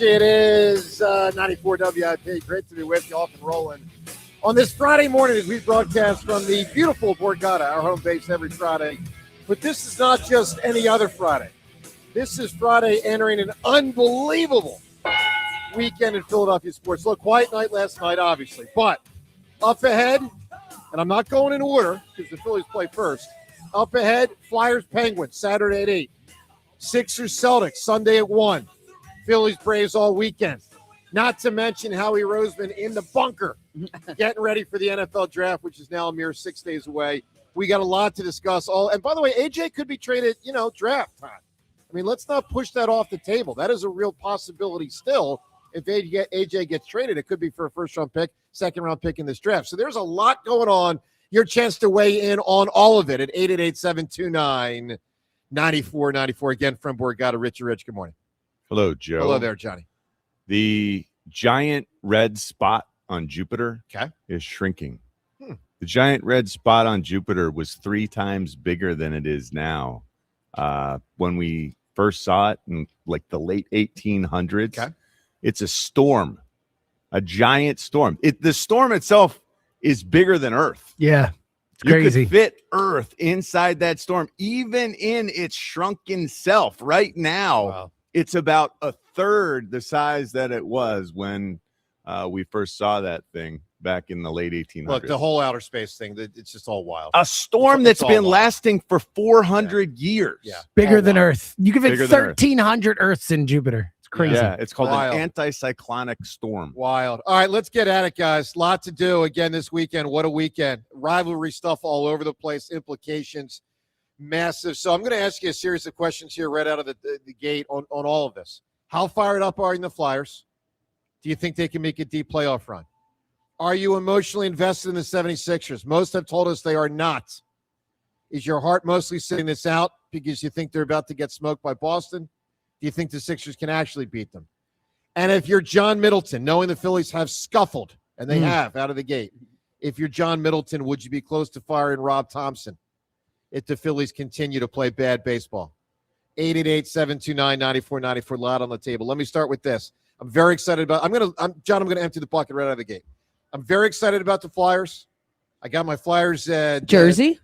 It is 94 WIP. Great to be with you, off and rolling on this Friday morning as we broadcast from the beautiful Borgata, our home base every Friday. But this is not just any other Friday. This is Friday entering an unbelievable weekend in Philadelphia sports. Look, quiet night last night, obviously. But up ahead, and I'm not going in order because the Phillies play first. Up ahead, Flyers, Penguins, Saturday at 8. Sixers, Celtics, Sunday at 1. Phillies, Braves all weekend. Not to mention Howie Roseman in the bunker, getting ready for the NFL draft, which is now a mere 6 days away. We got a lot to discuss. And by the way, AJ could be traded, draft time. I mean, let's not push that off the table. That is a real possibility still. If AJ gets traded, it could be for a first-round pick, second-round pick in this draft. So there's a lot going on. Your chance to weigh in on all of it at 888-729-9494. Again, from Borgata, Richie Rich. Good morning. Hello, Joe. Hello there, Johnny. The giant ed spot on Jupiter is shrinking. The giant red spot on Jupiter was 3 times bigger than it is now. When we first saw it in like the late 1800s, it's a storm, a giant storm. The storm itself is bigger than Earth. Yeah, it's you crazy. Could fit Earth inside that storm, even in its shrunken self. Right now, It's about a third the size that it was when we first saw that thing back in the late 1800s. Look, the whole outer space thing, it's just all wild. A storm that's been lasting for 400 years. Yeah. Bigger than Earth. You can fit 1,300 Earths in Jupiter. It's crazy. Yeah, it's called an anticyclonic storm. Wild. All right, let's get at it, guys. Lot to do again this weekend. What a weekend. Rivalry stuff all over the place. Implications massive. So I'm going to ask you a series of questions here right out of the gate on all of this. How fired up are you in the Flyers? Do you think they can make a deep playoff run? Are you emotionally invested in the 76ers? Most have told us they are not. Is your heart mostly sitting this out because you think they're about to get smoked by Boston? Do you think the Sixers can actually beat them? And if you're John Middleton, knowing the Phillies have scuffled, and they have out of the gate, if you're John Middleton, would you be close to firing Rob Thompson if the Phillies continue to play bad baseball? 888-729-9494, lot on the table. Let me start with this. I'm very excited about I'm going to empty the bucket right out of the gate. I'm very excited about the Flyers. I got my Flyers jersey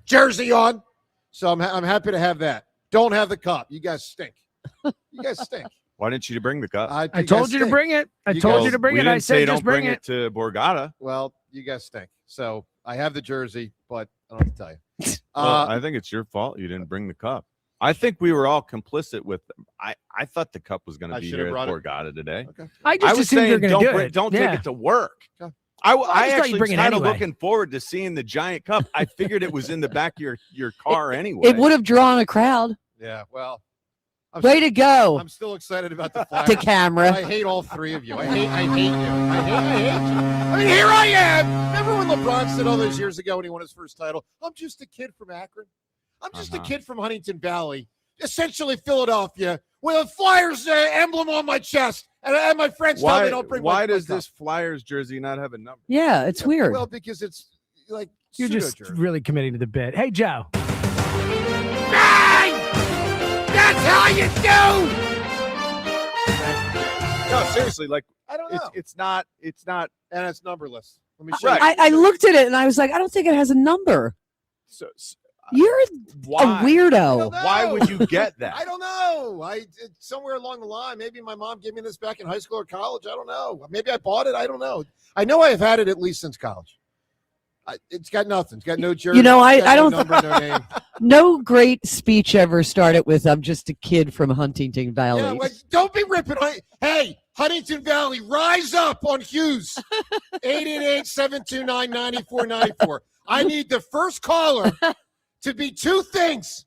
on, so I'm happy to have that. Don't have the cup. You guys stink. You guys stink. Why didn't you bring the cup? I told you to bring it. I told you to bring it. I said just bring it to Borgata. Well, you guys stink. So I have the jersey, but I don't have to tell you. I think it's your fault you didn't bring the cup. I think we were all complicit with them. I thought the cup was going to be here at Borgata today. Okay. I just assumed you were going to do it. Don't take it to work. Okay. I actually was kind of looking forward to seeing the giant cup. I figured it was in the back of your car anyway. It would have drawn a crowd. Yeah, well. Way to go. I'm still excited about the Flyers. The camera. I hate all three of you. I hate you. I hate you. I mean, here I am. Remember when LeBron said all those years ago when he won his first title, I'm just a kid from Akron. I'm just a kid from Huntington Valley, essentially Philadelphia, with a Flyers emblem on my chest. And my friends tell me don't bring my Why does this Flyers jersey not have a number? Yeah, it's weird. Well, because it's like you're just really committing to the bit. Hey, Joe. That's how you do. No, seriously, like I don't know. It's not, and it's numberless. Let me show you. I looked at it and I was like, I don't think it has a number. So you're a weirdo. Why would you get that? I don't know. Somewhere along the line, maybe my mom gave me this back in high school or college. I don't know. Maybe I bought it. I don't know. I know I've had it at least since college. It's got nothing. It's got no jersey. I don't. Number, no name. No great speech ever started with "I'm just a kid from Huntington Valley." Yeah, well, don't be ripping. Hey, Huntington Valley, rise up on Hughes. 888-729-9494. I need the first caller to be two things.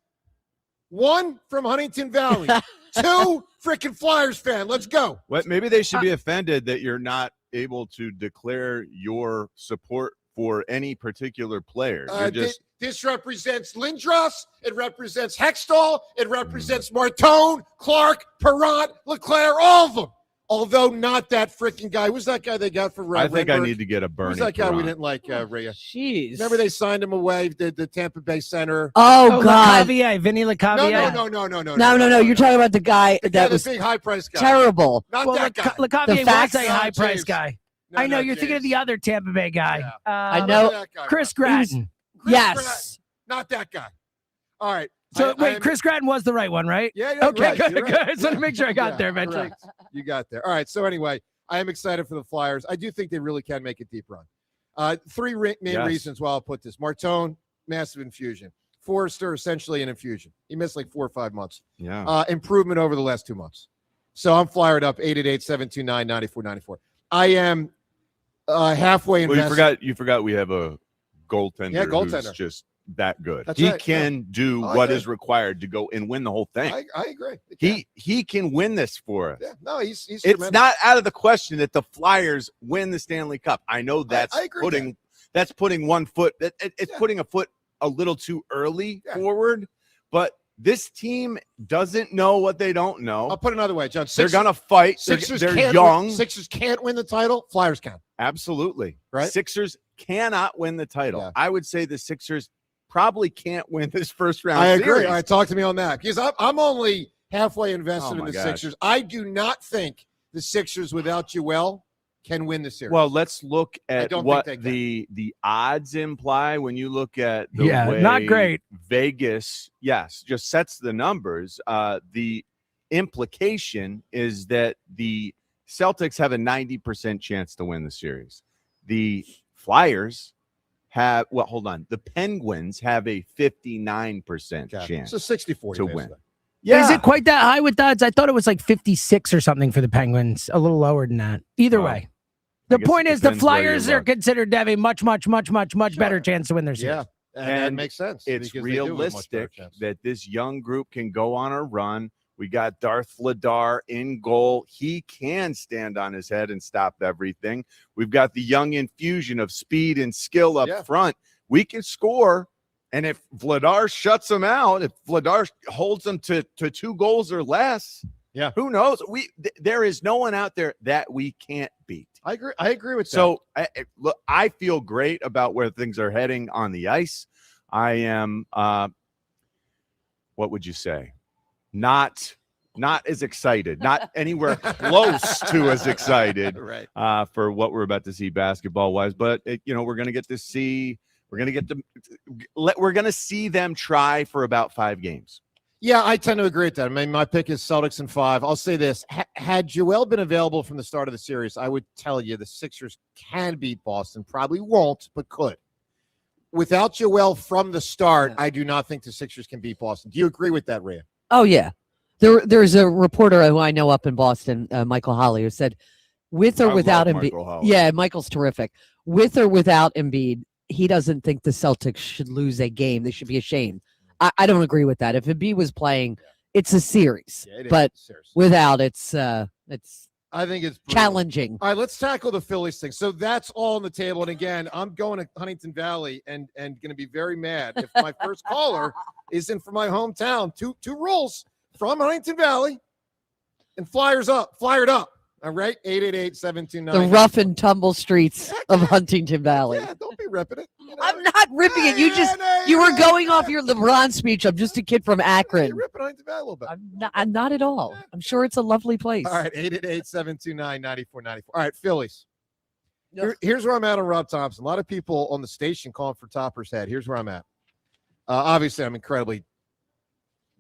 One, from Huntington Valley. Two, freaking Flyers fan. Let's go. What? Maybe they should be offended that you're not able to declare your support for any particular player. This represents Lindros. It represents Hextall. It represents Martone, Clark, Perrant, LeClaire, all of them. Although not that freaking guy. Who's that guy they got for Red? I think I need to get a Bernie. Who's that guy we Perron. didn't like, Rhea? Jeez. Remember they signed him away, the Tampa Bay center? Oh, God. LeCavier, Vinny LeCavier. No. You're talking about the guy The that was big high-priced guy. terrible. Not Well, that guy. LeCavier facts- was a high-price James. guy. No, I know, no, you're thinking of James. the other Tampa Bay guy. Yeah. I Not know. that guy, Chris Rob. Gratton. Chris Yes. Gratton. Not that guy. All right. So, I wait, am- Chris Gratton was the right one, right? Yeah, Okay, right. good, You're good. right. I just want to make sure I got there eventually. correct. You got there. All right. So anyway, I am excited for the Flyers. I do think they really can make a deep run. Three main reasons why I'll put this. Martone, massive infusion. Forrester, essentially an infusion. He missed like 4 or 5 months. Yeah. Improvement over the last 2 months. So I'm fired up. 888-729-9494. I am halfway invested. Well, you forgot we have a goaltender, Yeah, goaltender. who's just that good. That's he right, can do I what agree. is required to go and win the whole thing. I agree. He can win this for us. Yeah, no, he's It's tremendous. not out of the question that the Flyers win the Stanley Cup. I know that's I agree with putting one foot. It's Yeah. putting a foot a little too early Yeah. forward. But this team doesn't know what they don't know. I'll put it another way, John. They're gonna fight. Sixers They're can't young. Win, Sixers can't win the title. Flyers can. Absolutely. Right? Sixers cannot win the title. Yeah. I would say the Sixers probably can't win this first round I agree. series. All right, talk to me on that because I'm only halfway invested Oh, in my the gosh. Sixers. I do not think the Sixers without Joel can win the series. Well, let's look at don't what think they the odds imply when you look at the Yeah, way not great. Vegas, yes, just sets the numbers. The implication is that the Celtics have a 90% chance to win the series. The Flyers have, well, hold on. The Penguins have a 59% chance so 60-40 to win. basically. Yeah. Is it quite that high with odds? I thought it was like 56 or something for the Penguins. A little lower than that. Either Well, way. I The guess point it is the depends where you Flyers are look. considered to have a much better Sure. chance to win their series. Yeah, and that makes sense. It's because they do have a much better realistic chance. that this young group can go on a run. We got Darth Vladar in goal. He can stand on his head and stop everything. We've got the young infusion of speed and skill up Yeah. front. We can score. And if Vladar shuts them out, if Vladar holds them to 2 goals or less, Yeah. who knows? There is no one out there that we can't beat. I agree with that. So look, I feel great about where things are heading on the ice. I am, what would you say? Not as excited, not anywhere close to as excited right. for what we're about to see basketball wise. But we're going to get to see. We're going to see them try for about 5 games. Yeah, I tend to agree with that. I mean, my pick is Celtics in 5. I'll say this. Had Joel been available from the start of the series, I would tell you the Sixers can beat Boston. Probably won't, but could. Without Joel from the start, I do not think the Sixers can beat Boston. Do you agree with that, Rhea? Oh, yeah. There's a reporter who I know up in Boston, Michael Holly, who said, with or I without love Embiid. Michael Holly. Yeah, Michael's terrific. With or without Embiid, he doesn't think the Celtics should lose a game. They should be ashamed. I don't agree with that. If Embiid was playing, it's a series. Yeah, it is. But Seriously. without, it's I think it's brutal. challenging. All right, let's tackle the Phillies thing. So that's all on the table. And again, I'm going to Huntington Valley and going to be very mad if my first caller isn't from my hometown. Two rules from Huntington Valley and fired up. All right, 888-729. The rough and tumble streets of Huntington Valley. Yeah, don't be ripping it. You know? I'm not ripping it. You were going off your LeBron speech. I'm just a kid from You're Akron. ripping Huntington Valley a little bit. I'm not at all. I'm sure it's a lovely place. All right, 888-729-9494. All right, Phillies. Yep. Here's where I'm at on Rob Thompson. A lot of people on the station calling for Topper's head. Here's where I'm at. Obviously, I'm incredibly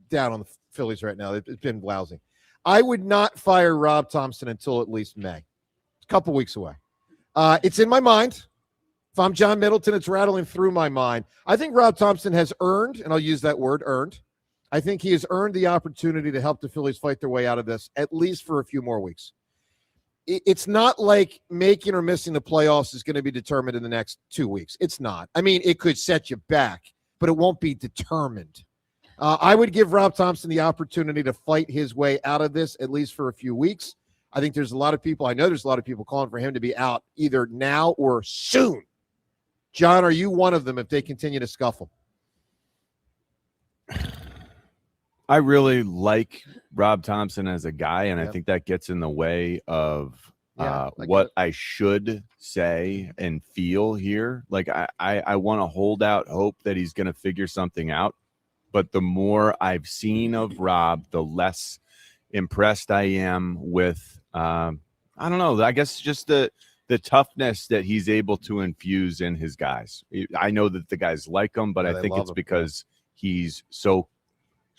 down on the Phillies right now. It's been lousy. I would not fire Rob Thompson until at least May. It's a couple weeks away. It's in my mind. If I'm John Middleton, it's rattling through my mind. I think Rob Thompson has earned, and I'll use that word, earned. I think he has earned the opportunity to help the Phillies fight their way out of this, at least for a few more weeks. It's not like making or missing the playoffs is going to be determined in the next 2 weeks. It's not. I mean, it could set you back, but it won't be determined. I would give Rob Thompson the opportunity to fight his way out of this, at least for a few weeks. I think there's a lot of people, I know there's a lot of people calling for him to be out either now or soon. John, are you one of them if they continue to scuffle? I really like Rob Thompson as a guy, and Yep. I think that gets in the way of Yeah, what I should say and feel here. Like I want to hold out hope that he's going to figure something out. But the more I've seen of Rob, the less impressed I am with, I don't know, I guess just the toughness that he's able to infuse in his guys. I know that the guys like him, but Yeah, I they think love it's him. because he's so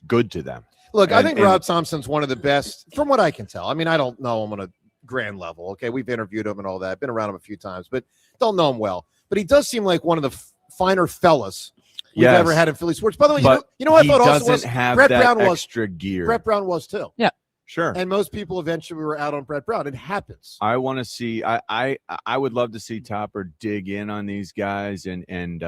good to them. Look, I And- think Rob Thompson's one of the best, from what I can tell. I mean, I don't know him on a grand level. Okay, we've interviewed him and all that. Been around him a few times, but don't know him well. But he does seem like one of the finer fellas we've Yes. ever had in Philly sports. By the way, But you know what I he thought also doesn't was have Brett that Brown was extra gear. Brett Brown was too. Sure. And most people eventually were out on Brett Brown. It happens. I want to see. I would love to see Topper dig in on these guys, and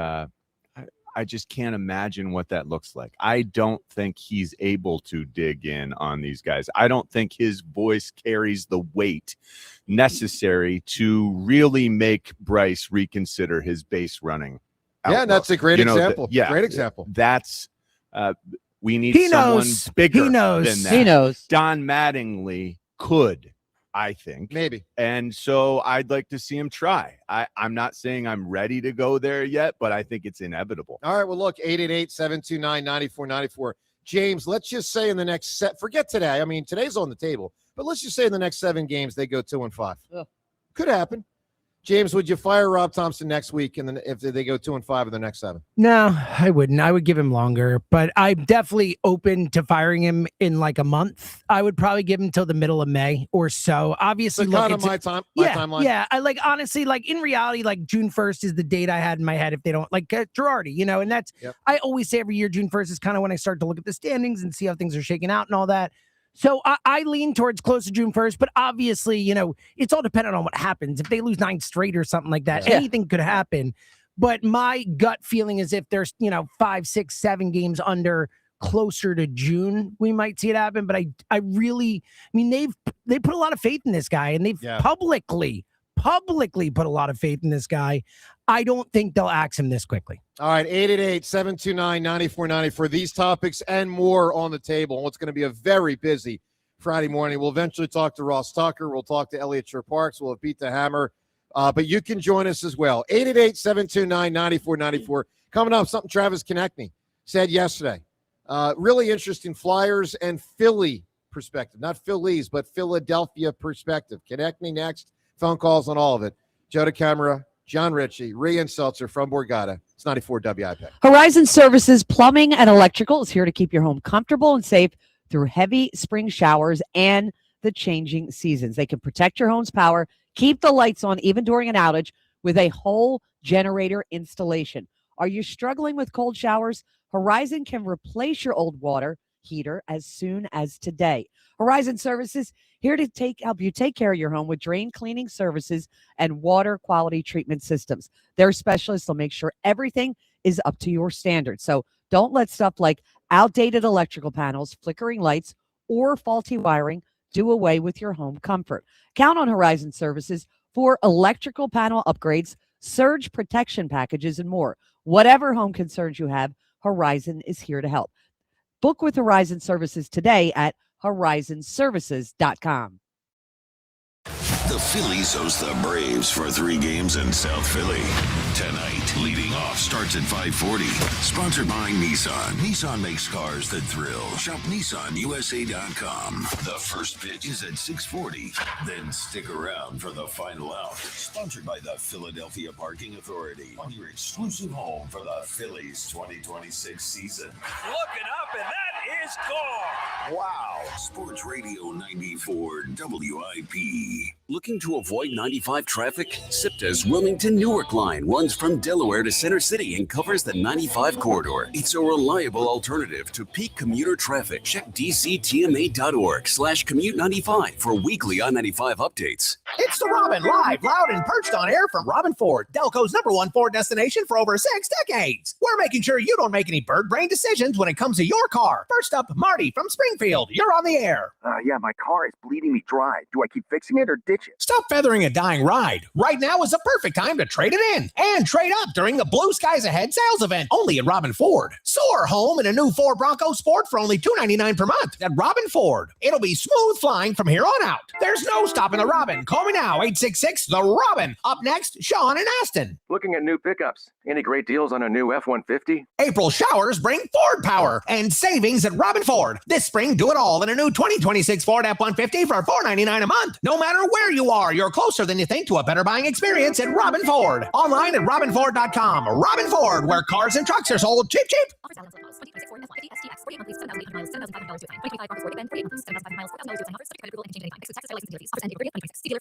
I just can't imagine what that looks like. I don't think he's able to dig in on these guys. I don't think his voice carries the weight necessary to really make Bryce reconsider his base running. Yeah, and outlook. that's a great You know, example. yeah, Great example. That's we need He someone knows. bigger He knows. than that. He knows. Don Mattingly could, I think. Maybe. And so I'd like to see him try. I'm not saying I'm ready to go there yet, but I think it's inevitable. All right, well, look, 888-729-9494. James, let's just say in the next set, forget today. I mean, today's on the table, but let's just say in the next 7 games, they go 2-5. Yeah. Could happen. James, would you fire Rob Thompson next week and then if they go 2-5 in the next 7? No, I wouldn't. I would give him longer, but I'm definitely open to firing him in like a month. I would probably give him till the middle of May or so. Obviously, So look, kind of it's- my yeah, timeline. yeah. I like honestly, like in reality, like June 1st is the date I had in my head. If they don't like Girardi, you know, and that's Yep. I always say every year June 1st is kind of when I start to look at the standings and see how things are shaking out and all that. So I lean towards close to June 1st, but obviously, you know, it's all dependent on what happens. If they lose 9 straight or something like that, Yeah. anything could happen. But my gut feeling is if there's, 5, 6, 7 games under closer to June, we might see it happen. But I really, I mean, they put a lot of faith in this guy, and they've Yeah. publicly put a lot of faith in this guy. I don't think they'll axe him this quickly. All right, 888-729-9494. These topics and more on the table. And what's going to be a very busy Friday morning. We'll eventually talk to Ross Tucker. We'll talk to Elliot Parks. We'll have Beat the Hammer. But you can join us as well. 888-729-9494. Coming up, something Travis Konecny said yesterday. Really interesting Flyers and Philly perspective. Not Phillies, but Philadelphia perspective. Konecny next. Phone calls on all of it. Joe DeCamera, John Ritchie, Rian Seltzer from Borgata. It's 94 WIP. Horizon Services Plumbing and Electrical is here to keep your home comfortable and safe through heavy spring showers and the changing seasons. They can protect your home's power, keep the lights on even during an outage with a whole generator installation. Are you struggling with cold showers? Horizon can replace your old water heater as soon as today. Horizon Services here to help you take care of your home with drain cleaning services and water quality treatment systems. Their specialists will make sure everything is up to your standards. So don't let stuff like outdated electrical panels, flickering lights, or faulty wiring do away with your home comfort. Count on Horizon Services for electrical panel upgrades, surge protection packages, and more. Whatever home concerns you have, Horizon is here to help. Book with Horizon Services today at horizonservices.com. The Phillies host the Braves for 3 games in South Philly. Tonight, leading off starts at 5:40. Sponsored by Nissan. Nissan makes cars that thrill. Shop NissanUSA.com. The first pitch is at 6:40. Then stick around for the final out. Sponsored by the Philadelphia Parking Authority. On your exclusive home for the Phillies 2026 season. Looking up, and that is gone. Wow. Sports Radio 94 WIP. Looking to avoid 95 traffic? SIPTA's Wilmington Newark line runs from Delaware to Center City and covers the 95 corridor. It's a reliable alternative to peak commuter traffic. Check dctma.org/commute95 for weekly I-95 updates. It's the Robin, live, loud, and perched on air from Robin Ford, Delco's #1 Ford destination for over 6 decades. We're making sure you don't make any bird brain decisions when it comes to your car. First up, Marty from Springfield. You're on the air. Yeah, my car is bleeding me dry. Do I keep fixing it or ditch it? Stop feathering a dying ride. Right now is the perfect time to trade it in and trade up during the Blue Skies Ahead sales event only at Robin Ford. Soar home in a new Ford Bronco Sport for only $299 per month at Robin Ford. It'll be smooth flying from here on out. There's no stopping the Robin. Call me now, 866-THE ROBIN. Up next, Sean in Aston. Looking at new pickups. Any great deals on a new F-150? April showers bring Ford power and savings at Robin Ford. This spring, do it all in a new 2026 Ford F-150 for $499 a month. No matter where you are, you're closer than you think to a better buying experience at Robin Ford. Online at robinford.com. Robin Ford, where cars and trucks are sold cheap, cheap.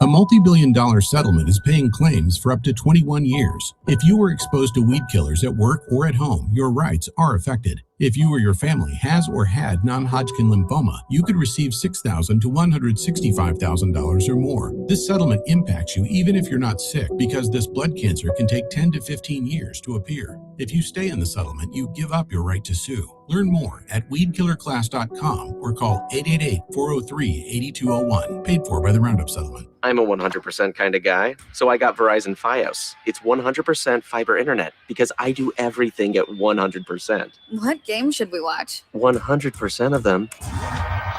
A multi-billion-dollar settlement is paying claims for up to 21 years. If you were exposed to weed killers at work or at home, your rights are affected. If you or your family has or had non-Hodgkin lymphoma, you could receive $6,000 to $165,000 or more. This settlement impacts you even if you're not sick, because this blood cancer can take 10 to 15 years to appear. If you stay in the settlement, you give up your right to sue. Learn more at weedkillerclass.com or call 888-403-8201. Paid for by the Roundup Settlement. I'm a 100% kind of guy, so I got Verizon Fios. It's 100% fiber internet because I do everything at 100%. What game should we watch? 100% of them.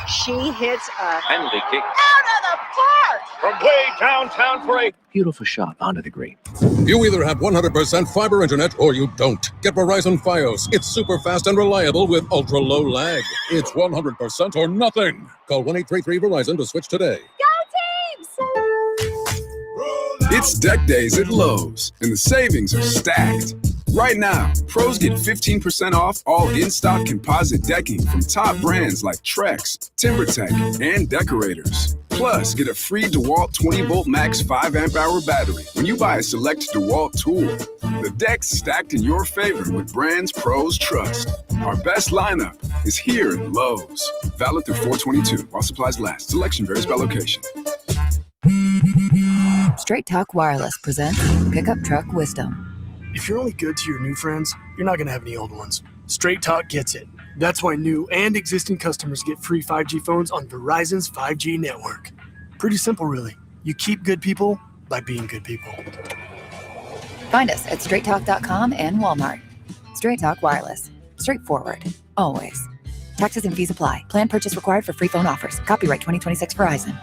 She hits a penalty kick out of the park from way downtown for a beautiful shot onto the green. You either have 100% fiber internet or you don't. Get Verizon Fios. It's super fast and reliable with ultra low lag. It's 100% or nothing. Call 1-833-VERIZON to switch today. Go Teams! It's deck days at Lowe's, and the savings are stacked. Right now, pros get 15% off all in-stock composite decking from top brands like Trex, TimberTech, and Decorators. Plus, get a free DeWalt 20-volt max 5-amp-hour battery when you buy a select DeWalt tool. The deck's stacked in your favor with brands pros trust. Our best lineup is here at Lowe's. Valid through 4/22 while supplies last. Selection varies by location. Straight Talk Wireless presents Pickup Truck Wisdom. If you're only good to your new friends, you're not going to have any old ones. Straight Talk gets it. That's why new and existing customers get free 5G phones on Verizon's 5G network. Pretty simple, really. You keep good people by being good people. Find us at straighttalk.com and Walmart. Straight Talk Wireless. Straightforward. Always. Taxes and fees apply. Plan purchase required for free phone offers. Copyright 2026 Verizon.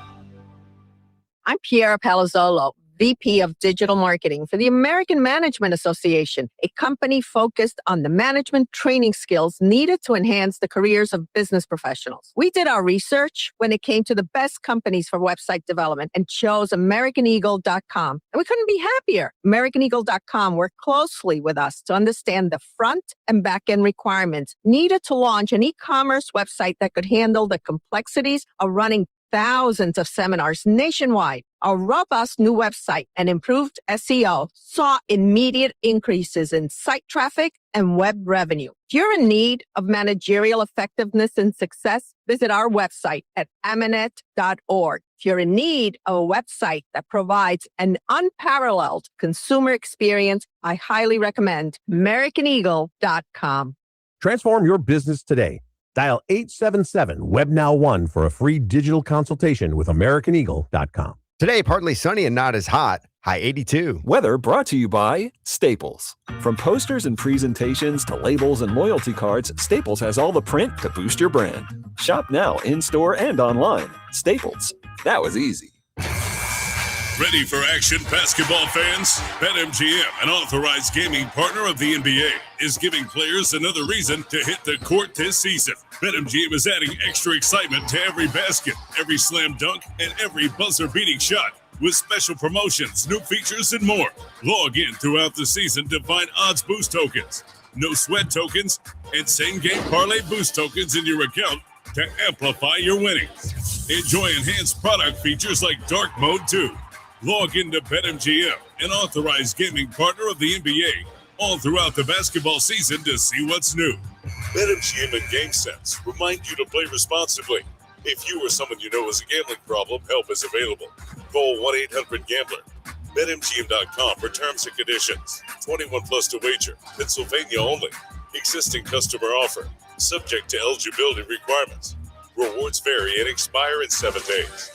I'm Piera Palazzolo, VP of Digital Marketing for the American Management Association, a company focused on the management training skills needed to enhance the careers of business professionals. We did our research when it came to the best companies for website development and chose AmericanEagle.com. And we couldn't be happier. AmericanEagle.com worked closely with us to understand the front and back end requirements needed to launch an e-commerce website that could handle the complexities of running thousands of seminars nationwide. Our robust new website and improved SEO saw immediate increases in site traffic and web revenue. If you're in need of managerial effectiveness and success, visit our website at amanet.org. If you're in need of a website that provides an unparalleled consumer experience, I highly recommend AmericanEagle.com. Transform your business today. Dial 877-WebNow1 for a free digital consultation with AmericanEagle.com. Today, partly sunny and not as hot. High 82. Weather brought to you by Staples. From posters and presentations to labels and loyalty cards, Staples has all the print to boost your brand. Shop now in-store and online. Staples. That was easy. Ready for action, basketball fans? BetMGM, an authorized gaming partner of the NBA, is giving players another reason to hit the court this season. BetMGM is adding extra excitement to every basket, every slam dunk, and every buzzer-beating shot with special promotions, new features, and more. Log in throughout the season to find odds boost tokens, no sweat tokens, and same-game parlay boost tokens in your account to amplify your winnings. Enjoy enhanced product features like Dark Mode 2. Log into BetMGM, an authorized gaming partner of the NBA, all throughout the basketball season to see what's new. BetMGM and GameSense remind you to play responsibly. If you or someone you know has a gambling problem, help is available. Call 1-800-GAMBLER. BetMGM.com for terms and conditions. 21 plus to wager. Pennsylvania only. Existing customer offer. Subject to eligibility requirements. Rewards vary and expire in 7 days.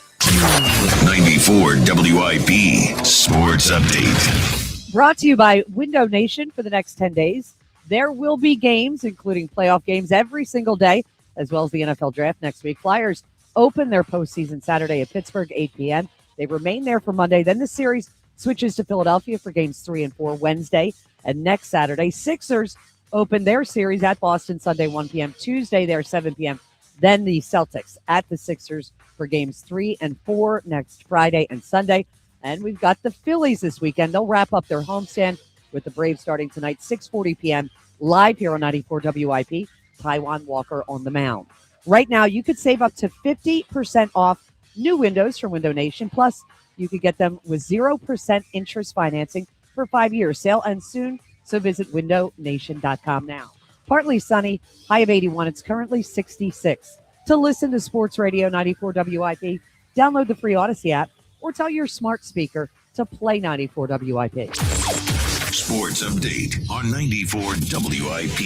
94 WIP Sports Update. Brought to you by Window Nation for the next 10 days. There will be games, including playoff games, every single day, as well as the NFL Draft next week. Flyers open their postseason Saturday at Pittsburgh, 8 p.m. They remain there for Monday. Then the series switches to Philadelphia for games 3 and 4 Wednesday and next Saturday. Sixers open their series at Boston Sunday, 1 p.m. Tuesday, there, 7 p.m. Then the Celtics at the Sixers for games 3 and 4 next Friday and Sunday. And we've got the Phillies this weekend. They'll wrap up their homestand with the Braves starting tonight, 6:40 p.m. live here on 94 WIP. Taiwan Walker on the mound. Right now, you could save up to 50% off new windows from Window Nation. Plus, you could get them with 0% interest financing for 5 years. Sale ends soon, so visit windownation.com now. Partly sunny, high of 81. It's currently 66. To listen to Sports Radio 94 WIP, download the free Odyssey app or tell your smart speaker to play 94 WIP. Sports Update on 94 WIP.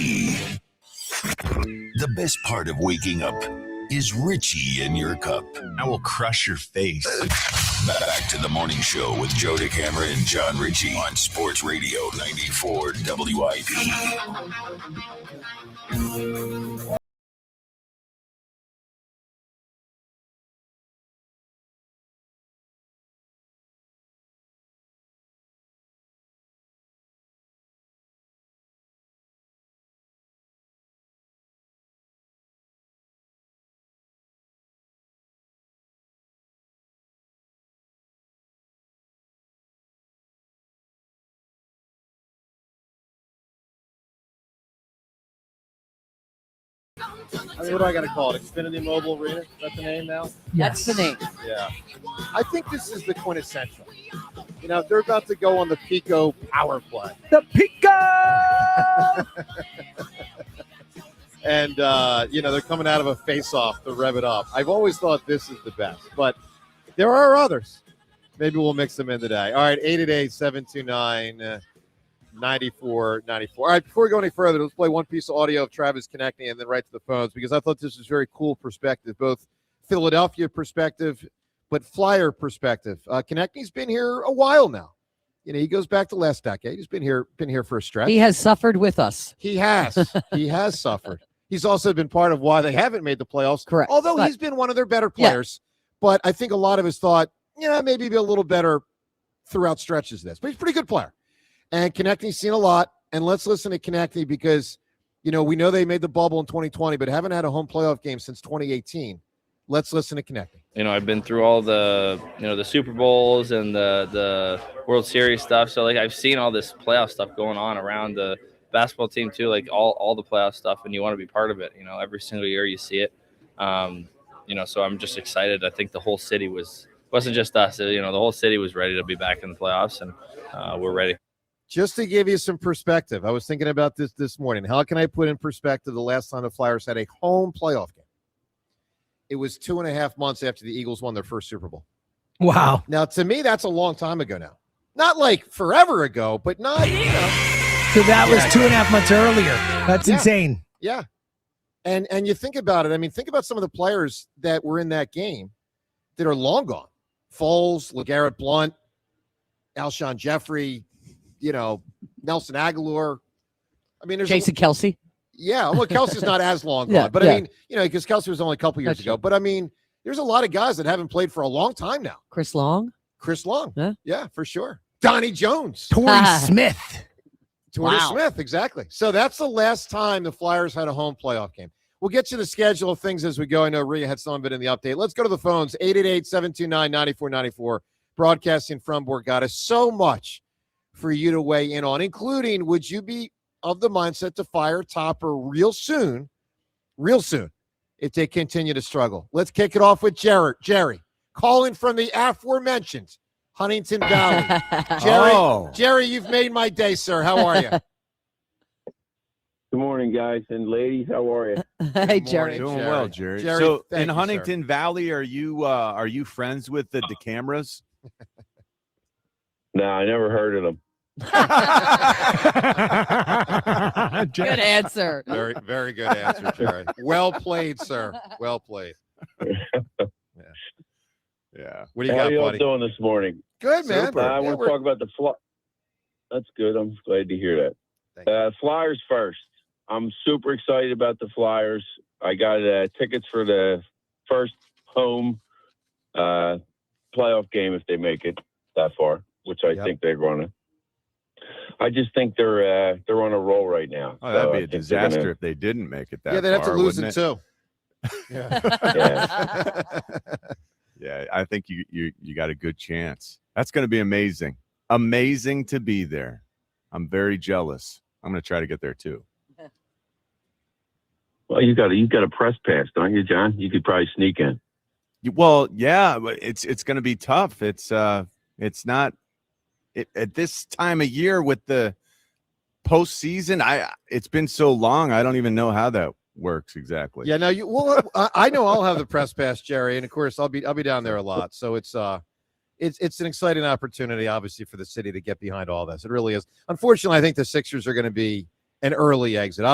The best part of waking up is Richie in your cup. I will crush your face. Back to the morning show with Joe DeCamera and John Ritchie on Sports Radio 94 WIP. What do I got to call it? Xfinity Mobile Arena? Is that the name now? That's the name. Yeah. I think this is the quintessential. You know, they're about to go on the Pico power play. The Pico! And, they're coming out of a face-off to rev it up. I've always thought this is the best, but there are others. Maybe we'll mix them in today. All right, 888-729 9494. All right, before we go any further, let's play one piece of audio of Travis Konecny and then right to the phones, because I thought this was very cool perspective, both Philadelphia perspective, but Flyer perspective. Konechny's been here a while now. You know, he goes back to last decade. He's been here for a stretch. He has suffered with us. He has. He has suffered. He's also been part of why they haven't made the playoffs. Correct. Although he's been one of their better players. Yeah. But I think a lot of us thought, maybe be a little better throughout stretches of this. But he's a pretty good player. And Konechny's seen a lot, and let's listen to Konechny because, we know they made the bubble in 2020, but haven't had a home playoff game since 2018. Let's listen to Konechny. I've been through all the, the Super Bowls and the World Series stuff. So, I've seen all this playoff stuff going on around the basketball team too, all the playoff stuff, and you want to be part of it. Every single year you see it. So I'm just excited. I think the whole city wasn't just us. The whole city was ready to be back in the playoffs, and we're ready. Just to give you some perspective, I was thinking about this morning. How can I put in perspective the last time the Flyers had a home playoff game? It was 2.5 months after the Eagles won their first Super Bowl. Wow. Now, to me, that's a long time ago now. Not like forever ago, but not, So that was 2.5 months earlier. That's insane. Yeah. And you think about it. I mean, think about some of the players that were in that game that are long gone. Foles, LeGarrette Blount, Alshon Jeffrey, Nelson Aguilar. I mean, there's Jason Kelce. Yeah, well, Kelsey's not as long gone, but I mean, because Kelsey was only a couple years ago. But I mean, there's a lot of guys that haven't played for a long time now. Chris Long. Yeah, for sure. Donnie Jones. Torrey Smith. Torrey Smith, exactly. So that's the last time the Flyers had a home playoff game. We'll get to the schedule of things as we go. I know Rhea had some of it in the update. Let's go to the phones. 888-729-9494. Broadcasting from Borgata. So much for you to weigh in on, including would you be of the mindset to fire Topper real soon, if they continue to struggle? Let's kick it off with Jerry, calling from the aforementioned Huntington Valley. Jerry, you've made my day, sir. How are you? Good morning, guys and ladies. How are you? Hey, Jerry. Doing well, Jerry. So in Huntington Valley, are you friends with the DeCameras? No, I never heard of them. Good answer. Very, very good answer, Jerry. Well played, sir. Well played. Yeah. What do you How got, are you all buddy? doing this morning? Good, man. Super. I want to talk about the That's good. I'm glad to hear that. Flyers first. I'm super excited about the Flyers. I got tickets for the first home playoff game if they make it that far, which I think they're going to. I just think they're on a roll right now. Oh, that'd So be I a think they're disaster if they didn't make it that far. Yeah, they'd have to lose wouldn't them it? too. Yeah. Yeah, I think you got a good chance. That's going to be amazing. Amazing to be there. I'm very jealous. I'm going to try to get there too. Well, you got a press pass, don't you, John? You could probably sneak in. Well, yeah, but it's going to be tough. It's not at this time of year with the postseason. It's been so long. I don't even know how that works exactly. Yeah, no, I know I'll have the press pass, Jerry, and of course I'll be down there a lot. So it's an exciting opportunity, obviously, for the city to get behind all this. It really is. Unfortunately, I think the Sixers are going to be an early exit.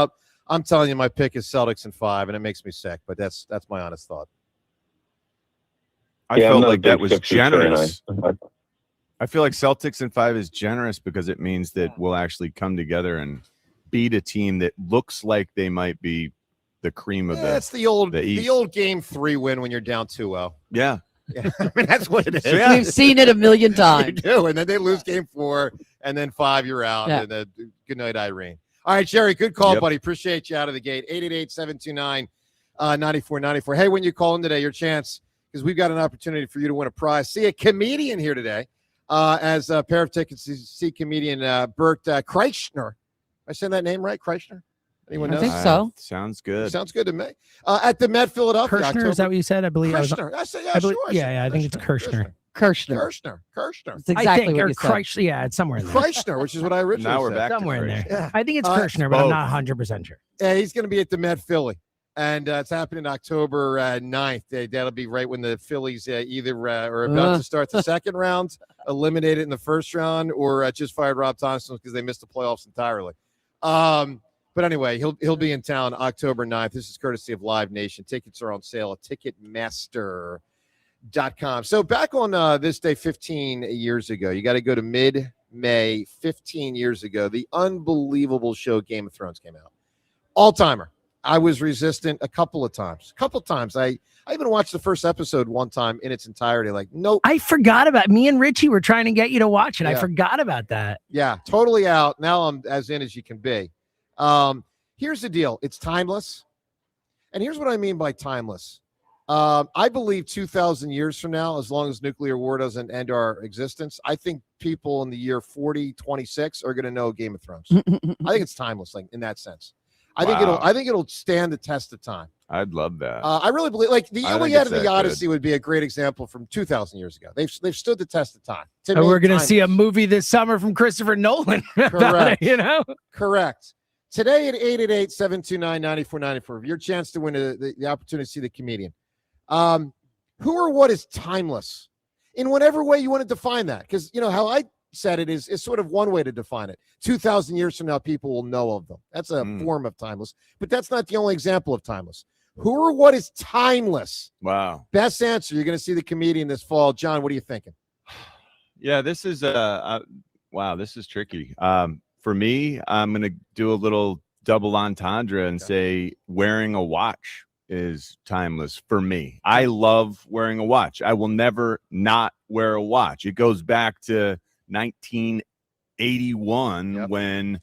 I'm telling you, my pick is Celtics in 5, and it makes me sick, but that's my honest thought. I felt like that was generous. I feel like Celtics in 5 is generous because it means that we'll actually come together and beat a team that looks like they might be the cream of It's the old game 3 win when you're down 2-0. Yeah. Yeah. I mean, that's what it is. Yeah. We've seen it a million You times. do, and then they lose game 4, and then 5, you're out. Yeah. And then good night, Irene. All right, Jerry, good call, Yep. buddy. Appreciate you out of the gate. 888-729-9494. Hey, when you call in today, your chance, because we've got an opportunity for you to win a prize. See a comedian here today as a pair of tickets to see comedian Bert Kreischer. Am I saying that name right, Kreischer? Anyone I know? think so. Sounds good. Sounds good to me. At the Met Philadelphia. Kirshner, is that what you said? I believe. Kirshner. I say, yeah, I believe, sure. yeah, I think it's Kirshner. Kirshner. Kirshner. It's exactly I think, what or you said. Kreischer, yeah, it's somewhere in there. Kreischer, which is what I originally Now we're said. back to Somewhere in there. Yeah. I think it's Kirshner, but I'm not 100% sure. Yeah, he's going to be at the Met Philly, and it's happening October 9th. That'll be right when the Phillies either are about to start the second round, eliminated in the first round, or just fired Rob Thompson because they missed the playoffs entirely. But anyway, he'll be in town October 9th. This is courtesy of Live Nation. Tickets are on sale at Ticketmaster.com. So back on this day 15 years ago, you got to go to mid-May 15 years ago. The unbelievable show Game of Thrones came out. All-timer. I was resistant a couple of times. I even watched the first episode one time in its entirety. Like, nope. I forgot about me and Richie were trying to get you to watch it. I Yeah. forgot about that. Yeah, totally out. Now I'm as in as you can be. Here's the deal. It's timeless. And here's what I mean by timeless. I believe 2,000 years from now, as long as nuclear war doesn't end our existence, I think people in the year 4026 are going to know Game of Thrones. I think it's timeless, like in that sense. I think it'll stand the test of time. I'd love that. I really believe, like the I think Iliad it's and the that Odyssey would be a great example from 2,000 years ago. They've stood the test of time. To And me, we're going to see a timeless. movie this summer from Christopher Nolan. about Correct. it, you know? Correct. Today at 888-729-9494, your chance to win the opportunity to see the comedian. Who or what is timeless? In whatever way you want to define that. Because, you know, how I said it is sort of one way to define it. 2,000 years from now, people will know of them. That's a form of timeless. But that's not the only example of timeless. Who or what is timeless? Wow. Best answer. You're going to see the comedian this fall. John, what are you thinking? Yeah, this is wow, this is tricky. For me, I'm going to do a little double entendre and say wearing a watch is timeless for me. I love wearing a watch. I will never not wear a watch. It goes back to 1981 when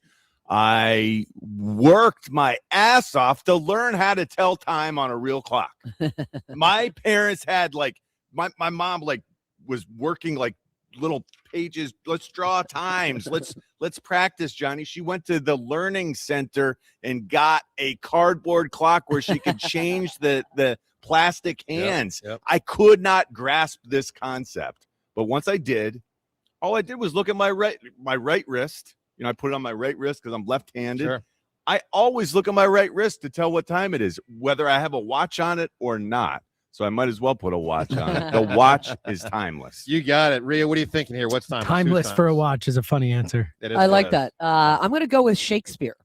I worked my ass off to learn how to tell time on a real clock. My parents had my mom was working little pages. Let's draw times. Let's practice, Johnny. She went to the learning center and got a cardboard clock where she could change the plastic hands. Yep. I could not grasp this concept, but once I did, all I did was look at my right wrist. You know, I put it on my right wrist because I'm left-handed. Sure. I always look at my right wrist to tell what time it is, whether I have a watch on it or not. so I might as well put a watch on it. The watch is timeless. You got it. Rhea, what are you thinking here? What's timeless? Timeless for a watch is a funny answer. I like that. I'm going to go with Shakespeare.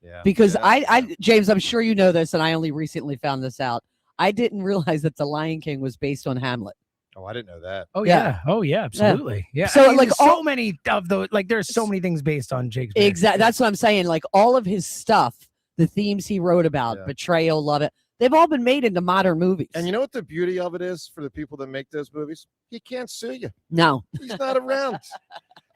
Yeah. Because I, James, I'm sure you know this, and I only recently found this out. I didn't realize that The Lion King was based on Hamlet. Oh, I didn't know that. Oh yeah. Oh yeah, absolutely. Yeah. So, I mean, like, there's so many of the there's so many things based on Shakespeare. Exactly. That's what I'm saying. Like all of his stuff, the themes he wrote about, betrayal, love it, they've all been made into modern movies. And you know what the beauty of it is for the people that make those movies? He can't sue you. No. He's not around.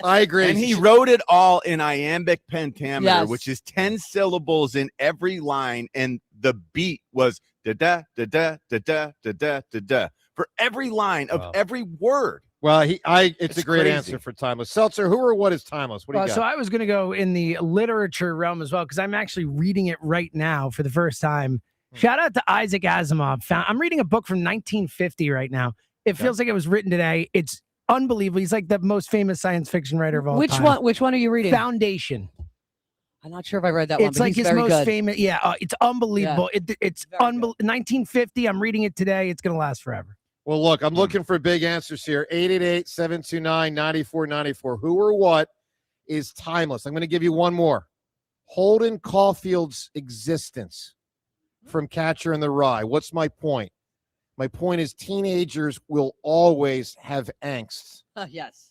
I agree. And he wrote it all in iambic pentameter, Yes. which is 10 syllables in every line, and the beat was da da da da da da da da da da for every line of every word. Well, it's a great crazy. answer for timeless. Seltzer, who or what is timeless? What do you got? So I was going to go in the literature realm as well because I'm actually reading it right now for the first time. Shout out to Isaac Asimov. I'm reading a book from 1950 right now. It feels like it was written today. It's unbelievable. He's like the most famous science fiction writer of all time. Which one are you reading? Foundation. I'm not sure if I read that one. It's but like he's his very most good. famous. Yeah, it's unbelievable. It's 1950. I'm reading it today. It's going to last forever. Well, look, I'm looking for big answers here. 888-729-9494. Who or what is timeless? I'm going to give you one more. Holden Caulfield's existence from Catcher in the Rye. What's my point? My point is teenagers will always have angst. Yes.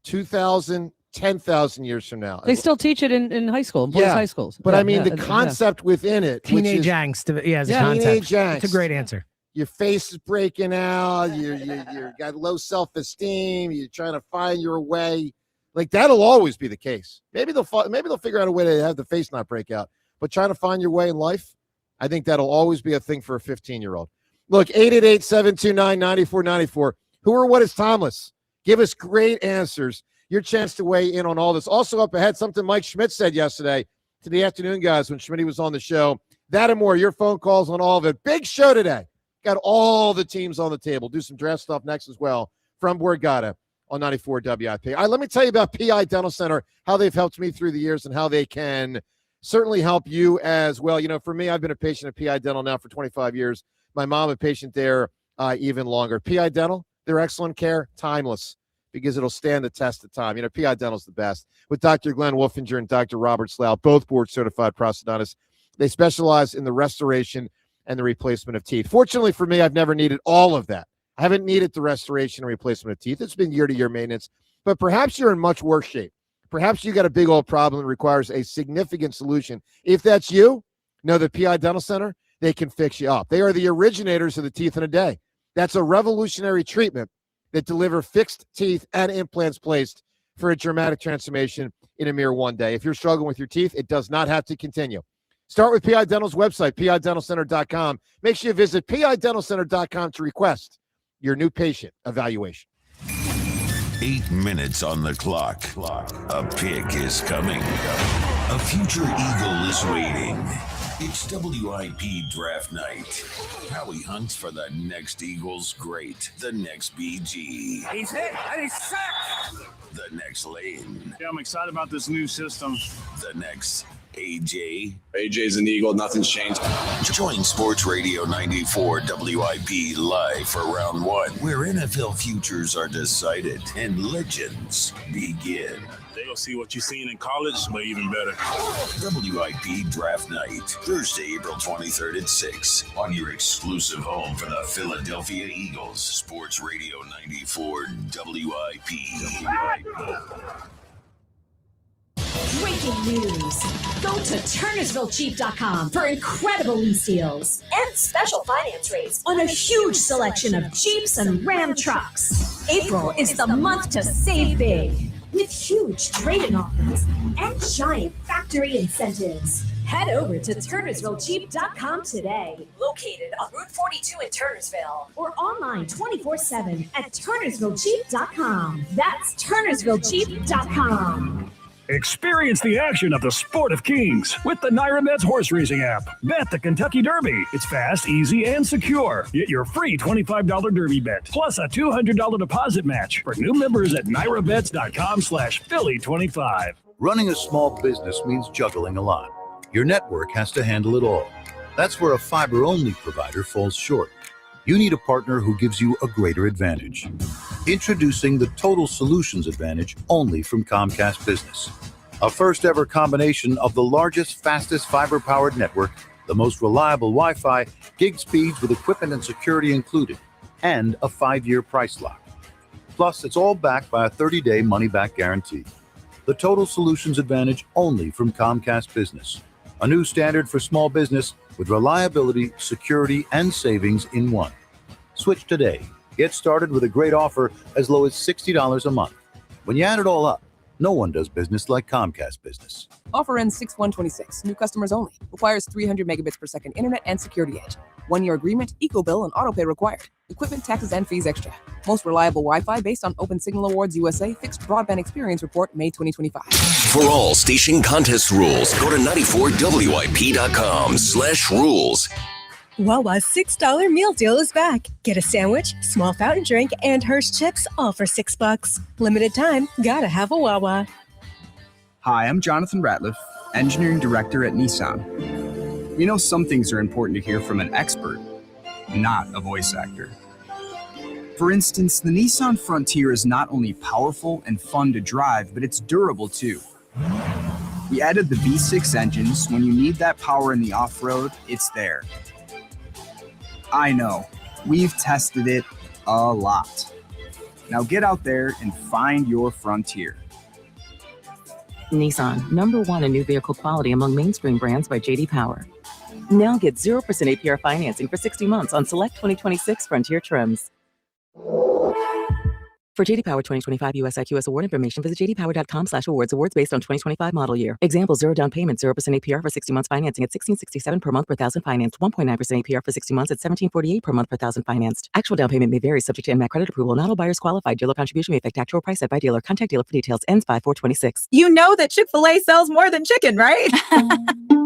2,000, 10,000 years from now. They still teach it in high school, in boys' high schools. But Yeah, I mean, yeah, the concept within it. which Teenage is, angst. Yeah, as a concept. teenage angst. It's a great answer. Your face is breaking out. You got low self-esteem. You're trying to find your way. Like that'll always be the case. Maybe they'll figure out a way to have the face not break out. But trying to find your way in life, I think that'll always be a thing for a 15-year-old. Look, 888-729-9494. Who or what is timeless? Give us great answers. Your chance to weigh in on all this. Also up ahead, something Mike Schmidt said yesterday to the afternoon guys when Schmidt was on the show. That and more. Your phone calls on all of it. Big show today. Got all the teams on the table. Do some draft stuff next as well from Borgata on 94 WIP. All right, let me tell you about PI Dental Center, how they've helped me through the years and how they can certainly help you as well. You know, for me, I've been a patient of PI Dental now for 25 years. My mom, a patient there even longer. PI Dental, their excellent care, timeless, because it'll stand the test of time. You know, PI Dental's the best. With Dr. Glenn Wolfinger and Dr. Robert Slough, both board-certified prosthodontists, they specialize in the restoration and the replacement of teeth. Fortunately for me, I've never needed all of that. I haven't needed the restoration and replacement of teeth. It's been year-to-year maintenance, but perhaps you're in much worse shape. Perhaps you got a big old problem that requires a significant solution. If that's you, know the PI Dental Center, they can fix you up. They are the originators of the teeth in a day. That's a revolutionary treatment that deliver fixed teeth and implants placed for a dramatic transformation in a mere one day. If you're struggling with your teeth, it does not have to continue. Start with PI Dental's website, pidentalcenter.com. Make sure you visit pidentalcenter.com to request your new patient evaluation. 8 minutes on the clock. A pick is coming. A future eagle is waiting. It's WIP draft night. Howie hunts for the next Eagles great, the next BG, He's hit and he's sacked. the next Lane, Yeah, I'm excited about this new system. the next AJ. AJ's an Eagle. Nothing's changed. Join Sports Radio 94 WIP live for round one, where NFL futures are decided and legends begin. They're going to see what you've seen in college, but even better. WIP Draft Night, Thursday, April 23rd at 6 on your exclusive home for the Philadelphia Eagles. Sports Radio 94 WIP. Breaking news. Go to turnersvillejeep.com for incredible lease deals and special finance rates on a huge selection of Jeeps and Ram trucks. April is the month to save big with huge trade-in offers and giant factory incentives. Head over to turnersvillejeep.com today. Located on Route 42 in Turnersville or online 24/7 at turnersvillejeep.com. That's turnersvillejeep.com. Experience the action of the Sport of Kings with the NYRA horse racing app. Bet the Kentucky Derby. It's fast, easy, and secure. Get your free $25 Derby bet, plus a $200 deposit match for new members at NYRABets.com/Philly25. Running a small business means juggling a lot. Your network has to handle it all. That's where a fiber-only provider falls short. you need a partner who gives you a greater advantage. Introducing the Total Solutions Advantage only from Comcast Business. A first-ever combination of the largest, fastest fiber-powered network, the most reliable Wi-Fi, gig speeds with equipment and security included, and a 5-year price lock. Plus, it's all backed by a 30-day money-back guarantee. The Total Solutions Advantage only from Comcast Business. A new standard for small business with reliability, security, and savings in one. Switch today. Get started with a great offer as low as $60 a month. When you add it all up, no one does business like Comcast Business. Offer ends 6/1/26. New customers only. Requires 300 megabits per second internet and security edge. 1-year agreement, eco-bill, and autopay required. Equipment, taxes, and fees extra. Most reliable Wi-Fi based on Open Signal Awards USA Fixed Broadband Experience Report, May 2025. For all station contest rules, go to 94WIP.com/rules. Wawa's $6 meal deal is back. Get a sandwich, small fountain drink, and Hershey chips, all for $6. Limited time, gotta have a Wawa. Hi, I'm Jonathan Ratliff, Engineering Director at Nissan. We know some things are important to hear from an expert, not a voice actor. For instance, the Nissan Frontier is not only powerful and fun to drive, but it's durable too. We added the V6 engines. When you need that power in the off-road, it's there. I know, we've tested it a lot. Now get out there and find your Frontier. Nissan, #1 in new vehicle quality among mainstream brands by J.D. Power. Now get 0% APR financing for 60 months on select 2026 Frontier trims. For J.D. Power 2025 US IQS award information, visit jdpower.com/awards. Awards based on 2025 model year. Example: 0 down payment, 0% APR for 60 months financing at $1,667 per month per thousand financed. 1.9% APR for 60 months at $1,748 per month per thousand financed. Actual down payment may vary, subject to NMAC credit approval. Not all buyers qualified. Dealer contribution may affect actual price set by dealer. Contact dealer for details. Ends 5/4/26. You know that Chick-fil-A sells more than chicken, right?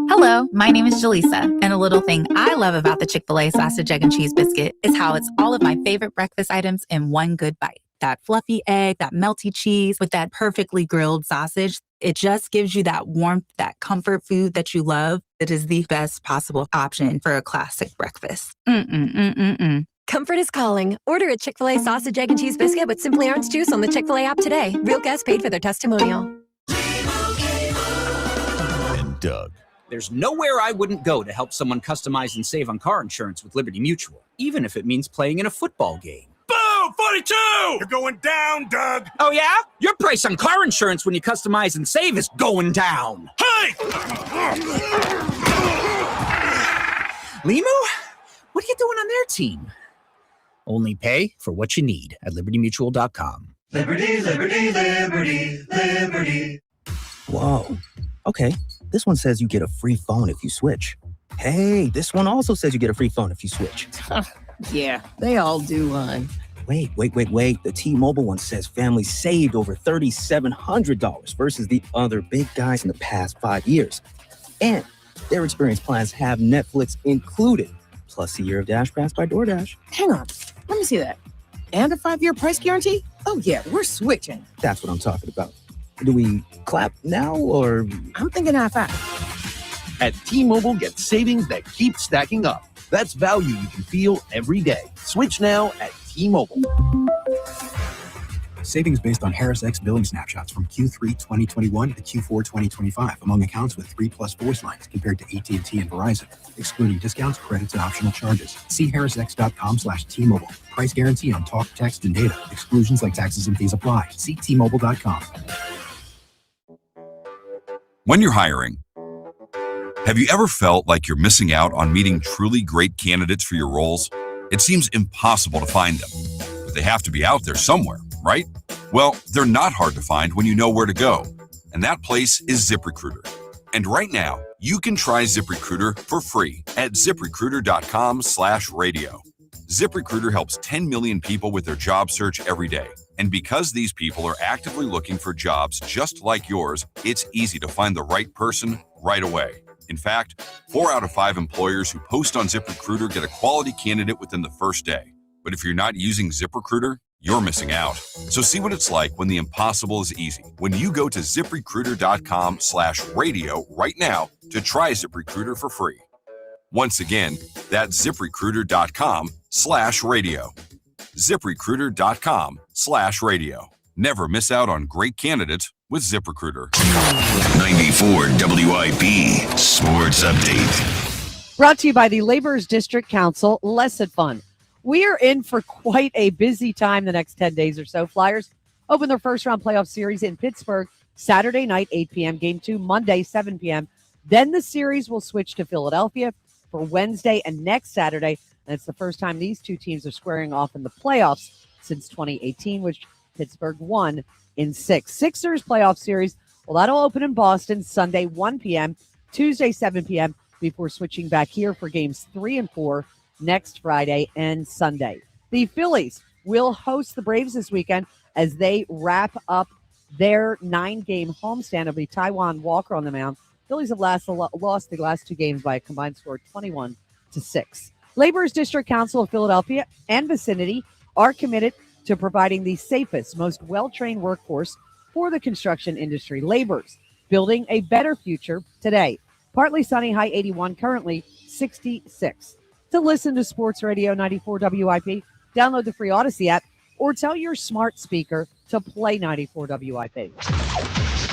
Hello, my name is Jaleesa, and a little thing I love about the Chick-fil-A sausage, egg, and cheese biscuit is how it's all of my favorite breakfast items in one good bite. That fluffy egg, that melty cheese with that perfectly grilled sausage. It just gives you that warmth, that comfort food that you love. It is the best possible option for a classic breakfast. Comfort is calling. Order a Chick-fil-A sausage, egg, and cheese biscuit with Simply Orange Juice on the Chick-fil-A app today. Real guests paid for their testimonial. And Doug. There's nowhere I wouldn't go to help someone customize and save on car insurance with Liberty Mutual, even if it means playing in a football game. Boom! 42! You're going down, Doug. Oh, yeah? Your price on car insurance when you customize and save is going down. Hey! Limu? What are you doing on their team? Only pay for what you need at libertymutual.com. Liberty, liberty, liberty, liberty. Whoa. Okay. This one says you get a free phone if you switch. Hey, this one also says you get a free phone if you switch. Yeah, they all do, hon. Wait. The T-Mobile one says families saved over $3,700 versus the other big guys in the past 5 years. And their experience plans have Netflix included, plus a year of Dash Pass by DoorDash. Hang on, let me see that. And a 5-year price guarantee? Oh yeah, we're switching. That's what I'm talking about. Do we clap now or? I'm thinking half-half. At T-Mobile, get savings that keep stacking up. That's value you can feel every day. Switch now at T-Mobile. Savings based on Harris X billing snapshots from Q3 2021 to Q4 2025 among accounts with 3+ voice lines compared to AT&T and Verizon, excluding discounts, credits, and optional charges. See harrisx.com/T-Mobile. Price guarantee on talk, text, and data. Exclusions like taxes and fees apply. See T-Mobile.com. When you're hiring, have you ever felt like you're missing out on meeting truly great candidates for your roles? It seems impossible to find them, but they have to be out there somewhere, right? Well, they're not hard to find when you know where to go, and that place is ZipRecruiter. And right now, you can try ZipRecruiter for free at ZipRecruiter.com/radio. ZipRecruiter helps 10 million people with their job search every day. And because these people are actively looking for jobs just like yours, it's easy to find the right person right away. In fact, 4 out of 5 employers who post on ZipRecruiter get a quality candidate within the first day. But if you're not using ZipRecruiter, you're missing out. So see what it's like when the impossible is easy. When you go to ZipRecruiter.com/radio right now to try ZipRecruiter for free. Once again, that's ZipRecruiter.com/radio. ZipRecruiter.com/radio. ZipRecruiter.com/radio. Never miss out on great candidates with ZipRecruiter. 94 WIP Sports Update. Brought to you by the Laborers District Council Lesson Fund. We are in for quite a busy time the next 10 days or so. Flyers open their first-round playoff series in Pittsburgh Saturday night, 8 p.m. Game 2, Monday, 7 p.m. Then the series will switch to Philadelphia for Wednesday and next Saturday. And it's the first time these two teams are squaring off in the playoffs since 2018, which Pittsburgh won in 6. Sixers playoff series, well, that'll open in Boston Sunday, 1 p.m., Tuesday, 7 p.m., before switching back here for games 3 and 4 next Friday and Sunday. The Phillies will host the Braves this weekend as they wrap up their 9-game homestand. It'll be Taijuan Walker on the mound. Phillies have lost the last 2 games by a combined score of 21-6. Laborers District Council of Philadelphia and vicinity are committed to providing the safest, most well-trained workforce for the construction industry. Laborers building a better future today. Partly sunny, high 81, currently 66. To listen to Sports Radio 94 WIP, download the free Odyssey app or tell your smart speaker to play 94 WIP.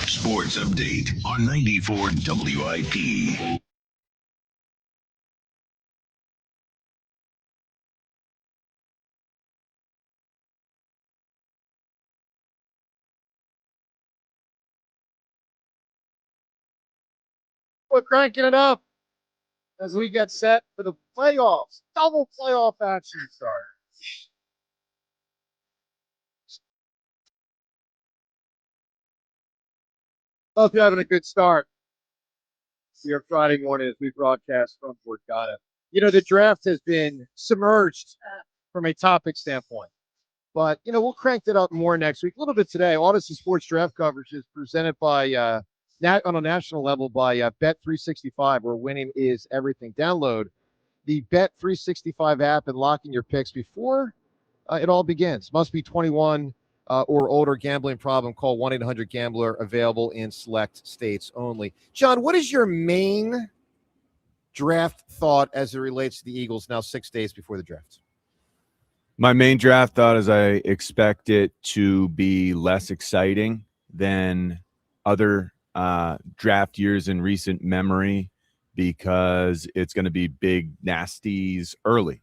Sports Update on 94 WIP. We're cranking it up as we get set for the playoffs. Double playoff action start. Hope you're having a good start your Friday morning as we broadcast from Borgata. You know, the draft has been submerged from a topic standpoint. But, you know, we'll crank it up more next week. A little bit today. Odyssey Sports Draft coverage is presented by on a national level by Bet365, where winning is everything. Download the Bet365 app and lock in your picks before it all begins. Must be 21 or older. Gambling problem, call 1-800-GAMBLER. Available in select states only. John, what is your main draft thought as it relates to the Eagles now 6 days before the draft? My main draft thought is I expect it to be less exciting than other draft years in recent memory because it's going to be big nasties early.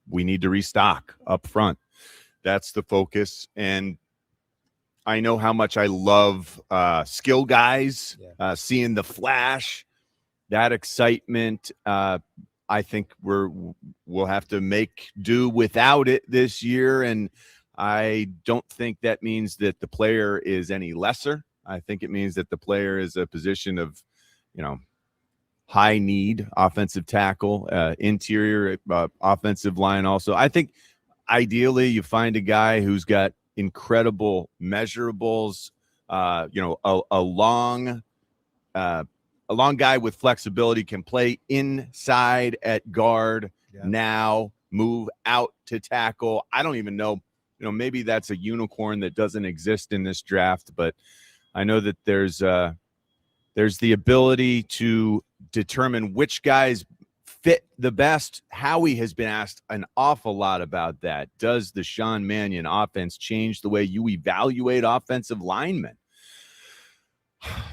We need to restock up front. That's the focus. And I know how much I love skill guys, seeing the flash, that excitement. I think we'll have to make do without it this year. And I don't think that means that the player is any lesser. I think it means that the player is a position of, high need, offensive tackle, interior offensive line also. I think ideally you find a guy who's got incredible measurables, a long guy with flexibility, can play inside at guard now, move out to tackle. I don't even know, maybe that's a unicorn that doesn't exist in this draft, but I know that there's the ability to determine which guys fit the best. Howie has been asked an awful lot about that. Does the Sean Mannion offense change the way you evaluate offensive linemen?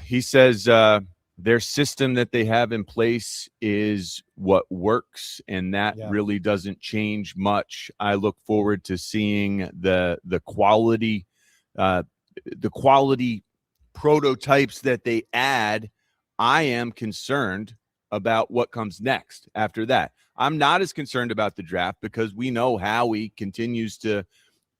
He says their system that they have in place is what works, and that really doesn't change much. I look forward to seeing the quality prototypes that they add. I am concerned about what comes next after that. I'm not as concerned about the draft because we know Howie continues to,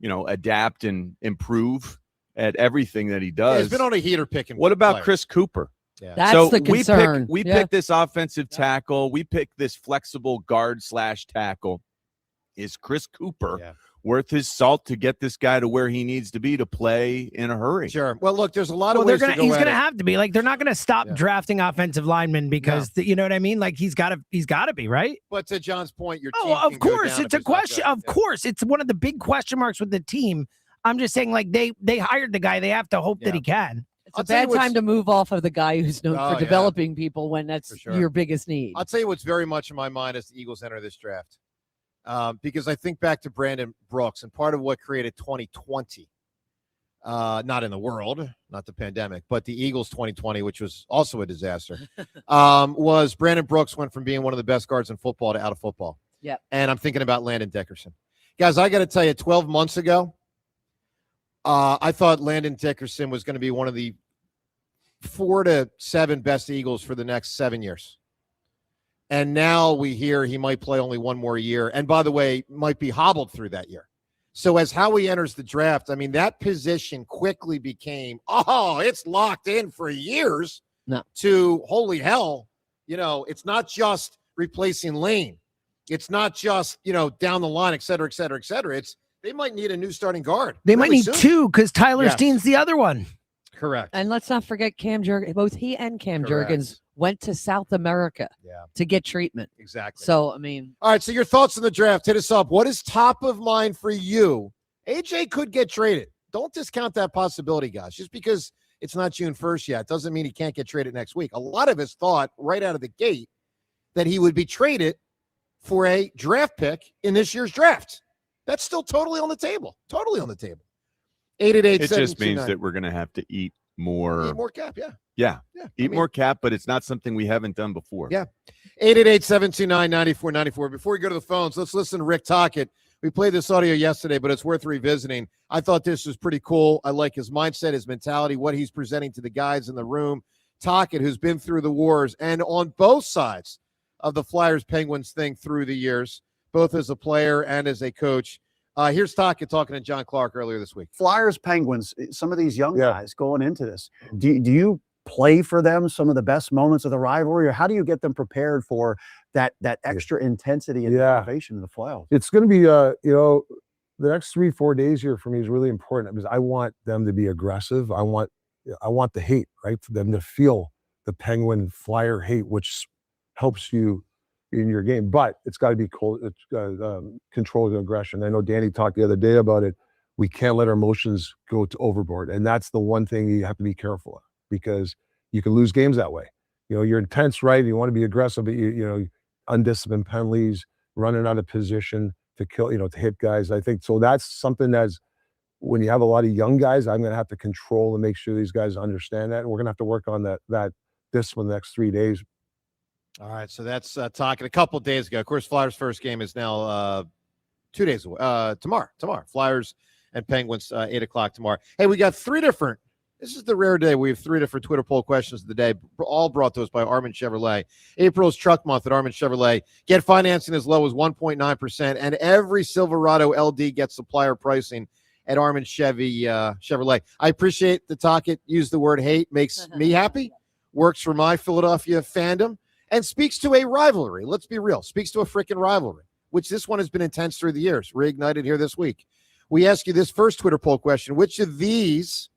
adapt and improve at everything that he does. He's been on a heater picking. What about player. Chris Cooper? Yeah. That's the concern. We pick this offensive tackle. We pick this flexible guard/tackle. Is Chris Cooper worth his salt to get this guy to where he needs to be to play in a hurry? Sure. Well, look, there's a lot of ways he's going to have to be. Like, they're not going to stop drafting offensive linemen because you know what I mean? Like, he's got to be, right? But to John's point, your team of course, it's a question. Of course, it's one of the big question marks with the team. I'm just saying, like, they hired the guy. They have to hope that he can. It's a bad time to move off of the guy who's known for developing people when that's your biggest need. I'll tell you what's very much in my mind as the Eagles enter this draft. because I think back to Brandon Brooks, and part of what created 2020, not in the world, not the pandemic, but the Eagles 2020, which was also a disaster, was Brandon Brooks went from being one of the best guards in football to out of football. Yeah. And I'm thinking about Landon Dickerson. Guys, I got to tell you, 12 months ago, I thought Landon Dickerson was going to be one of the 4 to 7 best Eagles for the next 7 years. And now we hear he might play only one more year. And by the way, might be hobbled through that year. So as Howie enters the draft, I mean, that position quickly became, it's locked in for years to holy hell. You know, it's not just replacing Lane. It's not just, down the line, et cetera, et cetera, et cetera. It's they might need a new starting guard. They might need 2 because Tyler Steen's the other one. Correct. And let's not forget Cam Jurgens. Both he and Cam Jurgens went to South America to get treatment. Exactly. So, I mean. All right, so your thoughts on the draft. Hit us up. What is top of mind for you? AJ could get traded. Don't discount that possibility, guys. Just because it's not June 1st yet doesn't mean he can't get traded next week. A lot of us thought right out of the gate that he would be traded for a draft pick in this year's draft. That's still totally on the table. Totally on the table. 888. It just means that we're going to have to eat more. Eat more cap, yeah. Yeah. Eat more cap, but it's not something we haven't done before. Yeah. 888-729-9494. Before we go to the phones, let's listen to Rick Tocket. We played this audio yesterday, but it's worth revisiting. I thought this was pretty cool. I like his mindset, his mentality, what he's presenting to the guys in the room. Tocket, who's been through the wars and on both sides of the Flyers-Penguins thing through the years, both as a player and as a coach. Here's Tocket talking to John Clark earlier this week. Flyers, Penguins, some of these young guys going into this, do you play for them some of the best moments of the rivalry, or how do you get them prepared for that extra intensity and motivation in the playoffs? It's going to be, the next 3-4 days here for me is really important because I want them to be aggressive. I want the hate, right? For them to feel the Penguin Flyer hate, which helps you in your game, but it's got to be cold. It's controlled aggression. I know Danny talked the other day about it. We can't let our emotions go to overboard, and that's the one thing you have to be careful of because you can lose games that way. You're intense, right? You want to be aggressive, but undisciplined penalties, running out of position to kill, to hit guys. I think so. That's something that's when you have a lot of young guys, I'm going to have to control and make sure these guys understand that, and we're going to have to work on that discipline the next 3 days. All right, so that's talking a couple of days ago. Of course, Flyers' first game is now 2 days away. Tomorrow. Flyers and Penguins, 8 o'clock tomorrow. Hey, we got 3 different. This is the rare day. We have 3 different Twitter poll questions of the day, all brought to us by Armin Chevrolet. April's truck month at Armin Chevrolet. Get financing as low as 1.9%, and every Silverado LD gets supplier pricing at Armin Chevrolet. I appreciate the Tocket. Use the word hate. Makes me happy. Works for my Philadelphia fandom. And speaks to a rivalry. Let's be real. Speaks to a freaking rivalry, which this one has been intense through the years. Reignited here this week. We ask you this first Twitter poll question. Which of these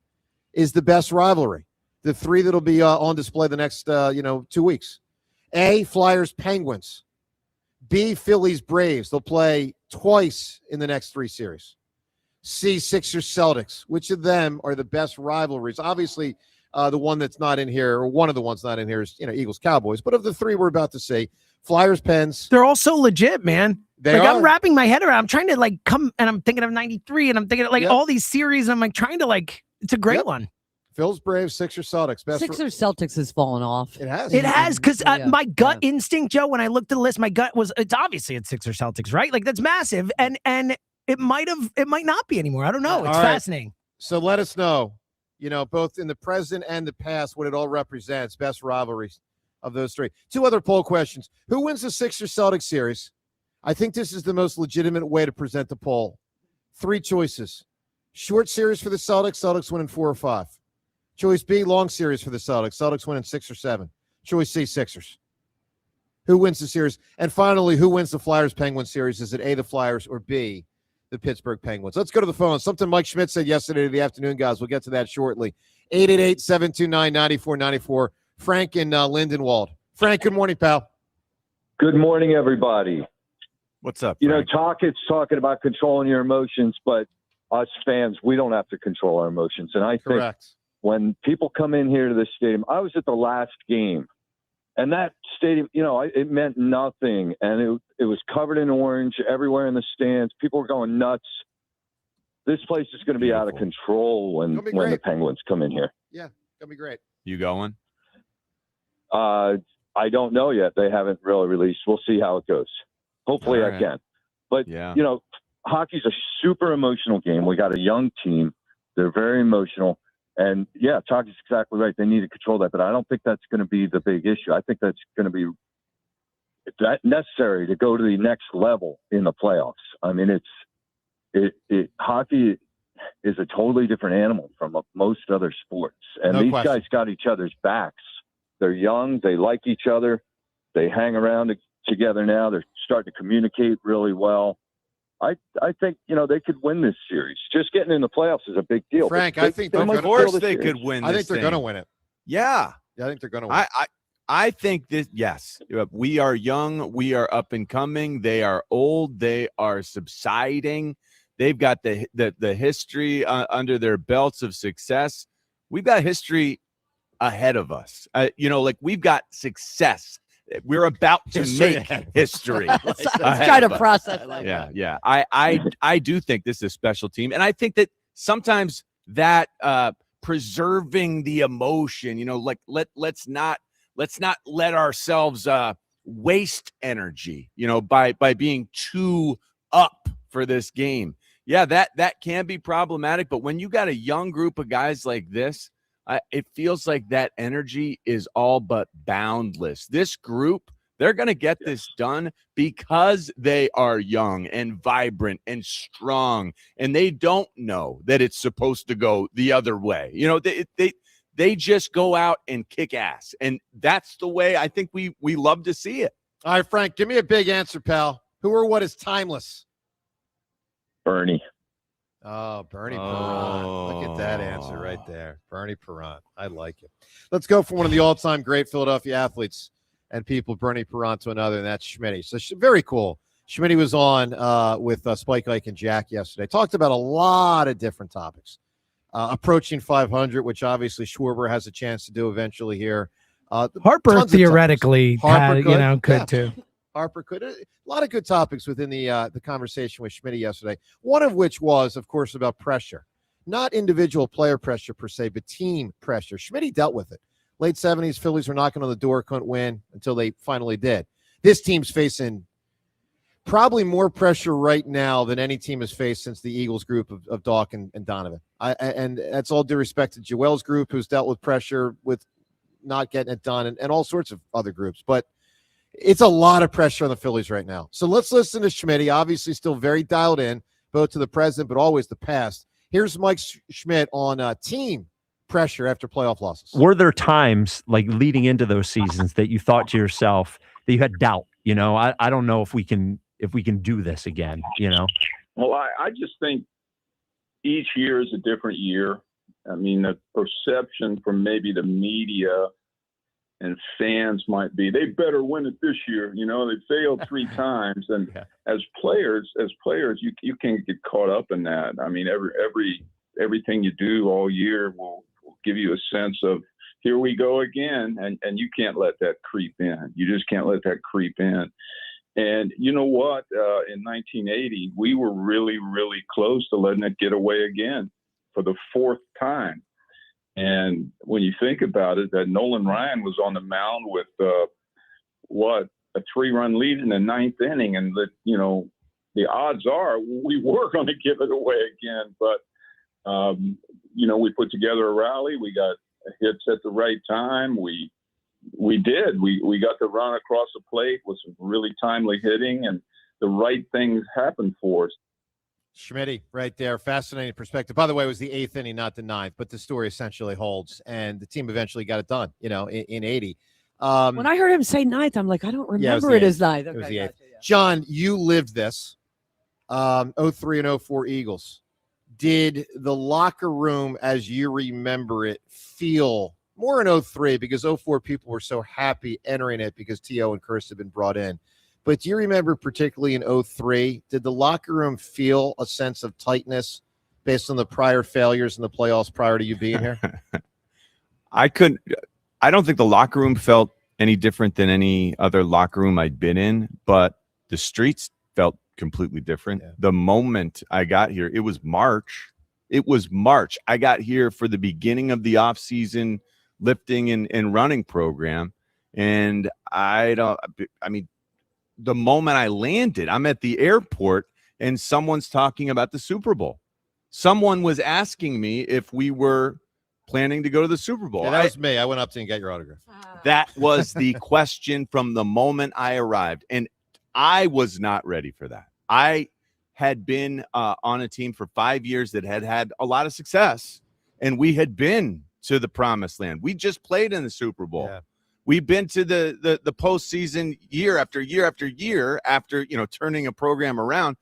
is the best rivalry? The 3 that'll be on display the next 2 weeks. A, Flyers, Penguins. B, Phillies, Braves. They'll play twice in the next 3 series. C, Sixers, Celtics. Which of them are the best rivalries? Obviously, the one that's not in here, or one of the ones not in here is, Eagles, Cowboys. But of the 3 we're about to see, Flyers, Pens. They're all so legit, man. They are. I'm wrapping my head around. I'm trying to come, and I'm thinking of 93, and I'm thinking of all these series. And I'm trying to it's a great one. Phil's, Braves, Sixers, Celtics. Sixers, Celtics has fallen off. It has. It has, because my gut instinct, Joe, when I looked at the list, my gut was, it's obviously it's Sixers, Celtics, right? That's massive. And it might not be anymore. I don't know. It's fascinating. So let us know. Both in the present and the past, what it all represents, best rivalries of those 3. 2 other poll questions. Who wins the Sixers-Celtics series? I think this is the most legitimate way to present the poll. 3 choices. Short series for the Celtics. Celtics win in 4 or 5. Choice B, long series for the Celtics. Celtics win in 6 or 7. Choice C, Sixers. Who wins the series? And finally, who wins the Flyers-Penguins series? Is it A, the Flyers, or B, the Pittsburgh Penguins? Let's go to the phone. Something Mike Schmidt said yesterday in the afternoon, guys. We'll get to that shortly. 888-729-9494. Frank in Lindenwold. Frank, good morning, pal. Good morning, everybody. What's up, Frank? Tocket's talking about controlling your emotions, but us fans, we don't have to control our emotions. And I think when people come in here to the stadium, I was at the last game And that stadium, it meant nothing. And it was covered in orange everywhere in the stands. People were going nuts. This place is going to be out of control when the Penguins come in here. Yeah, going to be great. You going? I don't know yet. They haven't really released. We'll see how it goes. Hopefully I can. But, hockey's a super emotional game. We got a young team. They're very emotional. And, Tocket's exactly right. They need to control that. But I don't think that's going to be the big issue. I think that's going to be necessary to go to the next level in the playoffs. I mean, hockey is a totally different animal from most other sports. And these guys got each other's backs. They're young. They like each other. They hang around together now. They're starting to communicate really well. I think, they could win this series. Just getting in the playoffs is a big deal. Frank, I think of course they could win this I think they're going to win it. Yeah. I think they're going to win it. I think this, yes, we are young. We are up and coming. They are old. They are subsiding. They've got the history under their belts of success. We've got history ahead of us. We've got success. We're about to make history. Let's try to process that. Yeah. I do think this is a special team, and I think that sometimes that preserving the emotion, let's not let ourselves waste energy, by being too up for this game. Yeah, that can be problematic, but when you got a young group of guys like this, it feels like that energy is all but boundless. This group, they're going to get this done because they are young and vibrant and strong, and they don't know that it's supposed to go the other way. They just go out and kick ass, and that's the way I think we love to see it. All right, Frank, give me a big answer, pal. Who or what is timeless? Bernie. Oh, Bernie Perrant. Look at that answer right there. Bernie Perrant. I like it. Let's go from one of the all-time great Philadelphia athletes and people, Bernie Perrant, to another, and that's Schmidt. So very cool. Schmidt was on with Spike, Ike, and Jack yesterday. Talked about a lot of different topics. Approaching 500, which obviously Schwarber has a chance to do eventually here. Harper theoretically could too. Harper could. A lot of good topics within the conversation with Schmidt yesterday. One of which was, of course, about pressure. Not individual player pressure per se, but team pressure. Schmidt dealt with it. Late 70s, Phillies were knocking on the door, couldn't win until they finally did. This team's facing probably more pressure right now than any team has faced since the Eagles group of Doc and Donovan. And that's all due respect to Joel's group, who's dealt with pressure with not getting it done, and all sorts of other groups. But it's a lot of pressure on the Phillies right now. So let's listen to Schmidt. Obviously still very dialed in, both to the present, but always the past. Here's Mike Schmidt on team pressure after playoff losses. Were there times like leading into those seasons that you thought to yourself that you had doubt, I don't know if we can do this again, Well, I just think each year is a different year. I mean, the perception from maybe the media and fans might be, they better win it this year. They failed 3 times. And as players, you can get caught up in that. I mean, everything you do all year will give you a sense of, here we go again. And you can't let that creep in. You just can't let that creep in. And you know what? In 1980, we were really, really close to letting it get away again for the 4th time. And when you think about it, that Nolan Ryan was on the mound with a 3-run lead in the 9th inning, and the odds are we were going to give it away again. But we put together a rally. We got hits at the right time. We did. We got the run across the plate with some really timely hitting, and the right things happened for us. Schmidt, right there. Fascinating perspective. By the way, it was the 8th inning, not the 9th, but the story essentially holds. And the team eventually got it done, in 80. When I heard him say 9th, I'm like, I don't remember it as 9th. It was the 8th. John, you lived this. 03 and 04 Eagles. Did the locker room, as you remember it, feel more in 03 because 04 people were so happy entering it because T.O. and Kirst had been brought in. But do you remember particularly in 03, did the locker room feel a sense of tightness based on the prior failures in the playoffs prior to you being here? I don't think the locker room felt any different than any other locker room I'd been in, but the streets felt completely different. Yeah. The moment I got here, it was March. I got here for the beginning of the off-season lifting and running program. And the moment I landed, I'm at the airport and someone's talking about the Super Bowl. Someone was asking me if we were planning to go to the Super Bowl. Yeah, that was me. I went up to you and got your autograph. That was the question from the moment I arrived. And I was not ready for that. I had been on a team for 5 years that had a lot of success, and we had been to the promised land. We just played in the Super Bowl. Yeah. We've been to the postseason year after year after year after, turning a program around.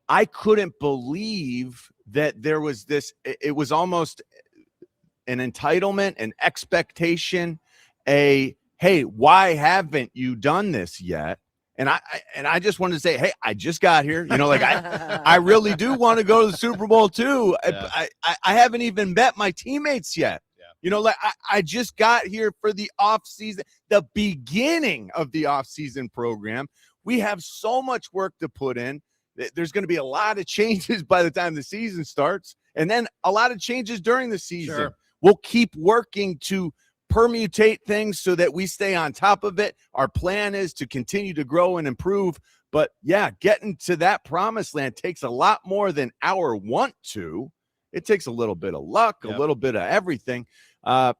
I couldn't believe that there was this. It was almost an entitlement, an expectation, hey, why haven't you done this yet? And I just wanted to say, hey, I just got here. I really do want to go to the Super Bowl too. Yeah. I haven't even met my teammates yet. Yeah. I just got here for the offseason, the beginning of the offseason program. We have so much work to put in. There's going to be a lot of changes by the time the season starts, and then a lot of changes during the season. Sure. We'll keep working to permutate things so that we stay on top of it. Our plan is to continue to grow and improve. But yeah, getting to that promised land takes a lot more than our want to. It takes a little bit of luck, a little bit of everything. I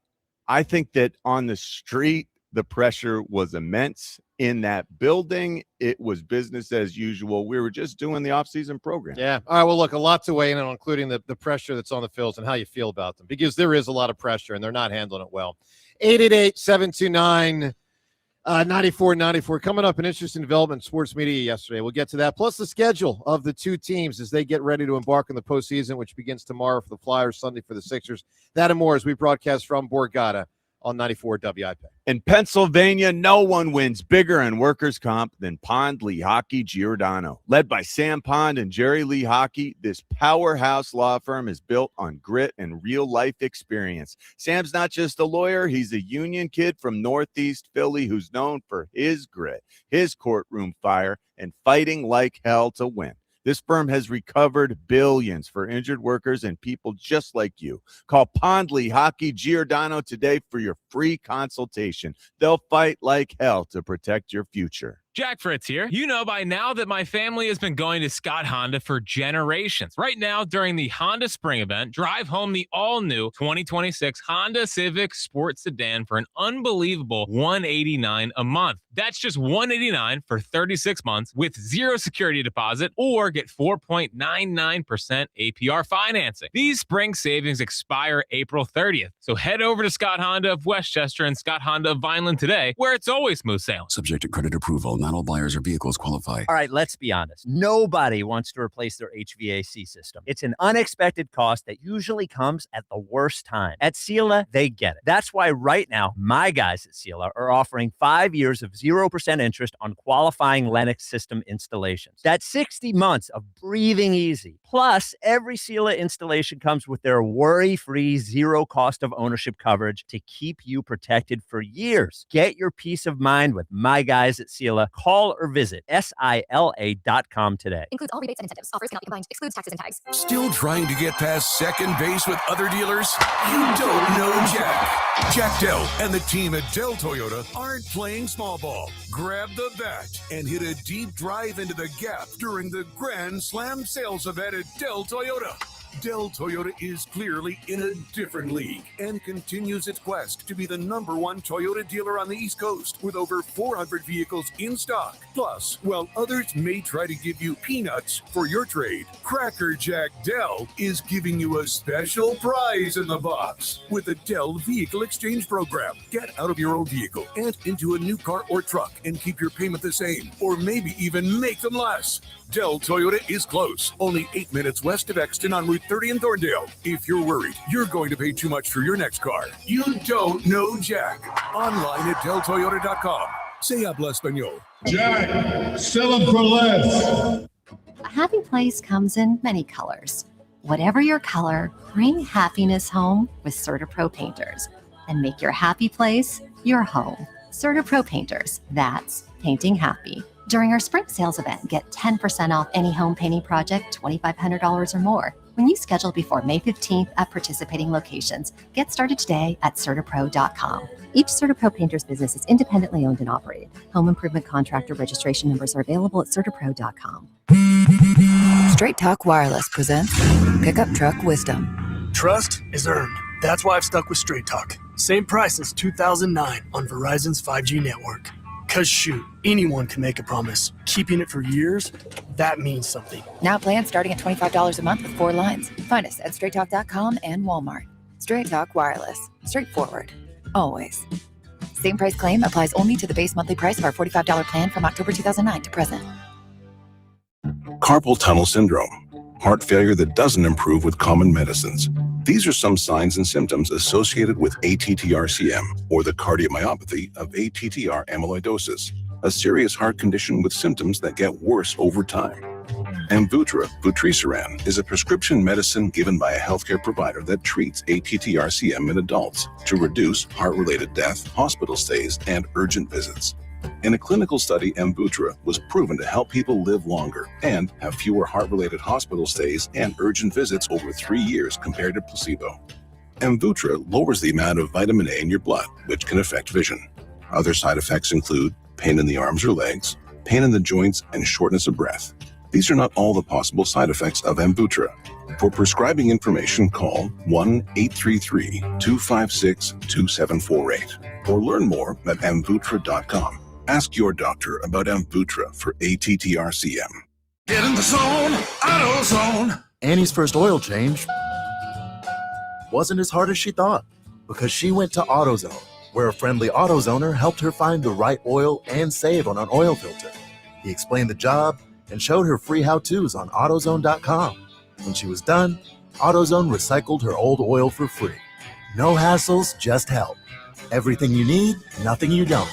think that on the street, the pressure was immense. In that building, it was business as usual. We were just doing the offseason program. Yeah. All right. Well, look, a lot to weigh in on, including the pressure that's on the Phils and how you feel about them, because there is a lot of pressure and they're not handling it well. 888-729-9494. Coming up, an interesting development in sports media yesterday. We'll get to that. Plus the schedule of the two teams as they get ready to embark on the postseason, which begins tomorrow for the Flyers, Sunday for the Sixers. That and more as we broadcast from Borgata on 94 WIP. In Pennsylvania, no one wins bigger in workers' comp than Pond Lehocky Giordano. Led by Sam Pond and Jerry Lehocky, this powerhouse law firm is built on grit and real-life experience. Sam's not just a lawyer, he's a union kid from Northeast Philly who's known for his grit, his courtroom fire, and fighting like hell to win. This firm has recovered billions for injured workers and people just like you. Call Pond Lehocky Giordano today for your free consultation. They'll fight like hell to protect your future. Jack Fritz here. You know by now that my family has been going to Scott Honda for generations. Right now, during the Honda Spring event, drive home the all-new 2026 Honda Civic Sport Sedan for an unbelievable $189 a month. That's just $189 for 36 months with zero security deposit, or get 4.99% APR financing. These spring savings expire April 30th. So head over to Scott Honda of Westchester and Scott Honda of Vineland today, where it's always smooth sailing. Subject to credit approval. Not all buyers or vehicles qualify. All right, let's be honest. Nobody wants to replace their HVAC system. It's an unexpected cost that usually comes at the worst time. At Sela, they get it. That's why right now, my guys at Sela are offering 5 years of 0% interest on qualifying Lennox system installations. That's 60 months of breathing easy. Plus, every Sela installation comes with their worry-free, zero cost of ownership coverage to keep you protected for years. Get your peace of mind with my guys at Sela. Call or visit SILA.com today. Includes all rebates and incentives. Offers cannot be combined. Excludes taxes and tags. Still trying to get past second base with other dealers? You don't know Jack. Jack Dell and the team at Dell Toyota aren't playing small ball. Grab the bat and hit a deep drive into the gap during the Grand Slam sales event at Dell Toyota. Dell Toyota is clearly in a different league and continues its quest to be the #1 Toyota dealer on the East Coast with over 400 vehicles in stock. Plus, while others may try to give you peanuts for your trade, Cracker Jack Dell is giving you a special prize in the box with the Dell Vehicle Exchange Program. Get out of your old vehicle and into a new car or truck and keep your payment the same, or maybe even make them less. Dell Toyota is close, only 8 minutes west of Exton on Route 30 in Thorndale. If you're worried you're going to pay too much for your next car, you don't know Jack. Online at DellToyota.com. Se habla español. Jack, sell them for less. A happy place comes in many colors. Whatever your color, bring happiness home with CertaPro painters and make your happy place your home. CertaPro Painters. That's painting happy. During our spring sales event, get 10% off any home painting project, $2,500 or more. When you schedule before May 15th at participating locations, get started today at CertaPro.com. Each CertaPro Painters business is independently owned and operated. Home improvement contractor registration numbers are available at CertaPro.com. Straight Talk Wireless presents Pickup Truck Wisdom. Trust is earned. That's why I've stuck with Straight Talk. Same price since 2009 on Verizon's 5G network. Cause shoot, anyone can make a promise. Keeping it for years, that means something. Now plans starting at $25 a month with 4 lines. Find us at straighttalk.com and Walmart. Straight Talk Wireless. Straightforward. Always. Same price claim applies only to the base monthly price of our $45 plan from October 2009 to present. Carpal tunnel syndrome, heart failure that doesn't improve with common medicines. These are some signs and symptoms associated with ATTR-CM, or the cardiomyopathy of ATTR amyloidosis, a serious heart condition with symptoms that get worse over time. Amvuttra, vutrisiran, is a prescription medicine given by a healthcare provider that treats ATTR-CM in adults to reduce heart-related death, hospital stays, and urgent visits. In a clinical study, Amvuttra was proven to help people live longer and have fewer heart-related hospital stays and urgent visits over 3 years compared to placebo. Amvuttra lowers the amount of vitamin A in your blood, which can affect vision. Other side effects include pain in the arms or legs, pain in the joints, and shortness of breath. These are not all the possible side effects of Amvuttra. For prescribing information, call 1-833-256-2748 or learn more at amvuttra.com. Ask your doctor about Amvuttra for ATTR-CM. Get in the zone, AutoZone. Annie's first oil change wasn't as hard as she thought because she went to AutoZone, where a friendly AutoZoner helped her find the right oil and save on an oil filter. He explained the job and showed her free how-tos on AutoZone.com. When she was done, AutoZone recycled her old oil for free. No hassles, just help. Everything you need, nothing you don't.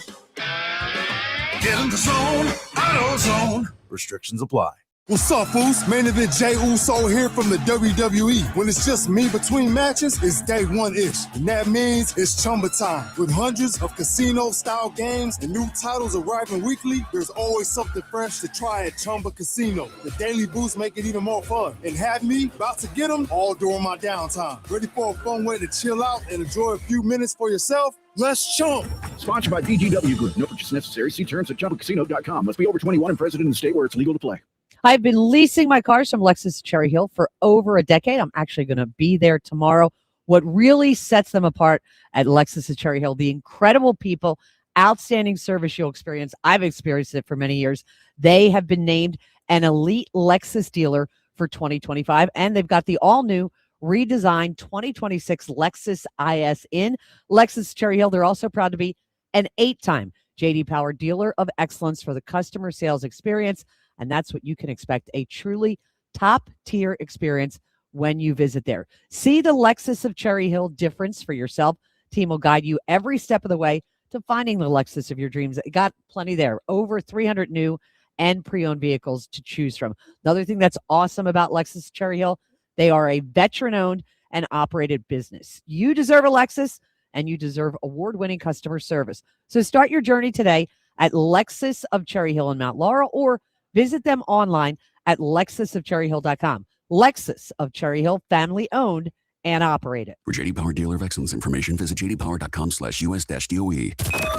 Get in the zone, AutoZone. Restrictions apply. What's up, fools? Main event Jey Uso here from the WWE. When it's just me between matches, it's day one-ish. And that means it's Chumba time. With hundreds of casino-style games and new titles arriving weekly, there's always something fresh to try at Chumba Casino. The daily boosts make it even more fun. And have me about to get them all during my downtime. Ready for a fun way to chill out and enjoy a few minutes for yourself? Let's chump. Sponsored by DGW Group. No purchase necessary. See terms at ChumbaCasino.com. Must be over 21 and present in the state where it's legal to play. I've been leasing my cars from Lexus Cherry Hill for over a decade. I'm actually going to be there tomorrow. What really sets them apart at Lexus Cherry Hill, the incredible people, outstanding service you'll experience. I've experienced it for many years. They have been named an elite Lexus dealer for 2025, and they've got the all-new redesigned 2026 Lexus IS in Lexus Cherry Hill. They're also proud to be an 8-time J.D. Power Dealer of Excellence for the customer sales experience. And that's what you can expect, a truly top-tier experience when you visit there. See the Lexus of Cherry Hill difference for yourself. Team will guide you every step of the way to finding the Lexus of your dreams. Got plenty there. Over 300 new and pre-owned vehicles to choose from. Another thing that's awesome about Lexus Cherry Hill, they are a veteran-owned and operated business. You deserve a Lexus, and you deserve award-winning customer service. So start your journey today at Lexus of Cherry Hill in Mount Laurel, or visit them online at lexusofcherryhill.com. Lexus of Cherry Hill, family owned and operated. For J.D. Power Dealer of Excellence information, visit jdpower.com/US-DOE.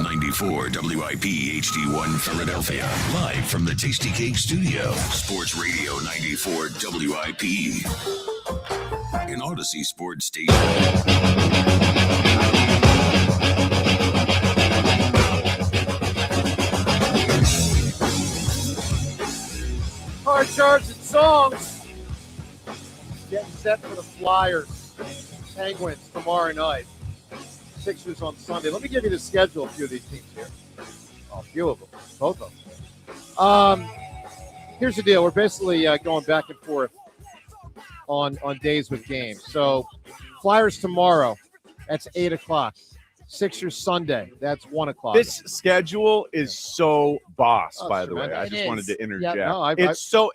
94 WIP HD1 Philadelphia. Live from the Tasty Cake Studio. Sports Radio 94 WIP. An Odyssey Sports Station. Hard charts and songs. Getting set for the Flyers. Penguins tomorrow night. Sixers on Sunday. Let me give you the schedule of a few of these teams here. Oh, a few of them. Both of them. Here's the deal. We're basically going back and forth on days with games. So Flyers tomorrow. That's 8 o'clock. Sixers Sunday. That's 1 o'clock. This schedule is so boss, by the way. I just wanted to interject. Yeah, no,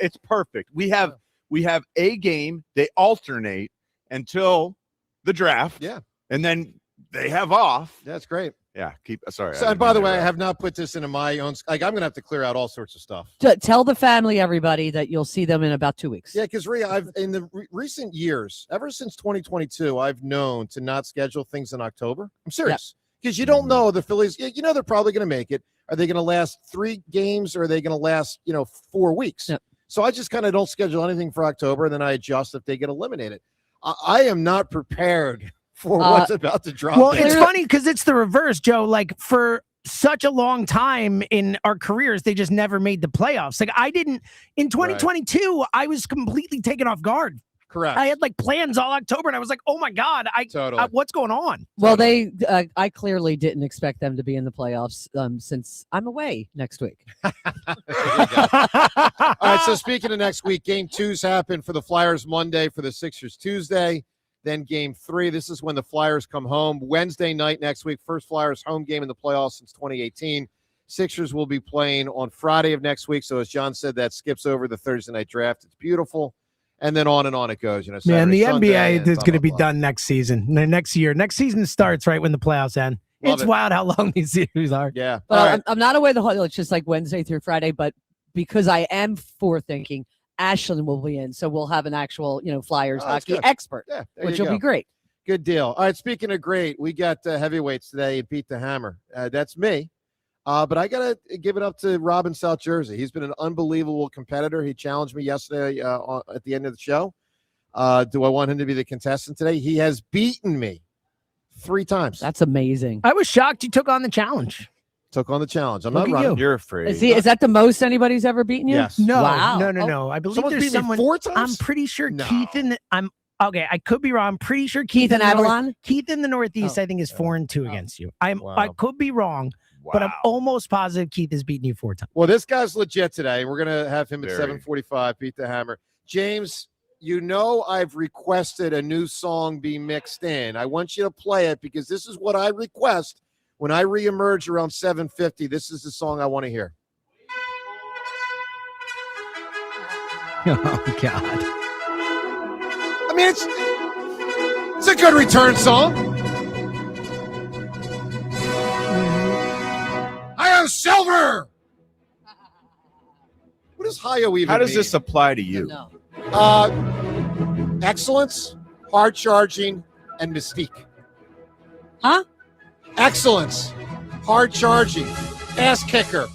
it's perfect. We have a game. They alternate until the draft. Yeah. And then they have off. That's great. Yeah, sorry. So, and by the way, I have not put this into my own. Like, I'm going to have to clear out all sorts of stuff. Tell the family, everybody, that you'll see them in about 2 weeks. Yeah, because Rhea, I've in the recent years, ever since 2022, I've known to not schedule things in October. I'm serious, because you don't know the Phillies. You know they're probably going to make it. Are they going to last 3 games, or are they going to last 4 weeks? Yep. So I just kind of don't schedule anything for October, and then I adjust if they get eliminated. I am not prepared for what's about to drop. Well, it's funny because it's the reverse, Joe. Like, for such a long time in our careers, they just never made the playoffs. Like, I didn't in 2022. I was completely taken off guard. Correct. I had like plans all October, and I was like, "Oh my god, what's going on?" Well, I clearly didn't expect them to be in the playoffs since I'm away next week. All right. So speaking of next week, Game 2's happen for the Flyers Monday, for the Sixers Tuesday. Then Game 3. This is when the Flyers come home Wednesday night next week. First Flyers home game in the playoffs since 2018. Sixers will be playing on Friday of next week. So as John said, that skips over the Thursday night draft. It's beautiful. And then on it goes. Man, Saturday, the Sunday, NBA is going to be blah. done next season, next year. Next season starts right when the playoffs end. It's wild how long these series are. Yeah. But I'm not away the whole. It's just like Wednesday through Friday. But because I am forethinking, Ashlyn will be in, so we'll have an actual Flyers hockey expert, which will be great. Good deal. All right. Speaking of great, we got heavyweights today. Beat the Hammer. That's me. But I got to give it up to Rob in South Jersey. He's been an unbelievable competitor. He challenged me yesterday at the end of the show. Do I want him to be the contestant today? He has beaten me 3 times. That's amazing. I was shocked you took on the challenge. Took on the challenge. I'm Look not at running. you. You're afraid. Is that the most anybody's ever beaten you? Yes. No, Wow. no. I believe Someone's there's beat me someone 4 times? I'm pretty sure No. Keith in okay, I could be wrong. I'm pretty sure Keith and in the Avalon? Keith in the Northeast, I think, is 4-2 against you. I could be wrong, but I'm almost positive Keith has beaten you 4 times. Well, this guy's legit today. We're going to have him at Very. 7:45, Beat the Hammer. James, I've requested a new song be mixed in. I want you to play it because this is what I request when I reemerge around 7:50. This is the song I want to hear. Oh, God. I mean, it's a good return song. Hi-Yo Silver! What does Hi-Yo even How does mean? this apply to you? Excellence, hard charging, and mystique. Huh? Excellence, hard charging, ass kicker,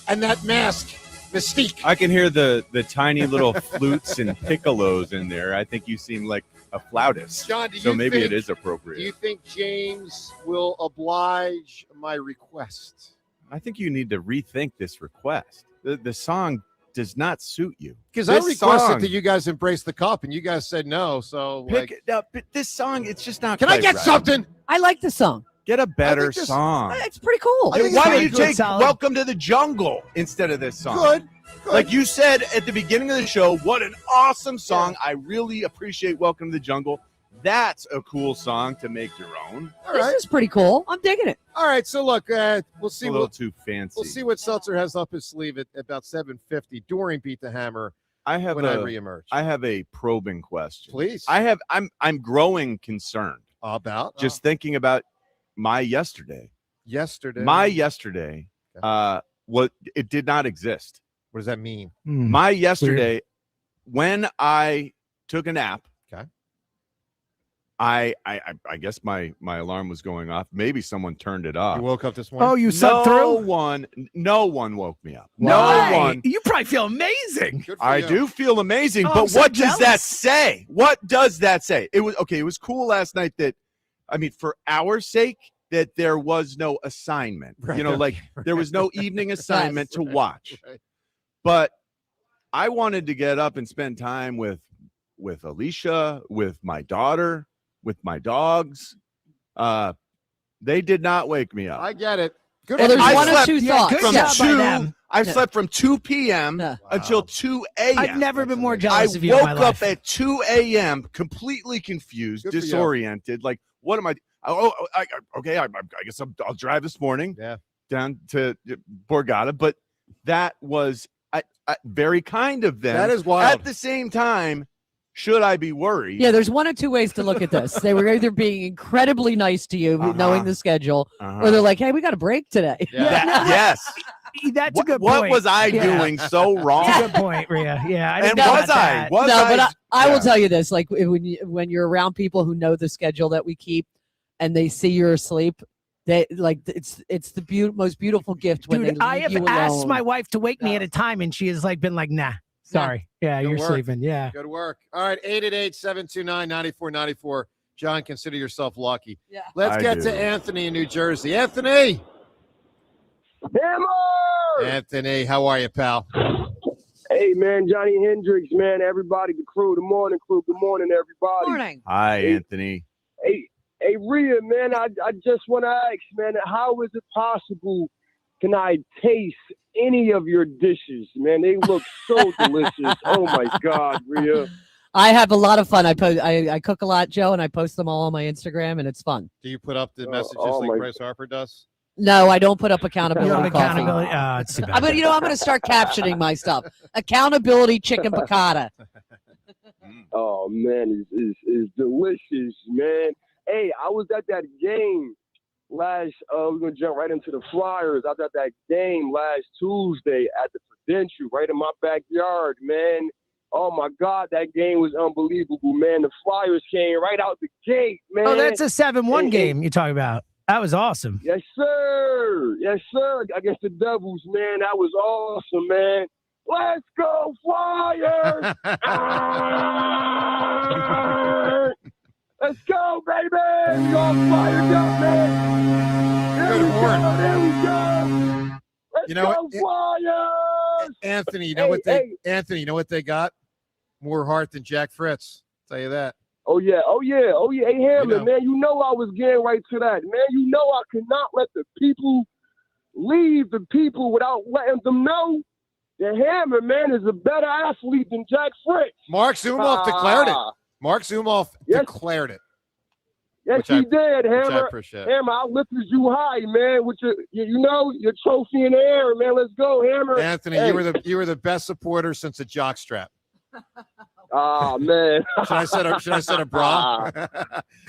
and that mask, mystique. I can hear the tiny little flutes and piccolos in there. I think you seem like a flautist. John, so maybe it is appropriate. Do you think James will oblige my request? I think you need to rethink this request. The song does not suit you. Because I This requested song- that you guys embrace the cup, and you guys said no. So, Pick it up. But this song, it's just not. Can I quite get right. something? I like the song. Get a better this- song. It's pretty cool. I think Why it's don't you good, take solid. Welcome to the Jungle instead of this song? Good. Like you said at the beginning of the show, what an awesome song. I really appreciate Welcome to the Jungle. That's a cool song to make your own. All This right. is pretty cool. I'm digging it. All right. So, look, we'll It's see a little what too fancy. we'll see what Seltzer has up his sleeve at about 7:50 during Beat the Hammer I have when I reemerge. I have a probing question. Please. I'm growing concerned. About Just thinking about my yesterday. yesterday. My yesterday, what it did not exist. What does that mean? My yesterday, when I took a nap, Okay. I guess my alarm was going off. Maybe someone turned it off. You woke up this morning. Oh, you slept through? No one woke me up. Why? No one. You probably feel amazing. Good for I you. do feel amazing, Oh, but I'm so what does that jealous. say? What does that say? It was okay. It was cool last night that, I mean, for our sake, that there was no assignment. Right, You know, like okay, there was no evening assignment to Right, watch. right. But I wanted to get up and spend time with Alicia, with my daughter, with my dogs. They did not wake me up. I get it. Good Well, for there's you. one or two thoughts. good From job by 2, them. I Yeah. slept from 2 p.m. Yeah. until 2 a.m. I've never been more I jealous of you in woke my up life. at 2 a.m. completely confused, Good for you. disoriented. Like, what am I? I guess I'll drive this morning Yeah. down to Borgata. But that was very kind of them. That is wild. At the same time, should I be worried? Yeah, there's one of two ways to look at this. They were either being incredibly nice to you, knowing the schedule, or they're like, hey, we got a break today. Yes. That's a good What point. was I doing so wrong? That's a good point, Rhea. Yeah, I didn't And know was about I? that. Was no, I? but I will Yeah. tell you this: like when you're around people who know the schedule that we keep, and they see you're asleep, they like it's the most beautiful gift when Dude, they I leave have you asked alone. my wife to wake me at a time, and she has like been like, nah, sorry. Yeah, Good you're work. sleeping. Yeah. Good work. All right, 888-729-9494. John, consider yourself lucky. Yeah. Let's I get do. to Anthony in New Jersey. Anthony! Anthony, how are you, pal? Hey, man, Johnny Hendricks, man, everybody, the crew, the morning crew, good morning, everybody. Morning. Hi, Anthony. Hey, Rhea, man, I just want to ask, man, how is it possible can I taste any of your dishes, man? They look so delicious. Oh, my God, Rhea. I have a lot of fun. I cook a lot, Joe, and I post them all on my Instagram, and it's fun. Do you put up the messages my- like Bryce Harper does? No, I don't put up accountability. You don't have coffee. accountability. It's too bad. I'm going to start captioning my stuff. Accountability chicken piccata. Oh, man, it's delicious, man. Hey, I was at that game we're going to jump right into the Flyers. I was at that game last Tuesday at the Prudential right in my backyard, man. Oh, my God, that game was unbelievable, man. The Flyers came right out the gate, man. Oh, that's a 7-1 And- game you're talking about. That was awesome. Yes, sir. Yes, sir. Against the Devils, man. That was awesome, man. Let's go, Flyers! Ah! Let's go, baby! We all fired up, man. There we go. There we go. Let's You know go, Flyers! Anthony, you know Anthony, you know what they got? More heart than Jack Fritz. Tell you that. Oh, yeah. Hey, Hammer, know. man, you know I was getting right to that. Man, you know I cannot let the people leave the people without letting them know that Hammer, man, is a better athlete than Jack Fritz. Mark Zumoff declared it. Mark Zumoff declared it. Yes, Which he I- did, which I Hammer. appreciate. Hammer, I lifted you high, man, with your your trophy in the air, man. Let's go, Hammer. Anthony, Hey. you were the best supporter since a jockstrap. Oh, man. Should I set a bra?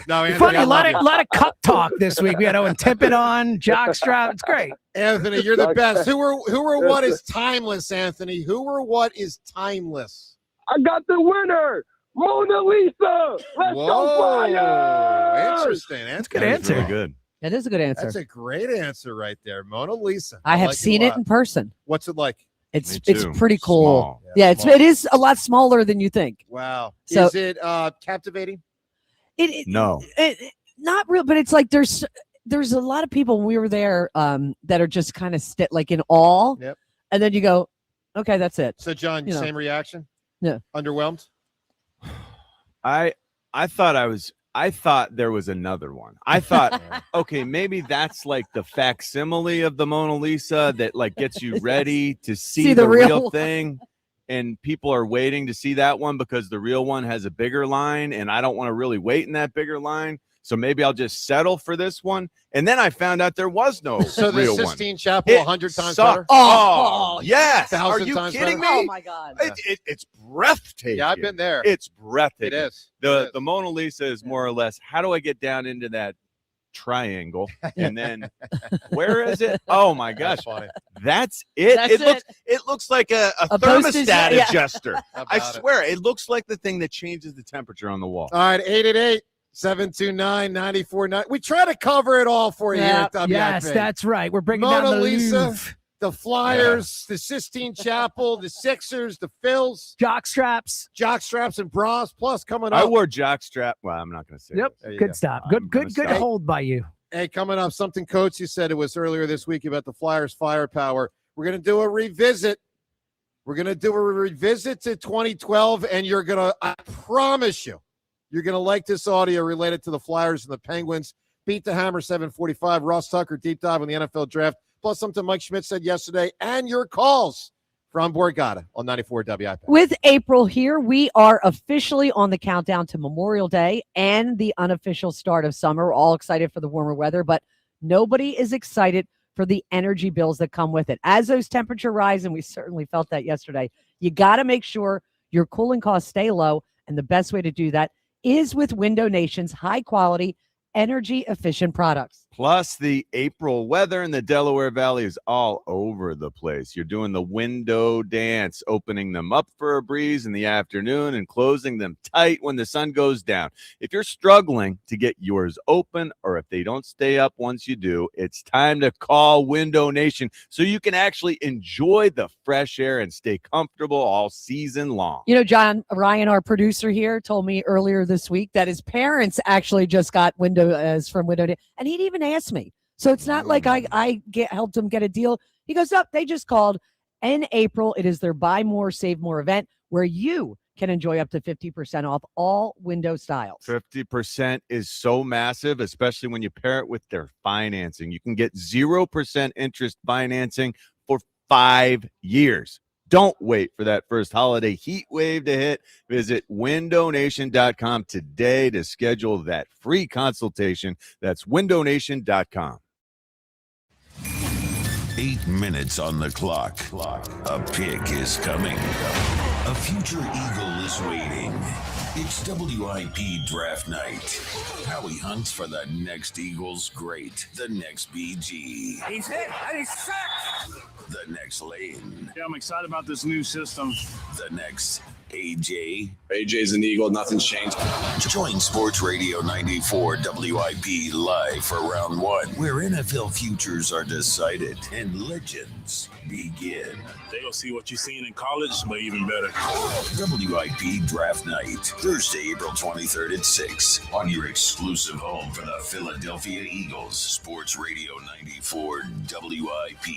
No, Anthony, Funny, I a love lot you. of cup talk this week. We had Owen Tippett on, jockstrap. It's great. Anthony, you're the best. Who or what is timeless, Anthony? Who or what is timeless? I got the winner, Mona Lisa. Let's go, Flyers. Interesting. That's good answer. Really good. That is a good answer. That's a great answer right there, Mona Lisa. I have like seen a it lot. in person. What's it like? It's Me too. pretty cool. Small. Yeah, small. it is a lot smaller than you think. Wow. So- Is it captivating? No. Not real, but it's like there's a lot of people when we were there that are just kind of like in awe. Yep. And then you go, okay, that's it. So, John, You know. same reaction? Yeah. Underwhelmed? I thought there was another one. I thought, okay, maybe that's like the facsimile of the Mona Lisa that like gets you ready to see the real one. thing. And people are waiting to see that one because the real one has a bigger line, and I don't want to really wait in that bigger line. So maybe I'll just settle for this one. And then I found out there was no So the real Sistine one. Chapel It 100 times sucked. better? Oh, yes. Are 1,000 you times kidding better? me? Oh my God. It's breathtaking. Yeah, I've been there. It's breathtaking. It is. The Mona Lisa is more or less, how do I get down into that triangle? And then where is it? Oh my gosh. That's funny. That's it. That's It looks like a postage- thermostat yeah. adjuster. How I about it? swear, it looks like the thing that changes the temperature on the wall. All right, 888-729-9490. We try to cover it all for you here at WIP. Yes, that's right. We're breaking Mona down the Lisa, Louvre. the Flyers, the Sistine Chapel, the Sixers, the Phils, jockstraps, and bras. Plus, coming I up. wore jockstrap. Well, I'm not going to say Yep. it. There you Good go. stop. I'm Good gonna stop. hold by you. Hey, coming up, something Coach, you said it was earlier this week about the Flyers firepower. We're going to do a revisit. We're going to do a revisit to 2012, and you're going to, I promise you, you're going to like this audio related to the Flyers and the Penguins. Beat the Hammer 745. Ross Tucker deep dive on the NFL draft, plus something Mike Schmidt said yesterday, and your calls from Borgata on 94 WIP. With April here, we are officially on the countdown to Memorial Day and the unofficial start of summer. We're all excited for the warmer weather, but nobody is excited for the energy bills that come with it. As those temperatures rise, and we certainly felt that yesterday, you got to make sure your cooling costs stay low And the best way to do that is with Window Nation's high-quality, energy-efficient products. Plus, the April weather in the Delaware Valley is all over the place. You're doing the window dance, opening them up for a breeze in the afternoon and closing them tight when the sun goes down. If you're struggling to get yours open, or if they don't stay up once you do, it's time to call Window Nation so you can actually enjoy the fresh air and stay comfortable all season long. You know, John Ryan, our producer here, told me earlier this week that his parents actually just got windows from Window Nation, and he'd even asked me. So it's not like I helped him get a deal. He goes, up, they just called. In April, it is their Buy More, Save More event where you can enjoy up to 50% off all window styles. 50% is so massive, especially when you pair it with their financing. You can get 0% interest financing for 5 years. Don't wait for that first holiday heat wave to hit. Visit windownation.com today to schedule that free consultation. That's windownation.com. 8 minutes on the clock. A pick is coming. A future Eagle is waiting. It's WIP draft night. Howie hunts for the next Eagles great, the next BG, He's hit and he's sacked. the next Lane, Yeah, I'm excited about this new system. the next AJ. AJ's an Eagle. Nothing's changed. Join Sports Radio 94 WIP live for round one, where NFL futures are decided and legends begin. They gonna see what you seen in college, but even better. WIP Draft Night, Thursday, April 23rd at 6 on your exclusive home for the Philadelphia Eagles. Sports Radio 94 WIP.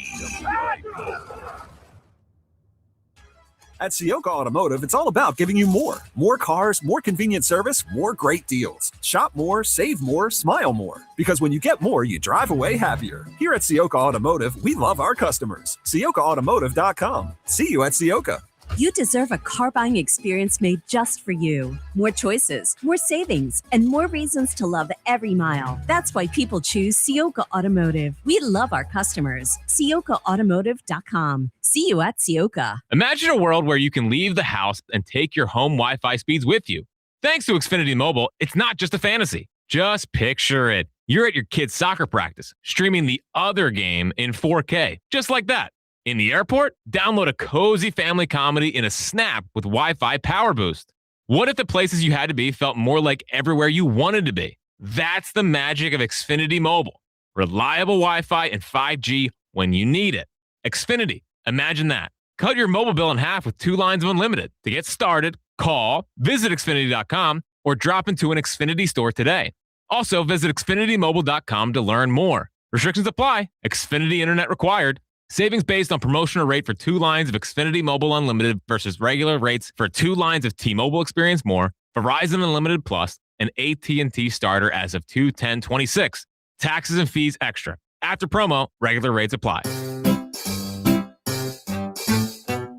At Sioka Automotive, it's all about giving you more. More cars, more convenient service, more great deals. Shop more, save more, smile more. Because when you get more, you drive away happier. Here at Sioka Automotive, we love our customers. SiokaAutomotive.com. See you at Sioka. You deserve a car buying experience made just for you. More choices, more savings, and more reasons to love every mile. That's why people choose Sioka Automotive. We love our customers. SiokaAutomotive.com. See you at Sioka. Imagine a world where you can leave the house and take your home Wi-Fi speeds with you. Thanks to Xfinity Mobile, it's not just a fantasy. Just picture it. You're at your kid's soccer practice, streaming the other game in 4K, just like that. In the airport, download a cozy family comedy in a snap with Wi-Fi Power Boost. What if the places you had to be felt more like everywhere you wanted to be? That's the magic of Xfinity Mobile. Reliable Wi-Fi and 5G when you need it. Xfinity, imagine that. Cut your mobile bill in half with 2 lines of unlimited. To get started, call, visit Xfinity.com, or drop into an Xfinity store today. Also, visit XfinityMobile.com to learn more. Restrictions apply. Xfinity Internet required. Savings based on promotional rate for 2 lines of Xfinity Mobile Unlimited versus regular rates for 2 lines of T-Mobile Experience More, Verizon Unlimited Plus, and AT&T Starter as of 2/10/26. Taxes and fees extra. After promo, regular rates apply.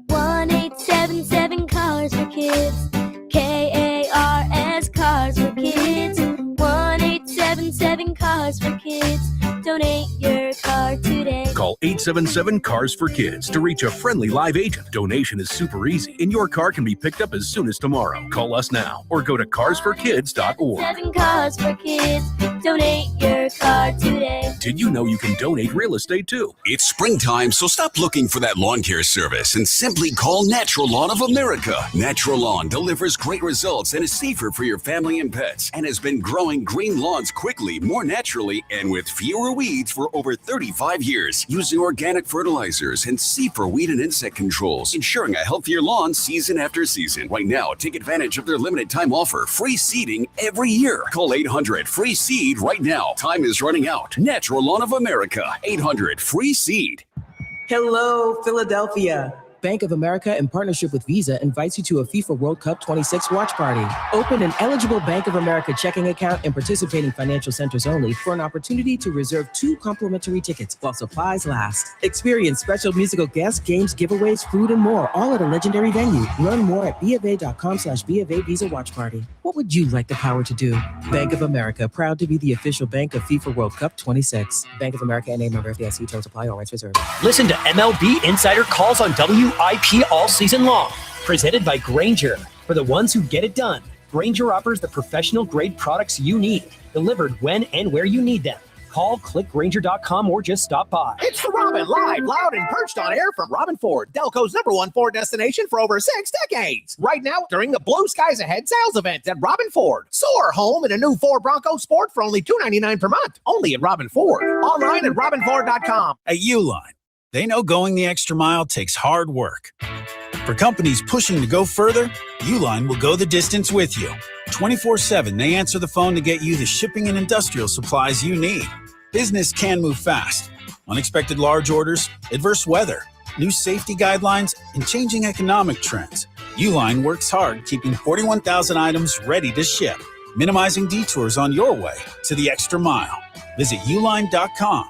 1877 Cars for Kids. KARS Cars for Kids. 1877 Cars for Kids. Donate your car today. Call 877-CARS-FOR-KIDS to reach a friendly live agent. Donation is super easy, and your car can be picked up as soon as tomorrow. Call us now or go to carsforkids.org. 7 Cars for Kids. Donate your car today. Did you know you can donate real estate too? It's springtime, so stop looking for that lawn care service and simply call Natural Lawn of America. Natural Lawn delivers great results and is safer for your family and pets, and has been growing green lawns quickly, more naturally, and with fewer weeds for over 35 years, using organic fertilizers and safer weed and insect controls, ensuring a healthier lawn season after season. Right now, take advantage of their limited time offer, free seeding every year. Call 800-FREE-SEED right now. Time is running out. Natural Lawn of America, 800-FREE-SEED. Hello, Philadelphia. Bank of America, in partnership with Visa, invites you to a FIFA World Cup 26 watch party. Open an eligible Bank of America checking account in participating financial centers only for an opportunity to reserve 2 complimentary tickets while supplies last. Experience special musical guests, games, giveaways, food, and more, all at a legendary venue. Learn more at BofA.com/BofA Visa Watch Party. What would you like the power to do? Bank of America, proud to be the official bank of FIFA World Cup 26. Bank of America and a member of the FDIC. Terms apply. All rights reserved. Listen to MLB Insider Calls on WIP all season long. Presented by Grainger, For the ones who get it done, Grainger offers the professional-grade products you need, delivered when and where you need them. Call, click Grainger.com, or just stop by. It's the Robin, live, loud, and perched on air from Robin Ford, Delco's #1 Ford destination for over 6 decades. Right now, during the Blue Skies Ahead sales event at Robin Ford. Soar home in a new Ford Bronco Sport for only $299 per month. Only at Robin Ford. Online at robinford.com. At Uline, they know going the extra mile takes hard work. For companies pushing to go further, Uline will go the distance with you. 24/7, they answer the phone to get you the shipping and industrial supplies you need. Business can move fast. Unexpected large orders, adverse weather, new safety guidelines, and changing economic trends. Uline works hard keeping 41,000 items ready to ship, minimizing detours on your way to the extra mile. Visit uline.com.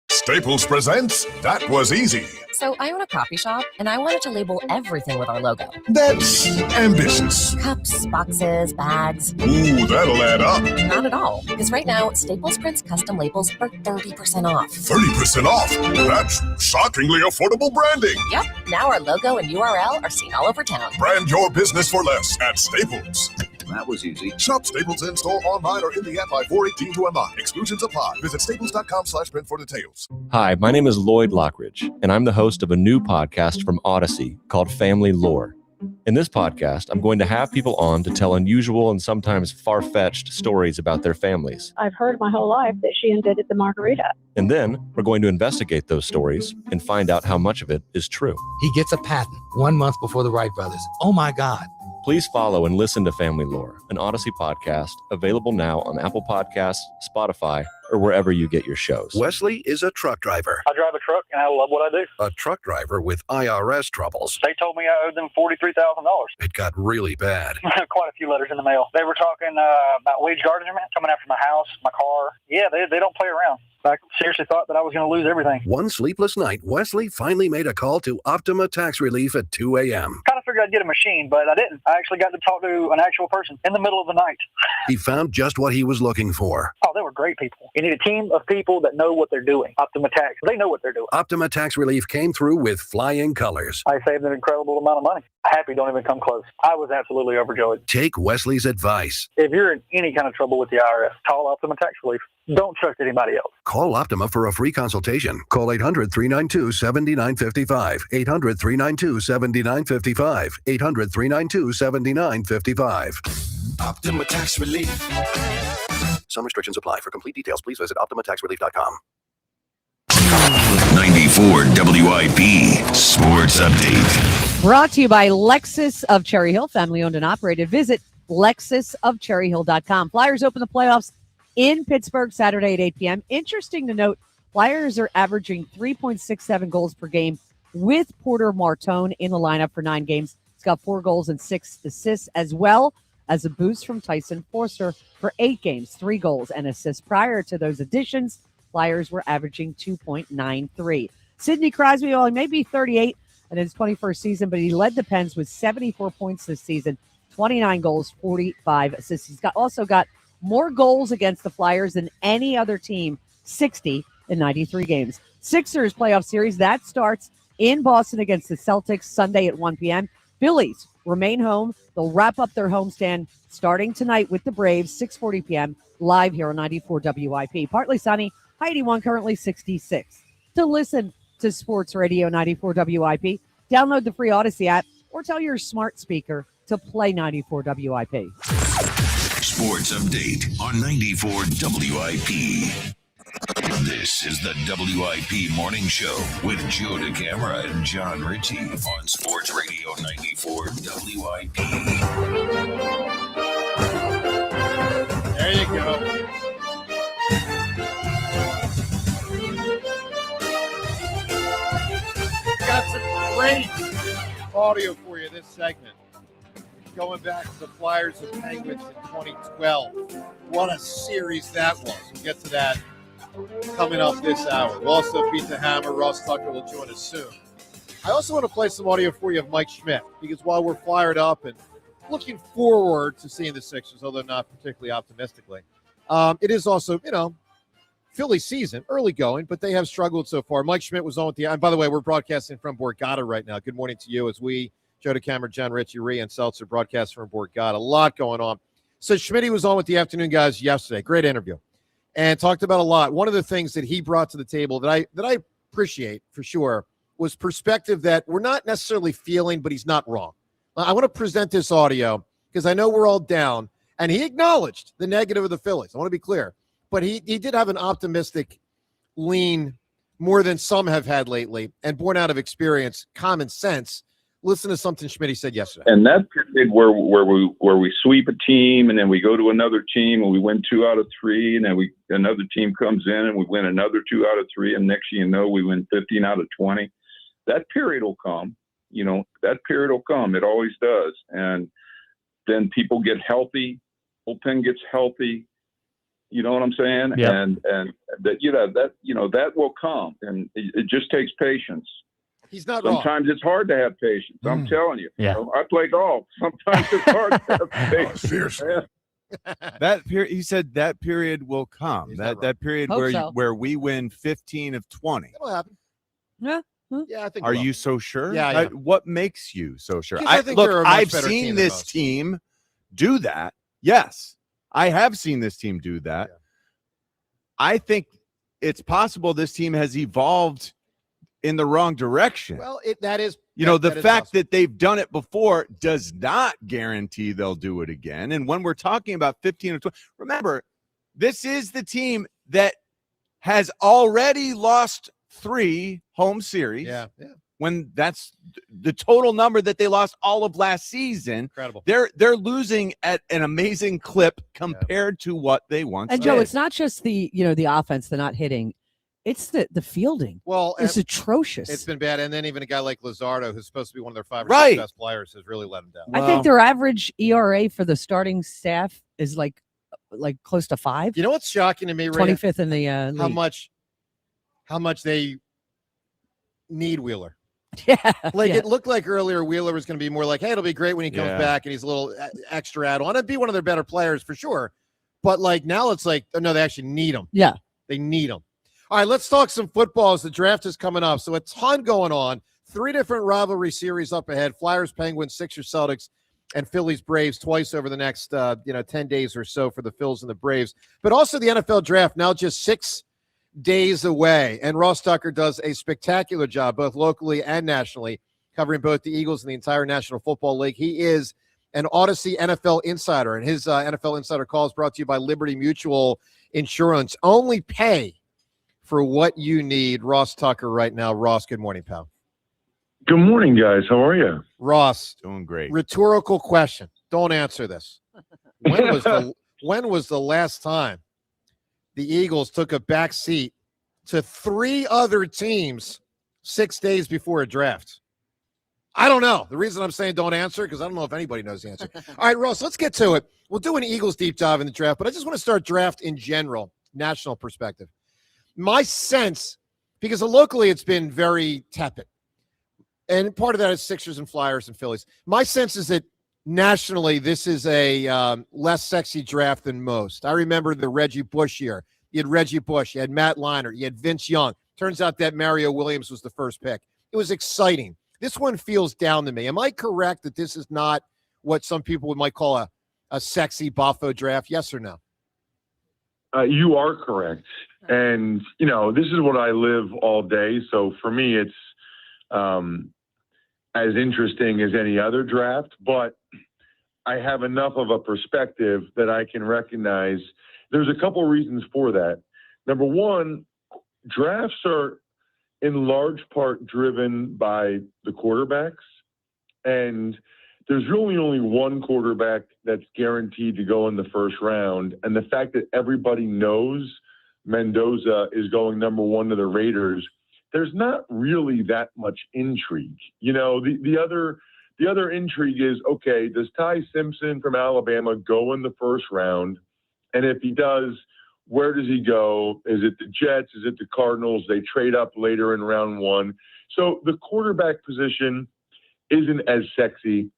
Staples presents That Was Easy. So I own a coffee shop, and I wanted to label everything with our logo. That's ambitious. Cups, boxes, bags. Ooh, that'll add up. Not at all, because right now, Staples prints custom labels for 30% off. 30% off? That's shockingly affordable branding. Yep, now our logo and URL are seen all over town. Brand your business for less at Staples. That was easy. Shop Staples in-store, online, or in the app by 4/18 to unlock. Exclusions apply. Visit staples.com/print for details. Hi, my name is Lloyd Lockridge, and I'm the host of a new podcast from Odyssey called Family Lore. In this podcast, I'm going to have people on to tell unusual and sometimes far-fetched stories about their families. I've heard my whole life that she invented the margarita. And then we're going to investigate those stories and find out how much of it is true. He gets a patent 1 month before the Wright brothers. Oh my God. Please follow and listen to Family Lore, an Odyssey podcast, available now on Apple Podcasts, Spotify, or wherever you get your shows. Wesley is a truck driver. I drive a truck, and I love what I do. A truck driver with IRS troubles. They told me I owed them $43,000. It got really bad. Quite a few letters in the mail. They were talking about wage garnishment, coming after my house, my car. Yeah, they don't play around. I seriously thought that I was going to lose everything. One sleepless night, Wesley finally made a call to Optima Tax Relief at 2 a.m. Kind of figured I'd get a machine, but I didn't. I actually got to talk to an actual person in the middle of the night. He found just what he was looking for. Oh, they were great people. You need a team of people that know what they're doing. Optima Tax, they know what they're doing. Optima Tax Relief came through with flying colors. I saved an incredible amount of money. Happy don't even come close. I was absolutely overjoyed. Take Wesley's advice. If you're in any kind of trouble with the IRS, call Optima Tax Relief. Don't trust anybody else. Call Optima for a free consultation. Call 800-392-7955. 800-392-7955. 800-392-7955. Optima Tax Relief. Some restrictions apply. For complete details, please visit OptimaTaxRelief.com. 94 WIP Sports Update. Brought to you by Lexus of Cherry Hill, family owned and operated. Visit lexusofcherryhill.com. Flyers open the playoffs in Pittsburgh Saturday at 8 p.m. Interesting to note, Flyers are averaging 3.67 goals per game with Porter Martone in the lineup for 9 games. He's got 4 goals and 6 assists, as well as a boost from Tyson Forster for 8 games, 3 goals and assists. Prior to those additions, Flyers were averaging 2.93. Sidney Crosby, well, he may be 38 in his 21st season, but he led the Pens with 74 points this season, 29 goals, 45 assists. He's also got more goals against the Flyers than any other team, 60 in 93 games. Sixers playoff series, that starts in Boston against the Celtics Sunday at 1 p.m. Phillies remain home. They'll wrap up their homestand starting tonight with the Braves, 6:40 p.m., live here on 94 WIP. Partly sunny, high 81, currently 66. To listen to Sports Radio 94 WIP, download the free Odyssey app or tell your smart speaker to play 94 WIP. Sports Update on 94 WIP. This is the WIP Morning Show with Joe DeCamara and John Ritchie on Sports Radio 94 WIP. There you go. Got some great audio for you this segment. Going back to the Flyers and Penguins in 2012. What a series that was. We'll get to that coming up this hour. We'll also beat the hammer. Ross Tucker will join us soon. I also want to play some audio for you of Mike Schmidt, because while we're fired up and looking forward to seeing the Sixers, although not particularly optimistically, it is also, Philly season, early going, but they have struggled so far. Mike Schmidt was on with and by the way, we're broadcasting from Borgata right now. Good morning to you as we Joe DeCamera, John Ritchie, Rhea, and Seltzer, broadcast from Borgata. A lot going on. So Schmidt was on with the afternoon guys yesterday. Great interview. And talked about a lot. One of the things that he brought to the table that I appreciate for sure was perspective that we're not necessarily feeling, but he's not wrong. I want to present this audio because I know we're all down, and he acknowledged the negative of the Phillies. I want to be clear. But he did have an optimistic lean more than some have had lately, and born out of experience, common sense. Listen to something Schmidt said yesterday. And that period where we sweep a team and then we go to another team and we win 2 out of 3, and then another team comes in and we win another 2 out of 3, and next thing you know we win 15 out of 20. That period will come. That period will come. It always does. And then people get healthy. Bullpen gets healthy. You know what I'm saying? Yep. And that will come, and it just takes patience. He's not Sometimes wrong. It's hard to have patience. I'm telling you. Yeah. I play golf. Sometimes it's hard to have patience. Seriously. That period, he said, that period will come. That period Hope so. where we win 15 of 20. That'll happen. Yeah. Yeah, I think. Are it will. you so sure? Yeah. What makes you so sure? Because I think they're a much I've better seen team than this most. team do that. Yes, I have seen this team do that. Yeah. I think it's possible this team has evolved in the wrong direction. Well, that is. The that is fact possible. that they've done it before does not guarantee they'll do it again. And when we're talking about 15 or 20, remember, this is the team that has already lost 3 home series. Yeah. When that's the total number that they lost all of last season. Incredible. They're losing at an amazing clip compared to what they once And Joe, did. it's not just the offense, they're not hitting. It's the fielding. Well, it's atrocious. It's been bad. And then even a guy like Luzardo, who's supposed to be one of their 5 or 6 Right. best players, has really let him down. I think their average ERA for the starting staff is like close to 5. You know what's shocking to me, Ray? 25th in the league. How much they need Wheeler. Yeah. It looked like earlier Wheeler was going to be more like, hey, it'll be great when he comes back and he's a little extra add-on. It'd be one of their better players for sure. But now it's like, oh, no, they actually need him. Yeah. They need him. All right, let's talk some football as the draft is coming up. So a ton going on. 3 different rivalry series up ahead. Flyers, Penguins, Sixers, Celtics, and Phillies, Braves twice over the next 10 days or so for the Phils and the Braves. But also the NFL draft now just 6 days away. And Ross Tucker does a spectacular job, both locally and nationally, covering both the Eagles and the entire National Football League. He is an Odyssey NFL insider, and his NFL Insider Call is brought to you by Liberty Mutual Insurance. Only pay for what you need. Ross Tucker right now. Ross, good morning, pal. Good morning, guys. How are you? Ross. Doing great. Rhetorical question. Don't answer this. When was the last time the Eagles took a back seat to 3 other teams 6 days before a draft? I don't know. The reason I'm saying don't answer, because I don't know if anybody knows the answer. All right, Ross, let's get to it. We'll do an Eagles deep dive in the draft, but I just want to start draft in general, national perspective. My sense, because locally it's been very tepid, and part of that is Sixers and Flyers and Phillies. My sense is that nationally this is a less sexy draft than most. I remember the Reggie Bush year. You had Reggie Bush, you had Matt Leinart, you had Vince Young. Turns out that Mario Williams was the first pick. It was exciting. This one feels down to me. Am I correct that this is not what some people might call a sexy Buffo draft? Yes or no? You are correct. And, this is what I live all day. So for me, it's as interesting as any other draft. But I have enough of a perspective that I can recognize there's a couple reasons for that. Number one, drafts are in large part driven by the quarterbacks. And there's really only one quarterback that's guaranteed to go in the first round. And the fact that everybody knows Mendoza is going number 1 to the Raiders, there's not really that much intrigue. The other intrigue is, okay, does Ty Simpson from Alabama go in the first round? And if he does, where does he go? Is it the Jets? Is it the Cardinals? They trade up later in round 1. So the quarterback position isn't as sexy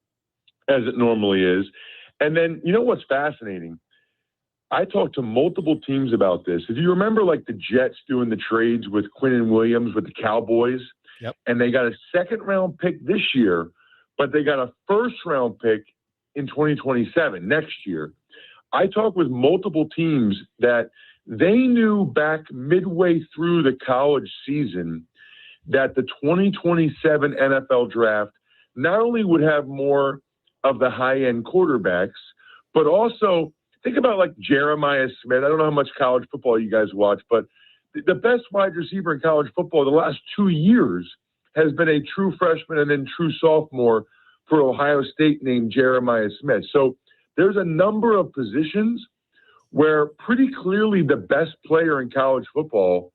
as it normally is. And then, what's fascinating? I talked to multiple teams about this. If you remember, the Jets doing the trades with Quinn and Williams with the Cowboys, yep. And they got a second-round pick this year, but they got a first-round pick in 2027, next year. I talked with multiple teams that they knew back midway through the college season that the 2027 NFL draft not only would have more of the high-end quarterbacks, but also think about like Jeremiah Schmidt. I don't know how much college football you guys watch, but the best wide receiver in college football the last 2 years has been a true freshman and then true sophomore for Ohio State named Jeremiah Smith. So there's a number of positions where pretty clearly the best player in college football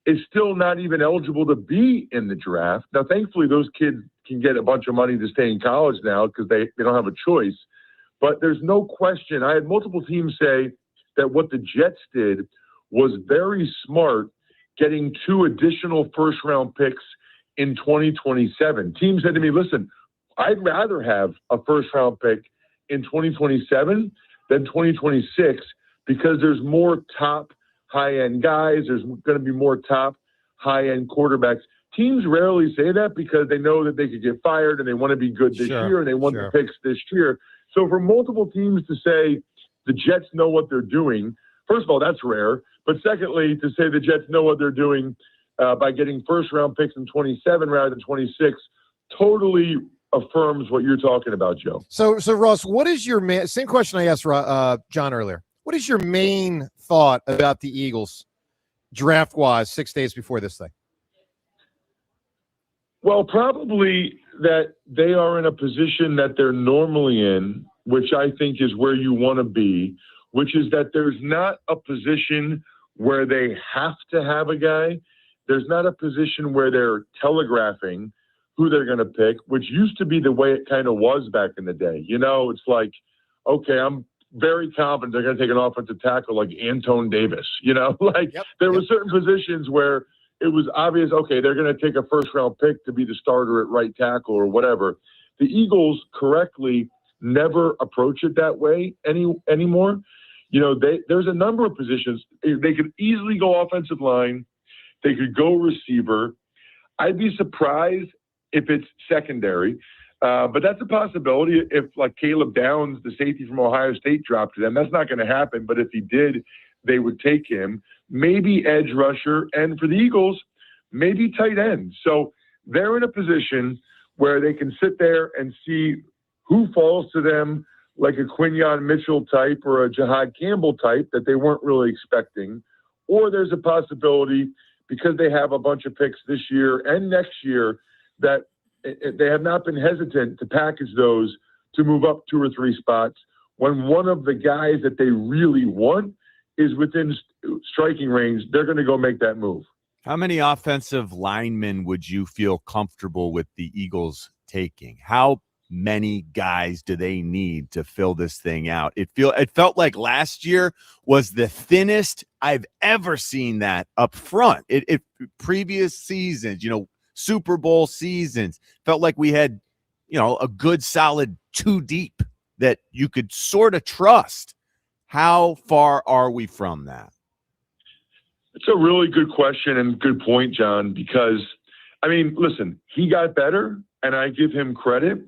is still not even eligible to be in the draft. Now, thankfully, those kids can get a bunch of money to stay in college now because they don't have a choice. But there's no question. I had multiple teams say that what the Jets did was very smart, getting 2 additional first-round picks in 2027. Teams said to me, listen, I'd rather have a first-round pick in 2027 than 2026 because there's more top high-end guys. There's going to be more top high-end quarterbacks. Teams rarely say that because they know that they could get fired and they want to be good this year and they want the picks this year. So for multiple teams to say the Jets know what they're doing, first of all, that's rare. But secondly, to say the Jets know what they're doing by getting first-round picks in 27 rather than 26 totally affirms what you're talking about, Joe. So Ross, what is your same question I asked John earlier. What is your main thought about the Eagles draft-wise 6 days before this thing? Well, probably that they are in a position that they're normally in, which I think is where you want to be, which is that there's not a position where they have to have a guy. There's not a position where they're telegraphing who they're going to pick, which used to be the way it kind of was back in the day. You know, it's like, okay, I'm very confident they're going to take an offensive tackle like Anton Davis. You know, like there were certain positions where it was obvious, okay, they're going to take a first-round pick to be the starter at right tackle or whatever. The Eagles correctly never approach it that way anymore. You know, there's a number of positions. They could easily go offensive line. They could go receiver. I'd be surprised if it's secondary, but that's a possibility if, like, Caleb Downs, the safety from Ohio State, dropped to them. That's not going to happen, but if he did, they would take him. Maybe edge rusher, and for the Eagles, maybe tight end. So they're in a position where they can sit there and see who falls to them, like a Quinyon Mitchell type or a Jahad Campbell type that they weren't really expecting. Or there's a possibility, because they have a bunch of picks this year and next year, that they have not been hesitant to package those to move up 2 or 3 spots when one of the guys that they really want is within striking range. They're going to go make that move. How many offensive linemen would you feel comfortable with the Eagles taking? How many guys do they need to fill this thing out? It felt like last year was the thinnest I've ever seen that up front. It previous seasons, Super Bowl seasons, felt like we had, a good solid 2 deep that you could sort of trust. How far are we from that? It's a really good question and good point, John, because, listen, he got better, and I give him credit.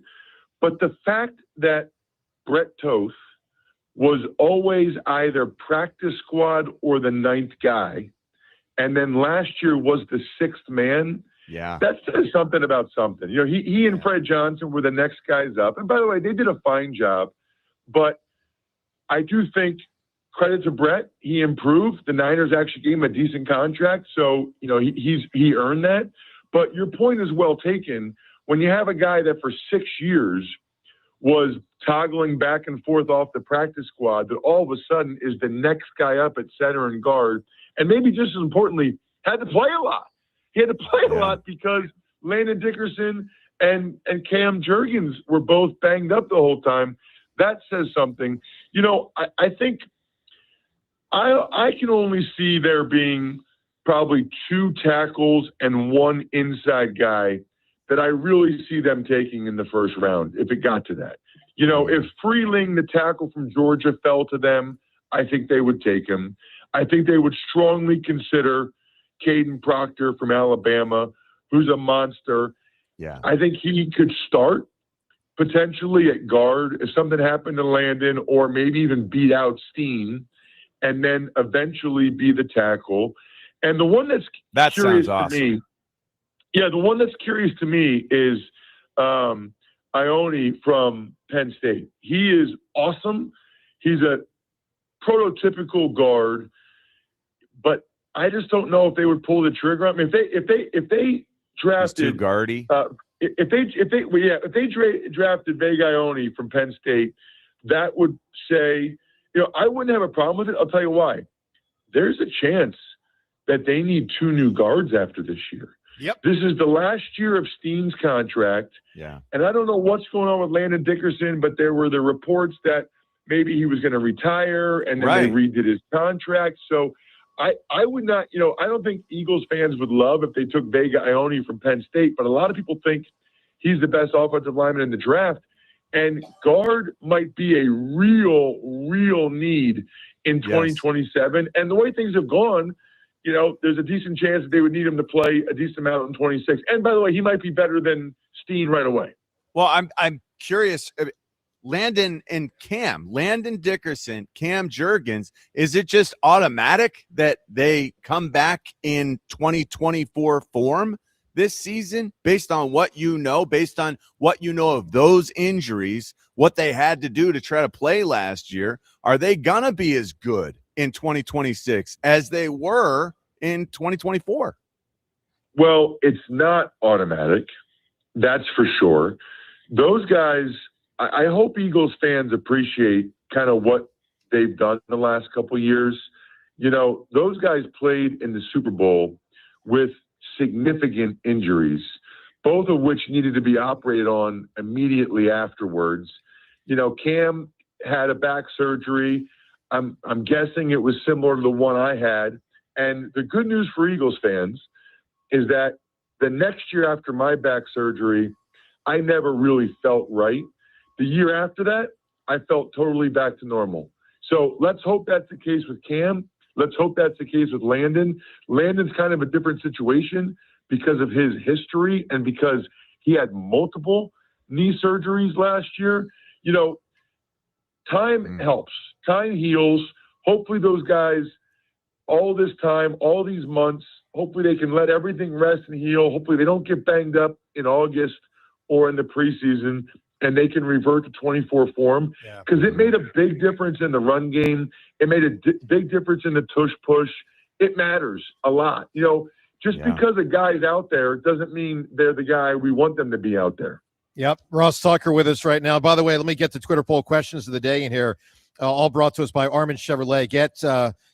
But the fact that Brett Toth was always either practice squad or the 9th guy, and then last year was the 6th man, that says something about something. He and Fred Johnson were the next guys up. And by the way, they did a fine job. But I do think credit to Brett. He improved. The Niners actually gave him a decent contract. So, he earned that. But your point is well taken. When you have a guy that for 6 years was toggling back and forth off the practice squad, that all of a sudden is the next guy up at center and guard, and maybe just as importantly, had to play a lot. He had to play a lot because Landon Dickerson and Cam Jurgens were both banged up the whole time. That says something. I think I can only see there being probably 2 tackles and 1 inside guy that I really see them taking in the first round, if it got to that. If Freeling, the tackle from Georgia, fell to them, I think they would take him. I think they would strongly consider Caden Proctor from Alabama, who's a monster. Yeah, I think he could start. potentially at guard if something happened to Landon, or maybe even beat out Steen, and then eventually be the tackle. And the one that's curious sounds awesome. to me, the one that's curious to me is Ione from Penn State. He is awesome. He's a prototypical guard, but I just don't know if they would pull the trigger on him. If they drafted too guardy. If they drafted Vega Ione from Penn State, that would say, I wouldn't have a problem with it. I'll tell you why. There's a chance that they need 2 new guards after this year. Yep. This is the last year of Steen's contract. Yeah. And I don't know what's going on with Landon Dickerson, but there were the reports that maybe he was going to retire, and then they redid his contract. So I would not, I don't think Eagles fans would love if they took Vega Ione from Penn State, but a lot of people think he's the best offensive lineman in the draft. And guard might be a real need in 2027. And the way things have gone, there's a decent chance that they would need him to play a decent amount in 26. And by the way, he might be better than Steen right away. Well, I'm curious. Landon and Cam, Landon Dickerson, Cam Jurgens, is it just automatic that they come back in 2024 form this season based on what based on what of those injuries, what they had to do to try to play last year? Are they going to be as good in 2026 as they were in 2024? Well, it's not automatic. That's for sure. Those guys, I hope Eagles fans appreciate kind of what they've done in the last couple of years. Those guys played in the Super Bowl with significant injuries, both of which needed to be operated on immediately afterwards. Cam had a back surgery. I'm guessing it was similar to the one I had. And the good news for Eagles fans is that the next year after my back surgery, I never really felt right. The year after that, I felt totally back to normal. So let's hope that's the case with Cam. Let's hope that's the case with Landon. Landon's kind of a different situation because of his history and because he had multiple knee surgeries last year. Time helps. Time heals. Hopefully those guys, all this time, all these months, hopefully they can let everything rest and heal. Hopefully they don't get banged up in August or in the preseason, and they can revert to 24 form, because it made a big difference in the run game. It made a big difference in the tush push. It matters a lot. Because a guy's out there doesn't mean they're the guy we want them to be out there. Yep. Ross Tucker with us right now. By the way, let me get the Twitter poll questions of the day in here. All brought to us by Armin Chevrolet.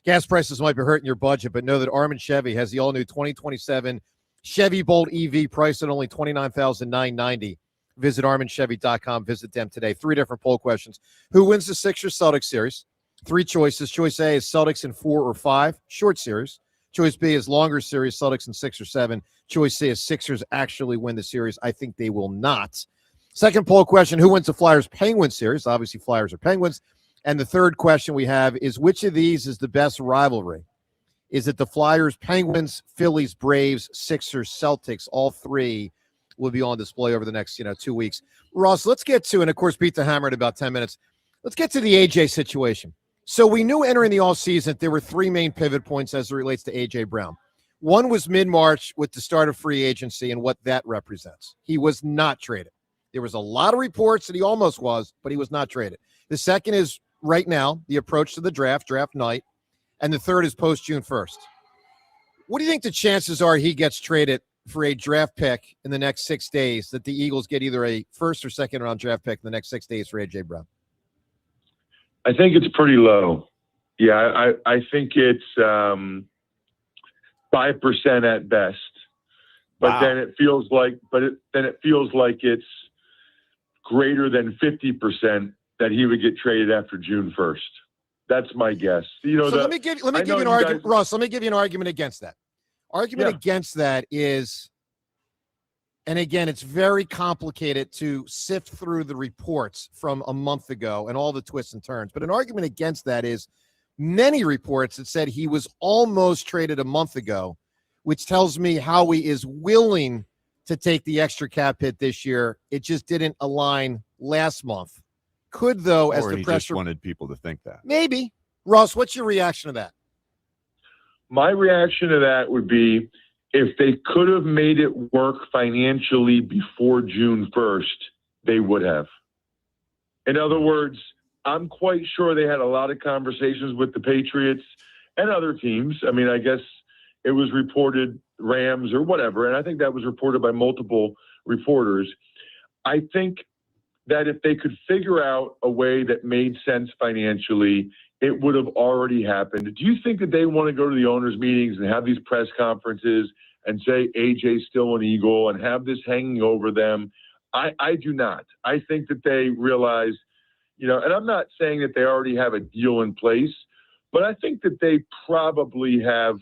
Gas prices might be hurting your budget, but know that Armin Chevy has the all-new 2027 Chevy Bolt EV priced at only $29,990. Visit ArminChevy.com. Visit them today. 3 different poll questions. Who wins the Sixers Celtics series? 3 choices. Choice A is Celtics in 4 or 5, short series. Choice B is longer series, Celtics in 6 or 7. Choice C is Sixers actually win the series. I think they will not. Second poll question, who wins the Flyers-Penguins series? Obviously, Flyers or Penguins. And the third question we have is, which of these is the best rivalry? Is it the Flyers, Penguins, Phillies, Braves, Sixers, Celtics? All 3 will be on display over the next 2 weeks. Ross, let's get to, and of course beat the hammer in about 10 minutes. Let's get to the AJ situation. So we knew entering the offseason there were 3 main pivot points as it relates to AJ Brown. One was mid-March with the start of free agency and what that represents. He was not traded. There was a lot of reports that he almost was, but he was not traded. The second is right now, the approach to the draft night, and the third is post-June 1st. What do you think the chances are he gets traded for a draft pick in the next 6 days, that the Eagles get either a first or second round draft pick in the next 6 days for AJ Brown? I think it's pretty low. Yeah, I think it's 5% at best. But then it feels like it's greater than 50% that he would get traded after June 1st. That's my guess. Let me give you an argument, Ross. Let me give you an argument against that. Against that is, and again, it's very complicated to sift through the reports from a month ago and all the twists and turns. But an argument against that is many reports that said he was almost traded a month ago, which tells me Howie is willing to take the extra cap hit this year. It just didn't align last month. Could, though, as Or the he pressure just wanted people to think that. Maybe. Russ, what's your reaction to that? My reaction to that would be if they could have made it work financially before June 1st, they would have. In other words, I'm quite sure they had a lot of conversations with the Patriots and other teams. I mean, I guess it was reported Rams or whatever, and I think that was reported by multiple reporters. I think that if they could figure out a way that made sense financially, it would have already happened. Do you think that they want to go to the owners' meetings and have these press conferences and say AJ's still an Eagle and have this hanging over them? I do not. I think that they realize, and I'm not saying that they already have a deal in place, but I think that they probably have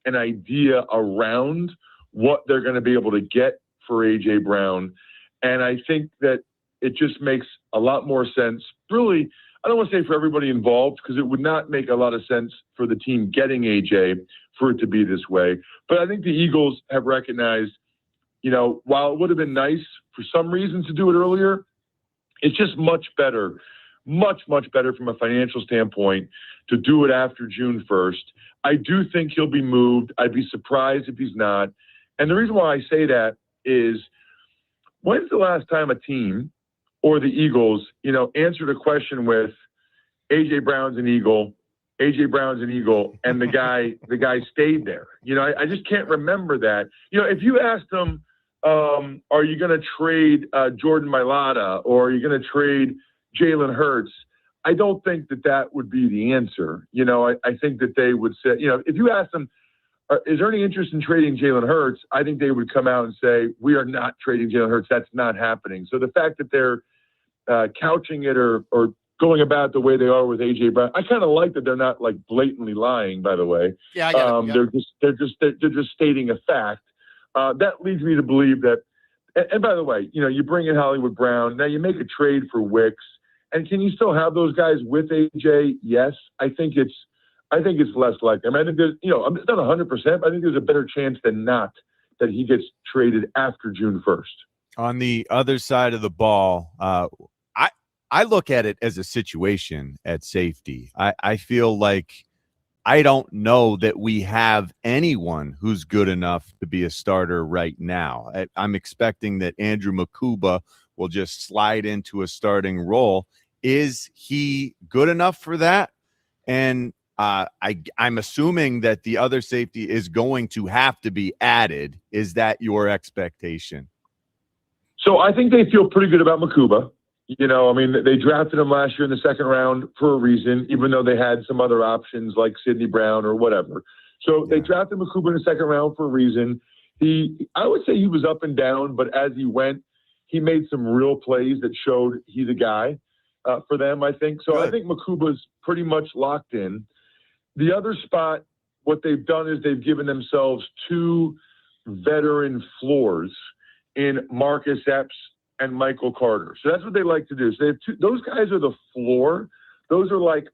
an idea around what they're going to be able to get for AJ Brown. And I think that it just makes a lot more sense. Really, I don't want to say for everybody involved, because it would not make a lot of sense for the team getting AJ for it to be this way. But I think the Eagles have recognized, while it would have been nice for some reason to do it earlier, it's just much better, much, much better from a financial standpoint to do it after June 1st. I do think he'll be moved. I'd be surprised if he's not. And the reason why I say that is, when's the last time a team or the Eagles, answered a question with AJ Brown's an Eagle, AJ Brown's an Eagle, and the guy stayed there? I just can't remember that. If you asked them, are you going to trade Jordan Mailata, or are you going to trade Jalen Hurts? I don't think that would be the answer. I think that they would say, if you ask them, is there any interest in trading Jalen Hurts? I think they would come out and say, we are not trading Jalen Hurts. That's not happening. So the fact that they're couching it or going about the way they are with AJ Brown, I kind of like that they're not like blatantly lying, by the way. Yeah, I get it. They're just stating a fact. That leads me to believe that, and by the way, you bring in Hollywood Brown, now you make a trade for Wicks, and can you still have those guys with AJ? Yes. I think it's less likely. I mean, I think there's, it's not 100%, but I think there's a better chance than not that he gets traded after June 1st. On the other side of the ball, I look at it as a situation at safety. I feel like I don't know that we have anyone who's good enough to be a starter right now. I'm expecting that Andrew Makuba will just slide into a starting role. Is he good enough for that? And I'm assuming that the other safety is going to have to be added. Is that your expectation? So I think they feel pretty good about Makuba. They drafted him last year in the second round for a reason, even though they had some other options like Sidney Brown or whatever. So They drafted Makuba in the second round for a reason. I would say he was up and down, but as he went, he made some real plays that showed he's a guy for them, I think. So I think Makuba's pretty much locked in. The other spot, what they've done is they've given themselves two veteran floors in Marcus Epps and Michael Carter. So that's what they like to do. So they have those guys are the floor. Those are like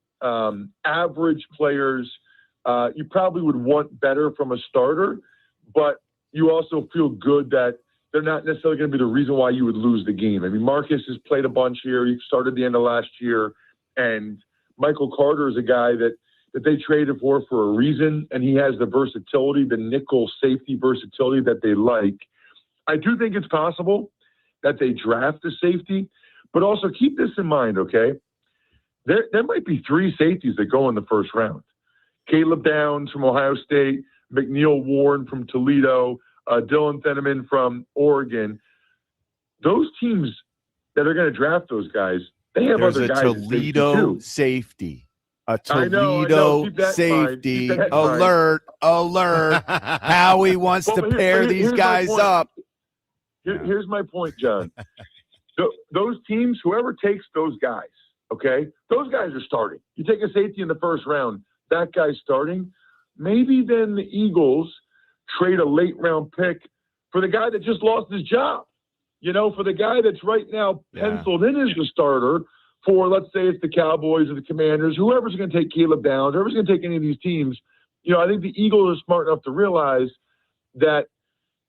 average players. You probably would want better from a starter, but you also feel good that they're not necessarily going to be the reason why you would lose the game. I mean, Marcus has played a bunch here. He started the end of last year, and Michael Carter is a guy that they traded for a reason, and he has the versatility, the nickel safety versatility that they like. I do think it's possible that they draft a safety, but also keep this in mind, okay? There might be three safeties that go in the first round. Caleb Downs from Ohio State, McNeil Warren from Toledo, Dylan Thieneman from Oregon. Those teams that are going to draft those guys, they have There's other a guys. Toledo safety. A I know. Toledo Keep that in safety. mind. Keep that in mind. Alert. Howie wants to pair these guys up. Here's my point, John. Those teams, whoever takes those guys, okay, those guys are starting. You take a safety in the first round, that guy's starting. Maybe then the Eagles trade a late round pick for the guy that just lost his job. For the guy that's right now penciled in as the starter for, let's say it's the Cowboys or the Commanders, whoever's going to take Caleb Downs, whoever's going to take any of these teams. I think the Eagles are smart enough to realize that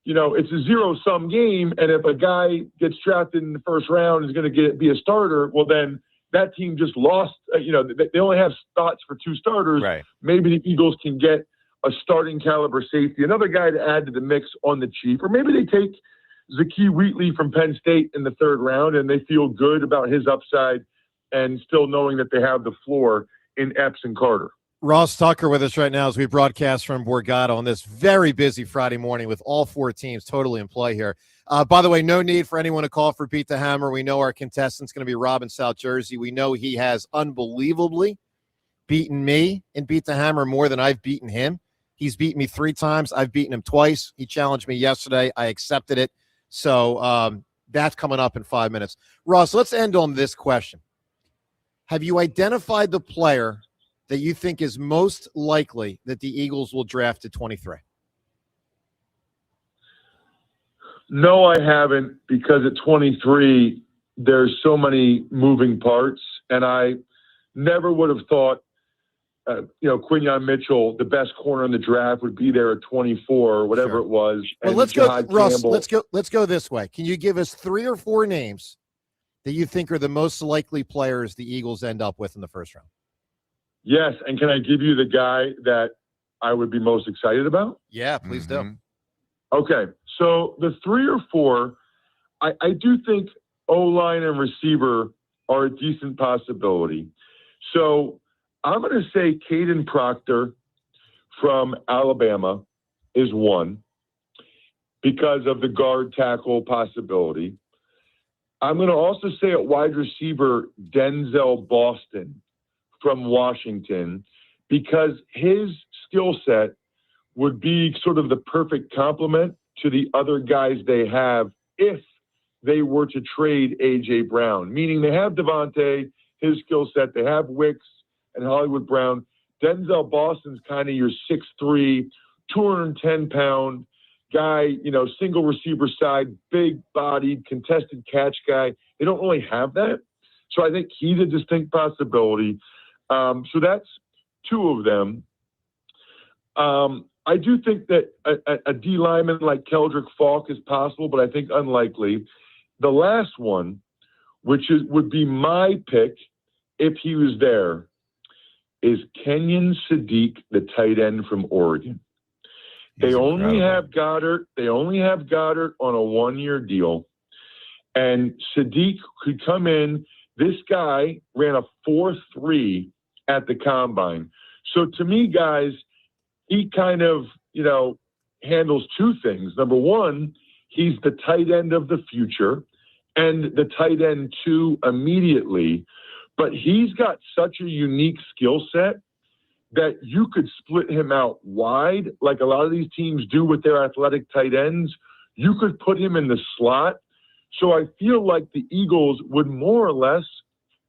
it's a zero-sum game, and if a guy gets drafted in the first round and is going to be a starter, well, then that team just lost. They only have spots for 2 starters. Right. Maybe the Eagles can get a starting caliber safety, another guy to add to the mix on the cheap, or maybe they take Zakee Wheatley from Penn State in the 3rd round, and they feel good about his upside and still knowing that they have the floor in Epps and Carter. Ross Tucker with us right now as we broadcast from Borgata on this very busy Friday morning with all 4 teams totally in play here. By the way, no need for anyone to call for Beat the Hammer. We know our contestant's going to be Rob in South Jersey. We know he has unbelievably beaten me in Beat the Hammer more than I've beaten him. He's beaten me 3 times. I've beaten him twice. He challenged me yesterday. I accepted it. So that's coming up in 5 minutes. Ross, let's end on this question. Have you identified the player that you think is most likely that the Eagles will draft at 23? No, I haven't, because at 23, there's so many moving parts, and I never would have thought, Quinyon Mitchell, the best corner in the draft, would be there at 24 or whatever it was. Well, let's go, Russ. Let's go this way. Can you give us 3 or 4 names that you think are the most likely players the Eagles end up with in the first round? Yes, and can I give you the guy that I would be most excited about? Yeah, please do. Okay, so the 3 or 4, I do think O-line and receiver are a decent possibility. So I'm going to say Caden Proctor from Alabama is one because of the guard tackle possibility. I'm going to also say at wide receiver Denzel Boston from Washington, because his skill set would be sort of the perfect complement to the other guys they have if they were to trade A.J. Brown, meaning they have Devontae, his skill set, they have Wicks and Hollywood Brown. Denzel Boston's kind of your 6'3", 210-pound guy, single receiver side, big-bodied, contested catch guy. They don't really have that. So I think he's a distinct possibility. So that's 2 of them. I do think that a D lineman like Keldrick Falk is possible, but I think unlikely. The last one, which would be my pick if he was there, is Kenyon Sadiq, the tight end from Oregon. They only have Goddard. They only have Goddard on a 1-year deal, and Sadiq could come in. This guy ran a 4.3 at the combine. So to me, guys, he kind of, handles 2 things. Number one, he's the tight end of the future and the tight end 2 immediately. But he's got such a unique skill set that you could split him out wide, like a lot of these teams do with their athletic tight ends. You could put him in the slot. So I feel like the Eagles would more or less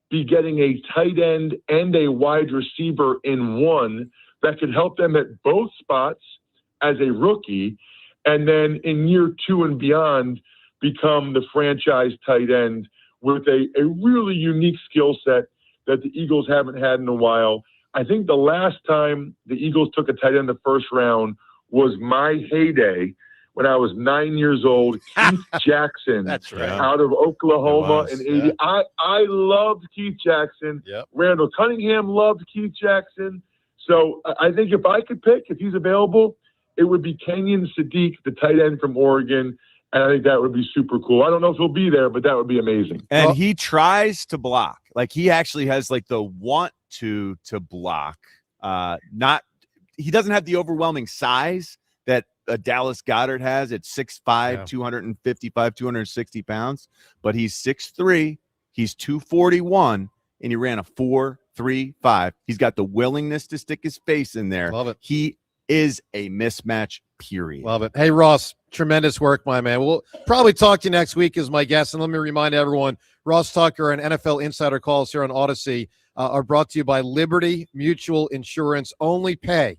be getting a tight end and a wide receiver in one that could help them at both spots as a rookie, and then in year 2 and beyond become the franchise tight end with a really unique skill set that the Eagles haven't had in a while. I think the last time the Eagles took a tight end in the first round was my heyday when I was 9 years old. Keith Jackson. That's right. Out of Oklahoma in 80. Yeah. I loved Keith Jackson. Yep. Randall Cunningham loved Keith Jackson. So I think if I could pick, if he's available, it would be Kenyon Sadiq, the tight end from Oregon. And I think that would be super cool. I don't know if he'll be there, but that would be amazing. And he tries to block. Like, he actually has like the want to block. He doesn't have the overwhelming size that Dallas Goedert has at 6'5", 255, 260 pounds. But he's 6'3", he's 241, and he ran a 4.35. He's got the willingness to stick his face in there. Love it. He is a mismatch, period. Love it. Hey, Ross, tremendous work, my man. We'll probably talk to you next week as my guest. And let me remind everyone, Ross Tucker and NFL Insider Calls here on Odyssey are brought to you by Liberty Mutual Insurance. Only pay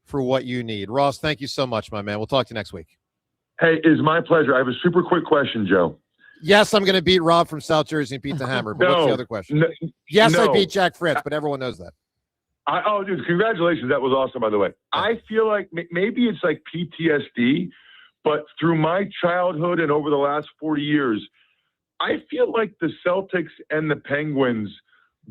for what you need. Ross, thank you so much, my man. We'll talk to you next week. Hey, it's my pleasure. I have a super quick question, Joe. Yes, I'm going to beat Rob from South Jersey and beat the Hammer. But what's the other question? Yes, I beat Jack Fritz, but everyone knows that. Dude, congratulations. That was awesome, by the way. I feel like maybe it's like PTSD, but through my childhood and over the last 40 years, I feel like the Celtics and the Penguins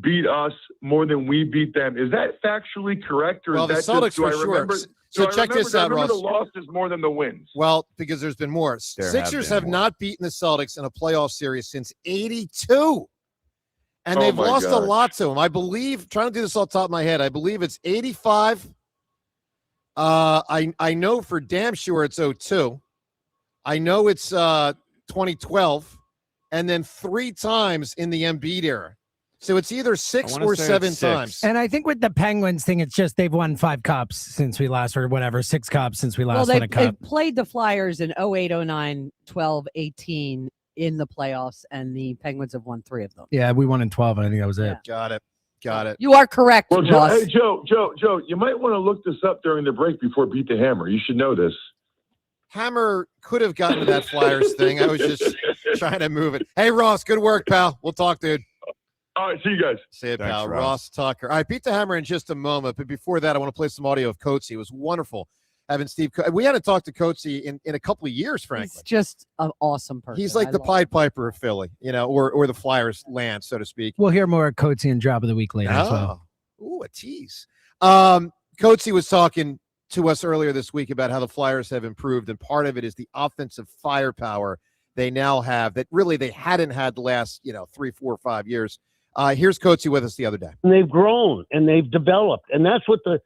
beat us more than we beat them. Is that factually correct? Or Well, is the that Celtics just, do I for sure. remember, So check this out, I remember Ross. the losses more than the wins. Well, because there's been more. There Sixers have have been more. not beaten the Celtics in a playoff series since '82. And Oh they've my lost a gosh. lot to them. I believe, trying to do this off the top of my head, I believe it's 85. I know for damn sure it's 02. I know it's 2012. And then 3 times in the Embiid era. So it's either 6 or 7 times. And I think with the Penguins thing, it's just they've won 5 cups since we last, or whatever, 6 cups since we last won a cup. They've played the Flyers in 08, 09, 12, 18 in the playoffs, and the Penguins have won 3 of them. Yeah, we won in 12, and I think that was it. Got it. You are correct, Well, Ross. Hey, Joe, you might want to look this up during the break before Beat the Hammer. You should know this. Hammer could have gotten to that Flyers thing. I was just trying to move it. Hey, Ross, good work, pal. We'll talk, dude. All right, see you guys. See you, Thanks, pal. Ross. Ross Tucker. All right, Beat the Hammer in just a moment. But before that, I want to play some audio of Coatsy. It was wonderful having Steve. We hadn't talked to Coatsy in a couple of years, frankly. He's just an awesome person. He's like I the love Pied Piper of Philly, or the Flyers land, so to speak. We'll hear more at Coatsy and Drop of the Week later as well. Ooh, a tease. Coatsy was talking to us earlier this week about how the Flyers have improved, and part of it is the offensive firepower they now have that really they hadn't had the last 3, 4, 5 years. Here's Coatsy with us the other day. And they've grown and they've developed, and that's what the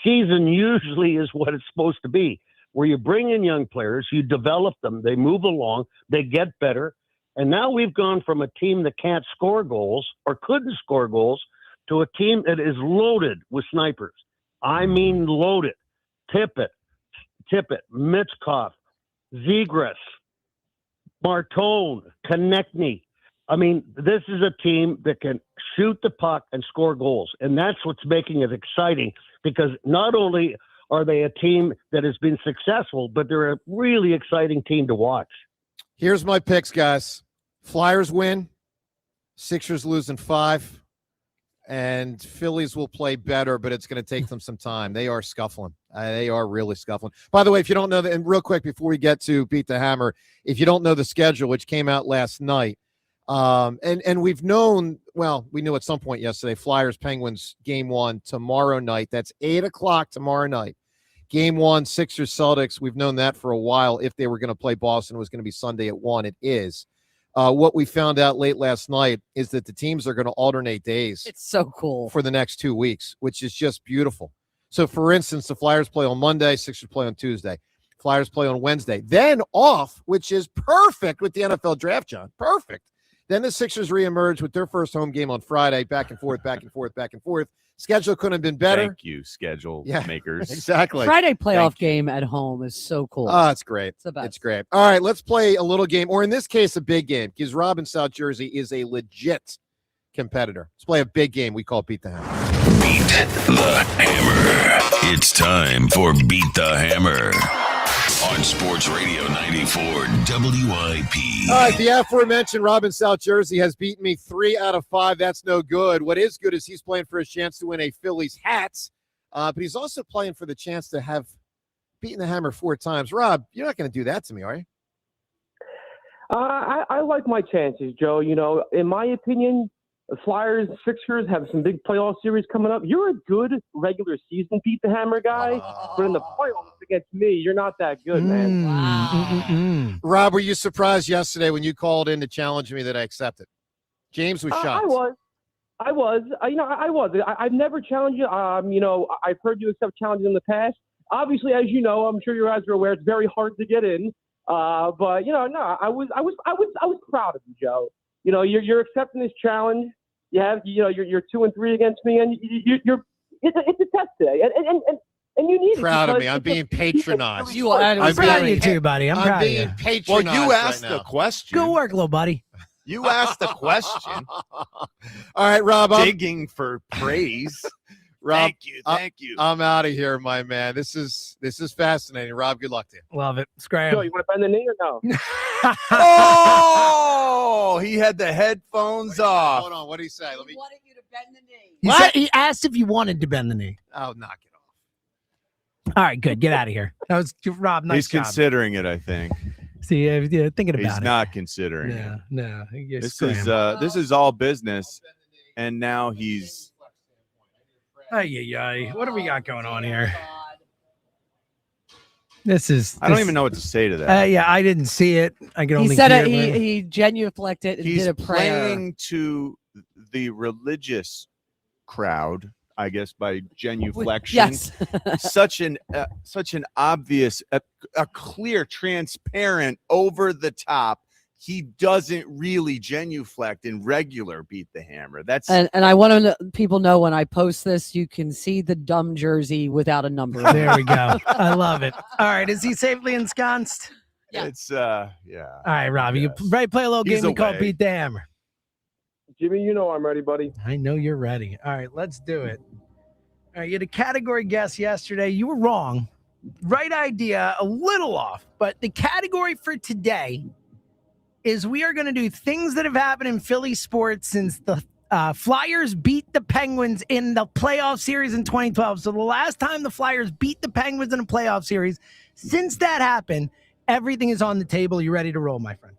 season usually is what it's supposed to be, where you bring in young players, you develop them, they move along, they get better, and now we've gone from a team that can't score goals or couldn't score goals to a team that is loaded with snipers. I mean loaded. Tippett, Mitzkoff, Zegras, Martone, Konecny. I mean, this is a team that can shoot the puck and score goals, and that's what's making it exciting, because not only are they a team that has been successful, but they're a really exciting team to watch. Here's my picks, guys. Flyers win, Sixers lose in 5, and Phillies will play better, but it's going to take them some time. They are scuffling. They are really scuffling. By the way, if you don't know that, and real quick before we get to Beat the Hammer, if you don't know the schedule, which came out last night, and we've known, well, we knew at some point yesterday, Flyers, Penguins, game 1 tomorrow night. That's 8:00 tomorrow night. Game 1, Sixers, Celtics. We've known that for a while. If they were going to play Boston, it was going to be Sunday at 1. It is. What we found out late last night is that the teams are going to alternate days. It's so cool. For the next 2 weeks, which is just beautiful. So, for instance, the Flyers play on Monday, Sixers play on Tuesday. Flyers play on Wednesday. Then off, which is perfect with the NFL draft, John. Perfect. Then the Sixers reemerge with their first home game on Friday, back and forth. Schedule couldn't have been better. Thank you, schedule Yeah, makers. Exactly. Friday playoff game at home is so cool. Oh, it's great. It's the best. It's great. All right, let's play a little game, or in this case, a big game, because Rob in South Jersey is a legit competitor. Let's play a big game we call Beat the Hammer. Beat the Hammer. It's time for Beat the Hammer on Sports Radio 94 WIP. All right, the aforementioned Rob in South Jersey has beaten me 3 out of 5. That's no good. What is good is he's playing for his chance to win a Phillies hat, but he's also playing for the chance to have beaten the Hammer 4 times. Rob, you're not going to do that to me, are you? I like my chances, Joe. In my opinion, the Flyers, Sixers have some big playoff series coming up. You're a good regular season Beat the Hammer guy, but in the playoffs against me, you're not that good, man. Rob, were you surprised yesterday when you called in to challenge me that I accepted? James was shocked. I was. I've never challenged you. I've heard you accept challenges in the past. Obviously, as you know, I'm sure you guys are aware, it's very hard to get in. But I was proud of you, Joe. You're accepting this challenge. You have, you're 2-3 against me, and it's a test today, and you need proud it. of me. I'm being patronized. I'm proud of you too, buddy. I'm being proud of you. patronized. Well, you asked right the now. question. Good work, little buddy. You asked the question. All right, Rob. Digging for praise. Rob, thank you. I'm out of here, my man. This is fascinating. Rob, good luck to you. Love it. Scram. Joe, you want to bend the knee or no? Oh, he had the headphones off. Hold on. What did he say? Let me. wanted you to bend the knee. He said he asked if you wanted to bend the knee. Oh, knock it All right, good. Get out of here. That was Rob. Nice He's job. considering it, I think. See, thinking about it. He's not considering it. No. This is all business, and now he's. Ay. What do we got going on here? This is. I don't even know what to say to that. Yeah, I didn't see it. I can only. He said hear he genuflected and He's did a prayer. playing to the religious crowd, I guess, by genuflection. Yes. such an obvious, a clear, transparent, over the top. He doesn't really genuflect in regular beat the hammer. That's And I want to people know when I post this, you can see the dumb jersey without a number. There we go. I love it. All right, is he safely ensconced? Yeah. It's yeah. All right, Robbie, you ready to play a little He's game we call away. Beat the Hammer? Jimmy, you know I'm ready, buddy. I know you're ready. All right, let's do it. All right, you had a category guess yesterday. You were wrong. Right idea, a little off. But the category for today is we are going to do things that have happened in Philly sports since the Flyers beat the Penguins in the playoff series in 2012. So the last time the Flyers beat the Penguins in a playoff series, since that happened, everything is on the table. You ready to roll, my friend?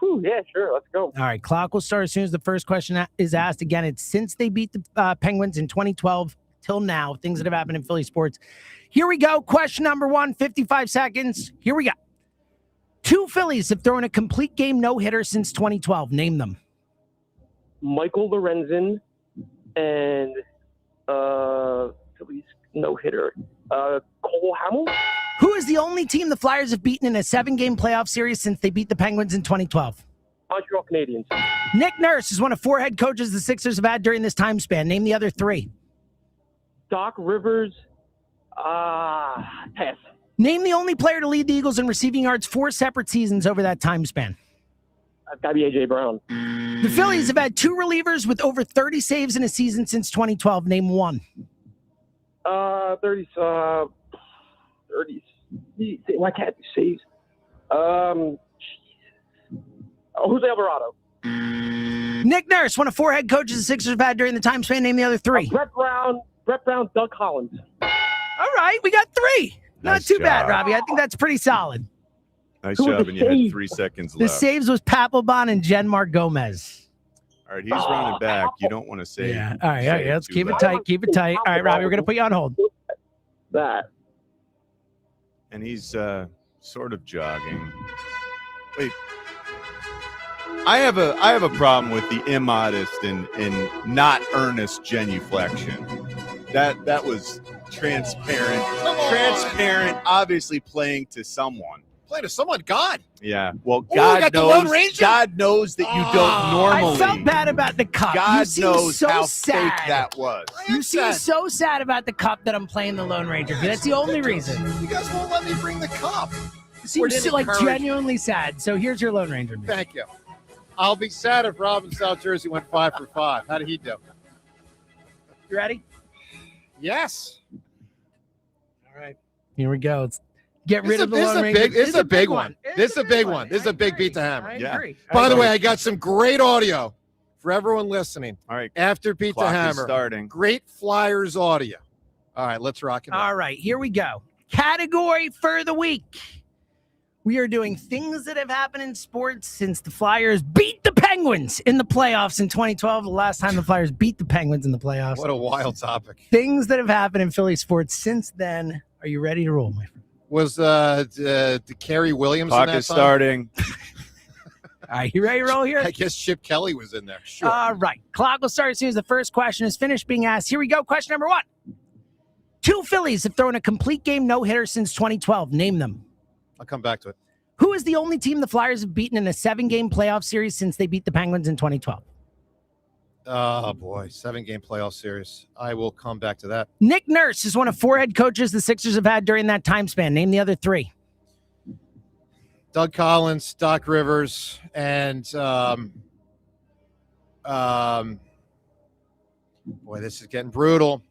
Whew, yeah, sure. Let's go. All right, clock will start as soon as the first question is asked. Again, it's since they beat the Penguins in 2012 till now, things that have happened in Philly sports. Here we go. Question number 1, 55 seconds. Here we go. 2 Phillies have thrown a complete game no-hitter since 2012. Name them. Michael Lorenzen and Phillies no-hitter. Cole Hamill? Who is the only team the Flyers have beaten in a 7-game playoff series since they beat the Penguins in 2012? Montreal Canadiens. Nick Nurse is one of 4 head coaches the Sixers have had during this time span. Name the other 3. Doc Rivers. Pass. Name the only player to lead the Eagles in receiving yards 4 separate seasons over that time span. That's got to be A.J. Brown. The Phillies have had 2 relievers with over 30 saves in a season since 2012. Name one. 30. Why can't you saves? Jose Alvarado. Nick Nurse, one of 4 head coaches the Sixers have had during the time span. Name the other 3. Brett Brown, Doug Collins. All right, we got 3. Not Nice too bad, job. Robbie. I think that's pretty solid. Nice Who was job, the and you had save? 3 seconds The left. saves was Papelbon and Genmar Gomez. All right, he's running back. You don't want to say. Yeah. All right. say Let's too keep it loud. tight. Keep it tight. All right, Robbie, we're going to put you on hold. That. And he's sort of jogging. Wait. I have a problem with the immodest and not earnest genuflection. That was transparent. Transparent, obviously playing to someone. Play to someone, God. Yeah. Well, Ooh, God got the Lone knows. Ranger? God knows that you don't normally. I felt bad about the cup. God you seem knows so how sad. fake that was. You seem so sad about the cup that I'm playing the Lone Ranger. That's the only reason. You guys won't let me bring the cup. You seem so, like genuinely sad. So here's your Lone Ranger. Man. Thank you. I'll be sad if Rob in South Jersey went 5 for 5. How did he do? You ready? Yes. All right. Here we go. Let's get rid of the This Lone is a Ranger. big. This is a big one. It's This is a big one. I This is a big agree. beat to hammer. I Yeah. agree. By the way, I got some great audio for everyone listening. All right. After beat the Clock is hammer. starting. Great Flyers audio. All right, let's rock it. All right, here we go. Category for the week. We are doing things that have happened in sports since the Flyers beat the Penguins in the playoffs in 2012. The last time the Flyers beat the Penguins in the playoffs. What a wild topic. Things that have happened in Philly sports since then. Are you ready to roll, my friend? Was Kerry Williams Clock in that is time? starting. All right, you ready to roll here? I guess Chip Kelly was in there. Sure. All right. Clock will start as soon as the first question is finished being asked. Here we go. Question number 1. 2 Phillies have thrown a complete game no-hitter since 2012. Name them. I'll come back to it. Who is the only team the Flyers have beaten in a 7-game playoff series since they beat the Penguins in 2012? Oh, boy. 7-game playoff series. I will come back to that. Nick Nurse is one of 4 head coaches the Sixers have had during that time span. Name the other 3. Doug Collins, Doc Rivers, and boy, this is getting brutal.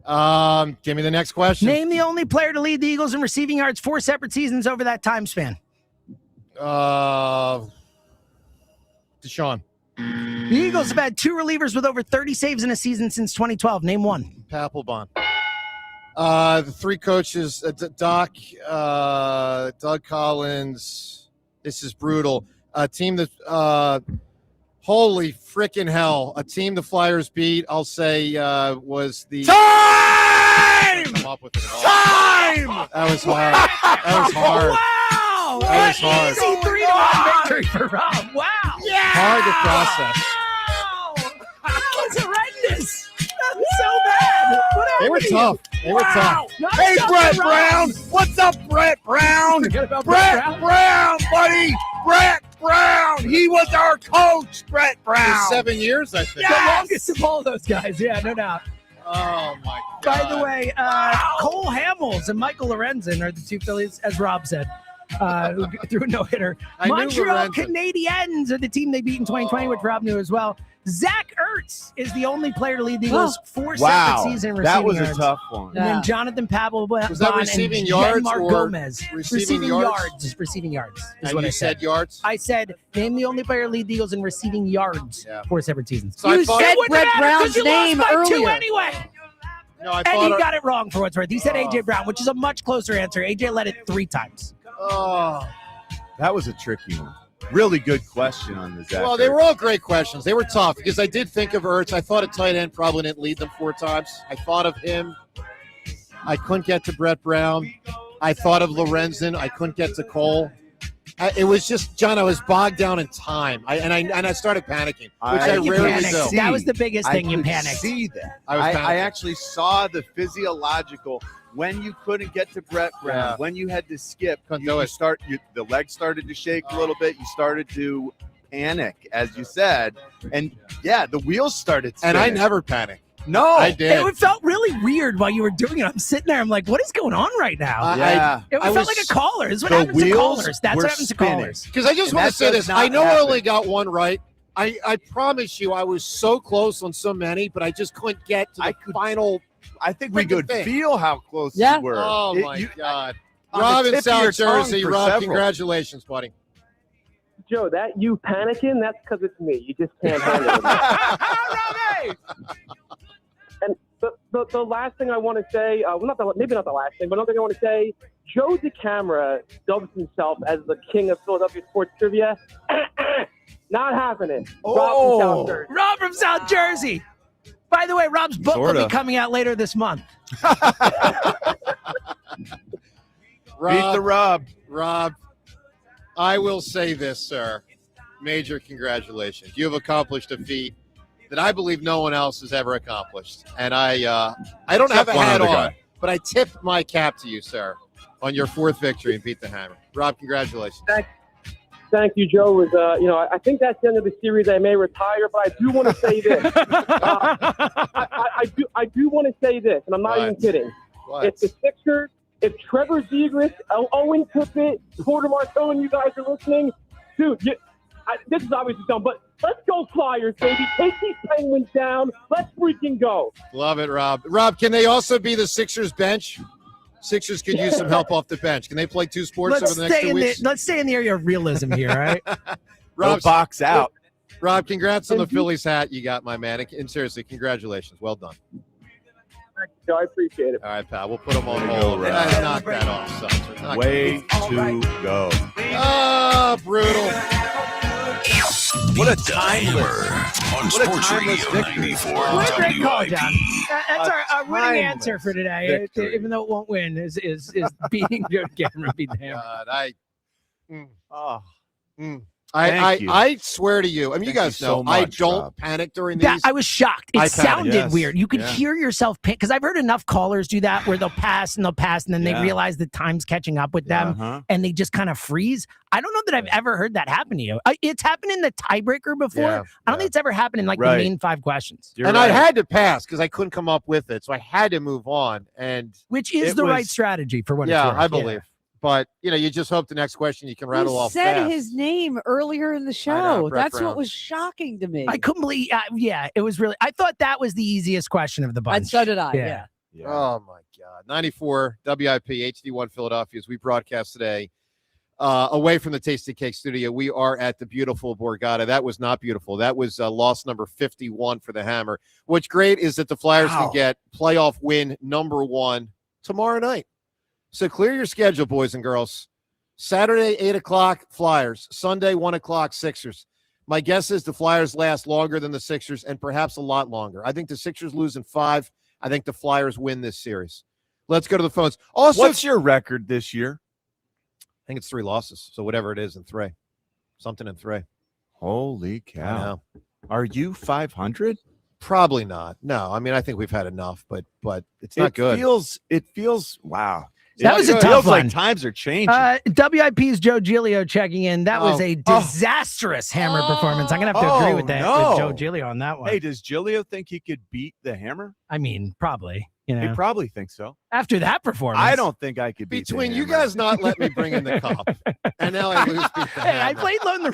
Give me the next question. Name the only player to lead the Eagles in receiving yards 4 separate seasons over that time span. Deshaun. The Eagles have had 2 relievers with over 30 saves in a season since 2012. Name one. Papelbon. The three coaches, Doug Collins. This is brutal. A team that, holy freaking hell, a team the Flyers beat, I'll say, was the Time! Come up with it all. Time! That was hard. That was hard. Wow! That was hard. Easy 3-1 victory for Rob. Wow! Yeah! Hard to process. That was horrendous. That's so bad. What They were happened to you? tough. They were tough. Not Hey, tough Brett for Rob. Brown! What's up, Brett Brown? Forget about Brett Brown. Brown, buddy! Brett Brown! He was our coach, Brett For Brown. 7 years, I think. The longest of all those guys. Yeah, no doubt. Oh, my God. By the way, Cole Hamels and Michael Lorenzen are the two Phillies, as Rob said, who threw a no-hitter. I knew Montreal Lorenzen. Canadiens are the team they beat in 2020, which Rob knew as well. Zach Ertz is the only player to lead the Eagles 4 Wow, separate season receiving that was yards. a tough one. And then Jonathan Papelbon Was that receiving yards Mark or Gomez. receiving yards? Receiving yards is And what you I said yards? I said, name the only player to lead the Eagles in receiving yards Yeah. 4 separate seasons. So I You thought- said It wouldn't Brett matter 'cause Brown's you name lost by 2 earlier. anyway. No, I And thought he got it wrong for what's worth. He said A.J. Brown, which is a much closer answer. A.J. led it 3 times. Oh. That was a tricky one. Really good question on the Zach. Well, they were all great questions. They were tough because I did think of Ertz. I thought a tight end probably didn't lead them 4 times. I thought of him. I couldn't get to Brett Brown. I thought of Lorenzen. I couldn't get to Cole. It was just, John, I was bogged down in time. I started panicking, which I You rarely panicked. do. That was the biggest thing. I You could panicked. see that. I was I panicking. actually saw the physiological when you couldn't get to Brett Brown, Yeah. when you had to skip, Couldn't do it. the legs started to shake a little bit. You started to panic, as you said, and yeah, the wheels started And spinning. I never panicked. No, I did. It felt really weird while you were doing it. I'm sitting there. I'm like, what is going on right now? Yeah. It I felt was- like a caller. This is what the happens to wheels callers. That's were what happens to spinning. callers. Because I just And want to that say does this. not I know I happen. only got one right. I promise you I was so close on so many, but I just couldn't get to the final. I think we could thing. feel how close Yeah. you were. Oh, It- my you- God. on the Rob in tip of your South tongue Jersey. for Rob, several. congratulations, buddy. Joe, that you panicking, that's because it's me. You just can't handle it. And the last thing I want to say, maybe not the last thing, but another thing I want to say, Joe DeCamera dubs himself as the king of Philadelphia sports trivia. Not happening. Rob from South Jersey. Rob from South Jersey. By the way, Rob's book will Sorta. be coming out later this month. Beat the Rob. Rob, I will say this, sir. Major congratulations. You have accomplished a feat that I believe no one else has ever accomplished. And I don't have a one hat other on, guy. but I tip my cap to you, sir, on your 4th victory and beat the Hammer. Rob, congratulations. Thank you, Joe. Was I think that's the end of the series. I may retire, but I do want to say this. I do want to say this, and I'm not even kidding. What? If the Sixers, if Trevor Zegras, Owen Tippett, Porter Martone, you guys are listening, dude, this is obviously dumb, but let's go Flyers, baby. Take these Penguins down. Let's freaking go. Love it, Rob. Rob, can they also be the Sixers bench? Sixers could use some help off the bench. Can they play 2 sports over the next 2 weeks? Let's stay in the area of realism here, all right? Rob's- box out. Rob, congrats on the Phillies hat you got, my man. And seriously, congratulations. Well done. Thank you, Joe. I appreciate it. All right, pal. We'll put them on Way to go, hold. Rob. Knock that off, son. Knock Way it off. to go. Oh, brutal. What a timer. On What a Sports timeless Radio victory. 94 What a great call, WIP. John. That's our winning timeless answer for today, victory. even though it won't win, is beating Joe Cameron, beat the Hammer. God, Thank I you. swear to you. I mean, you Thank guys you know so much, I don't Rob. panic during That, these. I was shocked. It I panicked. sounded Yes. weird. You could Yeah. hear yourself because I've heard enough callers do that where they'll pass and then they Yeah. realize the time's catching up with them Uh-huh. and they just kind of freeze. I don't know that I've ever heard that happen to you. It's happened in the tiebreaker before. Yeah, I don't think it's ever happened in like Right. the main 5 questions, You're and right. I had to pass because I couldn't come up with it, so I had to move on. And which is It the right was- strategy for what it's yeah, worth. I believe. But you just hope the next question you can rattle You off said fast. his name earlier in the know, show. Brett That's Brown. what was shocking to me. I couldn't believe. Yeah, it was really. I thought that was the easiest question of the bunch. And so did I. Yeah. Yeah. Oh my God! 94 WIP HD1 Philadelphia. As we broadcast today, away from the Tasty Cake Studio, we are at the beautiful Borgata. That was not beautiful. That was loss number 51 for the Hammer. What's great is that the Flyers Wow. can get playoff win number 1 tomorrow night. So clear your schedule, boys and girls. Saturday, 8 o'clock, Flyers. Sunday, 1 o'clock, Sixers. My guess is the Flyers last longer than the Sixers and perhaps a lot longer. I think the Sixers lose in 5. I think the Flyers win this series. Let's go to the phones. Also, what's your record this year? I think it's 3 losses. So whatever it is in 3. Something in 3. Holy cow. Are you 500? Probably not. No, I mean, I think we've had enough, but it's not good. It feels, wow. That was a tough feels one. like times are changing. WIP's Joe Giglio checking in. That was a disastrous Hammer performance. I'm going to have to agree with that, with Joe Giglio on that one. Hey, does Giglio think he could beat the Hammer? I mean, probably. You know, he probably thinks so. After that performance. I don't think I could beat Between the you Hammer. guys not let me bring in the cup, and now I lose beat the Hey, I Hammer. played Lone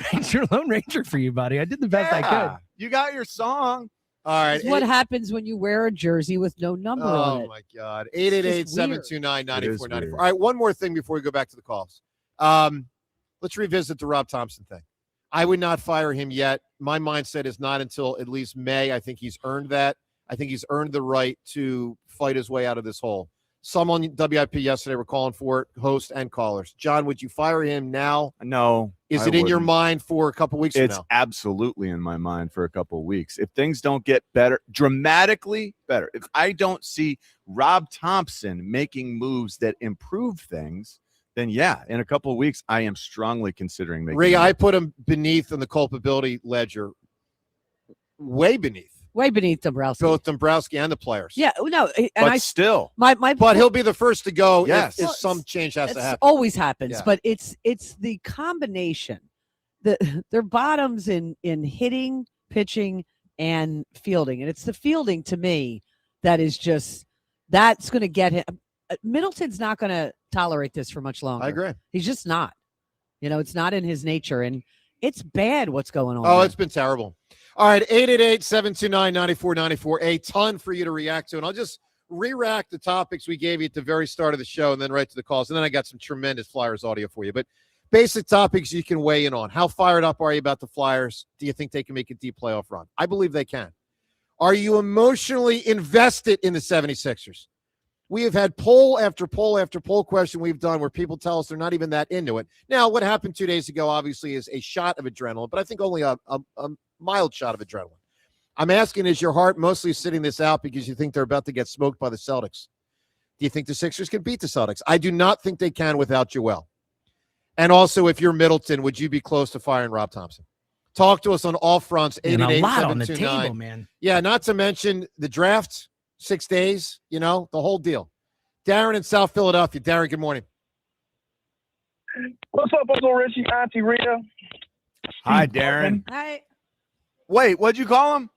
Ranger for you, buddy. I did the best I could. You got your song. All right. It's what happens when you wear a jersey with no number on it. Oh, my God. It's just 888-729-9494. All right, one more thing before we go back to the calls. Let's revisit the Rob Thompson thing. I would not fire him yet. My mindset is not until at least May. I think he's earned that. I think he's earned the right to fight his way out of this hole. Some on WIP yesterday were calling for it, host and callers. John, would you fire him now? No. Is I it in your wouldn't. mind for a couple weeks It's from now? absolutely in my mind for a couple of weeks. If things don't get better, dramatically better, if I don't see Rob Thompson making moves that improve things, then yeah, in a couple of weeks, I am strongly considering making Ray, a I move. put him beneath in the culpability ledger, way beneath. Way beneath Dombrowski. Both Dombrowski and the players. Yeah, no, and But still, but he'll be the first to go Yes. if some change has to It happen. always happens, Yeah. but it's the combination. Their bottoms in hitting, pitching, and fielding, and it's the fielding to me that is just that's going to get him. Middleton's not going to tolerate this for much longer. I agree. He's just not. You know, it's not in his nature, and it's bad what's going on. Oh, there. it's been terrible. All right, 888-729-9494. A ton for you to react to, and I'll just re-rack the topics we gave you at the very start of the show and then right to the calls, and then I got some tremendous Flyers audio for you. But basic topics you can weigh in on. How fired up are you about the Flyers? Do you think they can make a deep playoff run? I believe they can. Are you emotionally invested in the 76ers? We have had poll after poll after poll question we've done where people tell us they're not even that into it. Now, what happened 2 days ago, obviously, is a shot of adrenaline, but I think only a mild shot of adrenaline. I'm asking, is your heart mostly sitting this out because you think they're about to get smoked by the Celtics? Do you think the Sixers can beat the Celtics? I do not think they can without Joel. And also, if you're Middleton, would you be close to firing Rob Thompson? Talk to us on all fronts. And a 888-729. lot on the table, man. Yeah, not to mention the draft, 6 days, you know, the whole deal. Darren in South Philadelphia. Darren, good morning. What's up, Uncle Richie, Auntie Rita? Hi, Darren. Hi. Wait, what'd you call him?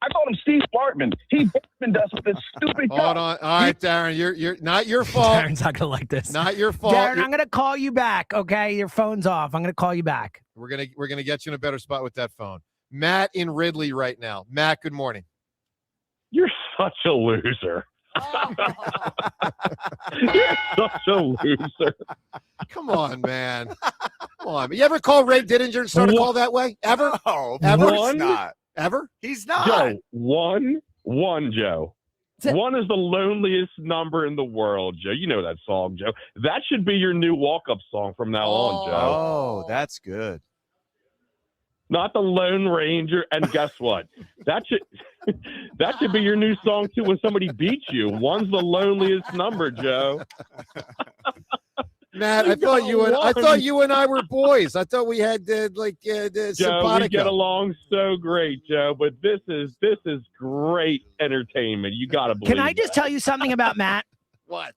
I called him Steve Bartman. He Bartman us with this stupid Hold on. All right, Darren, you're not your fault. Darren's not gonna like this. Not your fault. Darren, I'm gonna call you back. Okay, your phone's off. I'm gonna call you back. We're gonna get you in a better spot with that phone. Matt in Ridley right now. Matt, good morning. You're such a loser. You're such a loser. Come on, man. Come on. You ever call Ray Diddinger and start a call that way? Ever? Oh, Ever? One? not. Ever? He's not. Joe, one, Joe. One is the loneliest number in the world, Joe. You know that song, Joe. That should be your new walk-up song from now on, Joe. Oh, that's good. Not the Lone Ranger. And guess what? That should be your new song too when somebody beats you. One's the loneliest number, Joe. Matt, I thought you and I were boys. I thought we had Joe, simpatico. we get along so great, Joe. But this is great entertainment. You got to believe. Can I just tell you something about Matt? What?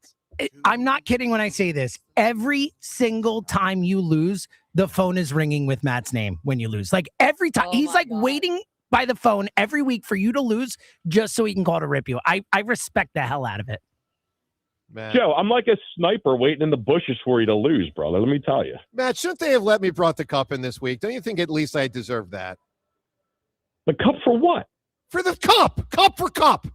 I'm not kidding when I say this. Every single time you lose, the phone is ringing with Matt's name when you lose. Like every time. He's like waiting by the phone every week for you to lose just so he can call to rip you. I respect the hell out of it. Man. Joe, I'm like a sniper waiting in the bushes for you to lose, brother. Let me tell you. Matt, shouldn't they have let me brought the cup in this week? Don't you think at least I deserve that? The cup for what? For the cup. Cup for cup.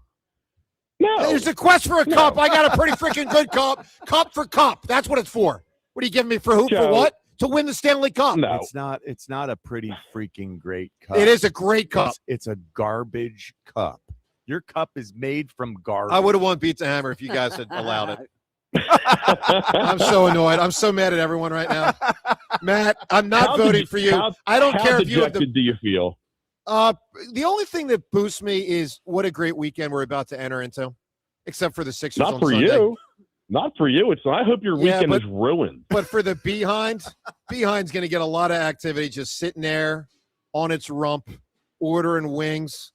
No. There's a quest for a cup. I got a pretty freaking good cup. Cup for cup. That's what it's for. What are you giving me for who? For Joe, what? To win the Stanley Cup. No. It's not a pretty freaking great cup. It is a great cup. It's a garbage cup. Your cup is made from garbage. I would have won Beat the Hammer if you guys had allowed it. I'm so annoyed. I'm so mad at everyone right now. Matt, I'm not voting for you. I don't care if you have do you feel? The only thing that boosts me is what a great weekend we're about to enter into, except for the Sixers Not on for Sunday. you. Not for you. I hope your weekend is ruined. But for the Behind's going to get a lot of activity just sitting there on its rump, ordering wings,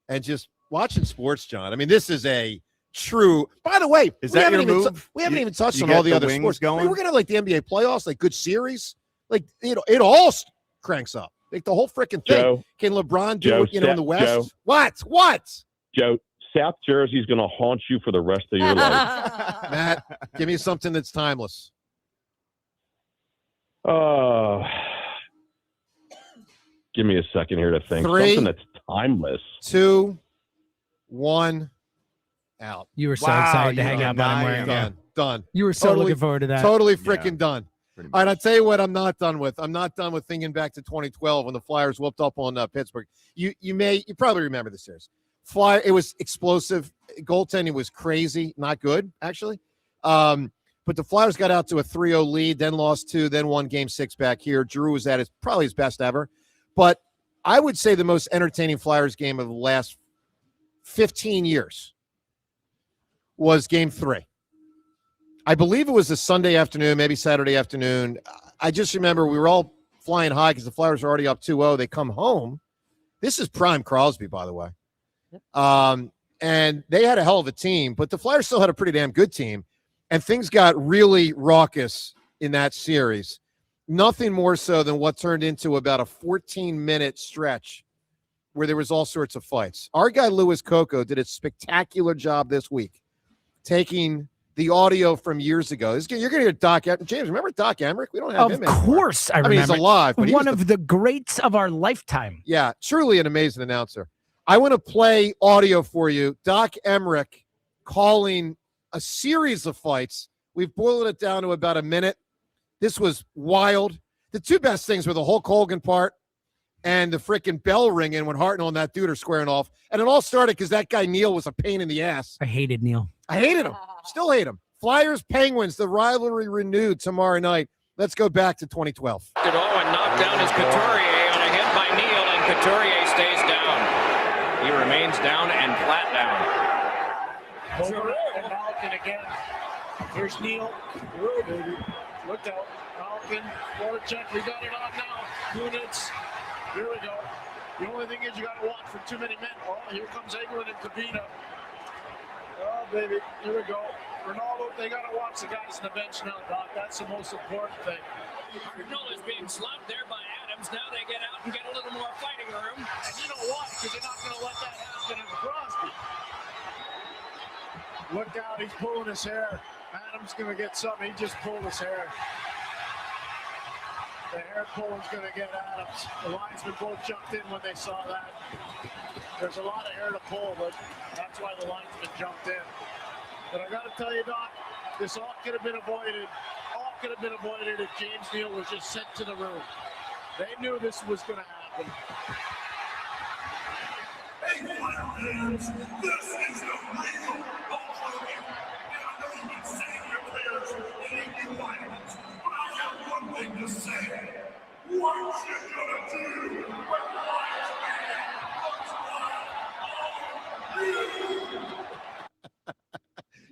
and just watching sports, John. I mean, this is a true. By the way, is that your move? We haven't even touched on get all the other wings sports. Going? I mean, we're gonna have like the NBA playoffs, like good series, like it all cranks up, like the whole freaking thing. Joe, Can LeBron do it? In the West? Joe, What? Joe, South Jersey's going to haunt you for the rest of your life. Matt, give me something that's timeless. Give me a second here to think. 3, something that's timeless. 2, 1, out. You were so excited to hang out, but I'm wearing it. Done. You were so looking forward to that. Totally freaking done. All right, I'll tell you what I'm not done with. I'm not done with thinking back to 2012 when the Flyers whooped up on Pittsburgh. You probably remember the series. It was explosive. Goaltending was crazy. Not good, actually. But the Flyers got out to a 3-0 lead, then lost 2, then won Game 6 back here. Drew was at probably his best ever. But I would say the most entertaining Flyers game of the last 15 years was Game 3. I believe it was a Sunday afternoon, maybe Saturday afternoon. I just remember we were all flying high because the Flyers were already up 2-0. They come home. This is prime Crosby, by the way. And they had a hell of a team, but the Flyers still had a pretty damn good team. And things got really raucous in that series. Nothing more so than what turned into about a 14-minute stretch where there was all sorts of fights. Our guy, Louis Coco, did a spectacular job this week taking the audio from years ago. You're going to hear Doc. James, remember Doc Emmerich? We don't have him anymore. Of course I remember. I mean, he's alive. But one of the greats of our lifetime. Yeah, truly an amazing announcer. I want to play audio for you. Doc Emmerich calling a series of fights. We've boiled it down to about a minute. This was wild. The two best things were the Hulk Hogan part and the freaking bell ringing when Hartnell and that dude are squaring off. And it all started because that guy Neil was a pain in the ass. I hated Neil. I hated him. Still hate him. Flyers, Penguins, the rivalry renewed tomorrow night. Let's go back to 2012. And knocked down is Couturier on a hit by Neil, and Couturier stays down. He remains down and flat down. Over and Malkin again. Here's Neil. Whoa, baby. Look out. Malkin, forecheck. We got it on now. Kunitz. Here we go. The only thing is you got to watch for too many men. Oh, here comes Eglin and Kabina. Oh, baby. Here we go. Ronaldo, they got to watch the guys on the bench now, Doc. That's the most important thing. Arnold is being slugged there by Adams. Now they get out and get a little more fighting room. And you know why? Because you're not going to let that happen in Crosby. Look out. He's pulling his hair. Adams going to get something. He just pulled his hair. The hair pulling's going to get Adams. The linesmen both jumped in when they saw that. There's a lot of hair to pull, but that's why the linesmen jumped in. But I got to tell you, Doc, this all could have been avoided. All could have been avoided if James Neal was just sent to the room. They knew this was going to happen. Hey, this is the real You've been saying your prayers and eating vitamins, but I have one thing to say. What you gonna do when life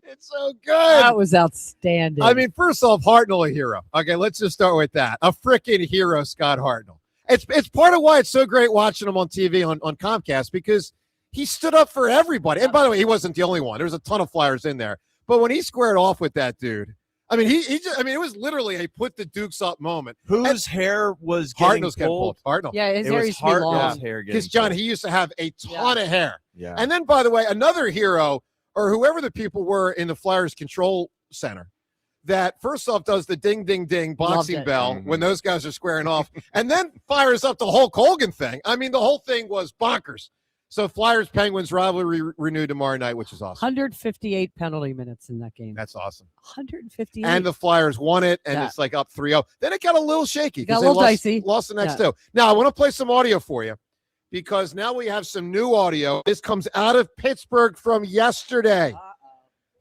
It's so good. That was outstanding. I mean, first off, Hartnell a hero. Okay, let's just start with that. A freaking hero, Scott Hartnell. It's part of why it's so great watching him on TV on Comcast, because he stood up for everybody. And by the way, he wasn't the only one. There was a ton of Flyers in there. But when he squared off with that dude, I mean, it was literally a put the Dukes up moment. Whose hair was getting Hartnell's getting pulled? Hartnell. Yeah, his hair used to be long. Because, John, he used to have a ton of hair. Yeah. And then, by the way, another hero, or whoever the people were in the Flyers control center, that first off does the ding, ding, ding boxing bell when those guys are squaring off, and then fires up the Hulk Hogan thing. I mean, the whole thing was bonkers. So Flyers Penguins rivalry renewed tomorrow night, which is awesome. 158 penalty minutes in that game. That's awesome. 158. And the Flyers won it, and it's like up 3-0. Then it got a little shaky Got a because little dicey. Lost the next two. Now I want to play some audio for you because now we have some new audio. This comes out of Pittsburgh from yesterday.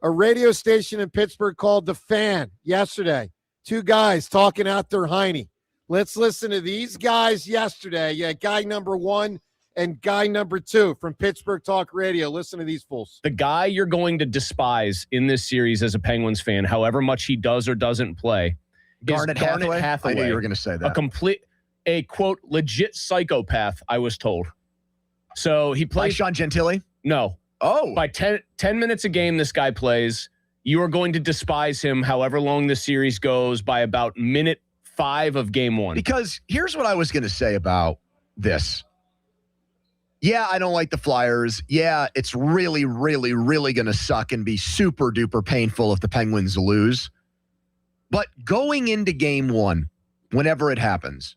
A radio station in Pittsburgh called The Fan yesterday. Two guys talking out their hiney. Let's listen to these guys yesterday. Yeah, guy number 1 and guy number 2 from Pittsburgh Talk Radio. Listen to these fools. The guy you're going to despise in this series as a Penguins fan, however much he does or doesn't play, Garnet Hathaway? I knew you were going to say that. A quote, legit psychopath, I was told. So he plays. Like Sean Gentili? No. Oh. By 10 minutes a game this guy plays, you are going to despise him however long the series goes by about minute 5 of game 1. Because here's what I was going to say about this. Yeah, I don't like the Flyers. Yeah, it's really, really, really going to suck and be super duper painful if the Penguins lose. But going into game 1, whenever it happens,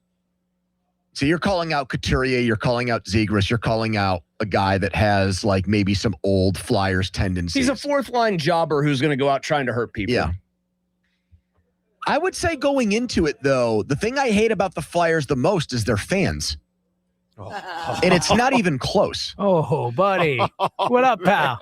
so you're calling out Couturier, you're calling out Zegras, you're calling out a guy that has like maybe some old Flyers tendencies. He's a fourth-line jobber who's going to go out trying to hurt people. Yeah. I would say going into it, though, the thing I hate about the Flyers the most is their fans. And it's not even close. Oh, buddy. What up, pal?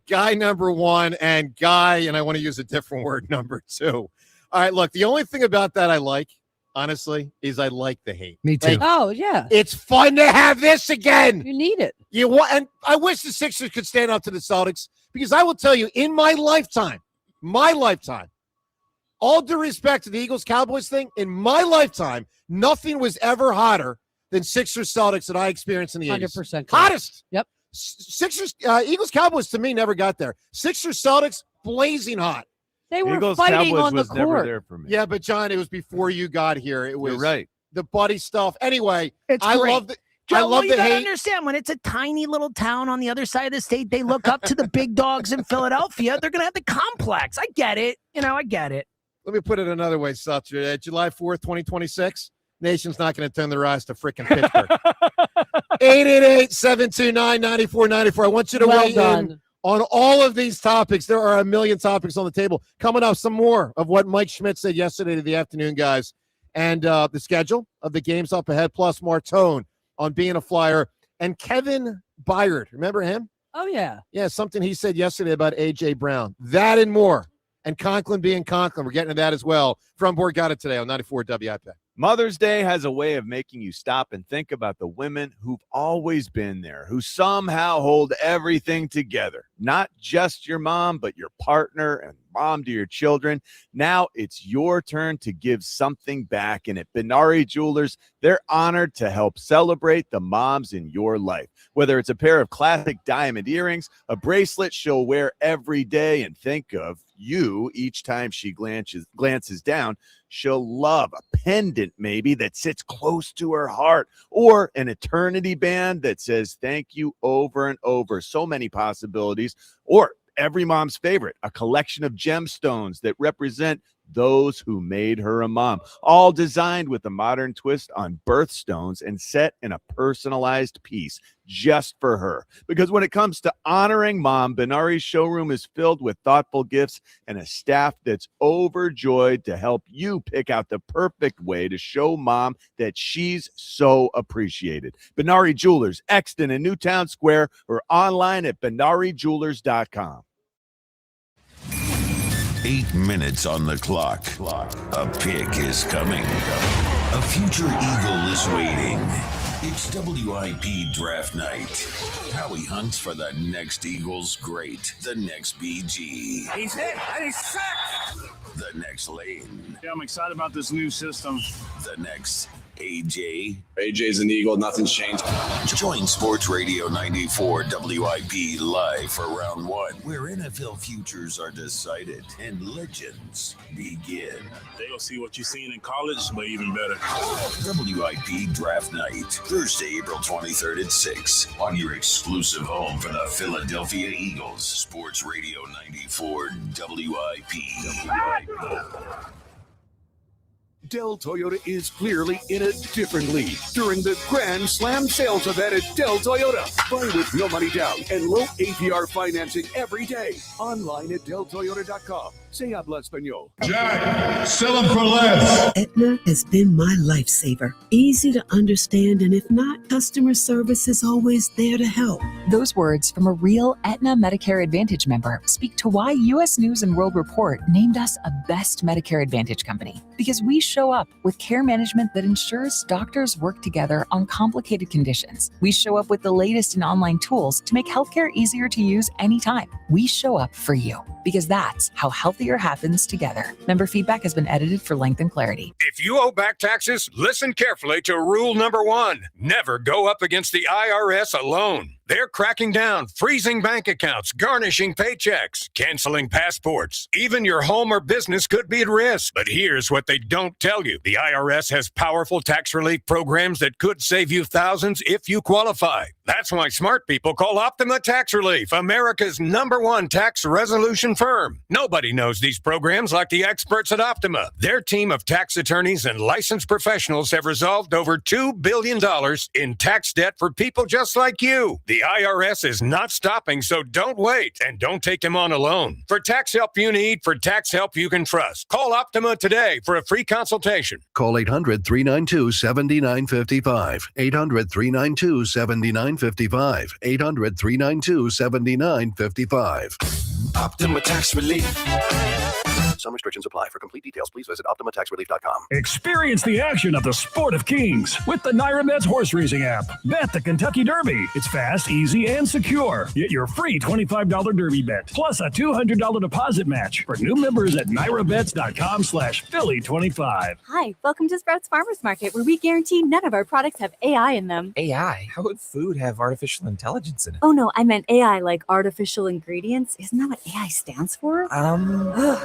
Guy number 1 and guy, and I want to use a different word, number 2. All right, look, the only thing about that I like, honestly, is I like the hate. Me too. Like, Oh, yeah. it's fun to have this again. You need it. And I wish the Sixers could stand up to the Celtics, because I will tell you, in my lifetime, all due respect to the Eagles-Cowboys thing, in my lifetime, nothing was ever hotter than Sixers Celtics that I experienced in the 80s. 100% correct. Hottest. Yep. Sixers, Eagles Cowboys to me never got there. Sixers Celtics blazing hot. They were fighting on the court. There for me. Yeah, but John, it was before you got here. It was You're right. The buddy stuff. Anyway, It's I great. love the Joe, I love you the gotta hate. understand, when it's a tiny little town on the other side of the state, they look up to the big dogs in Philadelphia. They're gonna have the complex. I get it. I get it. Let me put it another way, Seltzer. July 4th, 2026, nation's not going to turn their eyes to freaking Pittsburgh. 888-729-9494. I want you to weigh in on all of these topics. There are a million topics on the table. Coming up, some more of what Mike Schmidt said yesterday to the afternoon, guys. And the schedule of the games up ahead, plus Martone on being a Flyer. And Kevin Byard, remember him? Oh, yeah. Yeah, something he said yesterday about A.J. Brown. That and more. And Conklin being Conklin. We're getting to that as well from Borgata today on 94 WIP. Mother's Day has a way of making you stop and think about the women who've always been there, who somehow hold everything together. Not just your mom, but your partner and mom to your children. Now it's your turn to give something back. And at Benari Jewelers, they're honored to help celebrate the moms in your life. Whether it's a pair of classic diamond earrings, a bracelet she'll wear every day and think of you each time she glances down, she'll love a pendant maybe that sits close to her heart, or an eternity band that says thank you over and over. So many possibilities. Or every mom's favorite, a collection of gemstones that represent those who made her a mom, all designed with a modern twist on birthstones and set in a personalized piece just for her. Because when it comes to honoring mom, Benari's showroom is filled with thoughtful gifts and a staff that's overjoyed to help you pick out the perfect way to show mom that she's so appreciated. Benari Jewelers, Exton and Newtown Square, or online at benarijewelers.com. 8 minutes on the clock. A pick is coming. A future Eagle is waiting. It's WIP draft night. Howie hunts for the next Eagles great, the next BG, He's hit and he's sacked. the next Lane, Yeah, I'm excited about this new system. the next AJ. AJ's an Eagle. Nothing's changed. Join Sports Radio 94 WIP live for round one, where NFL futures are decided and legends begin. They gonna see what you've seen in college, but even better. WIP Draft Night, Thursday, April 23rd at 6 on your exclusive home for the Philadelphia Eagles. Sports Radio 94 WIP. Dell Toyota is clearly in a different league during the Grand Slam sales event at Dell Toyota. Buy with no money down and low APR financing every day. Online at DellToyota.com. Se habla español. Jack, sell them for less. Aetna has been my lifesaver. Easy to understand, and if not, customer service is always there to help. Those words from a real Aetna Medicare Advantage member speak to why U.S. News & World Report named us a best Medicare Advantage company. Because we show up with care management that ensures doctors work together on complicated conditions. We show up with the latest in online tools to make healthcare easier to use anytime. We show up for you, because that's how healthier happens together. Member feedback has been edited for length and clarity. If you owe back taxes, listen carefully to rule number 1. Never go up against the IRS alone. They're cracking down, freezing bank accounts, garnishing paychecks, canceling passports. Even your home or business could be at risk. But here's what they don't tell you. The IRS has powerful tax relief programs that could save you thousands if you qualify. That's why smart people call Optima Tax Relief, America's #1 tax resolution firm. Nobody knows these programs like the experts at Optima. Their team of tax attorneys and licensed professionals have resolved over $2 billion in tax debt for people just like you. The IRS is not stopping, so don't wait, and don't take them on alone. For tax help you need, for tax help you can trust, call Optima today for a free consultation. Call 800-392-7955. 800-392-7955. 800-392-7955. Optima Tax Relief. Some restrictions apply. For complete details, please visit OptimaTaxRelief.com. Experience the action of the Sport of Kings with the NYRA horse racing app. Bet the Kentucky Derby. It's fast, easy, and secure. Get your free $25 Derby bet, plus a $200 deposit match for new members at NYRABets.com/Philly25. Hi, welcome to Sprouts Farmers Market, where we guarantee none of our products have AI in them. AI? How would food have artificial intelligence in it? Oh no, I meant AI like artificial ingredients. Isn't that what AI stands for?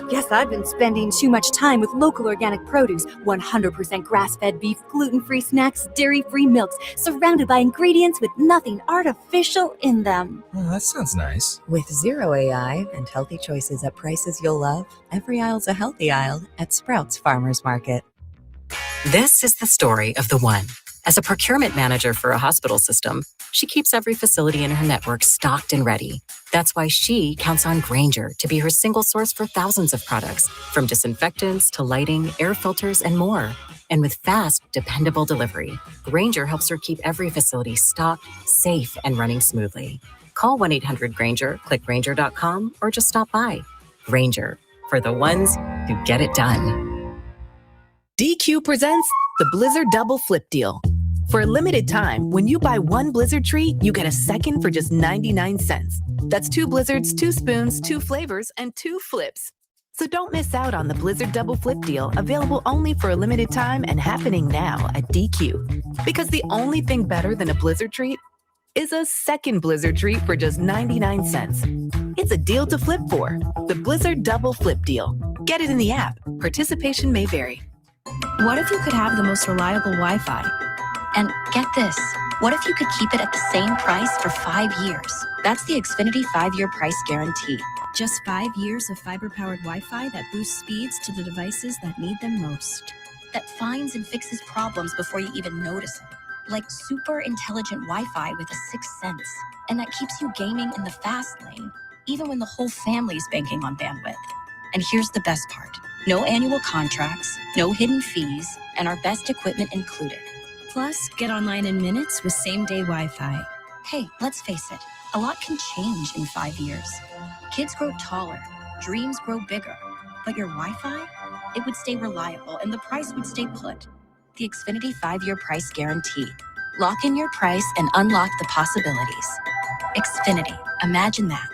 Guess I've been spending too much time with local organic produce, 100% grass-fed beef, gluten-free snacks, dairy-free milks, surrounded by ingredients with nothing artificial in them. Oh, that sounds nice. With zero AI and healthy choices at prices you'll love, every aisle's a healthy aisle at Sprouts Farmers Market. This is the story of the one. As a procurement manager for a hospital system, she keeps every facility in her network stocked and ready. That's why she counts on Grainger to be her single source for thousands of products, from disinfectants to lighting, air filters, and more. And with fast, dependable delivery, Grainger helps her keep every facility stocked, safe, and running smoothly. Call 1-800-GRAINGER, click Grainger.com, or just stop by. Grainger, for the ones who get it done. DQ presents the Blizzard Double Flip Deal. For a limited time, when you buy one Blizzard treat, you get a second for just 99 cents. That's 2 Blizzards, 2 spoons, 2 flavors, and 2 flips. So don't miss out on the Blizzard Double Flip Deal, available only for a limited time and happening now at DQ. Because the only thing better than a Blizzard treat is a second Blizzard treat for just 99 cents. It's a deal to flip for. The Blizzard Double Flip Deal. Get it in the app. Participation may vary. What if you could have the most reliable Wi-Fi? And get this, what if you could keep it at the same price for 5 years? That's the Xfinity 5-year price guarantee. Just 5 years of fiber-powered Wi-Fi that boosts speeds to the devices that need them most. That finds and fixes problems before you even notice them. Like super intelligent Wi-Fi with a sixth sense. And that keeps you gaming in the fast lane, even when the whole family's banking on bandwidth. And here's the best part. No annual contracts, no hidden fees, and our best equipment included. Plus, get online in minutes with same-day Wi-Fi. Hey, let's face it, a lot can change in 5 years. Kids grow taller, dreams grow bigger, but your Wi-Fi, it would stay reliable and the price would stay put. The Xfinity 5-year price guarantee. Lock in your price and unlock the possibilities. Xfinity, imagine that.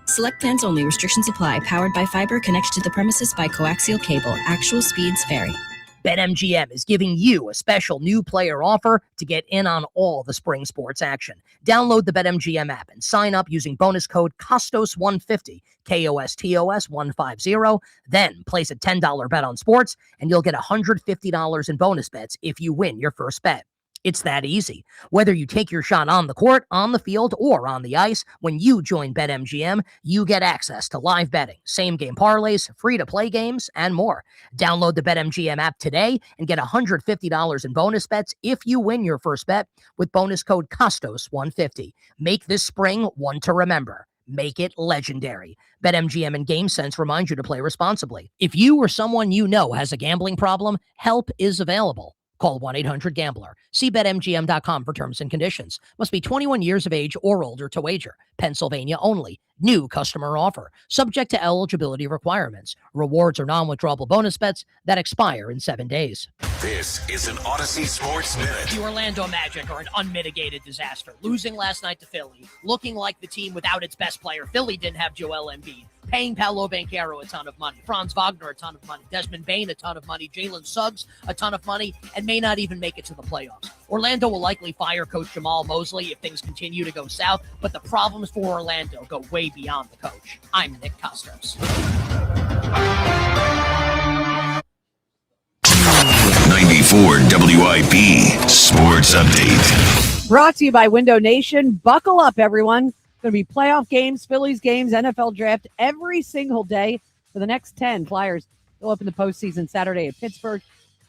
Select plans only. Restrictions apply. Powered by fiber. Connected to the premises by coaxial cable. Actual speeds vary. BetMGM is giving you a special new player offer to get in on all the spring sports action. Download the BetMGM app and sign up using bonus code KOSTOS150, KOSTOS150. Then place a $10 bet on sports, and you'll get $150 in bonus bets if you win your first bet. It's that easy. Whether you take your shot on the court, on the field, or on the ice, when you join BetMGM, you get access to live betting, same-game parlays, free-to-play games, and more. Download the BetMGM app today and get $150 in bonus bets if you win your first bet with bonus code COSTOS150. Make this spring one to remember. Make it legendary. BetMGM and GameSense remind you to play responsibly. If you or someone you know has a gambling problem, help is available. Call 1-800-GAMBLER. See BetMGM.com for terms and conditions. Must be 21 years of age or older to wager. Pennsylvania only. New customer offer. Subject to eligibility requirements. Rewards are non-withdrawable bonus bets that expire in 7 days. This is an Odyssey Sports Minute. The Orlando Magic are an unmitigated disaster. Losing last night to Philly. Looking like the team without its best player. Philly didn't have Joel Embiid. Paying Paolo Banchero a ton of money. Franz Wagner a ton of money. Desmond Bane a ton of money. Jalen Suggs a ton of money. And may not even make it to the playoffs. Orlando will likely fire coach Jamal Mosley if things continue to go south. But the problems for Orlando go way beyond the coach. I'm Nick Costos. 94 WIP Sports Update. Brought to you by Window Nation. Buckle up, everyone. Going to be playoff games, Phillies games, NFL draft every single day for the next 10. Flyers go up in the postseason Saturday at Pittsburgh,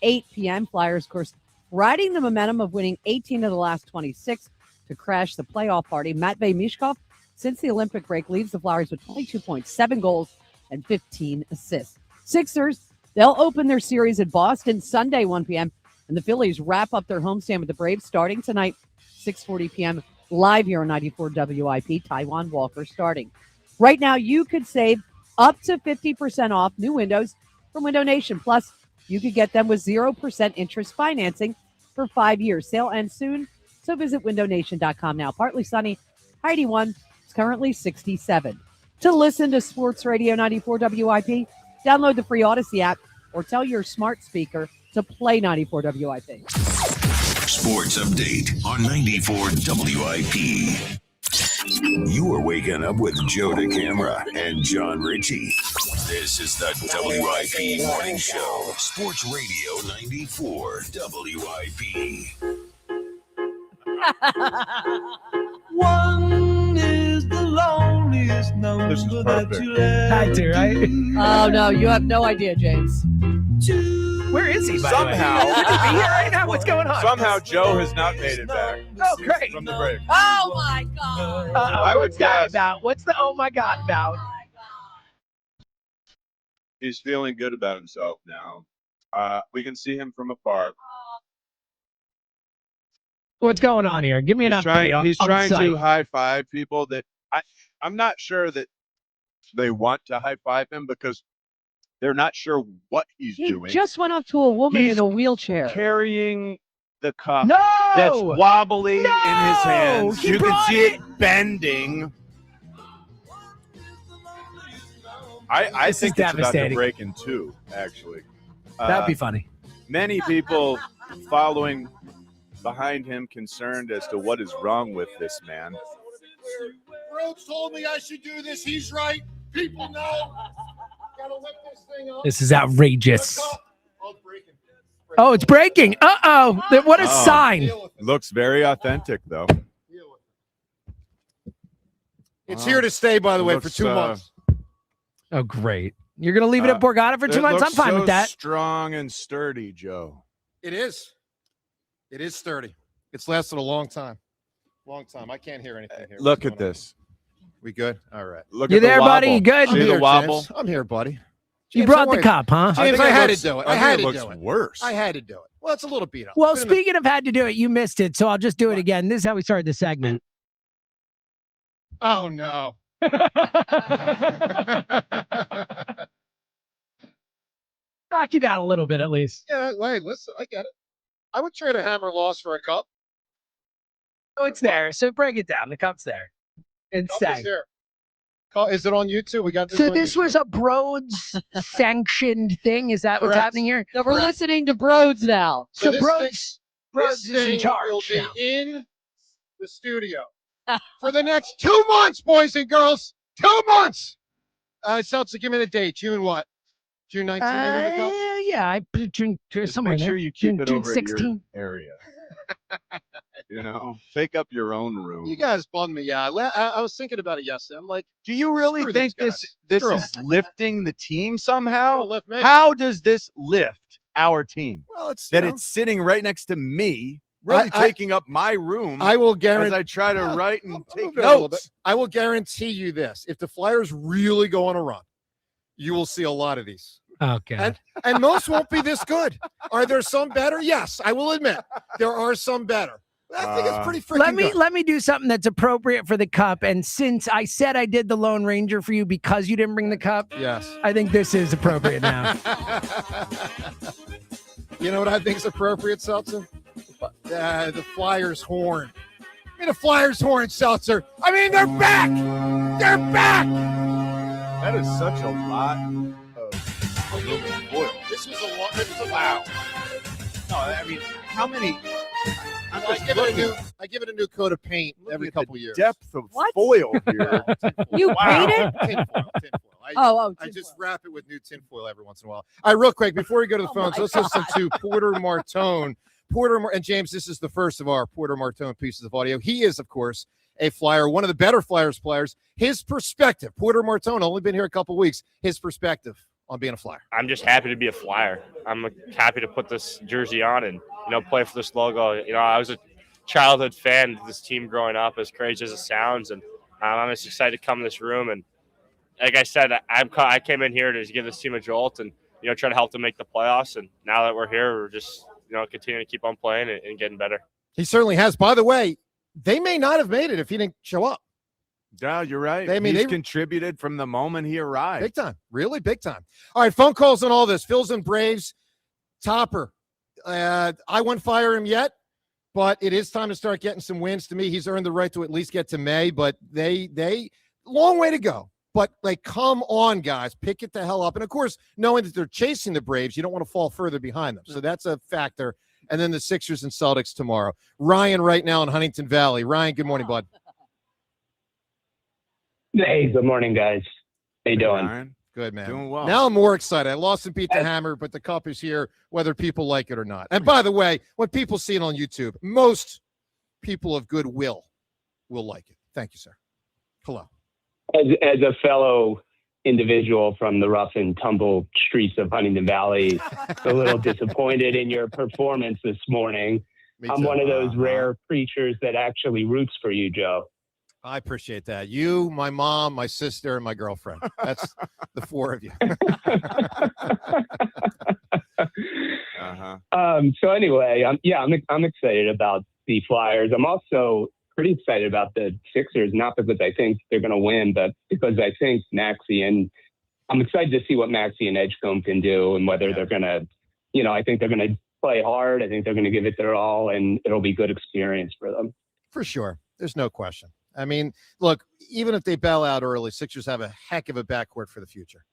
8 p.m. Flyers, of course, riding the momentum of winning 18 of the last 26 to crash the playoff party. Matvei Mishkov, since the Olympic break, leads the Flyers with 22.7 goals and 15 assists. Sixers, they'll open their series in Boston Sunday, 1 p.m., and the Phillies wrap up their homestand with the Braves starting tonight, 6:40 p.m., live here on 94 WIP. Taiwan Walker starting. Right now, you could save up to 50% off new windows from Window Nation. Plus, you could get them with 0% interest financing for 5 years. Sale ends soon, so visit windownation.com now. Partly sunny, high 81. It's currently 67. To listen to Sports Radio 94 WIP, download the free Odyssey app or tell your smart speaker to play 94 WIP. Sports Update on 94 WIP. You are waking up with Joe DeCamera and John Ritchie. This is the WIP Morning Show. Sports Radio 94 WIP. One is the loneliest number that you'll ever do, right? Oh, no, you have no idea, James. Where is he, by Somehow. the way? Could he be here right now? What's going on? Somehow Joe has not made it back. Oh, great. From the break. Oh, my God. What's that about? What's the oh, my God about? He's feeling good about himself now. We can see him from afar. What's going on here? Give me an update. He's trying to high five people that I'm not sure that they want to high five him because they're not sure what he's doing. He just went up to a woman in a wheelchair. Carrying the cup No! that's wobbly in his hands. He You can brought see it bending. I This is think it's about to devastating. break in two, actually. That'd be funny. Many people following behind him concerned as to what is wrong with this man. Rhodes told me I should do this. He's right. People know. Gotta lift this thing up. This is outrageous. Oh, it's breaking. Oh, it's breaking. Uh-oh. What a sign. Looks very authentic, though. It's here to stay, by the way, for 2 months. Oh, great. You're going to leave it at Borgata for 2 months? I'm fine with that. Strong and sturdy, Joe. It is. It is sturdy. It's lasted a long time. Long time. I can't hear anything here. Look at this. We good? All right. Look You at the there, wobble. buddy? Good? I'm See here, the wobble? James. I'm here, buddy. You James, brought don't the worry. cup, huh? James, I had to do it. I had to looks do it. worse. I had to do it. Well, it's a little beat up. Well, It's been a- speaking of had to do it, you missed it, so I'll just do it again. This is how we started the segment. Oh, no. Knock you down a little bit, at least. Yeah, wait, listen, I get it. I would trade a hammer loss for a cup. Oh, it's there. So break it down. The cup's there. It's Cup is sang. here. Is it on YouTube? We got this. So on this YouTube. was a Broads sanctioned thing. Is that what's Correct. happening here? No, we're listening to Broads now. So this Broads This is in thing charge. will be now. in the studio for the next 2 months, boys and girls. 2 months. Seltzer, give me the date. June what? June 19th? Yeah, I June somewhere Make in sure there. you keep June, it June over 16. at your area. Fake up your own room. You guys bummed me out. I was thinking about it yesterday. I'm like, do you really think this is lifting the team somehow? Lift me. How does this lift our team? Well, it's it's sitting right next to me, really taking up my room. I will guarantee. As I try to write and take notes. I will guarantee you this: if the Flyers really go on a run, you will see a lot of these. Okay. And most won't be this good. Are there some better? Yes, I will admit there are some better. I think it's pretty freaking good. Let me do something that's appropriate for the cup. And since I said I did the Lone Ranger for you because you didn't bring the cup, yes, I think this is appropriate now. You know what I think is appropriate, Seltzer? The Flyers horn. I mean, the Flyers horn, Seltzer. I mean, they're back. They're back. That is such a lot of aluminum foil. This was a wow. No, I mean, how many? I give it a new coat of paint every couple of years. Depth of foil here. You paint it? Tinfoil. I just wrap it with new tinfoil every once in a while. All right, real quick, before we go to the phones, let's listen to Porter Martone. And James, this is the first of our Porter Martone pieces of audio. He is, of course, a Flyer, one of the better Flyers players. His perspective, Porter Martone, only been here a couple of weeks, his perspective on being a Flyer. I'm just happy to be a Flyer. I'm happy to put this jersey on and, play for this logo. I was a childhood fan of this team growing up, as crazy as it sounds, and I'm just excited to come in this room. And like I said, I came in here to give this team a jolt and, try to help them make the playoffs. And now that we're here, we're just, continuing to keep on playing and getting better. He certainly has. By the way, they may not have made it if he didn't show up. Yeah, you're right. He's contributed from the moment he arrived. Big time. Really big time. All right, phone calls on all this. Phillies and Braves. Topper. I won't fire him yet, but it is time to start getting some wins. To me, he's earned the right to at least get to May, but they long way to go. But, come on, guys. Pick it the hell up. And, of course, knowing that they're chasing the Braves, you don't want to fall further behind them. So that's a factor. And then the Sixers and Celtics tomorrow. Ryan right now in Huntington Valley. Ryan, good morning, bud. Hey, good morning, guys. How you doing? Ryan. Good, man. Doing well. Now I'm more excited. I lost and beat the hammer, but the cup is here, whether people like it or not. And by the way, when people see it on YouTube, most people of goodwill will like it. Thank you, sir. Hello. As a fellow individual from the rough and tumble streets of Huntington Valley, a little disappointed in your performance this morning. I'm one of those rare preachers that actually roots for you, Joe. I appreciate that. You, my mom, my sister, and my girlfriend. That's the four of you. So anyway, I'm excited about the Flyers. I'm also pretty excited about the Sixers, not because I think they're going to win, but because I think I'm excited to see what Maxey and Edgecombe can do and whether they're going to, I think they're going to play hard. I think they're going to give it their all, and it'll be good experience for them. For sure. There's no question. I mean, look, even if they bail out early, Sixers have a heck of a backcourt for the future.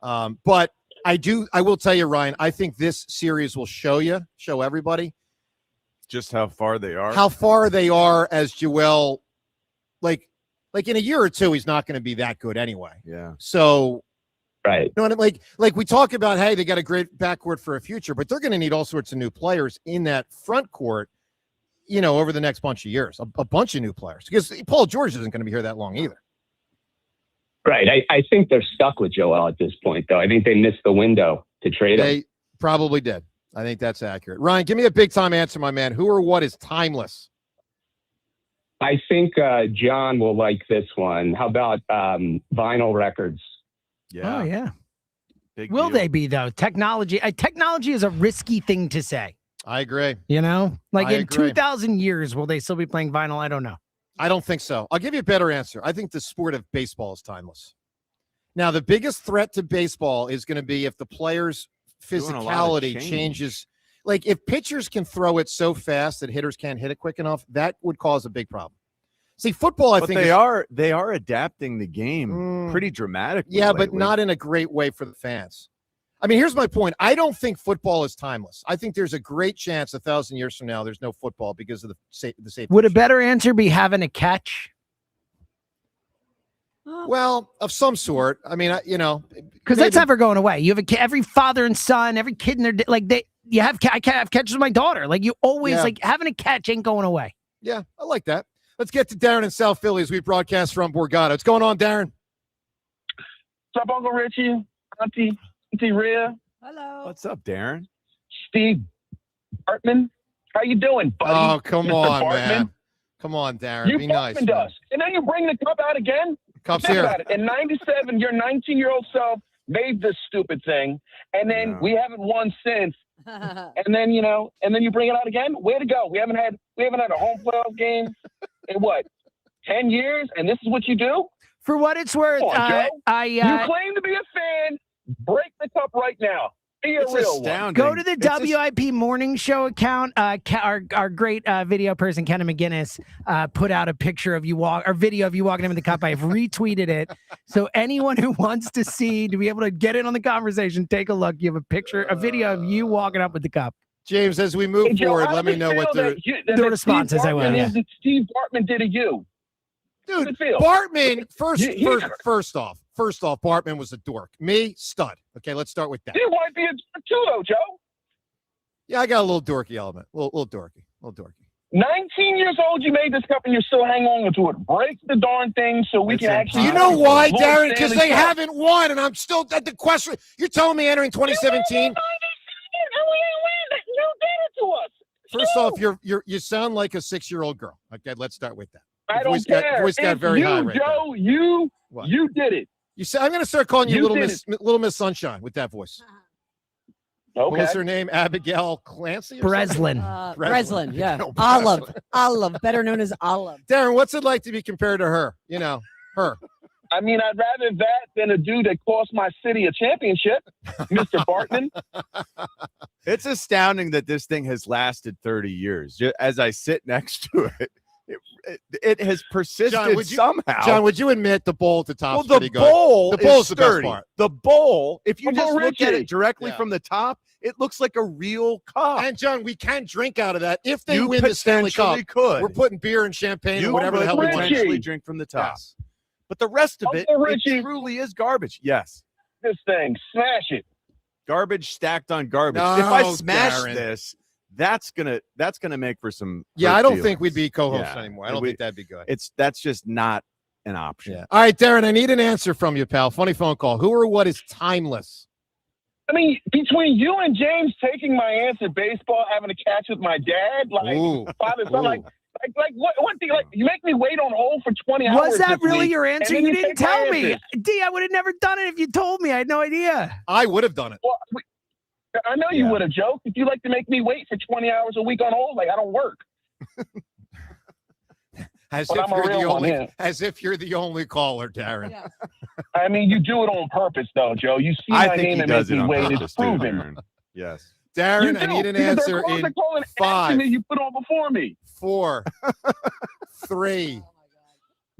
But I will tell you, Ryan, I think this series will show everybody just how far they are. How far they are as Joel, like in a year or two, he's not going to be that good anyway. Yeah. So, right. You know what I mean? Like we talk about, hey, they got a great backcourt for a future, but they're going to need all sorts of new players in that front court, over the next bunch of years, a bunch of new players, because Paul George isn't going to be here that long either. Right. I think they're stuck with Joel at this point, though. I think they missed the window to trade him. They probably did. I think that's accurate. Ryan, give me a big-time answer, my man. Who or what is timeless? I think John will like this one. How about vinyl records? Yeah. Oh, yeah. Will they be, though? Technology is a risky thing to say. I agree. In 2,000 years, will they still be playing vinyl? I don't know. I don't think so. I'll give you a better answer. I think the sport of baseball is timeless. Now, the biggest threat to baseball is going to be if the players' physicality changes. Like, if pitchers can throw it so fast that hitters can't hit it quick enough, that would cause a big problem. See, football, I think they are adapting the game pretty dramatically. Yeah, lately. but not in a great way for the fans. I mean, here's my point. I don't think football is timeless. I think there's a great chance 1,000 years from now there's no football because of the safety. Would a better answer be having a catch? Well, of some sort. I mean, because that's never going away. You have every father and son, every kid in their I have catches with my daughter. Like you always Yeah. like having a catch ain't going away. Yeah, I like that. Let's get to Darren in South Philly as we broadcast from Borgata. What's going on, Darren? What's up, Uncle Richie? Auntie Rhea? Hello. What's up, Darren? Steve Bartman? How you doing, buddy? Oh, come Mr. on, Bartman? man. Come on, Darren. You Be nice. Bartmaned us. And then you bring the cup out again? Cup's Think here. about it. In 97, your 19-year-old self made this stupid thing, and then we haven't won since. And then, you bring it out again? Way to go. We haven't had a home playoff game in what, 10 years? And this is what you do? For what it's worth, Come on, Joe. you You claim to be a fan. Break the cup right now. Be a real one. Go to the WIP morning show account. Our great video person, Kenna McGinnis, put out a picture of you video of you walking in with the cup. I've retweeted it. So anyone who wants to be able to get in on the conversation, take a look. You have a video of you walking up with the cup. James, as we move forward, let me know what the response is. I will. Yeah. Steve Bartman did to you. Dude, Bartman, first off, Bartman was a dork. Me, stud. Okay, let's start with that. You might be a dork too, though, Joe. Yeah, I got a little dorky element. A little dorky. 19 years old, you made this cup, and you're still hanging on to it. Break the darn thing so we can actually. You know why, Darren? Because they haven't won, and I'm still at the question. You're telling me entering 2017. You did it to us. First off, you sound like a 6-year-old girl. Okay, let's start with that. I don't care. Voice got very high right Joe, there. you did it. You said I'm going to start calling you You Little Miss Sunshine with that voice. Okay. What was her name? Abigail Clancy? Breslin. Breslin, yeah. Olive, better known as Olive. Darren, what's it like to be compared to her? Her. I mean, I'd rather that than a dude that cost my city a championship, Mr. Bartman. It's astounding that this thing has lasted 30 years. As I sit next to it, it has persisted somehow. John, would you admit the bowl at the top is the pretty good? bowl The bowl's is the best sturdy. part. The bowl, if you Uncle just look at Richie. it directly from the top, it looks like a real cup. And John, we can drink out of that if they You win the Stanley Cup. potentially could. We're putting beer and champagne You or whatever the hell we want. potentially drink from the top. Yes. But the rest of Uncle it Richie. truly is garbage. Yes. This thing, smash it. Garbage stacked on garbage. No, if I smash Darren. this, that's gonna make for some. Yeah, hurt I don't feelings. think we'd be co-hosts Yeah. anymore. I don't think that'd be good. That's just not an option. Yeah. All right, Darren, I need an answer from you, pal. Funny phone call. Who or what is timeless? I mean, between you and James taking my answer, baseball, having a catch with my dad, father, son, like what thing? Like you make me wait on hold for 20 hours. Was that this really week, your and answer? then You didn't take my tell me. answer. D, I would have never done it if you told me. I had no idea. I would have done it. Well, I know you would have, Joe. If you like to make me wait for 20 hours a week on hold, like I don't work. As But I'm a real one, yeah. if you're the only caller, Darren. I mean, you do it on purpose, though, Joe. You see I my think name he and does make it me on wait. purpose It's too, proven. Darren. Yes. Darren, You I do, need an because answer they're in calling action 5, that you put on before me. 4, 3,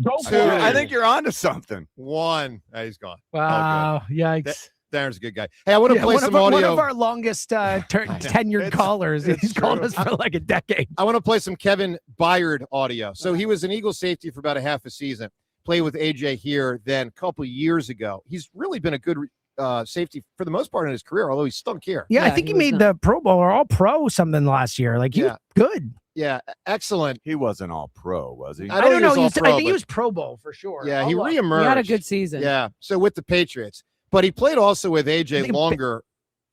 Go Two. for it. I think you're onto something. 1. He's gone. Wow. Yikes. Darren's a good guy. Hey, I want to play some audio. One of our longest tenured callers. He's called us for like a decade. I want to play some Kevin Byard audio. So he was an Eagle safety for about a half a season. Played with AJ here then a couple years ago. He's really been a good safety for the most part in his career, although he stunk here. Yeah, I think he made the Pro Bowl or All Pro something last year. Like he was good. Yeah, excellent. He wasn't all pro, was he? I don't know. I I think he was Pro Bowl for sure. Yeah, he reemerged. He had a good season. Yeah, so with the Patriots. But he played also with AJ longer.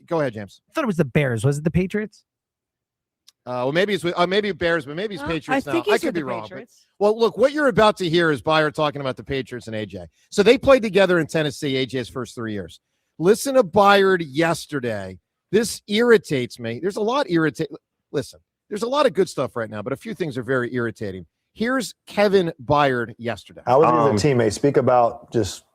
Go ahead, James. I thought it was the Bears. Was it the Patriots? Well, maybe it's with maybe Bears, but maybe it's Patriots now. I I could be wrong. But, well, look, what you're about to hear is Byard talking about the Patriots and AJ. So they played together in Tennessee, AJ's first 3 years. Listen to Byard yesterday. This irritates me. There's a lot Listen, there's a lot of good stuff right now, but a few things are very irritating. Here's Kevin Byard yesterday. How was he as a teammate? Speak about just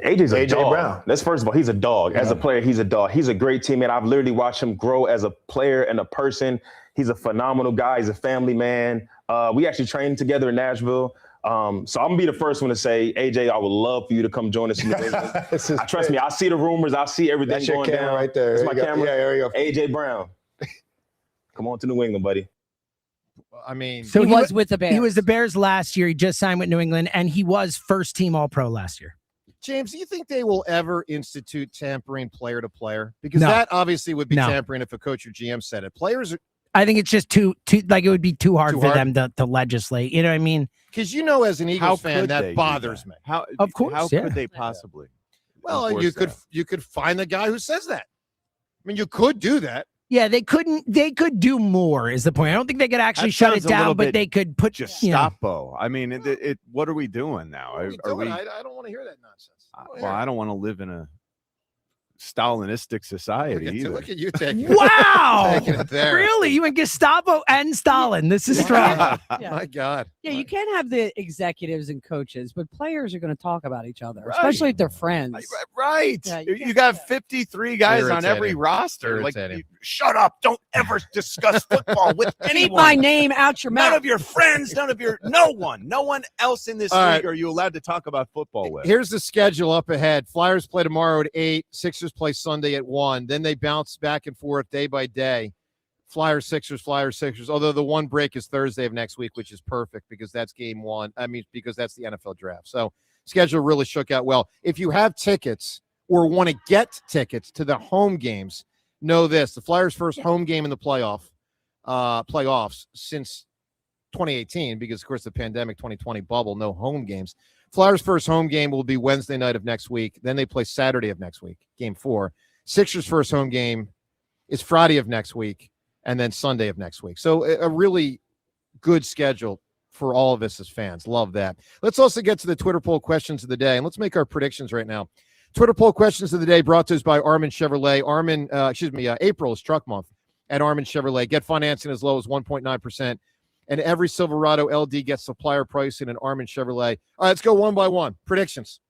AJ's a AJ dog. Brown. That's first of all, he's a dog. As a player, he's a dog. He's a great teammate. I've literally watched him grow as a player and a person. He's a phenomenal guy. He's a family man. We actually trained together in Nashville. So I'm gonna be the first one to say, AJ, I would love for you to come join us in New England. Trust me, I see the rumors. I see everything That's your going camera down. right there. That's my There you go. camera. Yeah, there you go. AJ Brown. Come on to New England, buddy. I mean, So he was with the Bears. He was the Bears last year. He just signed with New England, and he was first team All Pro last year. James, do you think they will ever institute tampering player to player? Because No. that obviously would be No. tampering if a coach or GM said it. Players are, I think it's just too like it would be too hard Too for hard? them to legislate. You know what I mean? because as an Eagles fan, could they that do bothers that? me. How Of course, How yeah. could they possibly? Well, enforce that? you could find the guy who says that. I mean, you could do that. Yeah, they could do more is the point. I don't think they could actually That shut it sounds a little down, but bit they could put Gestapo. I mean, it. What are we doing now? What are we Are doing? we? I don't want to hear that nonsense. Well, I don't want to live in a Stalinistic society either. Look at you taking Wow. taking it there. Really? You went Gestapo and Stalin. This is strong. Yeah. My God. Yeah, you can't have the executives and coaches, but players are going to talk about each other, Right. especially if they're friends. Right. Yeah, you got 53 guys on every Irritating. roster. Like, Irritating. shut up. Don't ever discuss football with Keep anyone. my name out your None mouth. of your friends, no one else in this All league right. are you allowed to talk about football with. Here's the schedule up ahead. Flyers play tomorrow at 8. Sixers play Sunday at 1. Then they bounce back and forth day by day. Flyers, Sixers, although the one break is Thursday of next week, which is perfect because that's game one. I mean, because that's the NFL draft. So schedule really shook out well. If you have tickets or want to get tickets to the home games, know this. The Flyers' first home game in the playoffs since 2018, because, of course, the pandemic 2020 bubble, no home games. Flyers' first home game will be Wednesday night of next week. Then they play Saturday of next week, game 4. Sixers' first home game is Friday of next week, and then Sunday of next week. So a really good schedule for all of us as fans. Love that. Let's also get to the Twitter poll questions of the day, and let's make our predictions right now. Twitter poll questions of the day brought to us by Armin Chevrolet. April is truck month at Armin Chevrolet. Get financing as low as 1.9%, and every Silverado LD gets supplier pricing in Armin Chevrolet. All right, let's go one by one. Predictions.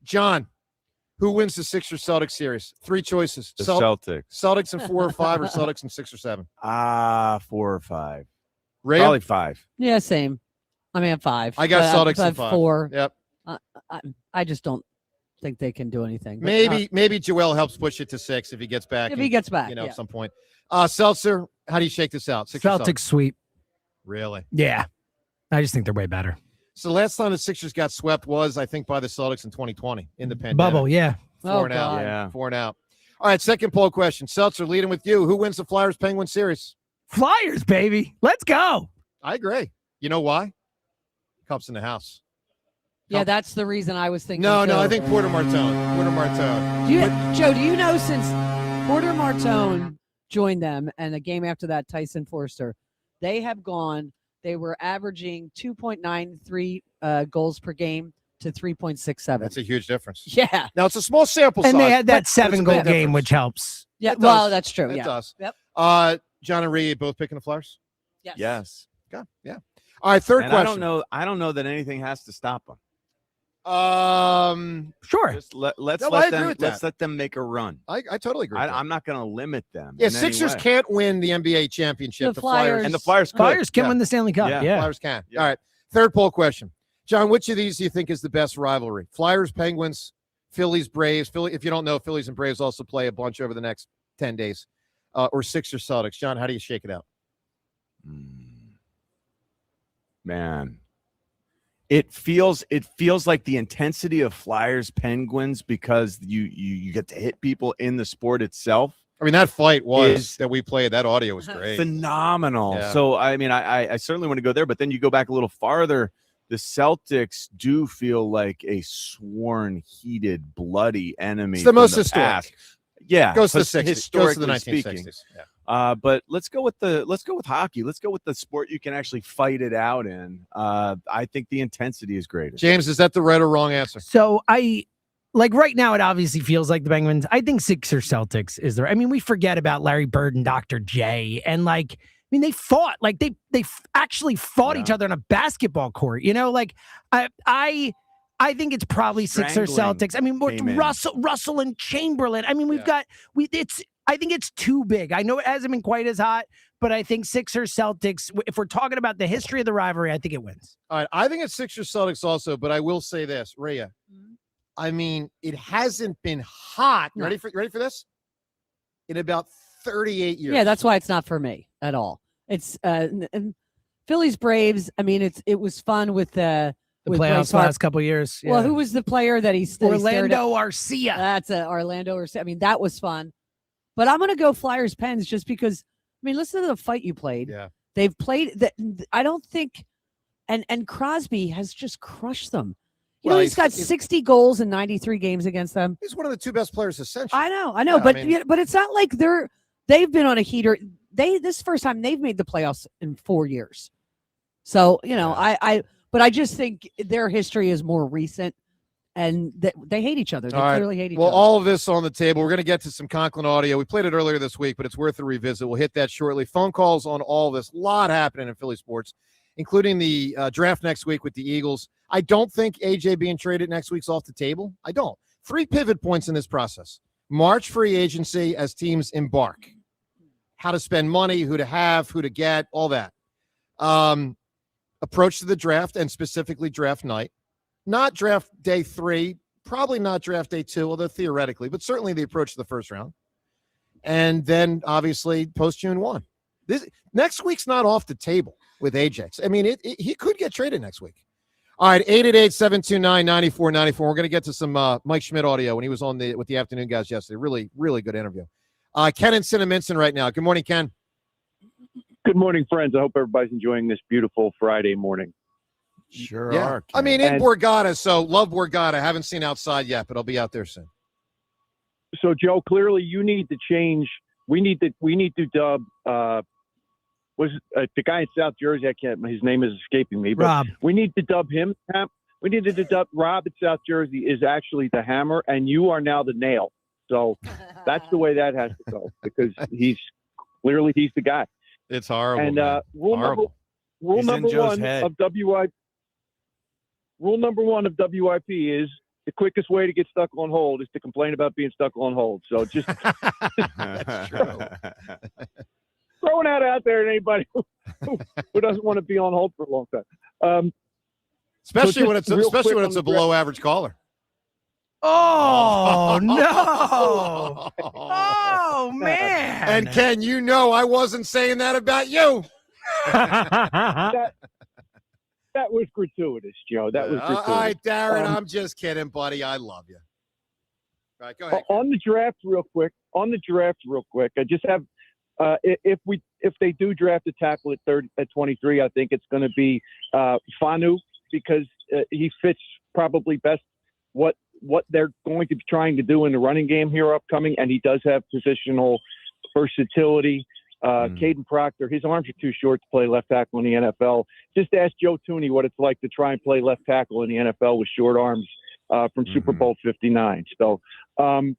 John, who wins the Sixers Celtics series? 3 choices. The Celtics. Celtics in 4 or 5, or Celtics in 6 or 7? 4 or 5. Rhea? Probably 5. Yeah, same. I mean, 5. I got Celtics but in 5. 4. Yep. I just don't think they can do anything. But, Maybe Joel helps push it to 6 if he gets back. if he gets back, at yeah. some point. Seltzer, how do you shake this out? Sixers, Celtics sweep. Really? Yeah. I just think they're way better. So last time the Sixers got swept was, I think, by the Celtics in 2020 in the pandemic. Bubble, yeah. 4 and out. God. Yeah. 4 and out. All right, second poll question. Seltzer, leading with you. Who wins the Flyers-Penguins series? Flyers, baby. Let's go. I agree. You know why? Cups in the house. Yeah, that's the reason I was thinking. No, too. I think Porter Martone. Joe, do you know since Porter Martone joined them and the game after that, Tyson Forster, they were averaging 2.93 goals per game to 3.67. That's a huge difference. Yeah. Now, it's a small sample size. And they had that but it's a 7-goal big game, difference. which helps. Yeah, It well, does. that's true. It Yeah. does. Yep. John and Rhea both picking the Flyers? Yes. Okay. Yeah. All right, third And question. I don't know that anything has to stop them. Sure. Just let's No, I agree let them with let's that. let them make a run. I totally agree. with that. I'm not going to limit them. Yeah, in any Sixers way. can't win the NBA championship. The Flyers- and the Flyers could. Flyers can Yeah. win the Stanley Cup. Yeah. Yeah. Flyers can. Yeah. All right. Third poll question. John, which of these do you think is the best rivalry? Flyers, Penguins, Phillies, Braves. If you don't know, Phillies and Braves also play a bunch over the next 10 days. Or Sixers, Celtics. John, how do you shake it out? Man. It feels like the intensity of Flyers Penguins because you get to hit people in the sport itself. I mean, that fight that we played. That audio was great. Phenomenal. Yeah. So I mean, I certainly want to go there, but then you go back a little farther. The Celtics do feel like a sworn, heated, bloody enemy. It's the from most the historic. past. Yeah, Goes to the 60s. historically Goes to the 1960s. speaking. Yeah. But let's go with hockey. Let's go with the sport you can actually fight it out in. I think the intensity is greater. James, is that the right or wrong answer? So right now, it obviously feels like the Penguins. I think Sixers Celtics is there. I mean, we forget about Larry Bird and Dr. J, and they fought. Like they actually fought each other on a basketball court. You know, I think it's probably Sixers Celtics. I mean, Russell and Chamberlain. I mean, I think it's too big. I know it hasn't been quite as hot, but I think Sixers Celtics, if we're talking about the history of the rivalry, I think it wins. All right. I think it's Sixers Celtics also, but I will say this, Rhea. I mean, it hasn't been hot. No. Ready for this? In about 38 years. Yeah, that's why it's not for me at all. It's Phillies Braves. I mean, it was fun with the The with playoffs Bryce Harper. last couple years. Well, yeah. who was the player that he stared at? Orlando Arcia. That's Orlando Arcia. I mean, that was fun. But I'm going to go Flyers Pens just because, I mean, listen to the fight you played. Yeah. They've played that. I don't think, and Crosby has just crushed them. You know, he's got 60 goals in 93 games against them. He's one of the two best players this century. I know, Yeah, but it's not like they've been on a heater. This first time they've made the playoffs in 4 years. So, you know, but I just think their history is more recent, and they hate each other. They clearly hate each other. Well, all of this on the table. We're going to get to some Conklin audio. We played it earlier this week, but it's worth a revisit. We'll hit that shortly. Phone calls on all this. A lot happening in Philly sports, including the draft next week with the Eagles. I don't think AJ being traded next week's off the table. I don't. 3 pivot points in this process. March free agency as teams embark. How to spend money, who to have, who to get, all that. Approach to the draft, and specifically draft night. Not draft day 3, probably not draft day 2, although theoretically, but certainly the approach to the first round. And then, obviously, post-June 1. Next week's not off the table with Ajax. I mean, he could get traded next week. All right, 888-729-9494. We're going to get to some Mike Schmidt audio when he was on with the afternoon guys yesterday. Really, really good interview. Ken in Cinnaminson right now. Good morning, Ken. Good morning, friends. I hope everybody's enjoying this beautiful Friday morning. Sure Yeah. are. I mean, in Borgata, so love Borgata. Haven't seen outside yet, but I'll be out there soon. So, Joe, clearly you need to change. We need to dub the guy in South Jersey. I can't. His name is escaping me. But Rob. We need to dub him. We need to dub Rob in South Jersey is actually the hammer, and you are now the nail. So that's the way that has to go because he's the guy. It's horrible. And rule He's in number Joe's one head. of WIP. Rule number one of WIP is the quickest way to get stuck on hold is to complain about being stuck on hold. So just throwing that out there to anybody who doesn't want to be on hold for a long time. Especially when it's a below average caller. Oh, no. Oh, man. And Ken, you know I wasn't saying that about you. that was gratuitous, Joe. That was gratuitous. All right, Darren, I'm just kidding, buddy. I love you. All right, go ahead. On the draft real quick, I just have if they do draft a tackle at 23, I think it's going to be Fanu because he fits probably best what they're going to be trying to do in the running game here upcoming, and he does have positional versatility. Caden Proctor, his arms are too short to play left tackle in the NFL. Just ask Joe Tooney what it's like to try and play left tackle in the NFL with short arms from Super Bowl 59. So, and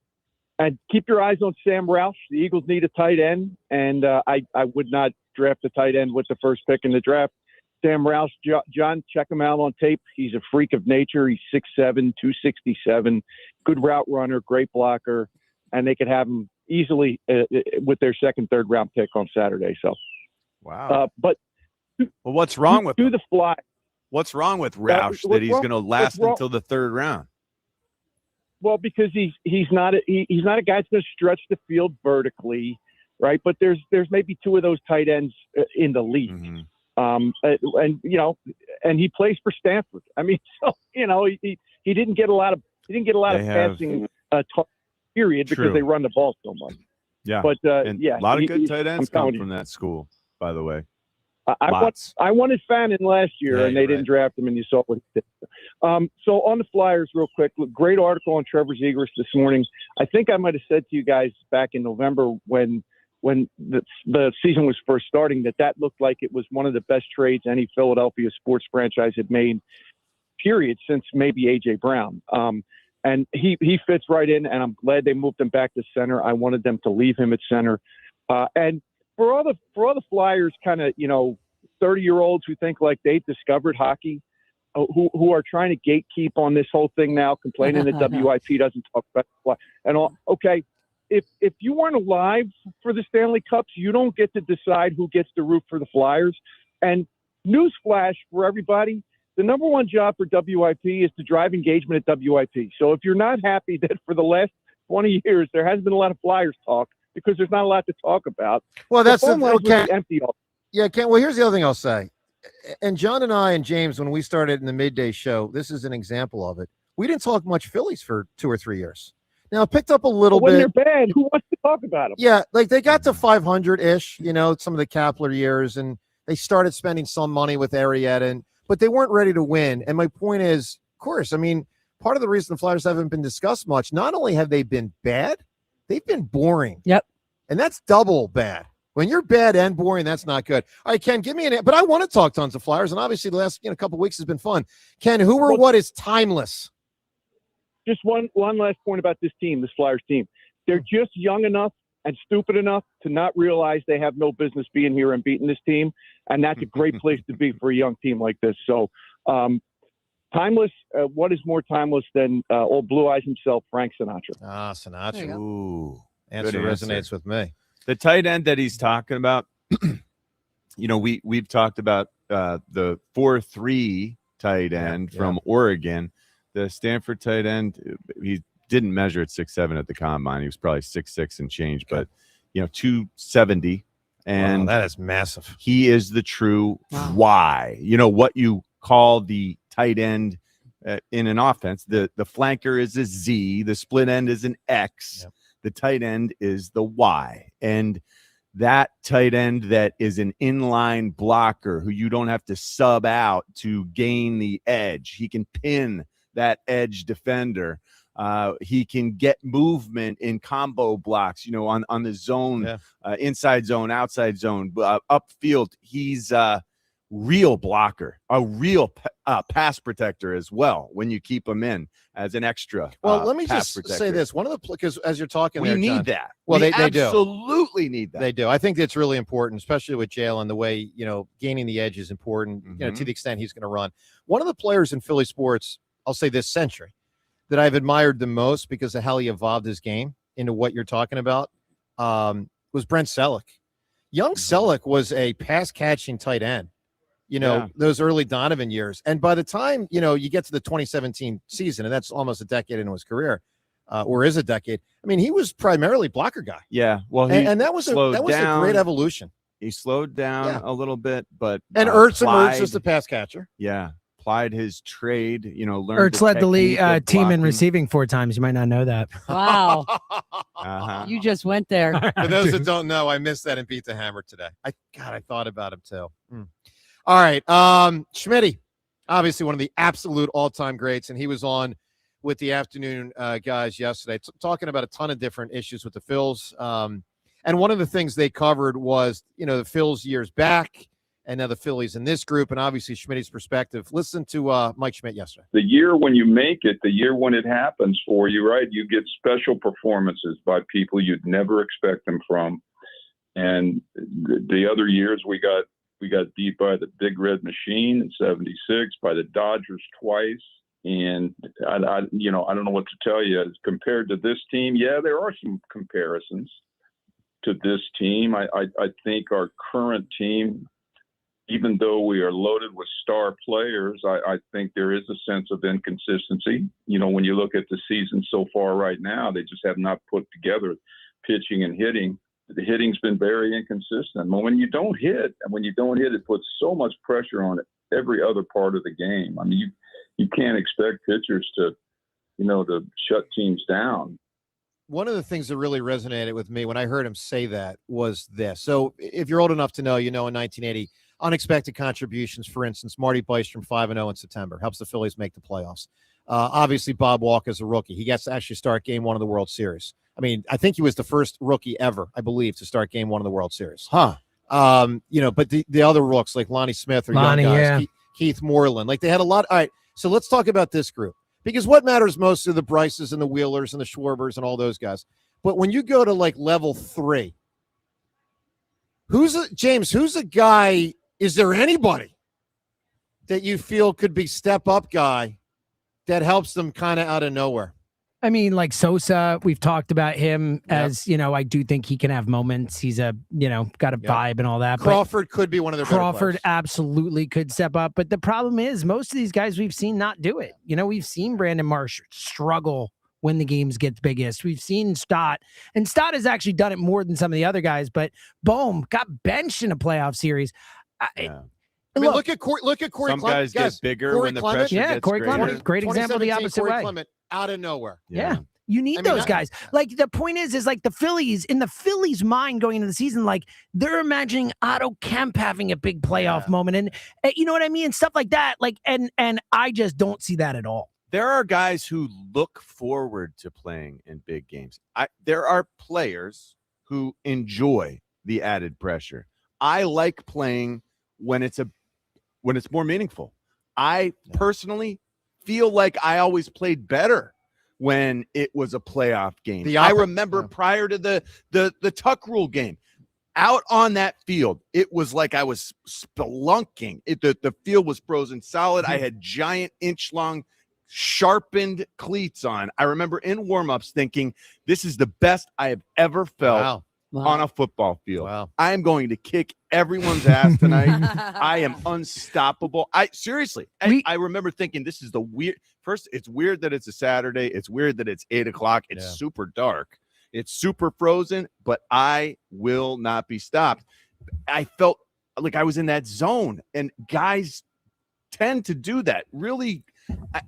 keep your eyes on Sam Roush. The Eagles need a tight end, and I would not draft a tight end with the first pick in the draft. Sam Roush, John, check him out on tape. He's a freak of nature. He's 6'7", 267, good route runner, great blocker, and they could have him easily with their second, third round pick on Saturday. So, wow. But what's wrong with the fly? What's wrong with Roush that he's going to last until the third round? Well, because he's not a guy that's going to stretch the field vertically, right? But there's maybe 2 of those tight ends in the league. And he plays for Stanford. I mean, so he didn't get a lot of passing period because they run the ball so much. Yeah, but a lot of good tight ends come from that school, by the way. I wanted Fannin last year, and they didn't draft him, and you saw what he did. So on the Flyers, real quick, great article on Trevor Zegras this morning. I think I might have said to you guys back in November when the season was first starting that looked like it was one of the best trades any Philadelphia sports franchise had made, period, since maybe A.J. Brown. And he fits right in, and I'm glad they moved him back to center. I wanted them to leave him at center. And for all the Flyers kind of, 30-year-olds who think like they discovered hockey, who are trying to gatekeep on this whole thing now, complaining that WIP doesn't talk about it and all. Okay, if you weren't alive for the Stanley Cups, you don't get to decide who gets to root for the Flyers. And newsflash for everybody, the number one job for WIP is to drive engagement at WIP. So if you're not happy that for the last 20 years there hasn't been a lot of Flyers talk because there's not a lot to talk about. Well, that's okay. Empty. Yeah, Ken. Well, here's the other thing I'll say. And John and I and James, when we started in the midday show, this is an example of it. We didn't talk much Phillies for 2 or 3 years. Now it picked up a little when bit. They're bad, who wants to talk about them? Yeah, like they got to 500-ish, some of the Kapler years, and they started spending some money with Arrieta, but they weren't ready to win. And my point is, of course, I mean, part of the reason the Flyers haven't been discussed much, not only have they been bad, they've been boring. Yep. And that's double bad. When you're bad and boring, that's not good. All right, Ken, give me but I want to talk tons of Flyers, and obviously the last couple of weeks has been fun. Ken, who or what is timeless? Just one last point about this team, this Flyers team. They're just young enough and stupid enough to not realize they have no business being here and beating this team, and that's a great place to be for a young team like this. So, timeless. What is more timeless than old Blue Eyes himself, Frank Sinatra? Ah, Sinatra. Ooh, answer good resonates with me. The tight end that he's talking about, we've talked about the 4-3 tight end from Oregon. The Stanford tight end, he didn't measure at 6'7" at the combine. He was probably 6'6" and change, but 270. And that is massive. He is the true Y. What you call the tight end in an offense. The flanker is a Z. The split end is an X. Yep. The tight end is the Y. And that tight end that is an inline blocker who you don't have to sub out to gain the edge. He can pin that edge defender. He can get movement in combo blocks, on the zone, inside zone, outside zone, upfield. He's a real blocker, a real pass protector as well when you keep him in as an extra. Well, let me just protector. say this. One of the, because as you're talking, we there, need John, that. Well, we they do. Absolutely need that. They do. I think it's really important, especially with Jalen, the way, gaining the edge is important, to the extent he's going to run. One of the players in Philly sports, I'll say this century, that I've admired the most because of how he evolved his game into what you're talking about was Brent Selleck. Young Selleck was a pass-catching tight end, those early Donovan years. And by the time, you get to the 2017 season, and that's almost a decade into his career, or is a decade, I mean, he was primarily blocker guy. Yeah. Well, and that was a great evolution. He slowed down a little bit, but and Ertz emerged as the pass catcher. Yeah. Applied his trade, learned. Ertz led the league team in receiving 4 times. You might not know that. Wow. Uh-huh. You just went there. For those that don't know, I missed that and beat the hammer today. I thought about him too. All right. Schmidt, obviously one of the absolute all-time greats, and he was on with the afternoon guys yesterday, talking about a ton of different issues with the Phils. And one of the things they covered was, the Phils years back, and now the Phillies in this group, and obviously Schmidt's perspective. Listen to Mike Schmidt yesterday. The year when you make it, the year when it happens for you, right? You get special performances by people you'd never expect them from. And the other years we got beat by the Big Red Machine in '76, by the Dodgers twice. And I don't know what to tell you. As compared to this team, there are some comparisons to this team. I think our current team, even though we are loaded with star players, I think there is a sense of inconsistency. When you look at the season so far right now, they just have not put together pitching and hitting. The hitting's been very inconsistent. When you don't hit, it puts so much pressure on every other part of the game. I mean, you can't expect pitchers to shut teams down. One of the things that really resonated with me when I heard him say that was this. So if you're old enough to know, in 1980, unexpected contributions, for instance, Marty Bystrom 5-0 in September, helps the Phillies make the playoffs. Obviously, Bob Walker's a rookie. He gets to actually start Game 1 of the World Series. I mean, I think he was the first rookie ever, I believe, to start Game 1 of the World Series. Huh. But the other rooks like Lonnie Smith or young guys, Keith Moreland, like they had a lot. All right, so let's talk about this group. Because what matters most are the Bryces and the Wheelers and the Schwarbers and all those guys. But when you go to like level 3, who's a guy? Is there anybody that you feel could be step up guy that helps them kind of out of nowhere? I mean, like Sosa, we've talked about him as, I do think he can have moments. He's got a vibe and all that. Crawford could be one of their better Crawford players. Absolutely could step up. But the problem is most of these guys we've seen not do it. We've seen Brandon Marsh struggle when the games get biggest. We've seen Stott, and Stott has actually done it more than some of the other guys, but boom, got benched in a playoff series. I mean, look at Corey Some Clement. guys get bigger Corey when the Clement. pressure Yeah, gets Corey greater. Clement. Great example the 2017 opposite Corey way. Clement out of nowhere. Yeah. You need I mean, those guys. Like the point is like the Phillies, in the Phillies' mind going into the season, like they're imagining Otto Kemp having a big playoff moment, and you know what I mean, stuff like that. Like, and I just don't see that at all. There are guys who look forward to playing in big games. There are players who enjoy the added pressure. I like playing when it's more meaningful. I personally feel like I always played better when it was a playoff game. I remember prior to the Tuck Rule game, out on that field, it was like I was spelunking. The field was frozen solid. I had giant inch-long sharpened cleats on. I remember in warm-ups thinking, this is the best I have ever felt on a football field. Wow. I am going to kick everyone's ass tonight. I am unstoppable. I remember thinking, this is the weird. First, it's weird that it's a Saturday. It's weird that it's 8:00. It's super dark. It's super frozen, but I will not be stopped. I felt like I was in that zone, and guys tend to do that. Really,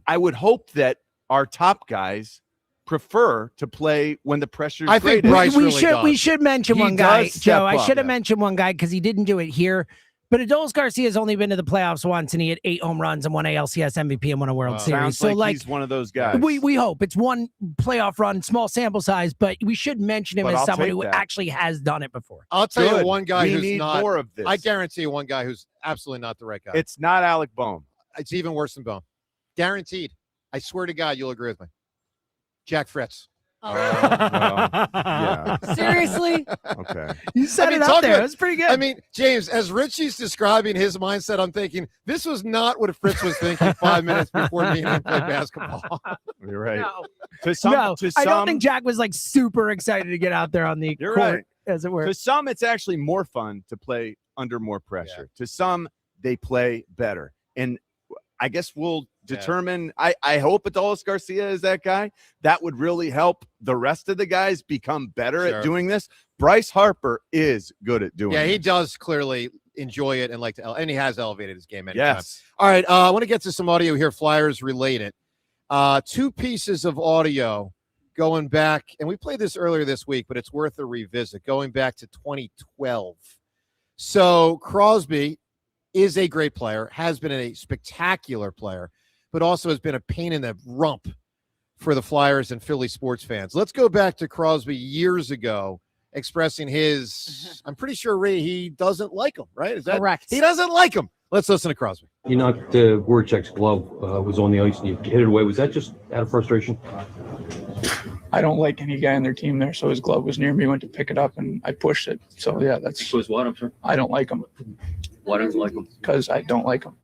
I would hope that our top guys prefer to play when the pressure is I think Bryce we should mention one guy, Joe. I should have Yeah. mentioned one guy because he didn't do it here. But Adolis Garcia's only been to the playoffs once, and he had 8 home runs and won ALCS MVP and won a World Series. Sounds So, like he's one of those guys. we hope it's one playoff run, small sample size, but we should mention him But as I'll someone take who that. actually has done it before. I'll tell Good. you one guy We who's need not. more of this. I guarantee you one guy who's absolutely not the right guy. It's not Alec Bohm. It's even worse than Bohm. Guaranteed. I swear to God, you'll agree with me. Jack Fritz. Yeah. Seriously? Okay. You said it up talk there. about- That's pretty good. I mean, James, as Richie's describing his mindset, I'm thinking this was not what Fritz was thinking 5 minutes before me and him played basketball. You're right. No. To some, No, to I don't some- think Jack was like super excited to get out there on the You're court, right. as it were. To some, it's actually more fun to play under more pressure. To some, they play better. And I guess we'll determine. I hope Adolis Garcia is that guy. That would really help the rest of the guys become better at doing this. Bryce Harper is good at doing Yeah, he this. does clearly enjoy it and like to, and he has elevated his game anytime. Yes. All right, I want to get to some audio here, Flyers related. 2 pieces of audio going back, and we played this earlier this week, but it's worth a revisit, going back to 2012. So Crosby is a great player, has been a spectacular player, but also has been a pain in the rump for the Flyers and Philly sports fans. Let's go back to Crosby years ago, expressing his, I'm pretty sure, Ray, he doesn't like him, right? Is that correct? He doesn't like him. Let's listen to Crosby. You knocked Voracek's glove was on the ice and you hit it away. Was that just out of frustration? I don't like any guy on their team there, so his glove was near me. Went to pick it up and I pushed it. So yeah, that's. Was what, I'm sorry? I don't like him. Why don't you like him? Because I don't like him.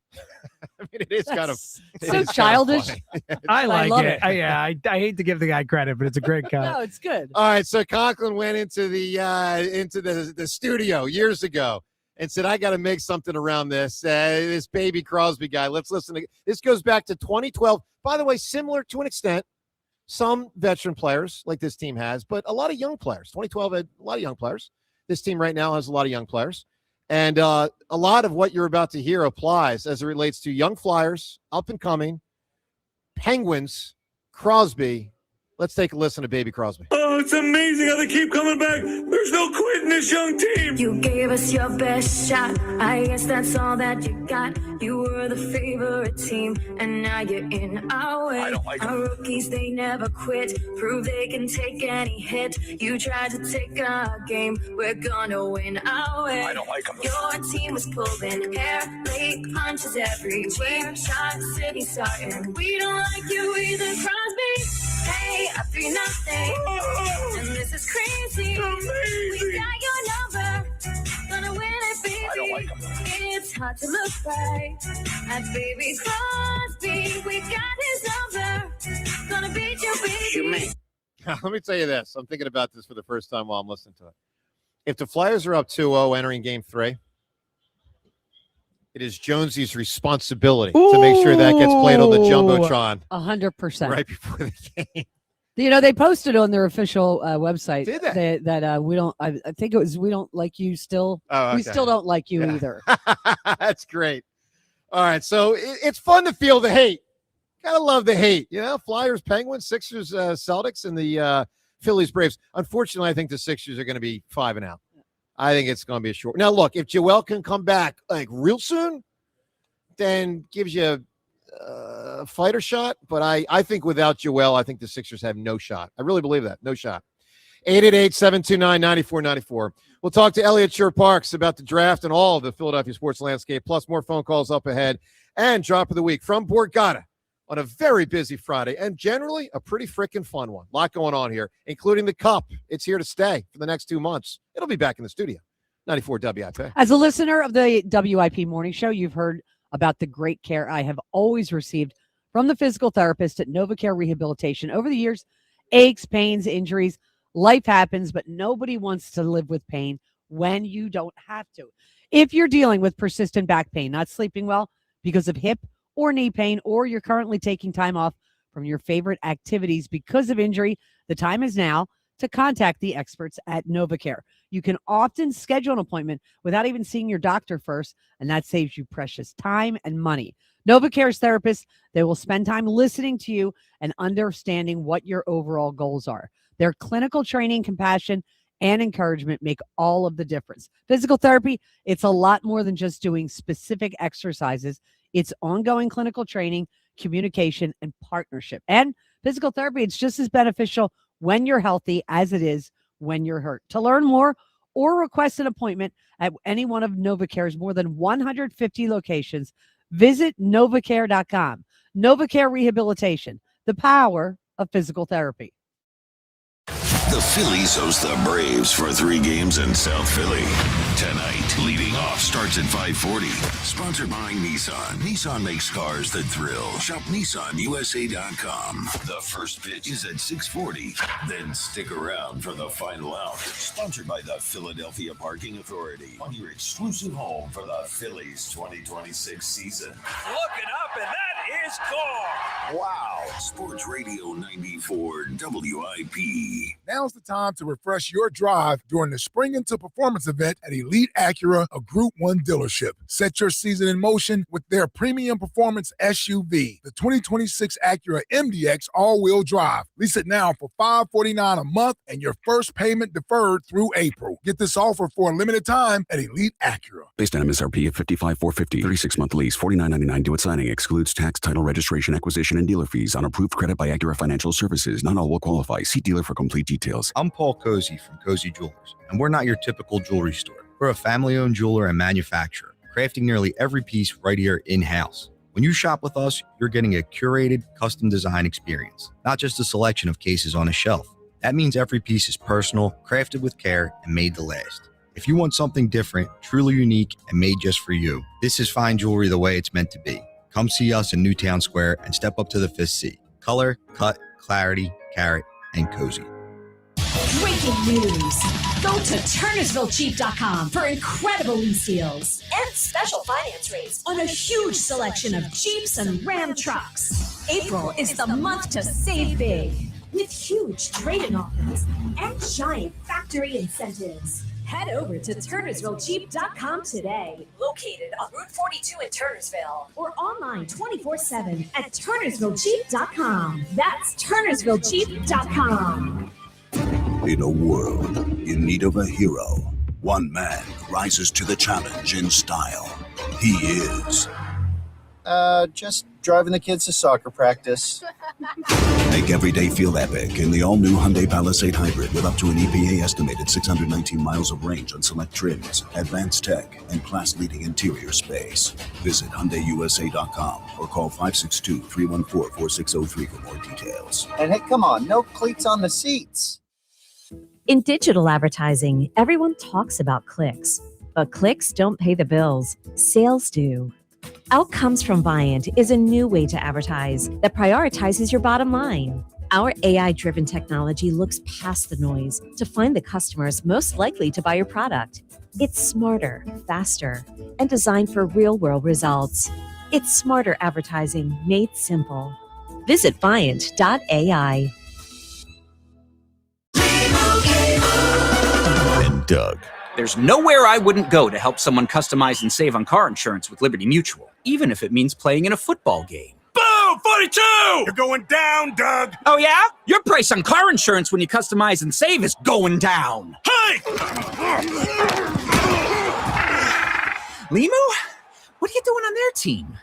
I mean, it is kind of so it is kind of childish. funny. I like love it. I hate to give the guy credit, but it's a great cut. No, it's good. All right, so Conklin went into the studio years ago and said, "I got to make something around this baby Crosby guy." Let's listen to this. Goes back to 2012. By the way, similar to an extent, some veteran players like this team has, but a lot of young players. 2012 had a lot of young players. This team right now has a lot of young players, and a lot of what you're about to hear applies as it relates to young Flyers, up and coming, Penguins, Crosby. Let's take a listen to baby Crosby. Oh, it's amazing how they keep coming back. There's no quitting this young team. You gave us your best shot. I guess that's all that you got. You were the favorite team, and now you're in our way. I don't like 'em. Our rookies, they never quit. Prove they can take any hit. You tried to take our game. We're gonna win our way. I don't like 'em. Your team was pulling hair, late punches everywhere. Shot City starting. We don't like you either, Crosby. Hey, up 3-0. And this is crazy. We got your number. Gonna win it, baby. I don't like 'em. It's hard to look right at baby Crosby. We got his number. Gonna beat you, baby. Let me tell you this. I'm thinking about this for the first time while I'm listening to it. If the Flyers are up 2-0 entering Game 3, it is Jonesy's responsibility to make sure that gets played on the Jumbotron 100%. right before the game. They posted on their official website Did they? that we don't. I think it was we don't like you still. Oh, We okay. still don't like you Yeah. either. That's great. All right, so it's fun to feel the hate. Gotta love the hate. Flyers, Penguins, Sixers, Celtics, and the Phillies, Braves. Unfortunately, I think the Sixers are going to be 5-out. I think it's going to be a short. Now, look, if Joel can come back like real soon, then gives you a fighter shot. But I think without Joel, I think the Sixers have no shot. I really believe that. No shot. 888-729-9494. We'll talk to Elliot Parks about the draft and all of the Philadelphia sports landscape, plus more phone calls up ahead and drop of the week from Borgata on a very busy Friday and generally a pretty freaking fun one. A lot going on here, including the Cup. It's here to stay for the next 2 months. It'll be back in the studio. 94 WIP. As a listener of the WIP Morning Show, you've heard about the great care I have always received from the physical therapist at NovaCare Rehabilitation. Over the years, aches, pains, injuries, life happens, but nobody wants to live with pain when you don't have to. If you're dealing with persistent back pain, not sleeping well because of hip or knee pain, or you're currently taking time off from your favorite activities because of injury, the time is now to contact the experts at NovaCare. You can often schedule an appointment without even seeing your doctor first, and that saves you precious time and money. NovaCare's therapists, they will spend time listening to you and understanding what your overall goals are. Their clinical training, compassion, and encouragement make all of the difference. Physical therapy, it's a lot more than just doing specific exercises. It's ongoing clinical training, communication, and partnership. And physical therapy, it's just as beneficial when you're healthy as it is when you're hurt. To learn more or request an appointment at any one of NovaCare's more than 150 locations, visit novacare.com. NovaCare Rehabilitation, the power of physical therapy. The Phillies host the Braves for 3 games in South Philly. Tonight, leading off starts at 5:40. Sponsored by Nissan. Nissan makes cars that thrill. Shop NissanUSA.com. The first pitch is at 6:40. Then stick around for the final out. Sponsored by the Philadelphia Parking Authority. On your exclusive home for the Phillies 2026 season. Looking up, and that is gone. Wow. Sports Radio 94 WIP. Now's the time to refresh your drive during the Spring Into Performance event at Elite Acura, a Group 1 dealership. Set your season in motion with their premium performance SUV, the 2026 Acura MDX all-wheel drive. Lease it now for $549 a month and your first payment deferred through April. Get this offer for a limited time at Elite Acura. Based on MSRP of $55,450, 36-month lease, $49.99 due at signing, excludes tax, title, registration, acquisition, and dealer fees on approved credit by Acura Financial Services. Not all will qualify. See dealer for complete details. I'm Paul Cozy from Cozy Jewelers, and we're not your typical jewelry store. We're a family-owned jeweler and manufacturer, crafting nearly every piece right here in-house. When you shop with us, you're getting a curated, custom design experience, not just a selection of cases on a shelf. That means every piece is personal, crafted with care, and made to last. If you want something different, truly unique, and made just for you, this is fine jewelry the way it's meant to be. Come see us in Newtown Square and step up to the 5th C. Color, cut, clarity, carat, and cozy. Breaking news. Go to turnersvillejeep.com for incredible lease deals and special finance rates on a huge selection of Jeeps and Ram trucks. April is the month to save big with huge trade-in offers and giant factory incentives. Head over to turnersvillejeep.com today, located on Route 42 in Turnersville, or online 24/7 at turnersvillejeep.com. That's turnersvillejeep.com. In a world in need of a hero, one man rises to the challenge in style. He is... just driving the kids to soccer practice. Make every day feel epic in the all-new Hyundai Palisade Hybrid with up to an EPA-estimated 619 miles of range on select trims, advanced tech, and class-leading interior space. Visit HyundaiUSA.com or call 562-314-4603 for more details. And hey, come on, no cleats on the seats. In digital advertising, everyone talks about clicks, but clicks don't pay the bills. Sales do. Outcomes from Viant is a new way to advertise that prioritizes your bottom line. Our AI-driven technology looks past the noise to find the customers most likely to buy your product. It's smarter, faster, and designed for real-world results. It's smarter advertising made simple. Visit Viant.ai. Doug. There's nowhere I wouldn't go to help someone customize and save on car insurance with Liberty Mutual, even if it means playing in a football game. Boom! 42! You're going down, Doug. Oh, yeah? Your price on car insurance when you customize and save is going down. Hey! Limu? What are you doing on their team?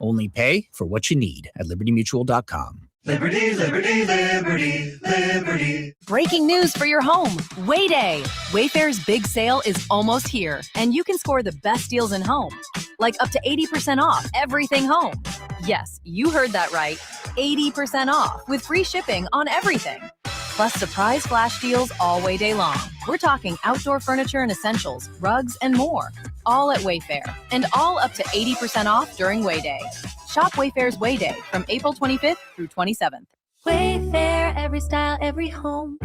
Only pay for what you need at libertymutual.com. Liberty, liberty, liberty, liberty. Breaking news for your home. Wayday. Wayfair's big sale is almost here, and you can score the best deals in home. Like up to 80% off everything home. Yes, you heard that right. 80% off with free shipping on everything. Plus surprise flash deals all Wayday long. We're talking outdoor furniture and essentials, rugs, and more. All at Wayfair, and all up to 80% off during Wayday. Shop Wayfair's Wayday from April 25th through 27th. Wayfair, every style, every home.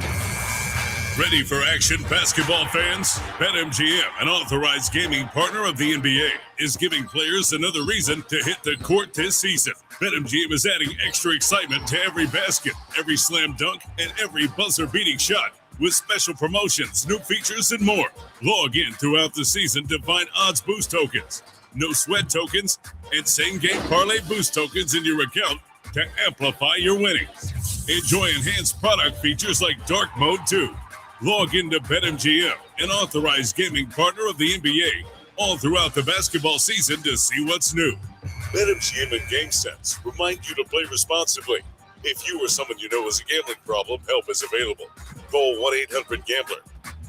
Ready for action, basketball fans? BetMGM, an authorized gaming partner of the NBA, is giving players another reason to hit the court this season. BetMGM is adding extra excitement to every basket, every slam dunk, and every buzzer-beating shot with special promotions, new features, and more. Log in throughout the season to find odds boost tokens, no sweat tokens, and same-game parlay boost tokens in your account to amplify your winnings. Enjoy enhanced product features like Dark Mode 2. Log into BetMGM, an authorized gaming partner of the NBA, all throughout the basketball season to see what's new. BetMGM and GameSense remind you to play responsibly. If you or someone you know has a gambling problem, help is available. Call 1-800-GAMBLER.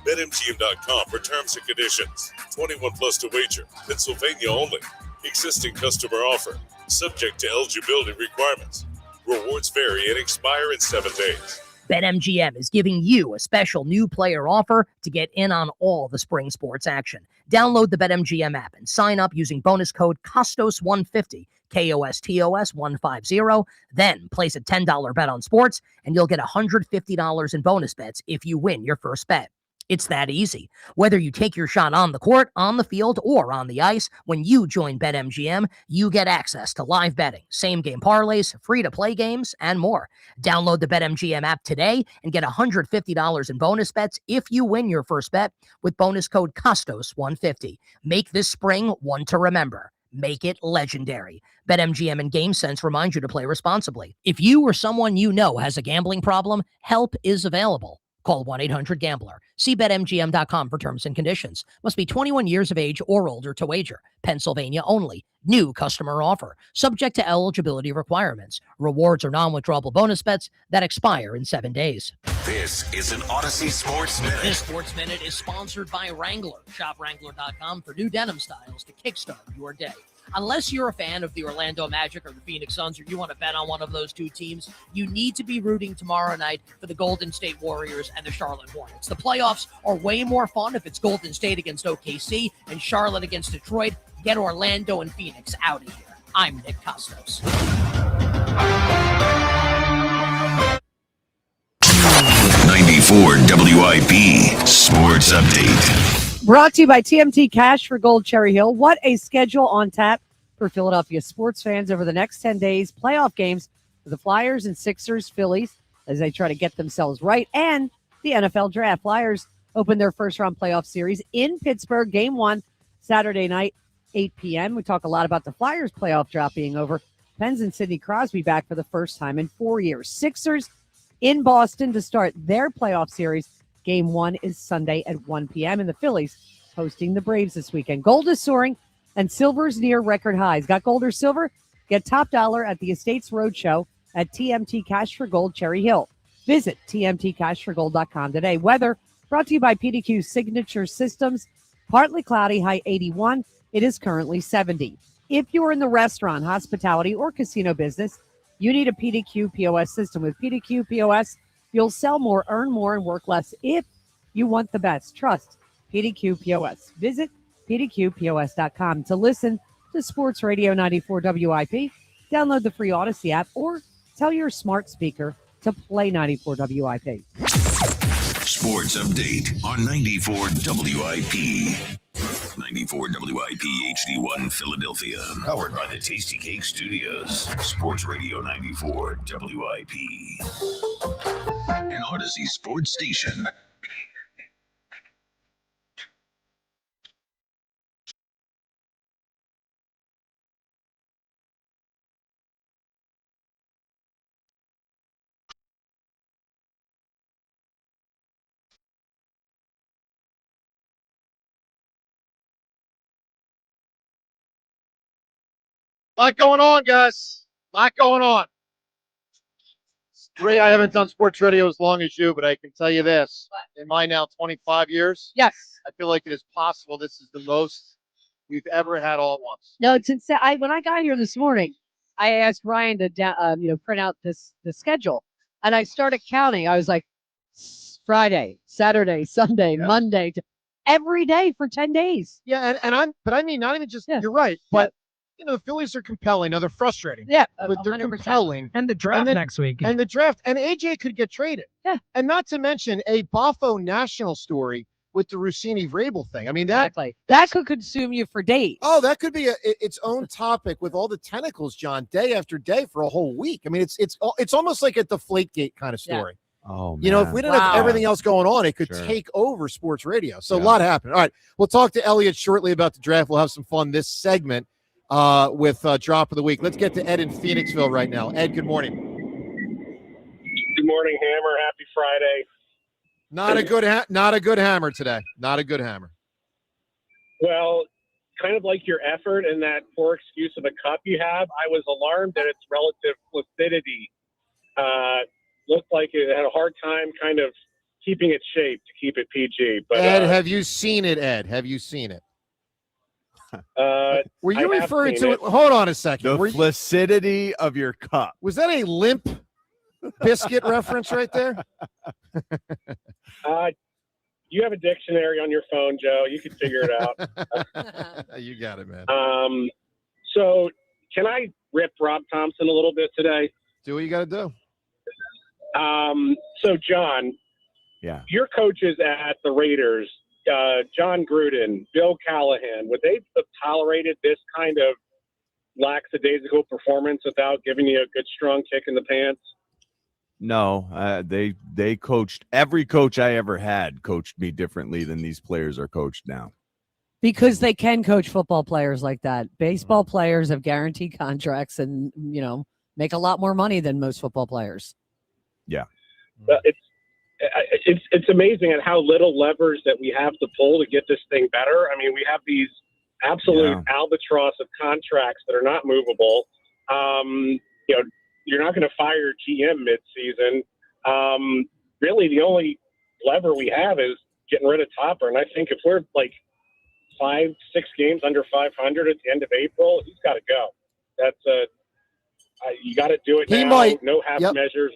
BetMGM.com for terms and conditions. 21 plus to wager. Pennsylvania only. Existing customer offer. Subject to eligibility requirements. Rewards vary and expire in 7 days. BetMGM is giving you a special new player offer to get in on all the spring sports action. Download the BetMGM app and sign up using bonus code KOSTOS150, KOSTOS150. Then place a $10 bet on sports, and you'll get $150 in bonus bets if you win your first bet. It's that easy. Whether you take your shot on the court, on the field, or on the ice, when you join BetMGM, you get access to live betting, same-game parlays, free-to-play games, and more. Download the BetMGM app today and get $150 in bonus bets if you win your first bet with bonus code KOSTOS150. Make this spring one to remember. Make it legendary. BetMGM and GameSense remind you to play responsibly. If you or someone you know has a gambling problem, help is available. Call 1-800-GAMBLER. See BetMGM.com for terms and conditions. Must be 21 years of age or older to wager. Pennsylvania only. New customer offer. Subject to eligibility requirements. Rewards are non-withdrawable bonus bets that expire in 7 days. This is an Odyssey Sports Minute. This Sports Minute is sponsored by Wrangler. Shop Wrangler.com for new denim styles to kickstart your day. Unless you're a fan of the Orlando Magic or the Phoenix Suns, or you want to bet on one of those two teams, you need to be rooting tomorrow night for the Golden State Warriors and the Charlotte Hornets. The playoffs are way more fun if it's Golden State against OKC and Charlotte against Detroit. Get Orlando and Phoenix out of here. I'm Nick Costos. 94 WIP Sports Update. Brought to you by TMT Cash for Gold Cherry Hill. What a schedule on tap for Philadelphia sports fans over the next 10 days. Playoff games for the Flyers and Sixers, Phillies, as they try to get themselves right, and the NFL Draft. Flyers open their first-round playoff series in Pittsburgh. Game 1, Saturday night, 8 p.m. We talk a lot about the Flyers playoff drought being over. Pens and Sidney Crosby back for the first time in 4 years. Sixers in Boston to start their playoff series. Game 1 is Sunday at 1 p.m. and the Phillies hosting the Braves this weekend. Gold is soaring and silver's near record highs. Got gold or silver? Get top dollar at the Estates Roadshow at TMT Cash for Gold Cherry Hill. Visit tmtcashforgold.com today. Weather brought to you by PDQ Signature Systems. Partly cloudy, high 81. It is currently 70. If you're in the restaurant, hospitality, or casino business, you need a PDQ POS system. With PDQ POS, you'll sell more, earn more, and work less if you want the best. Trust PDQ POS. Visit pdqpos.com to listen to Sports Radio 94 WIP. Download the free Odyssey app or tell your smart speaker to play 94 WIP. Sports Update on 94 WIP. 94 WIP HD1 Philadelphia. Powered by the Tasty Cake Studios. Sports Radio 94 WIP. An Odyssey sports station. lot going on, guys. A lot going on. Ray, I haven't done sports radio as long as you, but I can tell you this. In my now 25 years, Yes. I feel like it is possible this is the most we've ever had all at once. No, it's insane. When I got here this morning, I asked Ryan to print out the schedule, and I started counting. I was like, Friday, Saturday, Sunday, Monday, every day for 10 days. Yeah, but I mean, not even just you're right, but the Phillies are compelling. Now they're frustrating. Yeah, but they're 100%. compelling. And the draft next week. And the draft, and AJ could get traded. Yeah, and not to mention a Boffo national story with the Rossini-Vrabel thing. I mean, that could consume you for days. Oh, that could be its own topic with all the tentacles, John, day after day for a whole week. I mean, it's almost like a Deflategate kind of story. Oh, man. If we didn't have everything else going on, it could take over sports radio. So a lot happened. All right, we'll talk to Elliot shortly about the draft. We'll have some fun this segment with Drop of the Week. Let's get to Ed in Phoenixville right now. Ed, good morning. Good morning, Hammer. Happy Friday. Not a good hammer today. Not a good hammer. Well, kind of like your effort and that poor excuse of a cup you have, I was alarmed at its relative flaccidity. Looked like it had a hard time kind of keeping its shape to keep it PG. But Ed, have you seen it, Ed? Have you seen it? Were you referring to it? Hold on a second. The flaccidity of your cup. Was that a Limp Biscuit reference right there? You have a dictionary on your phone, Joe. You can figure it out. You got it, man. So can I rip Rob Thompson a little bit today? Do what you got to do. So, John, your coaches at the Raiders, John Gruden, Bill Callahan, would they have tolerated this kind of lackadaisical performance without giving you a good, strong kick in the pants? No, they coached. Every coach I ever had coached me differently than these players are coached now. Because they can coach football players like that. Baseball players have guaranteed contracts and, make a lot more money than most football players. Yeah. It's amazing at how little levers that we have to pull to get this thing better. I mean, we have these absolute albatross of contracts that are not movable. You're not going to fire GM mid-season. Really, the only lever we have is getting rid of Topper. And I think if we're like 5-6 games under 500 at the end of April, he's got to go. That's you got to do it now. No half measures.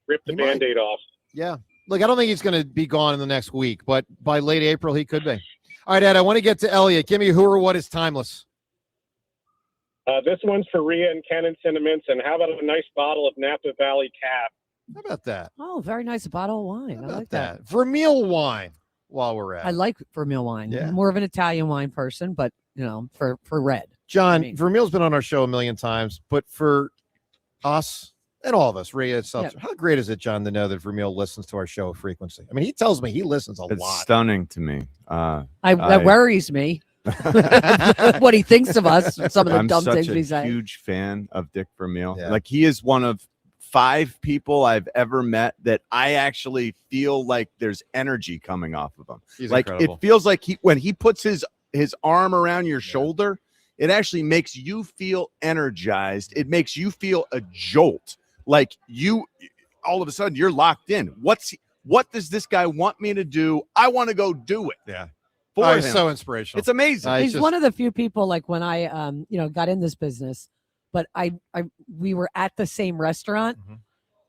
Rip the Band-Aid off. Yeah. Look, I don't think he's going to be gone in the next week, but by late April, he could be. All right, Ed, I want to get to Elliot. Give me who or what is timeless. This one's for Rhea and Ken and Sentiments. And how about a nice bottle of Napa Valley Cab? How about that? Oh, very nice. A bottle of wine. I like that. Vermeil wine while we're at it. I like Vermeil wine. Yeah. I'm more of an Italian wine person, but, for red. John, Vermeil's been on our show a million times, but for us and all of us, Rhea and Seltzer, how great is it, John, to know that Vermeil listens to our show with frequency? I mean, he tells me he listens a It's lot. stunning to me. That worries me. What he thinks of us, some of the dumb things we say. I'm such a huge fan of Dick Vermeil. Yeah. Like, he is one of 5 people I've ever met that I actually feel like there's energy coming off of him. He's like incredible. It feels like when he puts his arm around your shoulder, it actually makes you feel energized. It makes you feel a jolt. Like all of a sudden you're locked in. What does this guy want me to do? I want to go do it. Yeah. He's so inspirational. It's amazing. He's one of the few people, like, when I got in this business, but we were at the same restaurant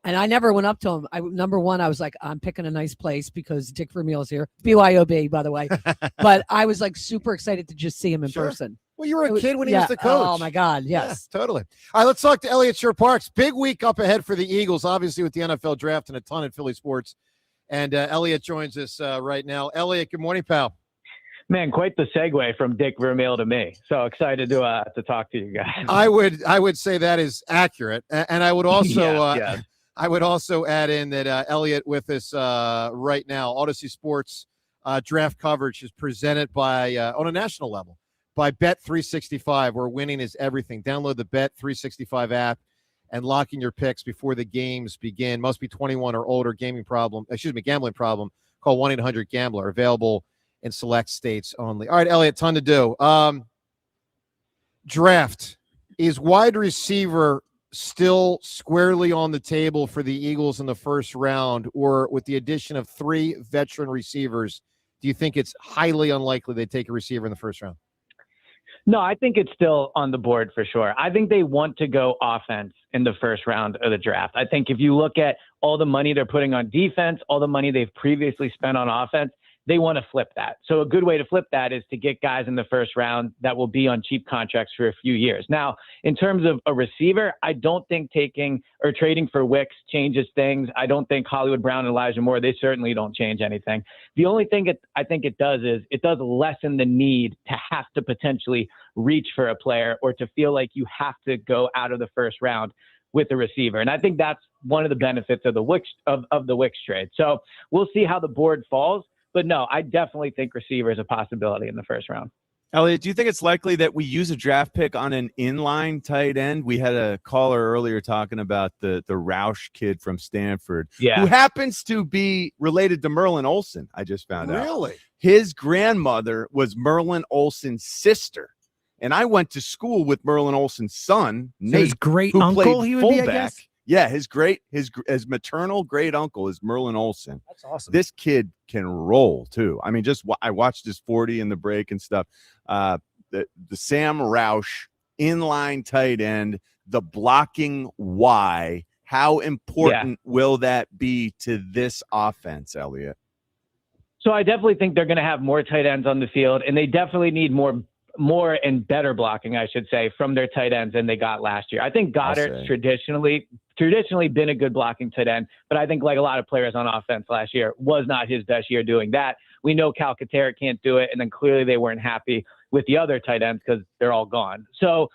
and I never went up to him. Number one, I was like, I'm picking a nice place because Dick Vermeil's here. BYOB, by the way. But I was like super excited to just see him in person. Well, you were a kid when he was the coach. Oh my God, yes. Yeah, totally. All right, let's talk to Elliot Shore-Parks. Big week up ahead for the Eagles, obviously, with the NFL draft and a ton of Philly sports. And Elliot joins us right now. Elliot, good morning, pal. Man, quite the segue from Dick Vermeil to me. So excited to talk to you guys. I would say that is accurate, and I would also I would also add in that Elliot with us right now. Odyssey Sports draft coverage is presented by on a national level by Bet365, where winning is everything. Download the Bet365 app and lock in your picks before the games begin. Must be 21 or older. Gambling problem. Call 1-800-GAMBLER. Available in select states only. All right, Elliot, ton to do. Draft. Is wide receiver still squarely on the table for the Eagles in the first round, or with the addition of 3 veteran receivers, do you think it's highly unlikely they take a receiver in the first round? No, I think it's still on the board for sure. I think they want to go offense in the first round of the draft. I think if you look at all the money they're putting on defense, all the money they've previously spent on offense, they want to flip that. So a good way to flip that is to get guys in the first round that will be on cheap contracts for a few years. Now, in terms of a receiver, I don't think taking or trading for Wicks changes things. I don't think Hollywood Brown and Elijah Moore, they certainly don't change anything. The only thing I think it does is it does lessen the need to have to potentially reach for a player or to feel like you have to go out of the first round with a receiver. And I think that's one of the benefits of the Wicks of the Wicks trade. So we'll see how the board falls. But no, I definitely think receiver is a possibility in the first round. Elliot, do you think it's likely that we use a draft pick on an inline tight end? We had a caller earlier talking about the Roush kid from Stanford, who happens to be related to Merlin Olsen, I just found out. Really? His grandmother was Merlin Olsen's sister. And I went to school with Merlin Olsen's son, Nate, his great who uncle, played he would be, I fullback. guess? Yeah, his maternal great uncle is Merlin Olsen. That's awesome. This kid can roll too. I mean, I watched his 40 in the break and stuff. The Sam Roush inline tight end, the blocking Y. How important will that be to this offense, Elliot? So I definitely think they're going to have more tight ends on the field, and they definitely need more and better blocking, I should say, from their tight ends than they got last year. I think Goddard's traditionally been a good blocking tight end, but I think like a lot of players on offense last year was not his best year doing that. We know Calcaterra can't do it, and then clearly they weren't happy with the other tight ends because they're all gone. So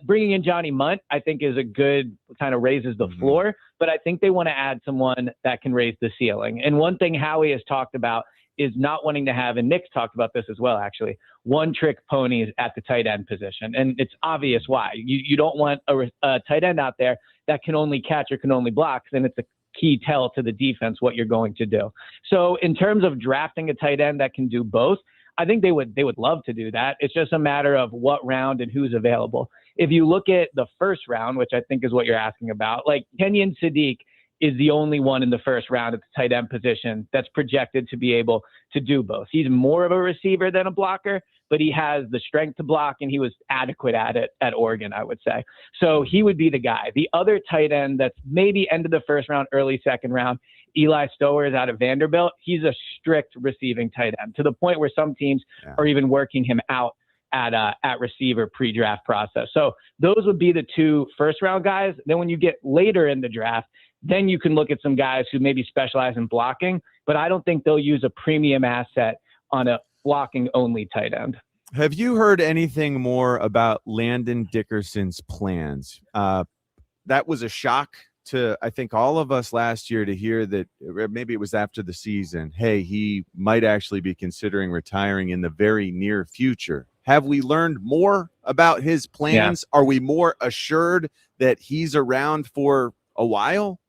bringing in Johnny Munt, I think is a good kind of raises the floor, but I think they want to add someone that can raise the ceiling. And one thing Howie has talked about is not wanting to have, and Nick's talked about this as well, actually, one-trick ponies at the tight end position. And it's obvious why. You don't want a tight end out there that can only catch or can only block, then it's a key tell to the defense what you're going to do. So in terms of drafting a tight end that can do both, I think they would love to do that. It's just a matter of what round and who's available. If you look at the first round, which I think is what you're asking about, like Kenyon Sadiq is the only one in the first round at the tight end position that's projected to be able to do both. He's more of a receiver than a blocker, but he has the strength to block, and he was adequate at it at Oregon, I would say. So he would be the guy. The other tight end that's maybe end of the first round, early second round, Eli Stowers out of Vanderbilt. He's a strict receiving tight end to the point where some teams are even working him out at receiver pre-draft process. So those would be the 2 first-round guys. Then when you get later in the draft, then you can look at some guys who maybe specialize in blocking, but I don't think they'll use a premium asset on a blocking-only tight end. Have you heard anything more about Landon Dickerson's plans? That was a shock to, I think, all of us last year to hear that, maybe it was after the season, hey, he might actually be considering retiring in the very near future. Have we learned more about his plans? Are we more assured that he's around for a while?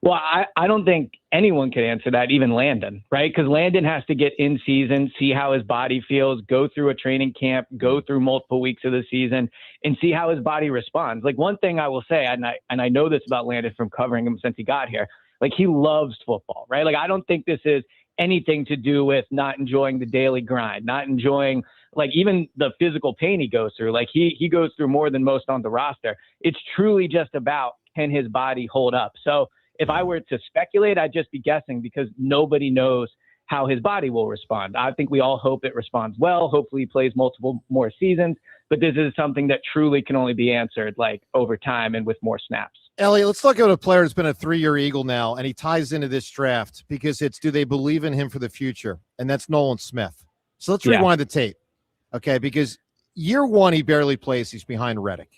Well, I don't think anyone could answer that, even Landon, right? Because Landon has to get in season, see how his body feels, go through a training camp, go through multiple weeks of the season, and see how his body responds. Like, one thing I will say, and I know this about Landon from covering him since he got here, like, he loves football, right? Like, I don't think this is anything to do with not enjoying the daily grind, not enjoying, like, even the physical pain he goes through. Like, he goes through more than most on the roster. It's truly just about, can his body hold up? So if I were to speculate, I'd just be guessing because nobody knows how his body will respond. I think we all hope it responds well. Hopefully he plays multiple more seasons, but this is something that truly can only be answered like over time and with more snaps. Elliot, let's look at a player who's been a 3-year Eagle now, and he ties into this draft because it's, do they believe in him for the future? And that's Nolan Smith. So let's rewind the tape, okay? Because year 1, he barely plays. He's behind Reddick.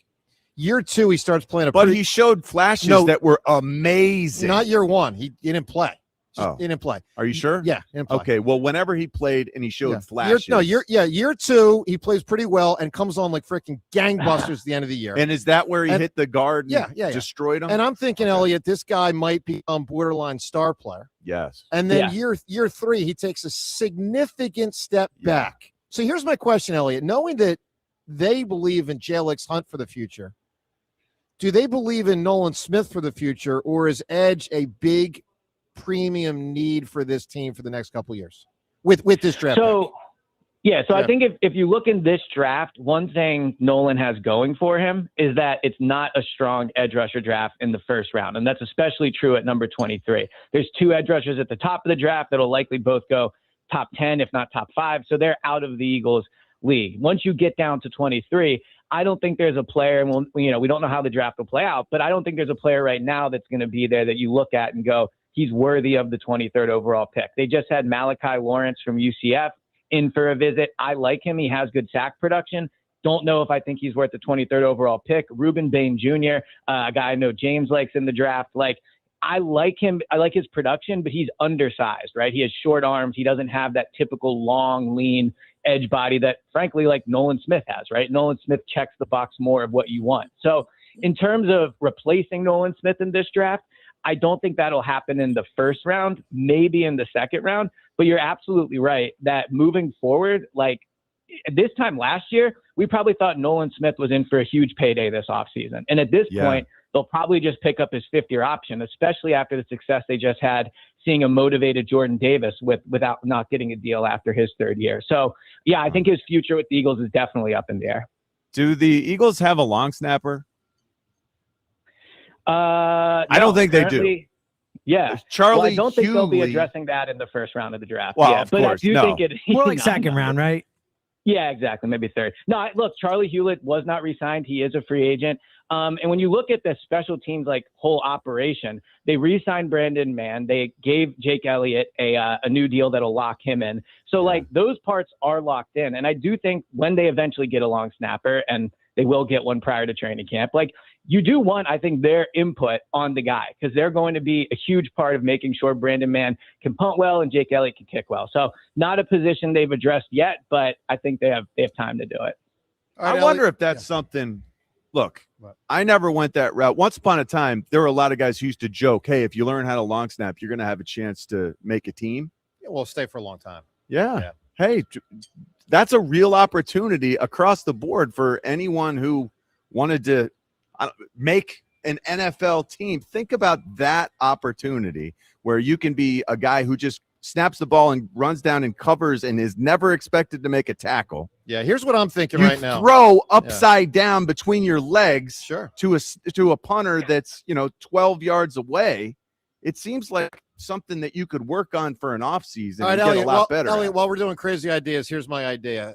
Year 2, he starts playing But he showed flashes that were amazing. Not year 1. He didn't play. He didn't play. Are you sure? Yeah, he didn't play. Okay, well, whenever he played and he showed flashes. Year 2, he plays pretty well and comes on like freaking gangbusters at the end of the year. And is that where he hit the guard and destroyed him? And I'm thinking, Elliot, this guy might be a borderline star player. Yes. And then year 3, he takes a significant step back. So here's my question, Elliot. Knowing that they believe in Jalix Hunt for the future. Do they believe in Nolan Smith for the future, or is edge a big premium need for this team for the next couple of years with this draft? So I think if you look in this draft, one thing Nolan has going for him is that it's not a strong edge rusher draft in the first round. And that's especially true at number 23. There's 2 edge rushers at the top of the draft that'll likely both go top 10, if not top 5. So they're out of the Eagles league. Once you get down to 23, I don't think there's a player, and we don't know how the draft will play out, but I don't think there's a player right now that's going to be there that you look at and go, he's worthy of the 23rd overall pick. They just had Malachi Lawrence from UCF in for a visit. I like him. He has good sack production. Don't know if I think he's worth the 23rd overall pick. Ruben Bain Jr., a guy I know James likes in the draft. I like him. I like his production, but he's undersized, right? He has short arms. He doesn't have that typical long, lean edge body that, frankly, like Nolan Smith has, right? Nolan Smith checks the box more of what you want. So in terms of replacing Nolan Smith in this draft, I don't think that'll happen in the first round, maybe in the second round. But you're absolutely right that moving forward, this time last year, we probably thought Nolan Smith was in for a huge payday this offseason. And at this point, they'll probably just pick up his 5th-year option, especially after the success they just had seeing a motivated Jordan Davis without not getting a deal after his 3rd year. So, I think his future with the Eagles is definitely up in the air. Do the Eagles have a long snapper? I don't think they do. Yeah, Charlie I don't think they'll be Hughley- addressing that in the first round of the draft. Well, yeah, of but course, I do no. think it More like second round, right? Yeah, exactly. Maybe 3rd. No, look, Charlie Hewlett was not re-signed. He is a free agent. And when you look at the special teams whole operation, they re-signed Brandon Mann. They gave Jake Elliott a new deal that'll lock him in. So those parts are locked in. And I do think when they eventually get a long snapper, and they will get one prior to training camp, you do want, I think, their input on the guy, because they're going to be a huge part of making sure Brandon Mann can punt well and Jake Elliott can kick well. So not a position they've addressed yet, but I think they have time to do it. I wonder if that's something. Look, I never went that route. Once upon a time, there were a lot of guys who used to joke, hey, if you learn how to long snap, you're going to have a chance to make a team. Yeah, we'll stay for a long time. Yeah. Hey, that's a real opportunity across the board for anyone who wanted to make an NFL team. Think about that opportunity where you can be a guy who just snaps the ball and runs down and covers and is never expected to make a tackle. Yeah, here's what I'm thinking right now. Throw upside down between your legs Sure. to a punter that's 12 yards away. It seems like something that you could work on for an offseason and Elliot, get a lot better. Elliot, while we're doing crazy ideas, here's my idea.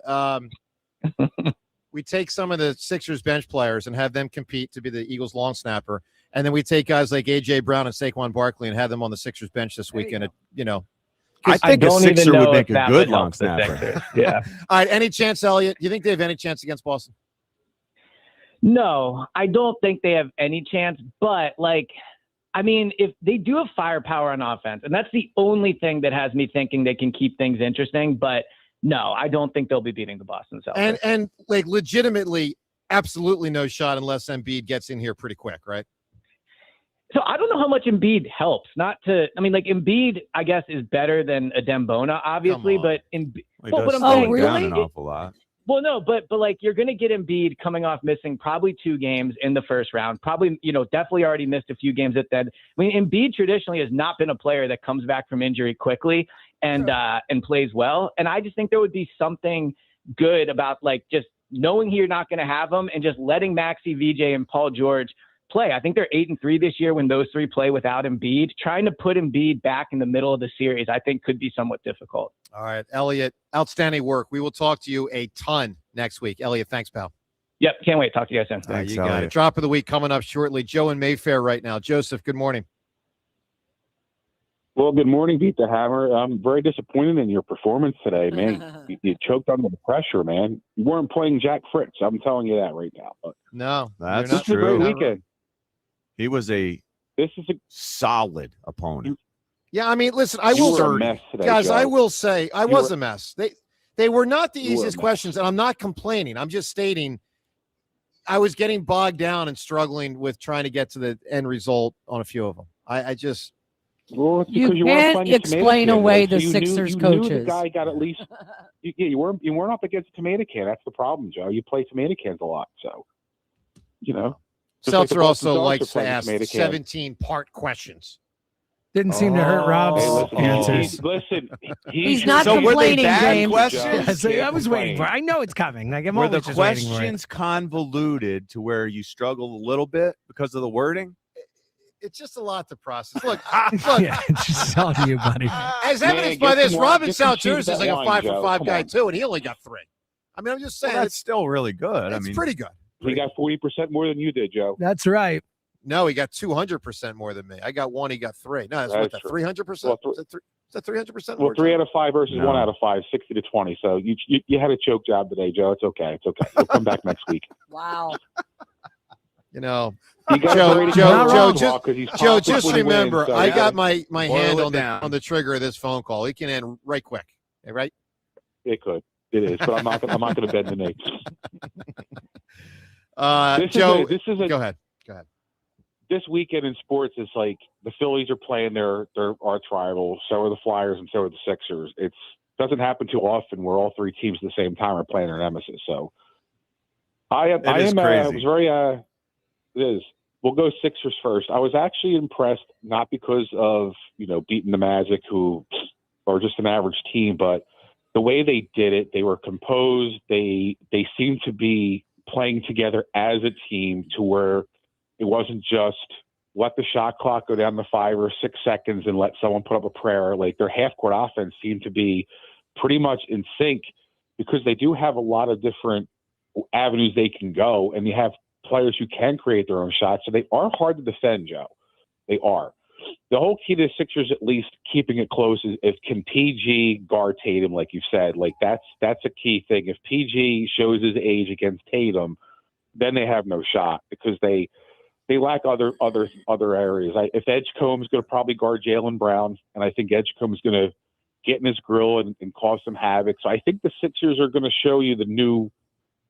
We take some of the Sixers bench players and have them compete to be the Eagles long snapper, and then we take guys like A.J. Brown and Saquon Barkley and have them on the Sixers bench this weekend. I think a Sixer would make a good long snapper. Yeah. All right, any chance, Elliot? Do you think they have any chance against Boston? No, I don't think they have any chance, but if they do have firepower on offense, and that's the only thing that has me thinking they can keep things interesting, but no, I don't think they'll be beating the Boston Celtics. And legitimately, absolutely no shot unless Embiid gets in here pretty quick, right? So I don't know how much Embiid helps. Embiid, I guess, is better than Adembona, obviously, but But I'm saying, down an awful lot. Well, no, but you're going to get Embiid coming off missing probably 2 games in the first round. Probably, definitely already missed a few games at that. Embiid traditionally has not been a player that comes back from injury quickly and plays well. And I just think there would be something good about just knowing you're not going to have him and just letting Maxey, VJ, and Paul George play. I think they're 8-3 this year when those 3 play without Embiid. Trying to put Embiid back in the middle of the series, I think, could be somewhat difficult. All right, Elliot, outstanding work. We will talk to you a ton next week. Elliot, thanks, pal. Yep, can't wait. Talk to you guys soon. Thanks, you got Elliot. it. Drop of the week coming up shortly. Joe in Mayfair right now. Joseph, good morning. Well, good morning, Beat the Hammer. I'm very disappointed in your performance today, man. you choked under the pressure, man. You weren't playing Jack Fritz. I'm telling you that right now. But no, that's this true. is a great weekend. He was a solid opponent. Yeah, listen, I You will were a mess today, guys, Joe. I will say I was were- a mess. They were not the You were a easiest mess. questions, and I'm not complaining. I'm just stating I was getting bogged down and struggling with trying to get to the end result on a few of them. I just Well, it's You because you weren't can't playing a explain tomato can, away though. the So you Sixers knew coaches. the guy got at least. You weren't up against a tomato can. That's the problem, Joe. You play tomato cans a lot, so you know. Just like the Seltzer Boston also Celtics likes are to playing ask tomato can. 17-part questions. Didn't seem to hurt Rob's Hey, listen, answers. listen, He's not complaining, James. Yeah, so I was waiting for it. I know it's coming. Like, I'm Were the always just waiting for it. questions convoluted to where you struggled a little bit because of the wording? It's just a lot to process. Look, Yeah, just telling you, buddy. as evidenced by this, Robin Salters is like a 5 for 5 guy too, and he only got 3. I mean, I'm just saying That's still really good. it's pretty good. He got 40% more than you did, Joe. That's right. No, he got 200% more than me. I got 1, he got 3. No, that's what that 300%. Well, Is that 300% Well, more? 3 out of 5 versus No. 1 out of 5, 60 to 20. So you had a choke job today, Joe. It's okay. It's okay. You'll come back next week. Wow. You know, You got Joe, Brady Joe, Joe, Joe, just, just, Joe, just remember, wins, so I yeah. got my Boil hand it on the trigger of this phone call. It can end right quick. Right? It could. It is, but I'm not going to bend the knee. Joe, go ahead. This weekend in sports is like the Phillies are playing their arch rivals. So are the Flyers, and so are the Sixers. It doesn't happen too often where all 3 teams at the same time are playing their nemesis. So I am crazy. It is. We'll go Sixers first. I was actually impressed, not because of beating the Magic, who are just an average team, but the way they did it. They were composed. They seemed to be playing together as a team to where it wasn't just let the shot clock go down to 5 or 6 seconds and let someone put up a prayer. Like their half-court offense seemed to be pretty much in sync because they do have a lot of different avenues they can go, and you have players who can create their own shots. So they are hard to defend, Joe. They are. The whole key to the Sixers, at least keeping it close, is if can PG guard Tatum, like you said. Like that's a key thing. If PG shows his age against Tatum, then they have no shot because they lack other areas. If Edgecombe's going to probably guard Jaylen Brown, and I think Edgecombe's going to get in his grill and cause some havoc. So I think the Sixers are going to show you the new,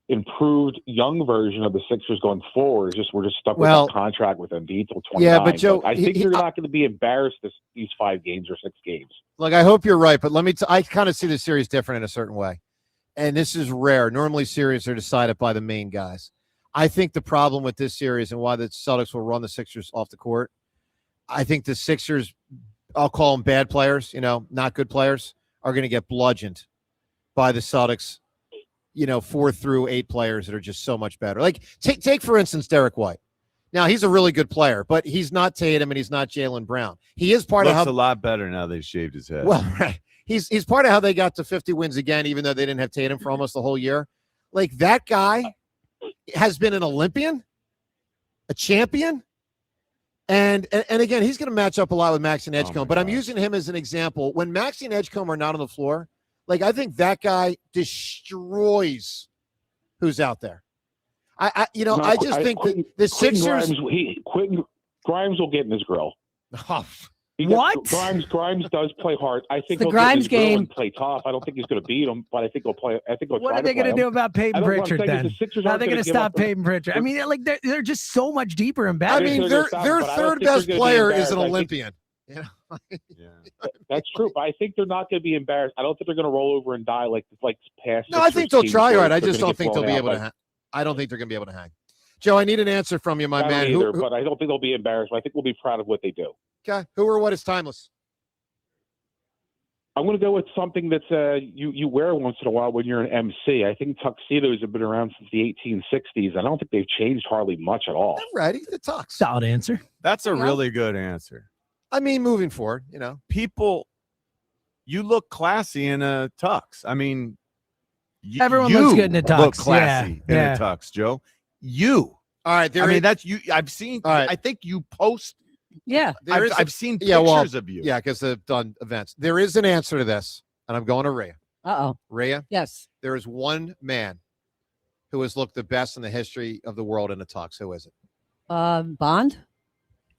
improved young version of the Sixers going forward. We're just stuck with that contract with Embiid till 29. Yeah, but Joe, I think you're not going to be embarrassed these 5 games or 6 games. Look, I hope you're right, but let me. I kind of see the series different in a certain way, and this is rare. Normally, series are decided by the main guys. I think the problem with this series and why the Celtics will run the Sixers off the court, I think the Sixers, I'll call them bad players, not good players, are going to get bludgeoned by the Celtics, 4 through 8 players that are just so much better. Like, take for instance, Derek White. Now, he's a really good player, but he's not Tatum and he's not Jaylen Brown. He is part of how – a lot better now they shaved his head. Well, right. He's part of how they got to 50 wins again, even though they didn't have Tatum for almost the whole year. Like, that guy – has been an Olympian, a champion, and again, he's going to match up a lot with Max and Edgecombe, but I'm using him as an example. When Max and Edgecombe are not on the floor, like I think that guy destroys who's out there. I just think that the Sixers. Grimes will get in his grill. Grimes does play hard. I think the Grimes game and play tough. I don't think he's going to beat him, but I think he'll play. I think he'll What try are they going to do about Peyton Pritchard then? How are they going to stop Peyton Pritchard? I mean, they're just so much deeper and better. I mean, their third best player is an Olympian. That's true, but I think they're not going to be embarrassed. I don't think they're going to roll over and die like past. No, I think they'll try hard. I just don't think they'll be able to. I don't think they're going to be able to hang. Joe, I need an answer from you, my man. But I don't think they'll be embarrassed. I think we'll be proud of what they do. Okay, who or what is timeless? I'm going to go with something that's you wear once in a while when you're an MC. I think tuxedos have been around since the 1860s. I don't think they've changed hardly much at all. I'm ready. The tux. Solid answer. That's a really good answer. I mean, moving forward, people, you look classy in a tux. I mean, everyone looks good in a tux. Look classy in a tux, Joe. All right. That's you. I've seen. Right. I think you post. Yeah, I've seen pictures of you. Yeah, because I've done events. There is an answer to this, and I'm going to Rhea. Rhea? Yes. There is one man who has looked the best in the history of the world in a tux. Who is it? Bond?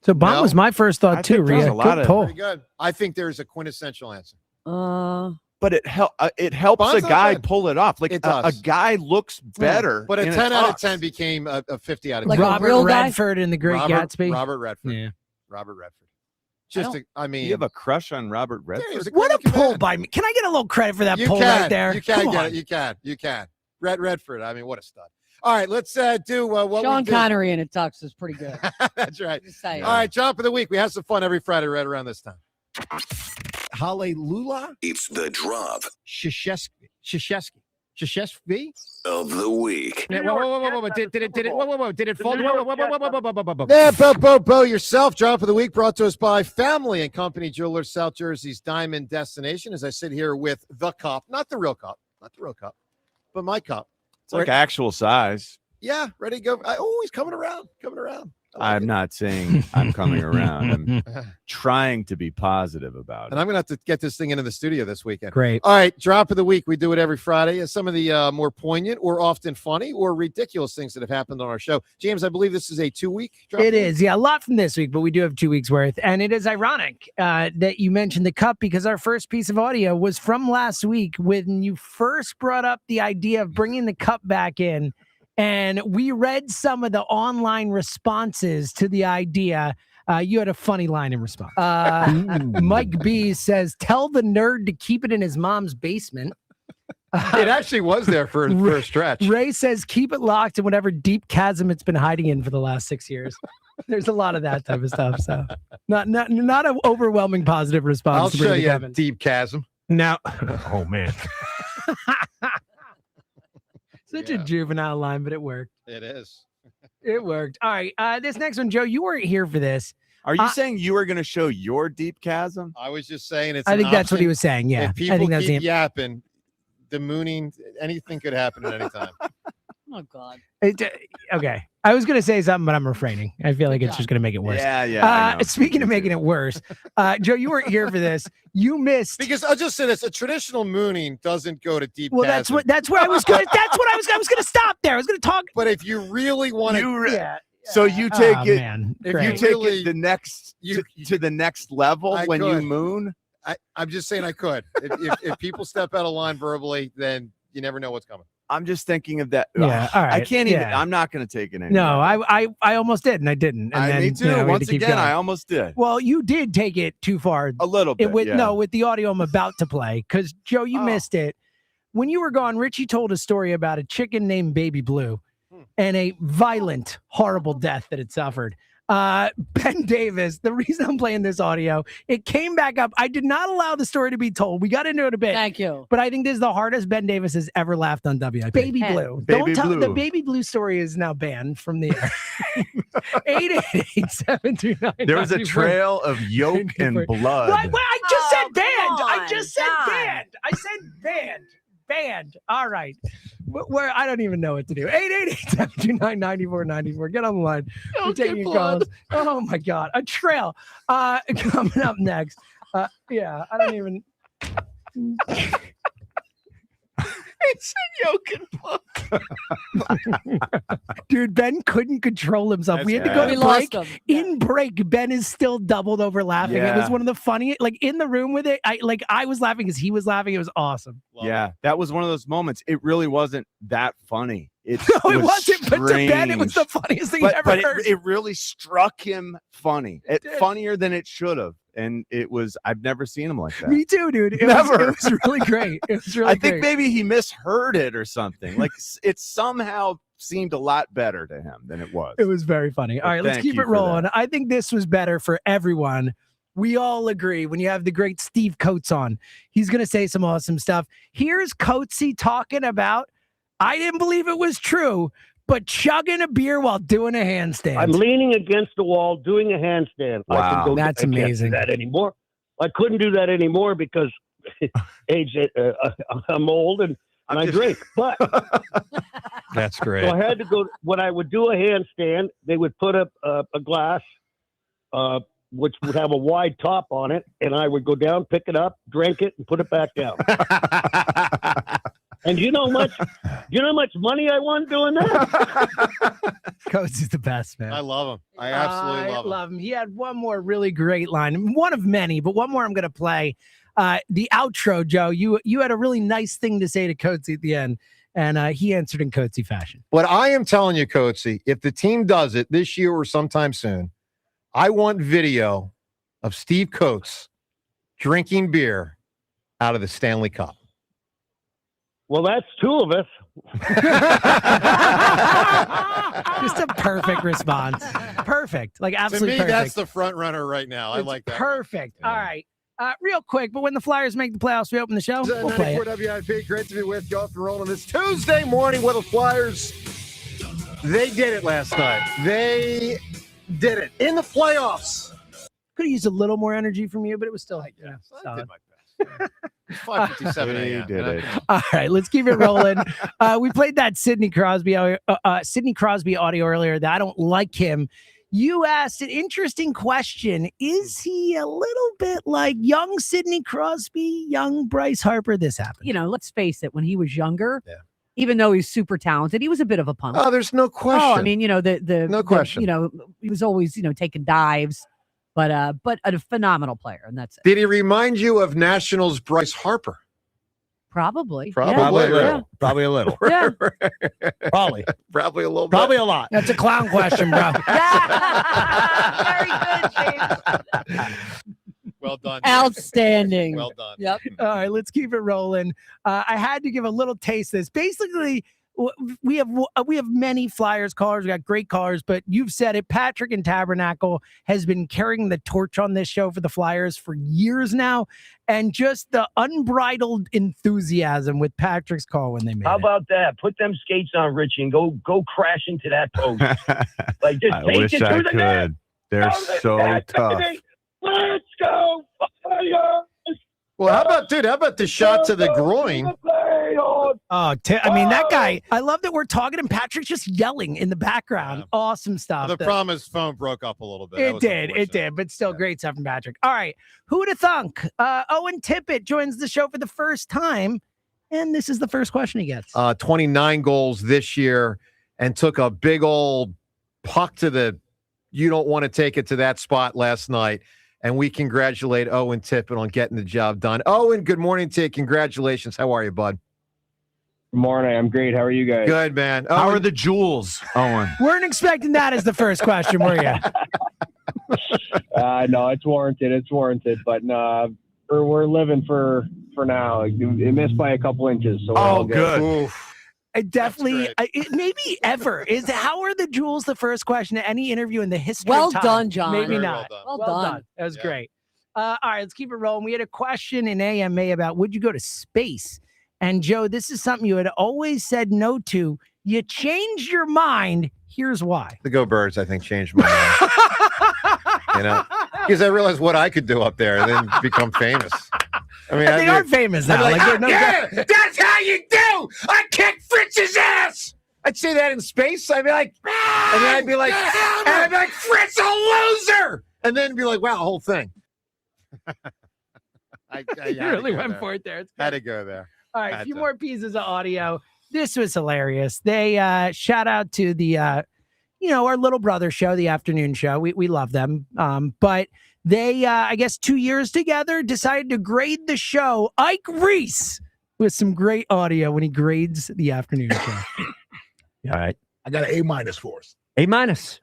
So Bond was my first thought too, Rhea. Good pull. Pretty good. I think there's a quintessential answer. But it helps Bond's a guy not bad. pull it off. Like It a does. guy looks better. But a in 10 out of tux. 10 became a 50 out of 10. Like Robert real guy? Redford in The Great Gatsby. Robert Redford. Yeah. Robert Redford. You have a crush on Robert Redford? What a pull by me. Can I get a little credit for that pull right there? You can Come get on. it. You can. Redford. I mean, what a stud. All right, let's do what Sean we do. Connery in a tux is pretty good. That's right. Just saying. All right, Drop of the Week. We have some fun every Friday right around this time. Hallelujah. It's the drop Shashesky of the week. Whoa. Did it fall? Whoa. Bo, yourself. Drop of the Week brought to us by Family and Company Jewelers, South Jersey's diamond destination. As I sit here with the cup, not the real cup, but my cup. It's like actual size. Yeah, ready to go. He's coming around. I'm not saying I'm coming around. I'm trying to be positive about it. And I'm going to have to get this thing into the studio this weekend. Great. All right, Drop of the Week. We do it every Friday. Some of the more poignant or often funny or ridiculous things that have happened on our show. James, I believe this is a 2-week drop. It is. Yeah, a lot from this week, but we do have 2 weeks worth. And it is ironic that you mentioned the cup because our first piece of audio was from last week when you first brought up the idea of bringing the cup back in. And we read some of the online responses to the idea. You had a funny line in response. Mike B says, tell the nerd to keep it in his mom's basement. It actually was there for a stretch. Ray says, keep it locked in whatever deep chasm it's been hiding in for the last 6 years. There's a lot of that type of stuff. So not an overwhelming positive response. I'll show you a deep chasm. Now, oh, man. Such a juvenile line, but it worked. It is. It worked. All right. This next one, Joe, you weren't here for this. Are you saying you were going to show your deep chasm? I was just saying it's I think that's what he was saying. Yeah. If people keep yapping, the mooning, anything could happen at any time. Oh, God. Okay. I was going to say something, but I'm refraining. I feel like it's just going to make it worse. Yeah. Speaking of making it worse, Joe, you weren't here for this. You missed. Because I'll just say this: a traditional mooning doesn't go to deep. Well, chasm. that's where I was going. That's what I was going to stop there. I was going to talk. But if you really want to, so you take it. Man. If Great. you take it the next to the next level when you moon. I'm just saying I could. If people step out of line verbally, then you never know what's coming. I'm just thinking of that. Yeah, all right. I can't even. Yeah. I'm not going to take it anymore. No, I almost did, and I didn't. And then, me too. we had Once to keep again, going. I almost did. Well, you did take it too far. A little bit. With the audio I'm about to play, because Joe, you missed it. When you were gone, Richie told a story about a chicken named Baby Blue and a violent, horrible death that it suffered. Ben Davis, the reason I'm playing this audio, it came back up. I did not allow the story to be told. We got into it a bit. Thank you. But I think this is the hardest Ben Davis has ever laughed on WIP. Baby Blue. Baby Don't tell Blue. the Baby Blue story is now banned from the air. 888-729. There was a trail of yolk and blood. What? I just said banned. on, I just said banned. I said banned. Banned. All right. Where I don't even know what to do. 888-729-9494. Get on the line. We're taking your calls. Oh my God. A trail. Coming up next. Yeah, I don't even. It's yolk and blood. Dude, Ben couldn't control himself. We had to go to break. In break, Ben is still doubled over laughing. It was one of the funniest, like in the room with it. I was laughing because he was laughing. It was awesome. That was one of those moments. It really wasn't that funny. It wasn't. But to Ben, it was the funniest thing I've ever heard. It really struck him funny. Funnier than it should have. And it was, I've never seen him like that. Me too, dude. It was really great. It was really I think maybe he misheard it or something. Like it somehow seemed a lot better to him than it was. It was very funny. All right, let's keep it rolling. I think this was better for everyone. We all agree when you have the great Steve Coates on. He's going to say some awesome stuff. Here's Coatesy talking about, I didn't believe it was true, but chugging a beer while doing a handstand. I'm leaning against the wall doing a handstand. Wow, that's amazing. I can't do that anymore. I couldn't do that anymore because age. I'm old and I drink. But that's great. So I had to go. When I would do a handstand, they would put up a glass, which would have a wide top on it, and I would go down, pick it up, drink it, and put it back down. And you know how much money I won doing that? Coates is the best, man. I love him. I absolutely love him. He had one more really great line, one of many, but one more I'm going to play. The outro, Joe, you had a really nice thing to say to Coates at the end, and he answered in Coatesy fashion. What I am telling you, Coatesy, if the team does it this year or sometime soon, I want video of Steve Coates drinking beer out of the Stanley Cup? Well, that's two of us. Just a perfect response. Perfect. Like, To absolutely me, perfect. that's the front runner right now. I It's like that. perfect. All right. Real quick, but when the Flyers make the playoffs, we open the show. We'll play it. 94 WIP. Great to be with you off and rolling this Tuesday morning with the Flyers. They did it last night. They did it in the playoffs. Could have used a little more energy from you, but it was still like, I solid. did my best. 5:57 a.m. They did it. All right, let's keep it rolling. We played that Sidney Crosby audio earlier. That I don't like him. You asked an interesting question. Is he a little bit like young Sidney Crosby, young Bryce Harper? This happened. You know, let's face it, when he was younger, even though he's super talented, he was a bit of a punk. Oh, there's no question. Oh, I mean, you know, No question. You know, he was always, you know, taking dives, but a phenomenal player, and that's it. Did he remind you of Nationals Bryce Harper? Probably. Probably. Yeah. Probably a little. Yeah. Probably. Probably a little Probably bit. a lot. That's a clown question, bro. Very good, James. Well done. Outstanding. Well done. Yep. All right, let's keep it rolling. I had to give a little taste of this. Basically, we have many Flyers callers. We got great callers, but you've said it. Patrick and Tabernacle has been carrying the torch on this show for the Flyers for years now, and just the unbridled enthusiasm with Patrick's call when they made How it. about that? Put them skates on, Richie, and go crash into that post. Like, just I take wish it I to the net. could. They're so tough. Let's go, Flyers! Well, how about the shot to the groin? Oh, I mean, that guy, I love that we're talking and Patrick's just yelling in the background. Awesome stuff. The problem is phone broke up a little bit. It did, but still great stuff from Patrick. All right, who'd have thunk? Owen Tippett joins the show for the first time, and this is the first question he gets. 29 goals this year and took a big old puck to the you don't want to take it to that spot last night. And we congratulate Owen Tippett on getting the job done. Owen, good morning to you. Congratulations. How are you, bud? Good morning. I'm great. How are you guys? Good, man. How are the jewels, Owen? Weren't expecting that as the first question, were you? No, it's warranted. It's warranted. But we're living for now. It missed by a couple inches. So we're all good. Oof. I definitely, maybe ever. How are the jewels the first question to any interview in the history Well of time? done, John. Maybe Very not. well done. That was great. All right, let's keep it rolling. We had a question in AMA about would you go to space? And Joe, this is something you had always said no to. You changed your mind. Here's why. The Go Birds, I think, changed my mind. Because I realized what I could do up there and then become famous. I mean, they are famous now. That's how you do. I kicked Fritz's ass. I'd say that in space. I'd be like, and then I'd be like, Fritz, a loser. And then be like, wow, the whole thing. I You really went for it there. It's Had good. to go there. All right, a few more pieces of audio. This was hilarious. They shout out to the our little brother show, the afternoon show. We love them. But they I guess 2 years together decided to grade the show. Ike Reese with some great audio when he grades the afternoon show. All right. I got an A- for us. A-.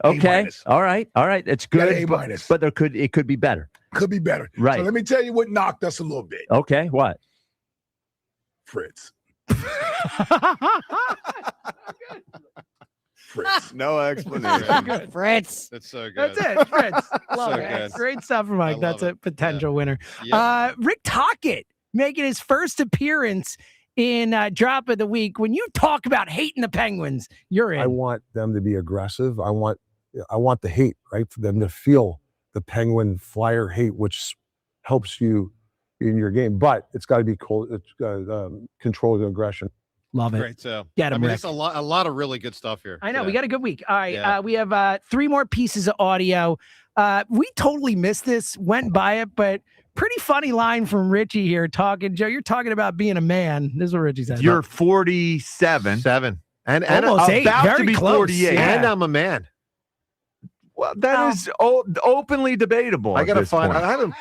Okay. A-. All right. It's good. Got an A-. But it could be better. Could be better. Right. So let me tell you what knocked us a little bit. Okay. What? Fritz. Fritz. No explanation. Fritz. That's so good. That's it, Fritz. Love So it. good. Great stuff from Mike. That's a potential winner. Yep. Rick Tocket making his first appearance in Drop of the Week. When you talk about hating the Penguins, you're in. I want them to be aggressive. I want the hate, right? For them to feel the Penguin Flyer hate, which helps you in your game. But it's got to be cold. It's controlled aggression. Love it. Great. So Get him, I mean, Rick. it's a lot of really good stuff here. I know. today. We got a good week. All right. Yeah. We have 3 more pieces of audio. We totally missed this, went by it, but pretty funny line from Richie here talking. Joe, you're talking about being a man. This is what Richie said. You're 47. And Almost 8. about Very to be close. 48. Yeah. And I'm a man. Well, that is openly debatable. I at gotta this find. point. I haven't.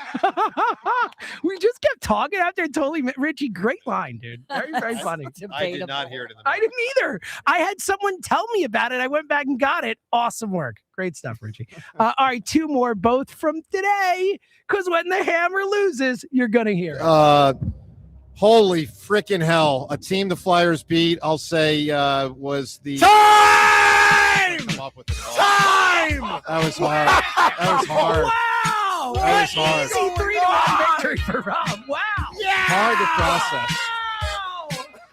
We just kept talking after and totally Richie. Great line, dude. Very, very funny. I did not hear it in the. I didn't either. I had someone tell me about it. I went back and got it. Awesome work. Great stuff, Richie. All right, 2 more, both from today. Because when the Hammer loses, you're gonna hear it. Holy freaking hell! A team the Flyers beat. I'll say was the time. That was hard. That was hard. Wow! That was hard. Easy 3-1 victory for Rob. Wow! Yeah. Hard to process.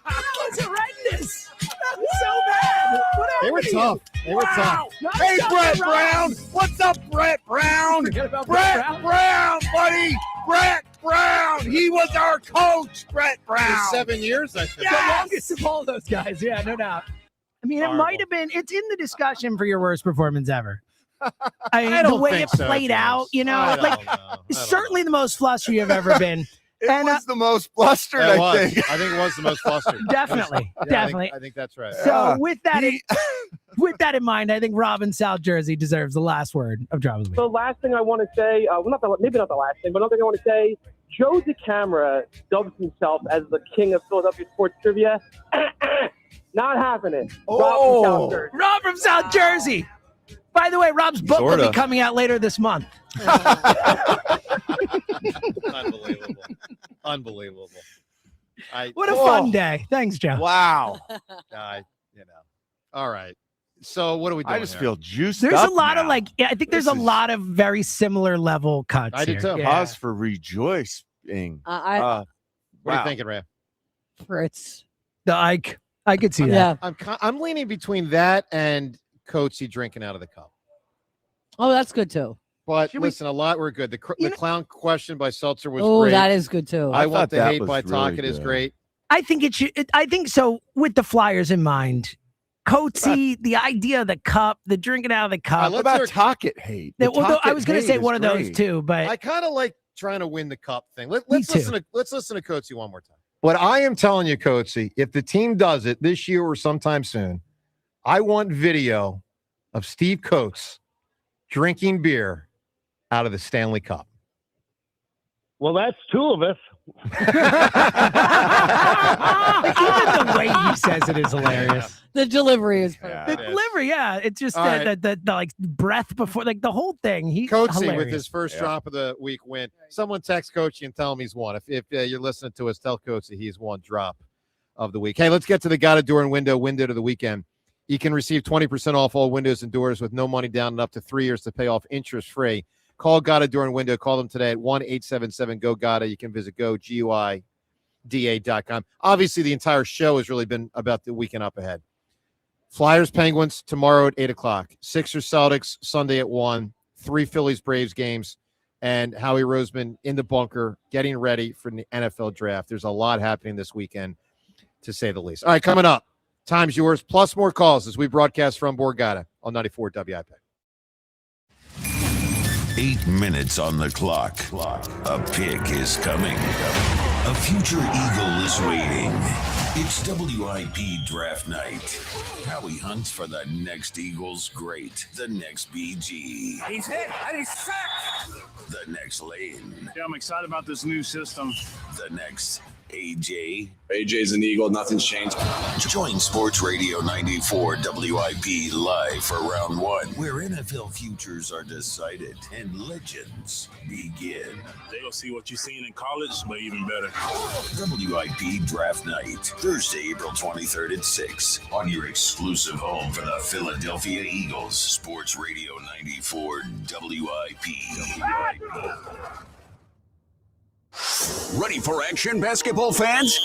That was horrendous. That was so bad. What They were happened to you? tough. They were tough. Nice Hey, job, Brett Rob. Brown. What's up, Brett Brown? Forget about Brett Brown, buddy. Brett Brown. He was our coach, Brett Brown. 7 years, I think. The longest of all those guys. Yeah, no doubt. I mean, it might have been. It's in the discussion for your worst performance ever. I mean, I the don't way think it so, played James. out, you know, I like don't know. I don't certainly the most flustered you've ever been. It And, was the most blustered, It I was. think. I think it was the most flustered. Definitely, Yeah, definitely. I think that's right. So with that, with that in mind, I think Rob in South Jersey deserves the last word of Drama's Week. So last thing I want to say, maybe not the last thing, but another thing I want to say, Joe DeCamera dubs himself as the king of Philadelphia sports trivia. Not happening. Oh, Rob from South Jersey. By the way, Rob's book will Sorta. be coming out later this month. Unbelievable. Unbelievable. What a fun day. Thanks, Joe. Wow. All right. So what are we doing? I just here? feel juiced There's up a lot now. of I think there's This a is- lot of very similar level cuts. I do here. too. Yeah. Pause for rejoicing. What are you Wow. thinking, Ram? Fritz. The Ike. I could see that. Yeah. I'm leaning between that and Coatsy drinking out of the cup. Oh, that's good too. But listen, a lot were good. The clown question by Seltzer was Oh, great. that is good too. I thought want the that hate was by really Tocket is good. great. I think it should. I think so. With the Flyers in mind, Coatsy, the idea of the cup, the drinking out of the cup. What about Tocket hate? The Well, I Tocket was going to hate say is one of those great. too, but I kind of like trying to win the cup thing. Let's too. listen to Coatsy one more time. But I am telling you, Coatsy, if the team does it this year or sometime soon, I want video of Steve Coates drinking beer out of the Stanley Cup. Well, that's 2 of us. even the way he says it is hilarious. The delivery is perfect. The delivery, yeah, it's just All right. the like breath before, like the whole thing. He's Coatsy hilarious. with his first drop of the week win. Someone text Coachy and tell him he's won. If you're listening to us, tell Coachy he's won drop of the week. Hey, let's get to the Gotta Door and window to the weekend. You can receive 20% off all windows and doors with no money down and up to 3 years to pay off interest-free. Call Gotta Door and Window. Call them today at 1-877-GO-GOTTA. You can visit GOUIDA.com. Obviously, the entire show has really been about the weekend up ahead. Flyers, Penguins tomorrow at 8 o'clock. Sixers, Celtics Sunday at 1. 3 Phillies, Braves games. And Howie Roseman in the bunker getting ready for the NFL draft. There's a lot happening this weekend, to say the least. All right, coming up. Time's yours, plus more calls as we broadcast from Borgata on 94 WIP. 8 minutes on the clock. A pick is coming. A future eagle is waiting. It's WIP draft night. Howie hunts for the next Eagles great, the next BG, He's hit and he's sacked. the next Lane, Yeah, I'm excited about this new system. the next AJ. AJ's an Eagle. Nothing's changed. Join Sports Radio 94 WIP live for round 1, where NFL futures are decided and legends begin. They'll see what you've seen in college, but even better. WIP Draft Night, Thursday, April 23rd at 6 on your exclusive home for the Philadelphia Eagles. Sports Radio 94 WIP. Ready for action, basketball fans?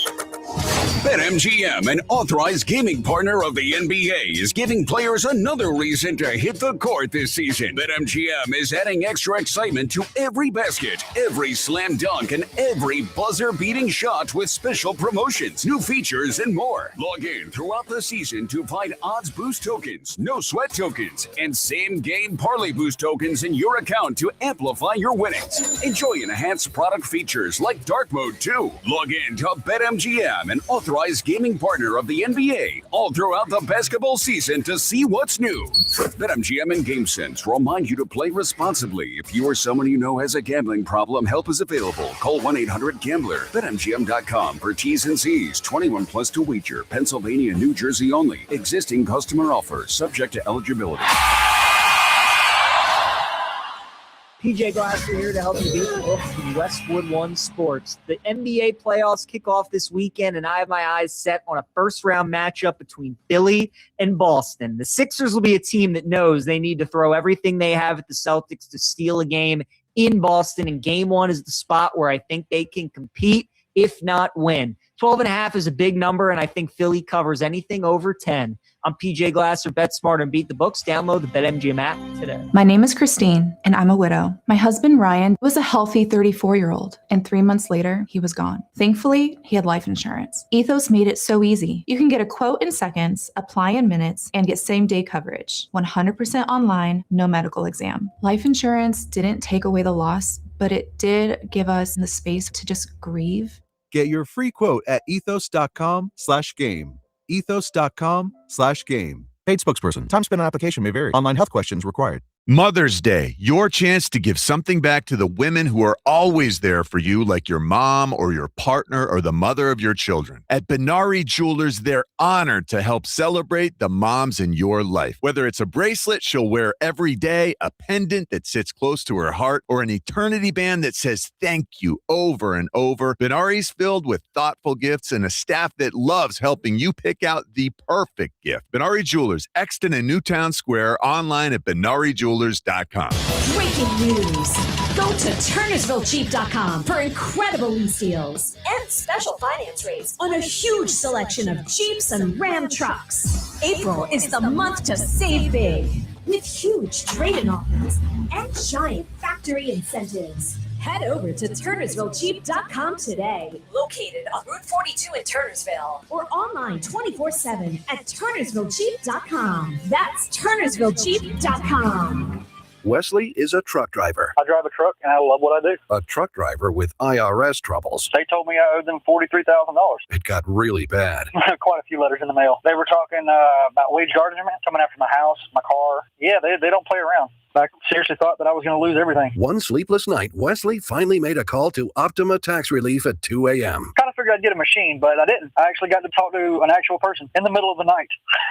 BetMGM, an authorized gaming partner of the NBA, is giving players another reason to hit the court this season. BetMGM is adding extra excitement to every basket, every slam dunk, and every buzzer-beating shot with special promotions, new features, and more. Log in throughout the season to find odds boost tokens, no sweat tokens, and same-game parlay boost tokens in your account to amplify your winnings. Enjoy enhanced product features like dark mode too. Log in to BetMGM, an authorized authorized gaming partner of the NBA all throughout the basketball season to see what's new. BetMGM and GameSense remind you to play responsibly. If you or someone you know has a gambling problem, help is available. Call 1-800-GAMBLER. BetMGM.com for T's and C's. 21 plus to wager. Pennsylvania, New Jersey only. Existing customer offer. Subject to eligibility. PJ Glasser here to help you beat the books in Westwood One Sports. The NBA playoffs kick off this weekend, and I have my eyes set on a first-round matchup between Philly and Boston. The Sixers will be a team that knows they need to throw everything they have at the Celtics to steal a game in Boston, and Game 1 is the spot where I think they can compete, if not win. 12.5 is a big number, and I think Philly covers anything over 10. I'm PJ Glasser, bet smart and beat the books. Download the BetMGM app today. My name is Christine, and I'm a widow. My husband, Ryan, was a healthy 34-year-old, and 3 months later, he was gone. Thankfully, he had life insurance. Ethos made it so easy. You can get a quote in seconds, apply in minutes, and get same-day coverage. 100% online, no medical exam. Life insurance didn't take away the loss, but it did give us the space to just grieve. Get your free quote at ethos.com/game. Ethos.com/game. Paid spokesperson. Time spent on application may vary. Online health questions required. Mother's Day, your chance to give something back to the women who are always there for you, like your mom or your partner or the mother of your children. At Benari Jewelers, they're honored to help celebrate the moms in your life. Whether it's a bracelet she'll wear every day, a pendant that sits close to her heart, or an eternity band that says thank you over and over, Benari's filled with thoughtful gifts and a staff that loves helping you pick out the perfect gift. Benari Jewelers, Exton and Newtown Square, online at BenariJewelers.com. Breaking news. Go to TurnersvilleCheap.com for incredible lease deals and special finance rates on a huge selection of Jeeps and Ram trucks. April is the month to save big with huge trade-in offers and giant factory incentives. Head over to TurnersvilleCheap.com today, located on Route 42 in Turnersville, or online 24/7 at TurnersvilleCheap.com. That's TurnersvilleCheap.com. Wesley is a truck driver. I drive a truck and I love what I do. A truck driver with IRS troubles. They told me I owed them $43,000. It got really bad. Quite a few letters in the mail. They were talking about wage garnishment coming after my house, my car. Yeah, they don't play around. I seriously thought that I was going to lose everything. One sleepless night, Wesley finally made a call to Optima Tax Relief at 2 a.m. Kind of figured I'd get a machine, but I didn't. I actually got to talk to an actual person in the middle of the night.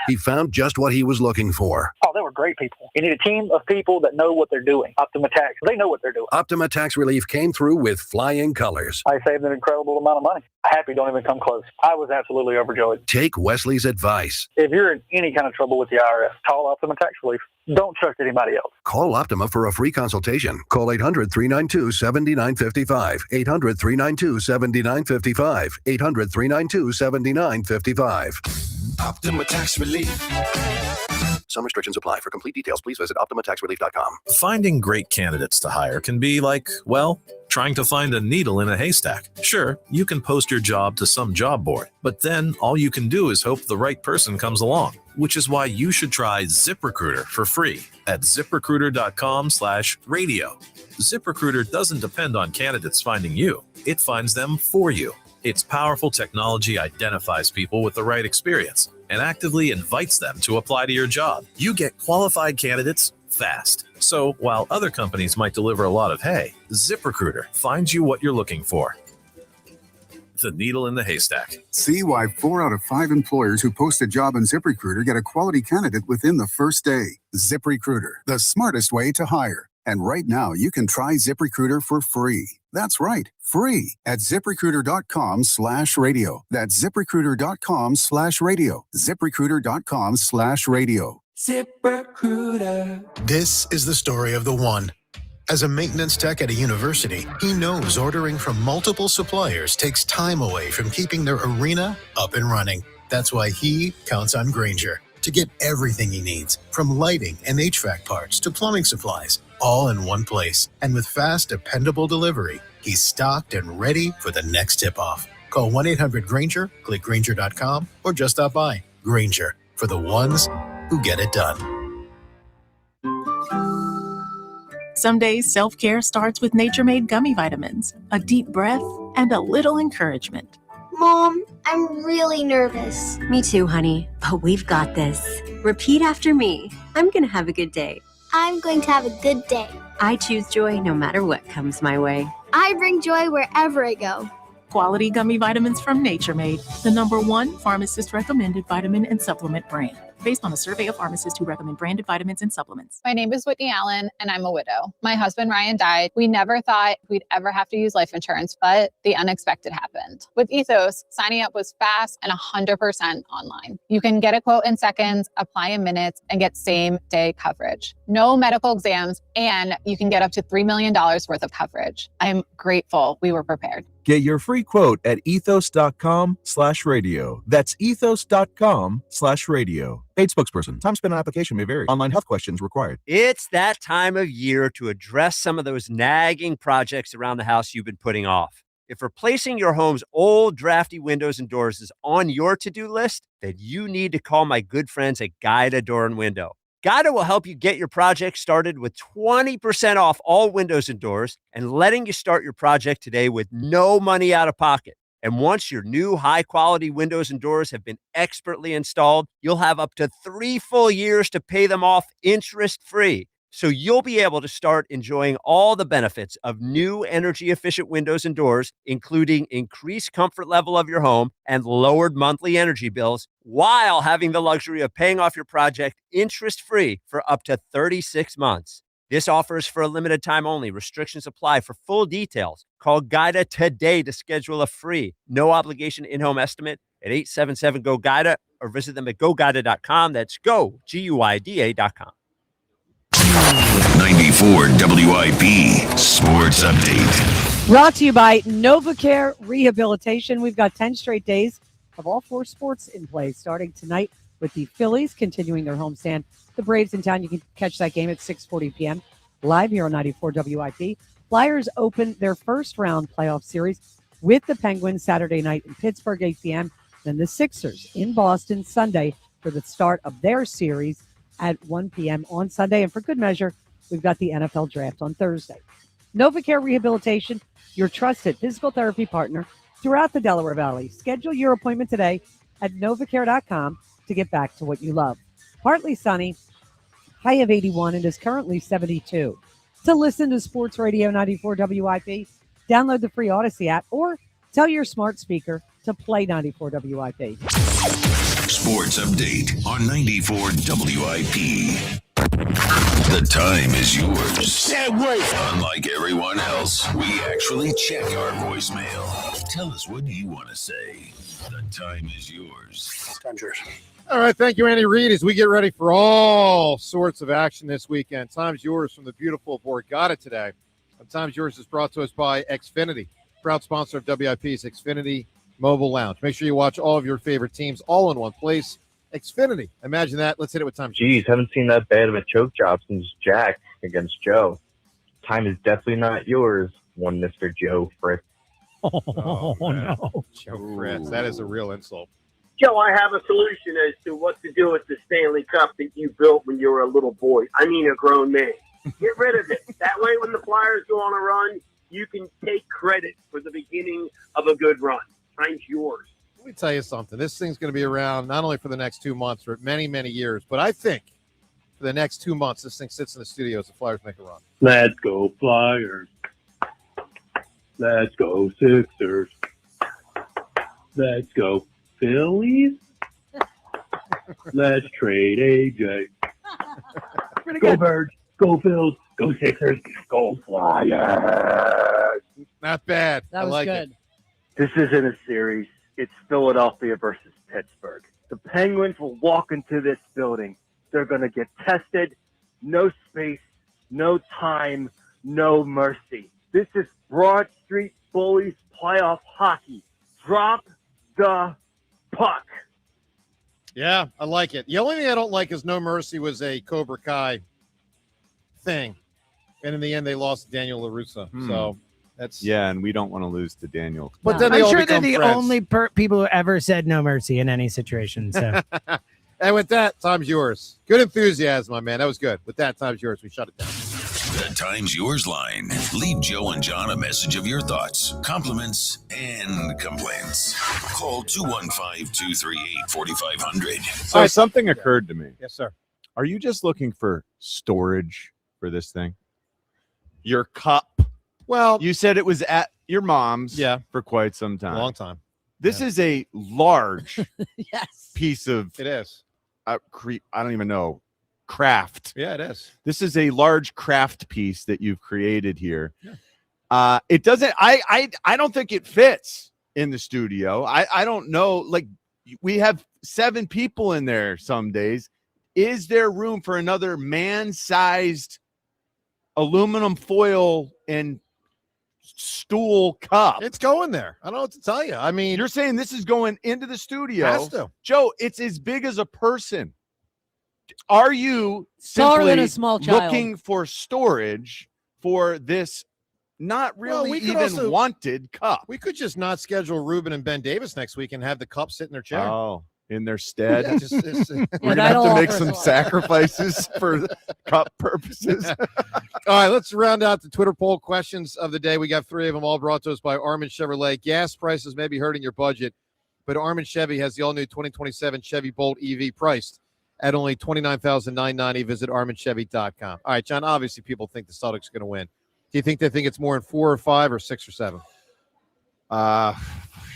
He found just what he was looking for. Oh, they were great people. You need a team of people that know what they're doing. Optima Tax, they know what they're doing. Optima Tax Relief came through with flying colors. I saved an incredible amount of money. Happy don't even come close. I was absolutely overjoyed. Take Wesley's advice. If you're in any kind of trouble with the IRS, call Optima Tax Relief. Don't trust anybody else. Call Optima for a free consultation. Call 800-392-7955. 800-392-7955. 800-392-7955. Optima Tax Relief. Some restrictions apply. For complete details, please visit OptimaTaxRelief.com. Finding great candidates to hire can be like, well, trying to find a needle in a haystack. Sure, you can post your job to some job board, but then all you can do is hope the right person comes along, which is why you should try ZipRecruiter for free at ZipRecruiter.com/radio. ZipRecruiter doesn't depend on candidates finding you. It finds them for you. Its powerful technology identifies people with the right experience and actively invites them to apply to your job. You get qualified candidates fast. So while other companies might deliver a lot of hay, ZipRecruiter finds you what you're looking for. The needle in the haystack. See why 4 out of 5 employers who post a job on ZipRecruiter get a quality candidate within the first day. ZipRecruiter, the smartest way to hire. And right now, you can try ZipRecruiter for free. That's right, free at ZipRecruiter.com/radio. That's ZipRecruiter.com/radio. ZipRecruiter.com/radio. ZipRecruiter. This is the story of the one. As a maintenance tech at a university, he knows ordering from multiple suppliers takes time away from keeping their arena up and running. That's why he counts on Grainger to get everything he needs, from lighting and HVAC parts to plumbing supplies, all in one place. And with fast, dependable delivery, he's stocked and ready for the next tip-off. Call 1-800-GRAINGER, click Grainger.com, or just stop by. Grainger, for the ones who get it done. Some days self-care starts with Nature-Made gummy vitamins, a deep breath, and a little encouragement. Mom, I'm really nervous. Me too, honey. But we've got this. Repeat after me. I'm going to have a good day. I'm going to have a good day. I choose joy no matter what comes my way. I bring joy wherever I go. Quality gummy vitamins from Nature Made, the #1 pharmacist-recommended vitamin and supplement brand. Based on a survey of pharmacists who recommend branded vitamins and supplements. My name is Whitney Allen, and I'm a widow. My husband, Ryan, died. We never thought we'd ever have to use life insurance, but the unexpected happened. With Ethos, signing up was fast and 100% online. You can get a quote in seconds, apply in minutes, and get same-day coverage. No medical exams, and you can get up to $3 million worth of coverage. I'm grateful we were prepared. Get your free quote at ethos.com/radio. That's ethos.com/radio. Paid spokesperson. Time spent on application may vary. Online health questions required. It's that time of year to address some of those nagging projects around the house you've been putting off. If replacing your home's old drafty windows and doors is on your to-do list, then you need to call my good friends at Guida Door and Window. Guida will help you get your project started with 20% off all windows and doors and letting you start your project today with no money out of pocket. And once your new high-quality windows and doors have been expertly installed, you'll have up to 3 full years to pay them off interest-free. So you'll be able to start enjoying all the benefits of new energy-efficient windows and doors, including increased comfort level of your home and lowered monthly energy bills, while having the luxury of paying off your project interest-free for up to 36 months. This offer is for a limited time only. Restrictions apply. For full details, call Guida today to schedule a free, no obligation in-home estimate at 877-GO-GUIDA or visit them at GoGuida.com. That's go, GUIDA.com. 94 WIP Sports Update. Brought to you by NovaCare Rehabilitation. We've got 10 straight days of all 4 sports in play, starting tonight with the Phillies continuing their homestand. The Braves in town. You can catch that game at 6:40 p.m. live here on 94 WIP. Flyers open their first round playoff series with the Penguins Saturday night in Pittsburgh, 8 p.m. Then the Sixers in Boston Sunday for the start of their series at 1 p.m. on Sunday. And for good measure, we've got the NFL draft on Thursday. NovaCare Rehabilitation, your trusted physical therapy partner throughout the Delaware Valley. Schedule your appointment today at novacare.com to get back to what you love. Partly sunny, high of 81, and is currently 72. To listen to Sports Radio 94 WIP, download the free Odyssey app or tell your smart speaker to play 94 WIP. Sports Update on 94 WIP. The time is yours. Unlike everyone else, we actually check our voicemail. Tell us what you want to say. The time is yours. Time's yours. All right, thank you, Andy Reid, as we get ready for all sorts of action this weekend. Time's yours from the beautiful Borgata today. And Time's yours is brought to us by Xfinity, proud sponsor of WIP's Xfinity Mobile Lounge. Make sure you watch all of your favorite teams all in one place. Xfinity. Imagine that. Let's hit it with Time's yours. Geez, haven't seen that bad of a choke job since Jack against Joe. Time is definitely not yours, one Mr. Joe Fritz. Oh no. Joe Fritz. That is a real insult. Joe, I have a solution as to what to do with the Stanley Cup that you built when you were a little boy. I mean, a grown man. Get rid of it. That way, when the Flyers go on a run, you can take credit for the beginning of a good run. Time's yours. Let me tell you something. This thing's going to be around not only for the next 2 months, but many, many years. But I think for the next 2 months, this thing sits in the studio as the Flyers make a run. Let's go, Flyers. Let's go, Sixers. Let's go, Phillies. Let's trade AJ. Go Birds. Go Phils. Go Sixers. Go Flyers. Not bad. That I was like good. it. This isn't a series. It's Philadelphia versus Pittsburgh. The Penguins will walk into this building. They're going to get tested. No space, no time, no mercy. This is Broad Street Bullies playoff hockey. Drop the puck. Yeah, I like it. The only thing I don't like is No Mercy was a Cobra Kai thing. And in the end, they lost to Daniel LaRussa. So that's... Yeah, and we don't want to lose to Daniel. But then they I'm all sure they're become the friends. only people who ever said no mercy in any situation. So And with that, time's yours. Good enthusiasm, my man. That was good. With that, time's yours. We shut it down. The Times Yours line. Leave Joe and John a message of your thoughts, compliments, and complaints. Call 215-238-4500. So something occurred to me. Yes, sir. Are you just looking for storage for this thing? Your cup. Well, you said it was at your mom's for quite some time. Long time. This is a large piece of It is. I don't even know. Craft. Yeah, it is. This is a large craft piece that you've created here. It doesn't I don't think it fits in the studio. I don't know. Like, we have 7 people in there some days. Is there room for another man-sized aluminum foil and stool cup? It's going there. I don't know what to tell you. I mean, you're saying this is going into the studio. Has to. Joe, it's as big as a person. Are you Taller than simply a small child. looking for storage for this not really we could even also- wanted cup? We could just not schedule Ruben and Ben Davis next week and have the cup sit in their chair. Oh, in their stead. Yeah, just- We're gonna have to make some sacrifices for cup purposes. All right, let's round out the Twitter poll questions of the day. We got 3 of them, all brought to us by Armin Chevrolet. Gas prices may be hurting your budget, but Armin Chevy has the all-new 2027 Chevy Bolt EV priced at only $29,990. Visit ArminChevy.com. All right, John, obviously people think the Celtics are going to win. Do you think they think it's more in 4 or 5 or 6 or 7?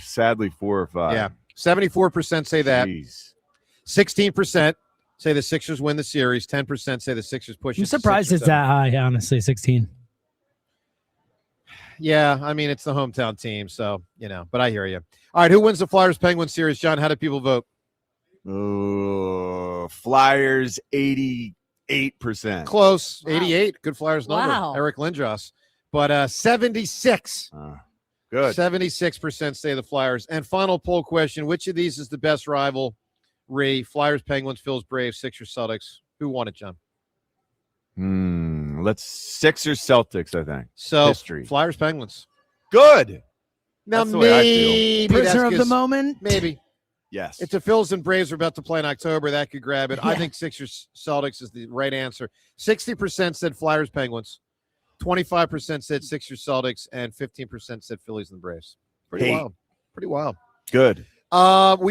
Sadly, 4 or 5. Yeah, 74% say that. 16% say the Sixers win the series. 10% say the Sixers push it I'm to 6 surprised or it's 7. that high, honestly, 16. Yeah, I mean, it's the hometown team, so, but I hear you. All right, who wins the Flyers-Penguins series? John, how do people vote? Flyers 88%. Close, 88. Good Flyers number. Wow. Eric Lindros. But 76. Good. 76% say the Flyers. And final poll question, which of these is the best rivalry? Flyers, Penguins, Phils, Braves, Sixers, Celtics. Who won it, John? Let's Sixers Celtics, I think. So, history. Flyers, Penguins. Good. Now, That's the way I feel. maybe Prisoner that's of the 'cause- moment? Maybe. Yes. If the Phils and Braves are about to play in October, that could grab it. I Yeah. think Sixers Celtics is the right answer. 60% said Flyers Penguins, 25% said Sixers Celtics, and 15% said Phillies and Braves. Pretty Hey. wild. Pretty wild. Good. We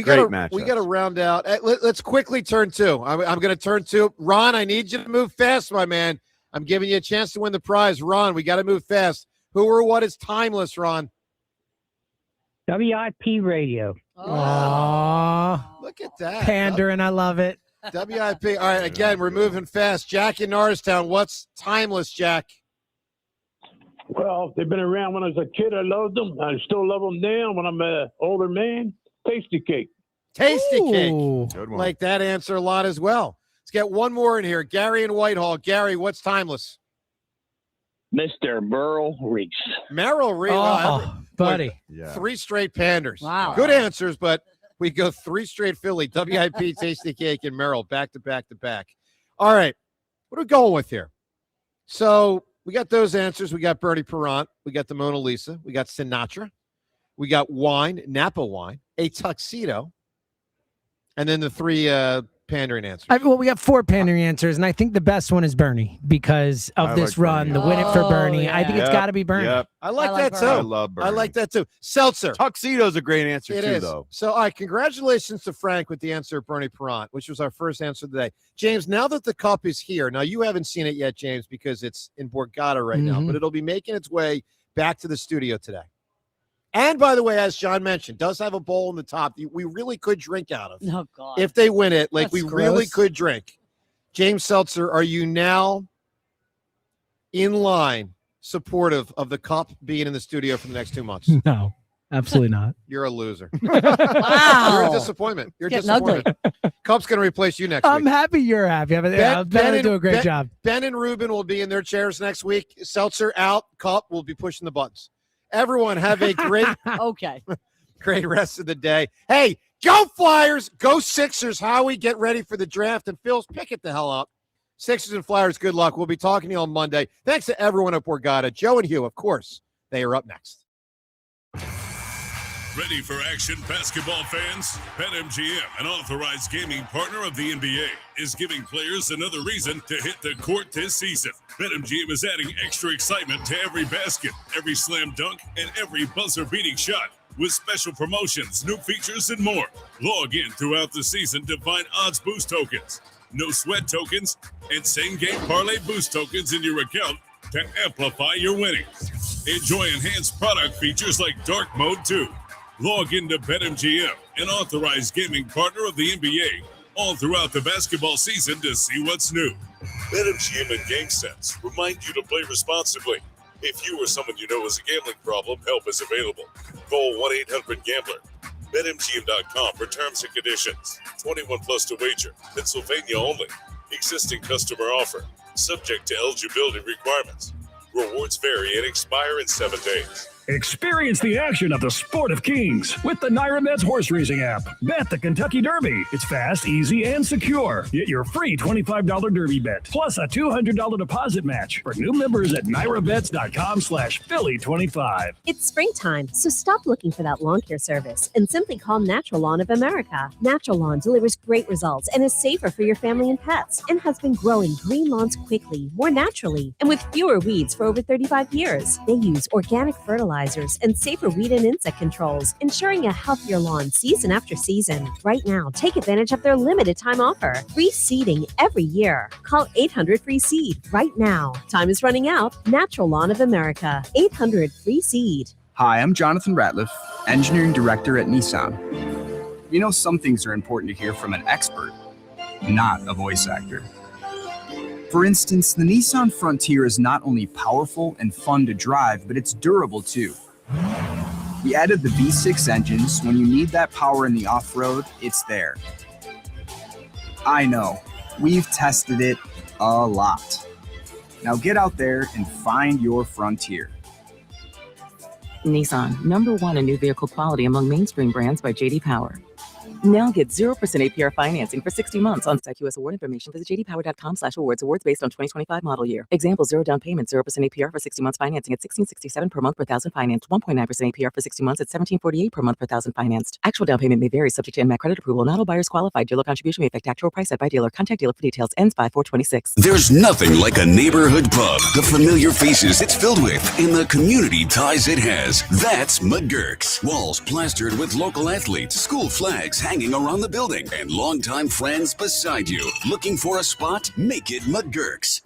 Great got matchups. to round out. Let's quickly turn 2. I'm going to turn 2. Ron, I need you to move fast, my man. I'm giving you a chance to win the prize. Ron, we got to move fast. Who or what is timeless, Ron? WIP radio. Aww. Look at that. Pandering, I love it. WIP. All right, again, we're moving fast. Jack in Norristown, what's timeless, Jack? Well, they've been around when I was a kid. I loved them. I still love them now when I'm an older man. Tasty cake. Tasty cake. Good one. Like that answer a lot as well. Let's get one more in here. Gary in Whitehall. Gary, what's timeless? Mr. Burl Reese. Merrill Reese. Oh, buddy. Yeah. 3 straight Panders. Wow. Good answers, but we go 3 straight Philly. WIP, Tasty Cake, and Merrill back to back to back. All right. What are we going with here? So we got those answers. We got Bernie Perrant. We got the Mona Lisa. We got Sinatra. We got wine, Napa wine, a tuxedo, and then the 3 pandering answers. Well, we got 4 pandering answers, and I think the best one is Bernie because of I this like run, Bernie. the win it for Oh, Bernie. I think it's Yep. got to be Bernie. Yep. I like I like that Bernie. too. I love Bernie. I like that too. Seltzer. Tuxedo's a great answer It too, is. though. So, all right, congratulations to Frank with the answer of Bernie Perrant, which was our first answer today. James, now that the cup is here, now you haven't seen it yet, James, because it's in Borgata right now, Mhm. but it'll be making its way back to the studio today. And by the way, as John mentioned, does have a bowl in the top that we really could drink out of. Oh, God. If they win it, like That's we really gross. could drink. James Seltzer, are you now in line supportive of the cup being in the studio for the next 2 months? No, absolutely not. You're a loser. Wow. You're a disappointment. You're a It's getting disappointment. Cup's going to replace you next I'm week. happy you're happy. Ben will do a great job. Ben and Ruben will be in their chairs next week. Seltzer out. Cup will be pushing the buttons. Everyone have a great, Okay. great rest of the day. Hey, go Flyers. Go Sixers. Howie, get ready for the draft. And Phil's, pick it the hell up. Sixers and Flyers, good luck. We'll be talking to you on Monday. Thanks to everyone at Borgata. Joe and Hugh, of course, they are up next. Ready for action, basketball fans? BetMGM, an authorized gaming partner of the NBA, is giving players another reason to hit the court this season. BetMGM is adding extra excitement to every basket, every slam dunk, and every buzzer-beating shot. With special promotions, new features, and more. Log in throughout the season to find odds boost tokens, no sweat tokens, and same-game parlay boost tokens in your account to amplify your winnings. Enjoy enhanced product features like Dark Mode 2. Log into BetMGM, an authorized gaming partner of the NBA, all throughout the basketball season to see what's new. BetMGM and GameSense remind you to play responsibly. If you or someone you know has a gambling problem, help is available. Call 1-800-GAMBLER. BetMGM.com for terms and conditions. 21 plus to wager. Pennsylvania only. Existing customer offer. Subject to eligibility requirements. Rewards vary and expire in 7 days. Experience the action of the Sport of Kings with the NYRA Horse Racing app. Bet the Kentucky Derby. It's fast, easy, and secure. Get your free $25 Derby bet, plus a $200 deposit match for new members at NYRABets.com/Philly25. It's springtime, so stop looking for that lawn care service and simply call Natural Lawn of America. Natural Lawn delivers great results and is safer for your family and pets, and has been growing green lawns quickly, more naturally, and with fewer weeds for over 35 years. They use organic fertilizer and safer weed and insect controls, ensuring a healthier lawn season after season. Right now, take advantage of their limited time offer. Free seeding every year. Call 800-FREE-SEED right now. Time is running out. Natural Lawn of America. 800-FREE-SEED. Hi, I'm Jonathan Ratliff, Engineering Director at Nissan. You know, some things are important to hear from an expert, not a voice actor. For instance, the Nissan Frontier is not only powerful and fun to drive, but it's durable too. We added the V6 engines. When you need that power in the off-road, it's there. I know, we've tested it a lot. Now get out there and find your Frontier. Nissan, #1 in new vehicle quality among mainstream brands by J.D. Power. Now get 0% APR financing for 60 months on site US award information. Visit jdpower.com/awards. Awards based on 2025 model year. Example, 0 down payment, 0% APR for 60 months financing at $1667 per month per thousand financed. 1.9% APR for 60 months at $1748 per month per thousand financed. Actual down payment may vary subject to NMAC credit approval. Not all buyers qualified. Dealer contribution may affect actual price set by dealer. Contact dealer for details. Ends 5/4/26. There's nothing like a neighborhood pub. The familiar faces it's filled with and the community ties it has. That's McGurk's. Walls plastered with local athletes, school flags hanging around the building, and longtime friends beside you. Looking for a spot? Make it McGurk's.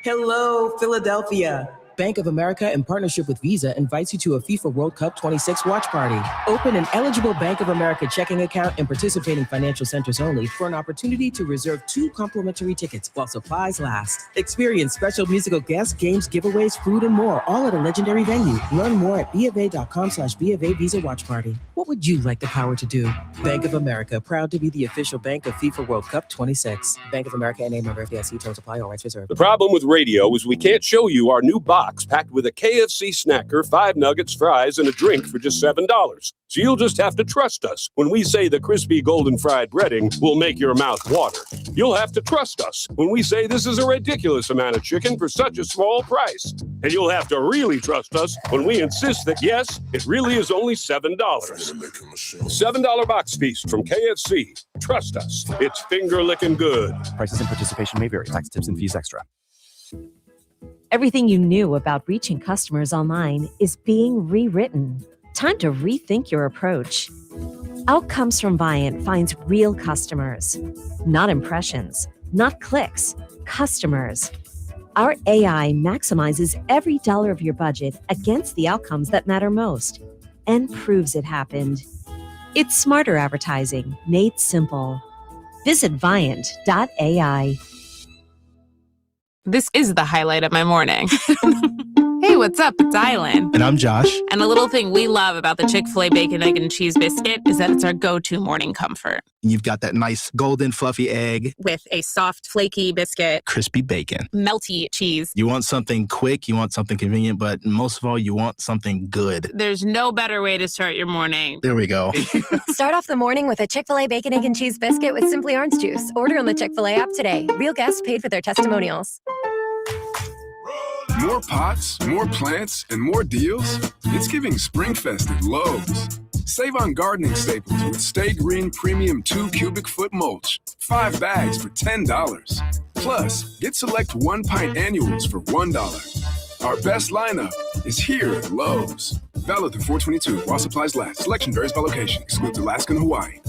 Hello, Philadelphia. Bank of America, in partnership with Visa, invites you to a FIFA World Cup 26 watch party. Open an eligible Bank of America checking account in participating financial centers only for an opportunity to reserve 2 complimentary tickets while supplies last. Experience special musical guests, games, giveaways, food, and more, all at a legendary venue. Learn more at BofA.com/BofA Visa Watch Party. What would you like the power to do? Bank of America, proud to be the official bank of FIFA World Cup 26. Bank of America and a member of FDIC. Terms apply. All rights reserved. The problem with radio is we can't show you our new box packed with a KFC snacker, 5 nuggets, fries, and a drink for just $7. So you'll just have to trust us when we say the crispy golden fried breading will make your mouth water. You'll have to trust us when we say this is a ridiculous amount of chicken for such a small price. And you'll have to really trust us when we insist that, yes, it really is only $7. $7 box feast from KFC. Trust us. It's finger-licking good. Prices and participation may vary. Tax, tips, and fees extra. Everything you knew about reaching customers online is being rewritten. Time to rethink your approach. Outcomes from Viant finds real customers, not impressions, not clicks, customers. Our AI maximizes every dollar of your budget against the outcomes that matter most and proves it happened. It's smarter advertising made simple. Visit Viant.ai. This is the highlight of my morning. Hey, what's up? It's Island. And I'm Josh. And a little thing we love about the Chick-fil-A Bacon, Egg, and Cheese Biscuit is that it's our go-to morning comfort. You've got that nice golden fluffy egg. With a soft, flaky biscuit. Crispy bacon. Melty cheese. You want something quick, you want something convenient, but most of all, you want something good. There's no better way to start your morning. There we go. Start off the morning with a Chick-fil-A Bacon, Egg, and Cheese Biscuit with Simply Orange Juice. Order on the Chick-fil-A app today. Real guests paid for their testimonials. More pots, more plants, and more deals? It's giving Springfest at Lowe's. Save on gardening staples with Stay Green Premium 2 cubic foot mulch. 5 bags for $10. Plus, get select 1 pint annuals for $1. Our best lineup is here at Lowe's. Valid through 4/22 while supplies last. Selection varies by location. Excludes Alaska and Hawaii.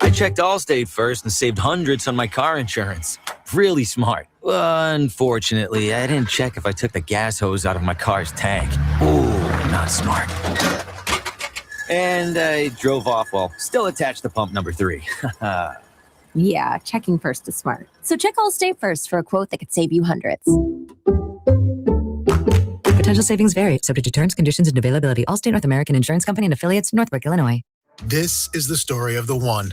I checked Allstate first and saved hundreds on my car insurance. Really smart. Unfortunately, I didn't check if I took the gas hose out of my car's tank. Ooh, not smart. And I drove off while still attached to pump number 3. Yeah, checking first is smart. So check Allstate first for a quote that could save you hundreds. Potential savings vary, subject to terms, conditions, and availability. Allstate North American Insurance Company and affiliates, Northbrook, Illinois. This is the story of the one.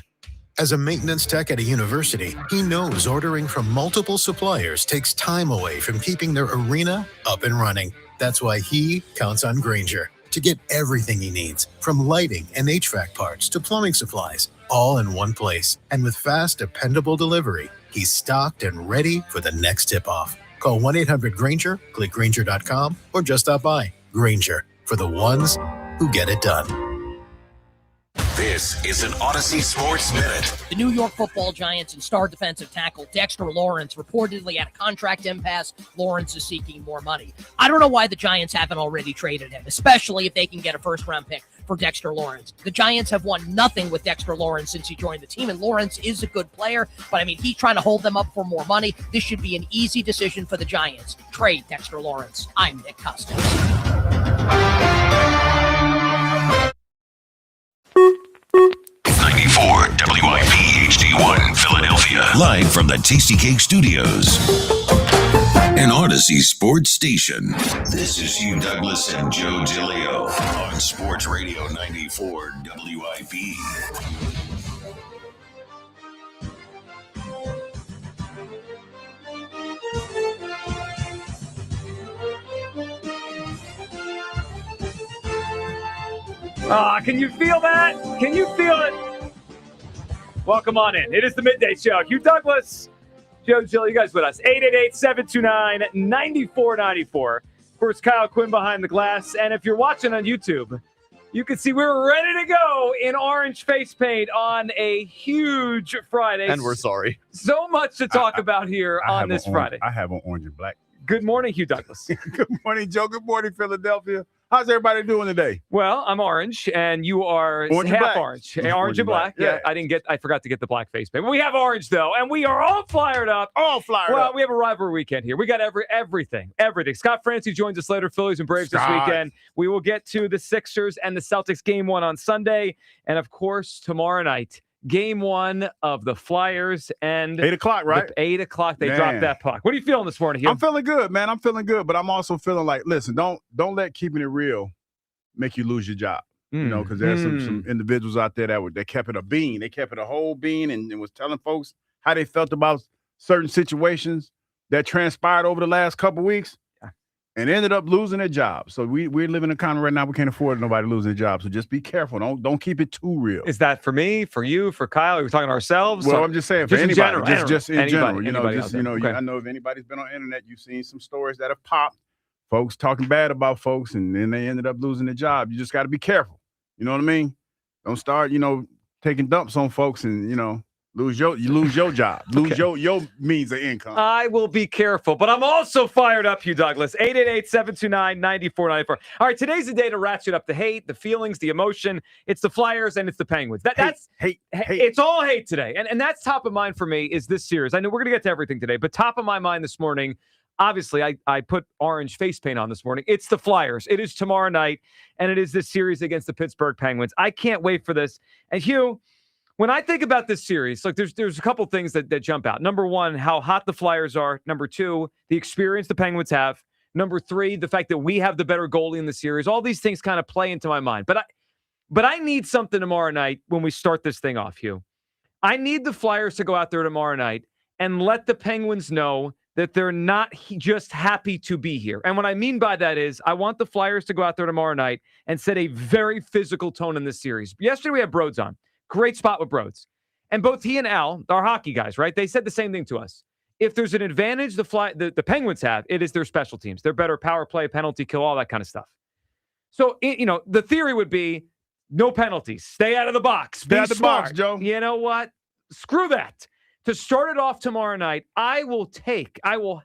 As a maintenance tech at a university, he knows ordering from multiple suppliers takes time away from keeping their arena up and running. That's why he counts on Grainger to get everything he needs, from lighting and HVAC parts to plumbing supplies, all in one place. And with fast, dependable delivery, he's stocked and ready for the next tip-off. Call 1-800-GRAINGER, click Grainger.com, or just stop by. Grainger, for the ones who get it done. This is an Odyssey Sports Minute. The New York Football Giants and star defensive tackle Dexter Lawrence reportedly at a contract impasse. Lawrence is seeking more money. I don't know why the Giants haven't already traded him, especially if they can get a first-round pick for Dexter Lawrence. The Giants have won nothing with Dexter Lawrence since he joined the team, and Lawrence is a good player, but I mean, he's trying to hold them up for more money. This should be an easy decision for the Giants. Trade Dexter Lawrence. I'm Nick Custis. 94 WIP HD1 Philadelphia. Live from the Tasty Cake Studios. An Odyssey Sports Station. This is Hugh Douglas and Joe DeLeo on Sports Radio 94 WIP. Can you feel that? Can you feel it? Welcome on in. It is the Midday Show. Hugh Douglas, Joe Gill, you guys with us. 888-729-9494. Of course, Kyle Quinn behind the glass. And if you're watching on YouTube, you can see we're ready to go in orange face paint on a huge Friday. And we're sorry. So much to talk about here on this Friday. I have on orange and black. Good morning, Hugh Douglas. Good morning, Joe. Good morning, Philadelphia. How's everybody doing today? Well, I'm orange, and you are orange half black. orange. Orange and black. Yeah, I forgot to get the black face paint. But we have orange, though, and we are all fired up. Well, we have a rivalry weekend here. We got everything. Scott Francie joins us later, Phillies and Braves this weekend. We will get to the Sixers and the Celtics game 1 on Sunday. And, of course, tomorrow night, game 1 of the Flyers and 8 o'clock, right? 8 o'clock, they dropped that puck. What are you feeling this morning, Hugh? I'm feeling good, man. I'm feeling good, but I'm also feeling like, listen, don't let keeping it real make you lose your job. You know, because there's some individuals out there that kept it a bean. They kept it a whole bean and was telling folks how they felt about certain situations that transpired over the last couple of weeks and ended up losing their job. So we're living in a economy right now. We can't afford nobody losing their job. So just be careful. Don't keep it too real. Is that for me, for you, for Kyle? Are we talking to ourselves? Well, I'm just saying for anybody. Just in general. I know if anybody's been on the internet, you've seen some stories that have popped. Folks talking bad about folks, and then they ended up losing their job. You just got to be careful. You know what I mean? Don't start, taking dumps on folks and, lose your job. Lose your means of income. I will be careful, but I'm also fired up, Hugh Douglas. 888-729-9494. All right, today's the day to ratchet up the hate, the feelings, the emotion. It's the Flyers and it's the Penguins. That's hate. It's all hate today. And that's top of mind for me is this series. I know we're going to get to everything today, but top of my mind this morning, obviously, I put orange face paint on this morning. It's the Flyers. It is tomorrow night, and it is this series against the Pittsburgh Penguins. I can't wait for this. And Hugh, when I think about this series, look, there's a couple things that jump out. Number one, how hot the Flyers are. Number two, the experience the Penguins have. Number three, the fact that we have the better goalie in the series. All these things kind of play into my mind. But I need something tomorrow night when we start this thing off, Hugh. I need the Flyers to go out there tomorrow night and let the Penguins know that they're not just happy to be here. And what I mean by that is I want the Flyers to go out there tomorrow night and set a very physical tone in this series. Yesterday we had Broads on. Great spot with Broads. And both he and Al, our hockey guys, right? They said the same thing to us. if there's an advantage the Penguins have, it is their special teams. They're better power play, penalty kill, all that kind of stuff. So, the theory would be no penalties. Stay out of the box. Stay out Be of the box, smart. Joe. You know what? Screw that. To start it off tomorrow night, I will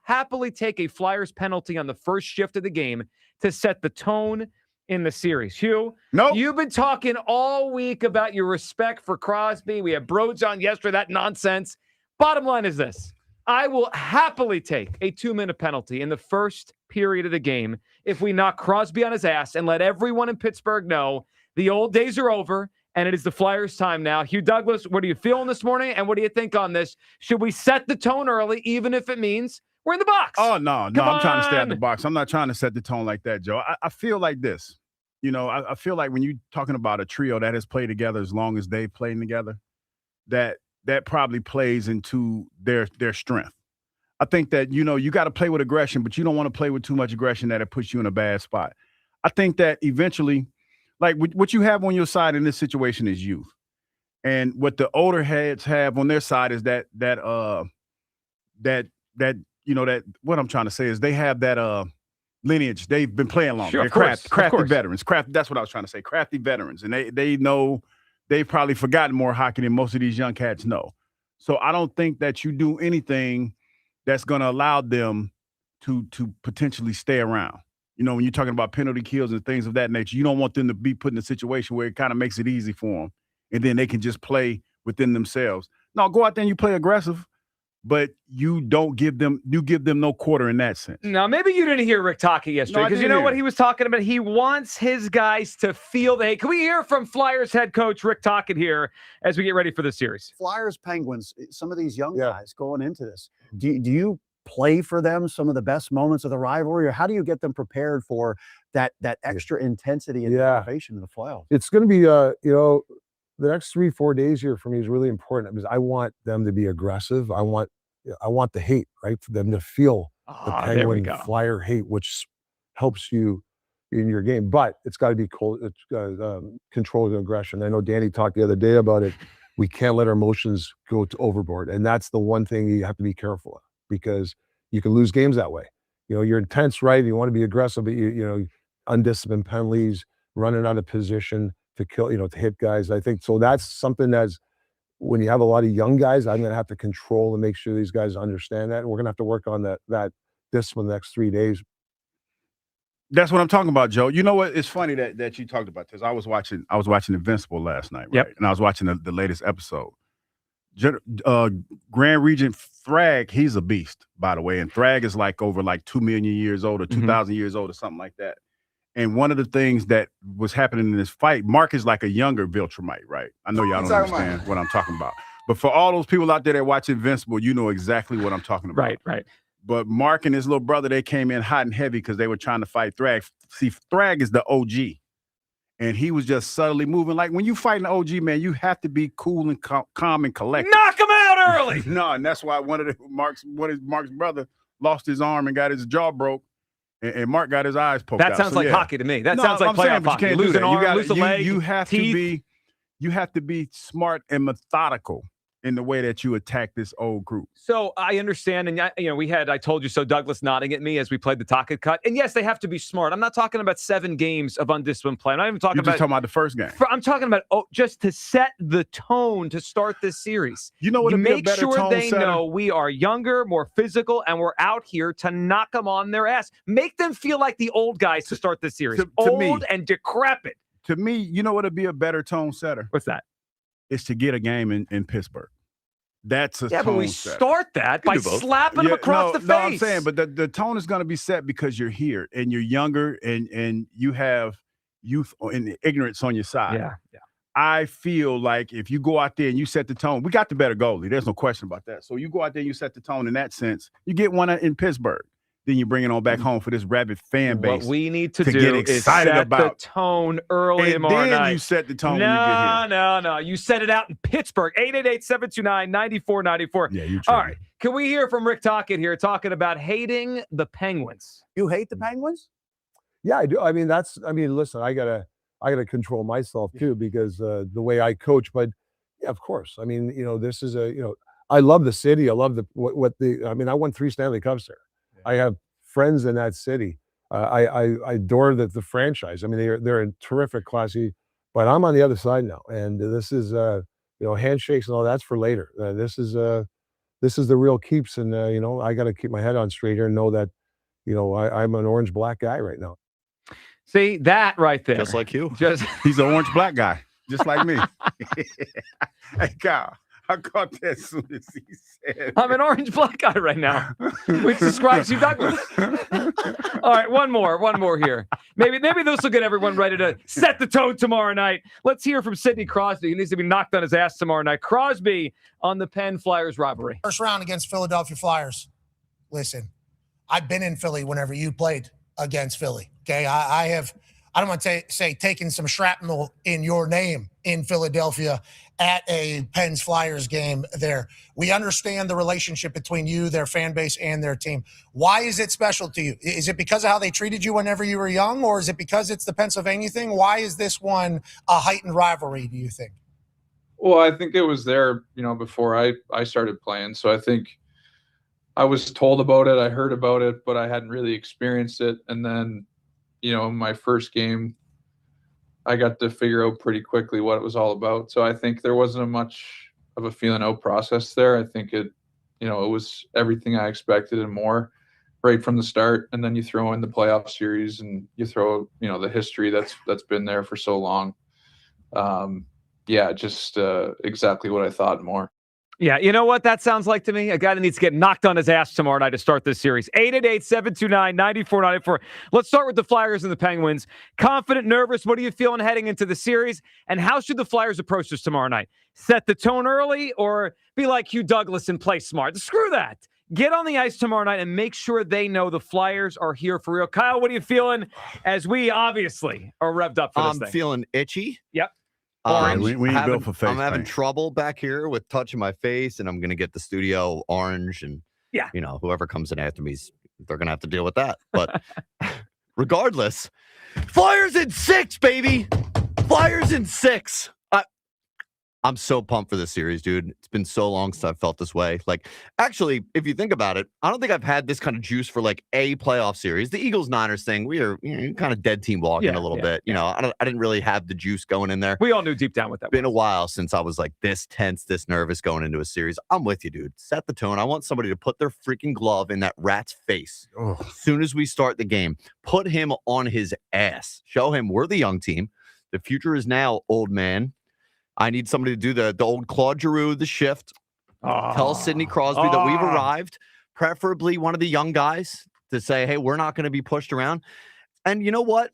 happily take a Flyers penalty on the first shift of the game to set the tone in the series. Hugh, you've been talking all week about your respect for Crosby. We had Broads on yesterday, that nonsense. Bottom line is this. I will happily take a 2-minute penalty in the first period of the game if we knock Crosby on his ass and let everyone in Pittsburgh know the old days are over and it is the Flyers' time now. Hugh Douglas, what are you feeling this morning, and what do you think on this? Should we set the tone early, even if it means we're in the box? Oh, no, I'm trying to stay out the box. I'm not trying to set the tone like that, Joe. I feel like this. I feel like when you're talking about a trio that has played together as long as they've played together, that probably plays into their strength. I think that, you got to play with aggression, but you don't want to play with too much aggression that it puts you in a bad spot. I think that eventually, like what you have on your side in this situation is youth. And what the older heads have on their side is that what I'm trying to say is they have that lineage. They've been playing longer. Sure, They're of crafty course. veterans. That's what I was trying to say. Crafty veterans. And they know they've probably forgotten more hockey than most of these young cats know. So I don't think that you do anything that's going to allow them to potentially stay around. When you're talking about penalty kills and things of that nature, you don't want them to be put in a situation where it kind of makes it easy for them, and then they can just play within themselves. No, go out there and you play aggressive, but you give them no quarter in that sense. Now, maybe you didn't hear Rick Tocket yesterday, because you know what he was talking about? He wants his guys to feel the hate. Can we hear from Flyers head coach Rick Tocket here as we get ready for the series? Flyers, Penguins, some of these young guys going into this, do you play for them some of the best moments of the rivalry, or how do you get them prepared for that extra intensity and motivation in the playoffs? It's going to be, the next 3-4 days here for me is really important because I want them to be aggressive. I want the hate, right? For them to feel the Penguin Flyer hate, which helps you in your game. But it's got to be cold. It's controlled aggression. I know Danny talked the other day about it. We can't let our emotions go overboard, and that's the one thing you have to be careful of, because you can lose games that way. You're intense, right? You want to be aggressive, but undisciplined penalties, running out of position to kill, to hit guys. I think so. That's something that's, when you have a lot of young guys, I'm going to have to control and make sure these guys understand that. And we're going to have to work on that discipline the next 3 days. That's what I'm talking about, Joe. You know what? It's funny that you talked about this. I was watching Invincible last night, right? Yep. And I was watching the latest episode. Grand Regent Thrag, he's a beast, by the way. And Thrag is over 2 million years old or 2,000 years old or something like that. And one of the things that was happening in this fight, Mark is like a younger Viltrumite, right? I know y'all don't understand what I'm talking about. But for all those people out there that watch Invincible, you know exactly what I'm talking about. Right. But Mark and his little brother, they came in hot and heavy because they were trying to fight Thrag. See, Thrag is the OG. And he was just subtly moving. Like, when you fight an OG, man, you have to be cool and calm and collected. Knock him out early! No, and that's why one of Mark's brother lost his arm and got his jaw broke, and Mark got his eyes poked out. That sounds like hockey to me. That sounds like playoff hockey. You can't lose do an that. arm, lose a leg, you have teeth. You have to be smart and methodical in the way that you attack this old group. So I understand, and we had I told you so Douglas nodding at me as we played the Tocket cut. And yes, they have to be smart. I'm not talking about 7 games of undisciplined play. I'm not even talking You're just talking about the first game. I'm talking about just to set the tone to start this series. You know what? Make sure they know we are younger, more physical, and we're out here to knock them on their ass. Make them feel like the old guys to start this series. Old and decrepit. To me, you know what would be a better tone setter? What's that? Is to get a game in Pittsburgh. That's a tone but we setter. start that by slapping them across the face. No, I'm saying, but the tone is going to be set because you're here and you're younger and you have youth and ignorance on your side. Yeah. I feel like if you go out there and you set the tone, we got the better goalie. There's no question about that. So you go out there and you set the tone in that sense. You get one in Pittsburgh. Then you bring it on back home for this rabid fan base. What we need to get do excited is set about the tone early tomorrow then night. You set the tone when you get here. No. You set it out in Pittsburgh. 888-729-9494. Yeah, you All right. Can we hear from Rick Tocket here talking about hating the Penguins? You hate the Penguins? Yeah, I do. Listen, I gotta control myself too, because the way I coach. But yeah, of course. This is I love the city. I love I mean, I won 3 Stanley Cups there. I have friends in that city. I adore the franchise. I mean, they're a terrific classy, but I'm on the other side now. And this is, handshakes and all that's for later. This is the real keeps. And, I got to keep my head on straight here and know that, I'm an orange-black guy right now. See, that right there. Just like you. He's an orange-black guy, just like me. Hey, Kyle. I caught that as soon as he said I'm an orange-black guy right now, which describes you, Douglas. All right, one more here. Maybe this will get everyone ready to set the tone tomorrow night. Let's hear from Sidney Crosby. He needs to be knocked on his ass tomorrow night. Crosby on the Penn Flyers rivalry. First round against Philadelphia Flyers. Listen, I've been in Philly whenever you played against Philly. Okay, I don't want to say taking some shrapnel in your name in Philadelphia at a Penn's Flyers game there. We understand the relationship between you, their fan base, and their team. Why is it special to you? Is it because of how they treated you whenever you were young, or is it because it's the Pennsylvania thing? Why is this one a heightened rivalry, do you think? Well, I think it was there, before I started playing. So I think I was told about it, I heard about it, but I hadn't really experienced it. And then, my first game, I got to figure out pretty quickly what it was all about. So I think there wasn't much of a feeling out process there. I think it was everything I expected and more right from the start. And then you throw in the playoff series and you throw, the history that's been there for so long. Just exactly what I thought and more. Yeah, you know what that sounds like to me? A guy that needs to get knocked on his ass tomorrow night to start this series. 888-729-9494. Let's start with the Flyers and the Penguins. Confident, nervous, what are you feeling heading into the series? And how should the Flyers approach this tomorrow night? Set the tone early or be like Hugh Douglas and play smart? Screw that. Get on the ice tomorrow night and make sure they know the Flyers are here for real. Kyle, what are you feeling as we obviously are revved up for this thing? I'm feeling itchy. Yep. We ain't built for face I'm having paint. trouble back here with touching my face, and I'm going to get the studio orange. And, whoever comes in after me, they're going to have to deal with that. But regardless, Flyers in 6, baby. Flyers in 6. I'm so pumped for this series, dude. It's been so long since I've felt this way. Like, actually, if you think about it, I don't think I've had this kind of juice for like a playoff series. The Eagles-Niners thing, we are kind of dead team walking a little bit. I didn't really have the juice going in there. We all knew deep down what that was. Been a while since I was like this tense, this nervous going into a series. I'm with you, dude. Set the tone. I want somebody to put their freaking glove in that rat's face as soon as we start the game. Put him on his ass. Show him we're the young team. The future is now, old man. I need somebody to do the old Claude Giroux, the shift. Tell Sidney Crosby that we've arrived, preferably one of the young guys, to say, hey, we're not going to be pushed around. And you know what?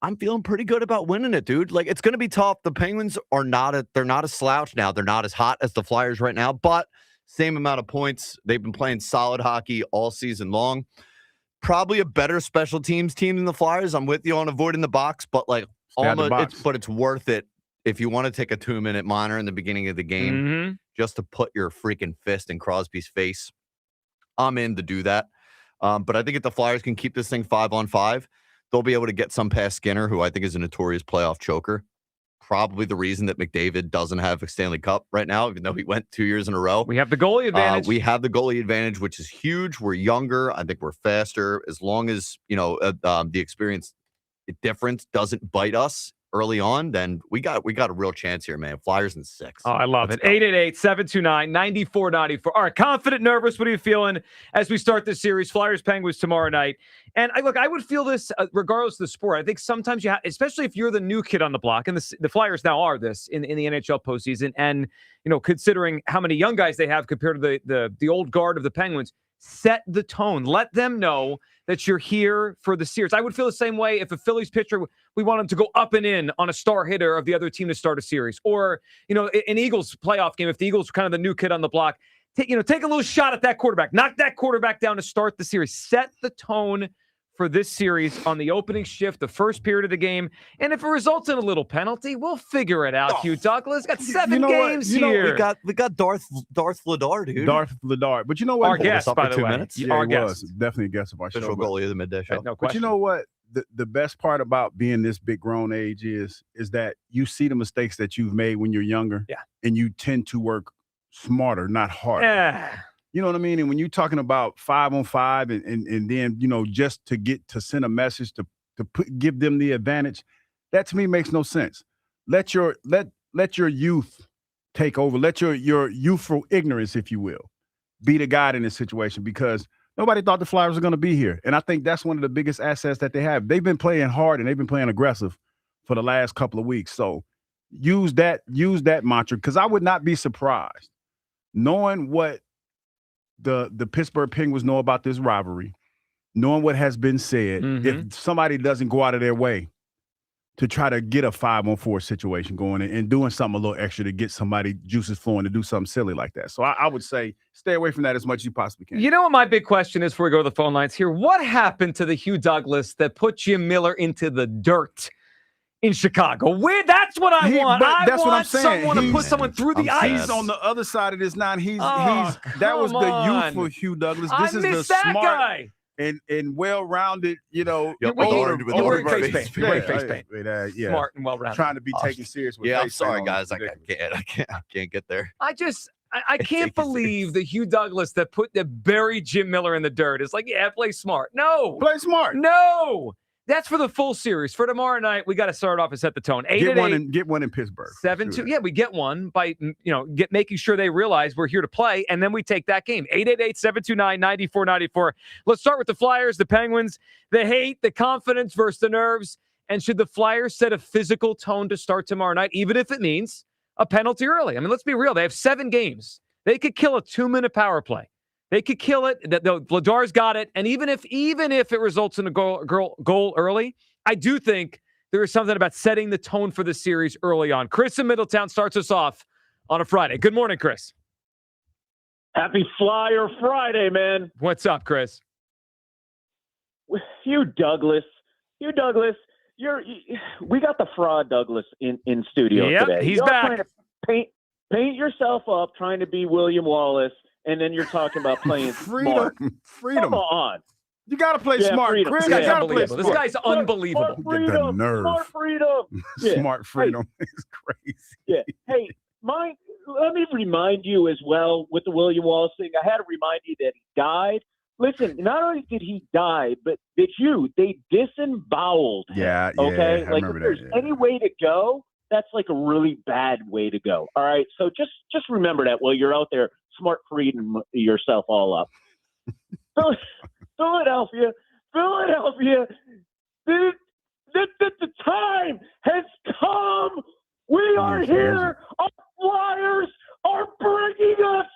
I'm feeling pretty good about winning it, dude. Like, it's going to be tough. The Penguins are they're not a slouch now. They're not as hot as the Flyers right now, but same amount of points. They've been playing solid hockey all season long. Probably a better special teams team than the Flyers. I'm with you on avoiding the box, but it's worth it. If you want to take a 2-minute minor in the beginning of the game, just to put your freaking fist in Crosby's face, I'm in to do that. But I think if the Flyers can keep this thing 5-on-5, they'll be able to get some past Skinner, who I think is a notorious playoff choker. Probably the reason that McDavid doesn't have a Stanley Cup right now, even though he went 2 years in a row. We have the goalie advantage. Which is huge. We're younger. I think we're faster. As long as, the experience difference doesn't bite us early on, then we got a real chance here, man. Flyers in 6. Oh, I love it. 888-729-9494. All right, confident, nervous. What are you feeling as we start this series? Flyers, Penguins tomorrow night. And I would feel this regardless of the sport. I think sometimes you have, especially if you're the new kid on the block, and the Flyers now are this in the NHL postseason, and considering how many young guys they have compared to the old guard of the Penguins, set the tone. Let them know that you're here for the series. I would feel the same way if a Phillies pitcher, we want him to go up and in on a star hitter of the other team to start a series. Or, an Eagles playoff game, if the Eagles are kind of the new kid on the block, take a little shot at that quarterback. Knock that quarterback down to start the series. Set the tone for this series on the opening shift, the first period of the game. And if it results in a little penalty, we'll figure it out, Hugh Douglas. Got 7 games here. We got Darth Vladar, dude. Darth Vladar. But you know what? Our guest, by the way. Yeah, our guest. Definitely a guest of our show. Official goalie of the midday show. No but question. you know what? The best part about being this big grown age is that you see the mistakes that you've made when you're younger. Yeah. And you tend to work smarter, not harder. Yeah. You know what I mean? And when you're talking about 5-on-5 and then, you know, just to send a message to give them the advantage, that to me makes no sense. Let your youth take over. Let your youthful ignorance, if you will, be the guide in this situation, because nobody thought the Flyers were going to be here. And I think that's one of the biggest assets that they have. They've been playing hard and they've been playing aggressive for the last couple of weeks. So use that mantra, because I would not be surprised, knowing what the Pittsburgh Penguins know about this rivalry, knowing what has been said, if somebody doesn't go out of their way to try to get a 5-on-4 situation going and doing something a little extra to get somebody juices flowing to do something silly like that. So I would say stay away from that as much as you possibly can. You know what my big question is before we go to the phone lines here? What happened to the Hugh Douglas that put Jim Miller into the dirt in Chicago? That's what I want. That's what I'm saying. Someone to put someone through the ice. He's on the other side of this now. That was the youthful Hugh Douglas. This is the smart guy. And well-rounded, you know, wearing face paint. Yeah. Smart and well-rounded. Trying to be taken serious with I'm face sorry, paint guys. I can't get there. I can't believe the Hugh Douglas that buried Jim Miller in the dirt. It's like, yeah, play smart. No. Play smart. No. That's for the full series. For tomorrow night, we got to start off and set the tone. Get one in Pittsburgh. 7-2. Yeah, we get one by making sure they realize we're here to play, and then we take that game. 888-729-9494. Let's start with the Flyers, the Penguins, the hate, the confidence versus the nerves. And should the Flyers set a physical tone to start tomorrow night, even if it means a penalty early? I mean, let's be real. They have 7 games. They could kill a 2-minute power play. They could kill it. Vladar's got it. And even if it results in a goal early, I do think there is something about setting the tone for the series early on. Chris in Middletown starts us off on a Friday. Good morning, Chris. Happy Flyer Friday, man. What's up, Chris? Hugh Douglas, we got the fraud Douglas in studio today. He's back. Trying to paint yourself up, trying to be William Wallace. And then you're talking about playing freedom. Come on. You got to play smart. Freedom. Chris, This guy's unbelievable. Smart freedom. The nerve. Smart freedom. Smart freedom is crazy. Yeah. Hey, let me remind you as well with the William Wallace thing. I had to remind you that he died. Listen, not only did he die, but they disemboweled him. Yeah. Okay? I like, remember if there's that, any way to go, that's like a really bad way to go. All right? So just remember that while you're out there smart freedom yourself all up. Philadelphia, the time has come. We are here. Our Flyers are bringing us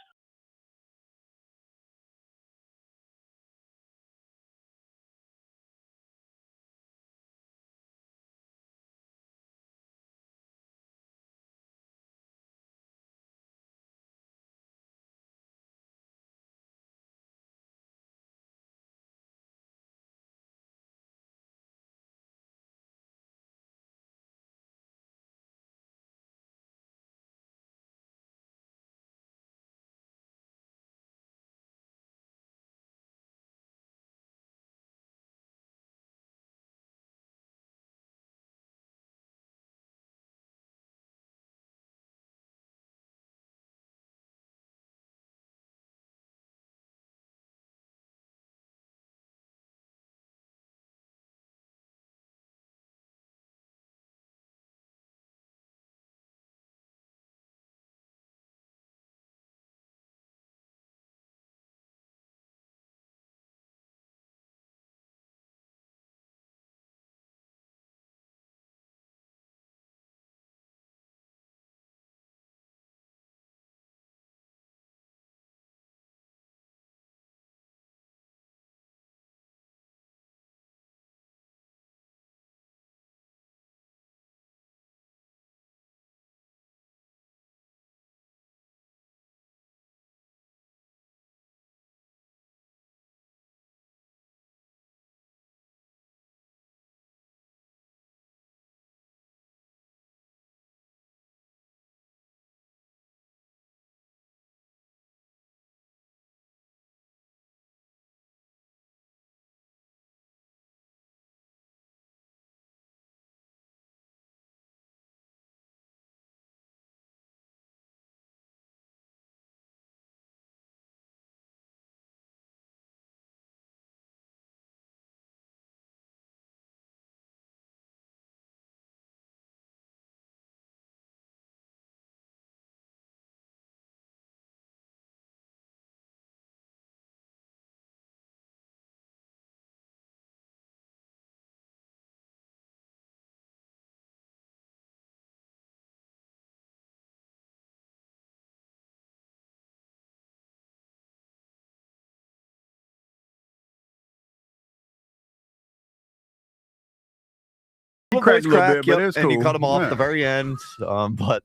He cracked a little bit, but it's cool. And you cut him off Yeah. at the very end. But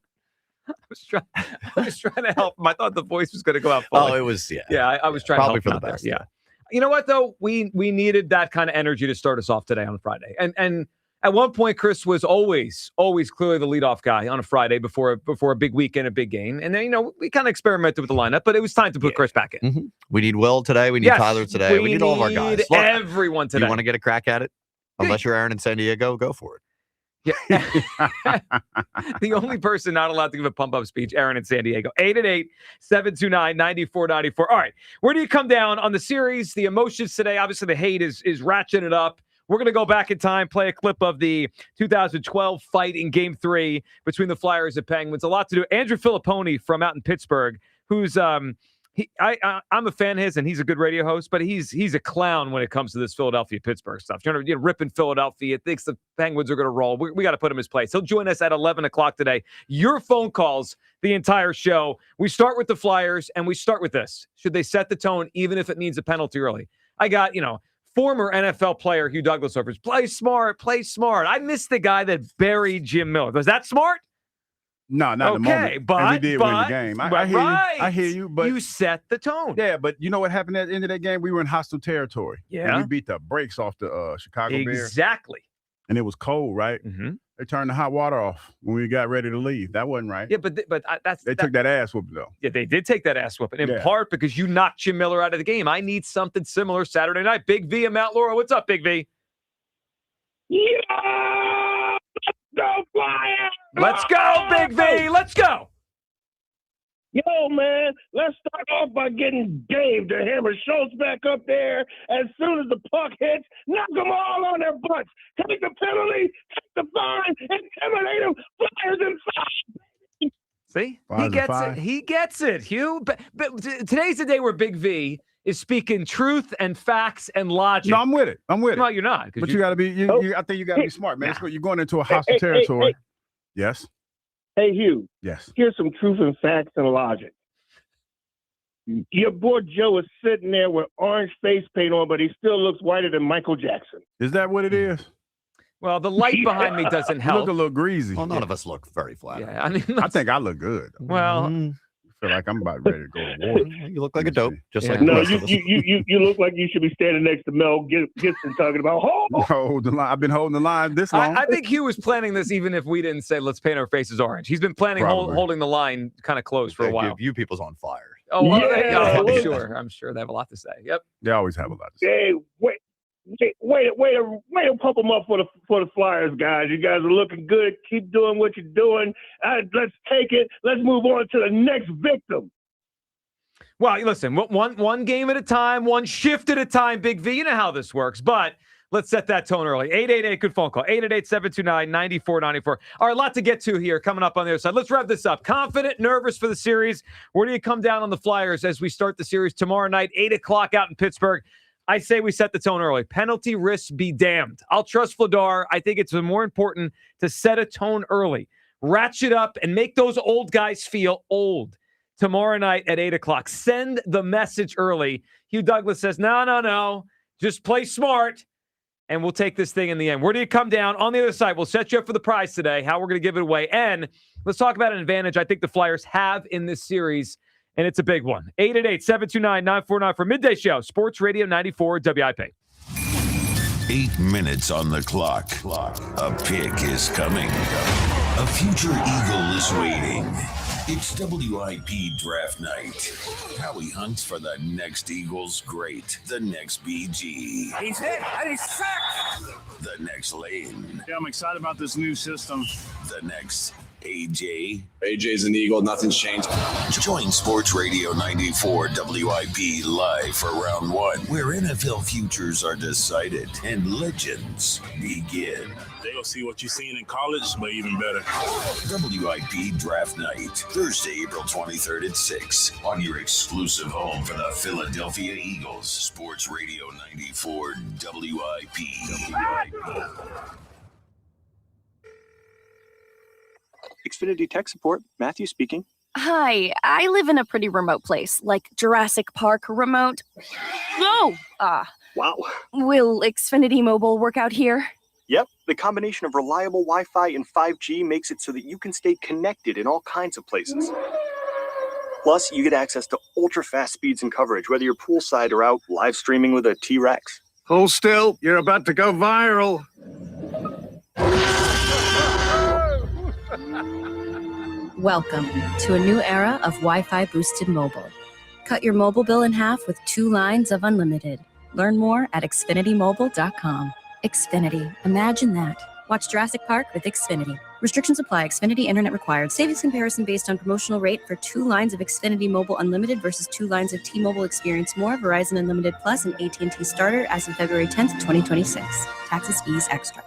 I was trying to help him. I thought the voice was going to go out fully. oh, it was I was trying probably to help for him the out best. there. Yeah. You know what though? We needed that kind of energy to start us off today on a Friday. And at one point, Chris was always clearly the leadoff guy on a Friday before a big weekend, a big game. And then we kind of experimented with the lineup, but it was time to put Chris back in. Mm-hmm. We need Will today. We need Tyler today. We need all of our guys. Look, everyone today. You want to get a crack at it? Unless you're Aaron in San Diego, go for it. Yeah. The only person not allowed to give a pump-up speech, Aaron in San Diego. 888-729-9494. All right. Where do you come down on the series, the emotions today? Obviously, the hate is ratcheting it up. We're going to go back in time, play a clip of the 2012 fight in Game 3 between the Flyers and Penguins. A lot to do. Andrew Filipponi from out in Pittsburgh, who's I'm a fan of his, and he's a good radio host, but he's a clown when it comes to this Philadelphia-Pittsburgh stuff. You know, ripping Philadelphia, thinks the Penguins are going to roll. We got to put him in his place. He'll join us at 11 o'clock today. Your phone calls the entire show. We start with the Flyers, and we start with this. Should they set the tone, even if it means a penalty early? I got, former NFL player Hugh Douglas offers, play smart, play smart. I missed the guy that buried Jim Miller. Was that smart? No, not in the moment. But and we did win the game. I hear you. I hear you. But you set the tone. Yeah, but you know what happened at the end of that game? We were in hostile territory. Yeah. And we beat the brakes off the Chicago Bears. Exactly. And it was cold, right? Mm-hmm. They turned the hot water off when we got ready to leave. That wasn't right. Yeah, but they took that ass whooping though. Yeah, they did take that ass whooping in part because you knocked Jim Miller out of the game. I need something similar Saturday night. Big V and Mount Laurel. What's up, Big V? Yeah! Let's go, Flyers! Let's go, Big V. Let's go. Yo, man, let's start off by getting Dave to hammer Schultz back up there as soon as the puck hits. Knock them all on their butts. Take the penalty, take the fine, intimidate them. Flyers in 5. See? He gets it. He gets it, Hugh. But today's the day where Big V is speaking truth and facts and logic. No, I'm with it. Well, you're not. But you got to be. I think you got to be smart, man. You're going into a hostile territory. Yes. Hey, Hugh. Yes. Here's some truth and facts and logic. Your boy Joe is sitting there with orange face paint on, but he still looks whiter than Michael Jackson. Is that what it is? Well, the light behind me doesn't help. You look a little greasy. Well, none of us look very flat. Yeah, I mean, I think I look good. Well, I feel like I'm about ready to go to war. You look like a dope, just like no. You look like you should be standing next to Mel Gibson talking about hold the line. I've been holding the line this long. I think Hugh was planning this even if we didn't say let's paint our faces orange. He's been planning holding the line kind of close for a while. You people's on fire. Oh, well, yeah, I'm sure they have a lot to say. Yep. They always have a lot to say. Hey, wait to pump them up for the Flyers, guys. You guys are looking good. Keep doing what you're doing. Let's take it. Let's move on to the next victim. Well, listen, one game at a time, one shift at a time, Big V. You know how this works, but let's set that tone early. 888, good phone call. 888-729-9494. All right, a lot to get to here coming up on the other side. Let's wrap this up. Confident, nervous for the series. Where do you come down on the Flyers as we start the series tomorrow night, 8 o'clock out in Pittsburgh? I say we set the tone early. Penalty risks be damned. I'll trust Vladar. I think it's more important to set a tone early. Ratchet up and make those old guys feel old. Tomorrow night at 8 o'clock. Send the message early. Hugh Douglas says, no. Just play smart, and we'll take this thing in the end. Where do you come down? On the other side, we'll set you up for the prize today, how we're going to give it away. And let's talk about an advantage I think the Flyers have in this series, and it's a big one. 888-729-9494 for Midday Show, Sports Radio 94 WIP. 8 minutes on the clock. A pick is coming. A future Eagle is waiting. It's WIP draft night. Howie hunts for the next Eagles great, the next BG, He's hit and he's sacked. the next Lane, Yeah, I'm excited about this new system. the next AJ. AJ's an Eagle. Nothing's changed. Join Sports Radio 94 WIP live for round 1, where NFL futures are decided and legends begin. They're going to see what you've seen in college, but even better. WIP Draft Night, Thursday, April 23rd at 6, on your exclusive home for the Philadelphia Eagles. Sports Radio 94 WIP. Xfinity Tech Support, Matthew speaking. Hi, I live in a pretty remote place, like Jurassic Park remote. No! Wow. Will Xfinity Mobile work out here? Yep, The combination of reliable Wi-Fi and 5G makes it so that you can stay connected in all kinds of places. Plus, you get access to ultra-fast speeds and coverage, whether you're poolside or out live streaming with a T-Rex. Hold still. You're about to go viral. Welcome to a new era of Wi-Fi boosted mobile. Cut your mobile bill in half with 2 lines of unlimited. Learn more at xfinitymobile.com. Xfinity. Imagine that. Watch Jurassic Park with Xfinity. Restrictions apply. Xfinity Internet required. Savings comparison based on promotional rate for 2 lines of Xfinity Mobile Unlimited versus 2 lines of T-Mobile Experience More, Verizon Unlimited Plus, and AT&T Starter as of February 10th, 2026. Taxes, fees, extra.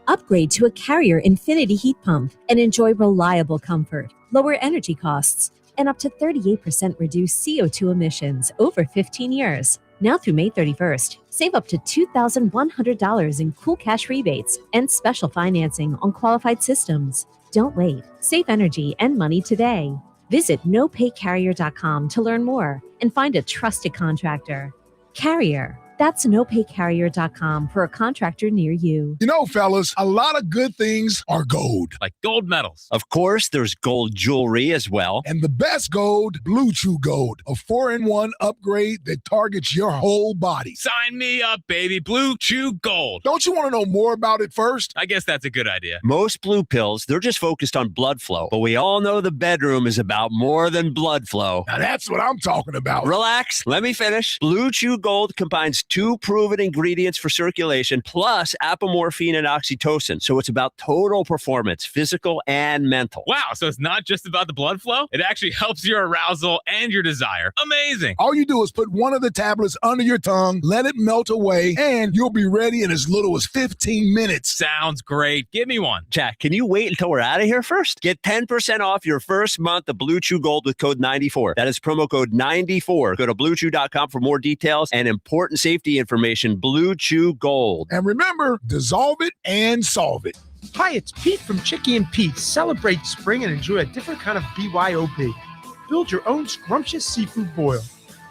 Upgrade to a Carrier Infinity heat pump and enjoy reliable comfort, lower energy costs, and up to 38% reduced CO2 emissions over 15 years. Now through May 31st, save up to $2,100 in cool cash rebates and special financing on qualified systems. Don't wait. Save energy and money today. Visit nopaycarrier.com to learn more and find a trusted contractor. Carrier. That's nopaycarrier.com for a contractor near you. You know, fellas, a lot of good things are gold. Like gold medals. Of course, there's gold jewelry as well. And the best gold, Blue Chew Gold, a 4-in-1 upgrade that targets your whole body. Sign me up, baby. Blue Chew Gold. Don't you want to know more about it first? I guess that's a good idea. Most blue pills, they're just focused on blood flow. But we all know the bedroom is about more than blood flow. Now that's what I'm talking about. Relax. Let me finish. Blue Chew Gold combines 2 proven ingredients for circulation plus apomorphine and oxytocin. So it's about total performance, physical and mental. Wow, so it's not just about the blood flow? It actually helps your arousal and your desire. Amazing. All you do is put one of the tablets under your tongue, let it melt away, and you'll be ready in as little as 15 minutes. Sounds great. Give me one. Jack, can you wait until we're out of here first? Get 10% off your first month of Blue Chew Gold with code 94. That is promo code 94. Go to bluechew.com for more details and important safety information. Blue Chew Gold. And remember, dissolve it and solve it. Hi, it's Pete from Chicky and Pete. Celebrate spring and enjoy a different kind of BYOB. Build your own scrumptious seafood boil.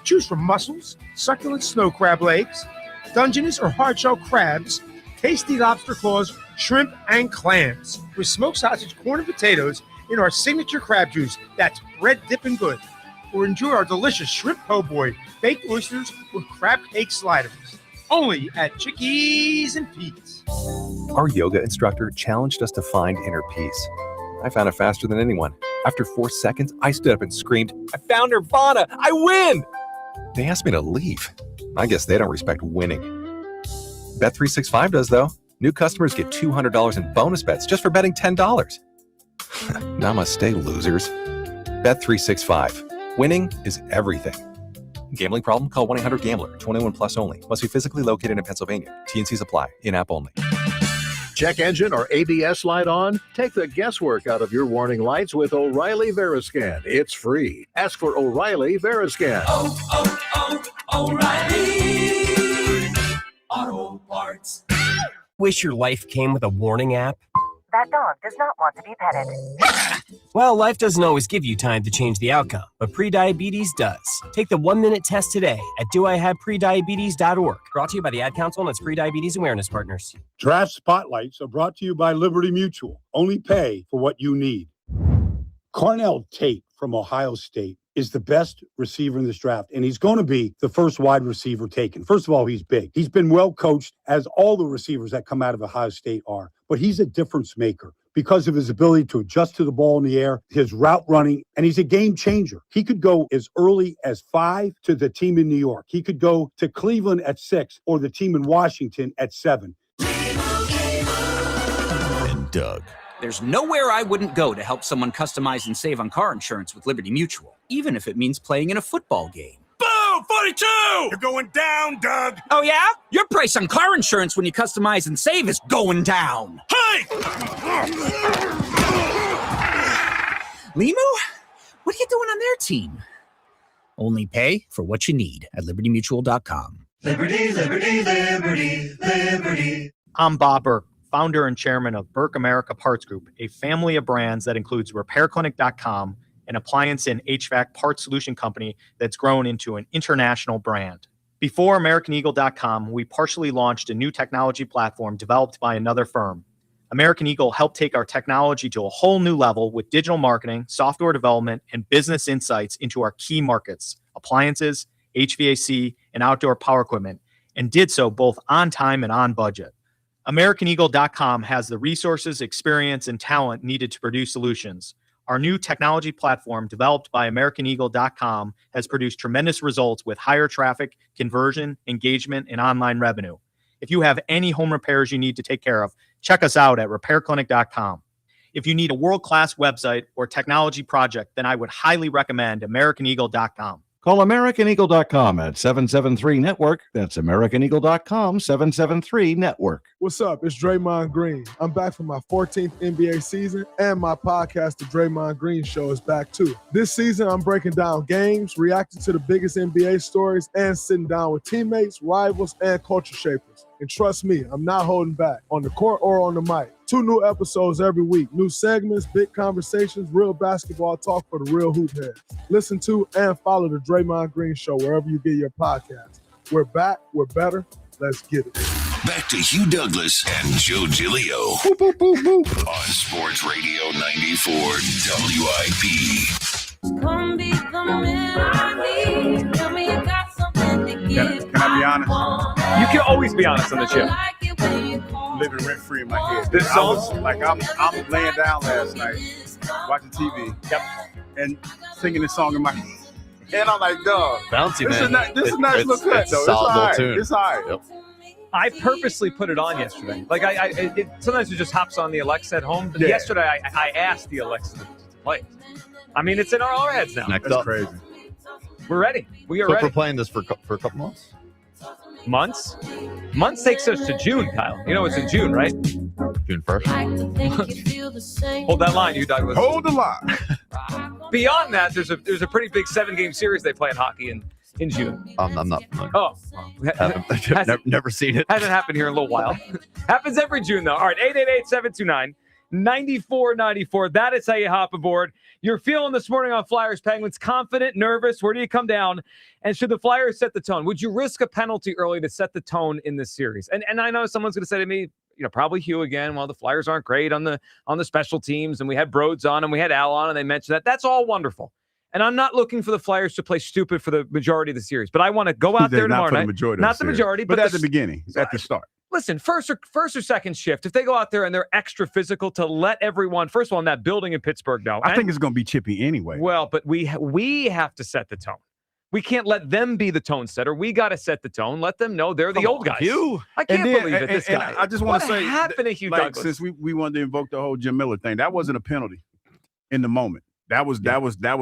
Choose from mussels, succulent snow crab legs, Dungeness or hard-shell crabs, tasty lobster claws, shrimp, and clams. With smoked sausage, corn, and potatoes in our signature crab juice that's bread dipping good. Or enjoy our delicious shrimp po' boy, baked oysters with crab cake sliders. Only at Chickies and Pete's. Our yoga instructor challenged us to find inner peace. I found it faster than anyone. After 4 seconds, I stood up and screamed, "I found Nirvana! I win!" They asked me to leave. I guess they don't respect winning. Bet365 does, though. New customers get $200 in bonus bets just for betting $10. Namaste, losers. Bet365. Winning is everything. Gambling problem? Call 1-800-GAMBLER. 21 plus only. Must be physically located in Pennsylvania. T&Cs apply. In-app only. Check engine or ABS light on? Take the guesswork out of your warning lights with O'Reilly Veriscan. It's free. Ask for O'Reilly Veriscan. O'Reilly Auto Parts. Wish your life came with a warning app? That dog does not want to be petted. Well, life doesn't always give you time to change the outcome, but prediabetes does. Take the 1-minute test today at doihaveprediabetes.org. Brought to you by the Ad Council and its Prediabetes Awareness Partners. Draft Spotlights are brought to you by Liberty Mutual. Only pay for what you need. Cornell Tate from Ohio State is the best receiver in this draft, and he's going to be the first wide receiver taken. First of all, he's big. He's been well coached, as all the receivers that come out of Ohio State are, but he's a difference maker because of his ability to adjust to the ball in the air, his route running, and he's a game changer. He could go as early as 5 to the team in New York. He could go to Cleveland at 6 or the team in Washington at 7. And Doug. There's nowhere I wouldn't go to help someone customize and save on car insurance with Liberty Mutual, even if it means playing in a football game. Boom! 42! You're going down, Doug! Oh, yeah? Your price on car insurance when you customize and save is going down. Hey! Limu? What are you doing on their team? Only pay for what you need at libertymutual.com. Liberty, liberty, liberty, liberty. I'm Bob Burke, founder and chairman of Burke America Parts Group, a family of brands that includes RepairClinic.com, an appliance and HVAC parts solution company that's grown into an international brand. Before AmericanEagle.com, we partially launched a new technology platform developed by another firm. American Eagle helped take our technology to a whole new level with digital marketing, software development, and business insights into our key markets, appliances, HVAC, and outdoor power equipment, and did so both on time and on budget. AmericanEagle.com has the resources, experience, and talent needed to produce solutions. Our new technology platform, developed by AmericanEagle.com, has produced tremendous results with higher traffic, conversion, engagement, and online revenue. If you have any home repairs you need to take care of, check us out at RepairClinic.com. If you need a world-class website or technology project, then I would highly recommend AmericanEagle.com. Call AmericanEagle.com at 773-NETWORK. That's AmericanEagle.com, 773-NETWORK. What's up? It's Draymond Green. I'm back for my 14th NBA season, and my podcast, The Draymond Green Show, is back too. This season, I'm breaking down games, reacting to the biggest NBA stories, and sitting down with teammates, rivals, and culture shapers. And trust me, I'm not holding back, on the court or on the mic. 2 new episodes every week. New segments, big conversations, real basketball talk for the real hoop heads. Listen to and follow The Draymond Green Show wherever you get your podcasts. We're back. We're better. Let's get it. Back to Hugh Douglas and Joe Giglio. Boop, boop, boop, boop. On Sports Radio 94 WIP. Come be the man I need. Tell me you got something to give. Can I be honest? You can always be honest on the show. Living rent free in my head. This song? I'm laying down last night, watching TV. Yep. And singing this song in my head. And I'm like, dog. Bouncy, man. This is a nice little cut, though. It's all right. It's all right. Yep. I purposely put it on yesterday. Like sometimes it just hops on the Alexa at home. But yesterday I asked the Alexa to play it. I mean, it's in our heads now. Next That's up. crazy. We're ready. We are So ready. we're playing this for a couple months? Months? Months takes us to June, Kyle. You know it's in June, right? June 1st. Hold that line, you Douglas. Hold the line. Beyond that, there's a pretty big 7-game series they play in hockey in June. I'm not familiar. Oh. Never seen it. Hasn't happened here in a little while. Happens every June, though. All right, 888-729-9494. That is how you hop aboard. You're feeling this morning on Flyers Penguins, confident, nervous. Where do you come down? And should the Flyers set the tone? Would you risk a penalty early to set the tone in this series? And I know someone's going to say to me, probably Hugh again, well, the Flyers aren't great on the special teams, and we had Broads on and we had Al on, and they mentioned that. That's all wonderful. And I'm not looking for the Flyers to play stupid for the majority of the series, but I want to go out there tomorrow night. Not the majority, but at the beginning, at the start. Listen, first or second shift, if they go out there and they're extra physical, to let everyone, first of all, in that building in Pittsburgh know. I think it's going to be chippy anyway. Well, but we have to set the tone. We can't let them be the tone setter. We got to set the tone. Let them know they're the old guys. Hugh. I can't believe it, this guy. I just want to say, what happened to Hugh Douglas? Since we wanted to invoke the whole Jim Miller thing, that wasn't a penalty in the moment. That was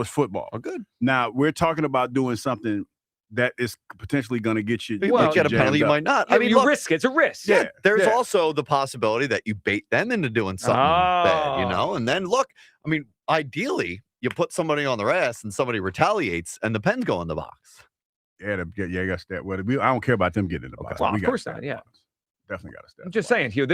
football. Oh, good. Now we're talking about doing something that is potentially going to get you. You might get a penalty, you might not. I mean, you risk it. It's a risk. Yeah. There's also the possibility that you bait them into doing something bad, and then look, I mean, ideally, you put somebody on their ass and somebody retaliates and the Pens go in the box. Yeah, I guess that. Well, I don't care about them getting in the box. Well, of course not. Yeah. Definitely got to step. I'm just saying, Hugh,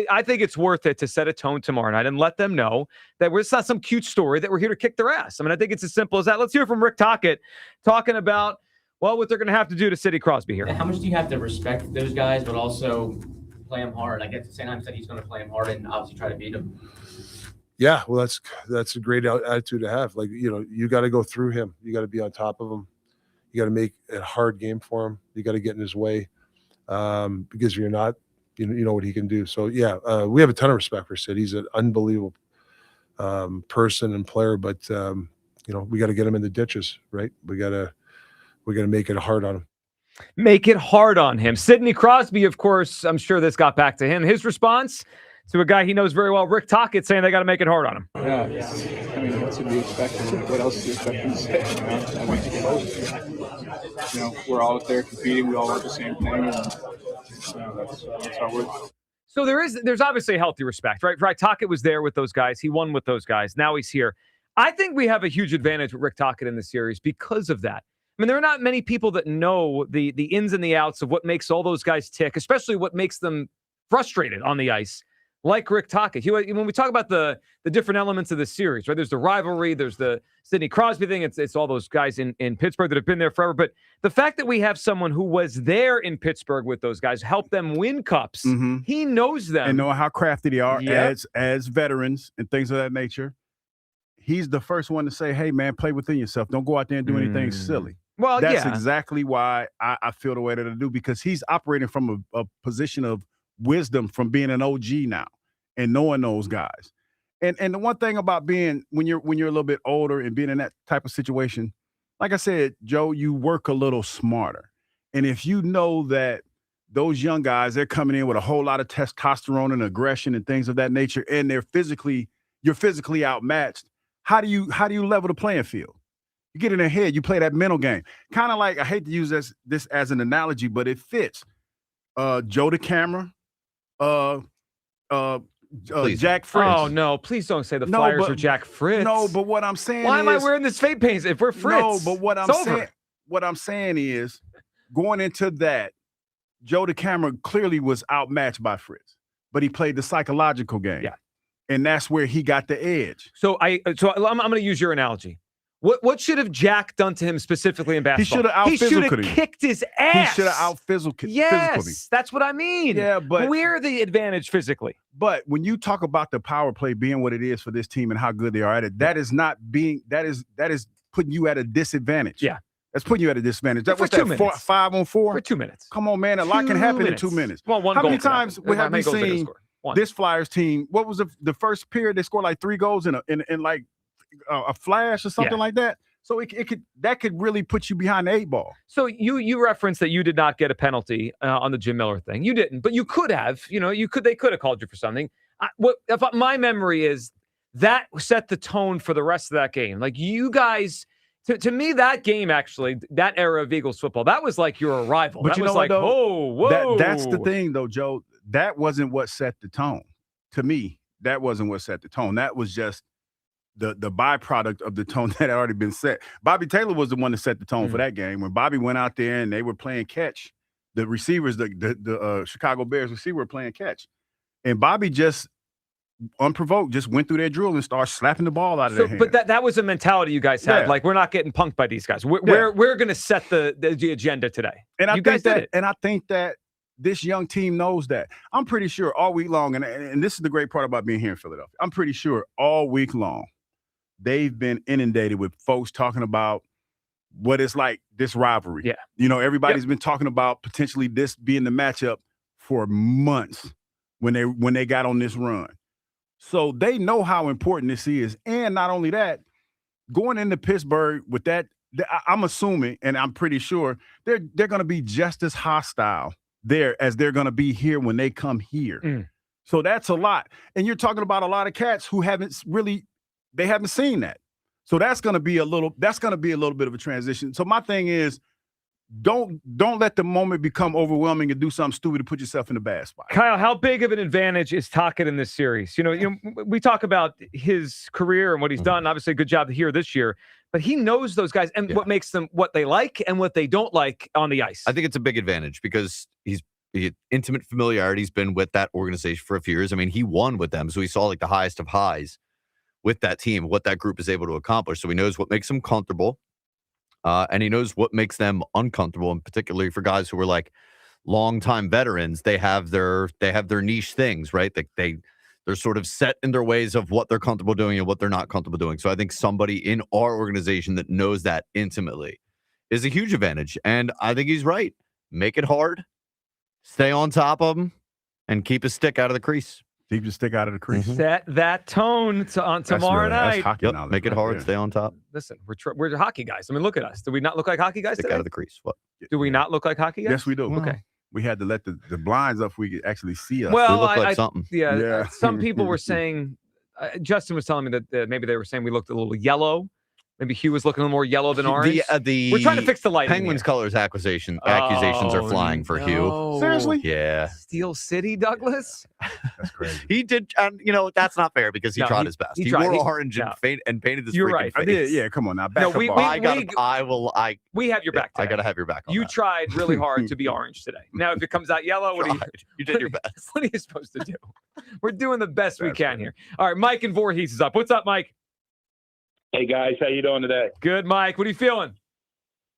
I think it's worth it to set a tone tomorrow night and let them know that it's not some cute story, that we're here to kick their ass. I mean, I think it's as simple as that. Let's hear from Rick Tocket talking about, what they're going to have to do to Sidney Crosby here. How much do you have to respect those guys, but also play them hard? I guess the same time said he's going to play them hard and obviously try to beat them. Yeah, well, that's a great attitude to have. Like, you got to go through him. You got to be on top of him. You got to make it a hard game for him. You got to get in his way because if you're not, you know what he can do. So, yeah, we have a ton of respect for Sid. He's an unbelievable person and player, but, we got to get him in the ditches, right? We got to make it hard on him. Make it hard on him. Sidney Crosby, of course, I'm sure this got back to him. His response to a guy he knows very well, Rick Tocket, saying they got to make it hard on him. Yeah, I mean, what's to be expected? What else do you expect him to say? We're all out there competing. We all want the same thing. And, that's how we're. So there's obviously a healthy respect, right? Right. Tocket was there with those guys. He won with those guys. Now he's here. I think we have a huge advantage with Rick Tocket in the series because of that. I mean, there are not many people that know the ins and the outs of what makes all those guys tick, especially what makes them frustrated on the ice, like Rick Tocket. When we talk about the different elements of the series, right? There's the rivalry, there's the Sidney Crosby thing. It's all those guys in Pittsburgh that have been there forever. But the fact that we have someone who was there in Pittsburgh with those guys, helped them win cups, he knows them. And know how crafty they are as veterans and things of that nature. He's the first one to say, hey, man, play within yourself. Don't go out there and do anything silly. Well, that's exactly why I feel the way that I do, because he's operating from a position of wisdom from being an OG now and knowing those guys. And the one thing about being when you're a little bit older and being in that type of situation, like I said, Joe, you work a little smarter. And if you know that those young guys, they're coming in with a whole lot of testosterone and aggression and things of that nature, and you're physically outmatched, how do you level the playing field? You get in their head, you play that mental game. Kind of like, I hate to use this as an analogy, but it fits. Joe the Camera, Jack Fritz. Oh, no, please don't say the Flyers are Jack Fritz. No, but what I'm saying Why am I wearing this fake paint if we're Fritz? No, but what I'm saying is, going into that, Joe the Camera clearly was outmatched by Fritz, but he played the psychological game. Yeah. And that's where he got the edge. So I'm going to use your analogy. What should have Jack done to him specifically in basketball? He should have kicked his ass. He should have out-physically. Yes, that's what I mean. Yeah, but we're the advantage physically. But when you talk about the power play being what it is for this team and how good they are at it, that is putting you at a disadvantage. Yeah. That's putting you at a disadvantage. For 2 minutes. 5 on 4? For 2 minutes. Come on, man. A lot can happen in 2 minutes. Well, one How goal many times have we seen One. this Flyers team? What was the first period? They scored like 3 goals in like a flash or something like that. So that could really put you behind the 8 ball. So you referenced that you did not get a penalty on the Jim Miller thing. You didn't, but you could have. They could have called you for something. My memory is that set the tone for the rest of that game. Like you guys. To me, that game, actually, that era of Eagles football, that was like you're a rival. But that was like, whoa. That's the thing, though, Joe. That wasn't what set the tone. To me, that wasn't what set the tone. That was just the byproduct of the tone that had already been set. Bobby Taylor was the one that set the tone for that game. When Bobby went out there and they were playing catch, the receivers, the Chicago Bears receiver were playing catch. And Bobby just unprovoked, just went through their drill and started slapping the ball out of their hands. But that was a mentality you guys had. Yeah. Like, we're not getting punked by these guys. We're going to set the agenda today. And you guys did it. And I think that this young team knows that. I'm pretty sure all week long, and this is the great part about being here in Philadelphia, I'm pretty sure all week long they've been inundated with folks talking about what it's like, this rivalry. Yeah. Everybody's been talking about potentially this being the matchup for months when they got on this run. So they know how important this is. And not only that, going into Pittsburgh with that, I'm assuming, and I'm pretty sure, they're going to be just as hostile there as they're going to be here when they come here. So that's a lot. And you're talking about a lot of cats who haven't seen that. So that's going to be a little bit of a transition. So my thing is, don't let the moment become overwhelming and do something stupid to put yourself in a bad spot. Kyle, how big of an advantage is Tocket in this series? We talk about his career and what he's done. Obviously, a good job here this year, but he knows those guys and what makes them what they like and what they don't like on the ice. I think it's a big advantage because he intimate familiarity. He's been with that organization for a few years. I mean, he won with them, so he saw like the highest of highs with that team, what that group is able to accomplish. So he knows what makes them comfortable. And he knows what makes them uncomfortable, and particularly for guys who are like longtime veterans, they have their niche things, right? They're sort of set in their ways of what they're comfortable doing and what they're not comfortable doing. So I think somebody in our organization that knows that intimately is a huge advantage. And I think he's right. Make it hard, stay on top of them, and keep his stick out of the crease. Keep your stick out of the crease. Set that tone on tomorrow night. Make it hard. Stay on top. Listen, we're hockey guys. I mean, look at us. Do we not look like hockey guys Stick today? out of the crease. What? Do we not look like hockey guys? Yes, we do. Okay. We had to let the blinds up so we could actually see us. Well, we look like something. Yeah. Some people were saying, Justin was telling me that maybe they were saying we looked a little yellow. Maybe Hugh was looking a little more yellow than orange. The We're trying to fix the lighting. Penguins here. colors accusations are flying for Hugh. Seriously? Yeah. Steel City, Douglas? That's crazy. He did, and that's not fair because he tried his best. He tried. wore orange and painted his You're freaking right. face. I did. Yeah, come on now. Back No, up we- off. We have your back today. I gotta have your back. On You that. tried really hard to be orange today. Now, if it comes out yellow, what are you? You did your best. What are you supposed to do? We're doing the best we can here. All right, Mike and Voorhees is up. What's up, Mike? Hey guys, how you doing today? Good, Mike. What are you feeling?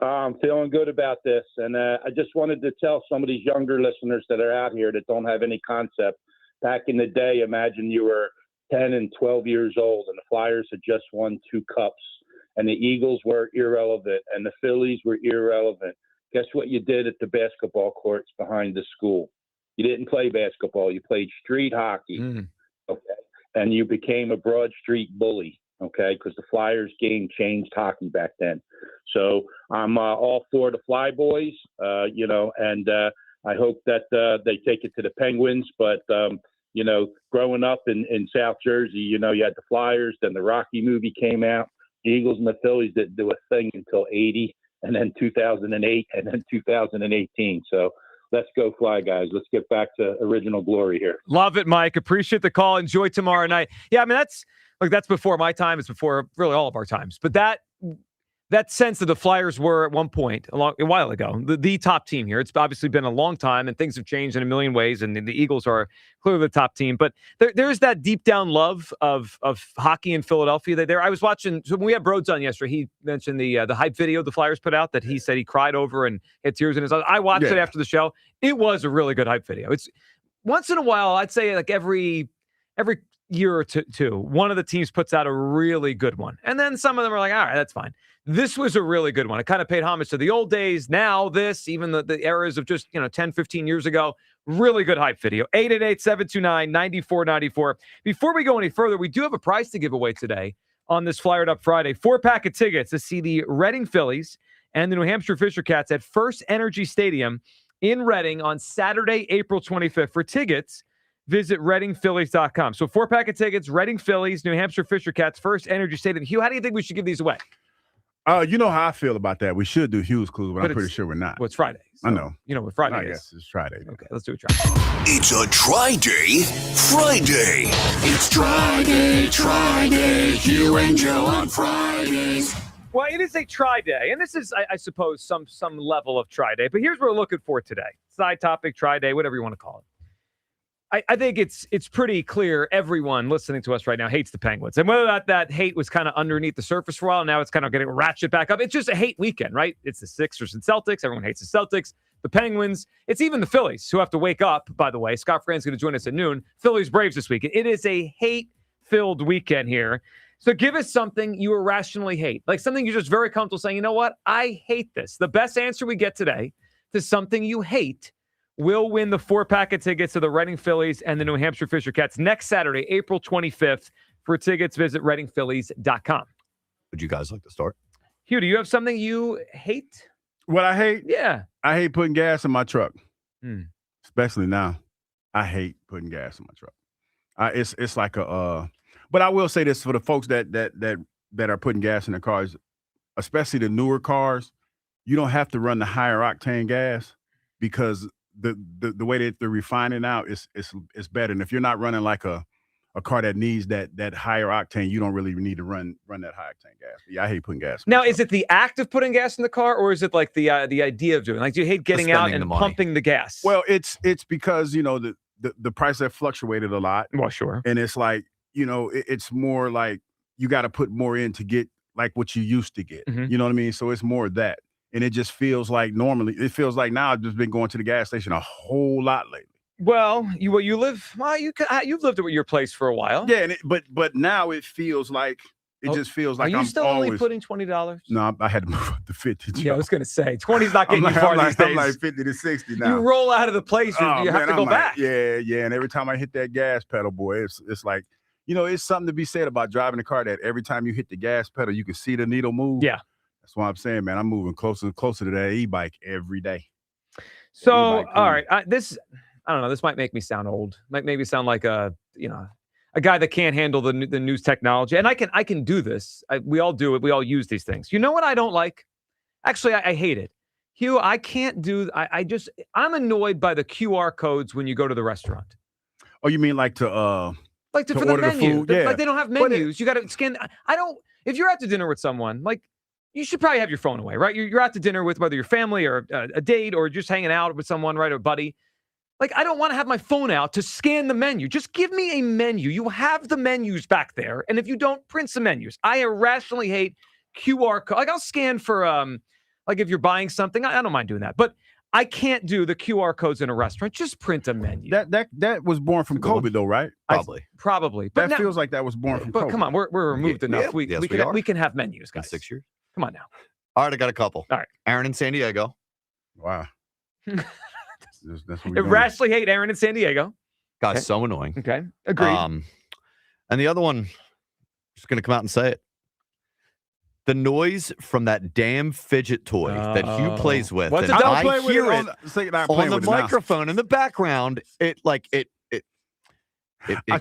I'm feeling good about this, and I just wanted to tell some of these younger listeners that are out here that don't have any concept. Back in the day, imagine you were 10 and 12 years old, and the Flyers had just won 2 cups, and the Eagles were irrelevant, and the Phillies were irrelevant. Guess what you did at the basketball courts behind the school? You didn't play basketball. You played street hockey, okay? And you became a Broad Street bully. Okay, because the Flyers game changed hockey back then. So I'm all for the Fly Boys, and I hope that they take it to the Penguins. But, growing up in South Jersey, you had the Flyers, then the Rocky movie came out. The Eagles and the Phillies didn't do a thing until 80, and then 2008, and then 2018. So let's go Fly, guys. Let's get back to original glory here. Love it, Mike. Appreciate the call. Enjoy tomorrow night. Yeah, I mean, that's before my time. It's before really all of our times. But that sense that the Flyers were at one point a while ago, the top team here. It's obviously been a long time, and things have changed in a million ways. And the Eagles are clearly the top team. But there's that deep down love of hockey in Philadelphia. I was watching. So when we had Broads on yesterday, he mentioned the hype video the Flyers put out that he said he cried over and had tears in his eyes. I watched it after the show. It was a really good hype video. It's once in a while, I'd say like every year or two, one of the teams puts out a really good one. And then some of them are like, all right, that's fine. This was a really good one. It kind of paid homage to the old days. Now even the eras of just 10, 15 years ago, really good hype video. 888-729-9494. Before we go any further, we do have a prize to give away today on this Flyered Up Friday. 4-pack of tickets to see the Reading Phillies and the New Hampshire Fisher Cats at First Energy Stadium in Reading on Saturday, April 25th. For tickets, visit ReadingPhillies.com. So 4-pack of tickets, Reading Phillies, New Hampshire Fisher Cats, First Energy Stadium. Hugh, how do you think we should give these away? You know how I feel about that. We should do Hugh's Clues, but I'm pretty sure we're not. Well, it's Friday. So I know. You know what Friday I is. guess it's Friday. Okay, let's do a try. It's a Try-Day Friday. It's Try-Day. Hugh and Joe on Fridays. Well, it is a try day, and this is, I suppose, some level of try day. But here's what we're looking for today. Side topic, try day, whatever you want to call it. I think it's pretty clear everyone listening to us right now hates the Penguins. And whether that hate was kind of underneath the surface for a while, now it's kind of getting ratchet back up. It's just a hate weekend, right? It's the Sixers and Celtics. Everyone hates the Celtics, the Penguins. It's even the Phillies who have to wake up, by the way. Scott Fran's going to join us at noon. Phillies Braves this weekend. It is a hate-filled weekend here. So give us something you irrationally hate, like something you're just very comfortable saying, you know what? I hate this. The best answer we get today to something you hate will win the 4-pack of tickets to the Reading Phillies and the New Hampshire Fisher Cats next Saturday, April 25th. For tickets, visit ReadingPhillies.com. Would you guys like to start? Hugh, do you have something you hate? What I hate? Yeah. I hate putting gas in my truck. Especially now. I hate putting gas in my truck. It's like but I will say this for the folks that are putting gas in their cars, especially the newer cars, you don't have to run the higher octane gas because the way that they're refining out is better. And if you're not running like a car that needs that higher octane, you don't really need to run that high octane gas. Yeah, I hate putting gas. Now, is it the act of putting gas in the car, or is it like the idea of doing it? Like, do you hate getting out and pumping the gas? Well, it's because the price have fluctuated a lot. Well, sure. And it's like, it's more like you got to put more in to get like what you used to get. Mm-hmm. You know what I mean? So it's more of that. And it just feels like now I've just been going to the gas station a whole lot lately. Well, you've lived at your place for a while. Yeah, but now it feels like just feels like Are you I'm still always only putting $20? No, I had to move up to 50. Yeah, I was gonna say 20's not getting you far these days. I'm like 50 to 60 now. You roll out of the place, you have to go back. Yeah, and every time I hit that gas pedal, boy, it's like it's something to be said about driving a car that every time you hit the gas pedal, you can see the needle move. Yeah. That's why I'm saying, man, I'm moving closer and closer to that e-bike every day. So, all right, I don't know. This might make me sound old. Might make me sound like a a guy that can't handle the news technology. And I can do this. We all do it. We all use these things. You know what I don't like? Actually, I hate it. Hugh, I can't do. I'm annoyed by the QR codes when you go to the restaurant. Oh, you mean like to for the order menu? the food? Yeah. Like they don't have menus. You got to scan. I don't. If you're out to dinner with someone, like you should probably have your phone away, right? You're out to dinner with whether your family or a date or just hanging out with someone, right, or a buddy. Like I don't want to have my phone out to scan the menu. Just give me a menu. You have the menus back there, and if you don't, print some menus. I irrationally hate QR code. Like I'll scan for like if you're buying something, I don't mind doing that, but I can't do the QR codes in a restaurant. Just print a menu. That was born from COVID, though, right? Probably. But that feels like that was born from COVID. But come on, we're removed enough. We can have menus, guys. 6 years. Come on now. All right, I got a couple. All right. Aaron in San Diego. Wow. Irrationally hate Aaron in San Diego. Guy's so annoying. Okay, agreed. And the other one, just going to come out and say it. The noise from that damn fidget toy that Hugh plays with. What's and it? I hear it on the microphone in the background. It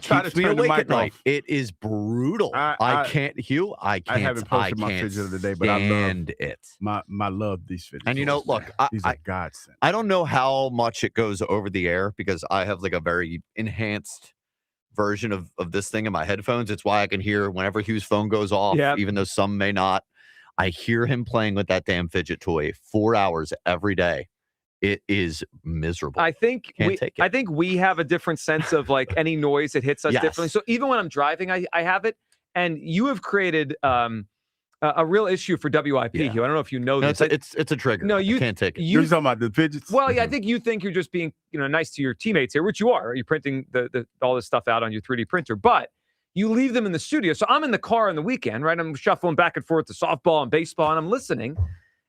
keeps me awake at night. It is brutal. I can't, Hugh. I haven't posted my fidget of the day, but I love it. My love these fidgets. And look, these are godsend. I don't know how much it goes over the air because I have like a very enhanced version of this thing in my headphones. It's why I can hear whenever Hugh's phone goes off, even though some may not. I hear him playing with that damn fidget toy 4 hours every day. It is miserable. I think we have a different sense of like any noise that hits us differently. So even when I'm driving, I have it. And you have created a real issue for WIP. Hugh. I don't know if you know this. It's a trigger. No, you can't take it. You're talking about the fidgets. Well, yeah, I think you think you're just being nice to your teammates here, which you are. You're printing all this stuff out on your 3D printer, but you leave them in the studio. So I'm in the car on the weekend, right? I'm shuffling back and forth to softball and baseball, and I'm listening.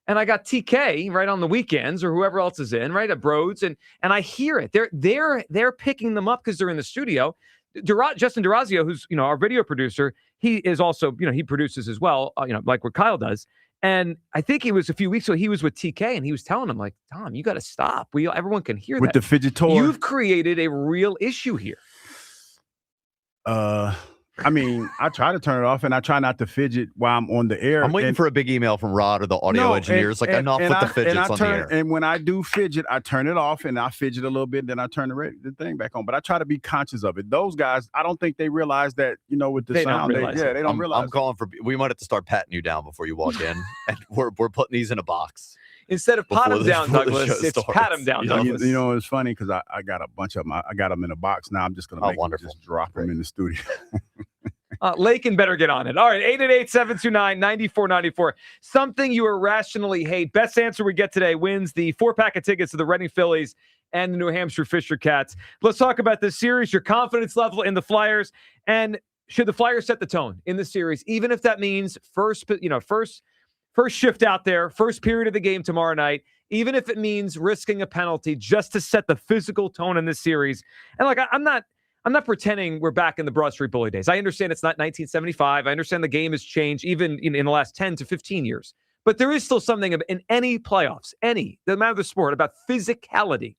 And I got TK right on the weekends or whoever else is in, right, at Broads, and I hear it. They're picking them up because they're in the studio. Justin Durazio, who's our video producer, he is also he produces as well, like what Kyle does. And I think it was a few weeks ago he was with TK and he was telling him like, Tom, you got to stop. Everyone can hear with that. The fidget toy. You've created a real issue here. I mean, I try to turn it off, and I try not to fidget while I'm on the air. I'm waiting for a big email from Rod or the audio engineers. Enough with the fidgets on the air. And when I do fidget, I turn it off, and I fidget a little bit, then I turn the thing back on. But I try to be conscious of it. Those guys, I don't think they realize that, with the sound. They don't realize. I'm calling for. We might have to start patting you down before you walk in, and we're putting these in a box. Instead of pat them down, Douglas, it's pat them down, Douglas. It's funny because I got a bunch of them. I got them in a box now. I'm just going to just drop them in the studio. Lakin better get on it. All right, 888-729-9494. Something you irrationally hate. Best answer we get today wins the 4-pack of tickets to the Reading Phillies and the New Hampshire Fisher Cats. Let's talk about this series, your confidence level in the Flyers, and should the Flyers set the tone in the series, even if that means first shift out there, first period of the game tomorrow night, even if it means risking a penalty just to set the physical tone in this series. And I'm not pretending we're back in the Broad Street Bully days. I understand it's not 1975. I understand the game has changed even in the last 10 to 15 years. But there is still something in any playoffs, doesn't matter the sport, about physicality.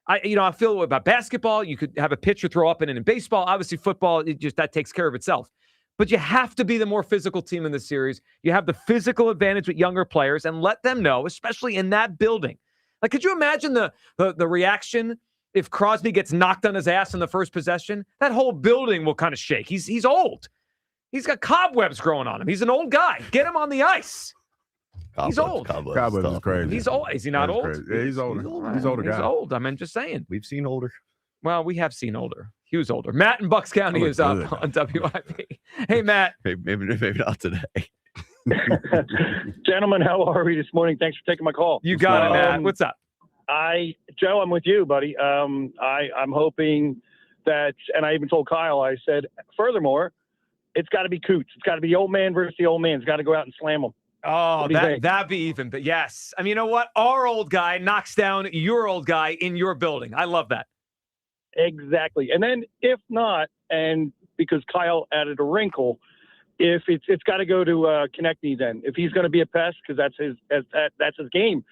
I feel about basketball. You could have a pitcher throw up in baseball. Obviously, football, that takes care of itself. But you have to be the more physical team in this series. You have the physical advantage with younger players and let them know, especially in that building. Like, could you imagine the reaction if Crosby gets knocked on his ass in the first possession? That whole building will kind of shake. He's old. He's got cobwebs growing on him. He's an old guy. Get him on the ice. He's old. Cobwebs is crazy. He's old. Is he not old? Yeah, he's older. He's older guy. He's old. I mean, just saying. We've seen older. Well, we have seen older. He was older. Matt in Bucks County is up on WIP. Hey, Matt. Maybe not today. Gentlemen, how are we this morning? Thanks for taking my call. You got it, Matt. What's up? Joe, I'm with you, buddy. I'm hoping that, and I even told Kyle, I said, furthermore, it's got to be Coots. It's got to be old man versus the old man. It's got to go out and slam them. Oh, that'd be even. But yes. I mean, you know what? Our old guy knocks down your old guy in your building. I love that. Exactly. And then if not, and because Kyle added a wrinkle, if it's got to go to Konecny then. If he's going to be a pest, because that's his game.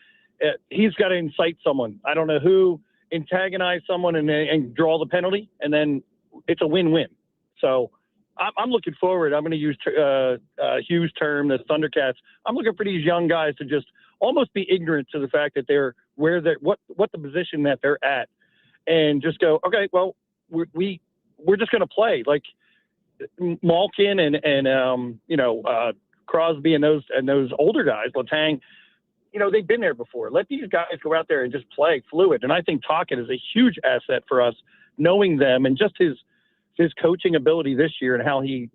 He's got to incite someone. I don't know who, antagonize someone and draw the penalty, and then it's a win-win. So I'm looking forward. I'm going to use Hugh's term, the Thundercats. I'm looking for these young guys to just almost be ignorant to the fact that they're what the position that they're at, and just go, okay, well, we're just going to play like Malkin and Crosby and those older guys, Letang. They've been there before. Let these guys go out there and just play fluid. And I think Tocket is a huge asset for us, knowing them and just his coaching ability this year and how he,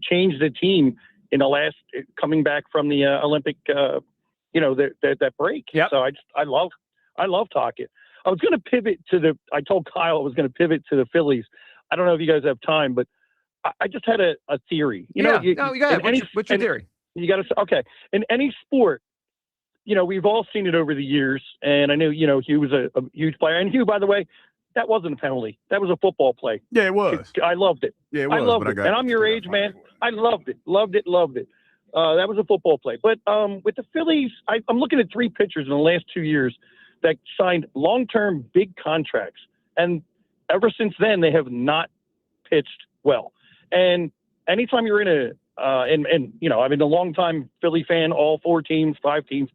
changed the team in the last coming back from the Olympic, that break. Yep. So I love Tocket. I was going to pivot I told Kyle I was going to pivot to the Phillies. I don't know if you guys have time, but I just had a theory. You got it. What's your theory? You got to, okay. In any sport, we've all seen it over the years, and I knew, Hugh was a huge player. And Hugh, by the way, that wasn't a penalty. That was a football play. Yeah, it was. I loved it. Yeah, it was. I loved it. And I'm your age, man. I loved it. Loved it. That was a football play. But with the Phillies, I'm looking at 3 pitchers in the last 2 years that signed long-term big contracts. And ever since then, they have not pitched well. And anytime you're in I've been a long-time Philly fan, all 4 teams, 5 teams.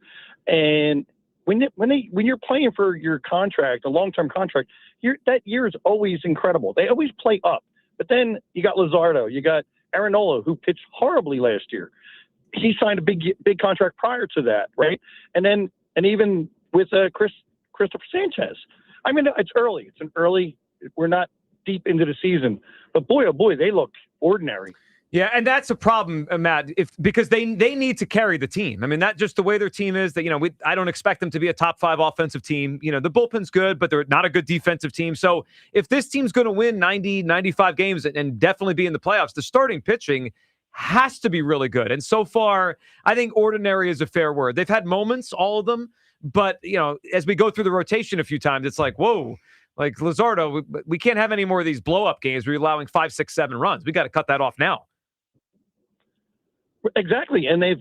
And when you're playing for your contract, a long-term contract, that year is always incredible. They always play up. But then you got Luzardo, you got Aaronola, who pitched horribly last year. He signed a big contract prior to that, right? And even with Christopher Sanchez. I mean, it's early. We're not deep into the season. But boy, oh boy, they look ordinary. Yeah, and that's a problem, Matt, because they need to carry the team. I mean, that just the way their team is, that I don't expect them to be a top 5 offensive team. The bullpen's good, but they're not a good defensive team. So if this team's going to win 90, 95 games and definitely be in the playoffs, the starting pitching has to be really good. And so far, I think ordinary is a fair word. They've had moments, all of them, but as we go through the rotation a few times, it's like, whoa, like Luzardo, we can't have any more of these blow-up games where you're allowing 5, 6, 7 runs. We got to cut that off now. Exactly, and they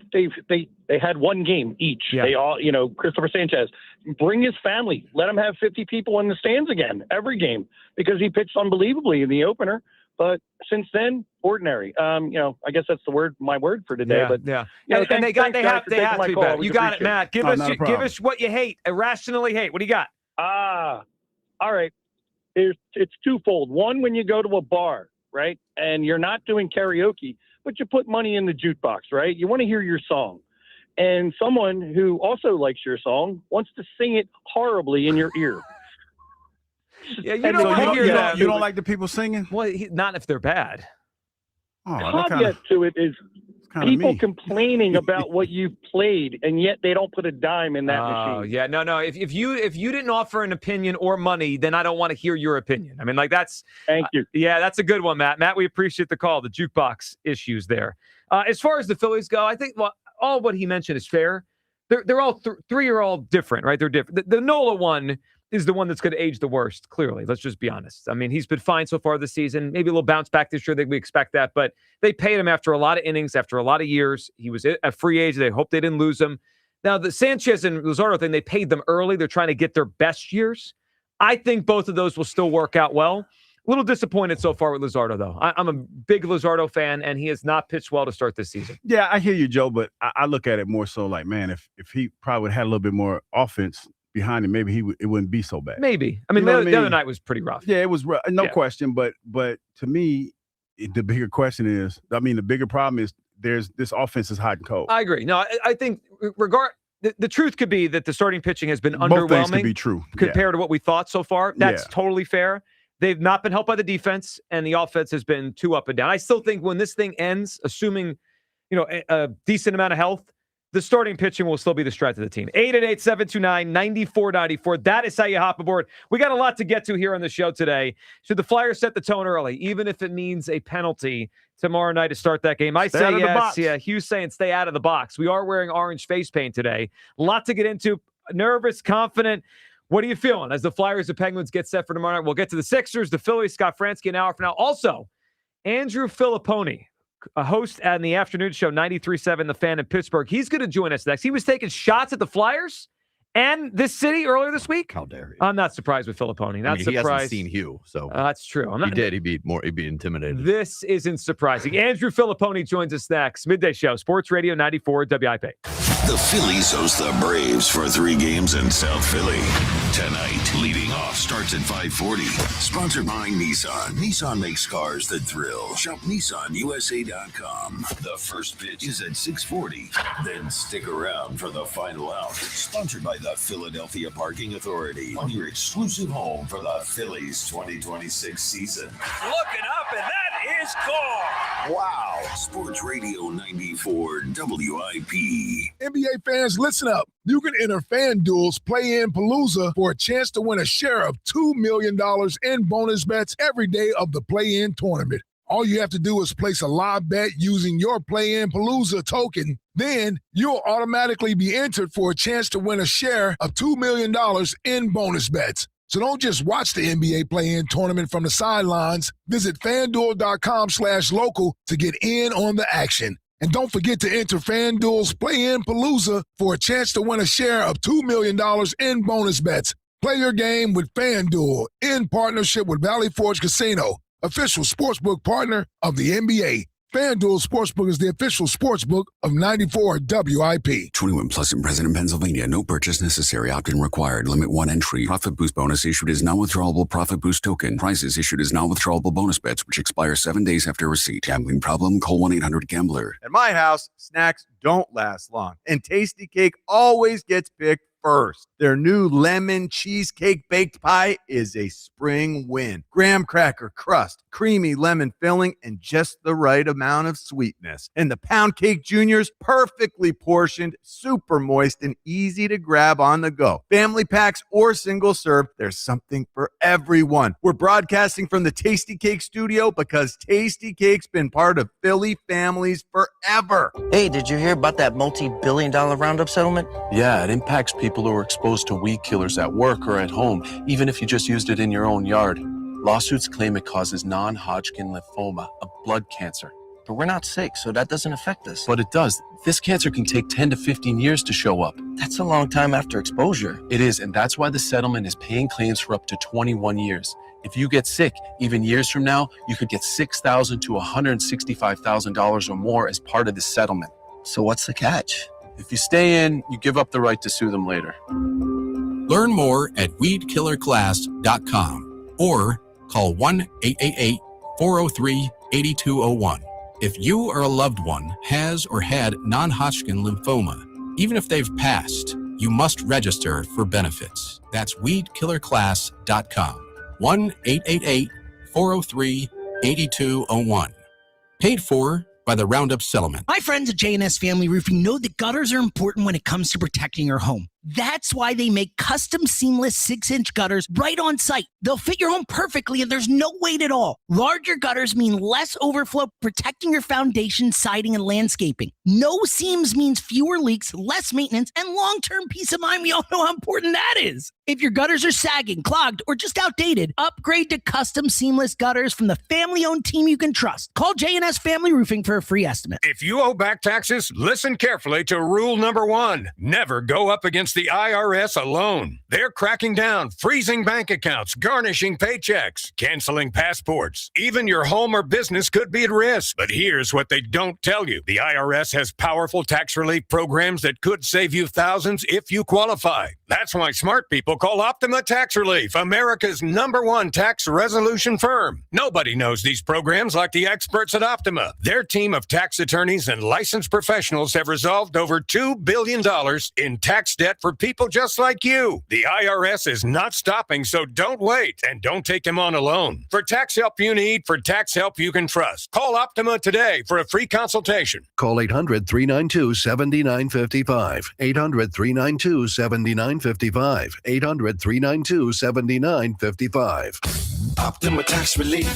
had 1 game each. Yeah. They all, Christopher Sanchez, bring his family, let him have 50 people in the stands again every game because he pitched unbelievably in the opener. But since then, ordinary. I guess that's my word for today. Yeah, but yeah. And they have to be better. You got it, appreciate Matt. Give us what you hate, irrationally hate. What do you got? All right. It's twofold. One, when you go to a bar, right, and you're not doing karaoke, but you put money in the jukebox, right? You want to hear your song. And someone who also likes your song wants to sing it horribly in your ear. Yeah, you don't want to hear that. You don't like the people singing? Well, not if they're bad. Caveat to it is people complaining about what you've played, and yet they don't put a dime in that machine. Yeah, no. If you didn't offer an opinion or money, then I don't want to hear your opinion. I mean, Thank you. Yeah, that's a good one, Matt. Matt, we appreciate the call. The jukebox issues there. As far as the Phillies go, I think all what he mentioned is fair. They're all 3 are all different, right? They're different. The Nola one is the one that's going to age the worst, clearly. Let's just be honest. I mean, he's been fine so far this season. Maybe a little bounce back this year. We expect that. But they paid him after a lot of innings, after a lot of years. He was a free agent. They hope they didn't lose him. Now, the Sanchez and Luzardo thing, they paid them early. They're trying to get their best years. I think both of those will still work out well. A little disappointed so far with Luzardo, though. I'm a big Luzardo fan, and he has not pitched well to start this season. Yeah, I hear you, Joe, but I look at it more so like, man, if he probably had a little bit more offense behind him, maybe it wouldn't be so bad. Maybe. I mean, the other night was pretty rough. Yeah, it was rough. No question. But to me, the bigger question is, the bigger problem is this offense is hot and cold. I agree. No, I think the truth could be that the starting pitching has been Both underwhelming. things could be true compared to what we thought so far. That's totally fair. They've not been helped by the defense, and the offense has been too up and down. I still think when this thing ends, assuming a decent amount of health, the starting pitching will still be the strength of the team. 888-729-9494. That is how you hop aboard. We got a lot to get to here on the show today. Should the Flyers set the tone early, even if it means a penalty tomorrow night to start that game? I say yes. Yeah, Hugh's saying stay out of the box. We are wearing orange face paint today. A lot to get into. Nervous, confident. What are you feeling as the Flyers and Penguins get set for tomorrow night? We'll get to the Sixers, the Phillies, Scott Franzke an hour from now. Also, Andrew Filipponi, a host on the afternoon show 93.7 The Fan in Pittsburgh. He's going to join us next. He was taking shots at the Flyers And this city earlier this week. How dare you? I'm not surprised with Filipponi. Not He hasn't surprised. seen Hugh, so That's true. he did. He'd be intimidated. This isn't surprising. Andrew Filipponi joins us next. Midday Show, Sports Radio 94 WIP. The Phillies host the Braves for 3 games in South Philly. Tonight, leading off starts at 5:40. Sponsored by Nissan. Nissan makes cars that thrill. Shop NissanUSA.com. The first pitch is at 6:40. Then stick around for the final out. Sponsored by the Philadelphia Parking Authority. On your exclusive home for the Phillies 2026 season. Looking up, and that is gone. Wow. Sports Radio 94 WIP. NBA fans, listen up. You can enter FanDuel's Play-In Palooza for a chance to win a share of $2 million in bonus bets every day of the Play-In tournament. All you have to do is place a live bet using your Play-In Palooza token. Then you'll automatically be entered for a chance to win a share of $2 million in bonus bets. So don't just watch the NBA Play-In tournament from the sidelines. Visit FanDuel.com/local to get in on the action. And don't forget to enter FanDuel's Play-In Palooza for a chance to win a share of $2 million in bonus bets. Play your game with FanDuel in partnership with Valley Forge Casino, official sportsbook partner of the NBA. FanDuel Sportsbook is the official sportsbook of 94 WIP. 21 plus in present in Pennsylvania. No purchase necessary. Opt-in required. Limit 1 entry. Profit Boost bonus issued as non-withdrawable Profit Boost token. Prizes issued as non-withdrawable bonus bets, which expire 7 days after receipt. Gambling problem? Call 1-800-GAMBLER. At my house, snacks don't last long, and Tasty Cake always gets picked first. Their new lemon cheesecake baked pie is a spring win. Graham cracker crust, creamy lemon filling, and just the right amount of sweetness. And the pound cake juniors, perfectly portioned, super moist, and easy to grab on the go. Family packs or single serve, there's something for everyone. We're broadcasting from the Tasty Cake studio because Tasty Cake's been part of Philly families forever. Hey, did you hear about that multi-billion-dollar Roundup settlement? Yeah, it impacts people who are exposed to weed killers at work or at home, even if you just used it in your own yard. Lawsuits claim it causes non-Hodgkin lymphoma, a blood cancer. But we're not sick, so that doesn't affect us. But it does. This cancer can take 10 to 15 years to show up. That's a long time after exposure. It is, and that's why the settlement is paying claims for up to 21 years. If you get sick, even years from now, you could get $6,000 to $165,000 or more as part of the settlement. So what's the catch? If you stay in, you give up the right to sue them later. Learn more at weedkillerclass.com or call 1-888-403-8201. If you or a loved one has or had non-Hodgkin lymphoma, even if they've passed, you must register for benefits. That's weedkillerclass.com. 1-888-403-8201. Paid for by the Roundup Settlement. My friends at J&S Family Roofing know that gutters are important when it comes to protecting your home. That's why they make custom seamless 6-inch gutters right on site. They'll fit your home perfectly and there's no weight at all. Larger gutters mean less overflow, protecting your foundation, siding, and landscaping. No seams means fewer leaks, less maintenance, and long-term peace of mind. We all know how important that is. If your gutters are sagging, clogged, or just outdated, upgrade to custom seamless gutters from the family-owned team you can trust. Call J&S Family Roofing for a free estimate. If you owe back taxes, listen carefully to rule number 1. Never go up against the IRS alone. They're cracking down, freezing bank accounts, garnishing paychecks, canceling passports. Even your home or business could be at risk. But here's what they don't tell you. The IRS has powerful tax relief programs that could save you thousands if you qualify. That's why smart people call Optima Tax Relief, America's #1 tax resolution firm. Nobody knows these programs like the experts at Optima. Their team of tax attorneys and licensed professionals have resolved over $2 billion in tax debt for people just like you. The IRS is not stopping, so don't wait and don't take them on alone. For tax help you need, for tax help you can trust, call Optima today for a free consultation. Call 800-392-7955. 800-392-7955. 800-392-7955. Optima Tax Relief.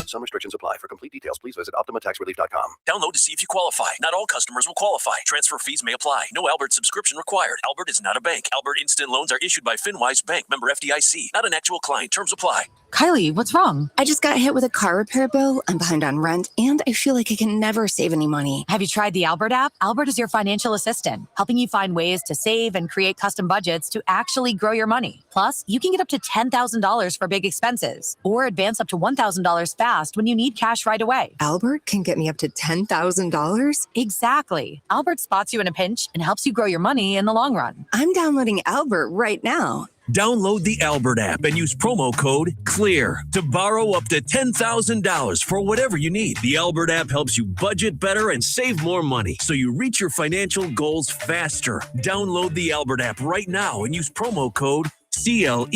Some restrictions apply. For complete details, please visit OptimaTaxRelief.com. Download to see if you qualify. Not all customers will qualify. Transfer fees may apply. No Albert subscription required. Albert is not a bank. Albert Instant Loans are issued by FinWise Bank, member FDIC. Not an actual client. Terms apply. Kylie, what's wrong? I just got hit with a car repair bill. I'm behind on rent, and I feel like I can never save any money. Have you tried the Albert app? Albert is your financial assistant, helping you find ways to save and create custom budgets to actually grow your money. Plus, you can get up to $10,000 for big expenses or advance up to $1,000 fast when you need cash right away. Albert can get me up to $10,000? Exactly. Albert spots you in a pinch and helps you grow your money in the long run. I'm downloading Albert right now. Download the Albert app and use promo code CLEAR to borrow up to $10,000 for whatever you need. The Albert app helps you budget better and save more money so you reach your financial goals faster. Download the Albert app right now and use promo code CLEAR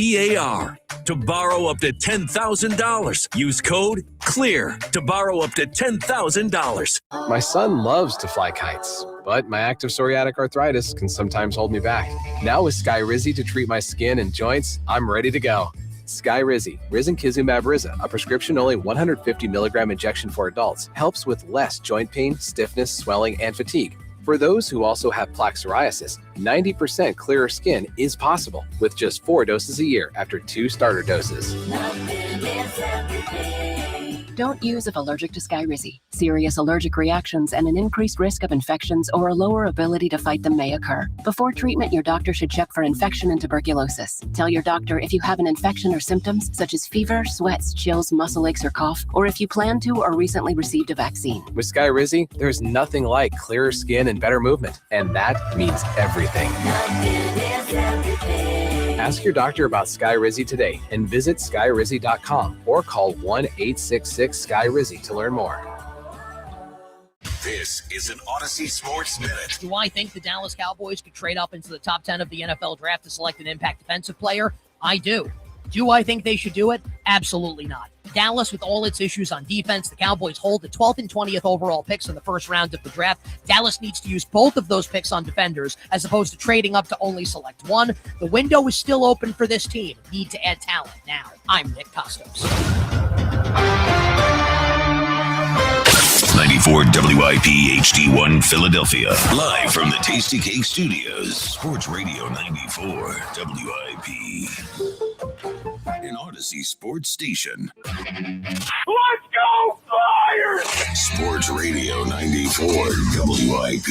to borrow up to $10,000. Use code CLEAR to borrow up to $10,000. My son loves to fly kites, but my active psoriatic arthritis can sometimes hold me back. Now with Skyrizi to treat my skin and joints, I'm ready to go. Skyrizi, risankizumab Riza, a prescription-only 150 milligram injection for adults, helps with less joint pain, stiffness, swelling, and fatigue. For those who also have plaque psoriasis, 90% clearer skin is possible with just 4 doses a year after 2 starter doses. Don't use if allergic to Skyrizi. Serious allergic reactions and an increased risk of infections or a lower ability to fight them may occur. Before treatment, your doctor should check for infection and tuberculosis. Tell your doctor if you have an infection or symptoms such as fever, sweats, chills, muscle aches, or cough, or if you plan to or recently received a vaccine. With Skyrizi, there's nothing like clearer skin and better movement, and that means everything. Ask your doctor about Skyrizi today and visit skyrizi.com or call 1-866-SKY-RIZZI to learn more. This is an Odyssey Sports Minute. Do I think the Dallas Cowboys could trade up into the top 10 of the NFL draft to select an impact defensive player? I do. Do I think they should do it? Absolutely not. Dallas, with all its issues on defense, the Cowboys hold the 12th and 20th overall picks in the first round of the draft. Dallas needs to use both of those picks on defenders as opposed to trading up to only select one. The window is still open for this team. Need to add talent now. I'm Nick Costos. 94 WIP HD1 Philadelphia. Live from the Tasty Cake Studios. Sports Radio 94 WIP. An Odyssey Sports Station. Let's go Flyers! Sports Radio 94 WIP.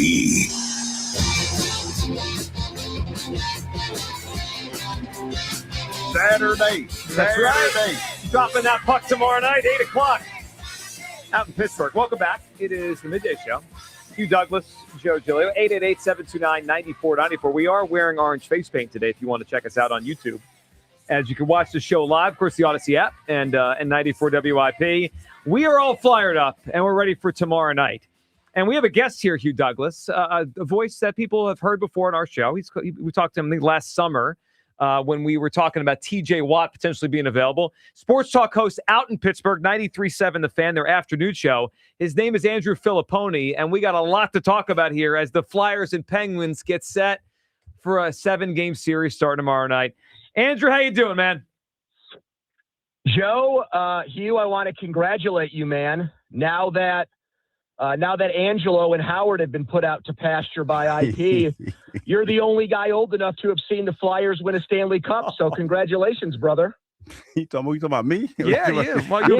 Saturday. That's right. Dropping that puck tomorrow night, 8 o'clock. Out in Pittsburgh. Welcome back. It is the Midday Show. Hugh Douglas, Joe Giglio, 888-729-9494. We are wearing orange face paint today if you want to check us out on YouTube. As you can watch the show live, of course, the Odyssey app and 94 WIP. We are all fired up, and we're ready for tomorrow night. And we have a guest here, Hugh Douglas, a voice that people have heard before on our show. We talked to him, I think, last summer when we were talking about TJ Watt potentially being available. Sports Talk host out in Pittsburgh, 93.7 The Fan, their afternoon show. His name is Andrew Filipponi, and we got a lot to talk about here as the Flyers and Penguins get set for a 7-game series starting tomorrow night. Andrew, how you doing, man? Joe, Hugh, I want to congratulate you, man. Now that Angelo and Howard have been put out to pasture by IP, you're the only guy old enough to have seen the Flyers win a Stanley Cup. So congratulations, brother. You talking about me? Yeah, you. Well, you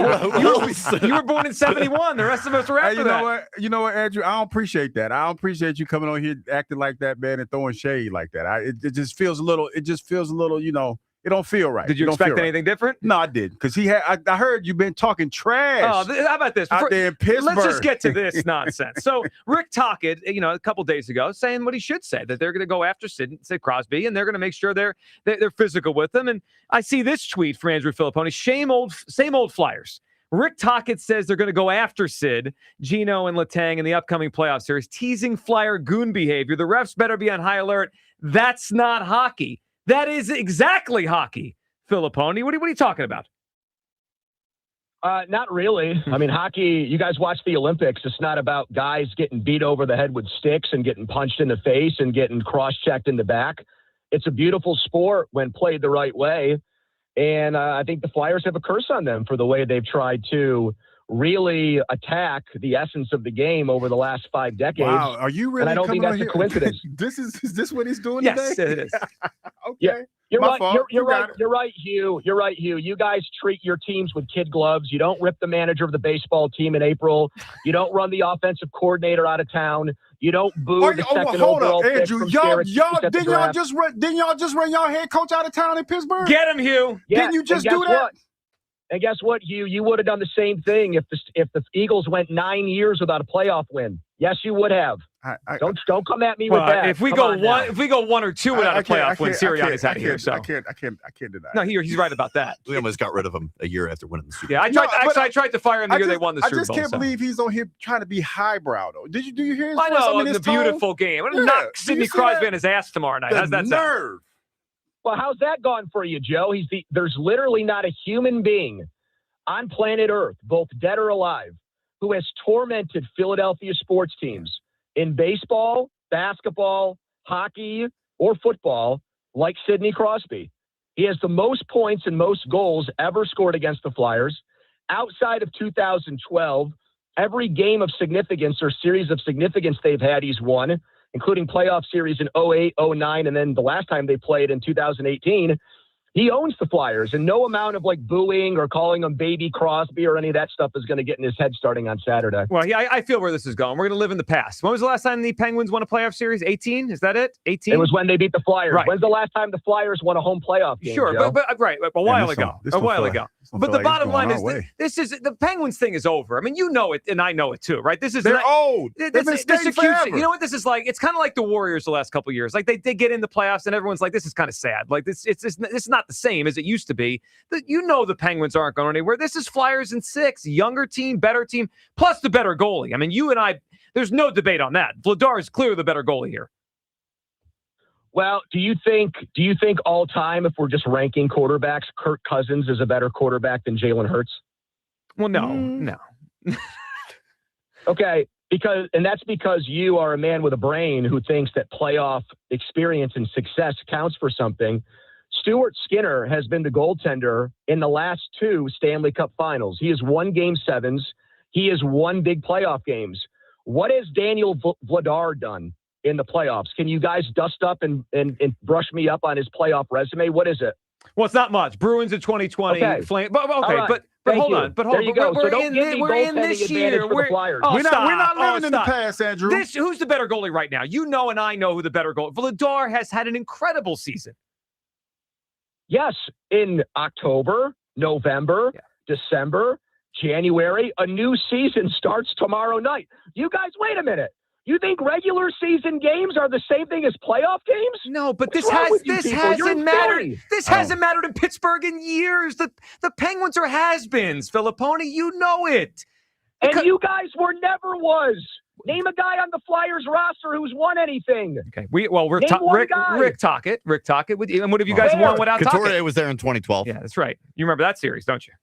were born in 71. The rest of us were after that. You know what, Andrew? I don't appreciate that. I don't appreciate you coming on here acting like that, man, and throwing shade like that. It just feels a little, you know, it don't feel right. Did you expect anything different? No, I didn't. Because I heard you've been talking trash. Oh, how about this? Out there in Pittsburgh. Let's just get to this nonsense. So Rick Tocket, a couple days ago, saying what he should say, that they're going to go after Sid Crosby, and they're going to make sure they're physical with them. And I see this tweet from Andrew Filipponi. Same old Flyers. Rick Tocket says they're going to go after Sid, Gino, and Letang in the upcoming playoff series, teasing Flyer goon behavior. The refs better be on high alert. That's not hockey. That is exactly hockey, Filipponi. What are you talking about? Not really. I mean, hockey, you guys watch the Olympics. It's not about guys getting beat over the head with sticks and getting punched in the face and getting cross-checked in the back. It's a beautiful sport when played the right way. And I think the Flyers have a curse on them for the way they've tried to really attack the essence of the game over the last 5 decades. Wow, are you really? And I don't think that's a coincidence. Is this what he's doing Yes, today? it is. Okay. Yeah. You're My right. fault. You're right. got it. You're right, Hugh. You're right, Hugh. You guys treat your teams with kid gloves. You don't rip the manager of the baseball team in April. You don't run the offensive coordinator out of town. You don't boo the second hold overall up, pick Andrew. from Y'all, Syracuse at the didn't y'all draft. just run y'all head coach out of town in Pittsburgh? Get him, Hugh. Yeah, Didn't you just and do guess that? what? And guess what, Hugh? You would have done the same thing if the Eagles went 9 years without a playoff win. Yes, you would have. Don't come at me with that. If we Come go on now. if we go 1 or 2 without a playoff win, Sirianni's out of here. So I can't deny. no, he's right about that. We almost got rid of him a year after winning the Super Bowl. Yeah, I tried to fire him the year they won the Super Bowl. I just can't believe he's on here trying to be highbrow though. Do you hear his I voice? know, mean, it's his a tone? beautiful game. I'm Yeah. gonna knock Do Sidney you see Crosby that? on his ass tomorrow night. The How's that sound? nerve. Well, how's that gone for you, Joe? There's literally not a human being on planet Earth, both dead or alive, who has tormented Philadelphia sports teams in baseball, basketball, hockey, or football like Sidney Crosby. He has the most points and most goals ever scored against the Flyers. Outside of 2012, every game of significance or series of significance they've had, he's won, including playoff series in 08, 09, and then the last time they played in 2018. He owns the Flyers, and no amount of booing or calling him Baby Crosby or any of that stuff is going to get in his head starting on Saturday. Well, I feel where this is going. We're going to live in the past. When was the last time the Penguins won a playoff series? 18? Is that it? 18? It was when they beat the Flyers. Right. When's the last time the Flyers won a home playoff game? Sure, Joe? but a while ago. this A don't while feel ago. like- this don't But feel the like it's bottom going line our is way. this is the Penguins thing is over. I mean, you know it, and I know it too, right? This is They're not, old. This, They've been this skating is cute. forever. You know what this is like? It's kind of like the Warriors the last couple of years. Like they get in the playoffs, and everyone's like, "This is kind of sad." Like it's not the same as it used to be. You know the Penguins aren't going anywhere. This is Flyers in 6, younger team, better team, plus the better goalie. I mean, you and I, there's no debate on that. Vladar is clearly the better goalie here. Well, do you think all time, if we're just ranking quarterbacks, Kirk Cousins is a better quarterback than Jalen Hurts? Well, no. Okay, that's because you are a man with a brain who thinks that playoff experience and success counts for something. Stuart Skinner has been the goaltender in the last 2 Stanley Cup finals. He has won Game 7s. He has won big playoff games. What has Daniel Vladar done in the playoffs? Can you guys dust up and brush me up on his playoff resume? What is it? Well, it's not much. Bruins in 2020. Okay. But Right. Hold Thank you. on. There you go. We're So don't in give me this goaltending year. advantage for the Flyers. Oh, We're not living in the stop. past, Andrew. Who's the better goalie right now? You know, and I know who the better goalie. Vladar has had an incredible season. Yes, in October, November, December, January, a new season starts tomorrow night. You guys, wait a minute. You think regular season games are the same thing as playoff games? No, but What's wrong with you people? You're hasn't mattered. insane. This hasn't mattered in Pittsburgh in years. The Penguins are has-beens, Filipponi. You know it. And you guys were never was. Name a guy on the Flyers roster who's won anything. Okay. We're Name one guy. Rick Tocket. And what have you guys won without Couturier Tocket? was there in 2012. Yeah, that's right. You remember that series, don't you?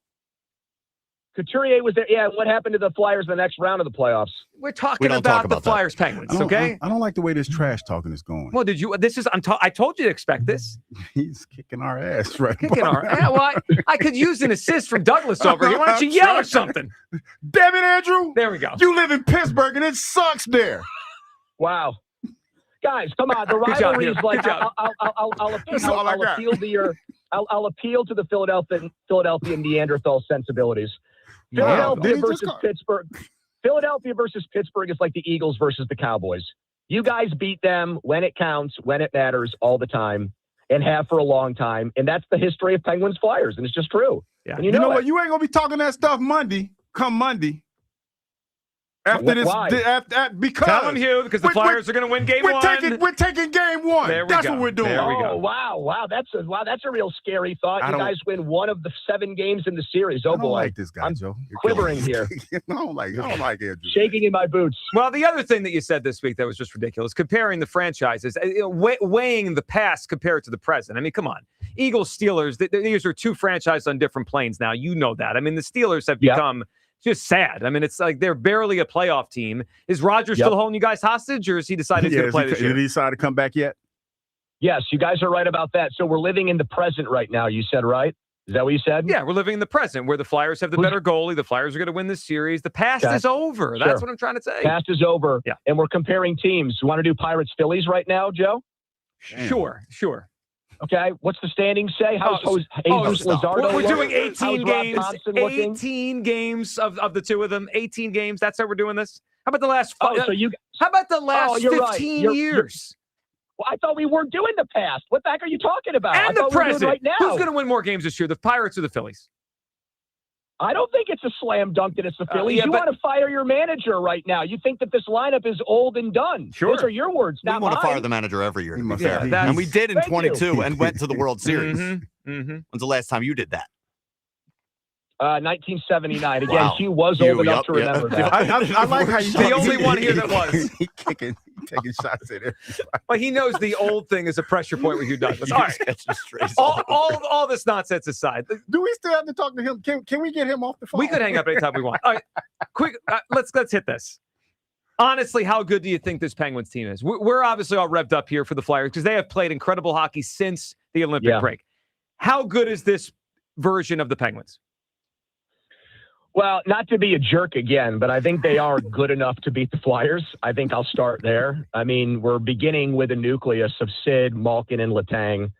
Couturier was there. Yeah, what happened to the Flyers in the next round of the playoffs? We're talking about the Flyers Penguins, okay? I don't like the way this trash talking is going. Well, I told you to expect this. He's kicking our ass right Well, I could use an assist from Douglas over here. Why don't you yell or something? Damn it, Andrew. There we go. You live in Pittsburgh and it sucks there. Wow. Guys, come on. The Good job, rivalries, Hugh. like, Good job. I'll appeal to the Philadelphia Neanderthal sensibilities. Philadelphia versus Pittsburgh. Philadelphia versus Pittsburgh is like the Eagles versus the Cowboys. You guys beat them when it counts, when it matters, all the time, and have for a long time. And that's the history of Penguins Flyers, and it's just true. Yeah. And You know it. what? You ain't gonna be talking that stuff come Monday. After this, Why? because Tell him, Hugh, because the Flyers are going to win game 1. We're taking game 1. There we That's go. what we're doing. There we go. Oh, wow. That's a real scary thought. You guys win 1 of the 7 games in the series. Oh, I don't boy. like this guy, I'm Joe. quivering here. I don't like Andrew. Shaking in my boots. Well, the other thing that you said this week that was just ridiculous, comparing the franchises, weighing the past compared to the present. I mean, come on. Eagles, Steelers, these are 2 franchises on different planes now. You know that. I mean, the Steelers have become just sad. I mean, it's like they're barely a playoff team. Is Rodgers still holding you guys hostage, or has he decided to play this year? Did he decide to come back yet? Yes, you guys are right about that. So we're living in the present right now, you said, right? Is that what you said? Yeah, we're living in the present where the Flyers have the better goalie. The Flyers are going to win this series. The past is over. Sure. That's what I'm trying to say. Past is over. Yeah. And we're comparing teams. You want to do Pirates Phillies right now, Joe? Sure. Okay. What's the standings say? How's Jesus Luzardo? We're doing looking? 18 How's Rob games. Thompson looking? 18 games of the two of them. 18 games. That's how we're doing this. How about the last? How about the last 15 years? Well, I thought we weren't doing the past. What the heck are you talking about? And the present. Right now. Who's going to win more games this year, the Pirates or the Phillies? I don't think it's a slam dunk that it's the Phillies. You want to fire your manager right now. You think that this lineup is old and done. Sure. Those are your words, We not want to mine. fire the manager every year, to be Yeah, fair. that's- And we did in Thank 22 and went to the World Series. When's the last time you did that? 1979. Again, Wow. Hugh was old enough to remember that. I like how you The only one here that was. He taking shots at it. But he knows the old thing is a pressure point with Hugh Douglas. All right. All this nonsense aside, Do we still have to talk to him? Can we get him off the phone? we could hang up anytime we want. All right, quick, let's hit this. Honestly, how good do you think this Penguins team is? We're obviously all revved up here for the Flyers because they have played incredible hockey since the Olympic break. How good is this version of the Penguins? Well, not to be a jerk again, but I think they are good enough to beat the Flyers. I think I'll start there. I mean, we're beginning with a nucleus of Sid, Malkin, and Letang.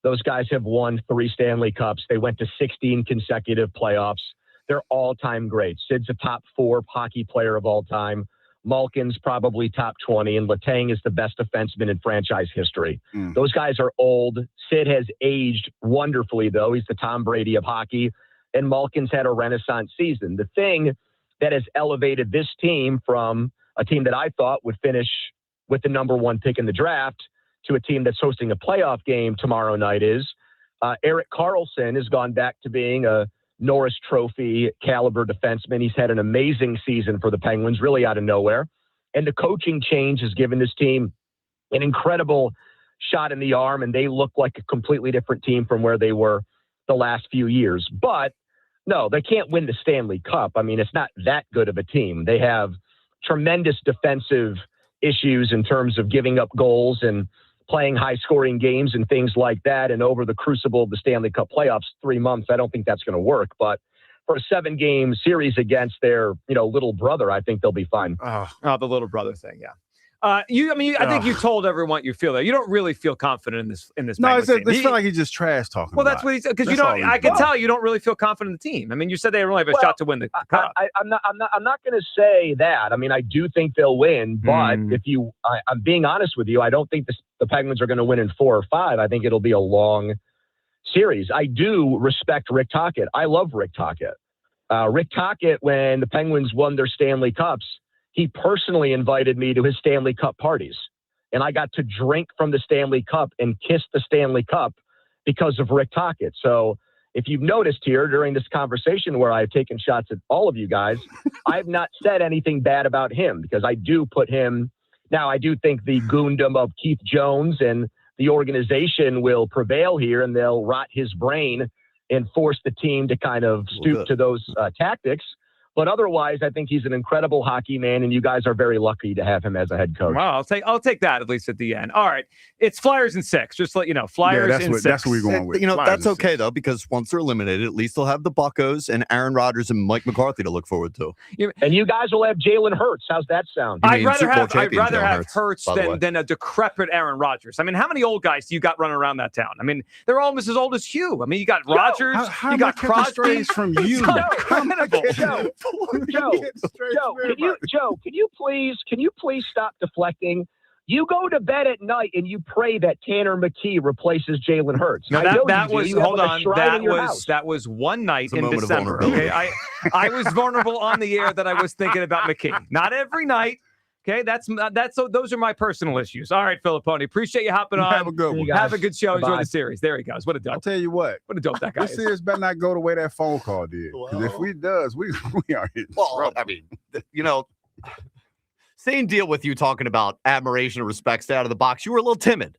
Those guys have won 3 Stanley Cups. They went to 16 consecutive playoffs. They're all-time greats. Sid's a top 4 hockey player of all time. Malkin's probably top 20, and Letang is the best defenseman in franchise history. Those guys are old. Sid has aged wonderfully, though. He's the Tom Brady of hockey. And Malkin's had a renaissance season. The thing that has elevated this team from a team that I thought would finish with the number 1 pick in the draft to a team that's hosting a playoff game tomorrow night is Erik Karlsson has gone back to being a Norris Trophy caliber defenseman. He's had an amazing season for the Penguins, really out of nowhere. And the coaching change has given this team an incredible shot in the arm, and they look like a completely different team from where they were the last few years. But no, they can't win the Stanley Cup. I mean, it's not that good of a team. They have tremendous defensive issues in terms of giving up goals and playing high-scoring games and things like that. And over the crucible of the Stanley Cup playoffs, 3 months, I don't think that's going to work. But for a 7-game series against their, little brother, I think they'll be fine. Oh, the little brother thing, yeah. I think you told everyone you feel that. You don't really feel confident in this. No, Penguins team. it's feel like he's just trash talking. Well, that's what he said because you don't. I can tell you don't really feel confident in the team. I mean, you said they only have a shot to win the cup. I'm not going to say that. I mean, I do think they'll win, but I'm being honest with you, I don't think the Penguins are going to win in 4 or 5. I think it'll be a long series. I do respect Rick Tocket. I love Rick Tocket. Rick Tocket, when the Penguins won their Stanley Cups, he personally invited me to his Stanley Cup parties, and I got to drink from the Stanley Cup and kiss the Stanley Cup because of Rick Tocket. So if you've noticed here during this conversation where I've taken shots at all of you guys, I've not said anything bad about him because I do put him. Now, I do think the goondom of Keith Jones and the organization will prevail here, and they'll rot his brain and force the team to kind of stoop to those tactics. But otherwise, I think he's an incredible hockey man, and you guys are very lucky to have him as a head coach. Wow, I'll take that at least at the end. All right, it's Flyers in 6. Just to let you know, Flyers in 6. That's what we're going with. Flyers that's okay though, because once they're eliminated, at least they'll have the Buccos and Aaron Rodgers and Mike McCarthy to look forward to. And you guys will have Jalen Hurts. How's that sound? I'd rather have Hurts than a decrepit Aaron Rodgers. I mean, how many old guys do you got running around that town? I mean, they're almost as old as Hugh. I mean, you got Rodgers, you got Crosby from you. Joe, can you please stop deflecting? You go to bed at night and you pray that Tanner McKee replaces Jalen Hurts. No, that was one night in December. Okay, I was vulnerable on the air that I was thinking about McKee. Not every night. Okay, those are my personal issues. All right, Filippone, appreciate you hopping on. Have a good one. Have a good show. Bye-bye. Enjoy the series. There he goes. What a dope. I'll tell you what a dope that guy this series better not go the way that phone call did. Because if we does, we are in trouble. I mean, same deal with you talking about admiration and respect, stay out of the box. You were a little timid.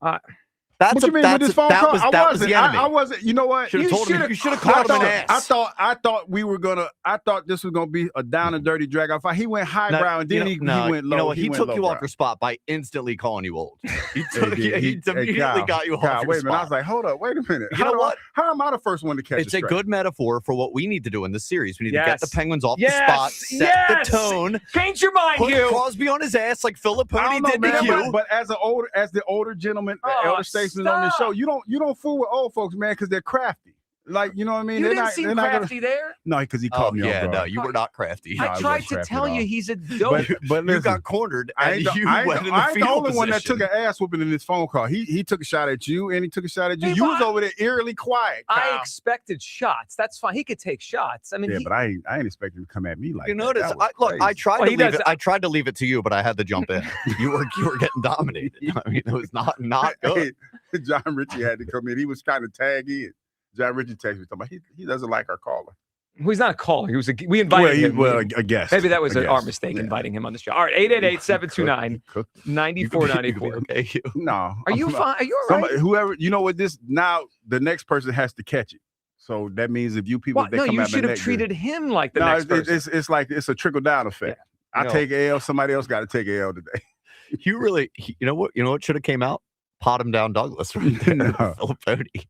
What you mean with this phone call? I wasn't. You know what? You should have called him an ass. I thought we were gonna. I thought this was gonna be a down and dirty drag out fight. He went highbrow and then he went low. You know what? He went took you lowbrow. off your spot by instantly calling you old. He immediately got you off your wait a minute. spot. I was like, hold up, wait a minute. You know what? How am I the first one to catch? It's a good metaphor for what we need to do in this series. We need to get the Penguins off the spot, set the tone, change your mind, put Hugh. Crosby on his ass like Filipponi did to you. But as the older gentleman, elder statesman on this show, you don't fool with old folks, man, because they're crafty. Like, you know what I mean? You didn't seem crafty there? No, because he called me off guard. No, you were not crafty. I tried to tell you he's a dope. But you got cornered. I ain't the only one that took an ass whooping in this phone call. He took a shot at you, and he took a shot at you. You was over there eerily quiet, Kyle. I expected shots. That's fine. He could take shots. I mean, but I ain't expecting him to come at me like you that. notice. I tried to leave it. I tried to leave it to you, but I had to jump in. You were getting dominated. I mean, it was not good. John Ritchie had to come in. He was trying to tag in. John Ritchie texted me talking about he doesn't like our caller. Well, he's not a caller. We invited him. Well, a guest. Maybe that was our mistake inviting him on the show. All right, 888-729-9494. Okay. No. Are you fine? Are you all right? Whoever, you know what, now the next person has to catch it. So that means if you people, you should have treated him like the next person. It's like it's a trickle down effect. Yeah. I take L, somebody else got to take L today. You really, you know what should have came out? Pot him down, Douglas. Right there. Filipponi.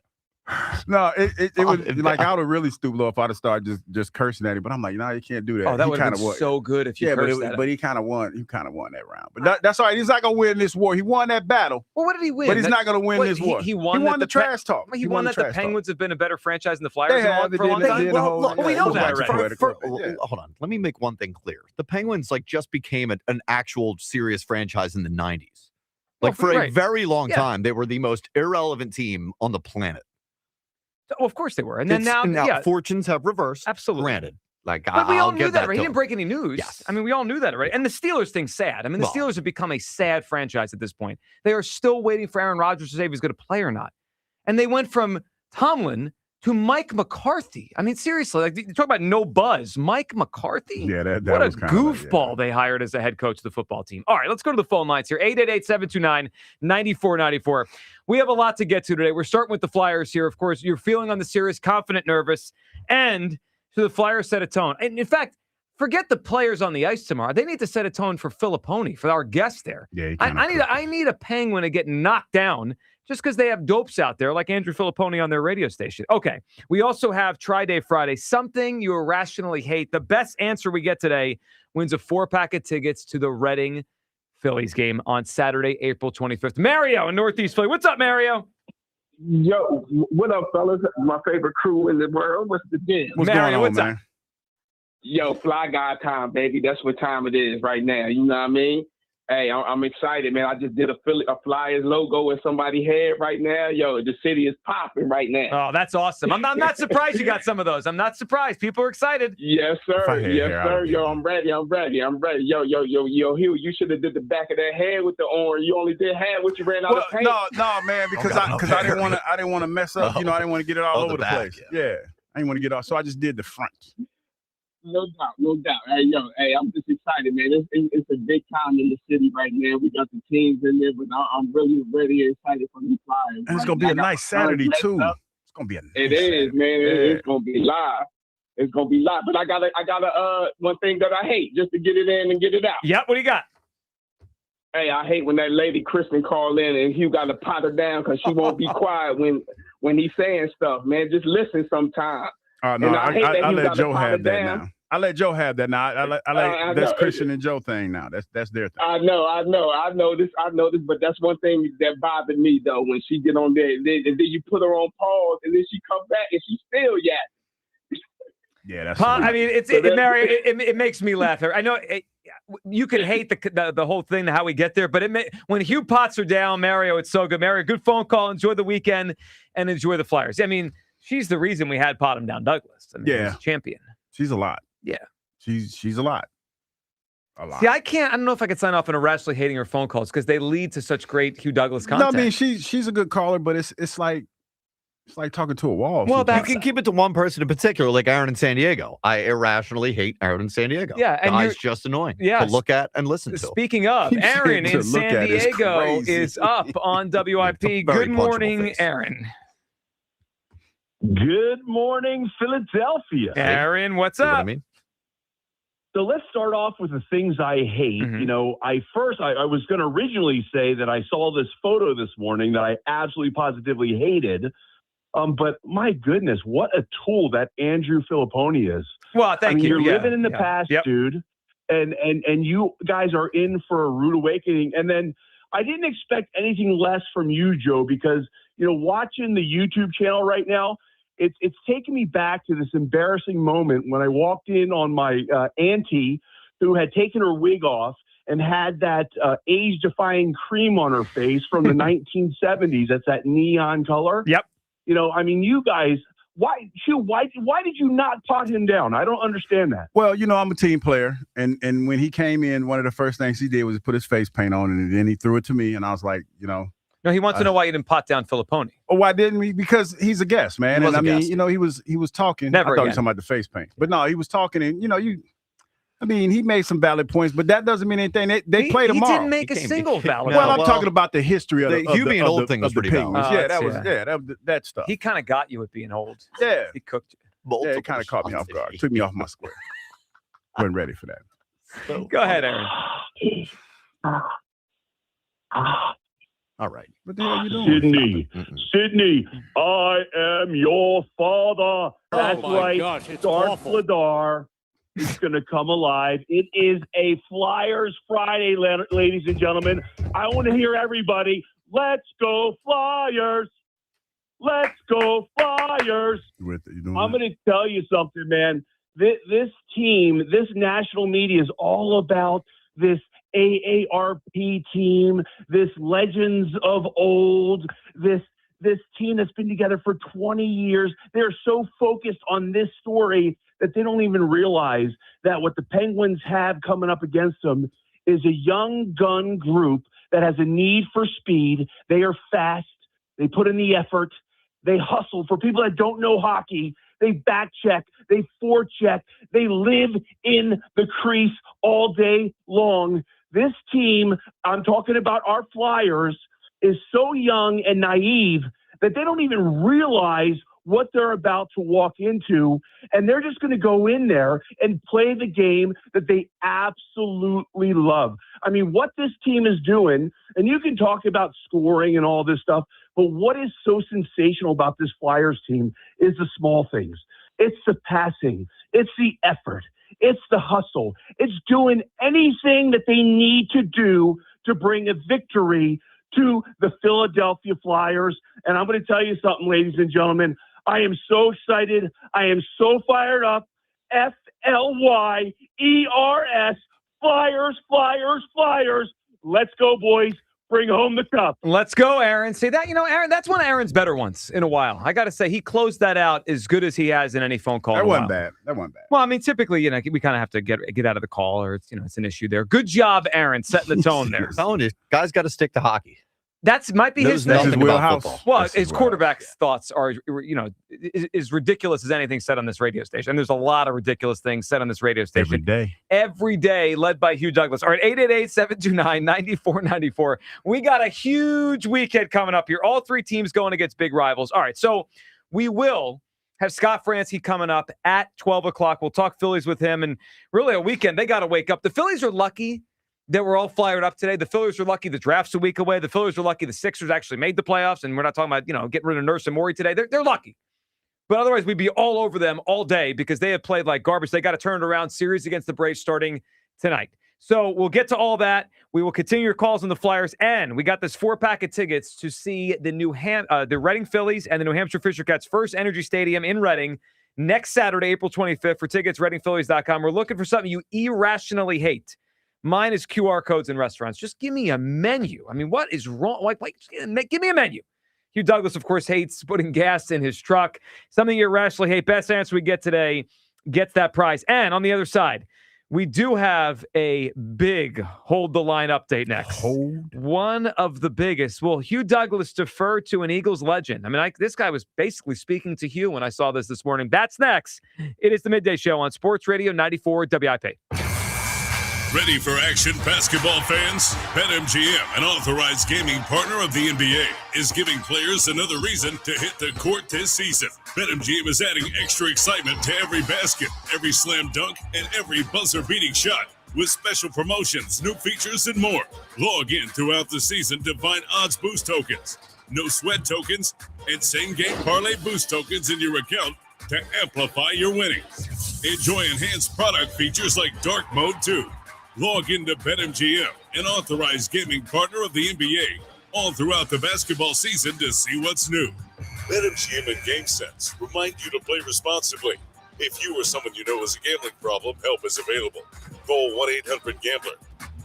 No, it was like I would have really stooped low if I'd have started just cursing at him. But I'm like, no, you can't do that. Oh, that would have been so good if you cursed at him. But he kind of won. He kind of won that round. But that's all right. He's not gonna win this war. He won that battle. Well, what did he win? But he's not gonna win this war. He won the trash talk. He won that the Penguins have been a better franchise than the Flyers for a long time. We know that already. Hold on. Let me make one thing clear. The Penguins just became an actual serious franchise in the 90s. For a very long time, they were the most irrelevant team on the planet. Well, of course they were. And then now fortunes have reversed. Absolutely. Granted. But we all knew that, right? He didn't break any news. Yes. I mean, we all knew that, right? And the Steelers thing's sad. I mean, the Steelers have become a sad franchise at this point. They are still waiting for Aaron Rodgers to say if he's going to play or not. And they went from Tomlin to Mike McCarthy. I mean, seriously, you talk about no buzz. Mike McCarthy? Yeah, that what was a goofball they hired as the head coach of the football team. All right, let's go to the phone lines here. 888-729-9494. We have a lot to get to today. We're starting with the Flyers here. Of course, you're feeling on the series, confident, nervous, and so the Flyers set a tone. And in fact, forget the players on the ice tomorrow. They need to set a tone for Filipponi, for our guest there. Yeah, I need a Penguin to get knocked down just because they have dopes out there like Andrew Filipponi on their radio station. Okay, we also have Tri-Day Friday, something you irrationally hate. The best answer we get today wins a 4-pack of tickets to the Reading Phillies game on Saturday, April 25th. Mario in Northeast Philly. What's up, Mario? Yo, what up, fellas? My favorite crew in the world. What's the deal? Mario, what's up? Yo, Fly Guy time, baby. That's what time it is right now. You know what I mean? Hey, I'm excited, man. I just did a Flyers logo in somebody's head right now. Yo, the city is popping right now. Oh, that's awesome. I'm not surprised you got some of those. I'm not surprised. People are excited. Yes, sir. Yes, sir. Yo, I'm ready. Yo, Hugh, you should have did the back of that head with the orange. You only did half what you ran out of paint. No, man, because I didn't want to mess up. You know, I didn't want to get it all over the place. Yeah, I didn't want to get off, so I just did the front. No doubt. Hey, I'm just excited, man. It's a big time in the city right now. We got the teams in there, but I'm really excited for the Flyers. And it's gonna be a nice Saturday too. It's gonna be a nice Saturday. Man. It's gonna be live. It's gonna be live. But I got one thing that I hate, just to get it in and get it out. Yep. What do you got? Hey, I hate when that lady Kristen call in and Hugh got to pot her down because she won't be quiet when he's saying stuff. Man, just listen sometime. No, I let Joe have that now. I let Joe have that now. I let that's Christian and Joe thing now. That's their thing. I know this, but that's one thing that bothered me though when she get on there and then you put her on pause and then she come back and she still yapping. Yeah, that's. I mean, Mario. It makes me laugh. I know you can hate the whole thing, how we get there, but when Hugh pots her down, Mario, it's so good. Mario, good phone call. Enjoy the weekend and enjoy the Flyers. I mean, she's the reason we had pot him down, Douglas. I mean, yeah, he's champion. She's a lot. Yeah, she's a lot. A lot. See, I don't know if I could sign off on irrationally hating her phone calls because they lead to such great Hugh Douglas content. No, I mean she's a good caller, but it's like It's like talking to a wall. Well, you can keep it to one person in particular, like Aaron in San Diego. I irrationally hate Aaron in San Diego. Yeah, and guy's just annoying to look at and listen to. Speaking of, Aaron in San Diego is up on WIP. Good morning, Aaron. Good morning, Philadelphia. Aaron, what's up? So let's start off with the things I hate. You know, I was going to originally say that I saw this photo this morning that I absolutely positively hated. But my goodness, what a tool that Andrew Filipponi is. Well, thank you. You're living in the past, dude. And you guys are in for a rude awakening. And then I didn't expect anything less from you, Joe, because, you know, watching the YouTube channel right now, it's taken me back to this embarrassing moment when I walked in on my auntie who had taken her wig off and had that age-defying cream on her face from the 1970s. That's that neon color. Yep. You know, I mean, you guys, why did you not pot him down? I don't understand that. Well, you know, I'm a team player, and when he came in, one of the first things he did was put his face paint on, and then he threw it to me, and I was like, you know. No, he wants to know why you didn't pot down Filipponi. Oh, why didn't we? Because he's a guest, man. And I mean, you know, he was talking. Never I thought he again. was talking about the face paint. But no, he was talking, and, you know, I mean, he made some valid points, but that doesn't mean anything. They play tomorrow. He didn't make a single valid Well, point. I'm talking about the history of you being old thing was the pretty Penguins. valid. That was that stuff. He kind of got you at being old. Yeah. He cooked you. Yeah, it kind of caught me off guard. Took me off my square. Wasn't ready for that. Go ahead, Aaron. All right. What the hell are you doing? Sydney, I am your father. That's my right. gosh, it's Darth awful. Vladar is going to come alive. It is a Flyers Friday, ladies and gentlemen. I want to hear everybody. Let's go Flyers. Let's go Flyers. I'm going to tell you something, man. This team, this national media is all about this AARP team, this legends of old, this team that's been together for 20 years. They're so focused on this story that they don't even realize that what the Penguins have coming up against them is a young gun group that has a need for speed. They are fast. They put in the effort. They hustle. For people that don't know hockey, they back check. They forecheck. They live in the crease all day long. This team, I'm talking about our Flyers, is so young and naive that they don't even realize what they're about to walk into, and they're just going to go in there and play the game that they absolutely love. I mean, what this team is doing, and you can talk about scoring and all this stuff, but what is so sensational about this Flyers team is the small things. It's the passing. It's the effort. It's the hustle. It's doing anything that they need to do to bring a victory to the Philadelphia Flyers. And I'm going to tell you something, ladies and gentlemen. I am so excited. I am so fired up. FLYERS. Flyers, Flyers, Flyers. Let's go, boys. Bring home the cup. Let's go, Aaron. See that? You know, Aaron, that's one of Aaron's better ones in a while. I got to say, he closed that out as good as he has in any phone call. That wasn't bad. Well, I mean, typically, you know, we kind of have to get out of the call, or it's, you know, it's an issue there. Good job, Aaron, setting the tone there. I'm telling you, guys got to stick to hockey. That might be his nothing about football. Well, his quarterback's thoughts are, you know, as ridiculous as anything said on this radio station. And there's a lot of ridiculous things said on this radio station. Every day, led by Hugh Douglas. All right, 888-729-9494. We got a huge weekend coming up here. All three teams going against big rivals. All right, so we will have Scott Franzke coming up at 12 o'clock. We'll talk Phillies with him. And really a weekend, they got to wake up. The Phillies are lucky that we're all fired up today. The Phillies are lucky the draft's a week away. The Phillies are lucky the Sixers actually made the playoffs, and we're not talking about, you know, getting rid of Nurse and Morey today. They're lucky. But otherwise, we'd be all over them all day because they have played like garbage. They got to turn it around. Series against the Braves starting tonight. So we'll get to all that. We will continue your calls on the Flyers, and we got this 4-pack of tickets to see the the Reading Phillies and the New Hampshire Fisher Cats First Energy Stadium in Reading next Saturday, April 25th. For tickets, readingphillies.com. We're looking for something you irrationally hate. Mine is QR codes in restaurants. Just give me a menu. I mean, what is wrong? Like, give me a menu. Hugh Douglas, of course, hates putting gas in his truck. Something you irrationally hate. Best answer we get today gets that prize. And on the other side, We do have a big hold the line update next. One of the biggest. Will Hugh Douglas defer to an Eagles legend? I mean, this guy was basically speaking to Hugh when I saw this morning. That's next. It is the Midday Show on Sports Radio 94 WIP. Ready for action, basketball fans? BetMGM, an authorized gaming partner of the NBA, is giving players another reason to hit the court this season. BetMGM is adding extra excitement to every basket, every slam dunk, and every buzzer-beating shot with special promotions, new features, and more. Log in throughout the season to find odds boost tokens, no sweat tokens, and same-game parlay boost tokens in your account to amplify your winnings. Enjoy enhanced product features like Dark Mode 2. Log into BetMGM, an authorized gaming partner of the NBA, all throughout the basketball season to see what's new. BetMGM and GameSense remind you to play responsibly. If you or someone you know has a gambling problem, help is available. Call 1-800-GAMBLER.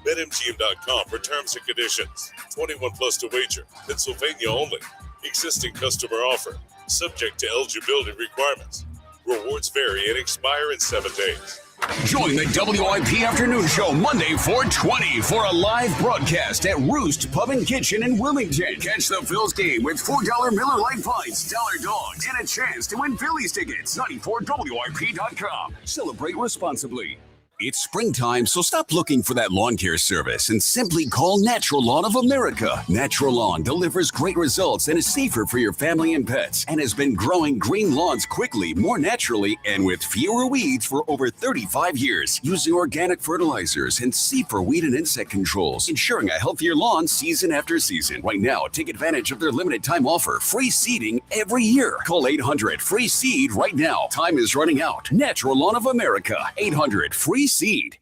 BetMGM.com for terms and conditions. 21 plus to wager. Pennsylvania only. Existing customer offer. Subject to eligibility requirements. Rewards vary and expire in 7 days. Join the WIP Afternoon Show Monday 4/20 for a live broadcast at Roost Pub and Kitchen in Wilmington. Catch the Phils game with $4 Miller Lite Pints, dollar dogs, and a chance to win Phillies tickets. 94WIP.com. Celebrate responsibly. It's springtime, so stop looking for that lawn care service and simply call Natural Lawn of America. Natural Lawn delivers great results and is safer for your family and pets and has been growing green lawns quickly, more naturally, and with fewer weeds for over 35 years, using organic fertilizers and safer weed and insect controls, ensuring a healthier lawn season after season. Right now, take advantage of their limited time offer, free seeding every year. Call 800-FREE-SEED right now. Time is running out. Natural Lawn of America, 800-FREE-SEED.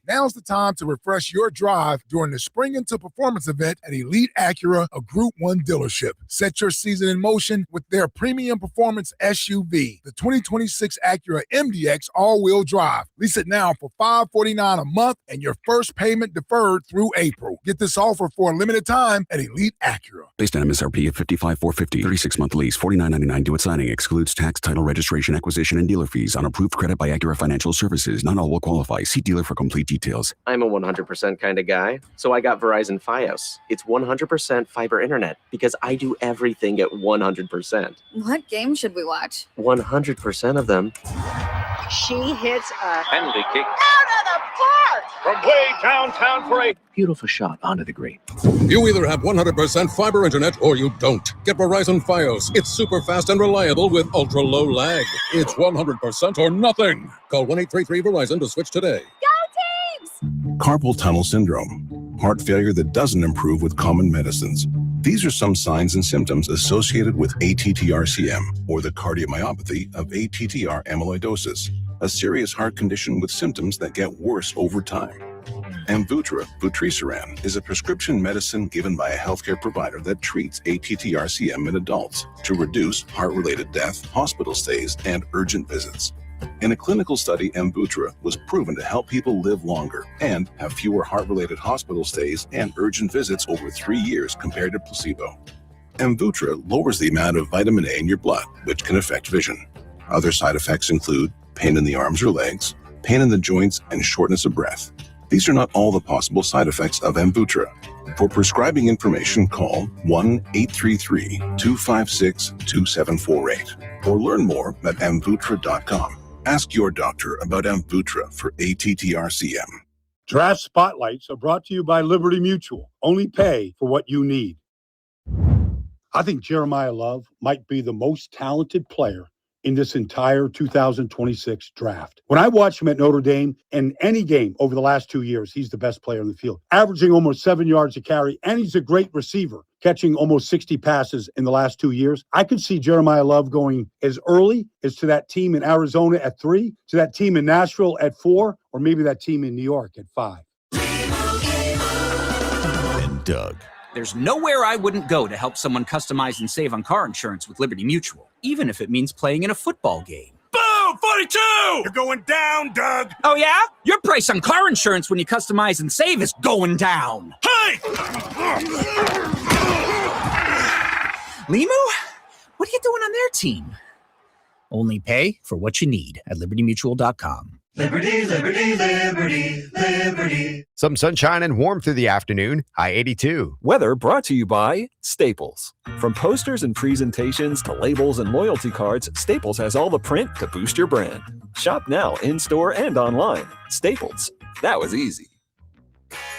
Now's the time to refresh your drive during the Spring Into Performance event at Elite Acura, a Group 1 dealership. Set your season in motion with their premium performance SUV, the 2026 Acura MDX all-wheel drive. Lease it now for $549 a month and your first payment deferred through April. Get this offer for a limited time at Elite Acura. Based on MSRP of $55,450, 36-month lease, $49.99 due at signing, excludes tax, title, registration, acquisition, and dealer fees on approved credit by Acura Financial Services. Not all will qualify. See dealer for complete details. I'm a 100% kind of guy, so I got Verizon Fios. It's 100% fiber internet because I do everything at 100%. What game should we watch? 100% of them. She hits a penalty kick out of the park from way downtown for a beautiful shot onto the green. You either have 100% fiber internet or you don't. Get Verizon Fios. It's super fast and reliable with ultra low lag. It's 100% or nothing. Call 1-833-VERIZON to switch today. Carpal tunnel syndrome, heart failure that doesn't improve with common medicines. These are some signs and symptoms associated with ATTR-CM, or the cardiomyopathy of ATTR amyloidosis, a serious heart condition with symptoms that get worse over time. Amvuttra, vutrisiran, is a prescription medicine given by a healthcare provider that treats ATTR-CM in adults to reduce heart-related death, hospital stays, and urgent visits. In a clinical study, Amvuttra was proven to help people live longer and have fewer heart-related hospital stays and urgent visits over 3 years compared to placebo. Amvuttra lowers the amount of vitamin A in your blood, which can affect vision. Other side effects include pain in the arms or legs, pain in the joints, and shortness of breath. These are not all the possible side effects of Amvuttra. For prescribing information, call 1-833-256-2748 or learn more at amvuttra.com. Ask your doctor about Amvuttra for ATTR-CM. Draft Spotlights are brought to you by Liberty Mutual. Only pay for what you need. I think Jeremiah Love might be the most talented player in this entire 2026 draft. When I watch him at Notre Dame in any game over the last 2 years, he's the best player in the field, averaging almost 7 yards a carry, and he's a great receiver, catching almost 60 passes in the last 2 years. I could see Jeremiah Love going as early as to that team in Arizona at 3, to that team in Nashville at 4, or maybe that team in New York at 5. And Doug. There's nowhere I wouldn't go to help someone customize and save on car insurance with Liberty Mutual, even if it means playing in a football game. Boom! 42! You're going down, Doug! Oh, yeah? Your price on car insurance when you customize and save is going down. Hey! Limu? What are you doing on their team? Only pay for what you need at libertymutual.com. Liberty, liberty, liberty, liberty. Some sunshine and warm through the afternoon. High 82. Weather brought to you by Staples. From posters and presentations to labels and loyalty cards, Staples has all the print to boost your brand. Shop now in-store and online. Staples. That was easy.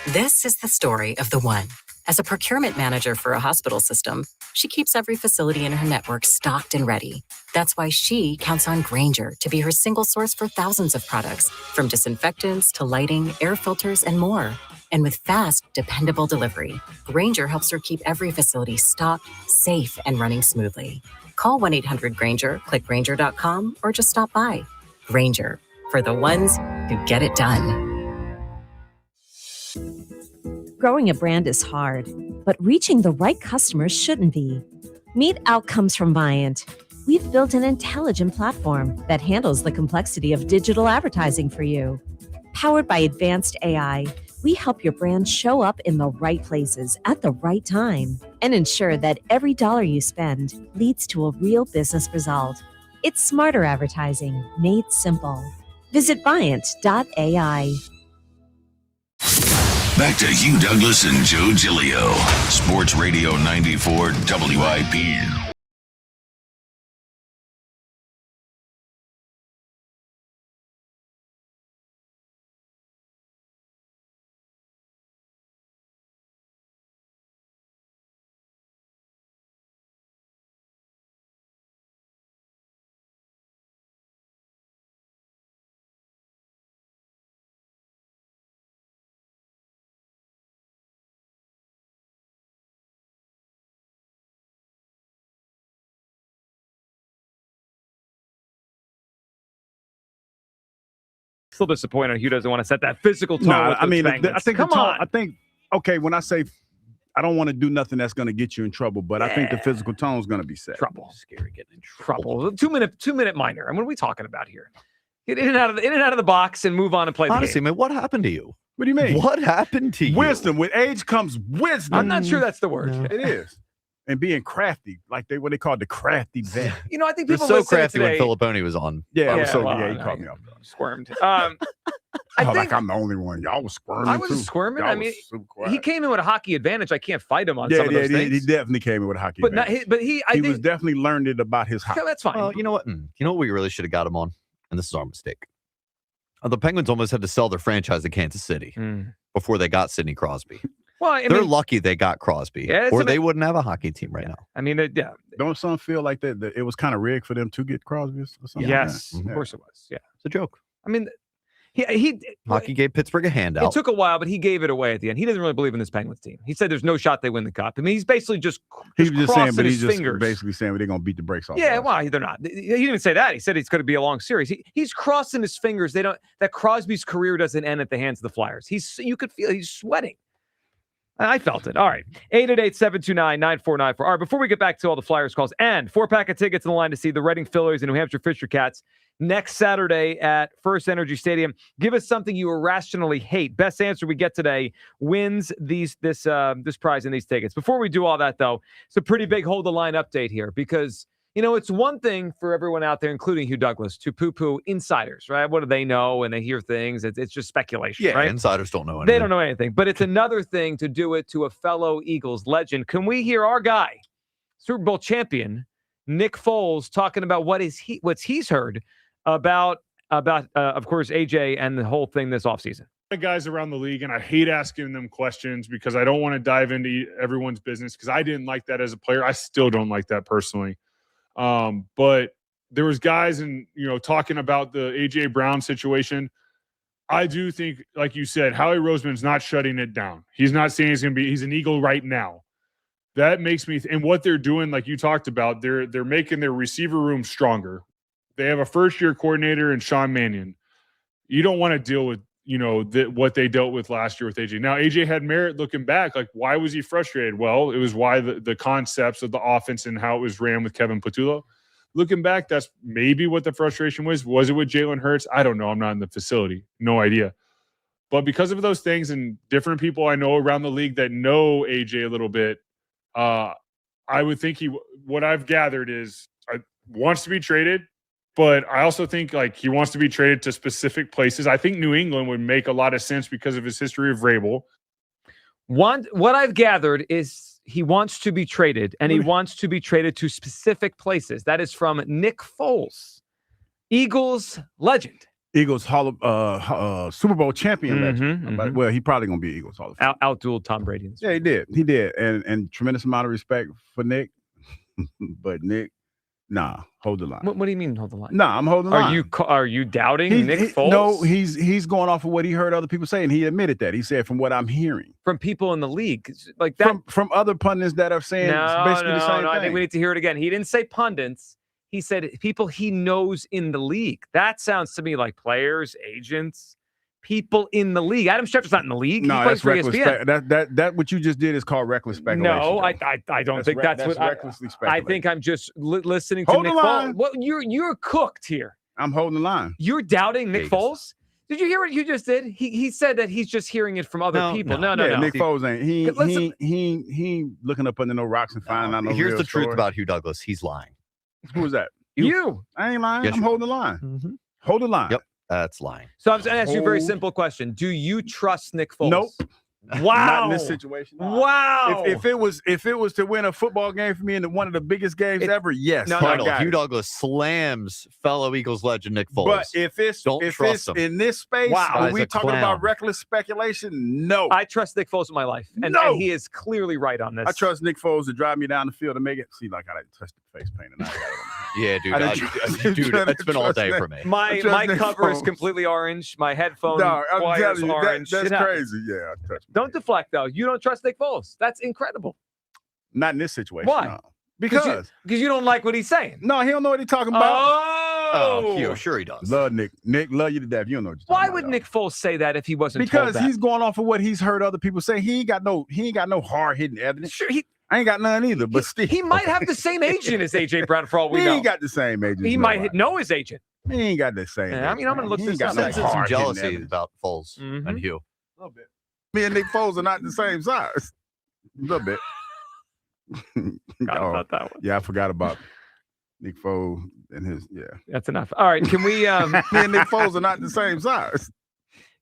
This is the story of the one. As a procurement manager for a hospital system, she keeps every facility in her network stocked and ready. That's why she counts on Grainger to be her single source for thousands of products, from disinfectants to lighting, air filters, and more. And with fast, dependable delivery, Grainger helps her keep every facility stocked, safe, and running smoothly. Call 1-800-GRAINGER, click Grainger.com, or just stop by. Grainger, for the ones who get it done. Growing a brand is hard, but reaching the right customers shouldn't be. Meet Outcomes from Viant. We've built an intelligent platform that handles the complexity of digital advertising for you. Powered by advanced AI, we help your brand show up in the right places at the right time and ensure that every dollar you spend leads to a real business result. It's smarter advertising made simple. Visit Viant.ai. Back to Hugh Douglas and Joe Giglio. Sports Radio 94 WIP. Still disappointed Hugh doesn't want to set that physical tone. No, with I mean, Penguins. I think Come on. I think, okay, when I say I don't want to do nothing that's going to get you in trouble, but I think the physical tone is going to be set. Trouble. Scary getting in trouble. 2-minute minor. I mean, what are we talking about here? Get in and out of the box and move on and play the Honestly, game. man, what happened to you? What do you mean? What happened to you? Wisdom. With age comes wisdom. I'm not sure that's the word. It is. And being crafty, like what they call the crafty vet. You know, I think You're people so crafty today, when Filipponi was on. Yeah, he he caught me off. Squirmed. I think like I'm the only one. Y'all was squirming. I wasn't too. squirming. Y'all I mean, was super quiet. he came in with a hockey advantage. I can't fight him on Yeah, some of those he things. definitely came in with a hockey. But advantage. I he think was definitely learned it about his hockey. yeah, that's fine. Well, you know what? You know what we really should have got him on? And this is our mistake. The Penguins almost had to sell their franchise to Kansas City before they got Sidney Crosby. Well, they're lucky they got Crosby, or they wouldn't have a hockey team right now. I mean, Don't some feel like that it was kind of rigged for them to get Crosby or something? Yes, like that? of course it was. Yeah, it's a joke. I mean, he hockey gave Pittsburgh a handout. It took a while, but he gave it away at the end. He doesn't really believe in this Penguins team. He said there's no shot they win the cup. I mean, he's basically just He's just saying, but he's just fingers. basically saying they're going to beat the brakes off. Yeah, well, they're not. He didn't even say that. He said it's going to be a long series. He's crossing his fingers. That Crosby's career doesn't end at the hands of the Flyers. You could feel he's sweating. I felt it. All right. 888-729-9494. All right, before we get back to all the Flyers calls, and 4-pack of tickets in the line to see the Reading Phillies and New Hampshire Fisher Cats next Saturday at First Energy Stadium. Give us something you irrationally hate. Best answer we get today wins this prize and these tickets. Before we do all that, though, it's a pretty big hold the line update here because, it's one thing for everyone out there, including Hugh Douglas, to poo-poo insiders, right? What do they know? And they hear things. It's just speculation, right? Insiders don't know anything. They don't know anything. But it's another thing to do it to a fellow Eagles legend. Can we hear our guy, Super Bowl champion, Nick Foles, talking about what's he's heard about of course, AJ and the whole thing this offseason? Guys around the league, and I hate asking them questions because I don't want to dive into everyone's business because I didn't like that as a player. I still don't like that personally. But there was guys and, talking about the AJ Brown situation. I do think, like you said, Howie Roseman's not shutting it down. He's not saying he's an Eagle right now. That makes me, and what they're doing, like you talked about, they're making their receiver room stronger. They have a first-year coordinator in Sean Mannion. You don't want to deal with, what they dealt with last year with AJ. Now, AJ had merit looking back. Like, why was he frustrated? Well, it was why the concepts of the offense and how it was ran with Kevin Patullo. Looking back, that's maybe what the frustration was. Was it with Jalen Hurts? I don't know. I'm not in the facility. No idea. But because of those things and different people I know around the league that know AJ a little bit, I would think what I've gathered is wants to be traded. But I also think like he wants to be traded to specific places. I think New England would make a lot of sense because of his history of Vrabel. What I've gathered is he wants to be traded, and he wants to be traded to specific places. That is from Nick Foles, Eagles legend. Eagles Super Bowl champion legend. But, well, he probably gonna be Eagles Hall of Fame. Outdueled Tom Brady. Yeah, he did, and tremendous amount of respect for Nick. But Nick, nah, hold the line. What do you mean hold the line? Nah, I'm holding the line. Are you doubting Nick Foles? No, he's going off of what he heard other people say, and he admitted that. He said, from what I'm hearing from people in the league, like that, from other pundits that are saying basically the same thing. I think we need to hear it again. He didn't say pundits. He said people he knows in the league. That sounds to me like players, agents, people in the league. Adam Schefter's not in the league. No, he plays that's reckless. ESPN. That what you just did is called reckless speculation. No, I don't think that's what recklessly speculating. I think I'm just listening to Hold Nick the line. Foles. Well, you're cooked here. I'm holding the line. You're doubting Nick Foles? Did you hear what you just did? He said that he's just hearing it from other people. No. Nick Foles ain't. He looking up under no rocks and finding out no Here's real the truth story. about Hugh Douglas. He's lying. Who was that? You. I ain't lying. Yes, I'm holding the line. Mm-hmm. Hold the line. Yep, that's lying. So I'm going to ask you a very simple question. Do you trust Nick Foles? Nope. Wow. Not in this situation. Wow. If it was to win a football game for me in one of the biggest games ever, yes. Hugh Douglas slams fellow Eagles legend Nick Foles. But if it's in this space, are we talking about reckless speculation? No. I trust Nick Foles in my life, and he is clearly right on this. I trust Nick Foles to drive me down the field and make it. See, like I touched the face paint tonight. Yeah, dude, it's been all day for me. My cover is completely orange. My headphone wire is orange. That's crazy. Yeah, I touched. Don't deflect, though. You don't trust Nick Foles. That's incredible. Not in this situation. Why? No. Because you don't like what he's saying. No, he don't know what he's talking about. Oh, Hugh, sure he does. Love Nick. Nick, love you to death. You don't know what you're Why talking would about. Nick Foles say that if he wasn't Because told that? he's going off of what he's heard other people say. He ain't got no hard hitting evidence. Sure, I ain't got none either. But still, he might have the same agent as AJ Brown for all we he know. ain't got the same agent. He might know his agent. He ain't got the same. Yeah, I mean, I'm going to look He this ain't up. got no Some hard jealousy hitting evidence. about Foles and Hugh. A little bit. Me and Nick Foles are not the same size. A little bit. About that one. Yeah, I forgot about Nick Foles and his. Yeah, that's enough. All right, can we? Me and Nick Foles are not the same size.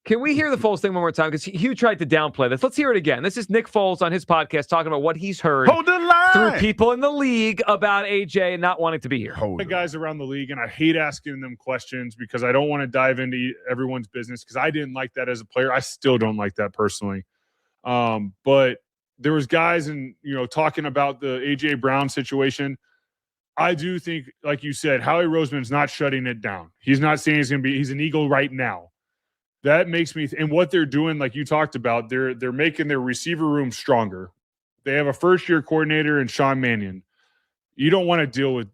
Can we hear the Foles thing one more time? Because Hugh tried to downplay this. Let's hear it again. This is Nick Foles on his podcast talking about what he's heard Hold the line. through people in the league about AJ not wanting to be here. The guys around the league, and I hate asking them questions because I don't want to dive into everyone's business because I didn't like that as a player. I still don't like that personally. But there was guys and talking about the AJ Brown situation. I do think, like you said, Howie Roseman's not shutting it down. He's not saying he's an Eagle right now. That makes me and what they're doing, like you talked about, they're making their receiver room stronger. They have a first-year coordinator in Sean Mannion. You don't want to deal with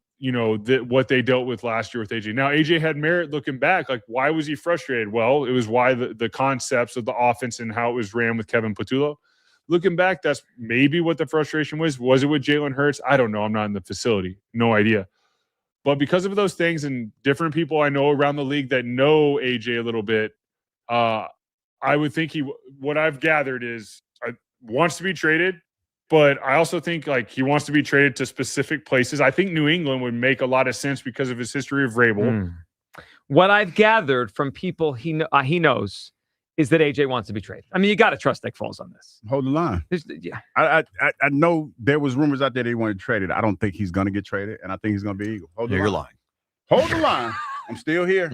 what they dealt with last year with AJ. Now AJ had merit looking back. Like, why was he frustrated? Well, it was why the concepts of the offense and how it was ran with Kevin Patullo. Looking back, that's maybe what the frustration was. Was it with Jalen Hurts? I don't know. I'm not in the facility. No idea. But because of those things and different people I know around the league that know AJ a little bit, I would think what I've gathered is wants to be traded, but I also think like he wants to be traded to specific places. I think New England would make a lot of sense because of his history of Vrabel. What I've gathered from people he knows is that AJ wants to be traded. I mean, you got to trust Nick Foles on this. Hold the line. Yeah. I know there was rumors out there that he wanted traded. I don't think he's going to get traded, and I think he's going to be Eagle. Hold the line. You're lying. Hold the line. I'm still here.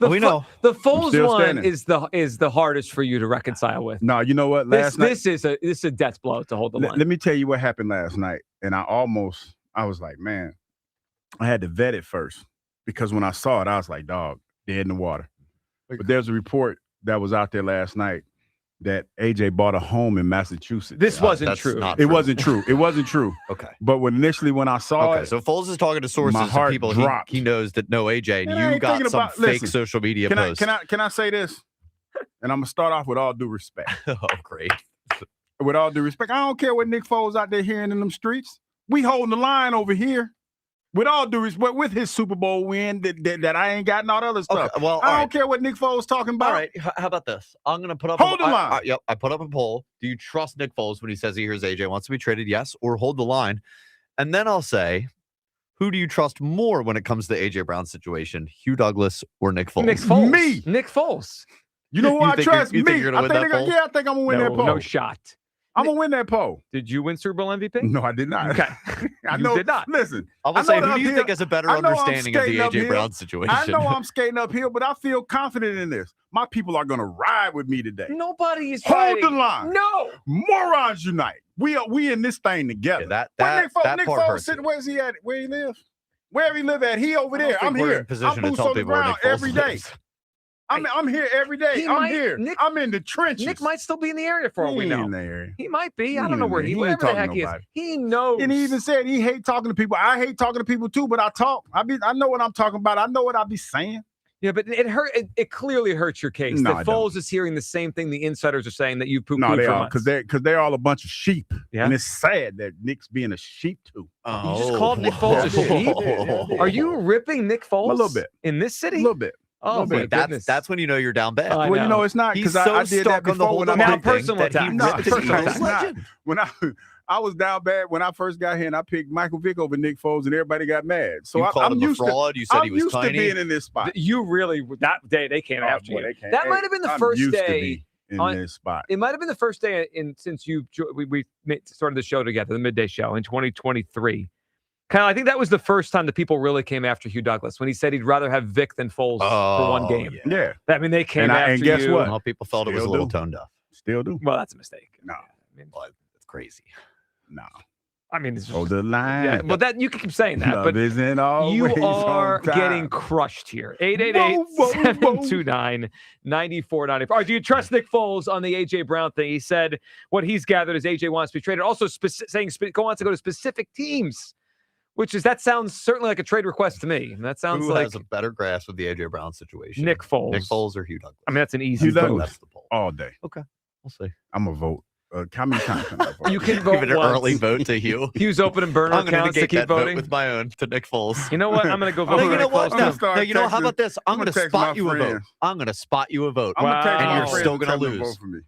We know the Foles one standing. is the hardest for you to reconcile with. No, you know what? This is a death blow to hold the line. Let me tell you what happened last night, and I was like, man, I had to vet it first because when I saw it, I was like, dog, dead in the water. But there's a report that was out there last night that AJ bought a home in Massachusetts. This wasn't true. It wasn't true. It wasn't true. Okay. But when I saw it, so Foles is talking to sources and people he knows that know AJ, and you got some fake social media posts. Can I say this? And I'm gonna start off with all due respect. Oh, great. With all due respect, I don't care what Nick Foles out there hearing in them streets. We holding the line over here. With all due respect, with his Super Bowl win, that I ain't got and all the other stuff. Okay, well, I don't care what Nick Foles talking about. All right, how about this? I'm going to put up hold the line. I put up a poll. Do you trust Nick Foles when he says he hears AJ wants to be traded? Yes, or hold the line. And then I'll say, Who do you trust more when it comes to the A.J. Brown situation, Hugh Douglas or Nick Foles? Nick Foles. Me. Nick Foles. You know who I trust? You Me. think you're going to win that poll? Yeah, I think I'm going to win that poll. No shot. I'm going to win that poll. Did you win Super Bowl MVP? No, I did not. Okay. I You know. did not. Listen. I will say, who do you think has a better understanding of the A.J. Brown situation? I know I'm skating uphill, but I feel confident in this. My people are going to ride with me today. Nobody is Hold riding. the line. No. Morons unite. We in this thing together. Yeah, Nick that part Foles hurts sitting, you. where's he at? Where he live? Where he live at? He over there. I'm we're here. in position I'm to boots tell on the people where ground Nick Foles every day. lives. I'm here every day. I'm here. Nick, I'm in the trenches. Nick might still be in the area for all we He know. ain't in the area. He might be. He I don't know ain't where there. he, He wherever ain't the talking heck to he is. nobody. He knows. And he even said he hate talking to people. I hate talking to people too, but I talk. I know what I'm talking about. I know what I be saying. Yeah, but it hurt. It clearly hurts your case. No, that I don't. Foles is hearing the same thing the insiders are saying that you poo-pooed No, they for are months. because they're all a bunch of sheep. Yeah. And it's sad that Nick's being a sheep too. You just called Nick Foles a sheep? Are you ripping Nick Foles? A little bit. In this city? A little bit. Oh, my goodness. That's when you know you're down bad. I Well, you know. know it's not He's because so I did that stuck on the before whole when I Now thing personal that he attack. ripped his Personal Eagles attack. legend. when I was down bad when I first got here and I picked Michael Vick over Nick Foles and everybody got mad. So You called I'm him a used fraud. to. You said I'm he was used to tiny. being in this spot. You really, that day they came after boy, you. they came- That hey, might have been the I'm first used to day. be in on- this spot. It might have been the first day since we started the show together, the midday show in 2023. Kyle, I think that was the first time that people really came after Hugh Douglas when he said he'd rather have Vic than Foles for one game. Yeah. I mean, they came after and guess you. what? Well, people felt it was a Still little do. tone deaf. Still do. Well, that's a mistake. No. It's crazy. No. I mean, it's Hold the line. yeah, well, that you can keep saying that, Love but isn't always you are on time. getting crushed here. Whoa, 888-729-9494. All right, do you trust Nick Foles on the A.J. Brown thing? He said what he's gathered is A.J. wants to be traded. Also saying wants to go to specific teams, that sounds certainly like a trade request to me. That sounds Who like has a better grasp of the A.J. Brown situation? Nick Foles. Nick Foles or Hugh Douglas? I mean, that's an easy Hugh vote. Douglas. That's the poll. All day. Okay. We'll see. I'm going to vote. How many times can I vote? You can Give vote it an once. early vote to Hugh. Hugh's opening burner I'm going to accounts to negate keep that vote voting. with my own to Nick Foles. You know what? I'm going to go vote No, for you know Nick what? Foles. No, you know, how about this? I'm I'm going gonna to text spot my you a vote. friends. I'm going to spot you a vote. I'm gonna text Wow. my And you're friends still and gonna tell them to lose. vote for me.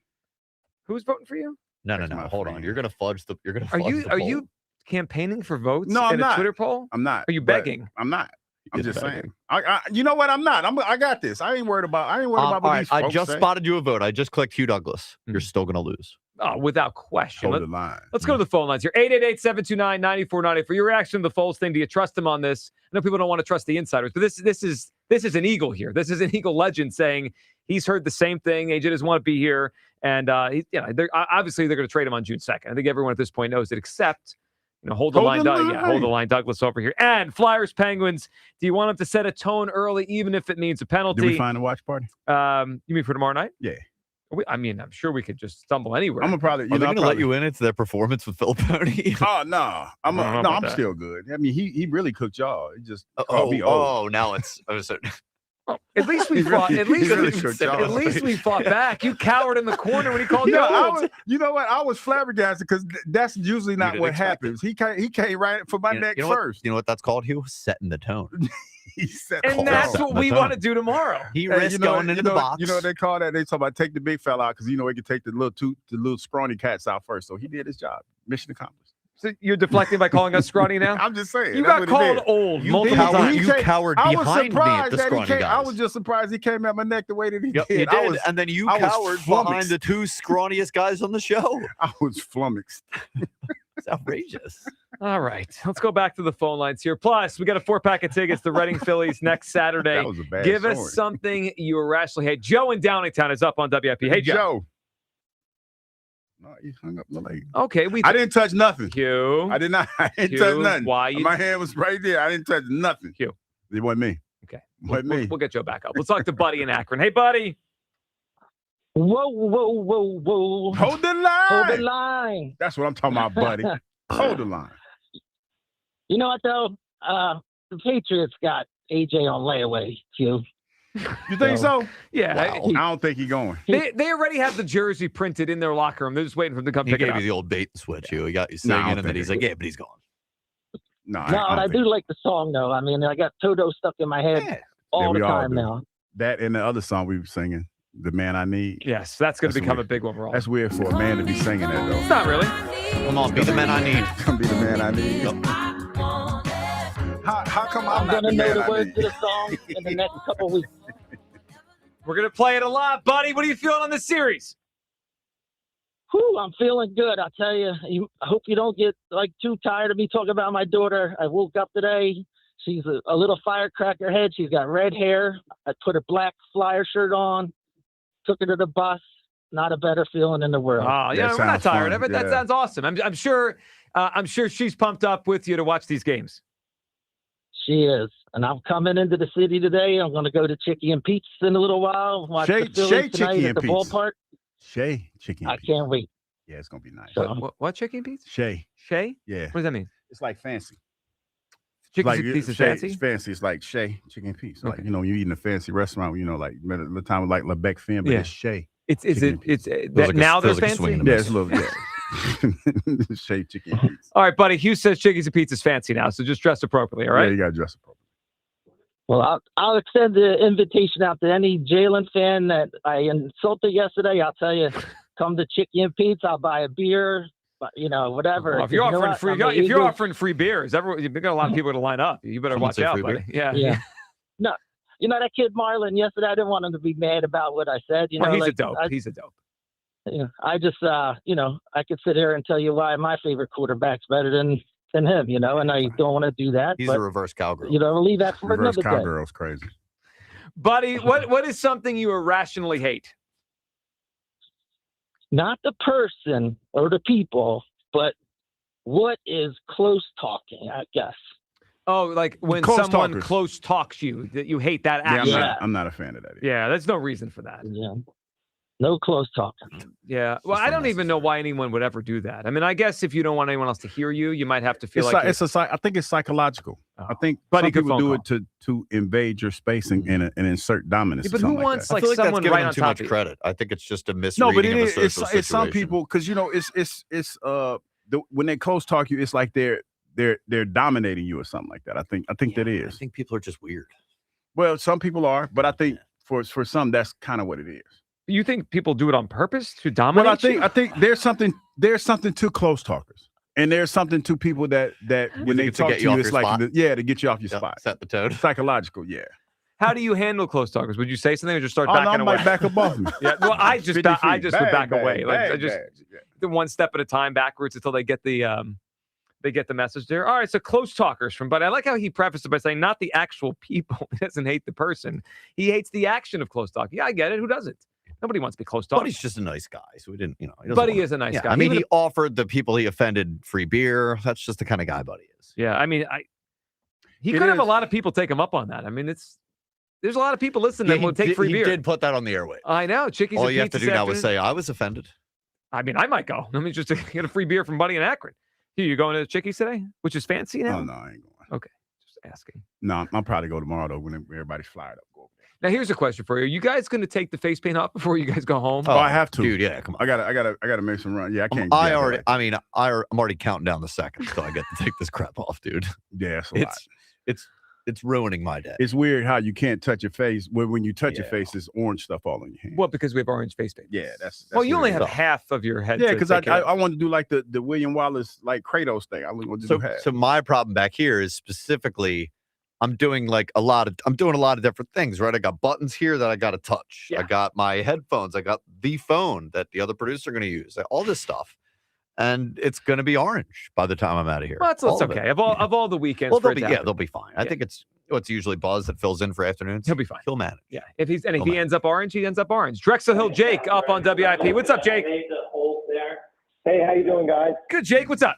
Who's voting for you? No. Text my Hold on. friend. You're going to fudge the. You're going to. Are fudge you the are poll. you campaigning for votes No, I'm in a not. Twitter poll? I'm not. Are you but begging? I'm not. I'm You're just begging. saying. You know what? I'm not. I got this. I ain't worried about what All right, these I folks just say. spotted you a vote. I just clicked Hugh Douglas. You're still going to lose. Oh, without question. Hold the line. Let's go to the phone lines here. 888-729-9490. For your reaction to the Foles thing, do you trust him on this? I know people don't want to trust the insiders, but this is an Eagle here. This is an Eagle legend saying he's heard the same thing. AJ doesn't want to be here, and obviously they're going to trade him on June 2nd. I think everyone at this point knows it, except hold the line. Hold the line, Douglas over here. And Flyers Penguins. Do you want him to set a tone early, even if it means a penalty? Did we find a watch party? You mean for tomorrow night? Yeah. I'm sure we could just stumble anywhere. I'm gonna probably. Are they going to let you in into their performance with Phil Pony? Oh no, I don't know about I'm that. still good. I mean, he really cooked y'all. He just called me old. Now it's. At least we fought. At least we fought back. You cowered in the corner when he called you old. You know what? I was flabbergasted because that's usually not what happens. He came right for my neck first. You know what that's called? He was setting the tone. He set And that's what we want to do tomorrow. He risked going into the box. You know what they call that? They talk about take the big fella out because he can take the little scrawny cats out first. So he did his job. Mission accomplished. So you're deflecting by calling us scrawny now? I'm just saying. You that's got what he called did. old multiple times. You cowered behind me at the scrawny guys. I was just surprised he came at my neck the way that he did. You did, and then you cowered behind flummoxed. the two scrawniest guys on the show. I was flummoxed. It's outrageous. All right, let's go back to the phone lines here. Plus, we got a 4-pack of tickets to Reading Phillies next Saturday. That was a bad Give story. us something you irrationally hate. Joe in Downingtown is up on WIP. Hey, Joe. No, you hung up the leg. Okay, I didn't touch nothing. Q. I did not. I didn't Q, touch nothing. why My hand was right there. I didn't touch nothing. Q. It wasn't me. Okay. Wasn't me. We'll get Joe back up. Let's talk to Buddy in Akron. Hey, Buddy. Whoa. Hold the line. Hold the line. That's what I'm talking about, buddy. Hold the line. You know what, though? The Patriots got AJ on layaway, Q. You think so? Yeah. Wow. I don't think he's going. They already have the jersey printed in their locker room. They're just waiting for him to come He pick it gave up. you the old bait and switch. He got you No, I singing, don't and then think he's it- like, "Yeah, but he's gone." No, No, and I do like the song, though. I mean, I got Toto stuck in my head all the time now. That and the other song we were singing, "The Man I Need." Yes, that's going to become weird. a big one for all. That's weird for a man to be singing that, though. It's not really. Come on, be the man I need. Be the man I need. How come I'm not going to the know man the I words need? to the song in the next couple weeks. We're going to play it a lot, buddy. What are you feeling on this series? Whew, I'm feeling good. I'll tell you. I hope you don't get too tired of me talking about my daughter. I woke up today. She's a little firecracker head. She's got red hair. I put a black Flyer shirt on, took her to the bus. Not a better feeling in the world. Oh, yeah, we're not tired of it. That sounds awesome. I'm sure she's pumped up with you to watch these games. She is. And I'm coming into the city today. I'm going to go to Chicky and Pete's in a little while. Watch the Phillies tonight at the ballpark. Shea Chicky and I can't wait. Yeah, it's going to be nice. So, what Chicky and Pete's? Shea. Shea? Yeah. What does that mean? It's like fancy. Chicken like, Pete's is Shea, fancy? It's fancy. It's like Shea Chicken and Pete's. Okay. Like, you eating a fancy restaurant, like the time like LeBeck Finn, but Yeah. it's Shea. It's that now they're fancy? Yeah, it's a little, Shea Chicken and Pete's. All right, buddy. Hugh says Chickies and Pizza's fancy now, so just dress appropriately, all right? Yeah, you got to dress appropriately. Well, I'll extend the invitation out to any Jalen fan that I insulted yesterday. I'll tell you, come to Chicky and Pete's. I'll buy a beer, whatever. Well, if you're offering free beers, you've got a lot of people to line up. You better watch out, buddy. Yeah. No, that kid Marlon yesterday. I didn't want him to be mad about what I said. He's a dope. He's a dope. Yeah, I just, I could sit here and tell you why my favorite quarterback's better than him, and I don't want to do that. He's a reverse cowgirl. We'll leave that for Reverse another day. cowgirl's crazy. Buddy, what is something you irrationally hate? Not the person or the people, but what is close talking, I guess. Oh, like when someone close talks you, that you hate that action. I'm not a fan of that either. Yeah, there's no reason for that. Yeah. No close talking. Yeah. Well, I don't even know why anyone would ever do that. I mean, I guess if you don't want anyone else to hear you, you might have to feel I think it's psychological. I think some people do it to invade your space and insert dominance. Yeah, but who wants I feel like that's someone giving right them on too top much of you? credit. I think it's just a misreading No, but of a social it's some situation. people because when they close talk you, it's like they're dominating you or something like that. I think that is. I think people are just weird. Well, some people are, but I think for some that's kind of what it is. You think people do it on purpose to dominate? Well, I think there's something to close talkers, and there's something to people that when they talk to you, it's like to get you off your spot, set the tone. Psychological, yeah. How do you handle close talkers? Would you say something or just start No, backing I away? might back above me. Yeah, well, I just 50 would feet. back Bang, away, bang, the one step at a time backwards until they get the message there. All right, so close talkers from Buddy. I like how he prefaced it by saying not the actual people. He doesn't hate the person. He hates the action of close talk. Yeah, I get it. Who doesn't? Nobody wants to be close talk. Buddy's just a nice guy, so we didn't, Buddy is a nice guy. I mean, he offered the people he offended free beer. That's just the kind of guy Buddy is. Yeah, I mean, he could have a lot of people take him up on that. I mean, there's a lot of people listening that will take free beer. He did put that on the airway. I know. Chickies. All you have to do now is say, I was offended. I mean, I might go. Let me just get a free beer from Buddy in Akron. You going to the Chickies today, which is fancy now? Oh, no, I ain't going. Okay, just asking. No, I'll probably go tomorrow, though, when everybody's fired up. Go over there. Now, here's a question for you. Are you guys going to take the face paint off before you guys go home? Oh, I have to. Dude, yeah, come on. I gotta make some run. Yeah, I can't. I'm already counting down the seconds till I get to take this crap off, dude. Yeah, it's a lot. It's ruining my day. It's weird how you can't touch your face. When you touch your face, there's orange stuff all on your hand. Well, because we have orange face paint. Yeah, that's well, you what only it have is. half of your head. Yeah, to because take care of. I want to do like the William Wallace like Kratos thing. I want to do half. So my problem back here is specifically I'm doing a lot of different things, right? I got buttons here that I got to touch. Yeah. I got my headphones. I got the phone that the other producer are going to use. All this stuff. And it's going to be orange by the time I'm out of here. Well, that's okay. Of all the weekends, Well, they'll be fine. I think it's usually Buzz that fills in for afternoons. He'll be fine. He'll manage. Yeah. If he ends up orange, he ends up orange. Drexel Hill Jake up on WIP. What's up, Jake? Hey, how you doing, guys? Good, Jake. What's up?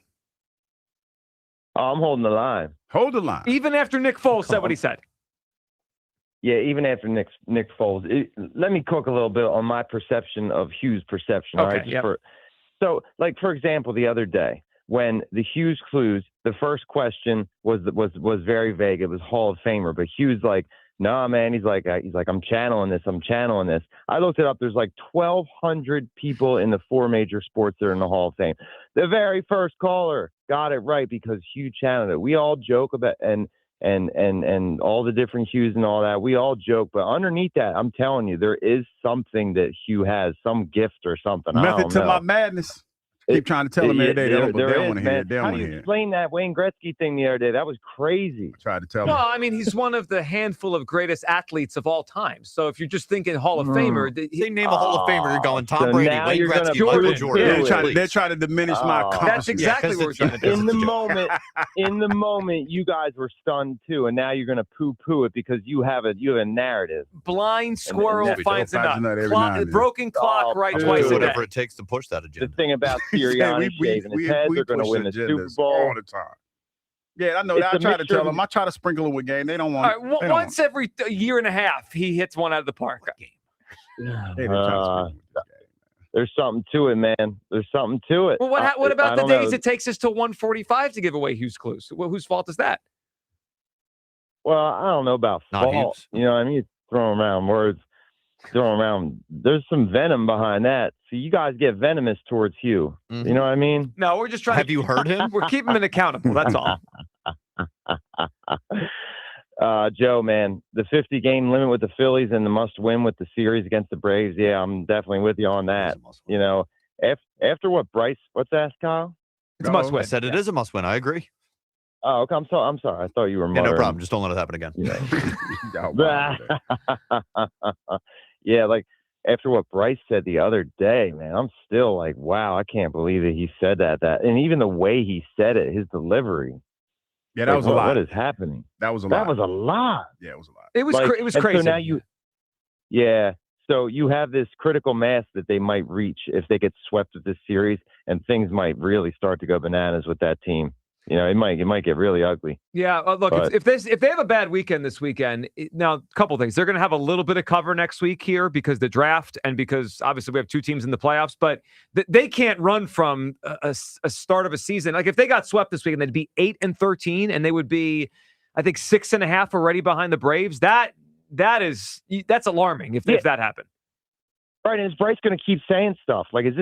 Oh, I'm holding the line. Hold the line. Even after Nick Foles said what he said. Yeah, even after Nick Foles. Let me cook a little bit on my perception of Hughes' perception. Okay, all right? yep. So, for example, the other day when the Hughes clues, the first question was very vague. It was Hall of Famer, but Hughes like, nah, man. He's like, I'm channeling this. I looked it up. There's like 1,200 people in the 4 major sports that are in the Hall of Fame. The very first caller got it right because Hugh channeled it. We all joke about and all the different Hughes and all that. We all joke, but underneath that, I'm telling you, there is something that Hugh has, some gift or something. I Method don't to know. my madness. Keep trying to tell them every day. They don't there want to is, hear man. it. They don't How want do to you hear it. explain that Wayne Gretzky thing the other day? That was crazy. I tried to tell Well, them. I mean, he's one of the handful of greatest athletes of all time. So if you're just thinking Hall of Famer, They name a Hall of Famer. You're going Tom So Brady, now Wayne you're gonna Gretzky, Michael prove Jordan. it. They're trying to diminish my accomplishments. That's exactly what we're trying to do. In the moment, you guys were stunned too, and now you're going to poo-poo it because you have a narrative. Blind squirrel finds a nut. Broken clock right dude. twice a day. Whatever it takes to push that agenda. The thing about Sirianni shaving his head, they're going to win the Super Bowl all the time. Yeah, I know that. I try to tell them. I try to sprinkle them with game. They don't want. All right, once every year and a half, he hits one out of the park. There's something to it, man. There's something to it. Well, what about the days it takes us to 145 to give away Hughes clues? Well, whose fault is that? Well, I don't know about fault. You know what I mean? Throwing around words. There's some venom behind that. So you guys get venomous towards Hugh. Mm-hmm. You know what I mean? No, we're just trying. Have you heard him? We're keeping him accountable. That's all. Joe, man, the 50-game limit with the Phillies and the must-win with the series against the Braves. Yeah, I'm definitely with you on that. You know, after what Bryce? What's that, Kyle? It's a must-win. I said it is a must-win. I agree. Oh, okay. I'm sorry. I thought you were. Yeah, no problem. Just don't let it happen again. Yeah, like after what Bryce said the other day, man, I'm still like, wow, I can't believe that he said that. And even the way he said it, his delivery. Yeah, that was a lot. What is happening? That was a lot. That was a lot. Yeah, it was a lot. It was it was crazy. So now so you have this critical mass that they might reach if they get swept with this series, and things might really start to go bananas with that team. You know, it might get really ugly. Yeah, look, if they have a bad weekend this weekend, now a couple things. They're going to have a little bit of cover next week here because the draft and because obviously we have two teams in the playoffs, but they can't run from a start of a season. Like if they got swept this weekend, they'd be 8-13, and they would be, I think, 6.5 already behind the Braves. That's alarming if that happened. Right, and is Bryce going to keep saying stuff? Like, is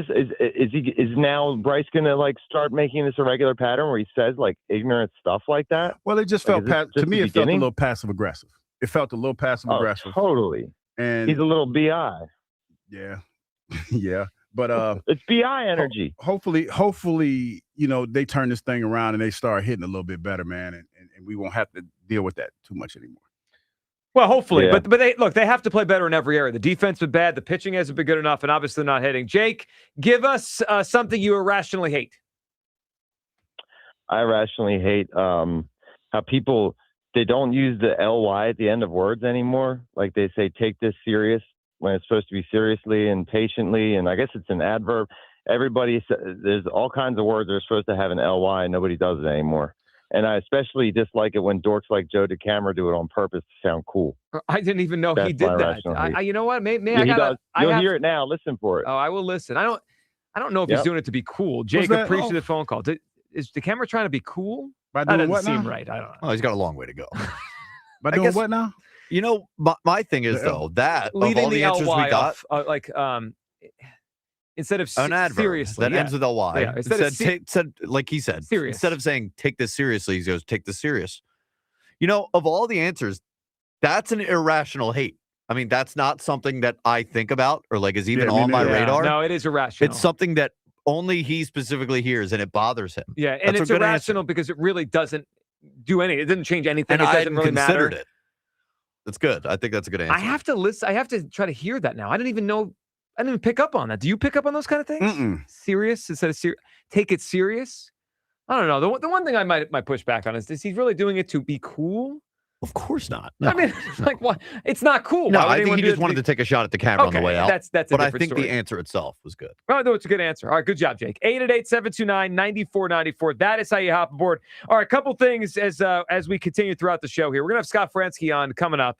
now Bryce going to like start making this a regular pattern where he says like ignorant stuff like that? Well, it just felt to me. It felt a little passive aggressive. It felt a little passive aggressive. Totally. And he's a little bi. Yeah, yeah. But it's bi energy. Hopefully, you know, they turn this thing around and they start hitting a little bit better, man, and we won't have to deal with that too much anymore. Well, hopefully, yeah. but they have to play better in every area. The defense was bad, the pitching hasn't been good enough, and obviously not hitting. Jake, give us something you irrationally hate. I irrationally hate how people they don't use the ly at the end of words anymore. Like they say, take this serious when it's supposed to be seriously and patiently, and I guess it's an adverb. There's all kinds of words that are supposed to have an ly, and nobody does it anymore. And I especially dislike it when dorks like Joe DeCamera do it on purpose to sound cool. I didn't even know he did that. You know what? You'll hear it now. Listen for it. Oh, I will listen. I don't know if he's doing it to be cool. Jake, appreciate the phone call. Is DeCamera trying to be cool? By doing what now? Seem right. I don't know. Oh, he's got a long way to go. By doing what now? You know, my thing is though that leaving of all the answers we got, instead of an adverb seriously, that ends with ly. Yeah, said like he said, serious. Instead of saying take this seriously, he goes take this serious. You know, of all the answers, that's an irrational hate. I mean, that's not something that I think about or like is even on my radar. No, it is irrational. It's something that only he specifically hears, and it bothers him. Yeah, and it's irrational because it really doesn't do anything. It doesn't change anything. And it doesn't really matter. It. That's good. I think that's a good answer. I have to listen. I have to try to hear that now. I didn't even pick up on that. Do you pick up on those kind of things? Mm-mm. Serious instead of serious. Take it serious. I don't know. The one thing I might push back on is he really doing it to be cool? Of course not. No. I mean, like what? It's not cool. No, I think he just wanted to take a shot at the camera on the way out. That's but I think the answer itself was good. Oh, no, it's a good answer. All right, good job, Jake. 888-729-9494. That is how you hop aboard. All right, a couple things as we continue throughout the show here. We're gonna have Scott Fransky on coming up.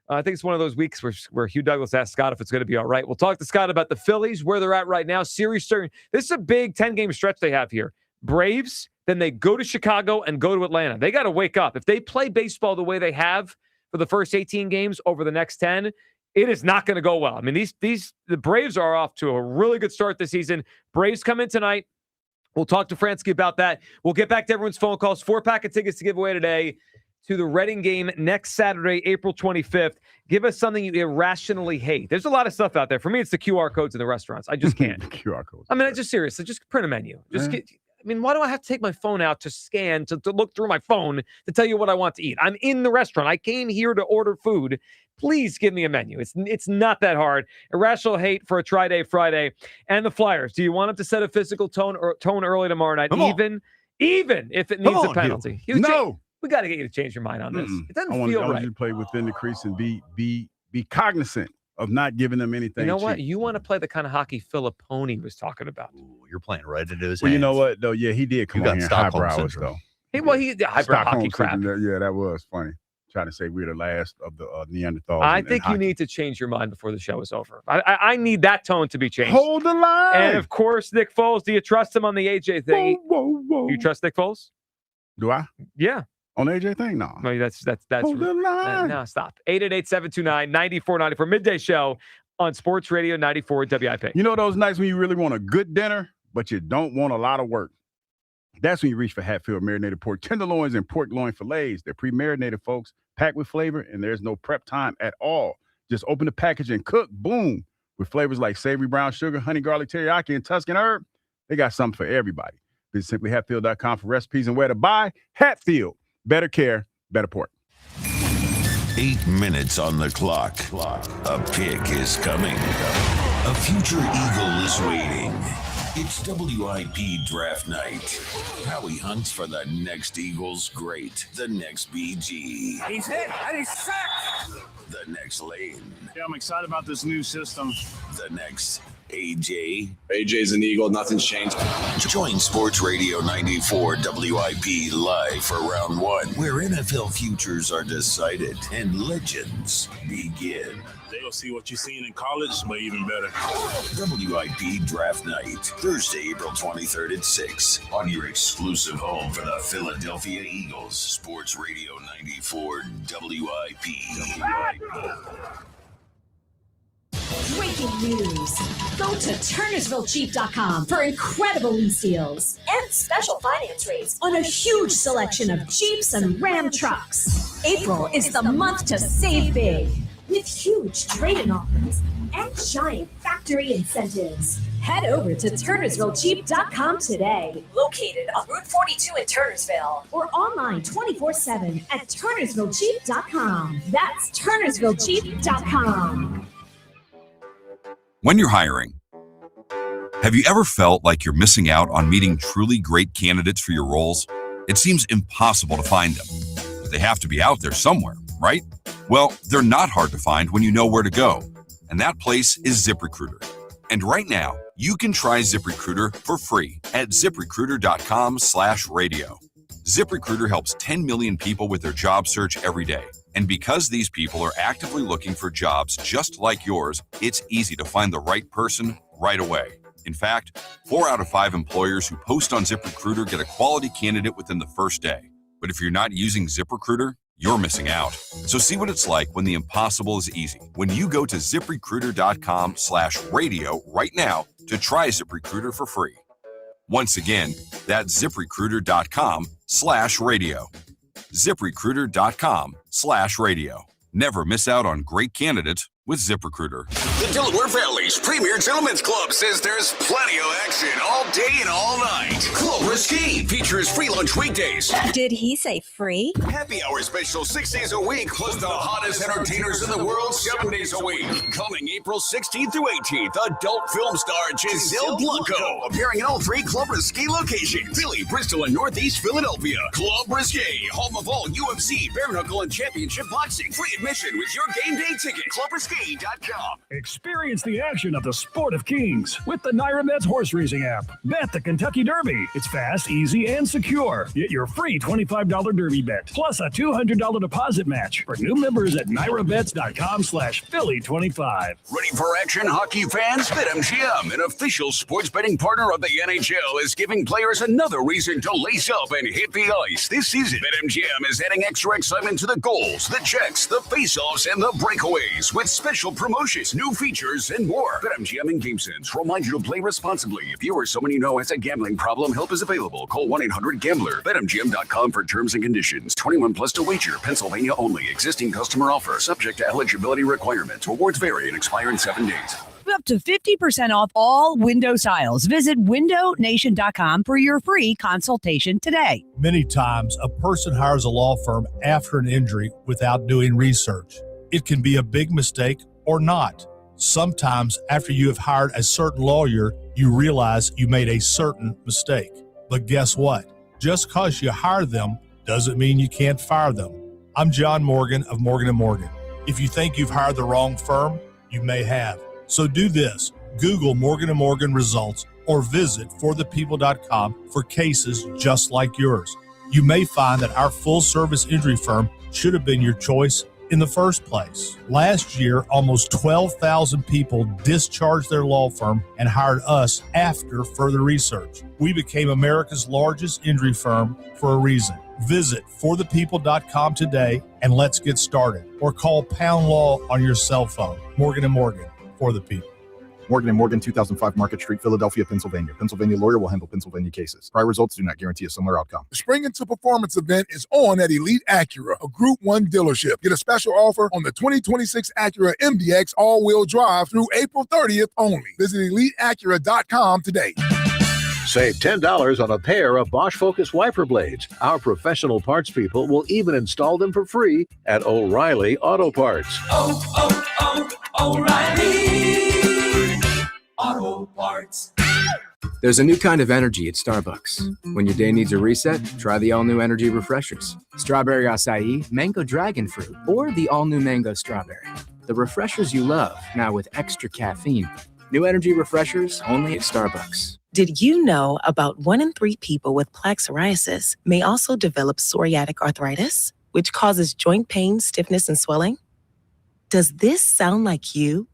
I think it's one of those weeks where Hugh Douglas asked Scott if it's going to be all right. We'll talk to Scott about the Phillies, where they're at right now. Series starting. This is a big 10-game stretch they have here. Braves, then they go to Chicago and go to Atlanta. They got to wake up. If they play baseball the way they have for the first 18 games over the next 10, it is not going to go well. I mean, the Braves are off to a really good start this season. Braves come in tonight. We'll talk to Fransky about that. We'll get back to everyone's phone calls. 4-pack of tickets to give away today. to the Reading game next Saturday, April 25th. Give us something you irrationally hate. There's a lot of stuff out there. For me, it's the QR codes in the restaurants. I just can't. QR codes. I mean, I just seriously, just print a menu. Why do I have to take my phone out to scan, to look through my phone to tell you what I want to eat? I'm in the restaurant. I came here to order food. Please give me a menu. It's not that hard. Irrational hate for a Tri-Day Friday. And the Flyers. Do you want them to set a physical tone early tomorrow night? Even if it needs a penalty? No. We got to get you to change your mind on this. It doesn't feel right. I want you to play within the crease and be cognizant of not giving them anything. You know cheap. what? You want to play the kind of hockey Filipponi was talking about. Ooh, you're playing right into his Well, hands. you know what, though? Yeah, he did come on here highbrow us, though. He highbrow hockey crap. Yeah, that was funny. Trying to say we're the last of the Neanderthals. I think you need to change your mind before the show is over. I need that tone to be changed. Hold the line. And, of course, Nick Foles. Do you trust him on the AJ thing? Whoa. You trust Nick Foles? Do I? Yeah. On the AJ thing? No. No, that's Hold the line. No, stop. 888-729-9490 midday show on Sports Radio 94 WIP. You know those nights when you really want a good dinner, but you don't want a lot of work? That's when you reach for Hatfield marinated pork tenderloins and pork loin fillets. They're pre-marinated, folks, packed with flavor, and there's no prep time at all. Just open the package and cook. Boom. With flavors like savory brown sugar, honey garlic teriyaki, and Tuscan herb, they got something for everybody. Visit simplyhatfield.com for recipes and where to buy. Hatfield. Better care, better pork. 8 minutes on the clock. A pick is coming. A future eagle is waiting. It's WIP draft night. Howie hunts for the next Eagles great, the next BG. He's hit and he's sacked. The next Lane. Yeah, I'm excited about this new system. The next AJ. AJ's an Eagle. Nothing's changed. Join Sports Radio 94 WIP live for round 1, where NFL futures are decided and legends begin. They'll see what you've seen in college, but even better. WIP Draft Night, Thursday, April 23rd at 6 on your exclusive home for the Philadelphia Eagles. Sports Radio 94 WIP. Breaking news. Go to turnersvillejeep.com for incredible lease deals and special finance rates on a huge selection of Jeeps and Ram trucks. April is the month to save big with huge trade-in offers and giant factory incentives. Head over to turnersvillejeep.com today, located on Route 42 in Turnersville, or online 24/7 at turnersvillejeep.com. That's turnersvillejeep.com. When you're hiring, have you ever felt like you're missing out on meeting truly great candidates for your roles? It seems impossible to find them, but they have to be out there somewhere, right? Well, they're not hard to find when you know where to go, and that place is ZipRecruiter. And right now, you can try ZipRecruiter for free at ZipRecruiter.com/radio. ZipRecruiter helps 10 million people with their job search every day. And because these people are actively looking for jobs just like yours, it's easy to find the right person right away. In fact, 4 out of 5 employers who post on ZipRecruiter get a quality candidate within the first day. But if you're not using ZipRecruiter, you're missing out. So see what it's like when the impossible is easy. When you go to ZipRecruiter.com/radio right now to try ZipRecruiter for free. Once again, that's ZipRecruiter.com/radio. ZipRecruiter.com/radio. Never miss out on great candidates with ZipRecruiter. The Delaware Valley's premier gentlemen's club says there's plenty of action all day and all night. Club Risque features free lunch weekdays. Did he say free? Happy hour special 6 days a week, plus the hottest entertainers in the world 7 days a week. Coming April 16th through 18th, adult film star Giselle Blanco appearing in all 3 Club Risque locations: Philly, Bristol, and Northeast Philadelphia. Club Risque, home of all UFC, bare knuckle, and championship boxing. Free admission with your game day ticket. ClubRisque.com. Experience the action of the Sport of Kings with the NYRA horse racing app. Bet the Kentucky Derby. It's fast, easy, and secure. Get your free $25 Derby bet, plus a $200 deposit match for new members at NYRABets.com/Philly25. Ready for action, hockey fans? BetMGM, an official sports betting partner of the NHL, is giving players another reason to lace up and hit the ice this season. BetMGM is adding extra excitement to the goals, the checks, the faceoffs, and the breakaways with special promotions. New features, and more. BetMGM and GameSense remind you to play responsibly. If you or someone you know has a gambling problem, help is available. Call 1-800-GAMBLER. BetMGM.com for terms and conditions. 21 plus to wager. Pennsylvania only. Existing customer offer. Subject to eligibility requirements. Rewards vary and expire in 7 days. Up to 50% off all window styles. Visit windownation.com for your free consultation today. Many times, a person hires a law firm after an injury without doing research. It can be a big mistake or not. Sometimes, after you have hired a certain lawyer, you realize you made a certain mistake. But guess what? Just because you hire them doesn't mean you can't fire them. I'm John Morgan of Morgan & Morgan. If you think you've hired the wrong firm, you may have. So do this. Google Morgan & Morgan results or visit forthepeople.com for cases just like yours. You may find that our full-service injury firm should have been your choice in the first place. Last year, almost 12,000 people discharged their law firm and hired us after further research. We became America's largest injury firm for a reason. Visit forthepeople.com today and let's get started. Or call Pound Law on your cell phone. Morgan & Morgan. For the people. Morgan & Morgan, 2005 Market Street, Philadelphia, Pennsylvania. Pennsylvania lawyer will handle Pennsylvania cases. Prior results do not guarantee a similar outcome. The Spring Into Performance event is on at Elite Acura, a Group 1 dealership. Get a special offer on the 2026 Acura MDX all-wheel drive through April 30th only. Visit EliteAcura.com today. Save $10 on a pair of Bosch Focus wiper blades. Our professional parts people will even install them for free at O'Reilly Auto Parts. O'Reilly Auto Parts. There's a new kind of energy at Starbucks. When your day needs a reset, try the all-new energy refreshers. Strawberry acai, mango dragon fruit, or the all-new mango strawberry. The refreshers you love, now with extra caffeine. New energy refreshers only at Starbucks. Did you know about 1 in 3 people with plaque psoriasis may also develop psoriatic arthritis, which causes joint pain, stiffness, and swelling? Does this sound like you?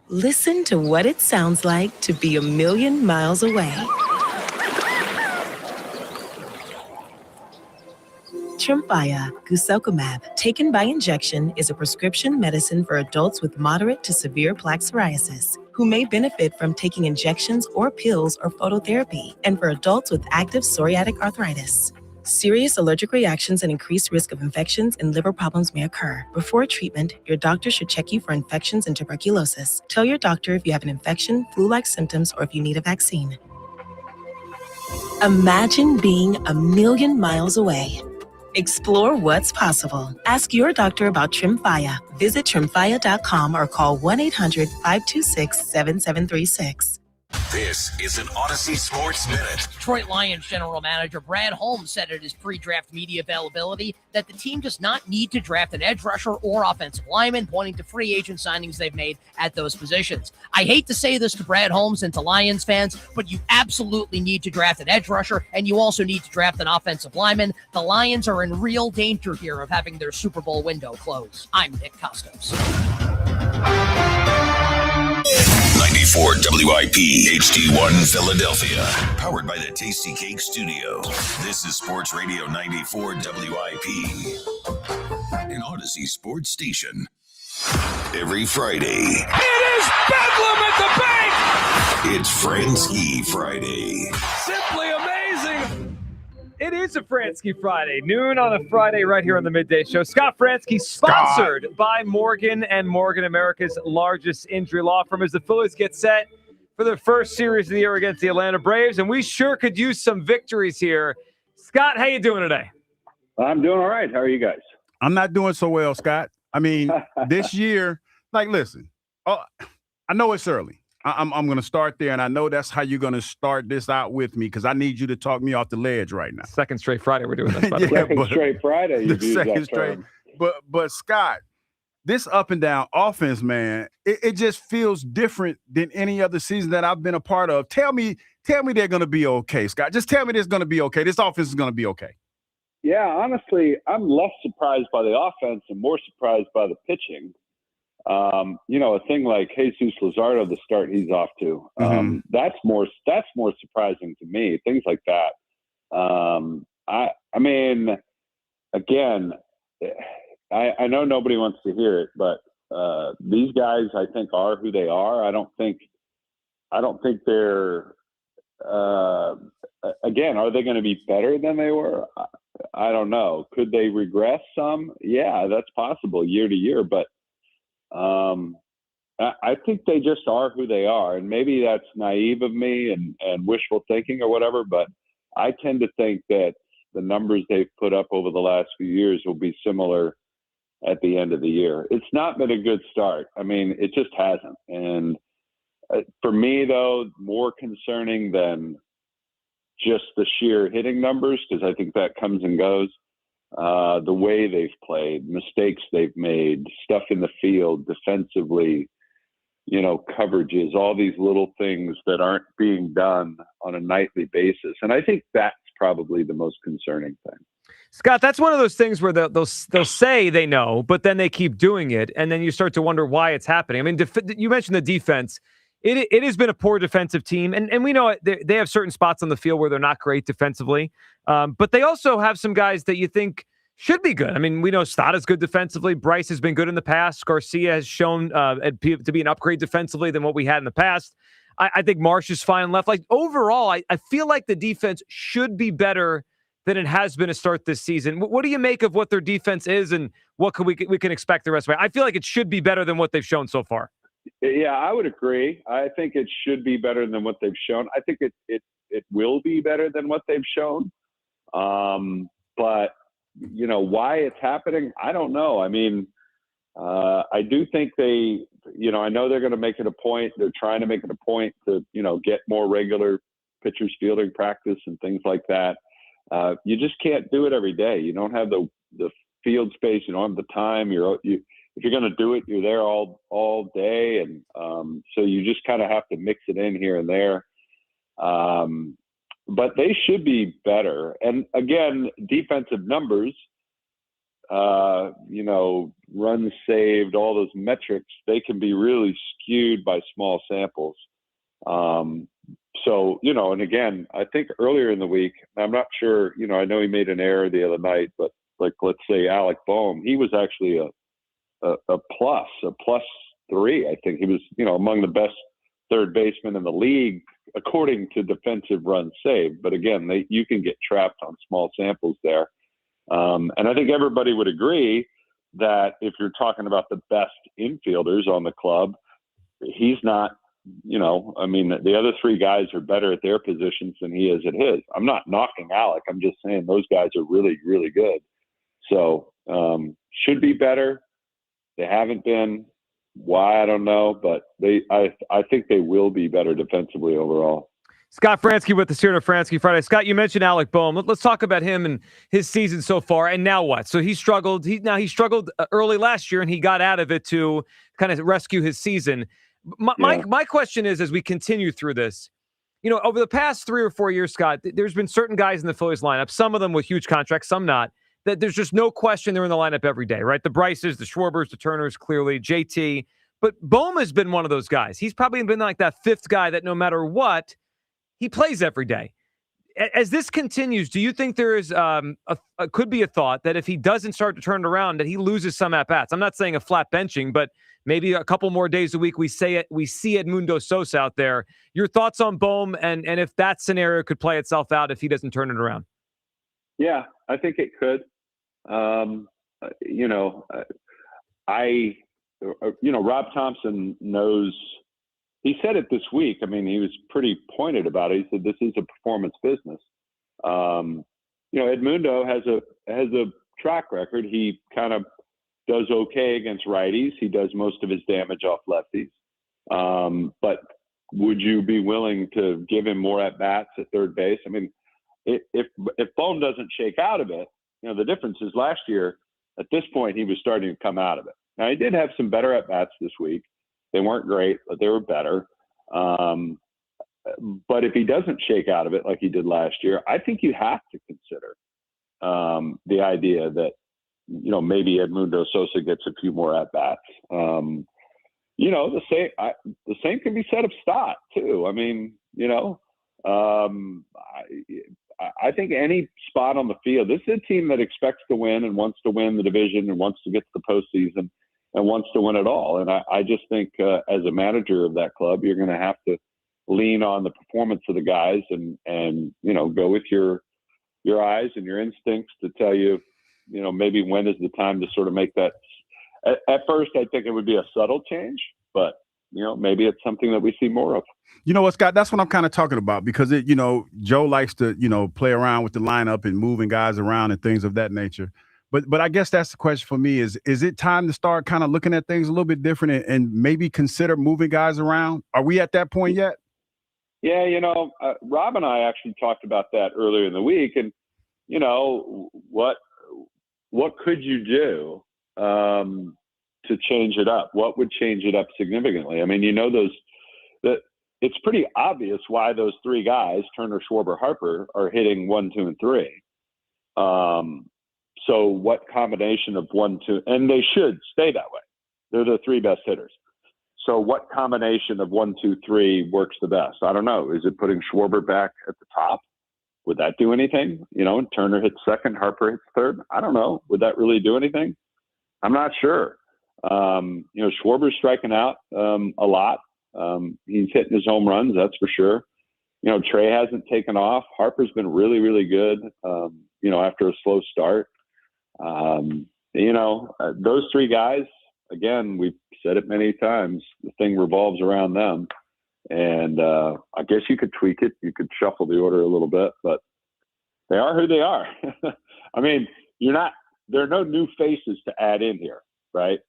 Listen to what it sounds like to be a million miles away. Tremfya guselkumab, taken by injection, is a prescription medicine for adults with moderate to severe plaque psoriasis who may benefit from taking injections or pills or phototherapy, and for adults with active psoriatic arthritis. Serious allergic reactions and increased risk of infections and liver problems may occur. Before treatment, your doctor should check you for infections and tuberculosis. Tell your doctor if you have an infection, flu-like symptoms, or if you need a vaccine. Imagine being a million miles away. Explore what's possible. Ask your doctor about Tremfya. Visit Tremfya.com or call 1-800-526-7736. This is an Odyssey Sports Minute. Detroit Lions general manager Brad Holmes said at his pre-draft media availability that the team does not need to draft an edge rusher or offensive lineman, pointing to free agent signings they've made at those positions. I hate to say this to Brad Holmes and to Lions fans, but you absolutely need to draft an edge rusher, and you also need to draft an offensive lineman. The Lions are in real danger here of having their Super Bowl window close. I'm Nick Costos. 94 WIP HD1 Philadelphia. Powered by the Tasty Cake Studio. This is Sports Radio 94 WIP. An Odyssey Sports Station. Every Friday. It is Bedlam at the bank! It's Fransky Friday. Simply amazing. It is a Fransky Friday, noon on a Friday right here on the Midday Show. Scott Fransky, sponsored by Morgan & Morgan, America's largest injury law firm, as the Phillies get set for their first series of the year against the Atlanta Braves, and we sure could use some victories here. Scott, how you doing today? I'm doing all right. How are you guys? I'm not doing so well, Scott. I mean, this year, listen, I know it's early. I'm going to start there, and I know that's how you're going to start this out with me because I need you to talk me off the ledge right now. Second straight Friday we're doing this. Second straight Friday. The second straight. But Scott, this up and down offense, man, it just feels different than any other season that I've been a part of. Tell me they're going to be okay, Scott. Just tell me it's going to be okay. This offense is going to be okay. Yeah, honestly, I'm less surprised by the offense and more surprised by the pitching. A thing like Jesus Luzardo, the start he's off to, that's more surprising to me. Things like that. I mean, again, I know nobody wants to hear it, but these guys, I think, are who they are. I don't think they're. Again, are they going to be better than they were? I don't know. Could they regress some? Yeah, that's possible year to year. But I think they just are who they are. And maybe that's naive of me and wishful thinking or whatever. But I tend to think that the numbers they've put up over the last few years will be similar at the end of the year. It's not been a good start. I mean, it just hasn't. And for me, though, more concerning than just the sheer hitting numbers, because I think that comes and goes, the way they've played, mistakes they've made, stuff in the field, defensively, coverages, all these little things that aren't being done on a nightly basis. And I think that's probably the most concerning thing. Scott, that's one of those things where they'll say they know, but then they keep doing it, and then you start to wonder why it's happening. I mean, you mentioned the defense. It has been a poor defensive team, and we know they have certain spots on the field where they're not great defensively, but they also have some guys that you think should be good. I mean, we know Stada's good defensively. Bryce has been good in the past. Garcia has shown to be an upgrade defensively than what we had in the past. I think Marsh is fine left. Like, overall, I feel like the defense should be better than it has been to start this season. What do you make of what their defense is, and what we can expect the rest of it? I feel like it should be better than what they've shown so far. Yeah, I would agree. I think it should be better than what they've shown. I think it will be better than what they've shown. But why it's happening, I don't know. I mean, I do think they, I know they're going to make it a point. They're trying to make it a point to, get more regular pitchers fielding practice and things like that. You just can't do it every day. You don't have the field space. You don't have the time. If you're going to do it, you're there all day. And so you just kind of have to mix it in here and there. But they should be better. And again, defensive numbers, runs saved, all those metrics, they can be really skewed by small samples. So, and again, I think earlier in the week, I'm not sure, I know he made an error the other night, but like, let's say Alec Boehm, he was actually a plus 3. I think he was, among the best third basemen in the league, according to defensive runs saved. But again, you can get trapped on small samples there. And I think everybody would agree that if you're talking about the best infielders on the club, he's not, the other 3 guys are better at their positions than he is at his. I'm not knocking Alec. I'm just saying those guys are really, really good. So should be better. They haven't been. Why, I don't know, but I think they will be better defensively overall. Scott Fransky with the Steer to Fransky Friday. Scott, you mentioned Alec Boehm. Let's talk about him and his season so far. And now what? So he struggled. He struggled early last year, and he got out of it to kind of rescue his season. My question is, as we continue through this, over the past 3 or 4 years, Scott, there's been certain guys in the Phillies lineup, some of them with huge contracts, some not, that there's just no question they're in the lineup every day, right? The Bryces, the Schwarbers, the Turners, clearly, JT. But Boehm has been one of those guys. He's probably been like that 5th guy that no matter what, he plays every day. As this continues, do you think there is could be a thought that if he doesn't start to turn it around, that he loses some at-bats? I'm not saying a flat benching, but maybe a couple more days a week we see Edmundo Sosa out there. Your thoughts on Boehm and if that scenario could play itself out if he doesn't turn it around? Yeah, I think it could. Rob Thompson knows. He said it this week. I mean, he was pretty pointed about it. He said this is a performance business. Edmundo has a track record. He kind of does okay against righties. He does most of his damage off lefties. But would you be willing to give him more at bats at third base? I mean, if Boehm doesn't shake out of it, the difference is last year at this point he was starting to come out of it. Now he did have some better at bats this week. They weren't great, but they were better. But if he doesn't shake out of it like he did last year, I think you have to consider the idea that, maybe Edmundo Sosa gets a few more at bats. The same can be said of Stott too. I mean, I think any spot on the field, this is a team that expects to win and wants to win the division and wants to get to the postseason. and wants to win it all. And I just think as a manager of that club, you're going to have to lean on the performance of the guys and go with your eyes and your instincts to tell you, maybe when is the time to sort of make that. At first, I think it would be a subtle change, but maybe it's something that we see more of. You know what, Scott? That's what I'm kind of talking about because Joe likes to play around with the lineup and moving guys around and things of that nature. But I guess that's the question for me: is it time to start kind of looking at things a little bit different and maybe consider moving guys around? Are we at that point yet? Yeah, Rob and I actually talked about that earlier in the week, and what could you do to change it up? What would change it up significantly? I mean, it's pretty obvious why those three guys, Turner, Schwarber, Harper, are hitting 1, 2, and 3. So what combination of 1, 2, and they should stay that way. They're the three best hitters. So what combination of 1, 2, 3 works the best? I don't know. Is it putting Schwarber back at the top? Would that do anything? And Turner hits second, Harper hits third. I don't know. Would that really do anything? I'm not sure. Schwarber's striking out a lot. He's hitting his home runs, that's for sure. Trey hasn't taken off. Harper's been really, really good, after a slow start. Those three guys, again, we've said it many times, the thing revolves around them. And I guess you could tweak it. You could shuffle the order a little bit, but they are who they are. I mean, there are no new faces to add in here, right?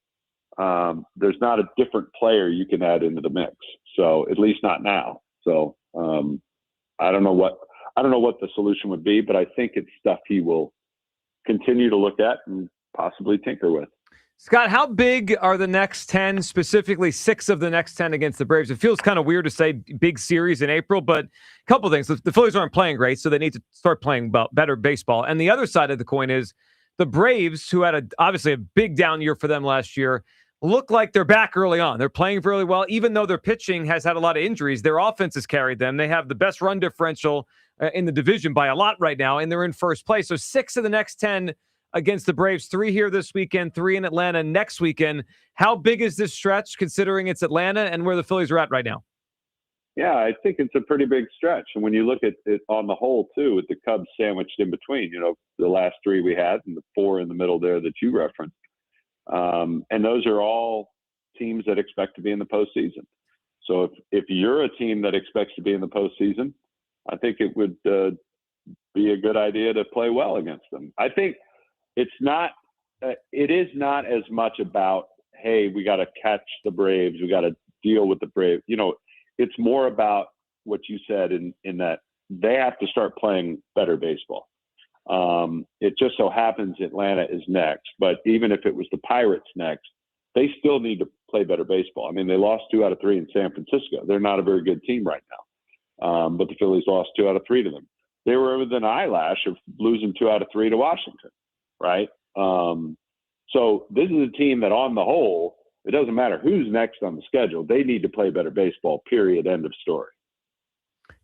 There's not a different player you can add into the mix. So at least not now. So I don't know what the solution would be, but I think it's stuff he will continue to look at and possibly tinker with. Scott, how big are the next 10, specifically 6 of the next 10 against the Braves? It feels kind of weird to say big series in April, but a couple things. The Phillies aren't playing great, so they need to start playing better baseball. And the other side of the coin is the Braves, who had obviously a big down year for them last year, look like they're back early on. They're playing really well. Even though their pitching has had a lot of injuries, their offense has carried them. They have the best run differential in the division by a lot right now, and they're in first place. So 6 of the next 10 against the Braves, 3 here this weekend, 3 in Atlanta next weekend. How big is this stretch considering it's Atlanta and where the Phillies are at right now? Yeah, I think it's a pretty big stretch. And when you look at it on the whole, too, with the Cubs sandwiched in between, the last 3 we had and the 4 in the middle there that you referenced. And those are all teams that expect to be in the postseason. So if you're a team that expects to be in the postseason, I think it would be a good idea to play well against them. I think it is not as much about, hey, we got to catch the Braves, we got to deal with the Braves. It's more about what you said in that they have to start playing better baseball. It just so happens Atlanta is next, but even if it was the Pirates next, they still need to play better baseball. I mean, they lost 2 out of 3 in San Francisco. They're not a very good team right now. But the Phillies lost 2 out of 3 to them. They were within an eyelash of losing 2 out of 3 to Washington, right? So this is a team that on the whole, it doesn't matter who's next on the schedule. They need to play better baseball, period, end of story.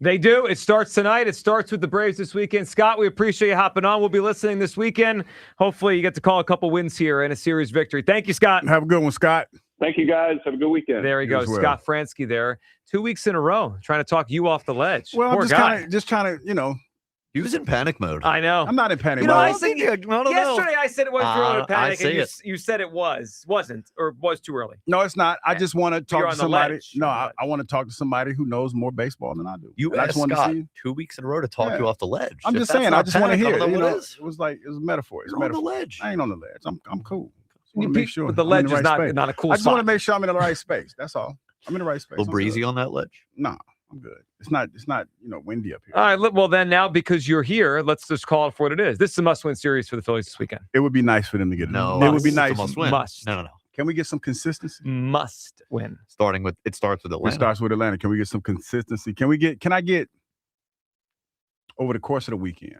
They do. It starts tonight. It starts with the Braves this weekend. Scott, we appreciate you hopping on. We'll be listening this weekend. Hopefully you get to call a couple wins here and a series victory. Thank you, Scott. Have a good one, Scott. Thank you, guys. Have a good weekend. There he goes. Well. Scott Fransky there. 2 weeks in a row trying to talk you off the ledge. Well, Poor guy. just trying to, He was in panic mode. I know. I'm not in panic mode. Yesterday I said it wasn't early panic, and you said it wasn't, or was too early. No, it's not. I just want to talk to somebody. Ledge. No, I want to talk to somebody who knows more baseball than I do. You asked Scott 2 weeks in a row to talk you off the ledge. I'm just saying. I just want to hear. It was a metaphor. It's You're a metaphor. on the ledge. I ain't on the ledge. I'm cool. Make sure the ledge is not a cool spot. I just want to make sure I'm in the right space. That's all. I'm in the right space. A little breezy on that ledge? No, I'm good. It's not windy up here. All right. Well, then now because you're here, let's just call it for what it is. This is a must-win series for the Phillies this weekend. It would be nice for them to get it. No, it would be nice. Must-win. Must. No. Can we get some consistency? Must win. It starts with Atlanta. It starts with Atlanta. Can we get some consistency? Can I get over the course of the weekend?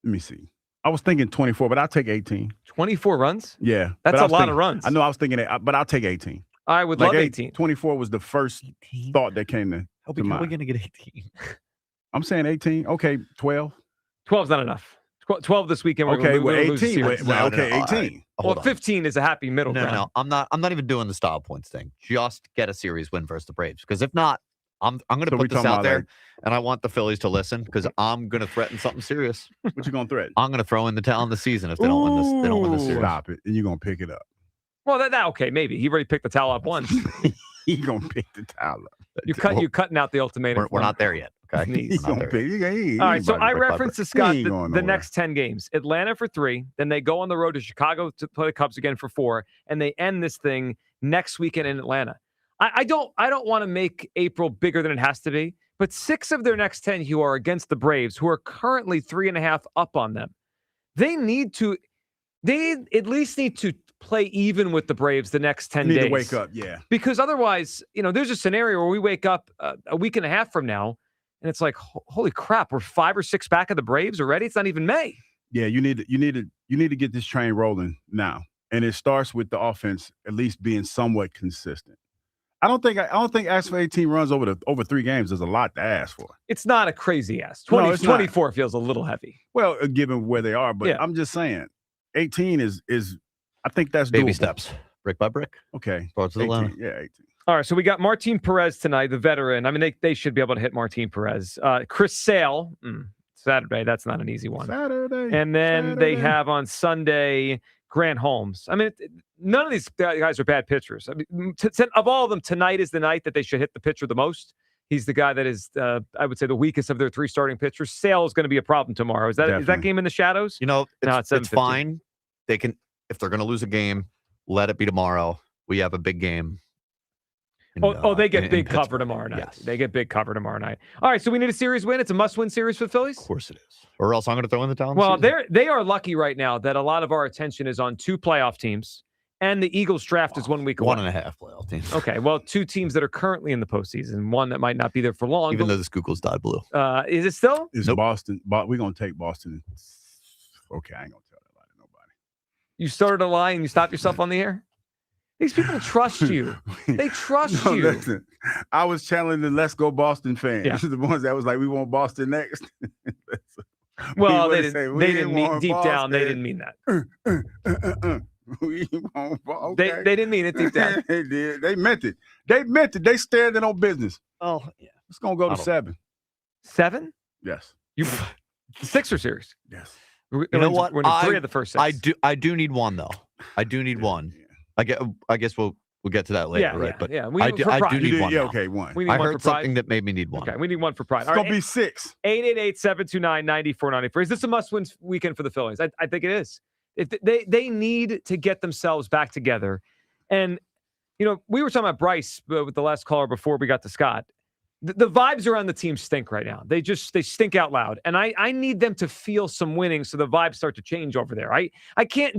Let me see. I was thinking 24, but I'll take 18. 24 runs? Yeah. That's a lot of runs. I know I was thinking that, but I'll take 18. I would love 18. 24 was the first thought that came to mind. How are we going to get 18? I'm saying 18. Okay, 12. 12's not enough. 12 this weekend. Okay, we're well, lose the 18. series. Well, No, okay, no, no, 18. Well, 15 is a happy middle ground. No, I'm not even doing the style points thing. Just get a series win versus the Braves. Because if not, I'm going to put this out there, and I want the Phillies to listen because I'm going to threaten something serious. What you going to threaten? I'm going to throw in the towel in the season if they don't win this. They don't win this series. Stop it, and you're going to pick it up. Well, that okay, maybe he already picked the towel up once. He going to pick the towel up. You cutting out the ultimatum. We're not there yet. Okay. He's going to pick. All right, so I referenced to Scott the next 10 games. Atlanta for 3, then they go on the road to Chicago to play the Cubs again for 4, and they end this thing next weekend in Atlanta. I don't want to make April bigger than it has to be, but 6 of their next 10 who are against the Braves, who are currently 3.5 up on them. They at least need to play even with the Braves the next 10 days. Need to wake up, yeah. Because otherwise, there's a scenario where we wake up a week and a half from now, and it's like, holy crap, we're 5 or 6 back of the Braves already. It's not even May. Yeah, you need to get this train rolling now, and it starts with the offense at least being somewhat consistent. I don't think ask for 18 runs over 3 games is a lot to ask for. It's not a crazy ask. 24 feels a little heavy. Well, given where they are, but yeah. I'm just saying, 18 is I think that's baby doable. steps, brick by brick. Okay, starts with 18. Yeah, 18. All right, so we got Martin Perez tonight, the veteran. I mean, they should be able to hit Martin Perez. Chris Sale, Saturday. That's not an easy one. Saturday. And then they have on Sunday Grant Holmes. I mean, none of these guys are bad pitchers. I mean, of all of them, tonight is the night that they should hit the pitcher the most. He's the guy that is, I would say, the weakest of their 3 starting pitchers. Sale is going to be a problem tomorrow. Is that game in the shadows? It's fine. They can, if they're going to lose a game, let it be tomorrow. We have a big game. They get big cover tomorrow night. Yes. They get big cover tomorrow night. All right, so we need a series win. It's a must-win series for the Phillies? Of course it is. Or else I'm going to throw in the towel. Well, they are lucky right now that a lot of our attention is on 2 playoff teams, and the Eagles draft is 1 week away. 1.5 playoff teams. Okay, well, 2 teams that are currently in the postseason, one that might not be there for long. Even though this Google's dyed blue. Is it still? It's Boston. We're going to take Boston. Okay, I ain't going to tell that lie to nobody. You started a lie and you stopped yourself on the air? These people trust you. They trust you. Listen, I was challenging the Let's Go Boston fans. Yeah. The ones that was like, we want Boston next. Well, they didn't mean deep down. They didn't mean that. We want okay. They didn't mean it deep down. They did. They meant it. They standing on business. Oh, yeah. It's going to go to 7. 7? Yes. You 6er series? Yes. You know what? We're in 3 of the first 6. I do need one, though. I do need one. I guess we'll get to that later, right? But I do need one. Yeah, okay, one. I heard something that made me need one. Okay, we need one for pride. It's going to be 6. 888-729-9494. Is this a must-win weekend for the Phillies? I think it is. If they need to get themselves back together. And, we were talking about Bryce with the last caller before we got to Scott. The vibes around the team stink right now. They stink out loud. And I need them to feel some winning so the vibes start to change over there. I can't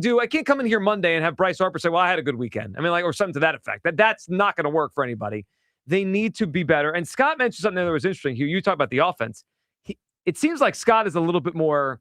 come in here Monday and have Bryce Harper say, well, I had a good weekend. I mean, or something to that effect. That's not going to work for anybody. They need to be better. And Scott mentioned something that was interesting. Hugh, you talk about the offense. It seems like Scott is a little bit more,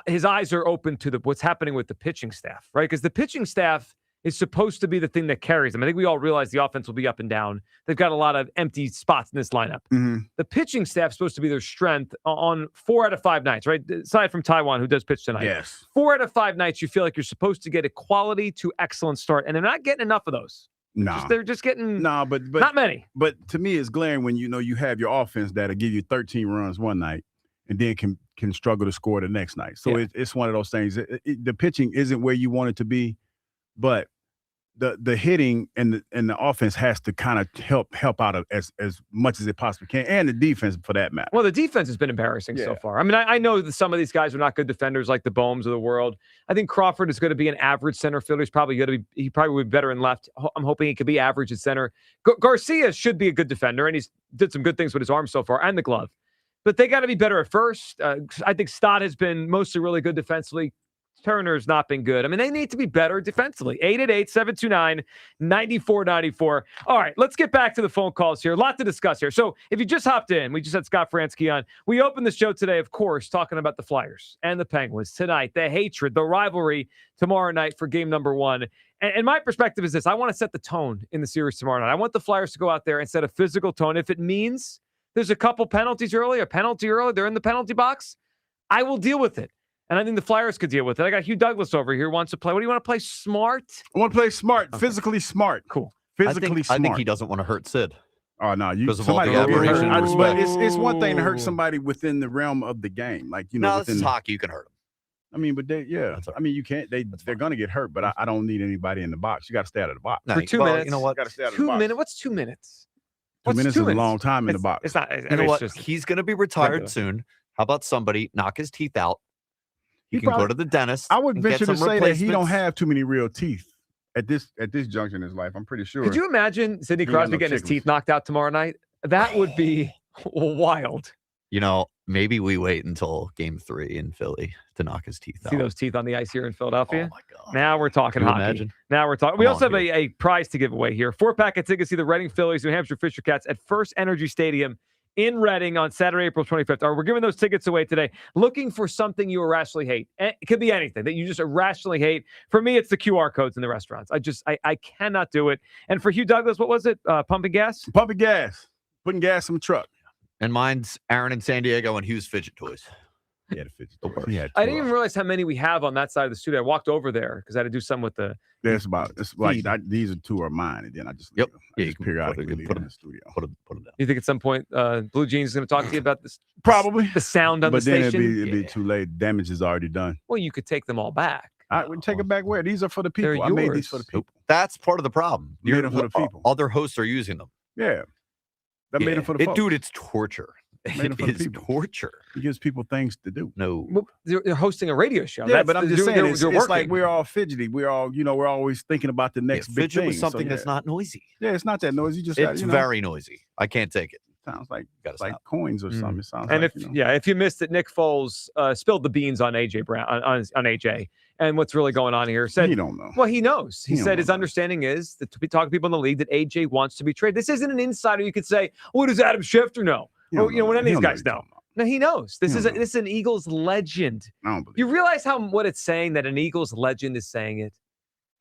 his eyes are open to what's happening with the pitching staff, right? Because the pitching staff is supposed to be the thing that carries them. I think we all realize the offense will be up and down. They've got a lot of empty spots in this lineup. Mm-hmm. The pitching staff is supposed to be their strength on 4 out of 5 nights, right? Aside from Taiwan, who does pitch tonight. Yes. 4 out of 5 nights, you feel like you're supposed to get a quality to excellent start, and they're not getting enough of those. No. They're just getting but not many. But to me, it's glaring when you have your offense that'll give you 13 runs one night and then can struggle to score the next night. So it's one of those things. The pitching isn't where you want it to be, but the hitting and the offense has to kind of help out as much as it possibly can, and the defense for that matter. Well, the defense has been embarrassing so far. I mean, I know that some of these guys are not good defenders like the Bohms of the world. I think Crawford is going to be an average center fielder. He probably will be better in left. I'm hoping he could be average at center. Garcia should be a good defender, and he's did some good things with his arm so far and the glove. But they got to be better at first. I think Stott has been mostly really good defensively. Turner's not been good. I mean, they need to be better defensively. 888-729-9494. All right, let's get back to the phone calls here. A lot to discuss here. So if you just hopped in, we just had Scott Fransky on. We opened the show today, of course, talking about the Flyers and the Penguins. Tonight, the hatred, the rivalry tomorrow night for game number 1. And my perspective is this. I want to set the tone in the series tomorrow night. I want the Flyers to go out there and set a physical tone. If it means there's a couple penalties early, they're in the penalty box, I will deal with it. And I think the Flyers could deal with it. I got Hugh Douglas over here wants to play. What do you want to play? Smart? I want to play smart, physically smart. Cool. Physically smart. I think he doesn't want to hurt Sid. Oh no, because of all the somebody get hurt. aberration. But it's one thing to hurt somebody within the realm of the game, like No, this is hockey. You can hurt them. I mean, but I mean, you can't. They're going to get hurt. But I don't need anybody in the box. You got to stay out of the box For 2 minutes. You know what? Got to stay out of the 2 box. minutes. What's 2 minutes? 2 minutes is a long time in the box. It's not. You know what? He's going to be retired soon. How about somebody knock his teeth out? He can go to the dentist. I would and get venture to some say that he don't replacements. have too many real teeth at this juncture in his life. I'm pretty sure. Could you imagine Sidney He ain't got Crosby no getting his chickens. teeth knocked out tomorrow night? That would be wild. You know, maybe we wait until Game 3 in Philly to knock his teeth out. See those teeth on the ice here in Philadelphia? Oh my God! Now we're talking Can you hockey. imagine? Now we're talking. We I'm also all have a prize to give away here. 4-pack of tickets to see the Reading Phillies, New Hampshire Fisher Cats at First Energy Stadium in Reading on Saturday, April 25th. We're giving those tickets away today. Looking for something you irrationally hate. It could be anything that you just irrationally hate. For me, it's the QR codes in the restaurants. I cannot do it. And for Hugh Douglas, what was it? Pumping gas? Pumping gas. Putting gas in the truck. And mine's Aaron in San Diego and Hughes fidget toys. Yeah, the fidget toys. Yeah, I didn't even realize how many we have on that side of the studio. I walked over there because I had to do some with the. It's like these are two are mine, and then I just Yep. I Yeah, just you can periodically put leave them in the studio. Put them down. You think at some point Blue Jeans is going to talk to you about this? Probably the sound on but the then station. it'd be too late. Damage is already done. Well, you could take them all back. I would take it back where? These are for the They're people. I made these yours. for the people. That's part of the problem. Made them for the people. Other hosts are using them. Yeah. That made them for the folks. Dude, it's torture. Made them for the It is people. torture. It gives people things to do. No. Well, they're hosting a radio show. Yeah, That's but I'm just they're- saying, they're- it's, they're it's like working. we're all fidgety. We're all, we're always thinking about the next big Fidget thing. with something So, that's yeah. not noisy. Yeah, it's not that noisy. Just It's very noisy. I can't take it. sounds like Gotta like stop. coins or something. It sounds And like, if you missed it, Nick Foles spilled the beans on AJ Brown on AJ. And what's really going on here? Said he don't know. Well, he knows. He He said don't his know. understanding is that to be talking to people in the league that AJ wants to be traded. This isn't an insider. You could say, "What does Adam Schefter know?" He Or don't you know, know what that. any He of these don't know guys what know. he's No, he knows. This He is don't know. this is an Eagles legend. I don't believe You realize what it's saying that an Eagles legend is saying it.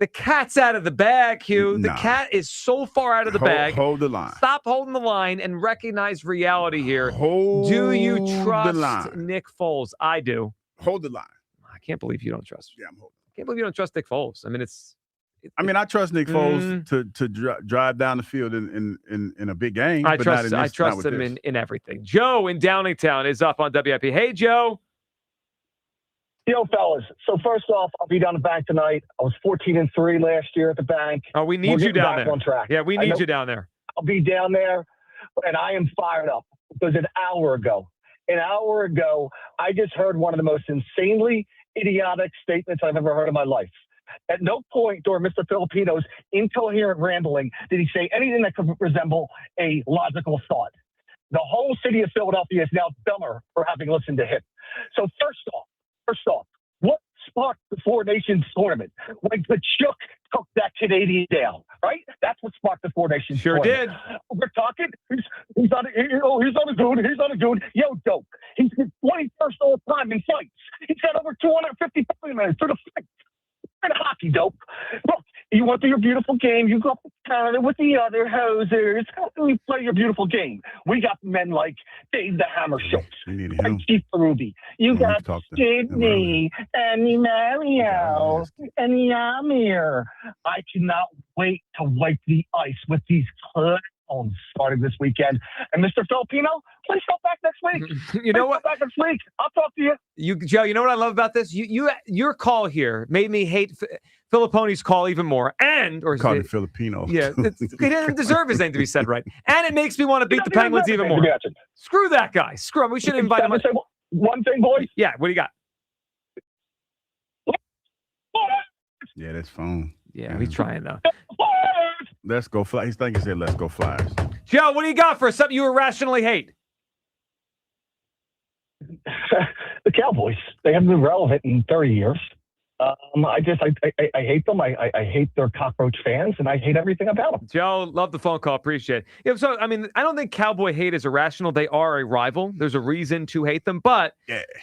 The cat's out of the bag, Hugh. The Nah. cat is so far out of the bag. Hold the line. Stop holding the line and recognize reality here. Hold Do you the trust line. Nick Foles? I do. Hold the line. I can't believe you don't trust. Yeah, I'm holding. I can't believe you don't trust Nick Foles. I mean, I trust Nick Foles to drive down the field in a big game. I but trust. not in I this- trust not with him this. in everything. Joe in Downingtown is up on WIP. Hey, Joe. Yo, fellas. So first off, I'll be down the bank tonight. I was 14-3 last year at the bank. Oh, we We're need you getting down back there. on track. Yeah, we I need know- you down there. I'll be down there, and I am fired up because an hour ago, I just heard one of the most insanely idiotic statements I've ever heard in my life. At no point during Mr. Filipino's incoherent rambling did he say anything that could resemble a logical thought. The whole city of Philadelphia is now dumber for having listened to him. So first off, what sparked the Four Nations tournament? When Kachuk took that Canadian down, right? That's what sparked the Four Nations Sure tournament. We're talking, he's on a goon. Yo, dope. He's 21st all time in fights. He's got over 250 minutes through the fight. And hockey, dope. Look, you want to your beautiful game. You go up to Canada with the other hosers. We play your beautiful game. We got men like Dave the Hammer Schultz, like Chief Ruby. You got Sydney and Mario and Yamir. I cannot wait to wipe the ice with these clowns starting this weekend. And Mr. Filipino, please come back next week. You know what? Come back next week. I'll talk to you. Joe, you know what I love about this? Your call here made me hate Filipponi's call even more. Or Called him Filipino. Yeah, he didn't deserve his name to be said right. And it makes me want to beat the Penguins even more. Screw that guy. Screw him. We should invite him. One thing, boys. Yeah, what do you got? Yeah, that's phone. Yeah, he's trying though. Let's go fly. He's thinking he said, "Let's go Flyers." Joe, what do you got for something you irrationally hate? The Cowboys. They haven't been relevant in 30 years. I hate them. I hate their cockroach fans, and I hate everything about them. Joe, love the phone call. Appreciate it. Yeah, so, I mean, I don't think Cowboy hate is irrational. They are a rival. There's a reason to hate them. But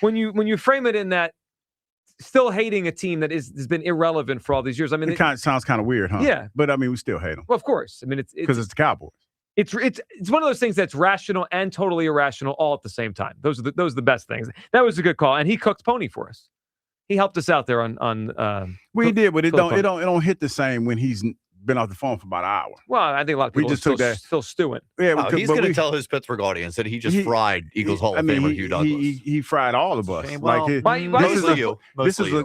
when you frame it in that still hating a team that has been irrelevant for all these years, I mean, It sounds kind of weird, huh? Yeah. But I mean, we still hate them. Well, of course. I mean, it's because it's the Cowboys. It's one of those things that's rational and totally irrational all at the same time. Those are the best things. That was a good call, and he cooked pony for us. he helped us out there on. Well, he did, but it don't hit the same when he's been off the phone for about an hour. Well, I think a lot of people are still stewing. Yeah, he's going to tell his Pittsburgh audience that he just fried Eagles Hall of Famer Hugh Douglas. He fried all of us. Well,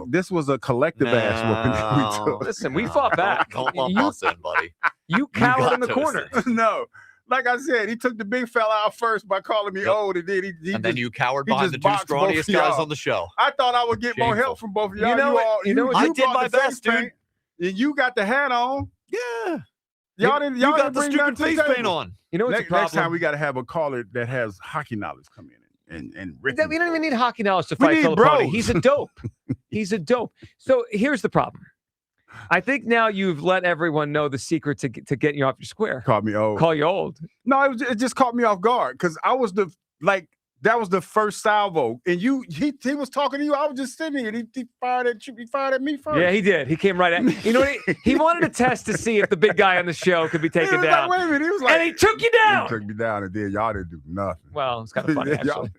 this was a collective ass whooping that we took. Listen, we fought back. Don't lump us in, buddy. You cowered in the corner. No. Like I said, he took the big fella out first by calling me old, and then you cowered behind the two scrawniest guys on the show. I thought I would get more help from both of y'all. You know, I did my best, dude. And you got the hat on. Yeah. Y'all got the stupid face paint on. You know what's the problem? Next time we got to have a caller that has hockey knowledge come in and we don't even need hockey knowledge to fight Philip Party. He's a dope. He's a dope. So here's the problem. I think now you've let everyone know the secret to getting you off your square. Call me old. Call you old. No, it just caught me off guard because I was that was the first salvo, and he was talking to you. I was just sitting here, and he fired at you. He fired at me first. Yeah, he did. He came right at me. You know what? He wanted to test to see if the big guy on the show could be taken down. Like, wait a minute. He was like, and he took you down. He took me down, and then y'all didn't do nothing. Well, it's kind of funny, actually.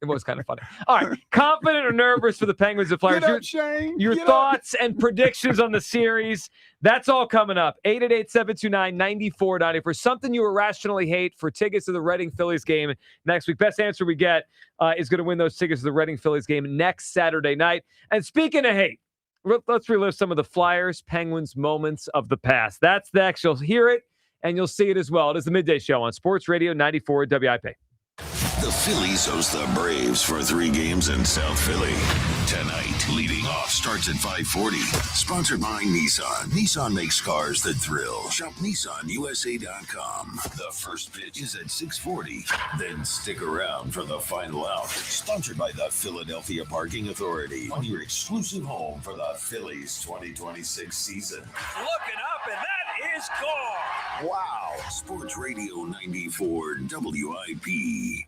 It was kind of funny. All right. Confident or nervous for the Penguins and Flyers? Get up, Shane. Your thoughts and predictions on the series. That's all coming up. 888-729-9490 for something you irrationally hate for tickets to the Reading Phillies game next week. Best answer we get is going to win those tickets to the Reading Phillies game next Saturday night. And speaking of hate, let's relive some of the Flyers Penguins moments of the past. That's next. You'll hear it and you'll see it as well. It is the Midday Show on Sports Radio 94 WIP. The Phillies host the Braves for 3 games in South Philly. Tonight, leading off starts at 5:40. Sponsored by Nissan. Nissan makes cars that thrill. Shop NissanUSA.com. The first pitch is at 6:40. Then stick around for the final out. Sponsored by the Philadelphia Parking Authority. On your exclusive home for the Phillies 2026 season. Looking up, and that is gone. Wow. Sports Radio 94 WIP.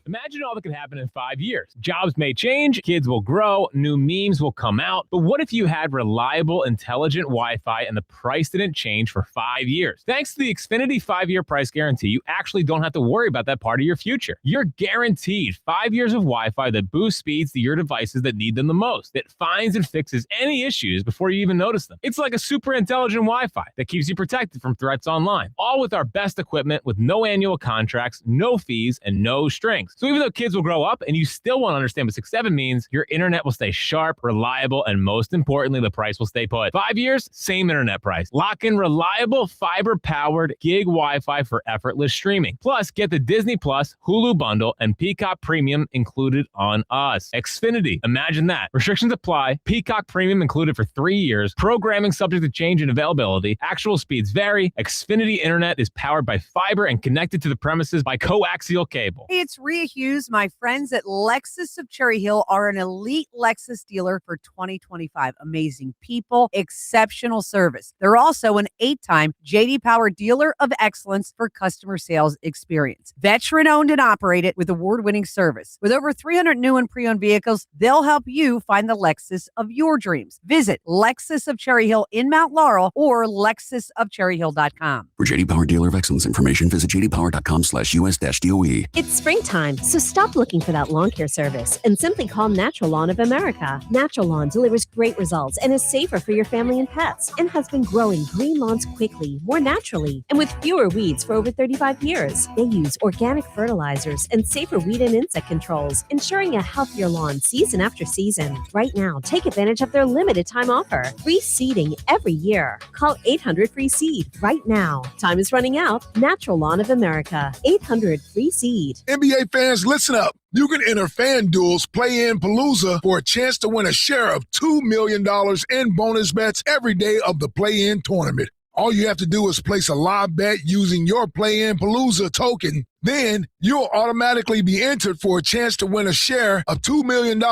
Imagine all that could happen in 5 years. Jobs may change, kids will grow, new memes will come out. But what if you had reliable, intelligent Wi-Fi and the price didn't change for 5 years? Thanks to the Xfinity 5-year price guarantee, you actually don't have to worry about that part of your future. You're guaranteed 5 years of Wi-Fi that boosts speeds to your devices that need them the most, that finds and fixes any issues before you even notice them. It's like a super intelligent Wi-Fi that keeps you protected from threats online, all with our best equipment with no annual contracts, no fees, and no strings. So even though kids will grow up and you still won't understand what 6-7 means, your internet will stay sharp, reliable, and most importantly, the price will stay put. 5 years, same internet price. Lock in reliable, fiber-powered gig Wi-Fi for effortless streaming. Plus, get the Disney Plus, Hulu bundle, and Peacock Premium included on us. Xfinity, imagine that. Restrictions apply. Peacock Premium included for 3 years. Programming subject to change in availability. Actual speeds vary. Xfinity Internet is powered by fiber and connected to the premises by coaxial cable. Hey, it's Rhea Hughes. My friends at Lexus of Cherry Hill are an elite Lexus dealer for 2025. Amazing people, exceptional service. They're also an 8-time J.D. Power Dealer of Excellence for customer sales experience. Veteran owned and operated with award-winning service. With over 300 new and pre-owned vehicles, they'll help you find the Lexus of your dreams. Visit Lexus of Cherry Hill in Mount Laurel or lexusofcherryhill.com. For J.D. Power Dealer of Excellence information, visit jdpower.com/US-DOE. It's springtime, so stop looking for that lawn care service and simply call Natural Lawn of America. Natural Lawn delivers great results and is safer for your family and pets and has been growing green lawns quickly, more naturally, and with fewer weeds for over 35 years. They use organic fertilizers and safer weed and insect controls, ensuring a healthier lawn season after season. Right now, take advantage of their limited time offer. Free seeding every year. Call 800-FREE-SEED right now. Time is running out. Natural Lawn of America. 800-FREE-SEED. NBA fans, listen up. You can enter FanDuel's Play-In Palooza for a chance to win a share of $2 million in bonus bets every day of the Play-In tournament. All you have to do is place a live bet using your Play-In Palooza token. Then you'll automatically be entered for a chance to win a share of $2 million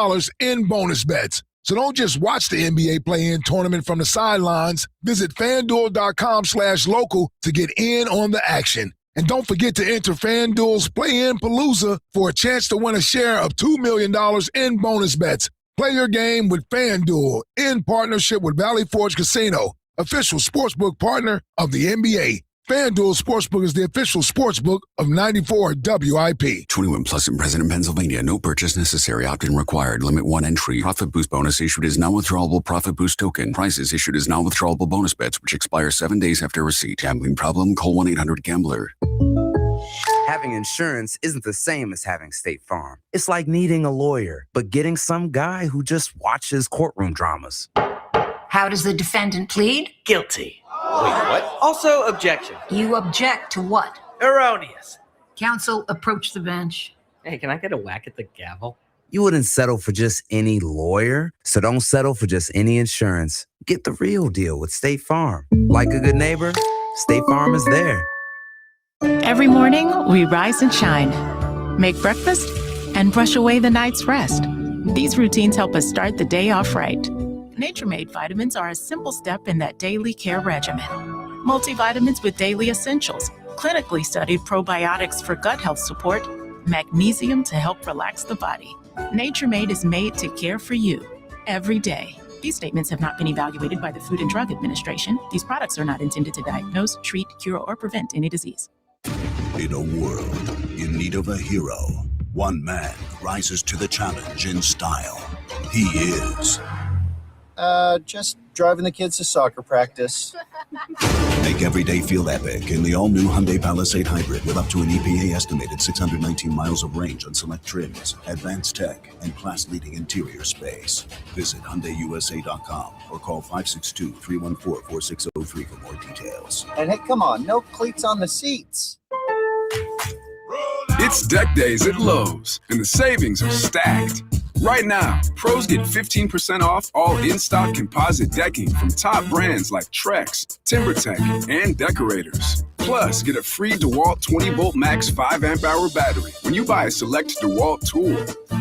in bonus bets. So don't just watch the NBA Play-In tournament from the sidelines. Visit FanDuel.com/local to get in on the action. And don't forget to enter FanDuel's Play-In Palooza for a chance to win a share of $2 million in bonus bets. Play your game with FanDuel in partnership with Valley Forge Casino, official sportsbook partner of the NBA. FanDuel Sportsbook is the official sportsbook of 94 WIP. 21 plus and present in Pennsylvania. No purchase necessary. Opt-in required. Limit 1 entry. Profit boost bonus issued is non-withdrawable profit boost token. Prizes issued as non-withdrawable bonus bets, which expire 7 days after receipt. Gambling problem? Call 1-800-GAMBLER. Having insurance isn't the same as having State Farm. It's like needing a lawyer, but getting some guy who just watches courtroom dramas. How does the defendant plead? Guilty. Wait, what? Also, objection. You object to what? Erroneous. Counsel, approach the bench. Hey, can I get a whack at the gavel? You wouldn't settle for just any lawyer, so don't settle for just any insurance. Get the real deal with State Farm. Like a good neighbor, State Farm is there. Every morning, we rise and shine, make breakfast, and brush away the night's rest. These routines help us start the day off right. Nature Made vitamins are a simple step in that daily care regimen. Multivitamins with daily essentials, clinically studied probiotics for gut health support, magnesium to help relax the body. Nature Made is made to care for you every day. These statements have not been evaluated by the Food and Drug Administration. These products are not intended to diagnose, treat, cure, or prevent any disease. In a world in need of a hero, one man rises to the challenge in style. He is... just driving the kids to soccer practice. Make every day feel epic in the all-new Hyundai Palisade Hybrid with up to an EPA-estimated 619 miles of range on select trims, advanced tech, and class-leading interior space. Visit HyundaiUSA.com or call 562-314-4603 for more details. And hey, come on, no cleats on the seats. It's deck days at Lowe's, and the savings are stacked. Right now, pros get 15% off all in-stock composite decking from top brands like Trex, TimberTech, and Decorators. Plus, get a free DeWalt 20-volt max 5-amp-hour battery when you buy a select DeWalt tool.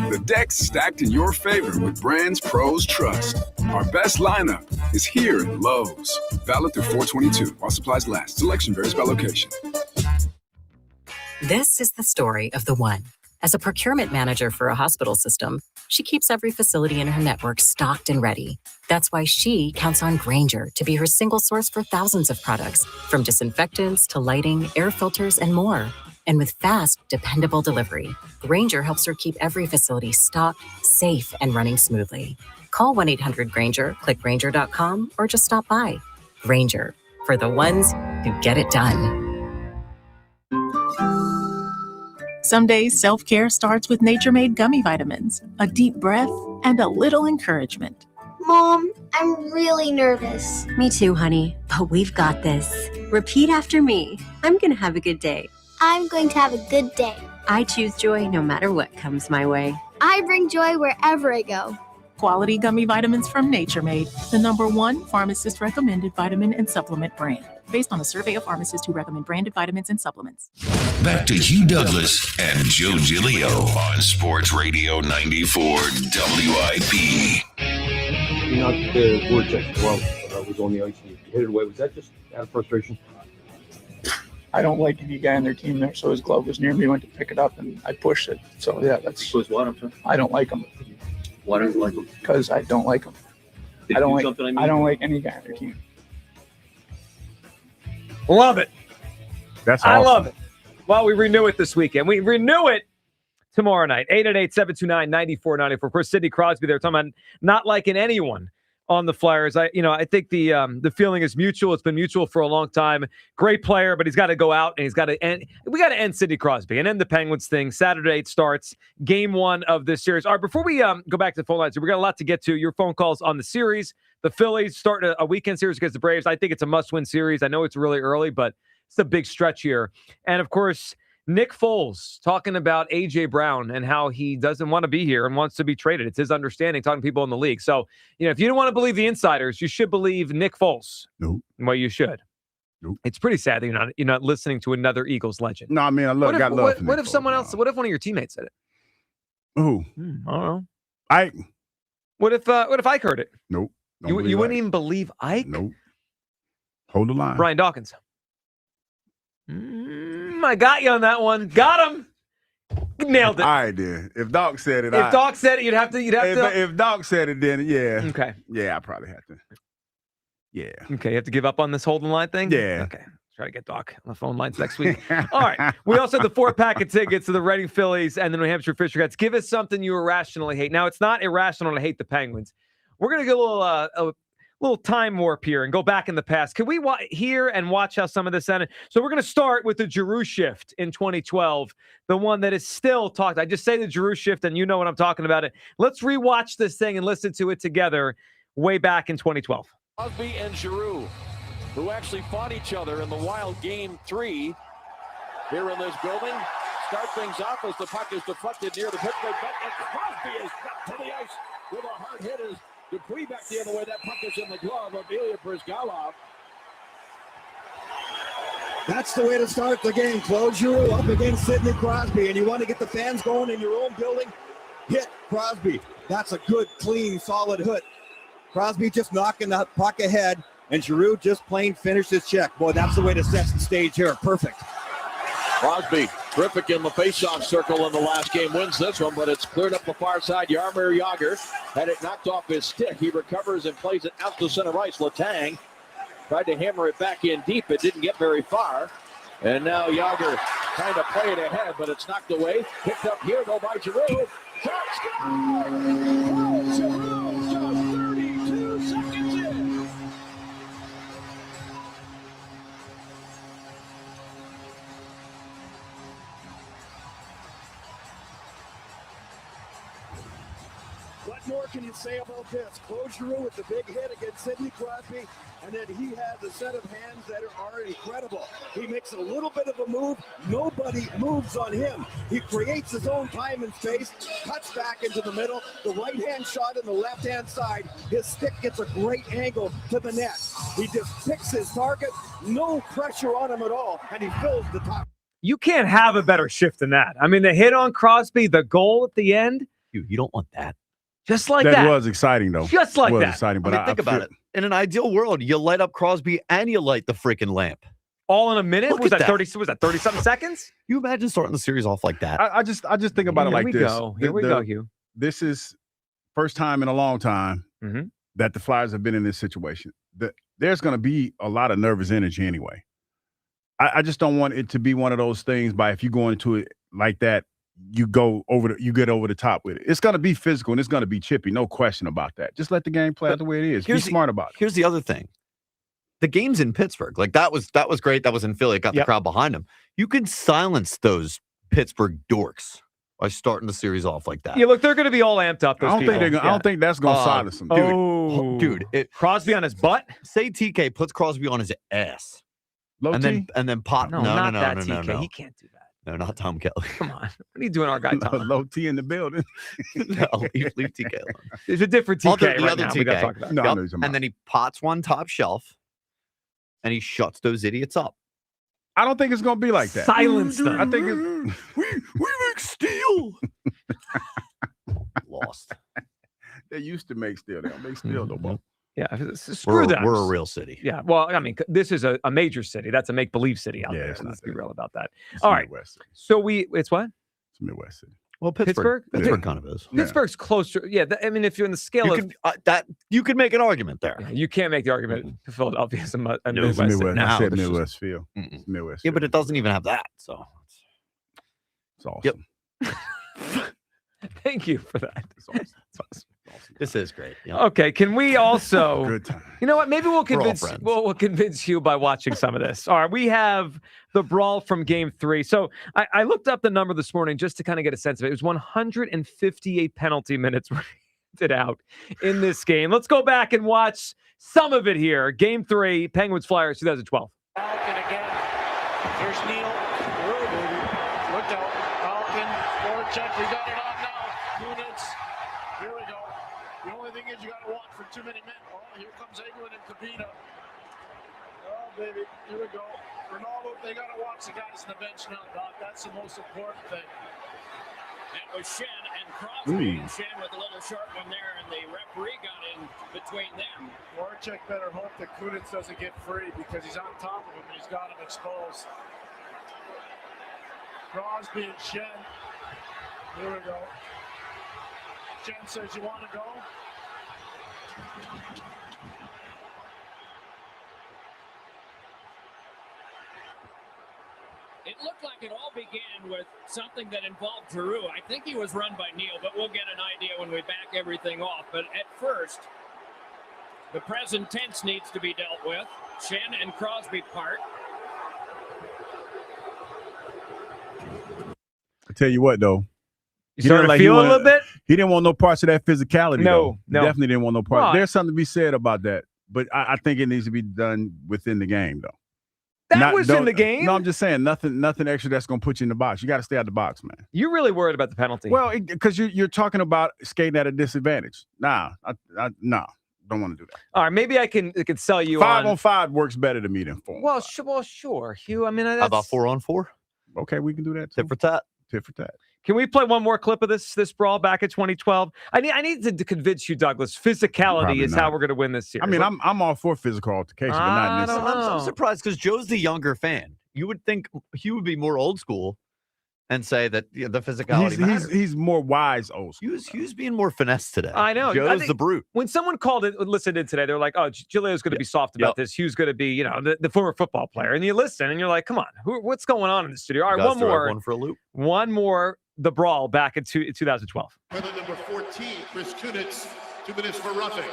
The deck's stacked in your favor with brands pros trust. Our best lineup is here at Lowe's. Valid through 4/22 while supplies last. Selection varies by location. This is the story of the one. As a procurement manager for a hospital system, she keeps every facility in her network stocked and ready. That's why she counts on Grainger to be her single source for thousands of products, from disinfectants to lighting, air filters, and more. And with fast, dependable delivery, Grainger helps her keep every facility stocked, safe, and running smoothly. Call 1-800-GRAINGER, click Grainger.com, or just stop by. Grainger, for the ones who get it done. Some days, self-care starts with Nature Made gummy vitamins, a deep breath, and a little encouragement. Mom, I'm really nervous. Me too, honey, but we've got this. Repeat after me. I'm going to have a good day. I'm going to have a good day. I choose joy no matter what comes my way. I bring joy wherever I go. Quality gummy vitamins from Nature Made, the #1 pharmacist-recommended vitamin and supplement brand, based on a survey of pharmacists who recommend branded vitamins and supplements. Back to Hugh Douglas and Joe Giglio on Sports Radio 94 WIP. You knocked the Vortex glove was on the ice and you hit it away. Was that just out of frustration? I don't like any guy on their team there, so his glove was near me. Went to pick it up and I pushed it. So yeah, that's. So it's what? I'm sorry? I don't like him. Why don't you like him? Because I don't like him. I don't like any guy on their team. Love it. That's awesome. I love it. Well, we renew it this weekend. We renew it tomorrow night. 888-729-9494. Of course, Sidney Crosby there talking about not liking anyone on the Flyers. I think the feeling is mutual. It's been mutual for a long time. Great player, but he's got to go out and he's got to end. We got to end Sidney Crosby and end the Penguins thing. Saturday it starts game 1 of this series. All right, before we go back to the phone lines, we got a lot to get to. Your phone calls on the series. The Phillies start a weekend series against the Braves. I think it's a must-win series. I know it's really early, but it's a big stretch here. And of course, Nick Foles talking about A.J. Brown and how he doesn't want to be here and wants to be traded. It's his understanding, talking to people in the league. So, if you don't want to believe the insiders, you should believe Nick Foles. Nope. Well, you should. Nope. It's pretty sad that you're not listening to another Eagles legend. No, I mean, What if Nick someone Foles, else? What if one of your teammates said it? Who? I don't know. Ike. What if Ike heard it? Nope. You wouldn't even believe Ike? Nope. Hold the line. Brian Dawkins. I got you on that one. Got him. Nailed it. All right, then. If Doc said it, if Doc said it, you'd have to. If Doc said it, then yeah. Okay. Yeah, I probably have to. Yeah. Okay, you have to give up on this holding line thing? Yeah. Okay. Try to get Doc on the phone lines next week. All right. We also have the 4-pack of tickets to the Reading Phillies and the New Hampshire Fisher Cats. Give us something you irrationally hate. Now, it's not irrational to hate the Penguins. We're going to get a little time warp here and go back in the past. Can we hear and watch how some of this ended? So we're going to start with the Giroux shift in 2012, the one that is still talked. I just say the Giroux shift, and you know what I'm talking about. It. Let's rewatch this thing and listen to it together way back in 2012. Crosby and Giroux, who actually fought each other in the Wild Game 3 here in this building. Start things off as the puck is deflected near the Pittsburgh bench, and Crosby is got to the ice with a hard hit as Dupuis back the other way. That puck is in the glove of Elliot Brizgalov. That's the way to start the game. Claude Giroux up against Sidney Crosby, and you want to get the fans going in your own building, hit Crosby. That's a good, clean, solid hit. Crosby just knocking the puck ahead, and Giroux just plain finished his check. Boy, that's the way to set the stage here. Perfect. Crosby, terrific in the faceoff circle in the last game, wins this one, but it's cleared up the far side. Jaromir Jagr had it knocked off his stick. He recovers and plays it out to center ice. Letang tried to hammer it back in deep. It didn't get very far. And now Jagr trying to play it ahead, but it's knocked away. Picked up here, though, by Giroux. Shot, score! Oh, Giroux just 32 seconds in. What more can you say about this? Claude Giroux with the big hit against Sidney Crosby, and then he has a set of hands that are incredible. He makes a little bit of a move. Nobody moves on him. He creates his own time and space, cuts back into the middle. The right-hand shot on the left-hand side. His stick gets a great angle to the net. He just picks his target. No pressure on him at all, and he fills the top. You can't have a better shift than that. I mean, the hit on Crosby, the goal at the end. Dude, you don't want that. Just like that. That was exciting, though. Just like that. Exciting, but I mean, think about it. In an ideal world, you light up Crosby and you light the freaking lamp. All in a minute? Look Was at that 30? Was that 30-something seconds? You imagine starting the series off like that? I just think about it like this. Here we go, Hugh. This is first time in a long time that the Flyers have been in this situation. There's going to be a lot of nervous energy anyway. I just don't want it to be one of those things by if you go into it like that, you get over the top with it. It's going to be physical and it's going to be chippy, no question about that. Just let the game play out the way it is. Be smart about it. Here's the other thing. The game's in Pittsburgh. Like that was great. That was in Philly. It got the crowd behind them. You can silence those Pittsburgh dorks by starting the series off like that. Yeah, look, they're going to be all amped up. I don't think that's going to silence them. Dude, Crosby on his butt? Say TK puts Crosby on his ass. And then pop. No, TK. He can't do that. No, not Tom Kelly. Come on. What are you doing, our guy Tom? Low T in the building. No, leave TK alone. There's a different TK the right other now. TK. We got to talk about. No, yep. I know he's And then he pots one top shelf, and he shuts those idiots up. I don't think it's going to be like that. Silence them. I think it's... we make steel. Lost. They used to make steel. They don't make steel no more. Yeah, screw that. We're a real city. Yeah, well, I mean, this is a major city. That's a make-believe city out there. Let's be real about that. All right. So it's what? It's Midwest city. Well, Pittsburgh kind of is. Pittsburgh's closer. Yeah, I mean, if you're in the scale you could make an argument there. You can't make the argument for Philadelphia as a Midwest. I said Midwest feel. It's Midwest. Yeah, but it doesn't even have that. So it's awesome. Yep. Thank you for that. It's awesome. This is great. Yeah. Okay, can we also? Good time. You know what? Maybe we'll convince you by watching some of this. All right, we have the Brawl from Game 3. So I looked up the number this morning just to kind of get a sense of it. It was 158 penalty minutes rented out in this game. Let's go back and watch some of it here. Game 3, Penguins Flyers 2012. Falcon again. Here's Neal. Looked out. Falcon. Forward check. We got it on now. Units. Here we go. The only thing is you got to watch for too many men. Oh, here comes Eglin and Capita. Oh, baby. Here we go. Ronaldo, they got to watch the guys on the bench now, Doc. That's the most important thing. That was Shen and Crosby. And Shen with a little short one there, and the referee got in between them. Voracek better hope that Kunitz doesn't get free because he's on top of him and he's got him exposed. Crosby and Shen. Here we go. Shen says, you want to go? It looked like it all began with something that involved Giroux. I think he was run by Neal, but we'll get an idea when we back everything off. But at first, the present tense needs to be dealt with. Schenn and Crosby part. I tell you what, though. You starting to feel a little bit? He didn't want no parts of that physicality. No. He definitely didn't want no parts. Well, There's something to be said about that, but I think it needs to be done within the game, though. That was in the game? No, I'm just saying nothing extra that's going to put you in the box. You got to stay out the box, man. You're really worried about the penalty? Well, because you're talking about skating at a disadvantage. Nah, don't want to do that. All right, maybe I can sell you 5-on-5 works better to me than 4. Well, sure, Hugh. I mean, how about 4-on-4? Okay, we can do that too. Tit for tat. Tit for tat. Can we play one more clip of this brawl back in 2012? I need to convince you, Douglas. Physicality Probably is not. how we're going to win this series. I mean, I'm all for physical altercation, but not in this. I'm surprised because Joe's the younger fan. You would think he would be more old school and say that the physicality matters. He's more wise old school. Hugh's being more finesse today. I know. Joe's the brute. When someone listened in today, they're like, oh, Giulio's going to be soft about this. Hugh's going to be, the former football player. And you listen and you're like, come on, what's going on in the studio? All right, one more. One for a loop. One more, the brawl back in 2012. Penalty number 14, Chris Kunitz, 2 minutes for roughing.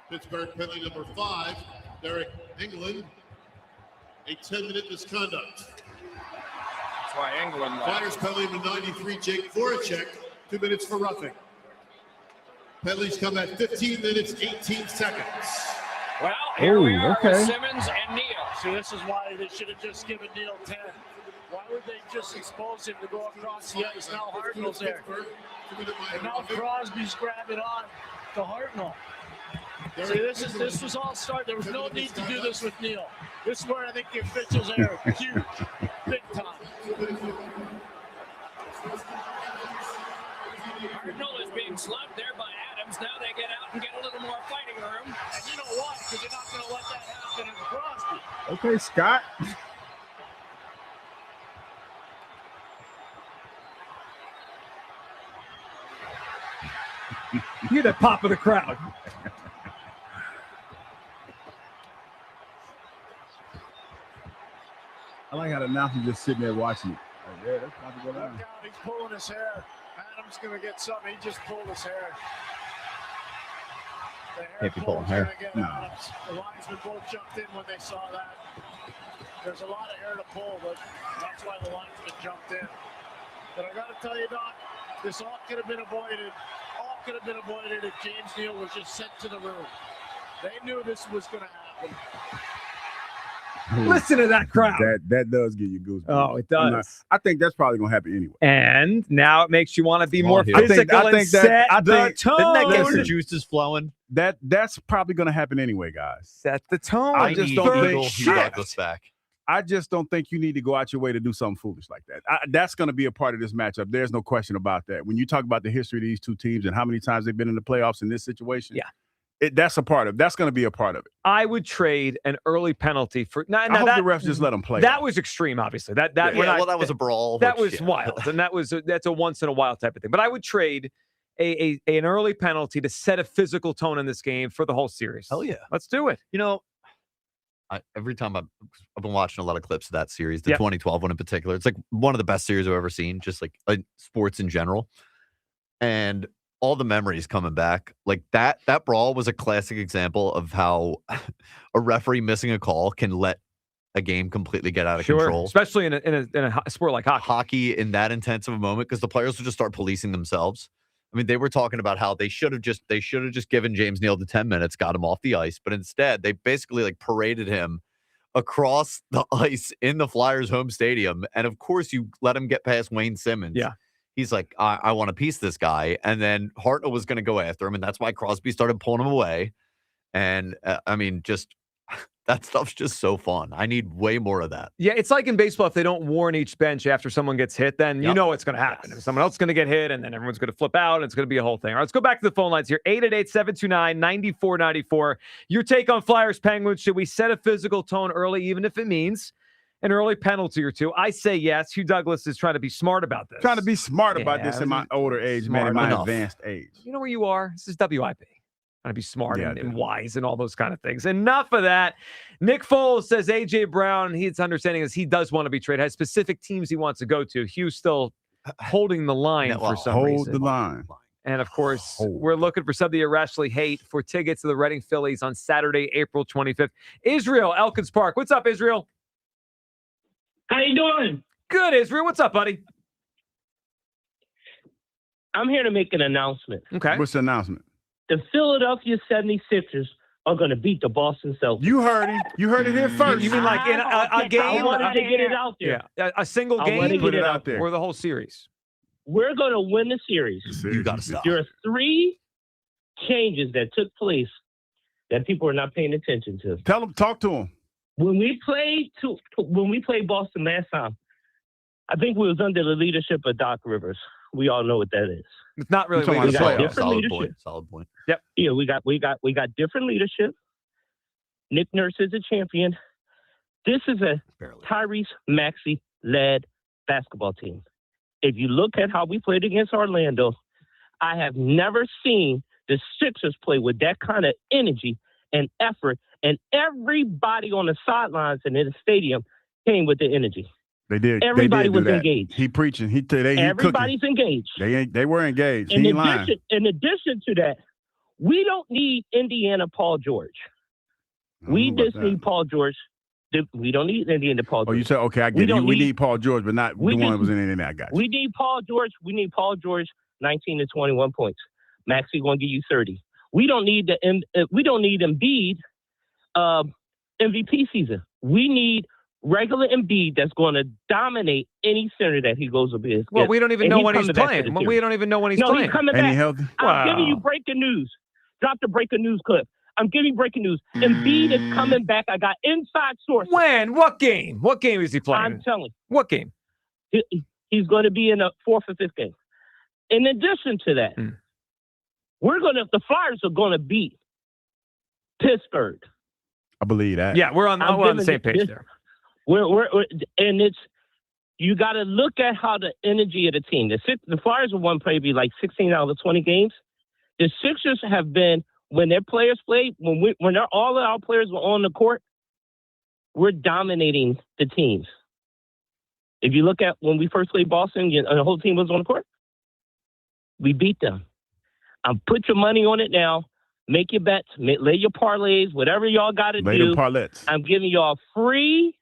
Pittsburgh penalty number 5, Derek England, a 10-minute misconduct. That's why England Flyers penalty number 93, Jake Voracek, 2 minutes for roughing. Penalties come at 15 minutes, 18 seconds. Well, here we are okay. with Simmons and Neal. See, this is why they should have just given Neal 10. Why would they just expose him to go across the ice? Now Hartnell's there. And now Crosby's grabbing on to Hartnell. See, this was all start. There was no need to do this with Neal. This is where I think the officials are huge, big time. Hartnell is being slugged there by Adams. Now they get out and get a little more fighting room. And you know what? Because you're not going to let that happen in Crosby. Okay, Scott. You're the pop of the crowd. I like how the announcer's just sitting there watching it. Like, yeah, that's about to go down. Look out, he's pulling his hair. Adam's going to get something. He just pulled his hair. Can't be pulling hair. No. Adams. The linesmen both jumped in when they saw that. There's a lot of hair to pull, but that's why the linesmen jumped in. But I got to tell you, Doc, this all could have been avoided. All could have been avoided if James Neal was just sent to the room. They knew this was going to happen. Listen to that crowd. That does give you goosebumps. Oh, it does. I think that's probably going to happen anyway. And now it makes you want to be more I physical think and set the tone. Didn't that get where the juice is flowing? That's probably going to happen anyway, guys. Set the tone. I just don't think Hugh Douglas back. I just don't think you need to go out your way to do something foolish like that. That's going to be a part of this matchup. There's no question about that. When you talk about the history of these two teams and how many times they've been in the playoffs in this situation, that's a part of it. That's going to be a part of it. I would trade an early penalty for. I hope the refs just let them play. That was extreme, obviously. That was a brawl. That was wild, and that's a once in a while type of thing. But I would trade an early penalty to set a physical tone in this game for the whole series. Hell yeah, let's do it. Every time I've been watching a lot of clips of that series, the 2012 one in particular. It's like one of the best series I've ever seen, just like sports in general, and all the memories coming back. Like that brawl was a classic example of how a referee missing a call can let a game completely get out of control, especially in a sport like hockey. Hockey in that intense of a moment, because the players would just start policing themselves. I mean, they were talking about how they should have just given James Neal the 10 minutes, got him off the ice, but instead they basically like paraded him across the ice in the Flyers' home stadium, and of course you let him get past Wayne Simmons. Yeah. He's like, I want to piece this guy. And then Hartnell was going to go after him. And that's why Crosby started pulling him away. And I mean, just that stuff's just so fun. I need way more of that. Yeah, it's like in baseball, if they don't warn each bench after someone gets hit, then you know what's going to happen. If someone else is going to get hit, and then everyone's going to flip out, and it's going to be a whole thing. All right, let's go back to the phone lines here. 888-729-9494. Your take on Flyers Penguins. Should we set a physical tone early, even if it means an early penalty or two? I say yes. Hugh Douglas is trying to be smart about this. Trying to be smart about this in my older age, man, in my advanced age. You know where you are? This is WIP. Trying to be smart and wise and all those kind of things. Enough of that. Nick Foles says A.J. Brown, his understanding is he does want to be traded, has specific teams he wants to go to. Hugh's still holding the line for some reason. Hold the line. And, of course, we're looking for somebody to irrationally hate for tickets to the Reading Phillies on Saturday, April 25th. Israel, Elkins Park. What's up, Israel? How you doing? Good, Israel. What's up, buddy? I'm here to make an announcement. Okay. What's the announcement? The Philadelphia 76ers are going to beat the Boston Celtics. You heard it. You heard it here first. You mean like in a game? I wanted to get it out there. Yeah, a single game? Put it out there. Or the whole series? We're going to win the series. You got to stop. There are 3 changes that took place that people are not paying attention to. Tell them, talk to them. When we played Boston last time, I think we was under the leadership of Doc Rivers. We all know what that is. It's not really Solid point. Yep. Yeah, we got different leadership. Nick Nurse is a champion. This is a Tyrese Maxey led basketball team. If you look at how we played against Orlando, I have never seen the Sixers play with that kind of energy and effort, and everybody on the sidelines and in the stadium came with the energy. They did. Everybody was that. engaged. He preaching. Everybody's engaged. They were engaged. In addition to that, we don't need Indiana Paul George. We just need Paul George. We don't need Indiana Paul George. Oh, you said, okay, I get it. We need Paul George, but not the one that was in Indiana. I got you. We need Paul George. 19 to 21 points. Maxey going to give you 30. We don't need Embiid MVP season. We need regular Embiid that's going to dominate any center that he goes up against. Well, we don't even know when he's playing. We don't even know when he's playing. He's coming back. He healthy? I'm giving you breaking news. Drop the breaking news clip. I'm giving you breaking news. Embiid is coming back. I got inside sources. When? What game? What game is he playing? I'm telling you. What game? He's going to be in the 4th or 5th game. In addition to that, the Flyers are going to beat Pittsburgh. I believe that. Yeah, we're on the same page there. You got to look at how the energy of the team. The Flyers have won probably like 16 out of the 20 games. The Sixers have been, when their players played, when all of our players were on the court, we're dominating the teams. If you look at when we first played Boston, and the whole team was on the court, we beat them. Put your money on it now. Make your bets. Lay your parlays. Whatever y'all got to do. Lay them parlays. I'm giving y'all free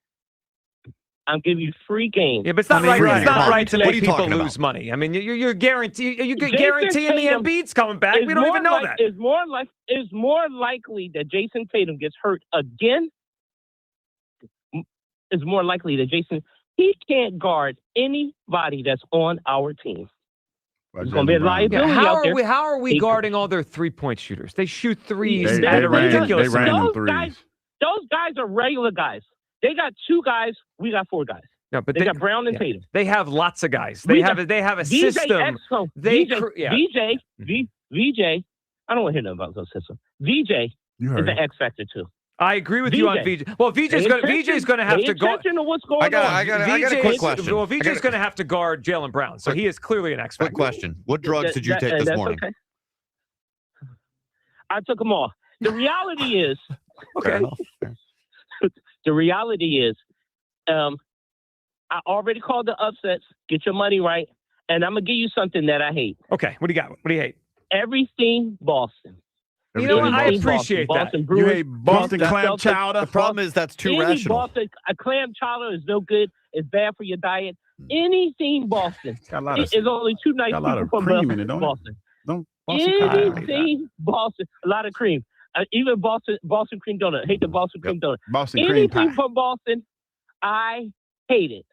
games. Yeah, but it's not right. It's not right to make people lose money. I mean, you're guaranteeing the Embiid's coming back. We don't even know that. It's more likely that Jason Tatum gets hurt again. It's more likely that he can't guard anybody that's on our team. It's going to be a liability out there. How are we guarding all their 3-point shooters? They shoot threes at a ridiculous amount. Those guys are regular guys. They got 2 guys. We got 4 guys. No, but they got Brown and Tatum. They have lots of guys. They have a system. VJ. I don't want to hear nothing about those systems. VJ is an X factor too. I agree with you on VJ. Well, VJ's going to have to guard. What's going on? I got a quick question. Well, VJ's going to have to guard Jaylen Brown, so he is clearly an X factor. Quick question: what drugs did you take this morning? Okay. I took them all. The reality is, okay. The reality is, I already called the upsets. Get your money right, and I'm gonna give you something that I hate. Okay, what do you got? What do you hate? Everything Boston. You know what? I appreciate that. You hate Boston clam chowder. The problem is that's too rational. A clam chowder is no good. It's bad for your diet. Anything Boston. It's only 2 nice people from Boston. Anything Boston. A lot of cream. Even Boston cream donut. Hate the Boston cream donut. Anything from Boston, I hate it.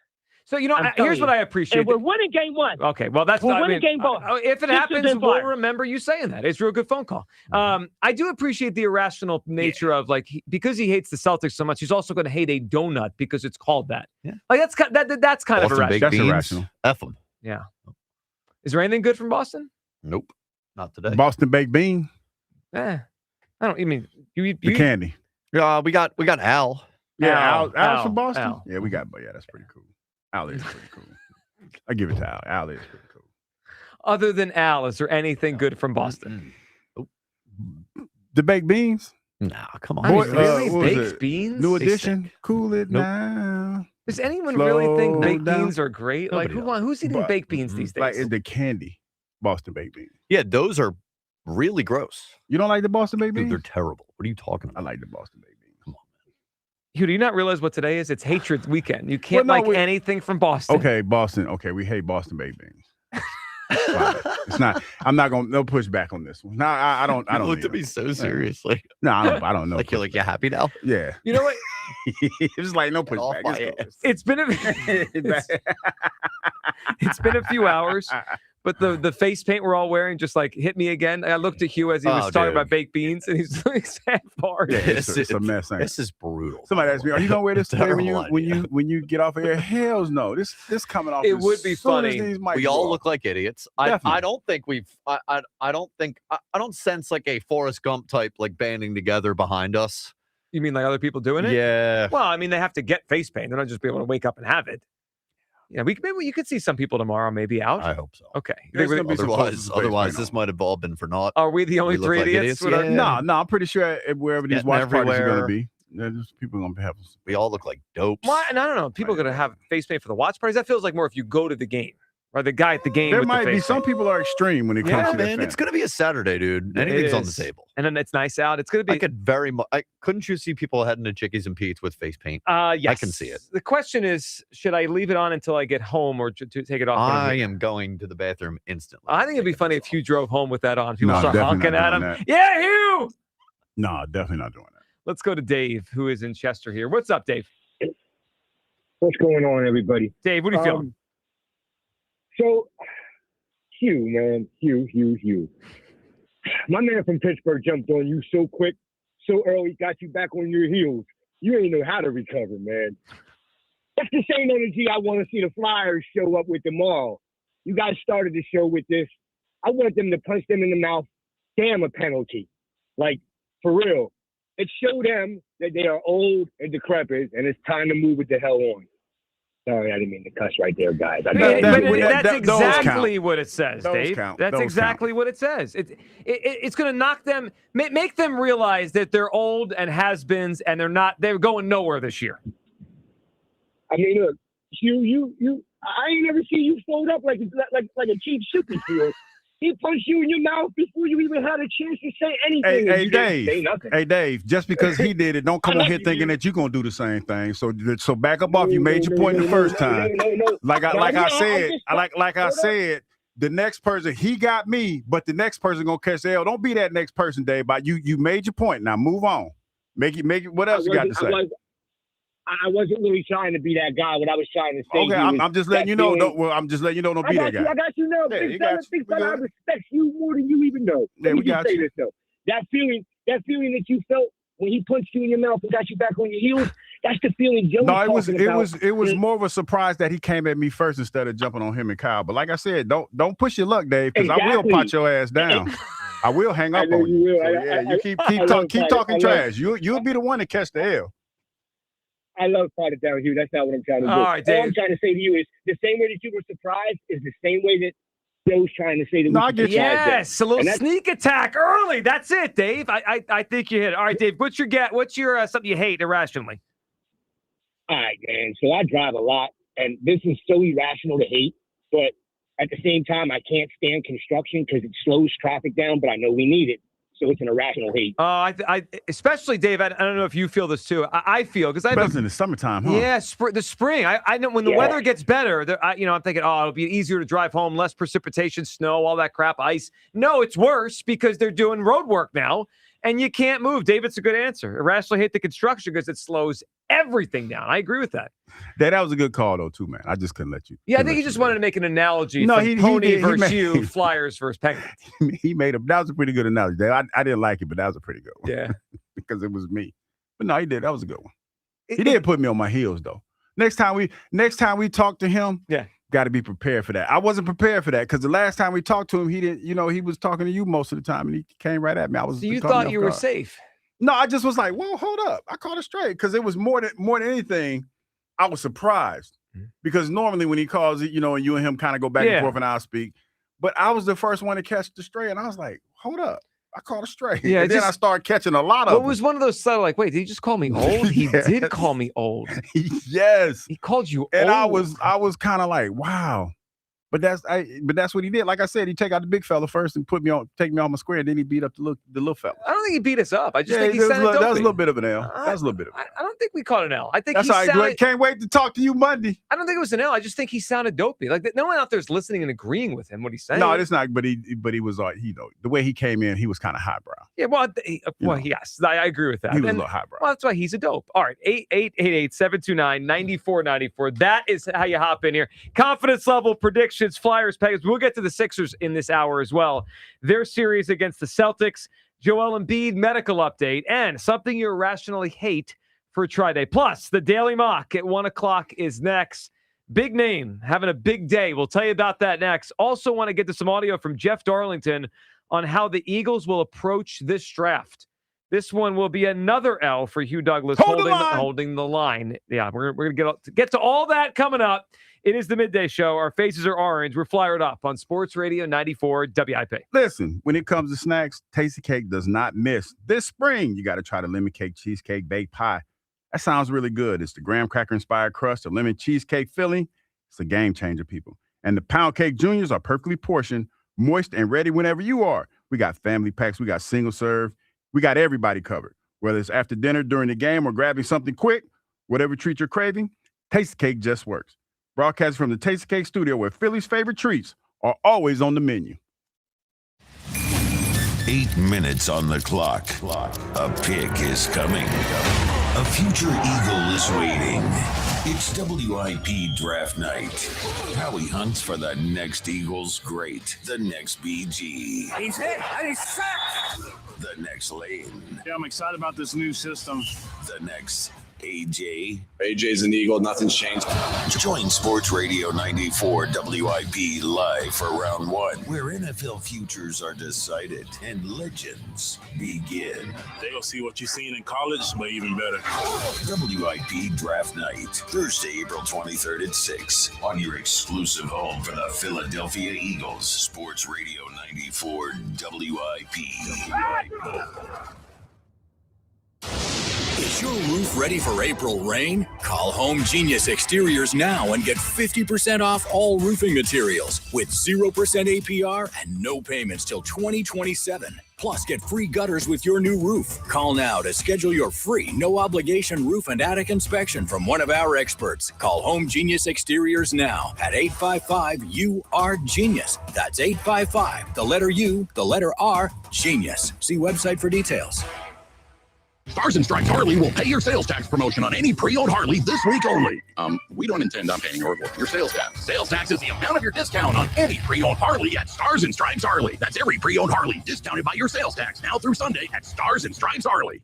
So, here's what I appreciate. And we're winning game 1. Okay, well, we're winning game 1. If it happens, we'll remember you saying that. It's a real good phone call. I do appreciate the irrational nature of, because he hates the Celtics so much, he's also going to hate a donut because it's called that. Yeah. That's kind of irrational. That's irrational. F them. Yeah. Is there anything good from Boston? Nope. Not today. Boston baked bean. I don't. You mean you eat the candy? Yeah, we got Al. Yeah, Al's from Boston. Al. Yeah, we got. But yeah, that's pretty cool. Al is pretty cool. I give it to Al. Al is pretty cool. Other than Al, is there anything good from Boston? The baked beans? Nah, come on. I mean, really? what was Baked it? beans? New They edition. Cool it now. Does anyone Slow really think baked down. beans are great? Like, Nobody who's eating baked beans these days? Like the candy Boston baked beans. Yeah, those are really gross. You don't like the Boston baked beans? Dude, they're terrible. What are you talking about? I like the Boston baked beans. Come on, Hugh, do you not realize what today is? It's hatred weekend. You can't like anything from Boston. Okay, Boston. Okay, we hate Boston baked beans. It's not. I'm not gonna. No pushback on this one. No, I don't. I don't. You looked at me so seriously. No, I don't know. Like you're happy now? Yeah. You know what? It's like no pushback. It's been it's been a few hours, but the face paint we're all wearing just like hit me again. I looked at Hugh as he was talking about baked beans, and he's like sad far. Yeah, it's a mess. This is brutal. Somebody asked me, "Are you gonna wear this today when you get off of here?" Hell's no. This coming off. It would be funny. We all look like idiots. I don't think we've. I don't sense like a Forrest Gump type like banding together behind us. You mean like other people doing it? Yeah. Well, I mean they have to get face paint. They're not just be able to wake up and have it. Yeah, maybe you could see some people tomorrow, maybe out. I hope so. Okay. Otherwise, this might have all been for naught. Are we the only three idiots? No, I'm pretty sure wherever these watch parties are going to be, people are going to have. We all look like dopes. Why? No. People are going to have face paint for the watch parties. That feels like more if you go to the game. Or the guy at the game. There with might the be face some paint. people are extreme when it comes to man, that. it's gonna be a Saturday, dude. Anything's on the table. And then it's nice out. It's gonna be. I could very much. Couldn't you see people heading to Chickies and Pete's with face paint? Yes. I can see it. The question is, should I leave it on until I get home, or to take it off? I am going to the bathroom instantly. I think it'd be funny if Hugh drove home with that on. People No, start definitely honking not at doing him. that. Yeah, Hugh. No, definitely not doing that. Let's go to Dave, who is in Chester here. What's up, Dave? What's going on, everybody? Dave, what are you feeling? So, Hugh, man. Hugh. My man from Pittsburgh jumped on you so quick, so early, got you back on your heels. You ain't know how to recover, man. That's the same energy I want to see the Flyers show up with tomorrow. You guys started the show with this. I want them to punch them in the mouth. Damn a penalty. Like, for real. It showed them that they are old and decrepit, and it's time to move it the hell on. Sorry, I didn't mean to cuss right there, guys. That's exactly what it says, Dave. That's Those exactly what it says. It's going to knock them, make them realize that they're old and has-beens, and they're going nowhere this year. I mean, look, Hugh, I ain't never seen you fold up like a cheap shoot before. He punched you in your mouth before you even had a chance to say anything. Hey, you didn't say nothing. Hey, Dave. Just because he did it, don't come on here thinking that you're gonna do the same thing. So back up off. You made your point the first time. Like I said, the next person he got me, but the next person gonna catch the L. Don't be that next person, Dave. But you made your point. Now move on. Make it. What else you got to say? I wasn't really trying to be that guy. What I was trying to say. Okay, I'm just letting you know. I'm just letting you know. Don't be that guy. I got you now. Big fella, I respect you more than you even know. Yeah, we got you. This, though. That feeling that you felt when he punched you in your mouth and got you back on your heels. That's the feeling Joe was talking about. It was more of a surprise that he came at me first instead of jumping on him and Kyle. But like I said, don't push your luck, Dave, because I will pot your ass down. I will hang up on you. You keep talking trash. You'll be the one to catch the L. I love potted down, Hugh. That's not what I'm trying to do. All right, Dave. All I'm trying to say to you is the same way that you were surprised is the same way that Joe's trying to say that I get you. Yes, a little sneak attack early. That's it, Dave. I think you hit it. All right, Dave, what's your something you hate irrationally? All right, man. So I drive a lot, and this is so irrational to hate, but at the same time, I can't stand construction because it slows traffic down, but I know we need it. So it's an irrational hate. I especially, Dave, I don't know if you feel this too. I feel because especially in the summertime, huh? Yeah, the spring. I know when the weather gets better, I'm thinking, it'll be easier to drive home, less precipitation, snow, all that crap, ice. No, it's worse because they're doing road work now, and you can't move. Dave, it's a good answer. Irrationally hate the construction because it slows everything down. I agree with that. That was a good call, though, too, man. I just couldn't let you. Yeah, I think he just wanted to make an analogy. No, Pony versus you, Flyers versus Penguins. That was a pretty good analogy, Dave. I didn't like it, but that was a pretty good one. Yeah. Because it was me. But no, he did. That was a good one. He did put me on my heels, though. Next time we talk to him, got to be prepared for that. I wasn't prepared for that because the last time we talked to him, he didn't, he was talking to you most of the time, and he came right at me. So you thought you were safe? No, I just was like, whoa, hold up. I called it straight because it was more than anything, I was surprised because normally when he calls it, and you and him kind of go back and forth and I'll speak. But I was the first one to catch the stray, and I was like, hold up. I called it straight. Yeah, and then I started catching a lot of It them. was one of those subtle, like, wait, did he just call me old? He did call me old. Yes. He called you and old. I was kind of like, wow. But that's what he did. Like I said, he take out the big fella first and take me on my square, and then he beat up the little fella. I don't think he beat us up. I just think he that sounded was dopey. a little bit of an L. That was a little bit of an L. I don't think we called an L. I think That's he all right. sounded. Can't wait to talk to you Monday. I don't think it was an L. I just think he sounded dopey. Like no one out there is listening and agreeing with him what he's saying. No, it's not. But he was the way he came in, he was kind of highbrow. Yeah, yes, I agree with that. He was a little highbrow. Well, that's why he's a dope. All right, 888-729-9494. That is how you hop in here. Confidence level predictions, Flyers, Penguins. We'll get to the Sixers in this hour as well. Their series against the Celtics, Joel Embiid medical update, and something you irrationally hate for Tri-Day. Plus, the Daily Mock at 1 o'clock is next. Big name, having a big day. We'll tell you about that next. Also want to get to some audio from Jeff Darlington on how the Eagles will approach this draft. This one will be another L for Hugh Douglas holding the line. Yeah, we're going to get to all that coming up. It is the Midday Show. Our faces are orange. We're fired up on Sports Radio 94 WIP. Listen, when it comes to snacks, Tasty Cake does not miss. This spring, you got to try the lemon cake, cheesecake, baked pie. That sounds really good. It's the graham cracker-inspired crust, the lemon cheesecake filling. It's a game changer, people. And the pound cake juniors are perfectly portioned, moist, and ready whenever you are. We got family packs. We got single serve. We got everybody covered. Whether it's after dinner, during the game, or grabbing something quick, whatever treat you're craving, Tasty Cake just works. Broadcast from the Tasty Cake studio where Philly's favorite treats are always on the menu. 8 minutes on the clock. A pick is coming. A future Eagle is waiting. It's WIP draft night. Howie hunts for the next Eagles great, the next BG. He's hit and he's sacked. The next Lane. Yeah, I'm excited about this new system. The next AJ. AJ's an Eagle. Nothing's changed. Join Sports Radio 94 WIP live for round one, where NFL futures are decided and legends begin. They're going to see what you've seen in college, but even better. WIP Draft Night, Thursday, April 23rd at 6 on your exclusive home for the Philadelphia Eagles. Sports Radio 94 WIP. Is your roof ready for April rain? Call Home Genius Exteriors now and get 50% off all roofing materials with 0% APR and no payments till 2027. Plus, get free gutters with your new roof. Call now to schedule your free, no-obligation roof and attic inspection from one of our experts. Call Home Genius Exteriors now at 855-U-R-GENIUS. That's 855, the letter U, the letter R, Genius. See website for details. Stars and Stripes Harley will pay your sales tax promotion on any pre-owned Harley this week only. We don't intend on paying your sales tax. Sales tax is the amount of your discount on any pre-owned Harley at Stars and Stripes Harley. That's every pre-owned Harley discounted by your sales tax now through Sunday at Stars and Stripes Harley.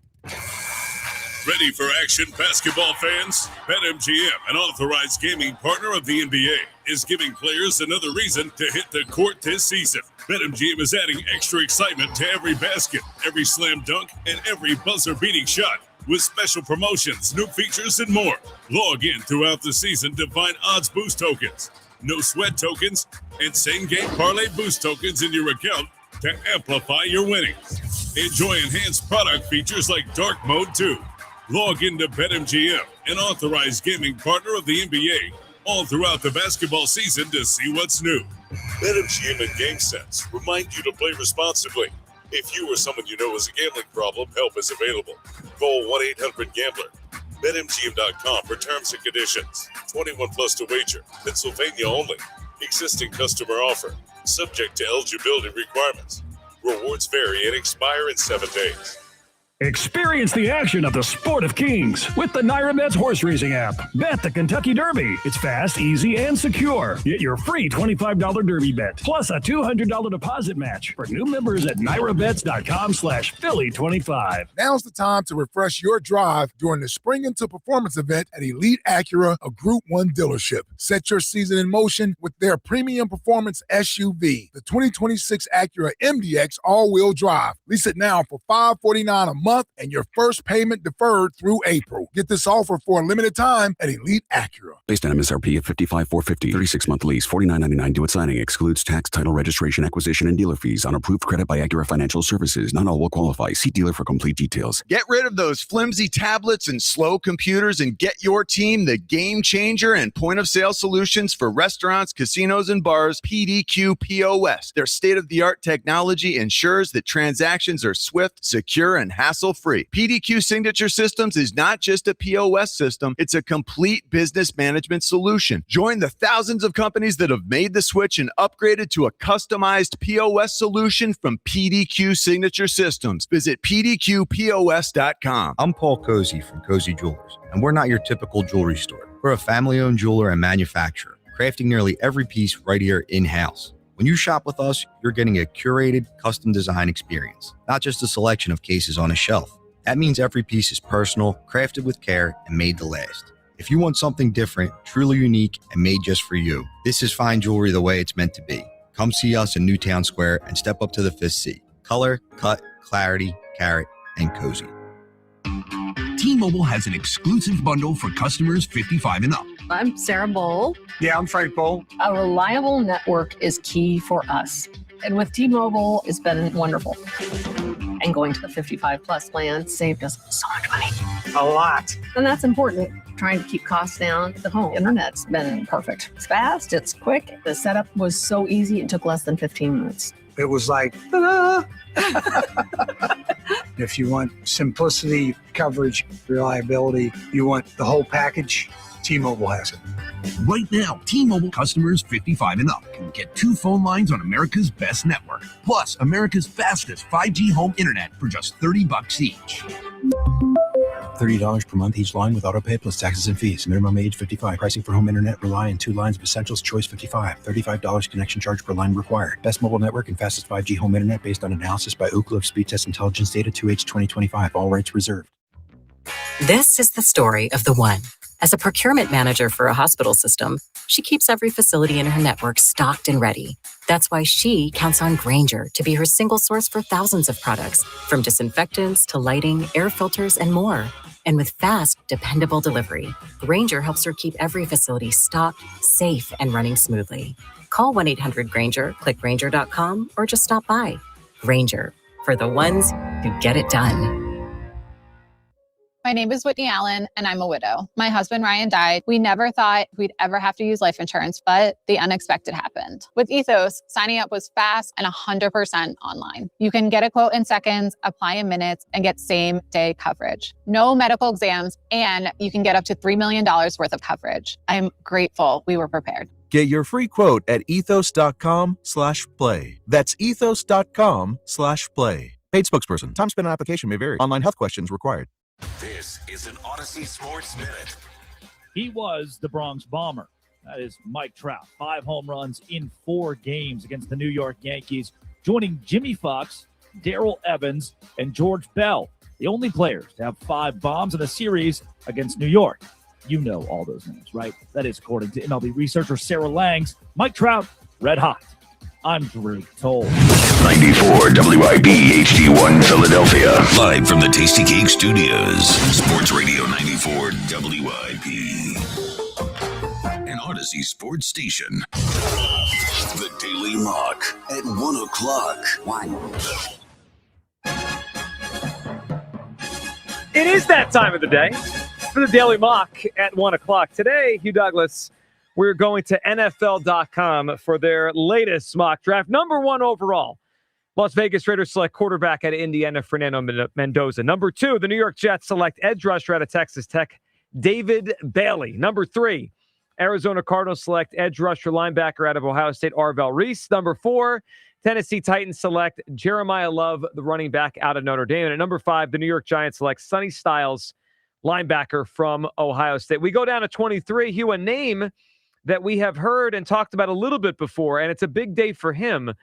Ready for action, basketball fans? BetMGM, an authorized gaming partner of the NBA, is giving players another reason to hit the court this season. BetMGM is adding extra excitement to every basket, every slam dunk, and every buzzer-beating shot with special promotions, new features, and more. Log in throughout the season to find odds boost tokens, no sweat tokens, and same-game parlay boost tokens in your account to amplify your winnings. Enjoy enhanced product features like Dark Mode 2. Log into BetMGM, an authorized gaming partner of the NBA, all throughout the basketball season to see what's new. BetMGM and GameSense remind you to play responsibly. If you or someone you know has a gambling problem, help is available. Call 1-800-GAMBLER. BetMGM.com for terms and conditions. 21 plus to wager. Pennsylvania only. Existing customer offer. Subject to eligibility requirements. Rewards vary and expire in 7 days. Experience the action of the Sport of Kings with the NYRA horse racing app. Bet the Kentucky Derby. It's fast, easy, and secure. Get your free $25 Derby bet, plus a $200 deposit match for new members at NYRABets.com/Philly25. Now's the time to refresh your drive during the Spring Into Performance event at Elite Acura, a Group 1 dealership. Set your season in motion with their premium performance SUV, the 2026 Acura MDX all-wheel drive. Lease it now for $549 a month month and your first payment deferred through April. Get this offer for a limited time at Elite Acura. Based on MSRP of $55,450, 36-month lease, $49.99 due at signing, excludes tax, title, registration, acquisition, and dealer fees on approved credit by Acura Financial Services. Not all will qualify. See dealer for complete details. Get rid of those flimsy tablets and slow computers and get your team the game changer and point-of-sale solutions for restaurants, casinos, and bars, PDQ POS. Their state-of-the-art technology ensures that transactions are swift, secure, and hassle-free. PDQ Signature Systems is not just a POS system, it's a complete business management solution. Join the thousands of companies that have made the switch and upgraded to a customized POS solution from PDQ Signature Systems. Visit pdqpos.com. I'm Paul Cozy from Cozy Jewelers, and we're not your typical jewelry store. We're a family-owned jeweler and manufacturer, crafting nearly every piece right here in-house. When you shop with us, you're getting a curated, custom design experience, not just a selection of cases on a shelf. That means every piece is personal, crafted with care, and made to last. If you want something different, truly unique, and made just for you, this is fine jewelry the way it's meant to be. Come see us in Newtown Square and step up to the 5th C. Color, cut, clarity, carat, and cozy. T-Mobile has an exclusive bundle for customers 55 and up. I'm Sarah Bowl. Yeah, I'm Frank Bowl. A reliable network is key for us. And with T-Mobile, it's been wonderful. And going to the 55 plus plan saved us so much money. A lot. And that's important. Trying to keep costs down. The home internet's been perfect. It's fast, it's quick. The setup was so easy, it took less than 15 minutes. It was like, ta-da! If you want simplicity, coverage, reliability, you want the whole package, T-Mobile has it. Right now, T-Mobile customers 55 and up can get 2 phone lines on America's best network, plus America's fastest 5G home internet for just $30 each. $30 per month each line with autopay plus taxes and fees. Minimum age 55. Pricing for home internet rely on 2 lines of essentials. Choice 55. $35 connection charge per line required. Best mobile network and fastest 5G home internet based on analysis by Ookla of Speed Test Intelligence data 2H 2025. All rights reserved. This is the story of the one. As a procurement manager for a hospital system, she keeps every facility in her network stocked and ready. That's why she counts on Grainger to be her single source for thousands of products, from disinfectants to lighting, air filters, and more. And with fast, dependable delivery, Grainger helps her keep every facility stocked, safe, and running smoothly. Call 1-800-GRAINGER, click Grainger.com, or just stop by. Grainger, for the ones who get it done. My name is Whitney Allen, and I'm a widow. My husband, Ryan, died. We never thought we'd ever have to use life insurance, but the unexpected happened. With Ethos, signing up was fast and 100% online. You can get a quote in seconds, apply in minutes, and get same-day coverage. No medical exams, and you can get up to $3 million worth of coverage. I'm grateful we were prepared. Get your free quote at ethos.com/play. That's ethos.com/play. Paid spokesperson. Time spent on application may vary. Online health questions required. This is an Odyssey Sports Minute. He was the Bronx Bomber. That is Mike Trout. 5 home runs in 4 games against the New York Yankees, joining Jimmy Fox, Darrell Evans, and George Bell, the only players to have 5 bombs in a series against New York. You know all those names, right? That is according to MLB researcher Sarah Langs. Mike Trout, red hot. I'm Drake Toll. 94 WIP HD1 Philadelphia. Live from the Tasty Cake Studios. Sports Radio 94 WIP. An Odyssey sports station. The Daily Mock at 1 o'clock. It is that time of the day for the Daily Mock at 1 o'clock. Today, Hugh Douglas, we're going to NFL.com for their latest mock draft. Number 1 overall, Las Vegas Raiders select quarterback out of Indiana, Fernando Mendoza. Number 2, the New York Jets select edge rusher out of Texas Tech, David Bailey. Number 3, Arizona Cardinals select edge rusher linebacker out of Ohio State, Arvell Reese. Number 4, Tennessee Titans select Jeremiah Love, the running back out of Notre Dame. And at number 5, the New York Giants select Sonny Styles, linebacker from Ohio State. We go down to 23. Hugh, a name that we have heard and talked about a little bit before, and it's a big day for him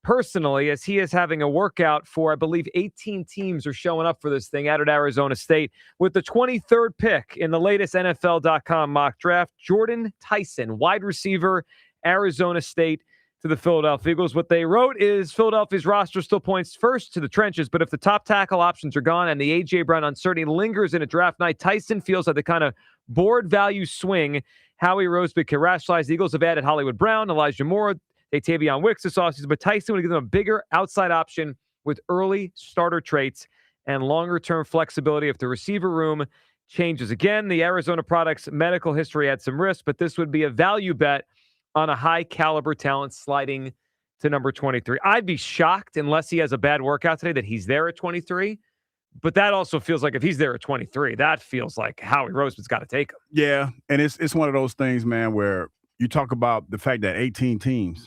personally, as he is having a workout for, I believe, 18 teams are showing up for this thing out at Arizona State. With the 23rd pick in the latest NFL.com mock draft, Jordan Tyson, wide receiver, Arizona State. to the Philadelphia Eagles. What they wrote is Philadelphia's roster still points first to the trenches, but if the top tackle options are gone and the A.J. Brown uncertainty lingers in a draft night, Tyson feels like the kind of board value swing Howie Roseman can rationalize. The Eagles have added Hollywood Brown, Elijah Moore, Tavion Wicks this offseason, but Tyson would give them a bigger outside option with early starter traits and longer-term flexibility if the receiver room changes. Again, the Arizona product's medical history had some risk, but this would be a value bet on a high-caliber talent sliding to number 23. I'd be shocked, unless he has a bad workout today, that he's there at 23. But that also feels like if he's there at 23, that feels like Howie Roseman's got to take him. Yeah, and it's one of those things, man, where you talk about the fact that 18 teams,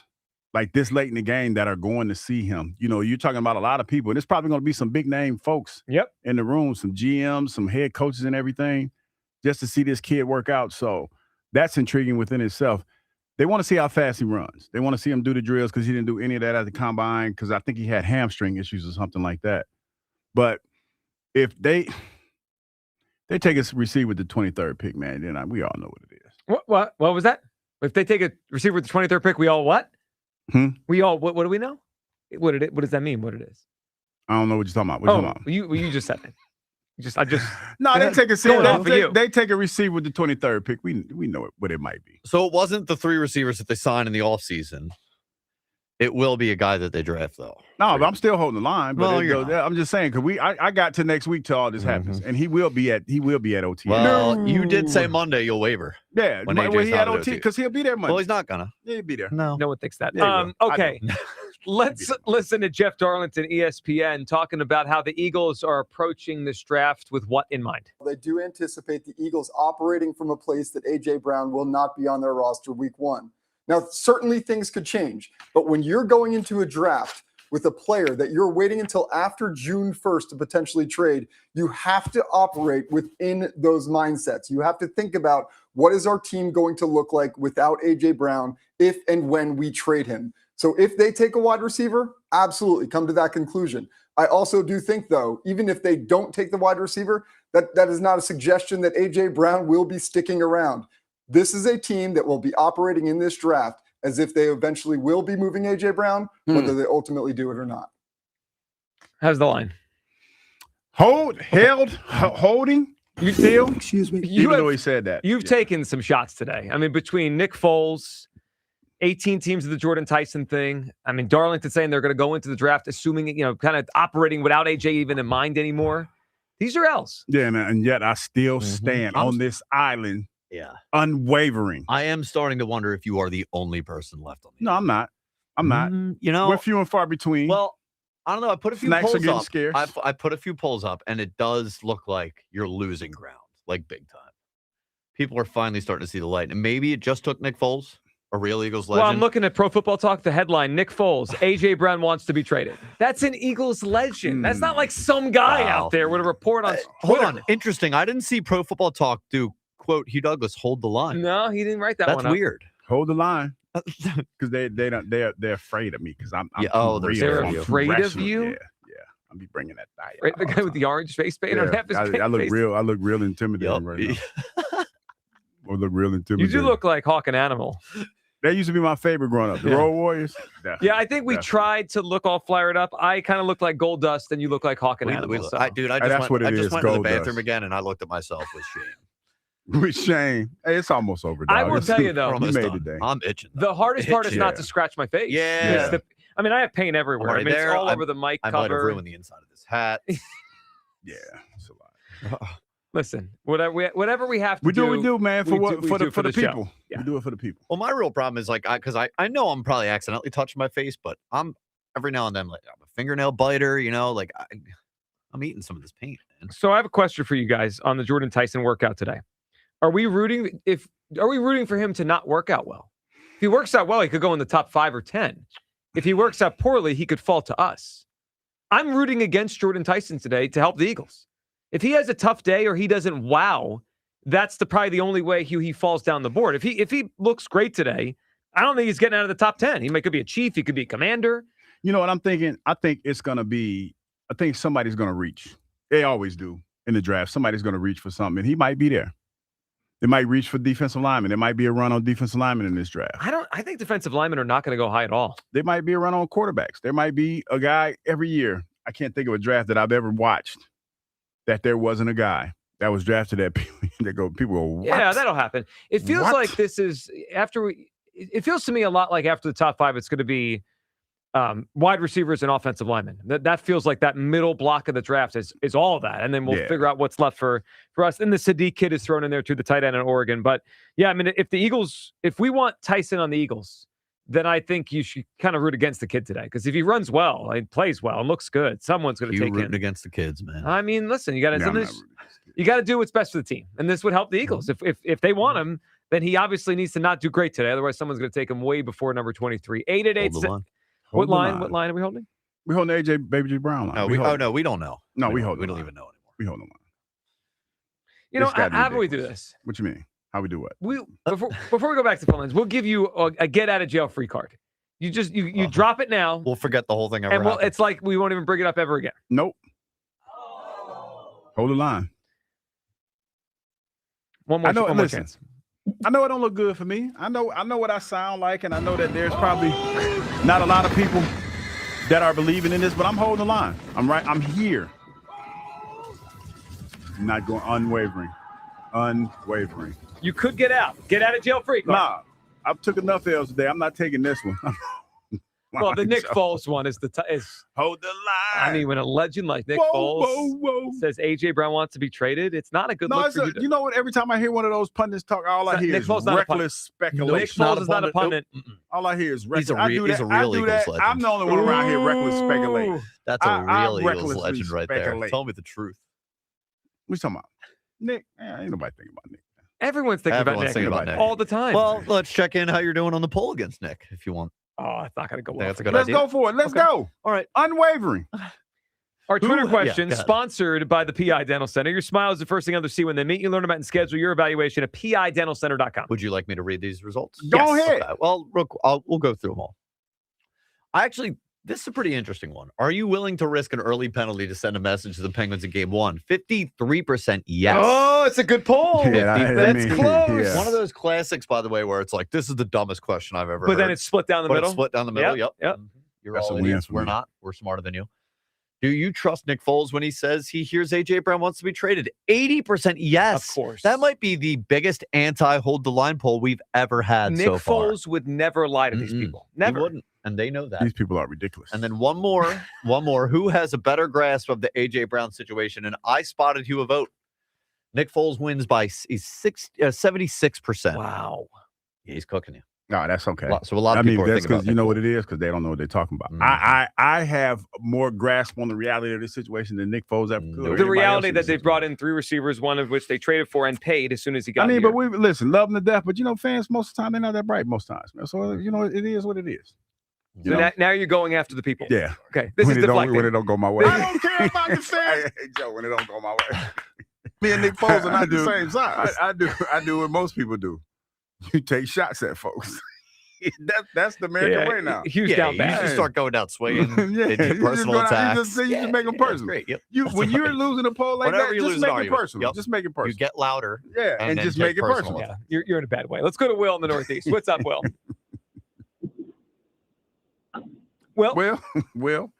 like this late in the game, that are going to see him. You know, you're talking about a lot of people, and it's probably going to be some big-name folks in the room, some GMs, some head coaches and everything, just to see this kid work out. So that's intriguing within itself. They want to see how fast he runs. They want to see him do the drills because he didn't do any of that at the combine because I think he had hamstring issues or something like that. But if they take a receiver with the 23rd pick, man, then we all know what it is. What was that? If they take a receiver with the 23rd pick, we all what? We all what do we know? What does that mean? What it is? I don't know what you're talking about. What you talking about? You just said it. They take a receiver with the 23rd pick. We know what it might be. So it wasn't the 3 receivers that they signed in the offseason. It will be a guy that they draft, though. No, but I'm still holding the line. But Well, I'm just saying because I got to next week till all this happens, and he will be at OT. Well, you did say Monday you'll waiver. Yeah, when he had OT because he'll be there Monday. Well, he's not gonna. Yeah, he'll be there. No one thinks that. Yeah, Okay, let's listen to Jeff Darlington, ESPN, talking about how the Eagles are approaching this draft with what in mind. They do anticipate the Eagles operating from a place that A.J. Brown will not be on their roster week 1. Now, certainly things could change, but when you're going into a draft with a player that you're waiting until after June 1st to potentially trade, you have to operate within those mindsets. You have to think about what is our team going to look like without A.J. Brown if and when we trade him. So if they take a wide receiver, absolutely come to that conclusion. I also do think, though, even if they don't take the wide receiver, that is not a suggestion that A.J. Brown will be sticking around. This is a team that will be operating in this draft as if they eventually will be moving A.J. Brown, whether they ultimately do it or not. How's the line? Holding? You still? Excuse me. Even though he said that. You've taken some shots today. I mean, between Nick Foles, 18 teams of the Jordan Tyson thing. I mean, Darlington saying they're going to go into the draft assuming, kind of operating without A.J. even in mind anymore. These are L's. Yeah, man. And yet I still stand on this island. Yeah. Unwavering. I am starting to wonder if you are the only person left on the No, I'm not. We're few and far between. Well, I don't know. I put a few Snacks are polls getting up. scarce. I put a few polls up, and it does look like you're losing ground, like big time. People are finally starting to see the light. And maybe it just took Nick Foles, a real Eagles legend. Well, I'm looking at Pro Football Talk, the headline, Nick Foles, A.J. Brown wants to be traded. That's an Eagles legend. That's not like some guy out there with a report on Hold on. Interesting. I didn't see Pro Football Talk do, quote, Hugh Douglas, hold the line. No, he didn't write that That's one up. weird. Hold the line. Because they're afraid of me because I'm they're afraid of you? Yeah. I'll be bringing that diet. Right, the guy with the orange face paint on half his face. I look real intimidating right now. I look real intimidating. You do look like Hawk and Animal. That used to be my favorite growing up. The Road Warriors. Yeah, I think we tried to look all flared up. I kind of look like Gold Dust, and you look like Hawk and Animal. I just went to the bathroom again, and I looked at myself with shame. With shame. Hey, it's almost over, dog. I will tell you, though. You made the day. I'm itching. The hardest part is not to scratch my face. Yeah. I mean, I have pain everywhere. Right it's all over the mic I cover. might have ruined the inside of this hat. Yeah, it's a lot. Listen, whatever we have to we do, we do, man, for the people. Yeah. We do it for the people. Well, my real problem is because I know I'm probably accidentally touching my face, but I'm every now and then I'm a fingernail biter, I'm eating some of this paint, man. So I have a question for you guys on the Jordan Tyson workout today. Are we rooting for him to not work out well? If he works out well, he could go in the top 5 or 10. If he works out poorly, he could fall to us. I'm rooting against Jordan Tyson today to help the Eagles. If he has a tough day or he doesn't wow, that's probably the only way he falls down the board. If he looks great today, I don't think he's getting out of the top 10. He could be a chief. He could be a commander. You know what I'm thinking? I think somebody's going to reach. They always do in the draft. Somebody's going to reach for something, and he might be there. They might reach for defensive linemen. There might be a run on defensive linemen in this draft. I think defensive linemen are not going to go high at all. There might be a run on quarterbacks. There might be a guy every year. I can't think of a draft that I've ever watched that there wasn't a guy that was drafted that people go, what? Yeah, that'll happen. It feels like this is it feels to me a lot like after the top 5, it's going to be wide receivers and offensive linemen. That feels like that middle block of the draft is all of that. And then we'll figure out what's left for us. And the Sadiq kid is thrown in there too, the tight end in Oregon. But yeah, I mean, if we want Tyson on the Eagles, then I think you should kind of root against the kid today. Because if he runs well and plays well and looks good, someone's going to take him. Rooting against the kids, man. I mean, listen, you got to do what's best for the team. And this would help the Eagles. If they want him, then he obviously needs to not do great today. Otherwise, someone's going to take him way before number 23. 888. What line are we holding? We holding AJ Baby G Brown line. No, we don't know. No, we don't even know anymore. We hold the line. You know, how do we do this? What you mean? How we do what? Before we go back to phone lines, we'll give you a get out of jail free card. You just you drop it now. We'll forget the whole thing ever and happened. It's like we won't even bring it up ever again. Nope. Hold the line. One more chance. I know it don't look good for me. I know what I sound like, and I know that there's probably not a lot of people that are believing in this, but I'm holding the line. I'm right. I'm here. I'm not going unwavering. You could get out. Get out of jail free. Nah, I've took enough L's today. I'm not taking this one. Well, the Nick Foles one is hold the line. I mean, when a legend like Nick Foles says AJ Brown wants to be traded, it's not a good look for you. You know what? Every time I hear one of those pundits talk, all I hear is reckless speculation. Nick Foles is not a pundit. All I hear is reckless. He's a real Eagles legend. I'm the only one around here reckless speculating. That's a real Eagles legend right there. Tell me the truth. What you talking about? Nick? Ain't nobody thinking about Nick. Everyone's thinking about Nick all the time. Well, let's check in how you're doing on the poll against Nick, if you want. Oh, it's not going to go well. That's a good Let's idea. go for it. Let's go. All right. Unwavering. Our Twitter question, sponsored by the PI Dental Center. Your smile is the first thing others see when they meet you. Learn about and schedule your evaluation at PIDentalCenter.com. Would you like me to read these results? Go ahead. Okay. Well, we'll go through them all. This is a pretty interesting one. Are you willing to risk an early penalty to send a message to the Penguins in Game 1? 53% yes. Oh, it's a good poll. That's close. Yeah. One of those classics, by the way, where it's like, this is the dumbest question I've ever heard. But then it's split down the middle. It's split down the middle. Yep. You're That's all a win idiots. for We're me. not. We're smarter than you. Do you trust Nick Foles when he says he hears A.J. Brown wants to be traded? 80% yes. Of course. That might be the biggest anti-hold-the-line poll we've ever had so far. Nick Foles would never lie to these people. Never. He wouldn't, and they know that. These people are ridiculous. And then one more. Who has a better grasp of the A.J. Brown situation? And I spotted you a vote. Nick Foles wins by 76%. Wow. Yeah, he's cooking you. No, that's okay. So a lot of people are that's thinking about you know what it is, because they don't know what they're talking about. I have more grasp on the reality of this situation than Nick Foles ever could. The reality that they brought in 3 receivers, one of which they traded for and paid as soon as he got here. but we listen, love them to death, but fans most of the time they're not that bright most times, man. So it is what it is. So now you're going after the people. Yeah. Okay. This is deflecting. When it don't go my way. I don't care about the fans. Hey, Joe, when it don't go my way. Me and Nick Foles are not the same size. I do what most people do. You take shots at folks. That's the American way now. Huge down bad. You just start going out swinging. They do personal attacks. You just make them personal. Great. Yep. When you're losing a poll like that, just make it personal. Yep. Just make it personal. You get louder. Yeah, and just make it personal. Yeah, you're in a bad way. Let's go to Will in the Northeast. What's up, Will? Will? Will.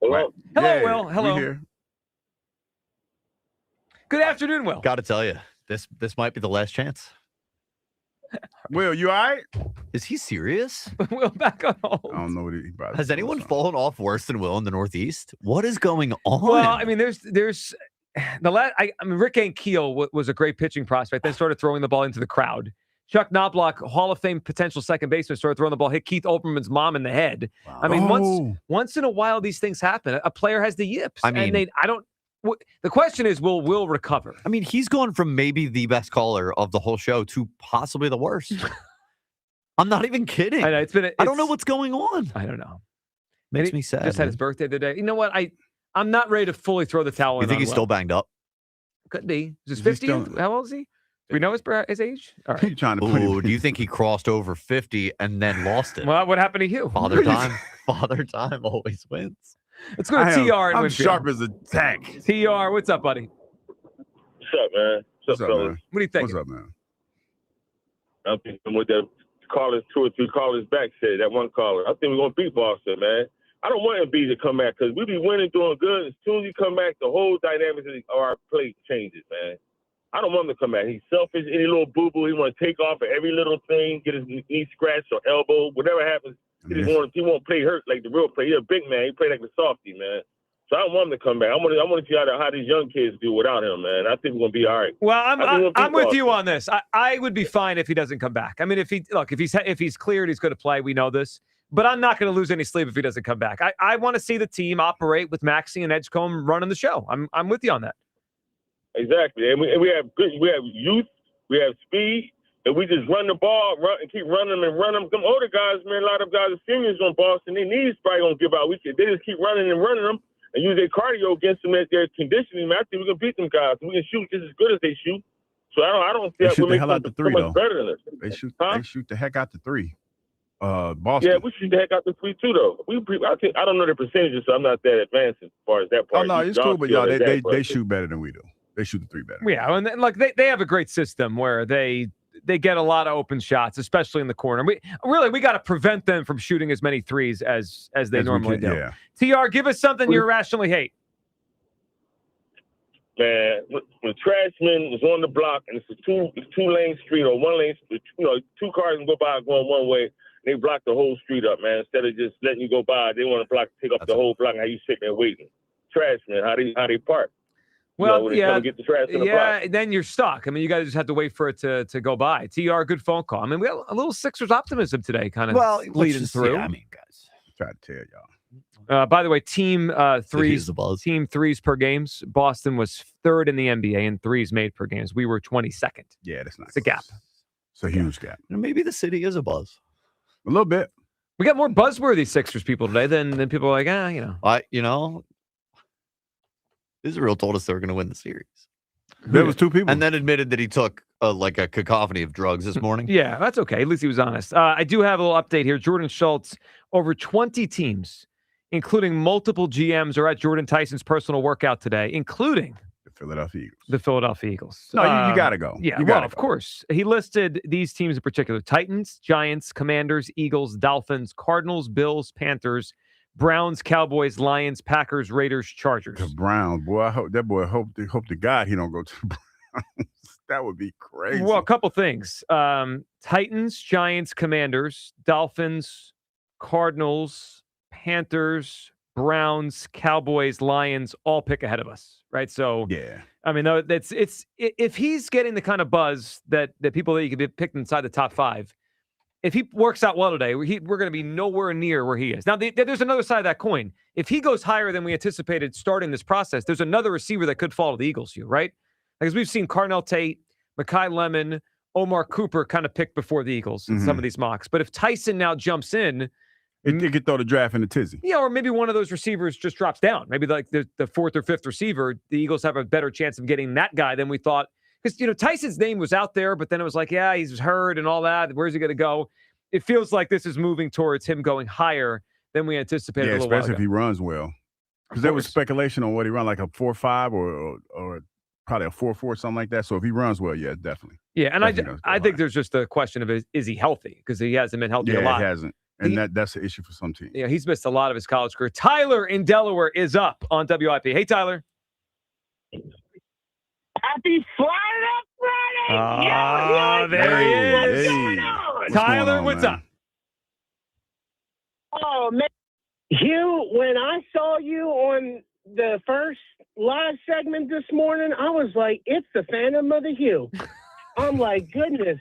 Hello, Yeah, Will. Hello. we here. Good afternoon, Will. Got to tell you, this might be the last chance. Will, you all right? Is he serious? Will, back on hold. I don't know what he brought. Has anyone fallen off worse than Will in the Northeast? What is going on? Well, I mean, there's the last. Rick Ankiel was a great pitching prospect. Then started throwing the ball into the crowd. Chuck Knobloch, Hall of Fame potential second baseman, started throwing the ball, hit Keith Olbermann's mom in the head. Wow. I mean, once in a while, these things happen. A player has the yips. I mean, the question is, will Will recover? I mean, he's gone from maybe the best caller of the whole show to possibly the worst. I'm not even kidding. I know, I don't know what's going on. I don't know. Makes me sad. Just had his birthday today. You know what? I'm not ready to fully throw the towel in. You think he's still banged up? Could be. Is he 50? How old is he? Do we know his age? All right. Trying to do you think he crossed over 50 and then lost it? Well, what happened to you? Father time always wins. Let's go to TR. I'm sharp as a tack. TR, what's up, buddy? up, man? What's up, fellas? man? What do you think? What's up, man? I'm thinking with the callers, 2 or 3 callers back said, that one caller. I think we're going to beat Boston, man. I don't want Embiid to come back because we be winning, doing good. As soon as he come back, the whole dynamics of our play changes, man. I don't want him to come back. He's selfish. Any little boo-boo, he want to take off at every little thing, get his knee scratched or elbow, whatever happens. He won't play hurt like the real play. He's a big man. He play like the softy, man. So I don't want him to come back. I want to see how these young kids do without him, man. I think we're gonna be all right. Well, I'm with you on this. I would be fine if he doesn't come back. I mean, if he's cleared, he's going to play. We know this, but I'm not going to lose any sleep if he doesn't come back. I want to see the team operate with Maxey and Edgecombe running the show. I'm with you on that. Exactly, and we have youth, we have speed, and we just run the ball, and keep running them and run them. Them older guys, man, a lot of guys are seniors on Boston. Their knees probably gonna give out. They just keep running and running them. And use their cardio against them as their conditioning. I think we can beat them guys. We can shoot just as good as they shoot. So I don't see They that shoot we the make hell out the three, so much though. better than us. They shoot the heck out the three. Boston. Yeah, we shoot the heck out the three too, though. I don't know the percentages, so I'm not that advanced as far as that part. Oh no, it's cool, but they shoot better than we do. They shoot the three better. Yeah, and like they have a great system where they get a lot of open shots, especially in the corner. We got to prevent them from shooting as many threes as they normally do. Yeah. TR, give us something you irrationally hate. Man, when Trashman was on the block and it's a two-lane street or one lane, 2 cars can go by going one way. They block the whole street up, man. Instead of just letting you go by, they want to take up the whole block. And how you sitting there waiting? Trashman, how they park? Well, when they come and get the trash in the block. Then you're stuck. I mean, you guys just have to wait for it to go by. TR, good phone call. I mean, we have a little Sixers optimism today, kind of leading through. I mean, guys, try to tell y'all. By the way, team threes per games. Boston was 3rd in the NBA in threes made per games. We were 22nd. Yeah, that's not. It's a gap. It's a huge gap. Maybe the city is a buzz. A little bit. We got more buzzworthy Sixers people today than people are like, Israel told us they were going to win the series. There was 2 people, and then admitted that he took like a cacophony of drugs this morning. Yeah, that's okay. At least he was honest. I do have a little update here. Jordan Schultz, over 20 teams, including multiple GMs, are at Jordan Tyson's personal workout today, including the Philadelphia Eagles. No, you got to go. Yeah, of go. course. He listed these teams in particular: Titans, Giants, Commanders, Eagles, Dolphins, Cardinals, Bills, Panthers, Browns, Cowboys, Lions, Packers, Raiders, Chargers. The Browns, boy. I hope to God he don't go to the Browns. That would be crazy. Well, a couple things: Titans, Giants, Commanders, Dolphins, Cardinals, Panthers, Browns, Cowboys, Lions, all pick ahead of us, right? So yeah, I mean, it's if he's getting the kind of buzz that people that you could be picked inside the top 5. If he works out well today, we're going to be nowhere near where he is. Now, there's another side of that coin. If he goes higher than we anticipated starting this process, there's another receiver that could fall to the Eagles, right? Because we've seen Carnell Tate, Mekhi Lemon, Omar Cooper kind of picked before the Eagles in some of these mocks. But if Tyson now jumps in, it could throw the draft in the tizzy. Yeah, or maybe one of those receivers just drops down. Maybe like the 4th or 5th receiver, the Eagles have a better chance of getting that guy than we thought. Because, Tyson's name was out there, but then it was like, yeah, he's hurt and all that. Where's he going to go? It feels like this is moving towards him going higher than we anticipated a little while especially ago. if he runs well. Because there was speculation on what he run, like a 4.5 or probably a 4.4, something like that. So if he runs well, yeah, definitely. Yeah, and I think there's just a question of is he healthy? Because he hasn't been healthy a lot. He hasn't. And that's the issue for some teams. Yeah, he's missed a lot of his college career. Tyler in Delaware is up on WIP. Hey, Tyler. Happy Friday! There he is. Tyler, what's up? Oh, man. Hugh, when I saw you on the first live segment this morning, I was like, it's the Phantom of the Hugh. I'm like, goodness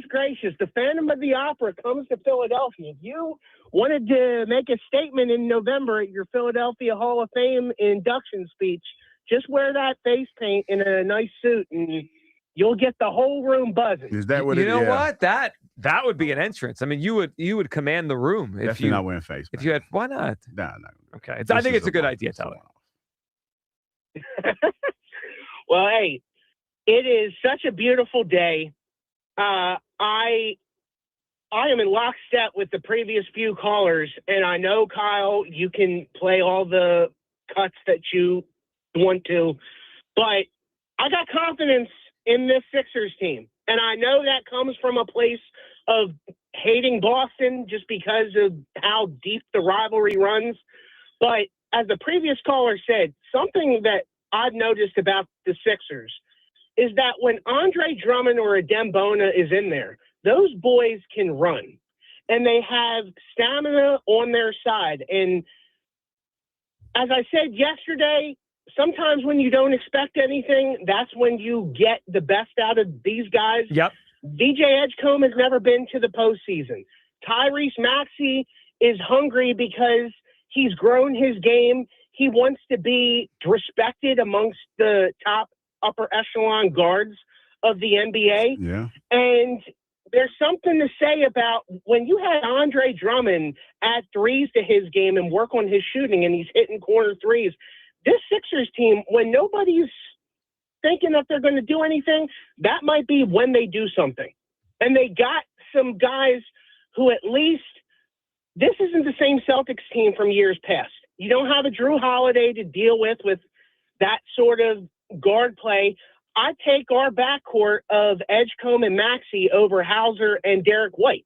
gracious, the Phantom of the Opera comes to Philadelphia. You wanted to make a statement in November at your Philadelphia Hall of Fame induction speech. Just wear that face paint in a nice suit, and you'll get the whole room buzzing. Is that what you know? What that would be an entrance. I mean, you would command the room if Definitely you not wearing face. If you had, why not? No. Okay, I think it's a good idea, Tyler. Well, hey, it is such a beautiful day. I am in lockstep with the previous few callers, and I know, Kyle, you can play all the cuts that you want to, but I got confidence in this Sixers team. And I know that comes from a place of hating Boston just because of how deep the rivalry runs. But as the previous caller said, something that I've noticed about the Sixers is that when Andre Drummond or a Dembona is in there, those boys can run. And they have stamina on their side. And as I said yesterday, sometimes when you don't expect anything, that's when you get the best out of these guys. Yep. DJ Edgecombe has never been to the postseason. Tyrese Maxey is hungry because he's grown his game. He wants to be respected amongst the top upper echelon guards of the NBA. Yeah. And there's something to say about when you had Andre Drummond add threes to his game and work on his shooting and he's hitting corner threes. This Sixers team, when nobody's thinking that they're going to do anything, that might be when they do something. And they got some guys who at least, this isn't the same Celtics team from years past. You don't have a Drew Holiday to deal with that sort of guard play. I take our backcourt of Edgecombe and Maxey over Hauser and Derek White.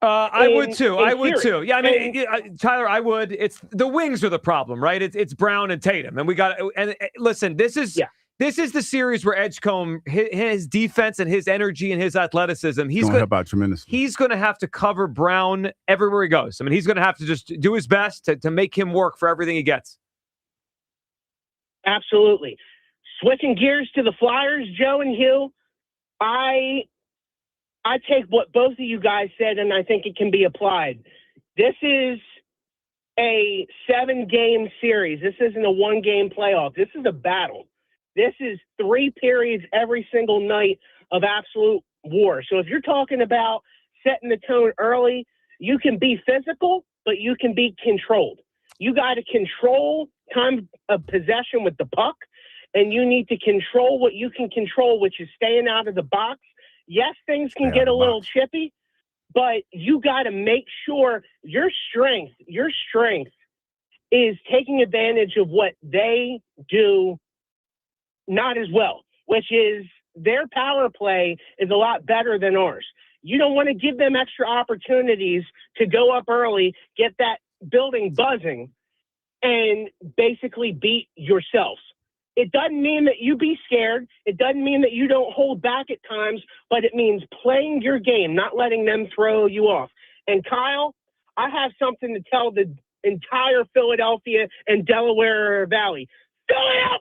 I would too. theory. Yeah, I mean, Tyler, I would. It's the wings are the problem, right? It's Brown and Tatum, and we got. And listen, this is the series where Edgecombe, his defense and his energy and his athleticism, he's going to help out tremendously. He's going to have to cover Brown everywhere he goes. I mean, he's going to have to just do his best to make him work for everything he gets. Absolutely. Switching gears to the Flyers, Joe and Hugh, I take what both of you guys said, and I think it can be applied. This is a 7-game series. This isn't a 1-game playoff. This is a battle. This is 3 periods every single night of absolute war. So if you're talking about setting the tone early, you can be physical, but you can be controlled. You got to control time of possession with the puck, and you need to control what you can control, which is staying out of the box. Yes, things can get a little chippy, but you got to make sure your strength is taking advantage of what they do not as well, which is their power play is a lot better than ours. You don't want to give them extra opportunities to go up early, get that building buzzing, and basically beat yourselves. It doesn't mean that you be scared. It doesn't mean that you don't hold back at times, but it means playing your game, not letting them throw you off. And Kyle, I have something to tell the entire Philadelphia and Delaware Valley. Philadelphia!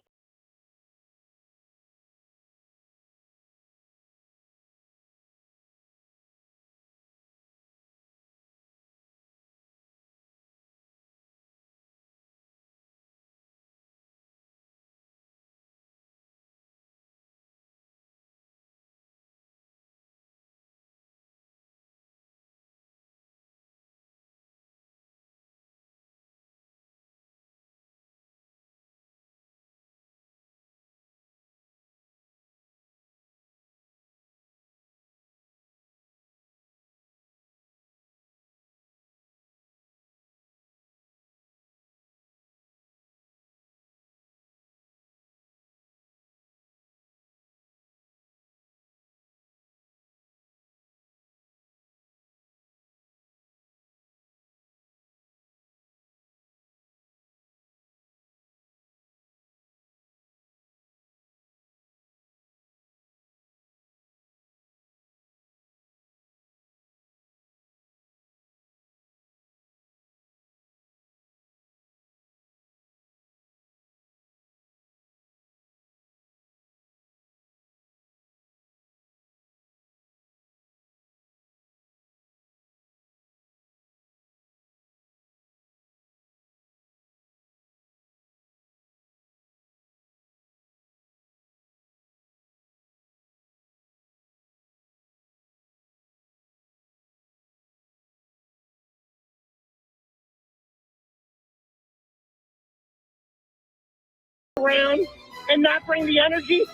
Around and not bring the energy.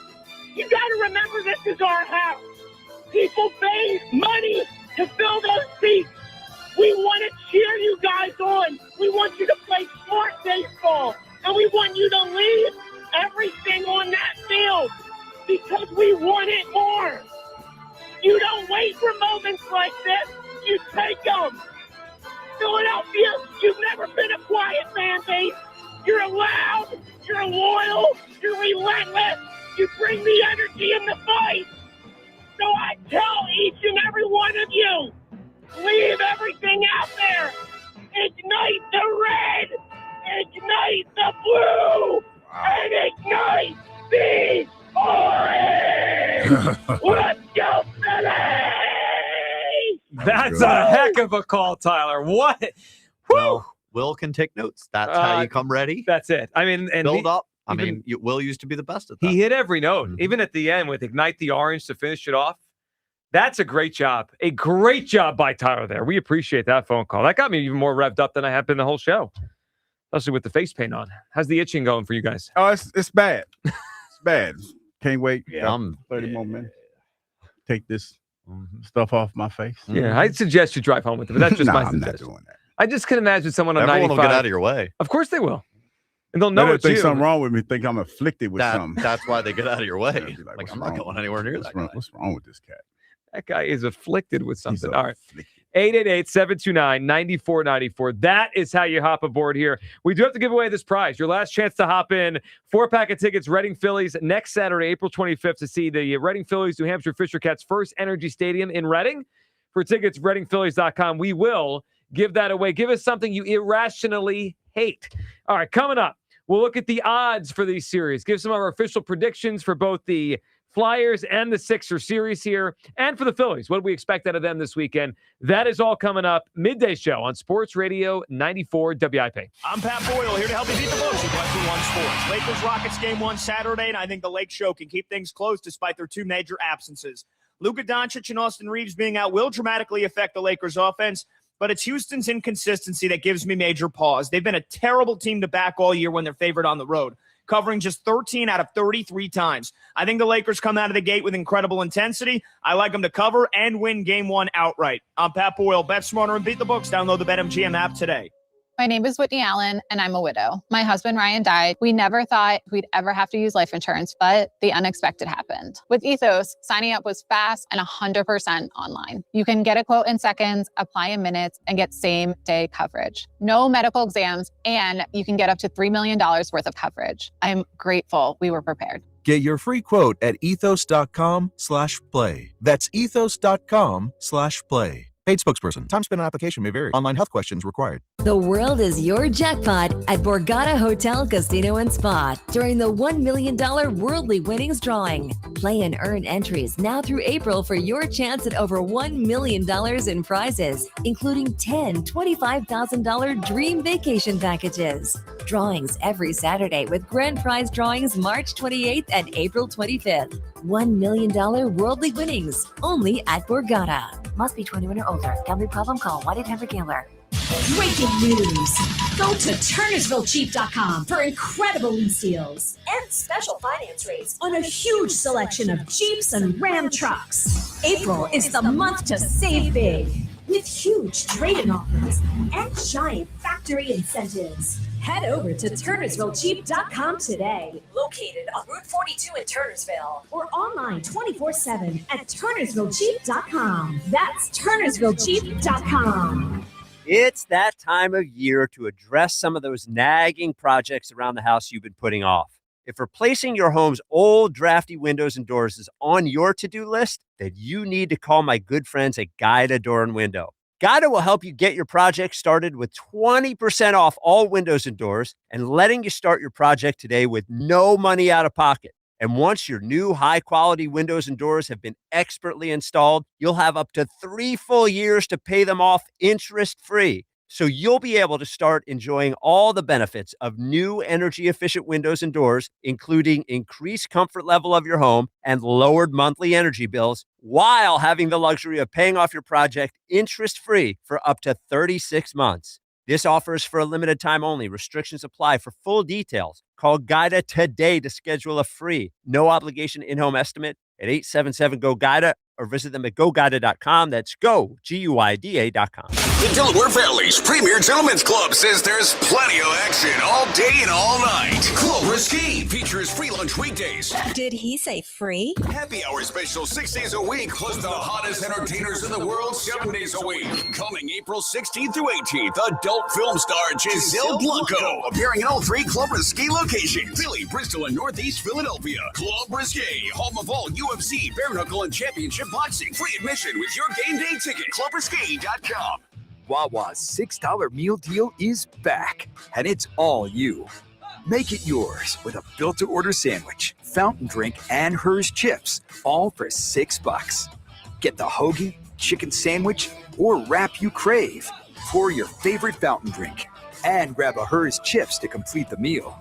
You got to remember this is our house. People pay money to fill those seats. We want to cheer you guys on. We want you to play smart baseball, and we want you to leave everything on that field because we want it more. You don't wait for moments like this. You take them. Philadelphia, you've never been a quiet fan base. You're loud. You're loyal. You're relentless. You bring the energy in the fight. So I tell each and every one of you, leave everything out there. Ignite the red. Ignite the blue. And ignite the orange. Let's go, Phillies! That's a heck of a call, Tyler. What? Woo! Will can take notes. That's how you come ready. That's it. I mean, and build up. I mean, Will used to be the best at that. He hit every note, even at the end with Ignite the Orange to finish it off. That's a great job. A great job by Tyler there. We appreciate that phone call. That got me even more revved up than I have been the whole show, especially with the face paint on. How's the itching going for you guys? Oh, it's bad. It's bad. Can't wait. Yeah, I'm 30 more minutes. Take this stuff off my face. Yeah, I'd suggest you drive home with it, but that's just my I'm suggestion. not doing that. I just can imagine someone on 95. Everyone will get out of your way. Of course they will. And they'll know They'll it's think you. something wrong with me, think I'm afflicted with something. That's why they get out of your way. Be Like I'm not going anywhere near that guy. What's wrong with this cat? That guy is afflicted with something. All right. 888-729-9494. That is how you hop aboard here. We do have to give away this prize. Your last chance to hop in. 4-pack of tickets, Reading Phillies, next Saturday, April 25th, to see the Reading Phillies, New Hampshire Fisher Cats' first Energy Stadium in Reading. For tickets, readingphillies.com. We will give that away. Give us something you irrationally hate. All right, coming up, we'll look at the odds for these series, give some of our official predictions for both the Flyers and the Sixers series here, and for the Phillies. What do we expect out of them this weekend? That is all coming up. Midday show on Sports Radio 94 WIP. I'm Pat Boyle, here to help you beat the books with Western One Sports. Lakers-Rockets game 1 Saturday, and I think the Lake Show can keep things close despite their two major absences. Luka Doncic and Austin Reeves being out will dramatically affect the Lakers' offense, but it's Houston's inconsistency that gives me major pause. They've been a terrible team to back all year when they're favored on the road, covering just 13 out of 33 times. I think the Lakers come out of the gate with incredible intensity. I like them to cover and win game 1 outright. I'm Pat Boyle. Bet smarter and beat the books. Download the BetMGM app today. My name is Whitney Allen, and I'm a widow. My husband, Ryan, died. We never thought we'd ever have to use life insurance, but the unexpected happened. With Ethos, signing up was fast and 100% online. You can get a quote in seconds, apply in minutes, and get same-day coverage. No medical exams, and you can get up to $3 million worth of coverage. I'm grateful we were prepared. Get your free quote at ethos.com/play. That's ethos.com/play. Paid spokesperson. Time spent on application may vary. Online health questions required. The world is your jackpot at Borgata Hotel, Casino and Spa during the $1 million Worldly Winnings drawing. Play and earn entries now through April for your chance at over $1 million in prizes, including 10 $25,000 dream vacation packages. Drawings every Saturday with grand prize drawings March 28th and April 25th. $1 million Worldly Winnings only at Borgata. Must be 21 or older. Gambling problem? Call 1-800-GAMBLER. Breaking news. Go to turnersvillejeep.com for incredible lease deals and special finance rates on a huge selection of Jeeps and Ram trucks. April is the month to save big with huge trade-in offers and giant factory incentives. Head over to turnersvillejeep.com today. Located on Route 42 in Turnersville or online 24/7 at turnersvillejeep.com. That's turnersvillejeep.com. It's that time of year to address some of those nagging projects around the house you've been putting off. If replacing your home's old drafty windows and doors is on your to-do list, then you need to call my good friends at Guida Door and Window. Guida will help you get your project started with 20% off all windows and doors and letting you start your project today with no money out of pocket. And once your new high-quality windows and doors have been expertly installed, you'll have up to 3 full years to pay them off interest-free. So you'll be able to start enjoying all the benefits of new energy-efficient windows and doors, including increased comfort level of your home and lowered monthly energy bills, while having the luxury of paying off your project interest-free for up to 36 months. This offer is for a limited time only. Restrictions apply. For full details, call Guida today to schedule a free, no obligation in-home estimate at 877-GO-GUIDA or visit them at GoGuida.com. That's go, GUIDA.com. The Delaware Valley's premier gentlemen's club says there's plenty of action all day and all night. Club Risque features free lunch weekdays. Did he say free? Happy hour special 6 days a week, plus the hottest entertainers in the world 7 days a week. Coming April 16th through 18th, adult film star Giselle Blanco appearing in all 3 Club Risque locations: Philly, Bristol, and Northeast Philadelphia. Club Risque, home of all UFC, bare knuckle, and championship boxing. Free admission with your game day ticket. ClubRisque.com. Wawa's $6 meal deal is back, and it's all you. Make it yours with a built-to-order sandwich, fountain drink, and Hers chips, all for $6. Get the hoagie, chicken sandwich, or wrap you crave. Pour your favorite fountain drink, and grab a Hers chips to complete the meal.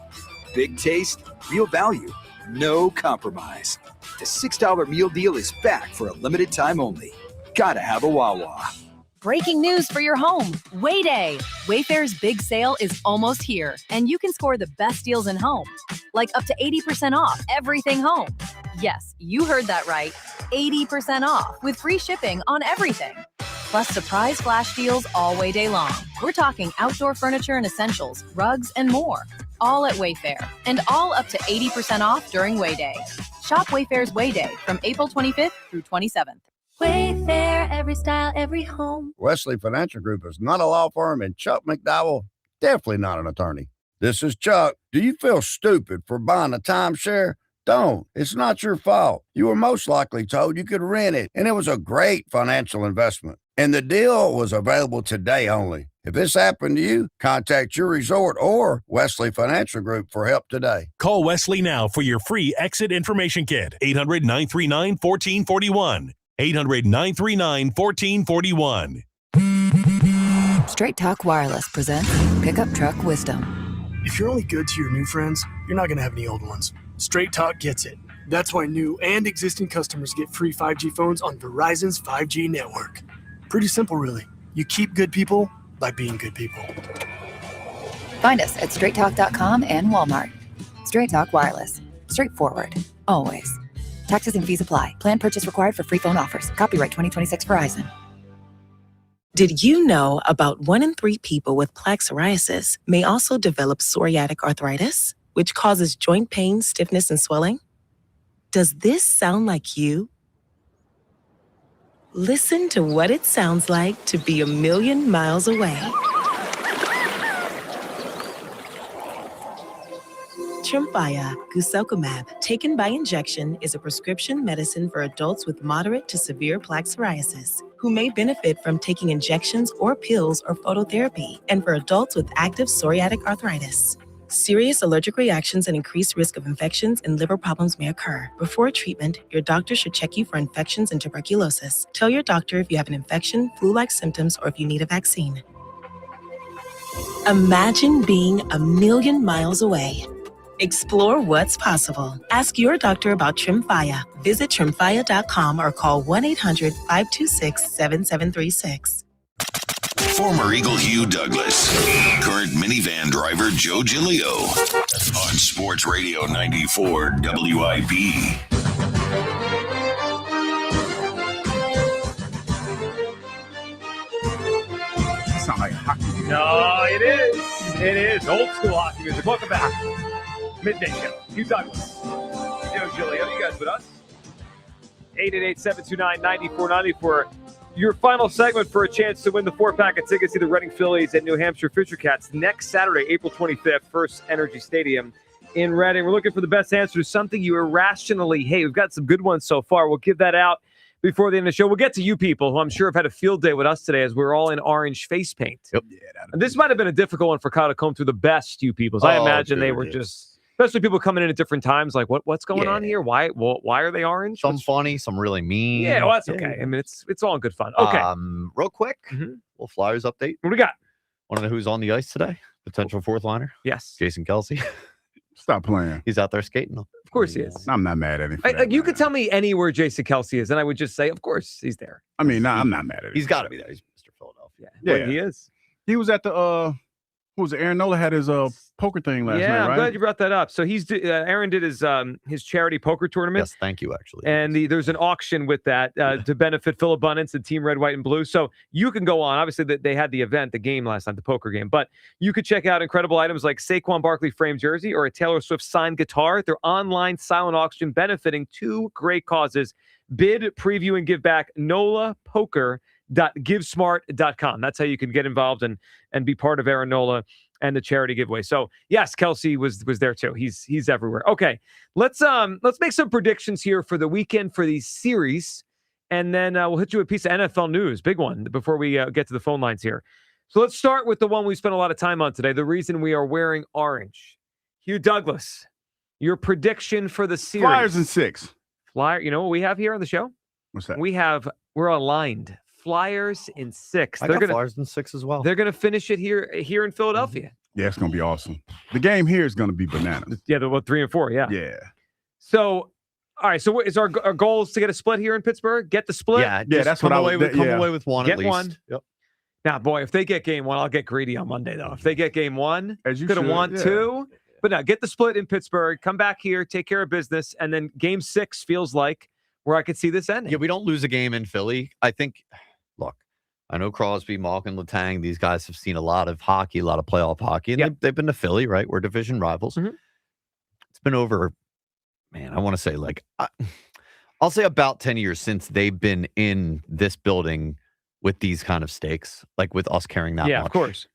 Big taste, real value, no compromise. The $6 meal deal is back for a limited time only. Gotta have a Wawa. Breaking news for your home. Wayday. Wayfair's big sale is almost here, and you can score the best deals in home, like up to 80% off everything home. Yes, you heard that right. 80% off with free shipping on everything. Plus surprise flash deals all Wayday long. We're talking outdoor furniture and essentials, rugs, and more. All at Wayfair, and all up to 80% off during Wayday. Shop Wayfair's Wayday from April 25th through 27th. Wayfair, every style, every home. Wesley Financial Group is not a law firm, and Chuck McDowell, definitely not an attorney. This is Chuck. Do you feel stupid for buying a timeshare? Don't. It's not your fault. You were most likely told you could rent it, and it was a great financial investment. And the deal was available today only. If this happened to you, contact your resort or Wesley Financial Group for help today. Call Wesley now for your free exit information kit. 800-939-1441. 800-939-1441. Straight Talk Wireless presents Pickup Truck Wisdom. If you're only good to your new friends, you're not going to have any old ones. Straight Talk gets it. That's why new and existing customers get free 5G phones on Verizon's 5G network. Pretty simple, really. You keep good people by being good people. Find us at straighttalk.com and Walmart. Straight Talk Wireless. Straightforward. Always. Taxes and fees apply. Plan purchase required for free phone offers. Copyright 2026 Verizon. Did you know about 1 in 3 people with plaque psoriasis may also develop psoriatic arthritis, which causes joint pain, stiffness, and swelling? Does this sound like you? Listen to what it sounds like to be a million miles away. Tremfya guselkumab, taken by injection, is a prescription medicine for adults with moderate to severe plaque psoriasis who may benefit from taking injections or pills or phototherapy, and for adults with active psoriatic arthritis. Serious allergic reactions and increased risk of infections and liver problems may occur. Before treatment, your doctor should check you for infections and tuberculosis. Tell your doctor if you have an infection, flu-like symptoms, or if you need a vaccine. Imagine being a million miles away. Explore what's possible. Ask your doctor about Tremfya. Visit Tremfya.com or call 1-800-526-7736. Former Eagle Hugh Douglas, current minivan driver Joe Giglio on Sports Radio 94 WIP. Sound like hockey. No, it is. It is. Old school hockey music. Welcome back. Midday Show. Hugh Douglas. Joe Giglio. You guys with us? 888-729-9494. Your final segment for a chance to win the 4-pack of tickets to the Reading Phillies and New Hampshire Fisher Cats next Saturday, April 25th, First Energy Stadium in Reading. We're looking for the best answer to something you irrationally hate. We've got some good ones so far. We'll give that out before the end of the show. We'll get to you people who I'm sure have had a field day with us today as we're all in orange face paint. Yep. And this might have been a difficult one for Kyle to comb through the best you peoples. I imagine they were just... Especially people coming in at different times, like what's going on here? Why are they orange? Some funny, some really mean. Yeah, well, that's okay. I mean, it's all in good fun. Okay. Real quick, little Flyers update. What do we got? Want to know who's on the ice today? Potential fourth liner? Yes. Jason Kelsey. Stop playing. He's out there skating. Of course he is. I'm not mad at him. You could tell me anywhere Jason Kelsey is, and I would just say, of course, he's there. I mean, I'm not mad at him. He's got to be there. He's Mr. Philadelphia. Yeah, he is. He was at the Who was it? Aaron Nola had his poker thing last night, right? I'm glad you brought that up. So Aaron did his charity poker tournament. Yes, thank you, actually. And there's an auction with that to benefit Phil Abundance and Team Red, White, and Blue. So you can go on. Obviously, they had the game last night, the poker game. But you could check out incredible items like Saquon Barkley framed jersey or a Taylor Swift signed guitar. Their online silent auction benefiting two great causes. Bid, preview, and give back. NolaPoker.givesmart.com. That's how you can get involved and be part of Aaron Nola and the charity giveaway. So yes, Kelsey was there too. He's everywhere. Okay, let's make some predictions here for the weekend for these series, and then we'll hit you with a piece of NFL news, big one, before we get to the phone lines here. So let's start with the one we spent a lot of time on today. The reason we are wearing orange. Hugh Douglas, your prediction for the series? Flyers in 6. You know what we have here on the show? What's that? We're aligned. Flyers in 6. I got Flyers in 6 as well. They're going to finish it here in Philadelphia. Yeah, it's going to be awesome. The game here is going to be bananas. Yeah, 3 and 4. Yeah. Yeah. So, all right. So, what is our goal is to get a split here in Pittsburgh? Get the split. Yeah, that's what I would. Come away with one. Get at least. one. Yep. Now, boy, if they get game 1, I'll get greedy on Monday though. If they get game 1, as you could have won 2. But now, get the split in Pittsburgh. Come back here, take care of business, and then game 6 feels like where I could see this ending. Yeah, we don't lose a game in Philly. I think. Look. I know Crosby, Malkin, Letang, these guys have seen a lot of hockey, a lot of playoff hockey, and they've been to Philly, right? We're division rivals. Mm-hmm. It's been over, man, I want to say I'll say about 10 years since they've been in this building with these kind of stakes, like with us carrying that much. Yeah, of course.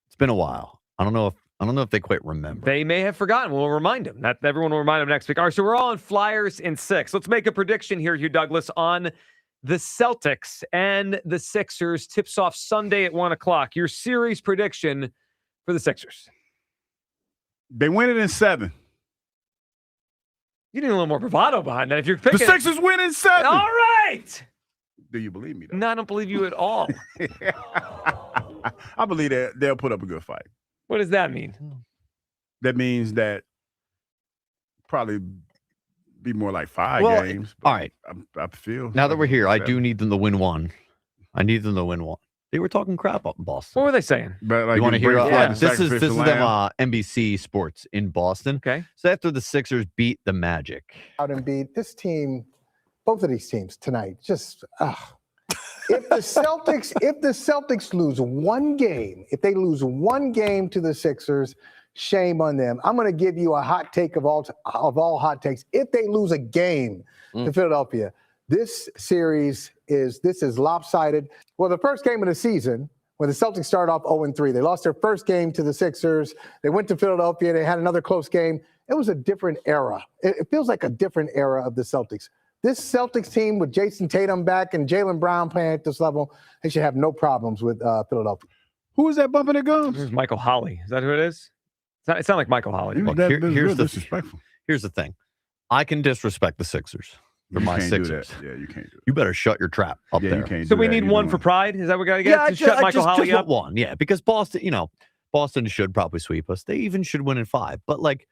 It's been a while. I don't know if they quite remember. They may have forgotten. We'll remind them. Everyone will remind them next week. All right, so we're all on Flyers in 6. Let's make a prediction here, Hugh Douglas, on the Celtics and the Sixers. Tips off Sunday at 1:00. Your series prediction for the Sixers. They win it in 7. You need a little more bravado behind that. If you're picking the Sixers win in 7. All right. Do you believe me, though? No, I don't believe you at all. I believe that they'll put up a good fight. What does that mean? That means that probably be more like 5 games. All right. I feel. Now that we're here, I do need them to win 1. I need them to win 1. They were talking crap up in Boston. What were they saying? But like, you want to hear? This is them lamb. NBC Sports in Boston. Okay. So after the Sixers beat the Magic, out and beat this team, both of these teams tonight. Just if the Celtics lose one game, if they lose one game to the Sixers, shame on them. I'm going to give you a hot take of all hot takes. If they lose a game to Philadelphia, this series is lopsided. Well, the first game of the season, when the Celtics started off 0-3, they lost their first game to the Sixers. They went to Philadelphia. They had another close game. It was a different era. It feels like a different era of the Celtics. This Celtics team with Jason Tatum back and Jaylen Brown playing at this level, they should have no problems with Philadelphia. Who is that bumping their gums? This is Michael Holley. Is that who it is? It's not like Michael Holley. Look, here's the thing. I can disrespect the Sixers. They're my Sixers. Yeah, you can't do it. You better shut your trap up there. You can't so we need one for pride? Is that what we got to get? Yeah, to shut Michael Holley up? One. Yeah, because Boston should probably sweep us. They even should win in 5. But like,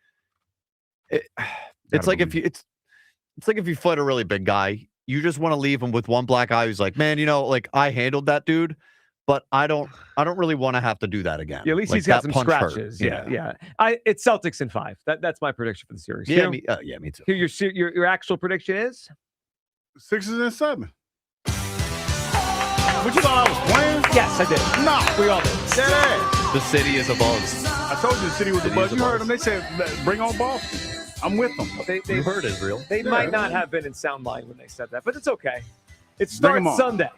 it's like if you fight a really big guy, you just want to leave him with one black eye who's like, man, I handled that dude, but I don't really want to have to do that again. Yeah, at least he's got some scratches. Yeah. It's Celtics in 5. That's my prediction for the series. Yeah, me too. Your actual prediction is Sixers in 7. What you thought I was playing? Yes, I did. No, we all did. The city is a buzz. I told you the city was a buzz. You heard them. They said, "Bring on Boston." I'm with them. You heard Israel. They might not have been in sound mind when they said that, but it's okay. It starts Sunday.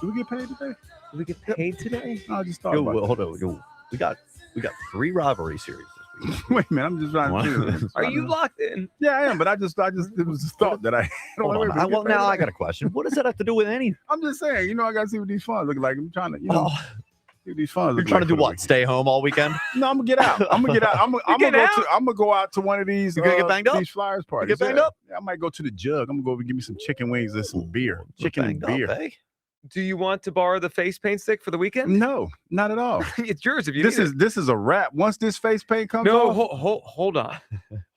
Do we get paid today? Do we get paid today? No, I just thought about hold on. We got 3 rivalry series this week. Wait a minute, I'm just trying to. Are you locked in? Yeah, I am, but it was a thought that I. Hold on. Well, now I got a question. What does that have to do with anything? I'm just saying, I got to see what these funds look like. I'm trying to, see what these funds. You're trying to do what? Stay home all weekend? No, I'm gonna get out. I'm gonna go out to one of these. You gonna get banged up? These Flyers parties. You get banged up? Yeah, I might go to the Jug. I'm gonna go over and give me some chicken wings and some beer. Chicken and beer. Up, eh? Do you want to borrow the face paint stick for the weekend? No, not at all. It's yours if you this is a wrap. Once this face paint comes no, off. hold on.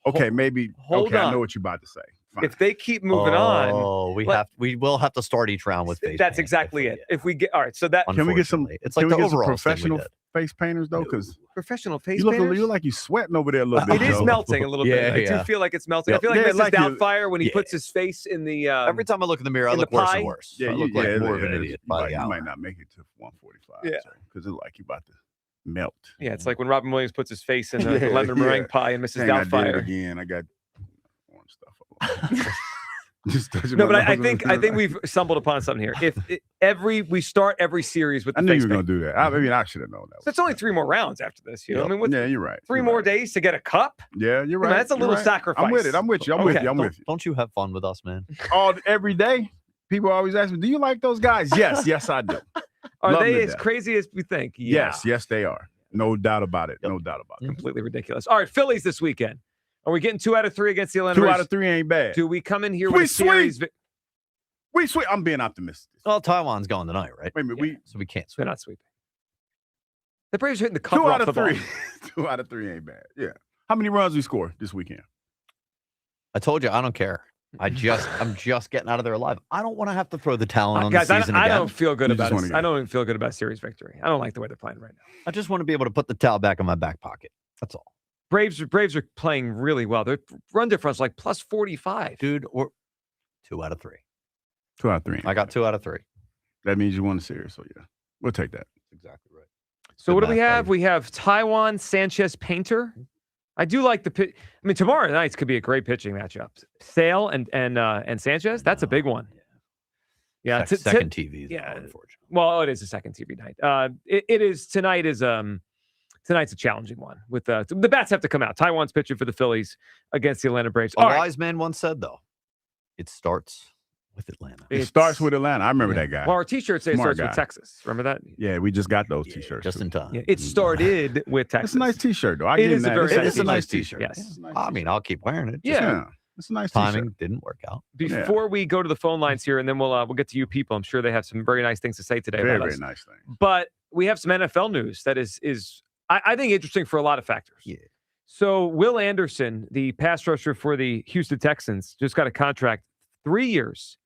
Okay, maybe. Hold on. I know what you're about to say. If they keep moving on, we will have to start each round with face. That's exactly it. If we get all right, so that can we get some? It's like the overall professional face painters though, because professional face you painters. You look like you sweating over there a little bit. It is melting a little bit. I do feel like it's melting. I feel like Mrs. Doubtfire when he puts his face in the. Every time I look in the mirror, I look worse and worse. Yeah, I look like more of an idiot by the hour. You might not make it to 145. Yeah, because it's like you about to melt. Yeah, it's like when Robin Williams puts his face in the lemon meringue pie and Mrs. Doubtfire. I did it again. I got orange stuff. No, but I think we've stumbled upon something here. If we start every series with the I knew face you were going to do that. I mean, I should have known that. So it's only 3 more rounds after this. You know, I mean, yeah, you're right. 3 more days to get a cup. Yeah, you're right. That's a little sacrifice. I'm with it. I'm with you. I'm with you. Don't you have fun with us, man? Every day, people always ask me, "Do you like those guys?" Yes, I do. Are they as crazy as we think? Yeah. Yes, they are. No doubt about it. No doubt about it. Completely ridiculous. All right, Phillies this weekend. Are we getting 2 out of 3 against the Atlanta 2 Braves? out of 3 ain't bad. Do we come in here with a series? We sweep. I'm being optimistic. Well, Taiwan's going tonight, right? Wait a minute. So we can't sweep. They're not sweeping. The Braves are hitting the cover 2 out off of the 3. ball. 2 out of 3 ain't bad. Yeah. How many runs we score this weekend? I told you I don't care. I'm just getting out of there alive. I don't want to have to throw the towel on guys, the season I again. don't feel good about it. I don't even feel good about series victory. I don't like the way they're playing right now. I just want to be able to put the towel back in my back pocket. That's all. Braves are playing really well. Their run difference like plus 45. Dude, we're 2 out of 3. 2 out of 3. I got 2 out of 3. That means you won the series. So yeah, we'll take that. Exactly right. So what do we have? We have Taiwan, Sanchez, Painter. I do like the pitch. I mean, tomorrow night could be a great pitching matchup. Sale and Sanchez. That's a big one. Yeah, second TV. Yeah, unfortunately. Well, it is a second TV night. It is tonight. Tonight's a challenging one. With the bats have to come out. Taiwan's pitching for the Phillies against the Atlanta Braves. A wise man once said, though, it starts with Atlanta. It starts with Atlanta. I remember that guy. Well, our T-shirts say it starts with Texas. Remember that? Yeah, we just got those T-shirts just in time. Yeah, it started with Texas. It's a nice T-shirt, though. It is a nice T-shirt. Yes. I mean, I'll keep wearing it. Yeah. It's a nice timing. T-shirt. Didn't work out. Before we go to the phone lines here, and then we'll get to you people. I'm sure they have some very nice things to say today. Very nice things. But we have some NFL news that is I think interesting for a lot of factors. Yeah. So Will Anderson, the pass rusher for the Houston Texans, just got a contract, 3 years,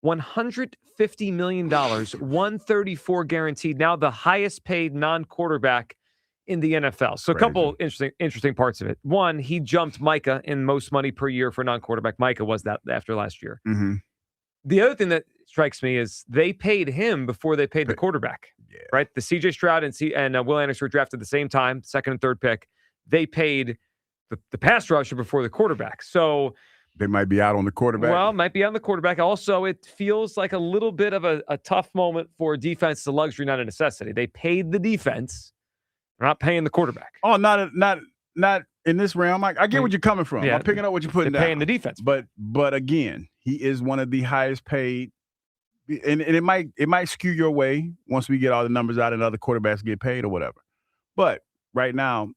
$150 million, 134 guaranteed. Now the highest paid non-quarterback in the NFL. So a couple interesting parts of it. One, he jumped Micah in most money per year for non-quarterback. Micah was that after last year. Mm-hmm. The other thing that strikes me is they paid him before they paid the quarterback. Yeah. Right? The CJ Stroud and Will Anderson were drafted at the same time, second and third pick. They paid the pass rusher before the quarterback. So they might be out on the quarterback. Well, might be on the quarterback. Also, it feels like a little bit of a tough moment for defense. It's a luxury, not a necessity. They paid the defense. They're not paying the quarterback. Oh, not in this realm. I get where you're coming from. Yeah, I'm picking up what you're putting they're down. paying the defense. But again, he is one of the highest paid. And it might skew your way once we get all the numbers out and other quarterbacks get paid or whatever. But right now,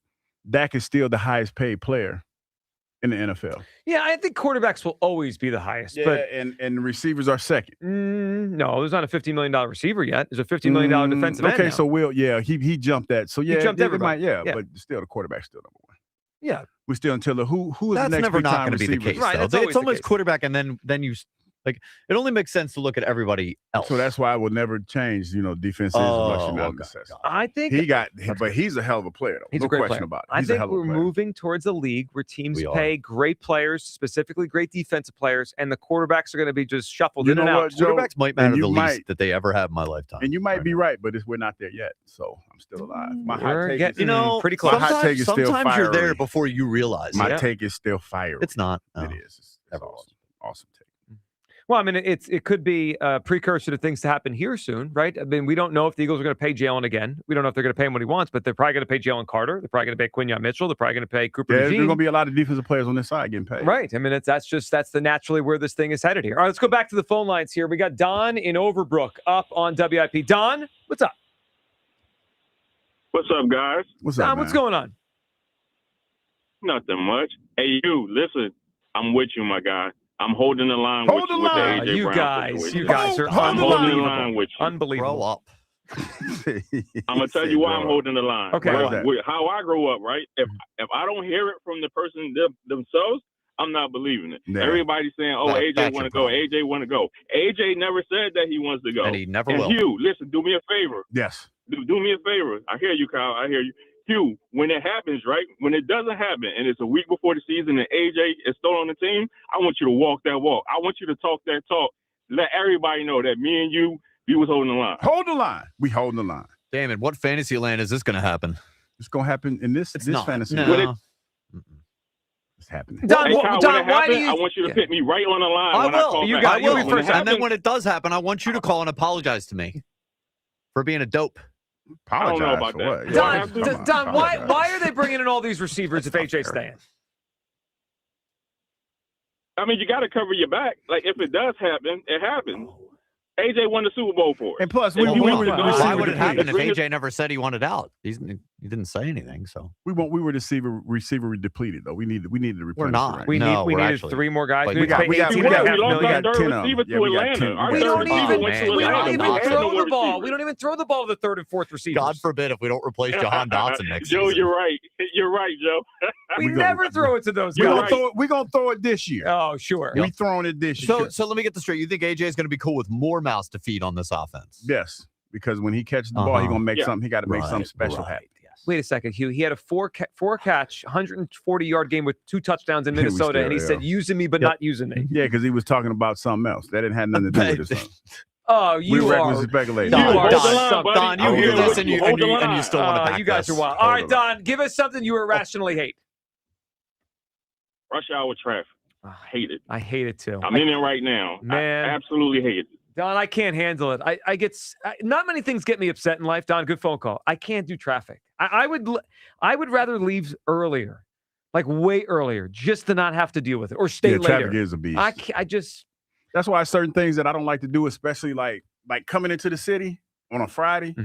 Dak is still the highest paid player in the NFL. Yeah, I think quarterbacks will always be the highest. Yeah, but and receivers are second. No, there's not a $50 million receiver yet. There's a $50 million defensive end. Okay, now. so he jumped that. So yeah, he jumped everybody. But still the quarterback's still number one. Yeah. We're still until who is That's the next never big not time going to be receiver? the case. Right, though. it's always quarterback, and then you. Like, it only makes sense to look at everybody else. So that's why I will never change, defense is luxury, not necessity. I think but he's a hell of a player, though. He's no a great question player. about it. I think we're moving towards a league where teams pay great players, specifically great defensive players, and the quarterbacks are going to be just shuffled in and out. Quarterbacks might matter the least that they ever have in my lifetime. And you might be right, but we're not there yet. So I'm still alive. My hot take is pretty close. My hot take is still sometimes fiery. you're there before you realize. My take is still fiery. It's not. It is. It's awesome take. Well, I mean, it could be a precursor to things to happen here soon, right? I mean, we don't know if the Eagles are going to pay Jalen again. We don't know if they're going to pay him what he wants, but they're probably going to pay Jalen Carter. They're probably going to pay Quinyon Mitchell. They're probably going to pay Cooper There's Eugene. going to be a lot of defensive players on this side getting paid. Right. I mean, that's the naturally where this thing is headed here. All right, let's go back to the phone lines here. We got Don in Overbrook up on WIP. Don, what's up? What's up, guys? What's Don, up, what's man? going on? Nothing much. Hey, you, listen, I'm with you, my guy. I'm holding the line with the AJ You Brown guys situation. are I'm holding the line with you. Unbelievable. Grow up. I'm gonna tell you why I'm holding the line. Okay. How I grew up, right? If I don't hear it from the person themselves, I'm not believing it. Yeah. Everybody's saying, "Oh, AJ want to go. AJ want to go." AJ never said that he wants to go, And he never will. Hugh, listen, do me a favor. Yes. Do me a favor. I hear you, Kyle. I hear you. Hugh, when it happens, right? When it doesn't happen, and it's a week before the season, and AJ is still on the team, I want you to walk that walk. I want you to talk that talk. Let everybody know that me and you, we was holding the line. Hold the line. We holding the line. Damn it! What fantasy land is this going to happen? It's going to happen in this not. fantasy. No. It's happening. Don, why do you? I want you to put me right on the line. I when will. I call You back. got you When first. it And then happens- when it does happen, I want you to call and apologize to me for being a dope. I don't know about that. Don, why are they bringing in all these receivers if AJ's staying? I mean, you got to cover your back. Like, if it does happen, it happens. AJ won the Super Bowl for it. And plus, If you want to go- Why would it happen if AJ never said he wanted out? He didn't say anything. So we were receiver depleted though. We needed to replenish. We're not. the rank. We needed actually- 3 more guys. like, We we got- paid we got- 18 we got- and a half we lost million. our third receiver to Atlanta. We don't even went to we don't Atlanta. even We had throw no the ball. receivers. We don't even throw the ball to the third and fourth receivers. God forbid if we don't replace Jahan Dotson next Joe, season. you're right. You're right, Joe. We never throw it to those We're guys. gonna throw it this year. Oh, sure. We throwing it this year. So let me get this straight. You think AJ is going to be cool with more mouths to feed on this offense? Yes, because when he catches the ball, he's gonna make Yeah. something. He got to make something special happen. Wait a second, Hugh. He had a four catch, 140-yard game with 2 touchdowns in Minnesota, and he said, using me but not using me. Yeah, because he was talking about something else. That didn't have nothing to do with this. Oh, We you reckless are. speculating. Don, you hear this and you still want to back you guys this. are wild. All right, Don, give us something you irrationally hate. Rush hour traffic. I hate it. I hate it too. I'm in it right now. Man. I absolutely hate it. Don, I can't handle it. Not many things get me upset in life. Don, good phone call. I can't do traffic. I would rather leave earlier, like way earlier, just to not have to deal with it or stay later. Traffic is a beast. I just. That's why certain things that I don't like to do, especially like coming into the city on a Friday,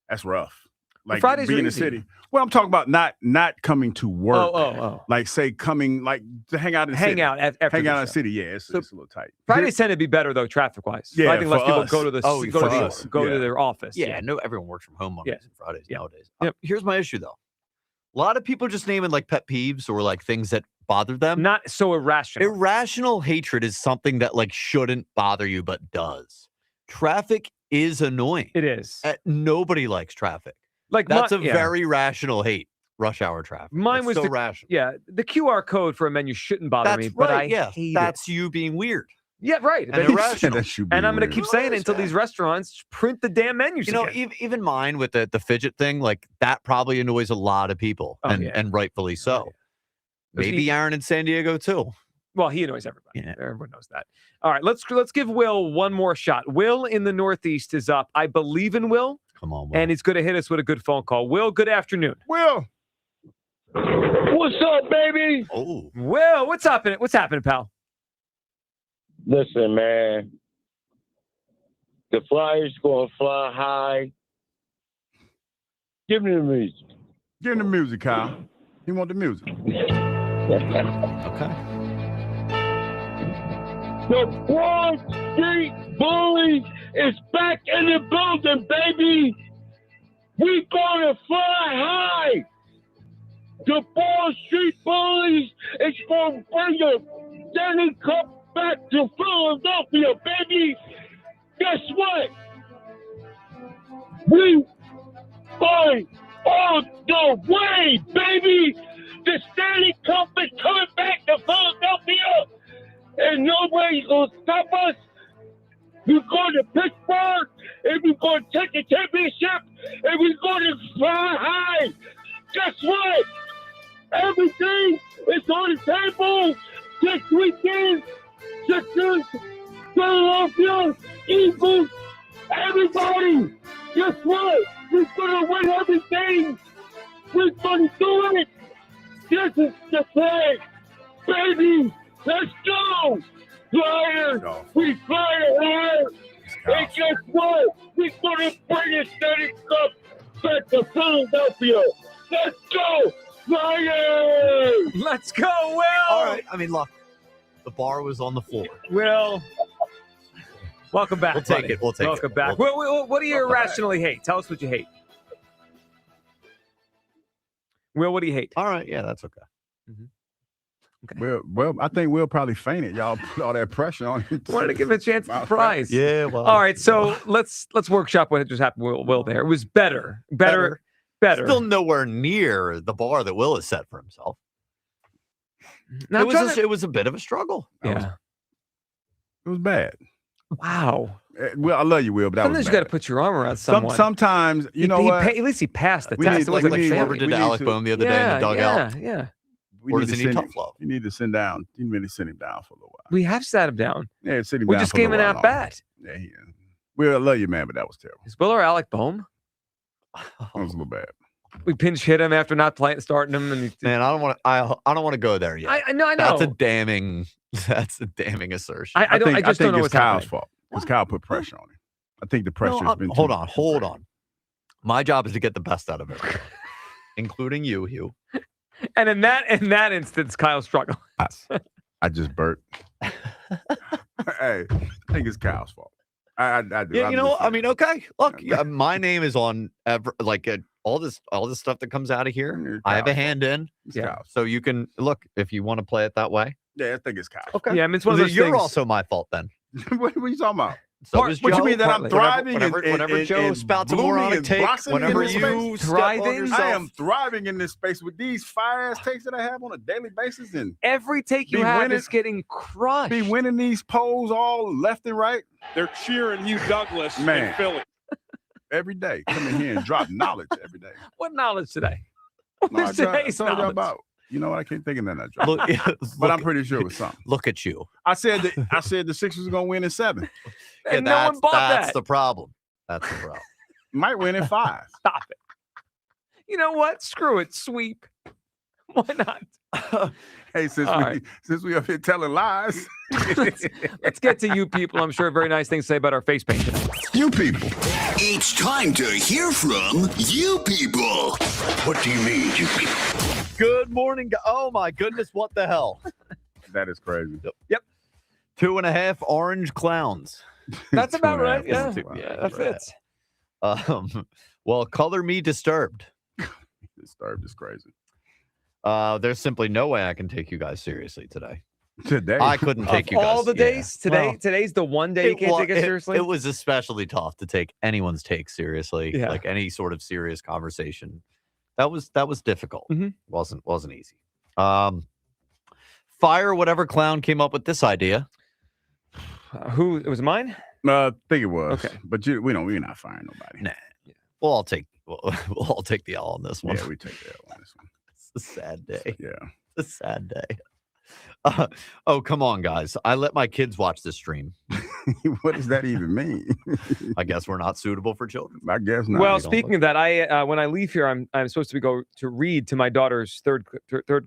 that's rough. Like Fridays being are in the easy. city. Well, I'm talking about not coming to work. Oh. Like say coming like to hang out in the city. After hang the out in the show. city. Yeah, it's a little tight. Fridays tend to be better though, traffic wise. Yeah, I think less for people us. go to the Oh, go for to us. go Yeah. to their office. Yeah, no, everyone works from home Mondays and Fridays nowadays. Yep. Here's my issue though. A lot of people just naming like pet peeves or like things that bother them. Not so irrational. Irrational hatred is something that like shouldn't bother you but does. Traffic is annoying. It is. Nobody likes traffic. Like That's a yeah. very rational hate. Rush hour traffic. Mine It's was so the rational. Yeah, the QR code for a menu shouldn't bother That's me, but right. I Yeah, hate that's it. you being weird. Yeah, right. And irrational. That should And be I'm going to weird. keep saying it until these restaurants print the damn menus. You know, again. even mine with the fidget thing, like that probably annoys a lot of people, Oh, yeah. and rightfully so. Maybe Aaron in San Diego too. Well, he annoys everybody. Yeah. Everyone knows that. All right, let's give Will one more shot. Will in the Northeast is up. I believe in Will. Come on, Will. And he's going to hit us with a good phone call. Will, good afternoon. Will. What's up, baby? Oh, Will, what's happening? What's happening, pal? Listen, man. The Flyers gonna fly high. Give me the music. Give him the music, Kyle. He want the music. Okay. The Broad Street Bullies is back in the building, baby. We gonna fly high. The Broad Street Bullies is gonna bring the Stanley Cup back to Philadelphia, baby. Guess what? We are on the way, baby. The Stanley Cup is coming back to Philadelphia, and nobody's gonna stop us. We're going to Pittsburgh, and we're going to take the championship, and we're going to fly high. Guess what? Everything is on the table this weekend. Sixers, Philadelphia, Eagles, everybody. Guess what? We're going to win everything. We're going to do it. This is the flag. Baby, let's go. Flyers, we fly high. And guess what? We're going to bring the Stanley Cup back to Philadelphia. Let's go. Flyers. Let's go, Will. All right. I mean, look, the bar was on the floor. Will, welcome back. We'll take buddy. it. We'll take it. Welcome back. Will, what do you irrationally hate? Tell us what you hate. Will, what do you hate? All right. Yeah, that's okay. Well, I think Will probably fainted. Y'all put all that pressure on him. Wanted to give him a chance to surprise. Yeah, well. All right, so let's workshop what just happened with Will there. It was better. Still nowhere near the bar that Will has set for himself. Now, It was a bit of a struggle. Yeah. It was bad. Wow. Well, I love you, Will, but that Sometimes was you bad. got to put your arm around someone. Sometimes, you know what? At least he passed the We test. need- It like wasn't we need- like Whoever did to Alec Boehm the other day in the dugout. Yeah. Or does he need tough love? You need to sit down. You need to sit him down for a little while. We have sat him down. Yeah, sit him We down just for a gave him little an while at-bat. longer. Yeah, Will, I love you, man, but that was terrible. Is Will or Alec Boehm? That was a little bad. We pinch hit him after not starting him, and Man, I don't want to go there yet. I know. That's a damning assertion. I just don't know it's what's Kyle's happening. fault because Kyle put pressure on him. I think the pressure has been. Hold on. My job is to get the best out of everyone, including you, Hugh. And in that instance, Kyle struggled. I just burped. Hey, I think it's Kyle's fault. I do. Yeah, okay. Look, my name is on all this stuff that comes out of here. I have a hand in. Yeah. So you can look if you want to play it that way. Yeah, I think it's Kyle. Okay. Yeah, I mean, it's one of those You're things. also my fault then. What are you talking about? So is What Joe. you mean that I'm thriving? Whenever Joe spouts a moronic take, whenever you thriving, I am thriving in this space with these fire ass takes that I have on a daily basis, and every take you have is getting crushed. Be winning these polls all left and right. They're cheering Hugh Douglas in Philly. Every day. Come in here and drop knowledge every day. What knowledge today? No, What's I today's told you knowledge? about. You know what? I can't think of that. I dropped. But I'm pretty sure it was something. Look at you. I said the Sixers are gonna win in 7. And no one bought That's that. the problem. That's the problem. Might win in 5. Stop it. You know what? Screw it. Sweep. Why not? Hey, since we up here telling lies, let's get to you people. I'm sure very nice things to say about our face paint today. You people. It's time to hear from you people. What do you mean, you people? Good morning. Oh my goodness, what the hell? That is crazy. Yep. 2.5 orange clowns. That's about right. Yeah. Yeah, That fits. Well, color me disturbed. Disturbed is crazy. There's simply no way I can take you guys seriously today. Today, I couldn't take you guys. All the days today's the one day you can't take it seriously. It was especially tough to take anyone's take seriously, Yeah. like any sort of serious conversation. That was difficult. Mhm. Wasn't easy. Fire whatever clown came up with this idea. Who it was mine? I think it was. Okay. But we're not firing nobody. Nah. Well, we'll all take the L on this one. Yeah, we take the L on this one. It's a sad day. Yeah. It's a sad day. Oh, come on, guys. I let my kids watch this stream. What does that even mean? I guess we're not suitable for children. I guess not. Well, speaking of that, I when I leave here, I'm supposed to go to read to my daughter's third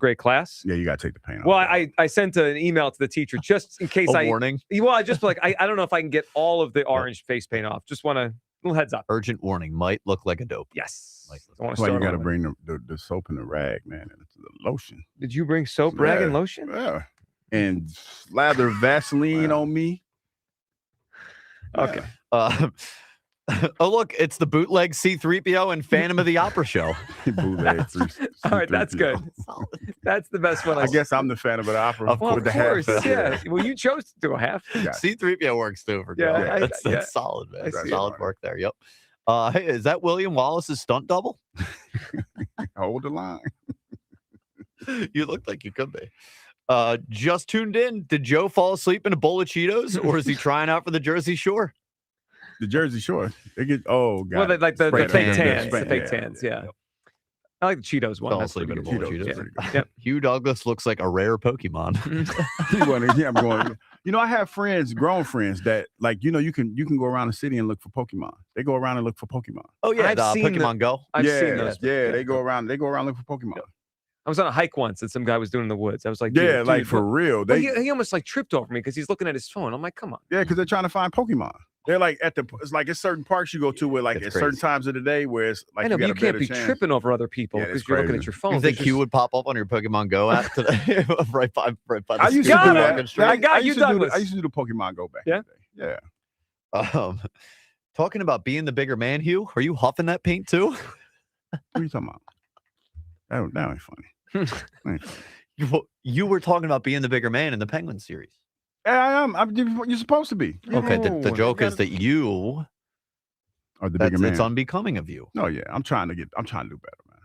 grade class. Yeah, you got to take the paint off. Well, I sent an email to the teacher just in case A warning? Well, I just I don't know if I can get all of the orange face paint off. Just want a little heads up. Urgent warning. Might look like a dope. Yes. That's why you got to bring the soap and the rag, man, and the lotion. Did you bring soap, rag, and lotion? Yeah. And slather Vaseline on me. Okay. Oh, look, it's the bootleg C-3PO and Phantom of the Opera show. Bootleg All right, that's good. That's the best one. I guess I'm the fan of the opera. Well, with of the half. course, yeah. Well, you chose to do a half. C-3PO works too for Yeah, that's solid, man. That's see solid it. work there. Yep. Hey, is that William Wallace's stunt double? Hold the line. You look like you could be. Just tuned in. Did Joe fall asleep in a bowl of Cheetos, or is he trying out for the Jersey Shore? The Jersey Shore. They get the fake tans. The fake tans, yeah. I like the Cheetos one. Fell That's asleep in a pretty bowl of good. Cheetos. Yeah. Yep. Hugh Douglas looks like a rare Pokemon. I'm going. I have friends, grown friends, that you can go around the city and look for Pokemon. They go around and look for Pokemon. Oh yeah, I've seen Pokemon Go. I've seen those. Yeah, they go around looking for Pokemon. I was on a hike once and some guy was doing in the woods. I was like, Yeah, dude, like for real. Well, he almost like tripped over me because he's looking at his phone. I'm like, come on. Yeah, because they're trying to find Pokemon. They're like it's certain parks you go to where at certain times of the day where it's like I know, you but got you a can't better be chance. tripping over other people Yeah, because that's you're looking crazy. at your phone. You think Hugh would pop up on your Pokemon Go app today? right by the I used to Scoop do Walking that. Street? I got you, Douglas. I used to do the Pokemon Go back. Yeah? In the day. Yeah. Talking about being the bigger man, Hugh, are you huffing that paint too? What are you talking about? That ain't funny. You were talking about being the bigger man in the Penguin series. I am. You're supposed to be. Okay, the joke is that you are the bigger man. It's unbecoming of you. No, yeah, I'm trying to do better, man.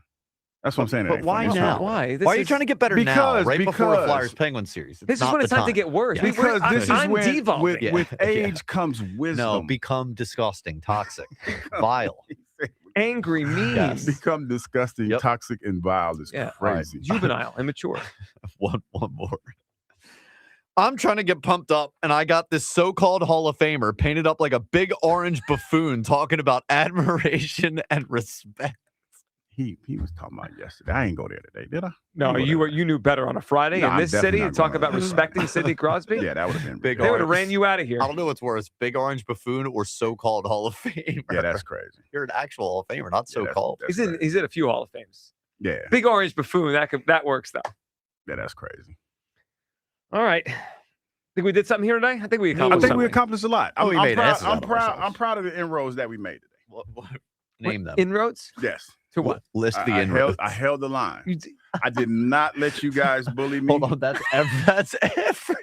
That's what I'm saying. But why now? Why? Why are you trying to get better now? Right before the Flyers-Penguins series. This is when it's time to get worse. Yeah. Because this is when, devolving. with age comes wisdom. No, become disgusting, toxic, vile. Angry, mean. Yes. Become disgusting, toxic, and vile is crazy. Right. Juvenile, immature. One more. I'm trying to get pumped up, and I got this so-called Hall of Famer painted up like a big orange buffoon talking about admiration and respect. He was talking about yesterday. I ain't go there today, did I? No, you knew better on a Friday in this city and talk about respecting Sidney Crosby? Yeah, that would have been big. They would have ran you out of here. I don't know what's worse, big orange buffoon or so-called Hall of Famer. Yeah, that's crazy. You're an actual Hall of Famer, not so-called. He's in a few Hall of Fames. Yeah. Big orange buffoon, that works though. Yeah, that's crazy. All right. Think we did something here today? I think we accomplished a lot. I'm proud of the inroads that we made today. What name them. Inroads? Yes. To what? List the inroads. I held the line. I did not let you guys bully me. Hold on, that's every.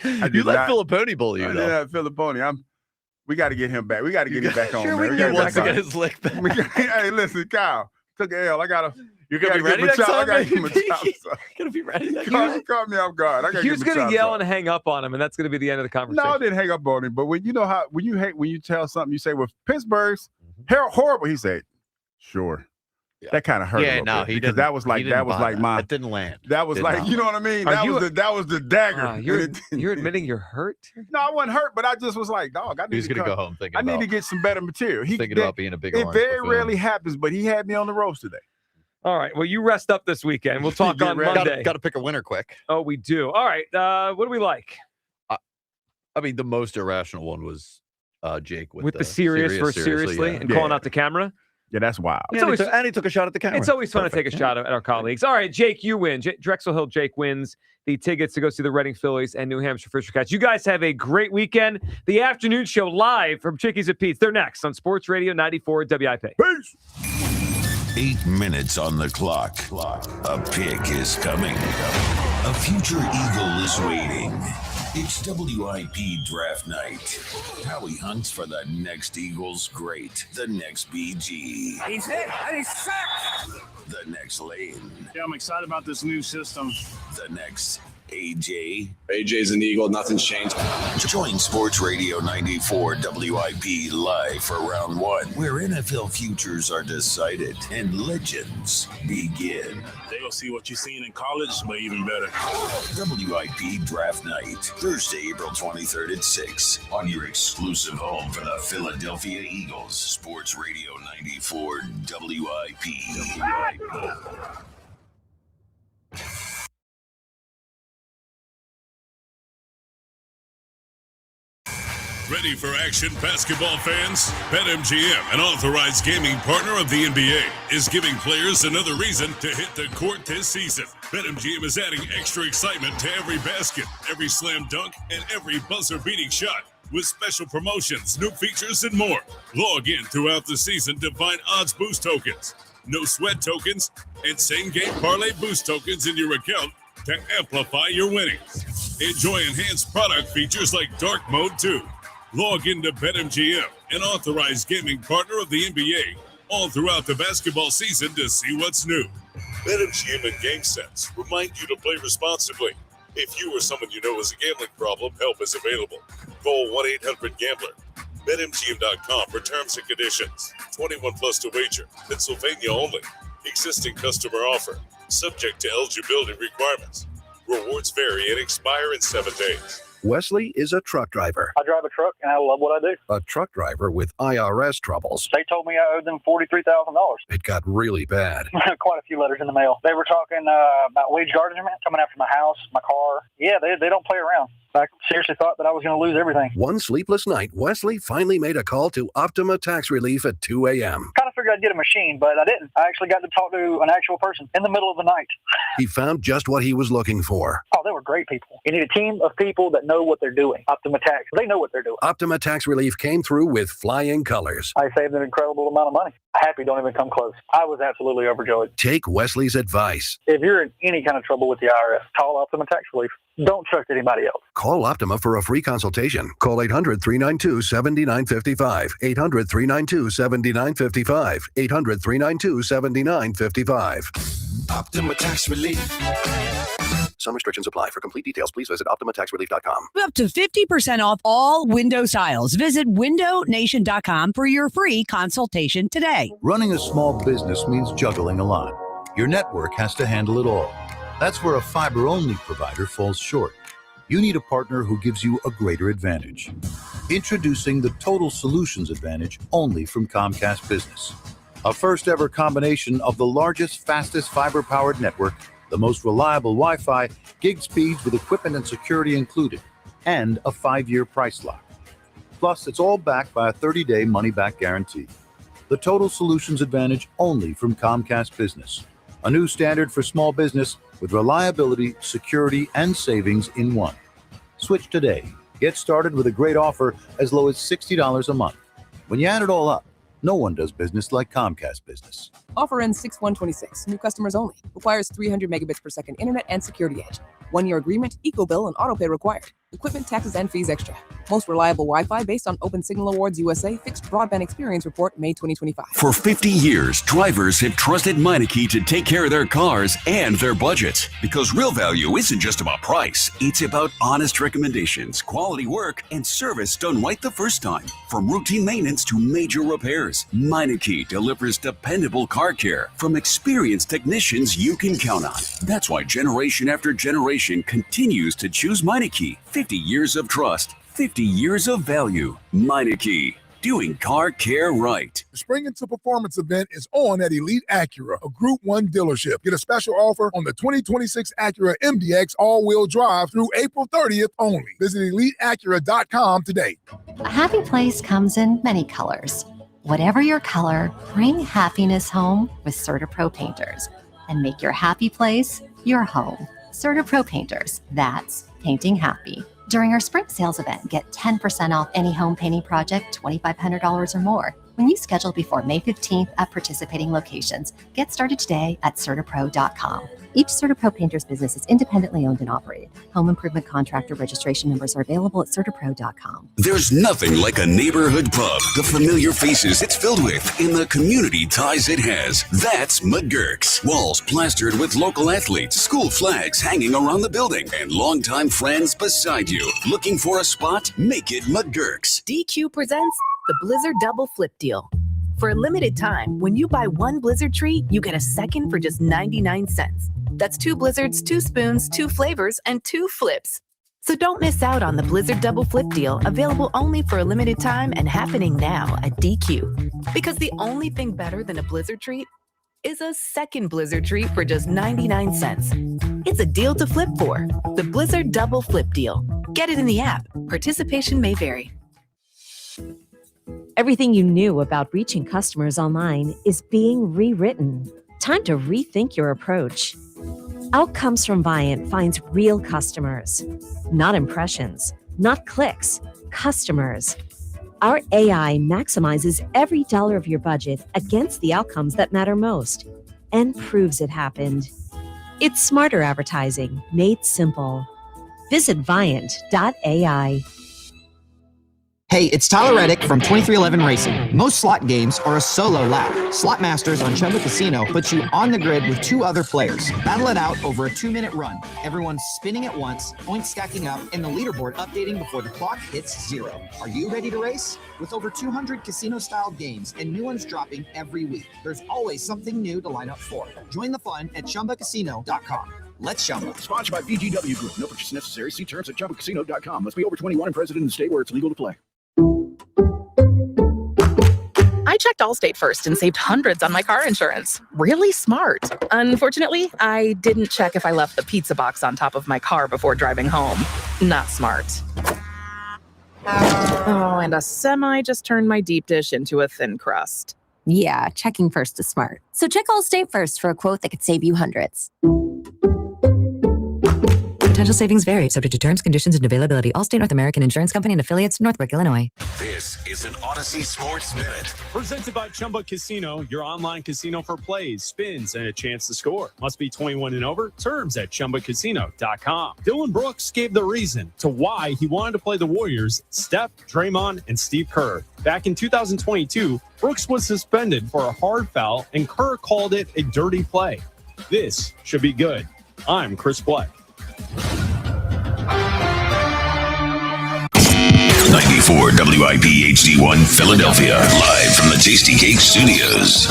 You let Filipponi bully you, though. Yeah, Filipponi. We got to get him back. We got to get him back on. Sure, he wants to get his lick back. Hey, listen, Kyle. Took an L. You're gonna be ready next time. I got to give him a chop. Gonna be ready next time. You caught me off guard. He was gonna yell and hang up on him, and that's gonna be the end of the conversation. No, I didn't hang up on him. But when you tell something, you say, "Well, Pittsburgh's horrible." He said, "Sure." Yeah. That kind of hurt. Yeah, no, because that was like my. It didn't land. That was you know what I mean. That was the dagger. You're admitting you're hurt? No, I wasn't hurt, but I just was like, dog. He's gonna go home thinking. I need to get some better material. Thinking about being a big. It very rarely happens, but he had me on the ropes today. All right. Well, you rest up this weekend. We'll talk on Monday. Got to pick a winner quick. Oh, we do. All right. What do we like? I mean, the most irrational one was Jake with the serious versus seriously and calling out the camera. Yeah, that's wild. And he took a shot at the camera. It's always fun to take a shot at our colleagues. All right, Jake, you win. Drexel Hill, Jake wins the tickets to go see the Reading Phillies and New Hampshire Fisher Cats. You guys have a great weekend. The afternoon show live from Chickies at Pete's. They're next on Sports Radio 94 WIP. Peace. 8 minutes on the clock. A pick is coming. A future Eagle is waiting. It's WIP draft night. Howie hunts for the next Eagles great, the next BG. He's hit, and he's sacked. The next Lane. Yeah, I'm excited about this new system. The next AJ. AJ's an Eagle, nothing's changed. Join Sports Radio 94 WIP live for round 1, where NFL futures are decided and legends begin. They will see what you've seen in college, but even better. WIP Draft Night, Thursday, April 23rd at 6 on your exclusive home for the Philadelphia Eagles. Sports Radio 94 WIP. Ready for action, basketball fans? BetMGM, an authorized gaming partner of the NBA, is giving players another reason to hit the court this season. BetMGM is adding extra excitement to every basket, every slam dunk, and every buzzer-beating shot with special promotions, new features, and more. Log in throughout the season to find odds boost tokens, no sweat tokens, and same-game parlay boost tokens in your account to amplify your winnings. Enjoy enhanced product features like Dark Mode 2. Log into BetMGM, an authorized gaming partner of the NBA, all throughout the basketball season to see what's new. BetMGM and GameSense remind you to play responsibly. If you or someone you know has a gambling problem, help is available. Call 1-800-GAMBLER. BetMGM.com for terms and conditions. 21 plus to wager. Pennsylvania only. Existing customer offer. Subject to eligibility requirements. Rewards vary and expire in 7 days. Wesley is a truck driver. I drive a truck, and I love what I do. A truck driver with IRS troubles. They told me I owed them $43,000. It got really bad. Quite a few letters in the mail. They were talking about wage garnishment, coming after my house, my car. Yeah, they don't play around. I seriously thought that I was going to lose everything. One sleepless night, Wesley finally made a call to Optima Tax Relief at 2 a.m. Kind of figured figured I'd get a machine, but I didn't. I actually got to talk to an actual person in the middle of the night. He found just what he was looking for. Oh, they were great people. You need a team of people that know what they're doing. Optima Tax, they know what they're doing. Optima Tax Relief came through with flying colors. I saved an incredible amount of money. Happy don't even come close. I was absolutely overjoyed. Take Wesley's advice. If you're in any kind of trouble with the IRS, call Optima Tax Relief. Don't trust anybody else. Call Optima for a free consultation. Call 800-392-7955. 800-392-7955. 800-392-7955. Optima Tax Relief. Some restrictions apply. For complete details, please visit OptimaTaxRelief.com. Up to 50% off all window styles. Visit windownation.com for your free consultation today. Running a small business means juggling a lot. Your network has to handle it all. That's where a fiber-only provider falls short. You need a partner who gives you a greater advantage. Introducing the Total Solutions Advantage only from Comcast Business. A first-ever combination of the largest, fastest fiber-powered network, the most reliable Wi-Fi, gig speeds with equipment and security included, and a 5-year price lock. Plus, it's all backed by a 30-day money-back guarantee. The Total Solutions Advantage only from Comcast Business. A new standard for small business with reliability, security, and savings in one. Switch today. Get started with a great offer as low as $60 a month. When you add it all up, no one does business like Comcast Business. Offer ends 6/1/26. New customers only. Requires 300 megabits per second internet and security edge. 1-year agreement, eco-bill, and autopay required. Equipment, taxes, and fees extra. Most reliable Wi-Fi based on Open Signal Awards USA Fixed Broadband Experience Report, May 2025. For 50 years, drivers have trusted Meineke to take care of their cars and their budgets. Because real value isn't just about price. It's about honest recommendations, quality work, and service done right the first time. From routine maintenance to major repairs, Meineke delivers dependable car care from experienced technicians you can count on. That's why generation after generation continues to choose Meineke. 50 years of trust, 50 years of value. Meineke, doing car care right. The Spring into Performance event is on at Elite Acura, a Group 1 dealership. Get a special offer on the 2026 Acura MDX all-wheel drive through April 30th only. Visit EliteAcura.com today. A happy place comes in many colors. Whatever your color, bring happiness home with CertaPro Painters and make your happy place your home. CertaPro Painters, that's painting happy. During our spring sales event, get 10% off any home painting project, $2,500 or more. When you schedule before May 15th at participating locations, get started today at CertaPro.com. Each CertaPro Painters business is independently owned and operated. Home improvement contractor registration numbers are available at CertaPro.com. There's nothing like a neighborhood pub, the familiar faces it's filled with, and the community ties it has. That's McGurk's. Walls plastered with local athletes, school flags hanging around the building, and longtime friends beside you. Looking for a spot? Make it McGurk's. DQ presents the Blizzard Double Flip Deal. For a limited time, when you buy one Blizzard treat, you get a second for just 99 cents. That's 2 Blizzards, 2 spoons, 2 flavors, and 2 flips. So don't miss out on the Blizzard Double Flip Deal, available only for a limited time and happening now at DQ. Because the only thing better than a Blizzard treat is a second Blizzard treat for just 99 cents. It's a deal to flip for. The Blizzard Double Flip Deal. Get it in the app. Participation may vary. Everything you knew about reaching customers online is being rewritten. Time to rethink your approach. Outcomes from Viant finds real customers, not impressions, not clicks, customers. Our AI maximizes every dollar of your budget against the outcomes that matter most and proves it happened. It's smarter advertising made simple. Visit Viant.ai. Hey, it's Tyler Reddick from 2311 Racing. Most slot games are a solo lap. Slot Masters on Chumba Casino puts you on the grid with 2 other players. Battle it out over a 2-minute run. Everyone's spinning at once, points stacking up, and the leaderboard updating before the clock hits 0. Are you ready to race? With over 200 casino-style games and new ones dropping every week, there's always something new to line up for. Join the fun at ChumbaCasino.com. Let's Chumba. Sponsored by VGW Group. No purchase necessary. See terms at ChumbaCasino.com. Must be over 21 and present in the state where it's legal to play. I checked Allstate first and saved hundreds on my car insurance. Really smart. Unfortunately, I didn't check if I left the pizza box on top of my car before driving home. Not smart. Oh, and a semi just turned my deep dish into a thin crust. Yeah, checking first is smart. So check Allstate first for a quote that could save you hundreds. Potential savings vary, subject to terms, conditions, and availability. Allstate North American Insurance Company and affiliates, Northbrook, Illinois. This is an Odyssey Sports Minute. Presented by Chumba Casino, your online casino for plays, spins, and a chance to score. Must be 21 and over. Terms at ChumbaCasino.com. Dylan Brooks gave the reason to why he wanted to play the Warriors, Steph, Draymond, and Steve Kerr. Back in 2022, Brooks was suspended for a hard foul, and Kerr called it a dirty play. This should be good. I'm Chris Black. 94 WIP HD1 Philadelphia, live from the Tasty Cake Studios.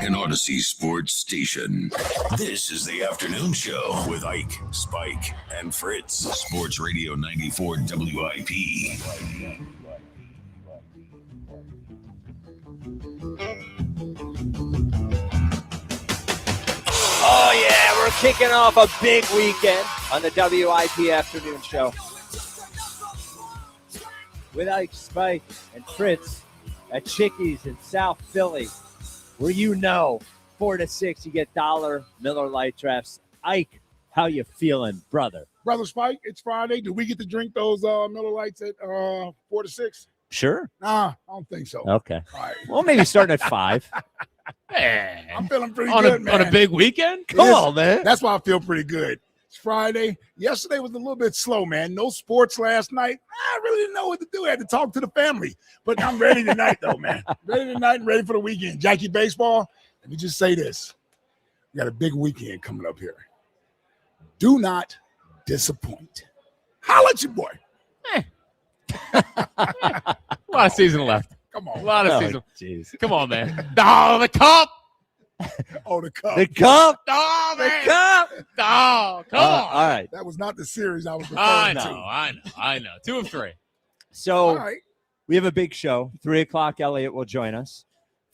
An Odyssey Sports Station. This is the afternoon show with Ike, Spike, and Fritz. Sports Radio 94 WIP. Oh, yeah, we're kicking off a big weekend on the WIP afternoon show. With Ike, Spike, and Fritz at Chickies in South Philly, where 4 to 6, you get $1 Miller Lite drafts. Ike, how you feeling, brother? Brother Spike, it's Friday. Do we get to drink those Miller Lights at 4 to 6? Sure. Nah, I don't think so. Okay. All right. Well, maybe starting at 5. I'm feeling pretty on good, man. On a big weekend? Come on, man. That's why I feel pretty good. It's Friday. Yesterday was a little bit slow, man. No sports last night. I really didn't know what to do. I had to talk to the family. But I'm ready tonight, though, man. Ready tonight and ready for the weekend. Jackie Baseball, let me just say this. We got a big weekend coming up here. Do not disappoint. Holla at your boy. A lot of season left. Come on. A lot of Oh, season. jeez. Come on, man. Oh, the cup. Oh, the cup. The cup. Oh, man. The cup. Oh, come on. All right. That was not the series I was I referring know. to. I know. 2 of 3. So All right. we have a big show. 3 o'clock, Elliot will join us.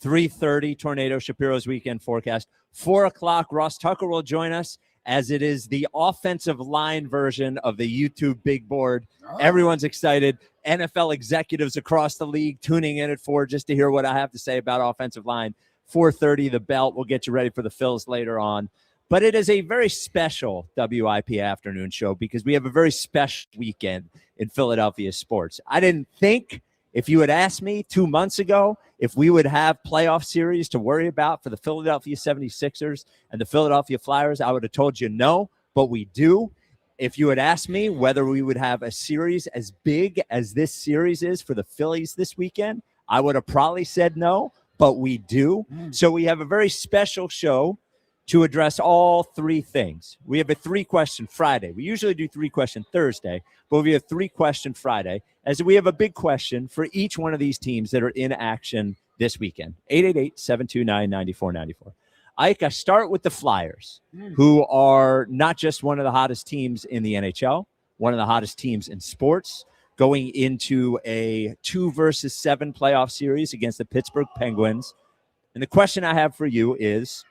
3:30, Tornado Shapiro's weekend forecast. 4 o'clock, Ross Tucker will join us, as it is the offensive line version of the YouTube big board. Oh. Everyone's excited. NFL executives across the league tuning in at 4 just to hear what I have to say about offensive line. 4:30, the belt. We'll get you ready for the Phils later on. But it is a very special WIP afternoon show because we have a very special weekend in Philadelphia sports. I didn't think, if you had asked me 2 months ago if we would have playoff series to worry about for the Philadelphia 76ers and the Philadelphia Flyers, I would have told you no, but we do. If you had asked me whether we would have a series as big as this series is for the Phillies this weekend, I would have probably said no, but we do. So we have a very special show to address all 3 things. We have a 3-question Friday. We usually do 3-question Thursday, but we have 3-question Friday, as we have a big question for each one of these teams that are in action this weekend. 888-729-9494. Ike, I start with the Flyers, who are not just one of the hottest teams in the NHL, one of the hottest teams in sports, going into a 2-7 playoff series against the Pittsburgh Penguins. And the question I have for you is,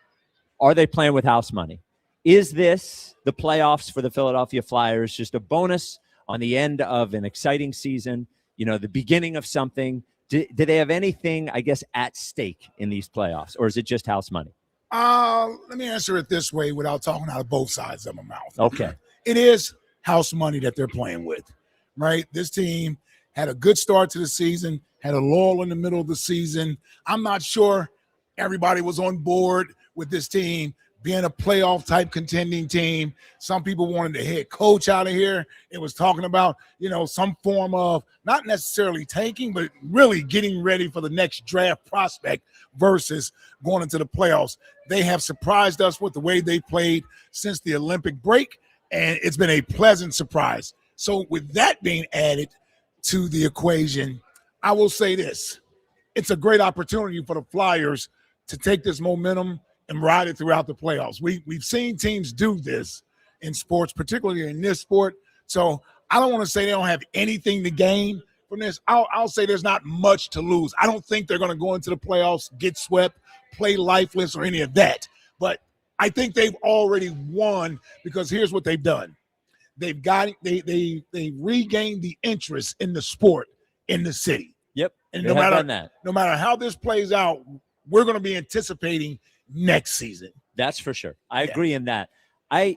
are they playing with house money? Is this the playoffs for the Philadelphia Flyers, just a bonus on the end of an exciting season, the beginning of something? Do they have anything, I guess, at stake in these playoffs, or is it just house money? Let me answer it this way without talking out of both sides of my mouth. Okay. It is house money that they're playing with, right? This team had a good start to the season, had a lull in the middle of the season. I'm not sure everybody was on board with this team being a playoff type contending team. Some people wanted the head coach out of here. It was talking about, some form of not necessarily tanking, but really getting ready for the next draft prospect versus going into the playoffs. They have surprised us with the way they played since the Olympic break, and it's been a pleasant surprise. So with that being added to the equation, I will say this. It's a great opportunity for the Flyers to take this momentum and ride it throughout the playoffs. We've seen teams do this in sports, particularly in this sport. So I don't want to say they don't have anything to gain from this. I'll say there's not much to lose. I don't think they're going to go into the playoffs, get swept, play lifeless, or any of that. But I think they've already won because here's what they've done. They regained the interest in the sport in the city. Yep. And They have done that. no matter how this plays out, we're going to be anticipating next season. That's for sure. I agree in that. I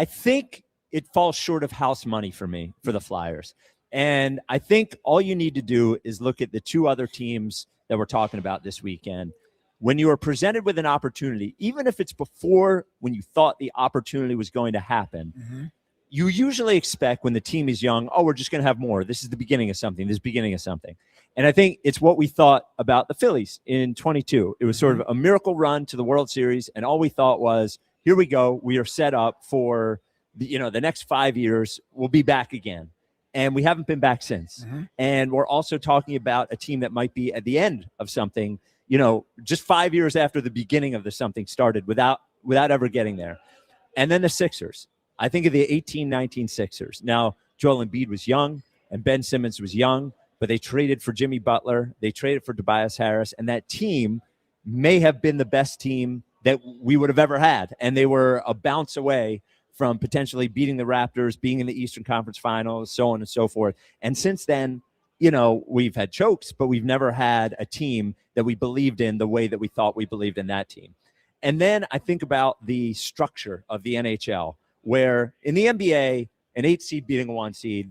think it falls short of house money for me for the Flyers. And I think all you need to do is look at the two other teams that we're talking about this weekend. When you are presented with an opportunity, even if it's before when you thought the opportunity was going to happen, you usually expect when the team is young, oh, we're just going to have more. This is the beginning of something. This is the beginning of something. And I think it's what we thought about the Phillies in 22. It was sort of a miracle run to the World Series. And all we thought was, here we go. We are set up for the next 5 years. We'll be back again. And we haven't been back since. And we're also talking about a team that might be at the end of something, just 5 years after the beginning of the something started without ever getting there. And then the Sixers. I think of the 18-19 Sixers. Now, Joel Embiid was young and Ben Simmons was young, but they traded for Jimmy Butler. They traded for Tobias Harris. And that team may have been the best team that we would have ever had. And they were a bounce away from potentially beating the Raptors, being in the Eastern Conference Finals, so on and so forth. And since then, we've had chokes, but we've never had a team that we believed in the way that we thought we believed in that team. And then I think about the structure of the NHL, where in the NBA, an 8 seed beating a 1 seed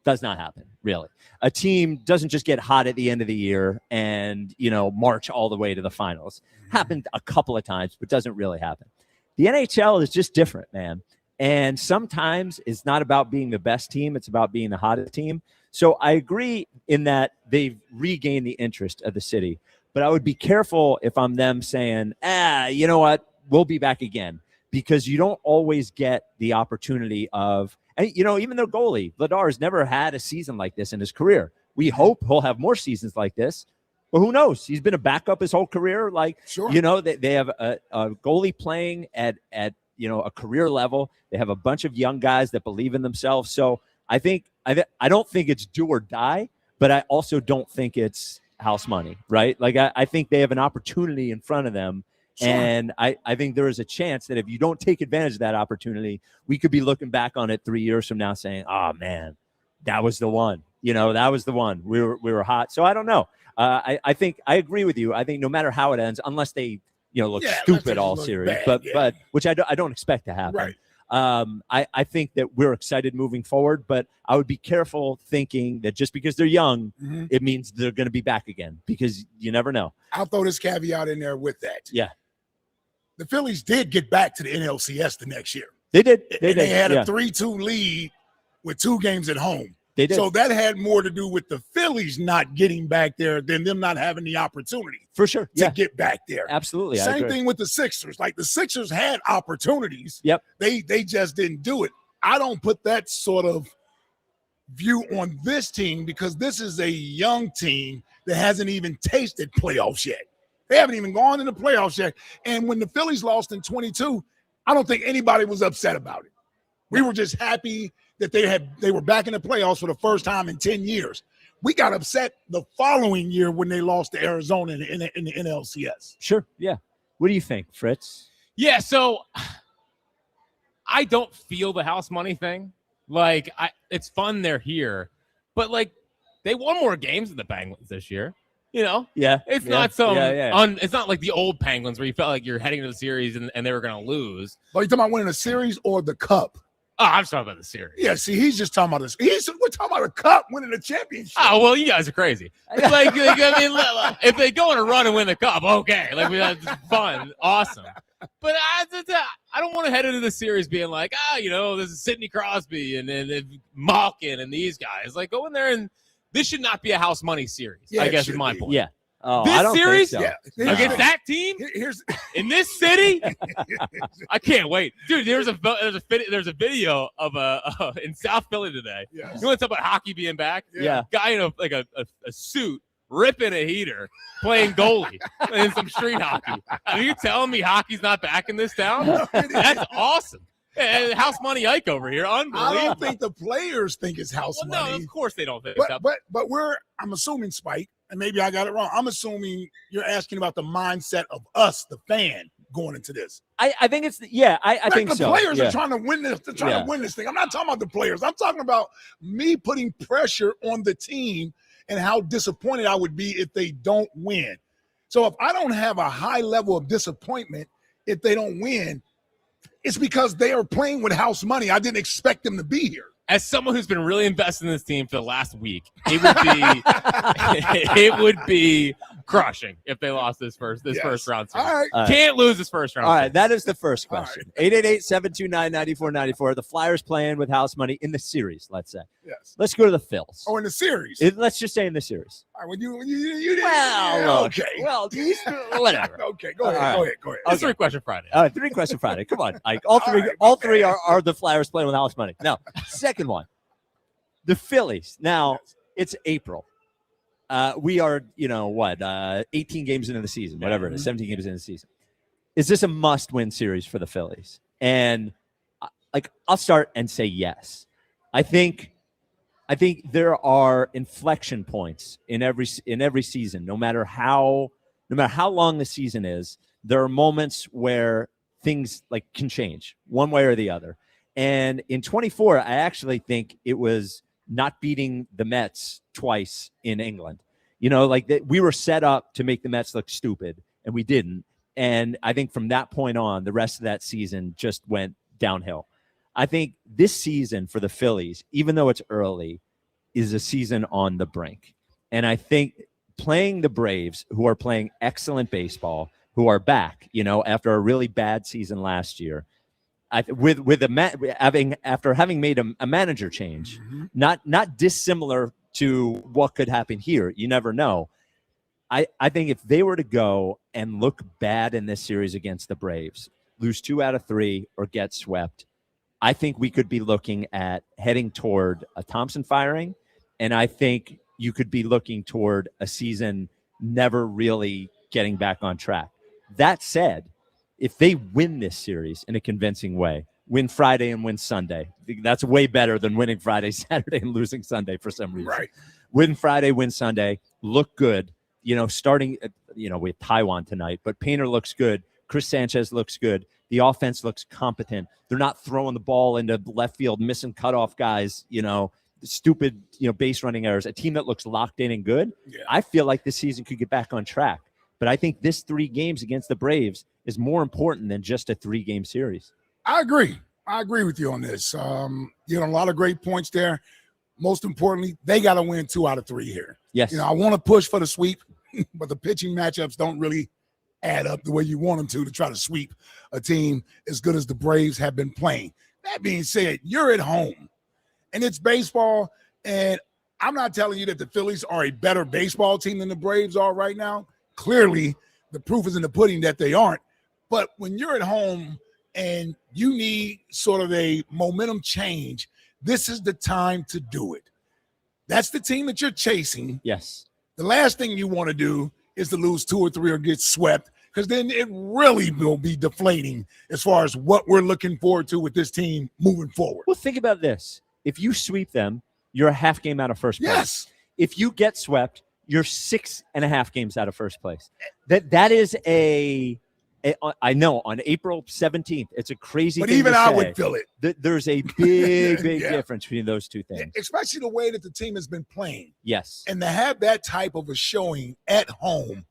does not happen, really. A team doesn't just get hot at the end of the year and, march all the way to the finals. Happened a couple of times, but doesn't really happen. The NHL is just different, man. And sometimes it's not about being the best team. It's about being the hottest team. So I agree in that they've regained the interest of the city. But I would be careful if I'm them saying, you know what, we'll be back again. Because you don't always get the opportunity of, and even their goalie, Vladar, has never had a season like this in his career. We hope he'll have more seasons like this. But who knows? He's been a backup his whole career. They have a goalie playing at a career level. They have a bunch of young guys that believe in themselves. So I don't think it's do or die, but I also don't think it's house money, right? I think they have an opportunity in front of them. Sure. And I think there is a chance that if you don't take advantage of that opportunity, we could be looking back on it 3 years from now saying, oh, man, that was the one. That was the one. We were hot. So I don't know. I think I agree with you. I think no matter how it ends, unless they look stupid all series, but which I don't expect to happen. Right. I think that we're excited moving forward, but I would be careful thinking that just because they're young, it means they're going to be back again, because you never know. I'll throw this caveat in there with that. Yeah. The Phillies did get back to the NLCS the next year. They did. They had a 3-2 lead with 2 games at home. They did. So that had more to do with the Phillies not getting back there than them not having the opportunity. For sure. To get back there. Absolutely. Same thing with the Sixers. The Sixers had opportunities. Yep. They just didn't do it. I don't put that sort of view on this team because this is a young team that hasn't even tasted playoffs yet. They haven't even gone into playoffs yet. And when the Phillies lost in 22, I don't think anybody was upset about it. We were just happy that they were back in the playoffs for the first time in 10 years. We got upset the following year when they lost to Arizona in the NLCS. Sure, yeah. What do you think, Fritz? Yeah, so I don't feel the house money thing. It's fun they're here, but they won more games than the Penguins this year. Yeah. It's not it's not like the old Penguins where you felt like you're heading to the series and they were going to lose. But you talking about winning a series or the cup? Oh, I'm talking about the series. Yeah, see, he's just talking about this. We're talking about a cup, winning a championship. Oh, well, you guys are crazy. If they go on a run and win the cup, okay. That's fun, awesome. But I don't want to head into the series being like, this is Sidney Crosby and Malkin and these guys. Go in there and this should not be a house money series, I guess is my point. Yeah. Oh, this I don't series think so. against that team in this city, I can't wait, dude. There's a video of in South Philly today. Yes. You want to talk about hockey being back? Yeah. Guy in a suit ripping a heater, playing goalie in some street hockey. Are you telling me hockey's not back in this town? That's awesome. House money Ike over here. Unbelievable. I don't think the players think it's house money. No, of course they don't think that. But I'm assuming, Spike, and maybe I got it wrong. I'm assuming you're asking about the mindset of us, the fan. going into this. I think it's I think the so. players Yeah. are trying to win this. They're trying to win this thing. I'm not talking about the players. I'm talking about me putting pressure on the team and how disappointed I would be if they don't win. So if I don't have a high level of disappointment if they don't win, it's because they are playing with house money. I didn't expect them to be here. As someone who's been really invested in this team for the last week, it would be crushing if they lost this first round series. All right. Can't lose this first round. All right, that is the first question. 888-729-9494. The Flyers playing with house money in the series, let's say. Yes. Let's go to the Phils. Oh, in the series. Let's just say in the series. All right, when you didn't. Well, okay. Well, whatever. Okay, go ahead. All right. Go ahead. It's 3-question Friday. All right, 3-question Friday. Come on, Ike. All three are the Flyers playing with house money. Now, second one, the Phillies. Now, it's April. We are, 18 games into the season, whatever it is, 17 games into the season. Is this a must-win series for the Phillies? And, I'll start and say yes. I think there are inflection points in every season. No matter how long the season is, there are moments where things can change one way or the other. And in 24, I actually think it was not beating the Mets twice in England. We were set up to make the Mets look stupid, and we didn't. And I think from that point on, the rest of that season just went downhill. I think this season for the Phillies, even though it's early, is a season on the brink. And I think playing the Braves, who are playing excellent baseball, who are back, after a really bad season last year, after having made a manager change, not dissimilar to what could happen here. You never know. I think if they were to go and look bad in this series against the Braves, lose 2 out of 3 or get swept, I think we could be looking at heading toward a Thompson firing, and I think you could be looking toward a season never really getting back on track. That said, if they win this series in a convincing way, win Friday and win Sunday, that's way better than winning Friday, Saturday, and losing Sunday for some reason. Right. Win Friday, win Sunday, look good. Starting, with Taiwan tonight, but Painter looks good. Chris Sanchez looks good. The offense looks competent. They're not throwing the ball into left field, missing cutoff guys, stupid, base running errors. A team that looks locked in and good. Yeah. I feel like this season could get back on track. But I think this 3 games against the Braves is more important than just a 3-game series. I agree with you on this. A lot of great points there. Most importantly, they got to win 2 out of 3 here. Yes. I want to push for the sweep, but the pitching matchups don't really add up the way you want them to try to sweep a team as good as the Braves have been playing. That being said, you're at home, and it's baseball, and I'm not telling you that the Phillies are a better baseball team than the Braves are right now. Clearly, the proof is in the pudding that they aren't. But when you're at home and you need sort of a momentum change, this is the time to do it. That's the team that you're chasing. Yes. The last thing you want to do is to lose 2 or 3 or get swept, because then it really will be deflating as far as what we're looking forward to with this team moving forward. Well, think about this. If you sweep them, you're a half game out of first place. Yes. If you get swept, you're 6.5 games out of first place. That is I know on April 17th, it's a crazy thing to say. But even I would feel it. There's a big difference between those two things. Especially the way that the team has been playing. Yes. And to have that type of a showing at home,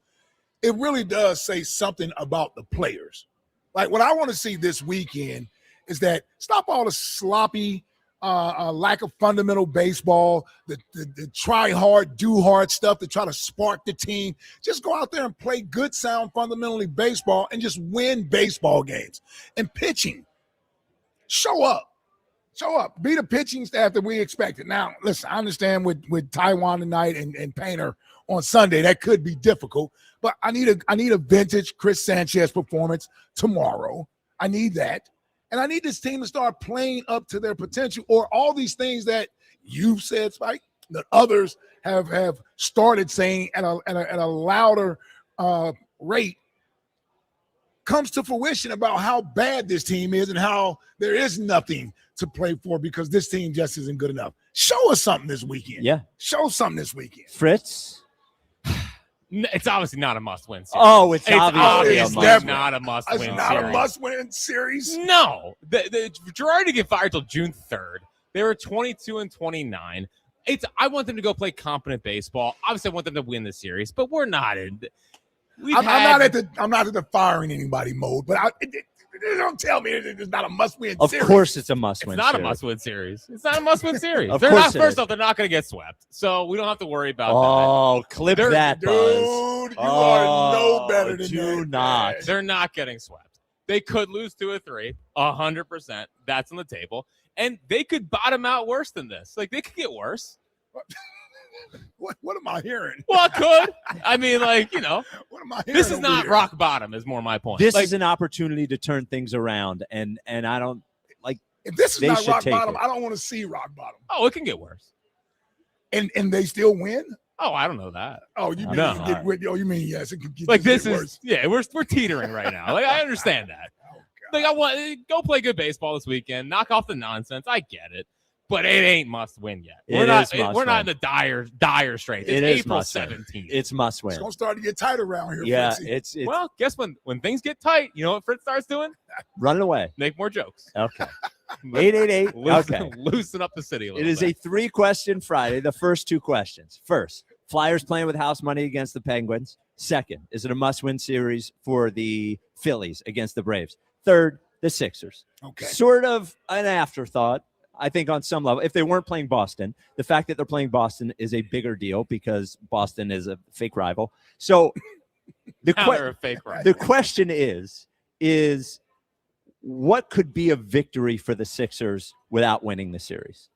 it really does say something about the players. Like, what I want to see this weekend is that stop all the sloppy, lack of fundamental baseball, the try hard, do hard stuff to try to spark the team. Just go out there and play good, sound, fundamentally baseball and just win baseball games. And pitching, show up. Be the pitching staff that we expected. Now, listen, I understand with Taiwan tonight and Painter on Sunday, that could be difficult, but I need a vintage Chris Sanchez performance tomorrow. I need that. And I need this team to start playing up to their potential, or all these things that you've said, Spike, that others have started saying at a louder rate, comes to fruition about how bad this team is and how there is nothing to play for because this team just isn't good enough. Show us something this weekend. Yeah. Show something this weekend. Fritz, It's obviously not a must-win series. Oh, it's obviously not a must-win series. It's not a must-win series. No. The Girardi didn't get fired till June 3rd. They were 22-29. I want them to go play competent baseball. Obviously, I want them to win the series, but we're not in. I'm not at the firing anybody mode, but don't tell me it's not a must-win series. Of course, it's a must-win. It's not a must-win series. It's not a must-win series. Of They're course not. First off, they're not going to get swept, so we don't have to worry about that. Oh, clip that, Buzz. Dude, you are no better than do that. not. They're not getting swept. They could lose 2 or 3, 100%. That's on the table, and they could bottom out worse than this. Like they could get worse. What am I hearing? Well, it could. I mean, like, what am I hearing? This is not rock bottom, is more my point. This is an opportunity to turn things around, and I don't like. If this is they not should rock take bottom, it. I don't want to see rock bottom. Oh, it can get worse. And they still win? Oh, I don't know that. Oh, you mean No. it can get rid- oh, you mean yes, it can get Like just this get is worse. we're teetering right now. Like I understand that. Like I want go play good baseball this weekend. Knock off the nonsense. I get it. But it ain't must win yet. We're not in the dire straits. It's April 17th. It's must win. It's gonna start to get tight around here. Yeah, Fritzy. it's well, guess when things get tight, you know what Fritz starts doing? running away. Make more jokes. Okay. 888. Okay. Loosen up the city a little It is bit. a 3-question Friday. The first 2 questions. First, Flyers playing with house money against the Penguins. Second, is it a must-win series for the Phillies against the Braves? Third, the Sixers. Okay. Sort of an afterthought, I think, on some level. If they weren't playing Boston, the fact that they're playing Boston is a bigger deal because Boston is a fake rival. So They're a fake rival. the question is what could be a victory for the Sixers without winning the series?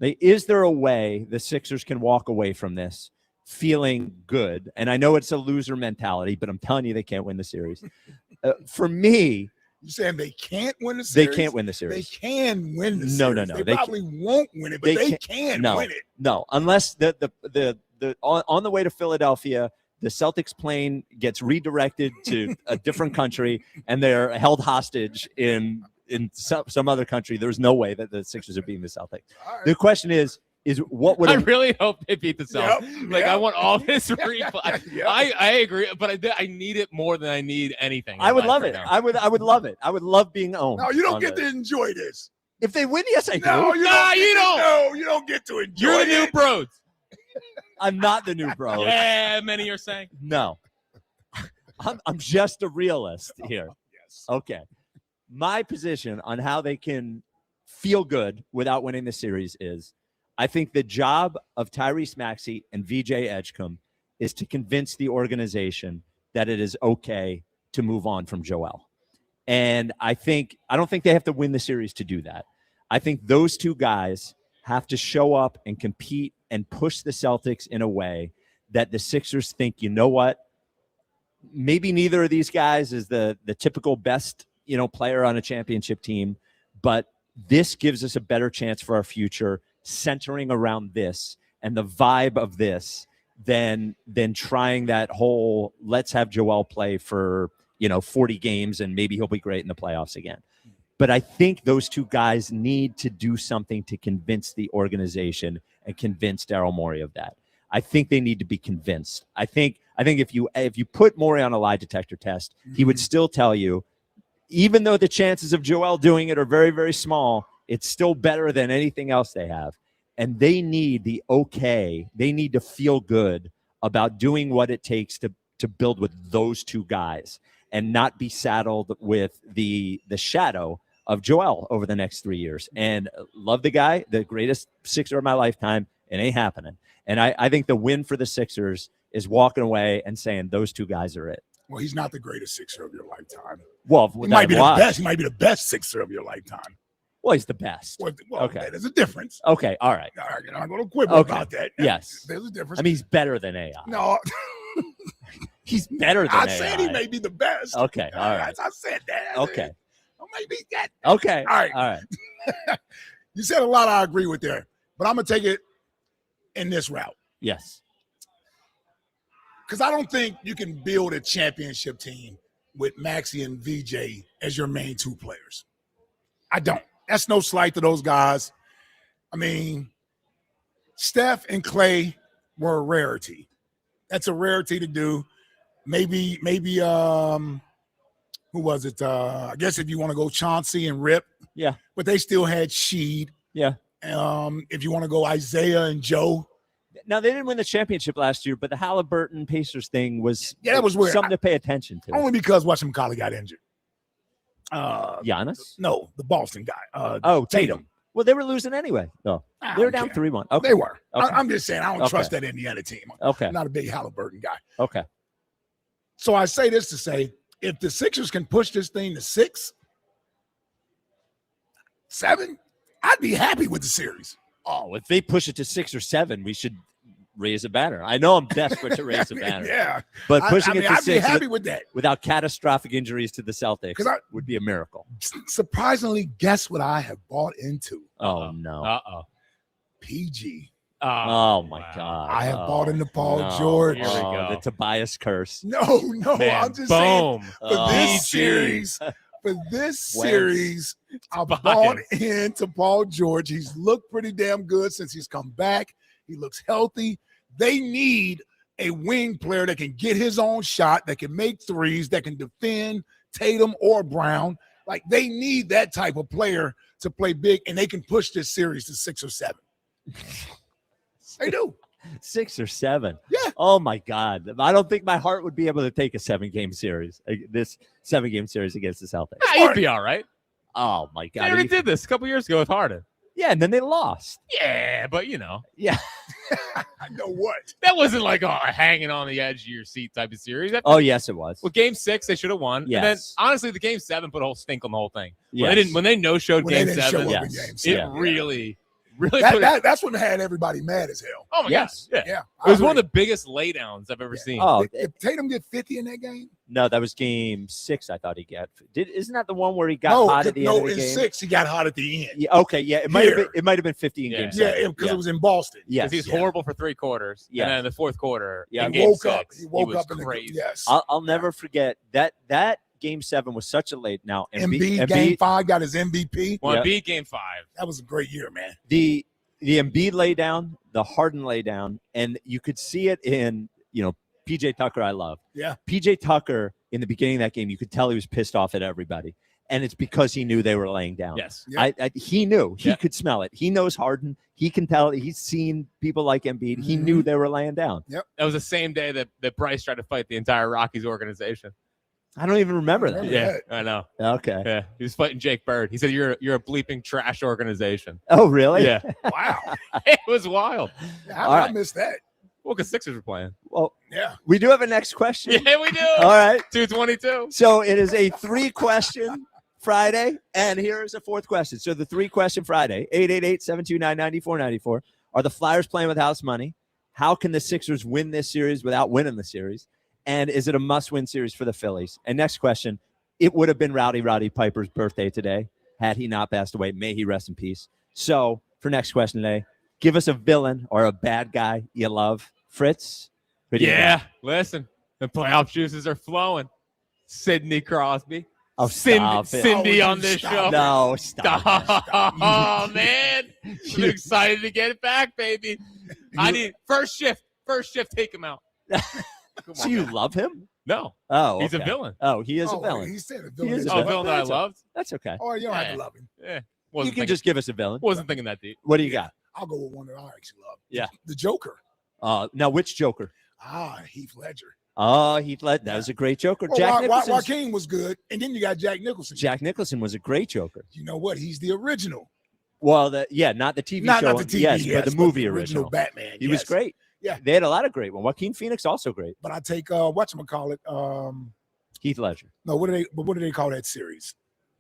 Is there a way the Sixers can walk away from this feeling good? And I know it's a loser mentality, but I'm telling you they can't win the series. For me, you saying they can't win the series? they can't win the series. They can win the No, series. no, no. They probably won't win it, but they can win it. No, unless the on the way to Philadelphia, the Celtics plane gets redirected to a different country and they're held hostage in some other country. There's no way that the Sixers are beating the Celtics. Right. The question is what would I really hope they beat the Celtics. I want all this replay. Yep. I agree, but I need it more than I need anything. I would love right it. now. I would love it. I would love being owned. No, you don't on get this. to enjoy this. If they win, yes, I do. No, you don't. No, you don't get to enjoy You're the new it. bros. I'm not the new bro. Yeah, many are saying. No. I'm just a realist here. Yes. Okay. My position on how they can feel good without winning the series is I think the job of Tyrese Maxey and VJ Edgecombe is to convince the organization that it is okay to move on from Joel. And I don't think they have to win the series to do that. I think those two guys have to show up and compete and push the Celtics in a way that the Sixers think, you know what? Maybe neither of these guys is the typical best, player on a championship team, but this gives us a better chance for our future centering around this and the vibe of this than trying that whole let's have Joel play for 40 games and maybe he'll be great in the playoffs again. But I think those two guys need to do something to convince the organization and convince Daryl Morey of that. I think they need to be convinced. I think if you put Morey on a lie detector test, he would still tell you, even though the chances of Joel doing it are very, very small, it's still better than anything else they have. And they need they need to feel good about doing what it takes to build with those two guys and not be saddled with the shadow of Joel over the next 3 years. And love the guy, the greatest Sixer of my lifetime. It ain't happening. And I think the win for the Sixers is walking away and saying those two guys are it. Well, he's not the greatest Sixer of your lifetime. Well, he might be the best. He might be the best Sixer of your lifetime. Well, he's the best. Well, okay. There's a difference. Okay, all right. I'm not going to quibble about that. Yes. There's a difference. I mean, he's better than AI. No. He's better than I AI. said he may be the best. Okay, all right. I said that. Okay. Maybe that. Okay. All right. All right. You said a lot I agree with there, but I'm going to take it in this route. Yes. Because I don't think you can build a championship team with Maxey and VJ as your main two players. I don't. That's no slight to those guys. I mean, Steph and Clay were a rarity. That's a rarity to do. Maybe who was it? I guess if you want to go Chauncey and Rip. Yeah. But they still had Sheed. Yeah. If you want to go Isaiah and Joe. Now, they didn't win the championship last year, but the Halliburton Pacers thing was, that was weird. Something to pay attention to. Only because Washington McColley got injured. Giannis? No, the Boston guy. Tatum. Well, they were losing anyway. No, they were down 3-1. Okay. They were. Okay. I'm just saying, I don't trust that Indiana team. Okay. I'm not a big Halliburton guy. Okay. So I say this to say, if the Sixers can push this thing to 6, 7, I'd be happy with the series. Oh, if they push it to 6 or 7, we should raise a banner. I know I'm desperate to raise a banner. Yeah. But pushing it to I'd 6 be happy with that. without catastrophic injuries to the Celtics would be a miracle. Surprisingly, guess what I have bought into? Oh, no. Uh-oh. PG. Oh, my God. I have bought into Paul No. George. Here we go. The Tobias curse. No, Man, I'm just boom. saying for this series, I bought into Paul George. He's looked pretty damn good since he's come back. He looks healthy. They need a wing player that can get his own shot, that can make threes, that can defend Tatum or Brown. Like, they need that type of player to play big, and they can push this series to 6 or 7. They do. 6 or 7. Yeah. Oh, my God. I don't think my heart would be able to take a 7-game series, this 7-game series against the Celtics. You'd be all right. Oh, my God. They already did this a couple years ago with Harden. Yeah, and then they lost. Yeah, but Yeah. I know what. That wasn't like a hanging on the edge of your seat type of series. Oh, yes, it was. Well, Game 6, they should have won. Yes. And then, honestly, the Game 7 put a whole stink on the whole thing. Yes. When they no-showed When they Game didn't 7, show up in Game 7. really That's what had everybody mad as hell. Oh, my Yes. God. Yeah. It was one of the biggest laydowns I've ever seen. Oh, If Tatum get 50 in that game? no, that was Game 6. I thought he got. Isn't that the one where he got hot at the end of the game? in 6 he got hot at the end. Yeah, okay, yeah, it might have been 50 in Game 7. Yeah, because it was in Boston. Yes, Because he's horrible for 3 quarters. Yeah. And then in the fourth quarter, Yeah, in he Game woke 6, up. He woke was up in crazy. yes. I'll never forget that Game 7 was such a late. Now Embiid Game 5 got his MVP. Well, Yeah. Embiid Game 5. That was a great year, man. The Embiid lay down, the Harden lay down, and you could see it in PJ Tucker. I love. Yeah. PJ Tucker in the beginning of that game, you could tell he was pissed off at everybody, and it's because he knew they were laying down. Yes. Yeah. He knew. He Yeah. could smell it. He knows Harden. He can tell. He's seen people like Embiid. He knew they were laying down. That was the same day that Bryce tried to fight the entire Rockies organization. I don't even remember that. Yeah, I know. Okay. Yeah, he was fighting Jake Bird. He said, "You're a bleeping trash organization." Oh, really? Yeah, Wow. it was wild. How All did I right. miss that? Well, because Sixers were playing. Well, Yeah. we do have a next question. Yeah, we do. All right. 222. So it is a 3-question Friday, and here is a 4th question. So the 3-question Friday, 888-729-9494. Are the Flyers playing with house money? How can the Sixers win this series without winning the series? And is it a must-win series for the Phillies? And next question, it would have been Roddy Piper's birthday today had he not passed away. May he rest in peace. So for next question today, give us a villain or a bad guy you love. Fritz? who do you Yeah, got? listen, the playoff juices are flowing. Sidney Crosby. Oh, stop it. Cindy Oh, on this stop show. it. No, stop. Oh, man. I'm excited to get it back, baby. I need first shift, take him out. Come So on, you man. love him? No. Oh, He's a okay. villain. Oh, he is a Oh, villain. He said a He villain. is a Oh, villain. villain that I That's okay. loved? That's okay. Oh, you don't have Yeah. to love him. Yeah. You Wasn't can thinking, just give us a villain. wasn't thinking that deep. What do you got? I'll go with one that I actually love. Yeah. The Joker. Now, which Joker? Heath Ledger. Oh, Heath Ledger. That was a great Joker. Well, Jack Nicholson. Joaquin was good, and then you got Jack Nicholson. Jack Nicholson was a great Joker. You know what? He's the original. Well, not the TV Not show. the TV, yes, yes, but the movie original. Batman. He was yes. great. Yeah. They had a lot of great ones. Joaquin Phoenix also great. But I take whatchamacallit, Heath Ledger. no, what do they call that series?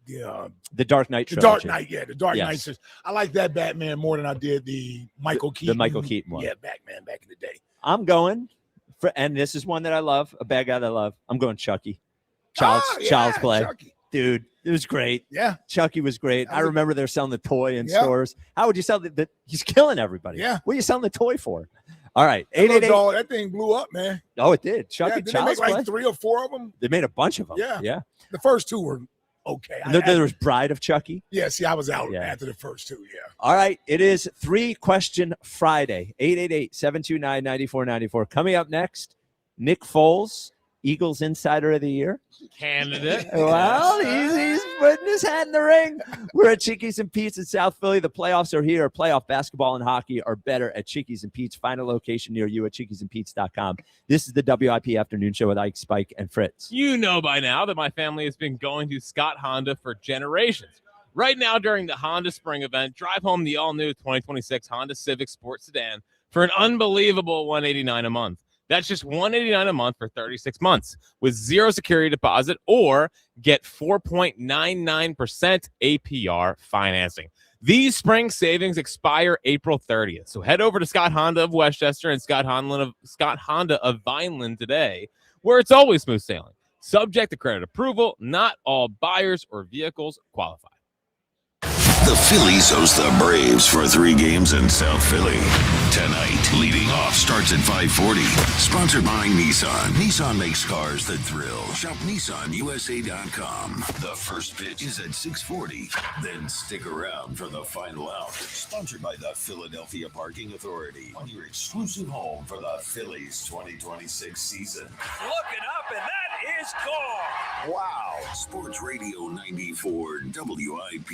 The Dark Knight The trilogy. Dark Knight, yeah, the Dark Yes. Knight series. I like that Batman more than I did the Michael Keaton. The Michael Keaton one. Yeah, Batman back in the day. I'm going for, and this is one that I love, a bad guy that I love. I'm going Chucky. Child's Play. Chucky. Dude, it was great. Yeah. Chucky was great. I remember they're selling the toy in Yeah. stores. How would you sell the he's killing everybody. Yeah. What are you selling the toy for? All right. That little 888. dog, that thing blew up, man. Oh, it did. Chucky Yeah, did they Child's make Play. like 3 or 4 of them? They made a bunch of them. Yeah. Yeah. The first 2 were okay. And there was Bride of Chucky. Yeah, see, I was out Yeah. after the first 2, yeah. All right. It is 3-question Friday. 888-729-9494. Coming up next, Nick Foles, Eagles Insider of the Year. Candidate. Well, he's putting his hat in the ring. We're at Chickies and Pete's in South Philly. The playoffs are here. Playoff basketball and hockey are better at Chickies and Pete's. Find a location near you at chickiesandpete's.com. This is the WIP Afternoon Show with Ike, Spike, and Fritz. You know by now that my family has been going to Scott Honda for generations. Right now, during the Honda Spring event, drive home the all-new 2026 Honda Civic Sport Sedan for an unbelievable $189 a month. That's just $189 a month for 36 months with zero security deposit, or get 4.99% APR financing. These spring savings expire April 30th. So head over to Scott Honda of Westchester and Scott Honda of Vineland today, where it's always smooth sailing. Subject to credit approval, not all buyers or vehicles qualify. The Phillies host the Braves for 3 games in South Philly. Tonight, leading off starts at 5:40. Sponsored by Nissan. Nissan makes cars that thrill. Shop NissanUSA.com. The first pitch is at 6:40. Then stick around for the final out. Sponsored by the Philadelphia Parking Authority. On your exclusive home for the Phillies 2026 season. Looking up, and that is gone. Wow. Sports Radio 94 WIP.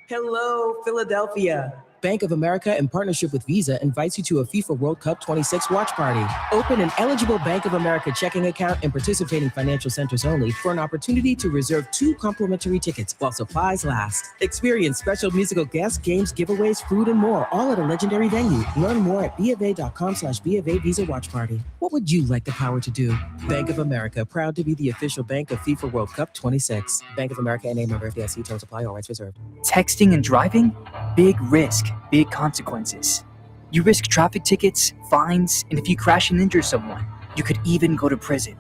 Hello, Philadelphia. Bank of America, in partnership with Visa, invites you to a FIFA World Cup 26 watch party. Open an eligible Bank of America checking account in participating financial centers only for an opportunity to reserve 2 complimentary tickets while supplies last. Experience special musical guests, games, giveaways, food, and more, all at a legendary venue. Learn more at BofA.com/BofA Visa Watch Party. What would you like the power to do? Bank of America, proud to be the official bank of FIFA World Cup 26. Bank of America, N.A. member FDIC. Terms apply. All rights reserved. Texting and driving? Big risk, big consequences. You risk traffic tickets, fines, and if you crash and injure someone, you could even go to prison.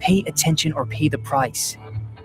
Pay attention or pay the price.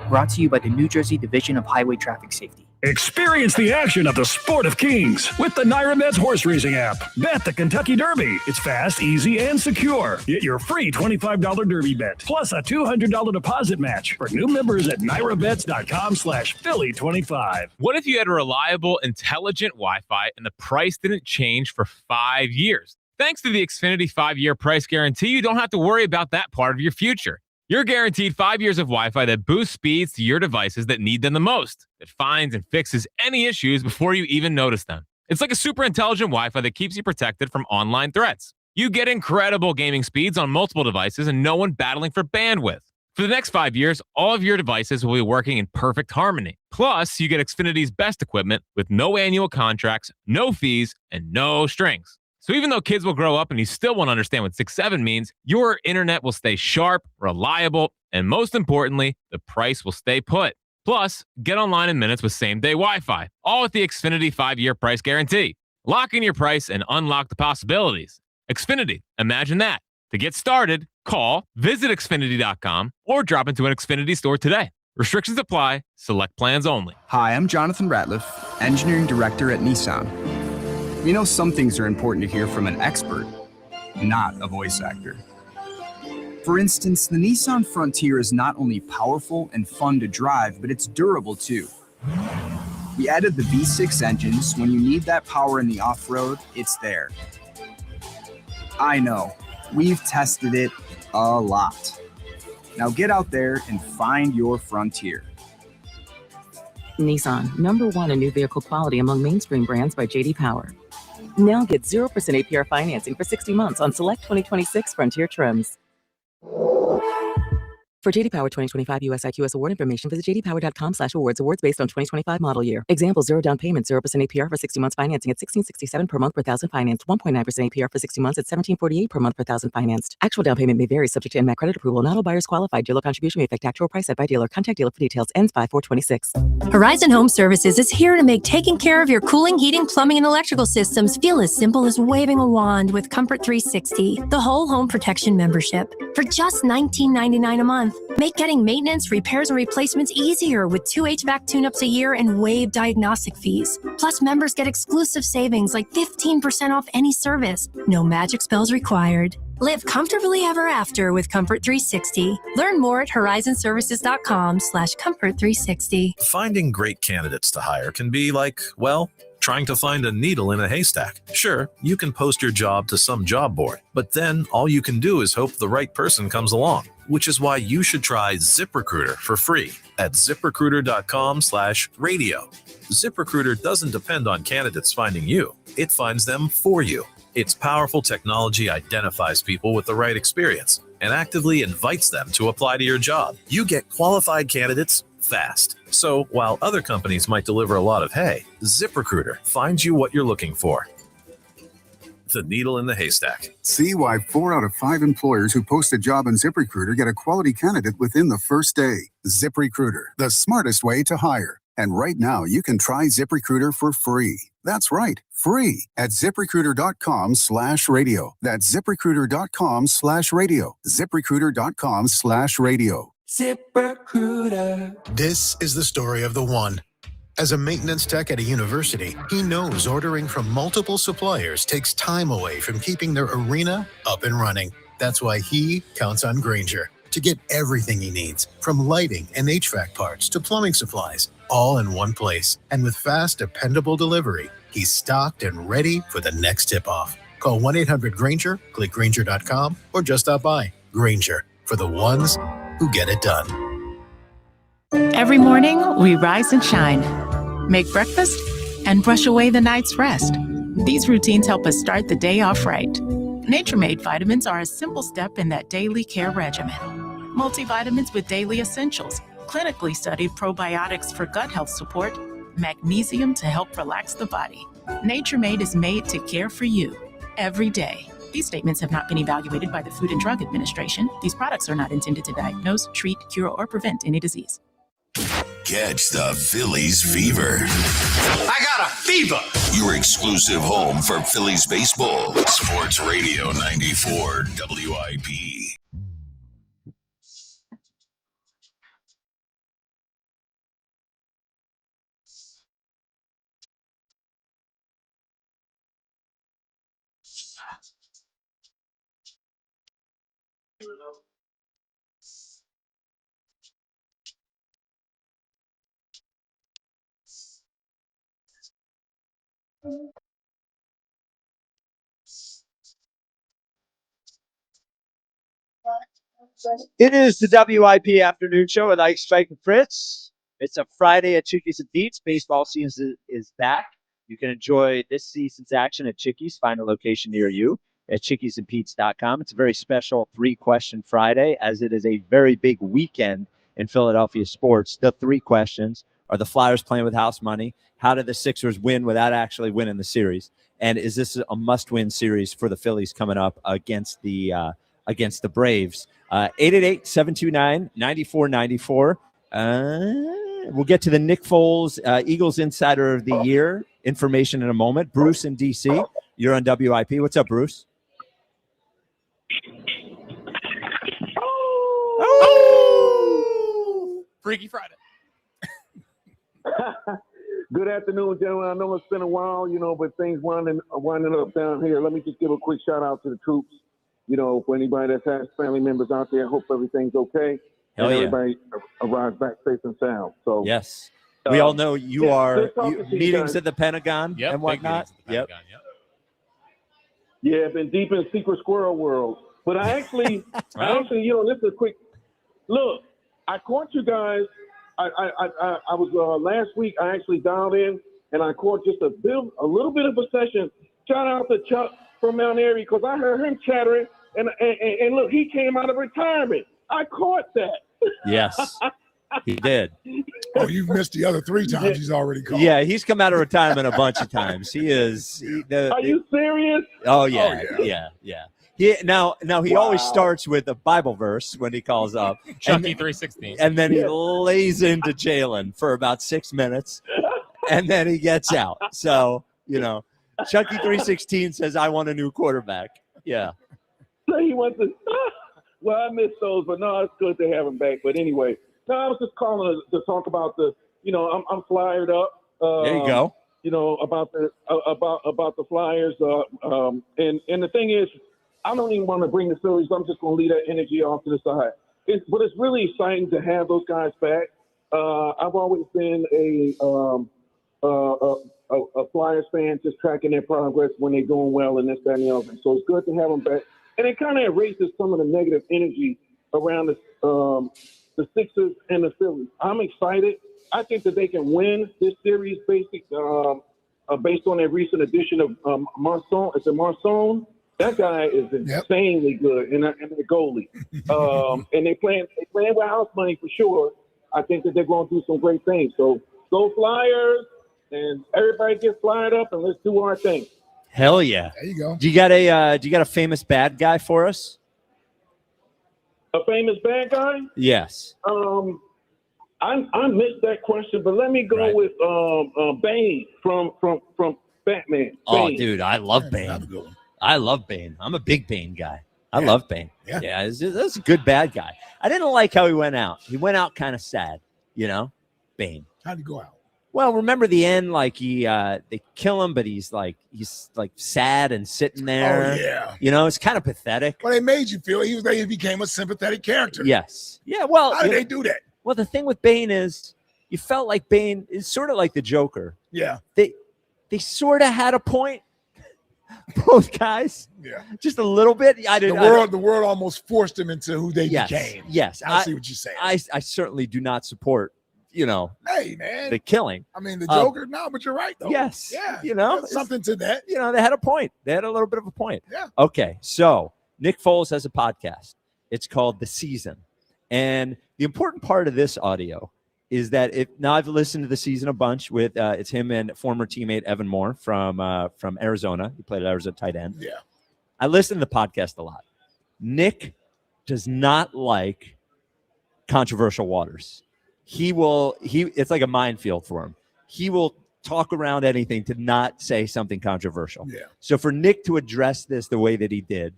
Brought to you by the New Jersey Division of Highway Traffic Safety. Experience the action of the Sport of Kings with the NYRA horse racing app. Bet the Kentucky Derby. It's fast, easy, and secure. Get your free $25 Derby bet, plus a $200 deposit match for new members at NYRABets.com/Philly25. What if you had reliable, intelligent Wi-Fi and the price didn't change for 5 years? Thanks to the Xfinity 5-year price guarantee, you don't have to worry about that part of your future. You're guaranteed 5 years of Wi-Fi that boosts speeds to your devices that need them the most, that finds and fixes any issues before you even notice them. It's like a super intelligent Wi-Fi that keeps you protected from online threats. You get incredible gaming speeds on multiple devices and no one battling for bandwidth. For the next 5 years, all of your devices will be working in perfect harmony. Plus, you get Xfinity's best equipment with no annual contracts, no fees, and no strings. So even though kids will grow up and you still won't understand what 6-7 means, your internet will stay sharp, reliable, and most importantly, the price will stay put. Plus, get online in minutes with same-day Wi-Fi, all with the Xfinity 5-year price guarantee. Lock in your price and unlock the possibilities. Xfinity, imagine that. To get started, call, visit Xfinity.com, or drop into an Xfinity store today. Restrictions apply. Select plans only. Hi, I'm Jonathan Ratliff, Engineering Director at Nissan. We know some things are important to hear from an expert, not a voice actor. For instance, the Nissan Frontier is not only powerful and fun to drive, but it's durable too. We added the V6 engines. When you need that power in the off-road, it's there. I know, we've tested it a lot. Now get out there and find your Frontier. Nissan, #1 in new vehicle quality among mainstream brands by J.D. Power. Now get 0% APR financing for 60 months on select 2026 Frontier trims. For J.D. Power 2025 US IQS award information, visit jdpower.com/awards. Awards based on 2025 model year. Example: 0 down payment, 0% APR for 60 months financing at $1,667 per month per thousand financed. 1.9% APR for 60 months at $1,748 per month per thousand financed. Actual down payment may vary, subject to NMAC credit approval. Not all buyers qualified. Dealer contribution may affect actual price set by dealer. Contact dealer for details. Ends 5/4/26. Horizon Home Services is here to make taking care of your cooling, heating, plumbing, and electrical systems feel as simple as waving a wand with Comfort 360, the whole home protection membership. For just $19.99 a month, make getting maintenance, repairs, and replacements easier with 2 HVAC tune-ups a year and waived diagnostic fees. Plus, members get exclusive savings like 15% off any service. No magic spells required. Live comfortably ever after with Comfort 360. Learn more at horizonservices.com/Comfort360. Finding great candidates to hire can be like, well, Trying to find a needle in a haystack? Sure, you can post your job to some job board, but then all you can do is hope the right person comes along, which is why you should try ZipRecruiter for free at ZipRecruiter.com/radio. ZipRecruiter doesn't depend on candidates finding you. It finds them for you. Its powerful technology identifies people with the right experience and actively invites them to apply to your job. You get qualified candidates fast. So while other companies might deliver a lot of hay, ZipRecruiter finds you what you're looking for. The needle in the haystack. See why 4 out of 5 employers who post a job on ZipRecruiter get a quality candidate within the first day. ZipRecruiter, the smartest way to hire. And right now, you can try ZipRecruiter for free. That's right, free at ZipRecruiter.com/radio. That's ZipRecruiter.com/radio. ZipRecruiter.com/radio. ZipRecruiter. This is the story of the one. As a maintenance tech at a university, he knows ordering from multiple suppliers takes time away from keeping their arena up and running. That's why he counts on Grainger to get everything he needs, from lighting and HVAC parts to plumbing supplies, all in one place. And with fast, dependable delivery, he's stocked and ready for the next tip-off. Call 1-800-GRAINGER, click Grainger.com, or just stop by. Grainger, for the ones who get it done. Every morning, we rise and shine, make breakfast, and brush away the night's rest. These routines help us start the day off right. Nature-Made vitamins are a simple step in that daily care regimen. Multivitamins with daily essentials, clinically studied probiotics for gut health support, magnesium to help relax the body. Nature-Made is made to care for you every day. These statements have not been evaluated by the Food and Drug Administration. These products are not intended to diagnose, treat, cure, or prevent any disease. Catch the Phillies fever. I got a fever. Your exclusive home for Phillies baseball. Sports Radio 94 WIP. It is the WIP Afternoon Show with Ike, Spike, and Fritz. It's a Friday at Chickies and Pete's. Baseball season is back. You can enjoy this season's action at Chickies. Find a location near you at chickiesandpete's.com. It's a very special 3-question Friday, as it is a very big weekend in Philadelphia sports. The 3 questions are: the Flyers playing with house money? How did the Sixers win without actually winning the series? And is this a must-win series for the Phillies coming up against the Braves? 888-729-9494. We'll get to the Nick Foles Eagles Insider of the Year information in a moment. Bruce in D.C., you're on WIP. What's up, Bruce? Oh! Freaky Friday. Good afternoon, gentlemen. I know it's been a while, but things winding up down here. Let me just give a quick shout out to the troops. For anybody that has family members out there, hope everything's okay. Hell yeah. Everybody arrives back safe and sound. So yes, we all know you are meetings meetings at the Pentagon and whatnot. Yep. Yeah, been deep in secret squirrel world. But I actually, this is a quick look. I caught you guys. I was last week. I actually dialed in and I caught just a little bit of a session. Shout out to Chuck from Mount Airy, because I heard him chattering. And look, he came out of retirement. I caught that. Yes, he did. Oh, you've missed the other 3 times he's already called. Yeah, he's come out of retirement a bunch of times. He is. Are you serious? Oh yeah, yeah. Now he always starts with a Bible verse when he calls up. Chucky 316. And then he lays into Jalen for about 6 minutes, and then he gets out. So, Chucky 316 says, "I want a new quarterback." Yeah. So he wants to. Well, I miss those, but no, it's good to have him back. But anyway, no, I was just calling to talk about the. I'm flyered up. There you go. About the Flyers. And the thing is, I don't even want to bring the Phillies. I'm just going to leave that energy off to the side. But it's really exciting to have those guys back. I've always been a a Flyers fan just tracking their progress when they're doing well and this, that, and the other. So it's good to have them back. And it kind of erases some of the negative energy around the Sixers and the Phillies. I'm excited. I think that they can win this series based on their recent addition of Marson. It's a Marson. That guy is insanely good, and the goalie. And they playing with house money for sure. I think that they're going to do some great things. So go Flyers, and everybody get flyed up, and let's do our thing. Hell yeah! There you go. Do you got a famous bad guy for us? A famous bad guy? Yes. I missed that question, but let me go with Bane from Batman. Oh, Bane. dude, I love Bane. I love Bane. I'm a big Bane guy. I love Bane. Yeah, that's a good bad guy. I didn't like how he went out. He went out kind of sad, Bane. How'd he go out? Well, remember the end, like they kill him, but he's sad and sitting there. Oh, yeah. It's kind of pathetic. Well, they made you feel he became a sympathetic character. Yes. Yeah, well. How did they do that? Well, the thing with Bane is you felt like Bane is sort of like the Joker. Yeah. They sort of had a point, both guys. Yeah. Just a little bit. The world almost forced him into who they became. Yes. I see what you're saying. I certainly do not support, hey, man, the killing. I mean, the Joker, no, but you're right, though. Yes. Yeah. There's something to that. They had a point. They had a little bit of a point. Yeah. Okay. So Nick Foles has a podcast. It's called The Season. And the important part of this audio is that now I've listened to The Season a bunch with it's him and former teammate Evan Moore from Arizona. He played at Arizona tight end. Yeah. I listen to the podcast a lot. Nick does not like controversial waters. It's like a minefield for him. He will talk around anything to not say something controversial. Yeah. So for Nick to address this the way that he did,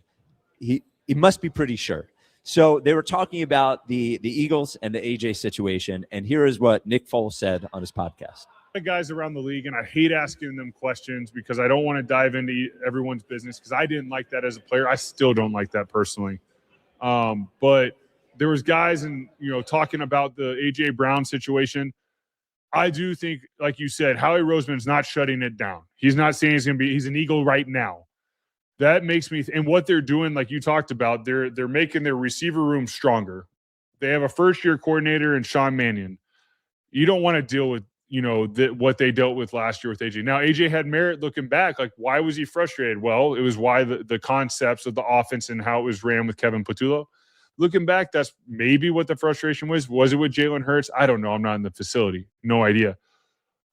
he must be pretty sure. So they were talking about the Eagles and the AJ situation, and here is what Nick Foles said on his podcast. Guys around the league, and I hate asking them questions because I don't want to dive into everyone's business because I didn't like that as a player. I still don't like that personally. But there was guys talking about the A.J. Brown situation. I do think, like you said, Howie Roseman's not shutting it down. He's not saying he's an Eagle right now. That makes me and what they're doing, like you talked about, they're making their receiver room stronger. They have a first-year coordinator in Sean Mannion. You don't want to deal with, what they dealt with last year with AJ. Now, AJ had merit looking back. Like, why was he frustrated? Well, it was why the concepts of the offense and how it was ran with Kevin Patullo. Looking back, that's maybe what the frustration was. Was it with Jalen Hurts? I don't know. I'm not in the facility. No idea.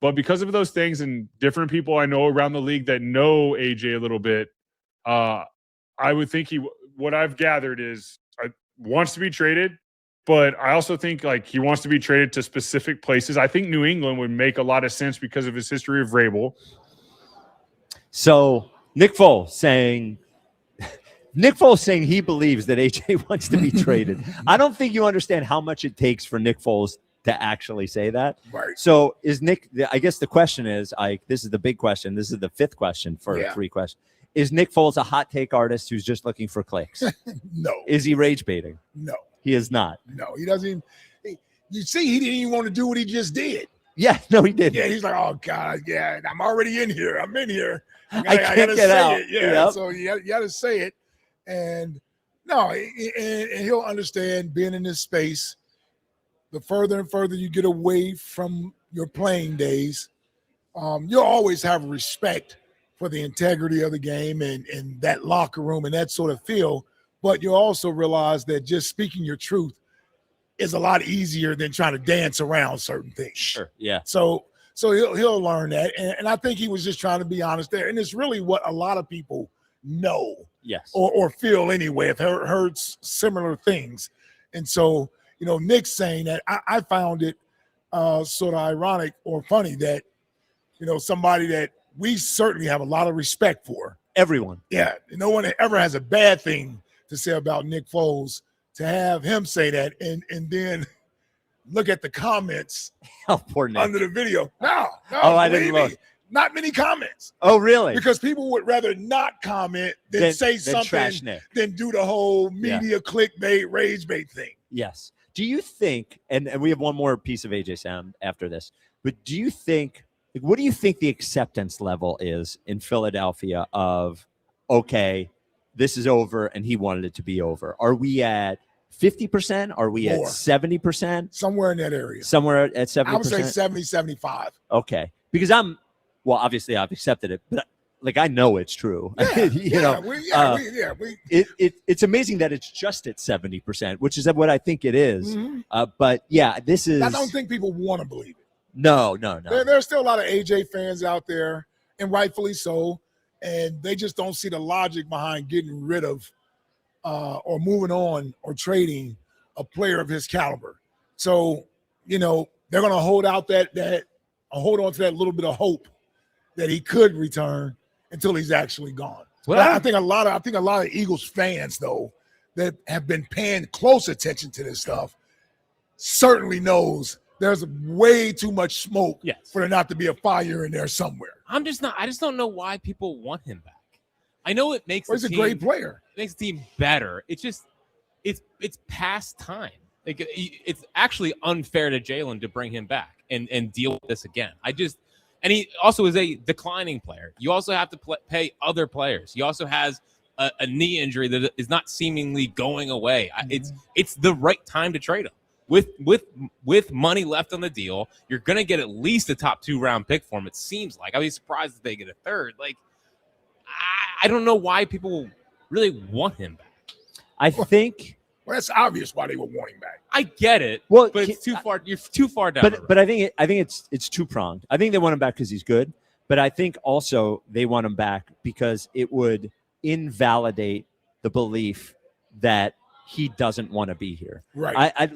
But because of those things and different people I know around the league that know AJ a little bit, I would think what I've gathered is wants to be traded, but I also think he wants to be traded to specific places. I think New England would make a lot of sense because of his history of Vrabel. So Nick Foles saying he believes that AJ wants to be traded. I don't think you understand how much it takes for Nick Foles to actually say that. Right. So is Nick, I guess the question is, this is the big question. This is the fifth question for 3 questions. Is Nick Foles a hot take artist who's just looking for clicks? No. Is he rage baiting? No. He is not. No, he doesn't even. You see, he didn't even want to do what he just did. Yeah, no, he didn't. Yeah, he's like, oh, God, yeah, I'm already in here. I'm in here. I can't gotta get say out. it. Yeah, Yep. so you got to say it. And no, and he'll understand being in this space. The further and further you get away from your playing days, you'll always have respect for the integrity of the game and that locker room and that sort of feel. But you'll also realize that just speaking your truth is a lot easier than trying to dance around certain things. Sure. Yeah. So he'll learn that. And I think he was just trying to be honest there. And it's really what a lot of people know. Yes. Or feel anyway. If heard similar things. And so, Nick's saying that I found it sort of ironic or funny that, somebody that we certainly have a lot of respect for. Everyone. Yeah. No one ever has a bad thing to say about Nick Foles, to have him say that and then look at the comments poor Nick. under the video. No, I didn't look. Not many comments. Oh, really? Because people would rather not comment than say something than do the whole media clickbait, rage bait thing. Yes. Do you think, and we have one more piece of AJ sound after this, but do you think Like, what do you think the acceptance level is in Philadelphia of, okay, this is over and he wanted it to be over? Are we at 50%? Are we More. at 70%? Somewhere in that area. Somewhere at 70%? I would say 70, 75. Okay. Because obviously I've accepted it, but like, I know it's true. It's amazing that it's just at 70%, which is what I think it is. But yeah, this is. I don't think people want to believe it. No. There's still a lot of AJ fans out there, and rightfully so, and they just don't see the logic behind getting rid of or moving on or trading a player of his caliber. So, they're going to hold on to that little bit of hope that he could return until he's actually gone. Well, I think a lot of Eagles fans, though, that have been paying close attention to this stuff certainly knows there's way too much smoke for there not to be a fire in there somewhere. I just don't know why people want him back. I know it makes he's a great player. It makes the team better. It's just it's past time. Like, it's actually unfair to Jalen to bring him back and deal with this again. And he also is a declining player. You also have to pay other players. He also has a knee injury that is not seemingly going away. It's the right time to trade him. With money left on the deal, you're going to get at least a top 2 round pick for him, it seems like. I'd be surprised if they get a third. Like, I don't know why people really want him back. I think. Well, that's obvious why they would want him back. I get it. Well, but it's too far. You're too far down. But I think it's two-pronged. I think they want him back because he's good, but I think also they want him back because it would invalidate the belief that he doesn't want to be here. Right. I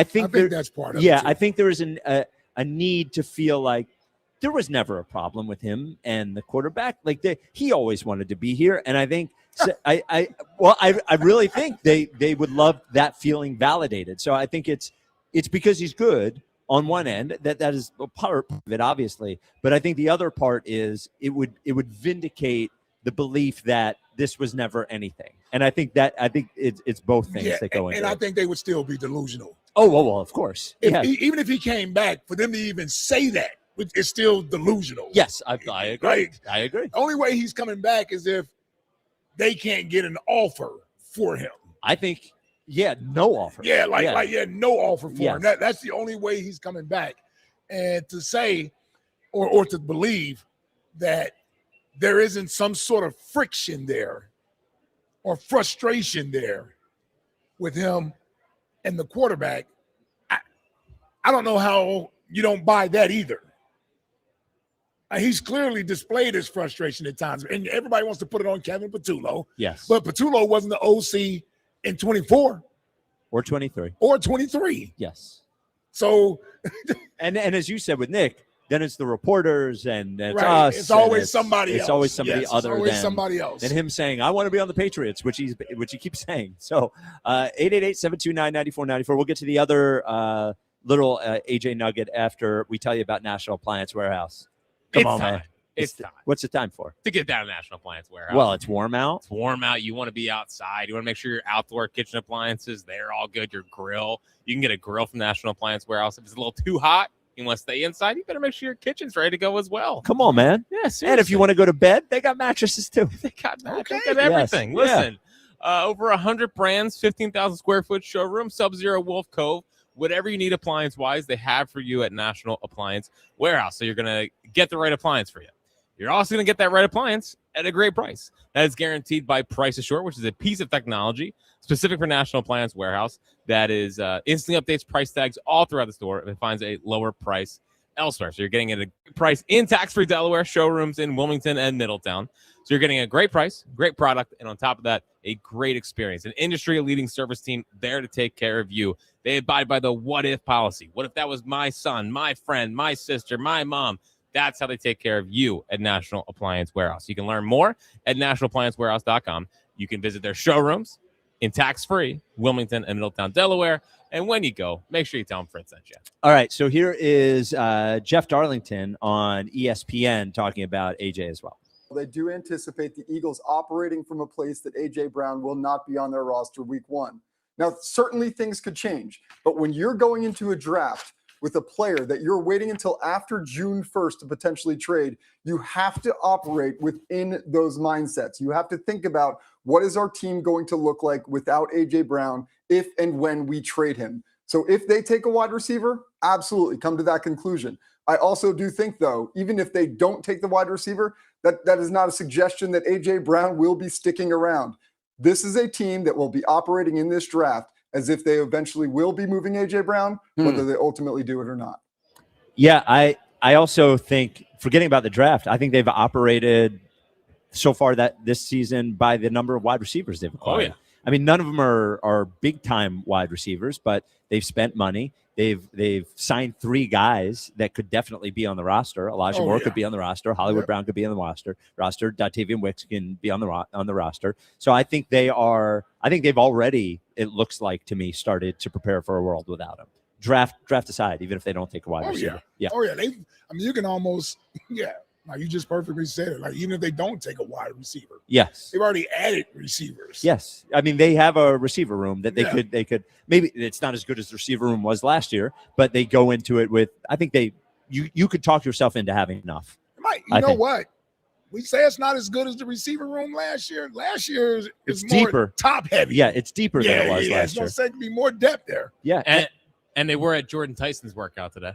think that's part of it. Yeah, I think there is a need to feel like there was never a problem with him and the quarterback. Like, he always wanted to be here, and I think I really think they would love that feeling validated. So I think it's because he's good on one end. That is a part of it, obviously, but I think the other part is it would vindicate the belief that this was never anything. And I think it's both things that go into it. And I think they would still be delusional. Oh, well, of course. Even if he came back, for them to even say that, it's still delusional. Yes, I agree. Right? I agree. The only way he's coming back is if they can't get an offer for him. I think, no offer. No offer for him. That's the only way he's coming back. And to say or to believe that there isn't some sort of friction there or frustration there with him and the quarterback, I don't know how you don't buy that either. He's clearly displayed his frustration at times, and everybody wants to put it on Kevin Patullo. Yes. But Patullo wasn't the OC in 24. Or 23. Or 23. Yes. So. and as you said with Nick, then it's the reporters and it's right. us. It's always somebody else. It's always somebody other than somebody else. Than him saying, I want to be on the Patriots, which he keeps saying. So 888-729-9494. We'll get to the other little AJ nugget after we tell you about National Appliance Warehouse. Come on, man. It's time. What's the time for? To get down to National Appliance Warehouse. Well, it's warm out. It's warm out. You want to be outside. You want to make sure your outdoor kitchen appliances, they're all good. Your grill. You can get a grill from National Appliance Warehouse. If it's a little too hot, you want to stay inside, you better make sure your kitchen's ready to go as well. Come on, man. Yeah, seriously. And if you want to go to bed, they got mattresses too. They got everything. Yes. Listen, over 100 brands, 15,000 square foot showroom, Sub-Zero, Wolf Cove. Whatever you need appliance-wise, they have for you at National Appliance Warehouse. So you're going to get the right appliance for you. You're also going to get that right appliance at a great price. That is guaranteed by Price Assure, which is a piece of technology specific for National Appliance Warehouse that is instantly updates price tags all throughout the store if it finds a lower price elsewhere. So you're getting it at a price in tax-free Delaware showrooms in Wilmington and Middletown. So you're getting a great price, great product, and on top of that, a great experience. An industry-leading service team there to take care of you. They abide by the what-if policy. What if that was my son, my friend, my sister, my mom? That's how they take care of you at National Appliance Warehouse. You can learn more at nationalappliancewarehouse.com. You can visit their showrooms in tax-free Wilmington and Middletown, Delaware. And when you go, make sure you tell them Fritz sent you. All right, so here is Jeff Darlington on ESPN talking about AJ as well. They do anticipate the Eagles operating from a place that A.J. Brown will not be on their roster week one. Now, certainly things could change, but when you're going into a draft with a player that you're waiting until after June 1st to potentially trade, you have to operate within those mindsets. You have to think about, what is our team going to look like without A.J. Brown if and when we trade him? So if they take a wide receiver, absolutely come to that conclusion. I also do think, though, even if they don't take the wide receiver, that is not a suggestion that A.J. Brown will be sticking around. This is a team that will be operating in this draft as if they eventually will be moving A.J. Brown, whether they ultimately do it or not. Yeah, I also think, forgetting about the draft, I think they've operated so far that this season by the number of wide receivers they've acquired. Oh, yeah. I mean, none of them are big time wide receivers, but they've spent money. They've signed 3 guys that could definitely be on the roster. Elijah Moore could be on the roster. Hollywood Brown could be on the roster. Dotavian Wicks can be on the roster. So I think they've already, it looks like to me, started to prepare for a world without him. Draft aside, even if they don't take a wide receiver. Yeah. Oh yeah. You can almost like you just perfectly said it. Like even if they don't take a wide receiver, yes, they've already added receivers. Yes, I mean they have a receiver room that they could maybe it's not as good as the receiver room was last year, but they go into it with, I think you could talk yourself into having enough. Mike, you know what? We say it's not as good as the receiver room last year. Last year is more deeper, top heavy. Yeah, it's deeper than it was last year. It's going to be more depth there. Yeah, and they were at Jordan Tyson's workout today.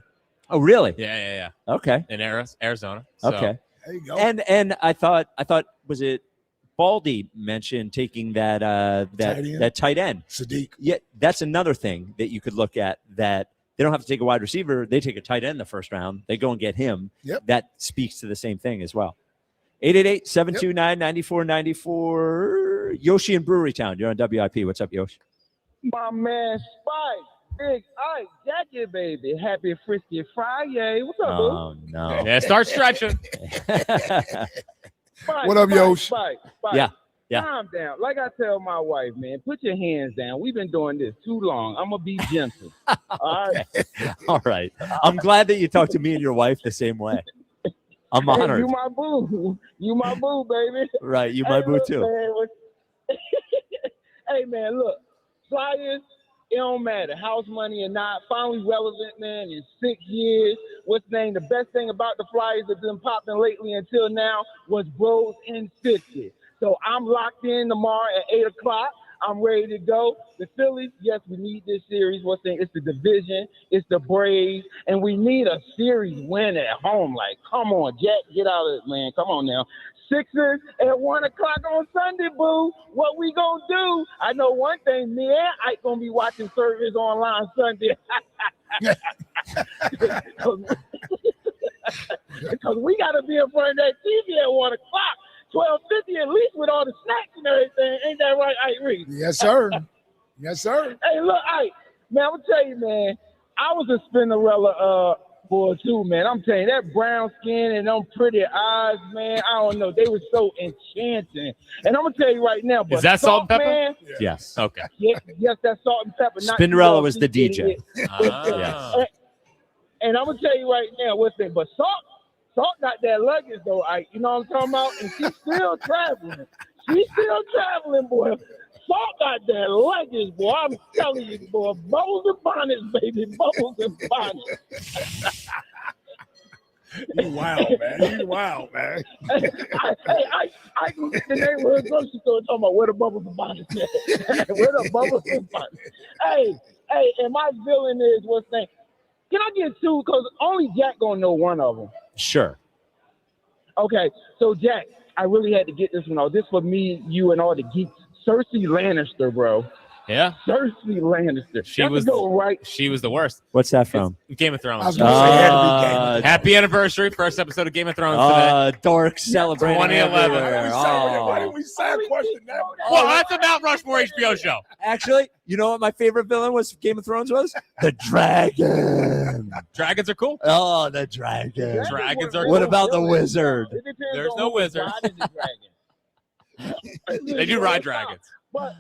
Oh, really? Yeah. Okay. In Arizona. So. Okay. There you go. And I thought was it Baldy mentioned taking that tight end. Sadiq. Yeah, that's another thing that you could look at, that they don't have to take a wide receiver. They take a tight end the first round. They go and get him. Yep. That speaks to the same thing as well. 888-729-9494. Yoshi in Brewerytown. You're on WIP. What's up, Yoshi? My man Spike. Big Ike, Jackie, baby. Happy Frisky Friday. What's up, Oh, no. Yeah, start stretching. What up, Yosh? Spike. Yeah. Calm down. Like I tell my wife, man, put your hands down. We've been doing this too long. I'm going to be gentle. All right. All right. I'm glad that you talk to me and your wife the same way. I'm honored. Hey, you my boo. You my boo, baby. Right. You my boo, too. Man, hey, man, look. Flyers. It don't matter, house money or not. Finally relevant, man, in 6 years. What's the name? The best thing about the Flyers that have been popping lately until now was Bros in 50. So I'm locked in tomorrow at 8 o'clock. I'm ready to go. The Phillies, yes, we need this series. What's the name? It's the division. It's the Braves. And we need a series win at home. Like, come on, Jack, get out of it, man. Come on now. Sixers at 1 o'clock on Sunday, boo. What we gonna do? I know one thing, me and Ike gonna be watching service online Sunday. Because we gotta be in front of that TV at 1 o'clock, 12:50 at least, with all the snacks and everything. Ain't that right, Ike Reed? Yes, sir. Yes, sir. Hey, look, Ike, man, I'm gonna tell you, man, I was a Spinnerella boy too, man. I'm telling you, that brown skin and them pretty eyes, man, I don't know. They were so enchanting. And I'm going to tell you right now. But is that salt and pepper? Man, yes. Okay. Yes, that's salt and pepper. Spinnerella was the DJ. Yes. And I'm going to tell you right now, but Salt got that luggage, though, Ike. You know what I'm talking about? And she's still traveling. Boy. Salt got that luggage, boy. I'm telling you, boy. Bubbles and bonnets, baby. Bubbles and bonnets. You wild, man. I go to the neighborhood grocery store talking about where the bubbles and bonnets at. Where the bubbles and bonnets. Hey, and my villain is what's name? Can I get two? Because only Jack gonna know one of them. Sure. Okay, so Jack, I really had to get this one out. This for me, you, and all the geeks. Cersei Lannister, bro. Yeah. Cersei Lannister. She was the worst. What's that from? Game of Thrones. I was going to say it had to be Game of Thrones. Happy anniversary. First episode of Game of Thrones today. Dorks celebrating 2011. Why didn't we say a question now? Well, that's a Mount Rushmore HBO show. Actually, you know what my favorite villain was? Game of Thrones was? The dragon. Dragons are cool. Oh, the dragon. Dragons are What cool. about the wizard? There's no wizard. They do ride dragons. But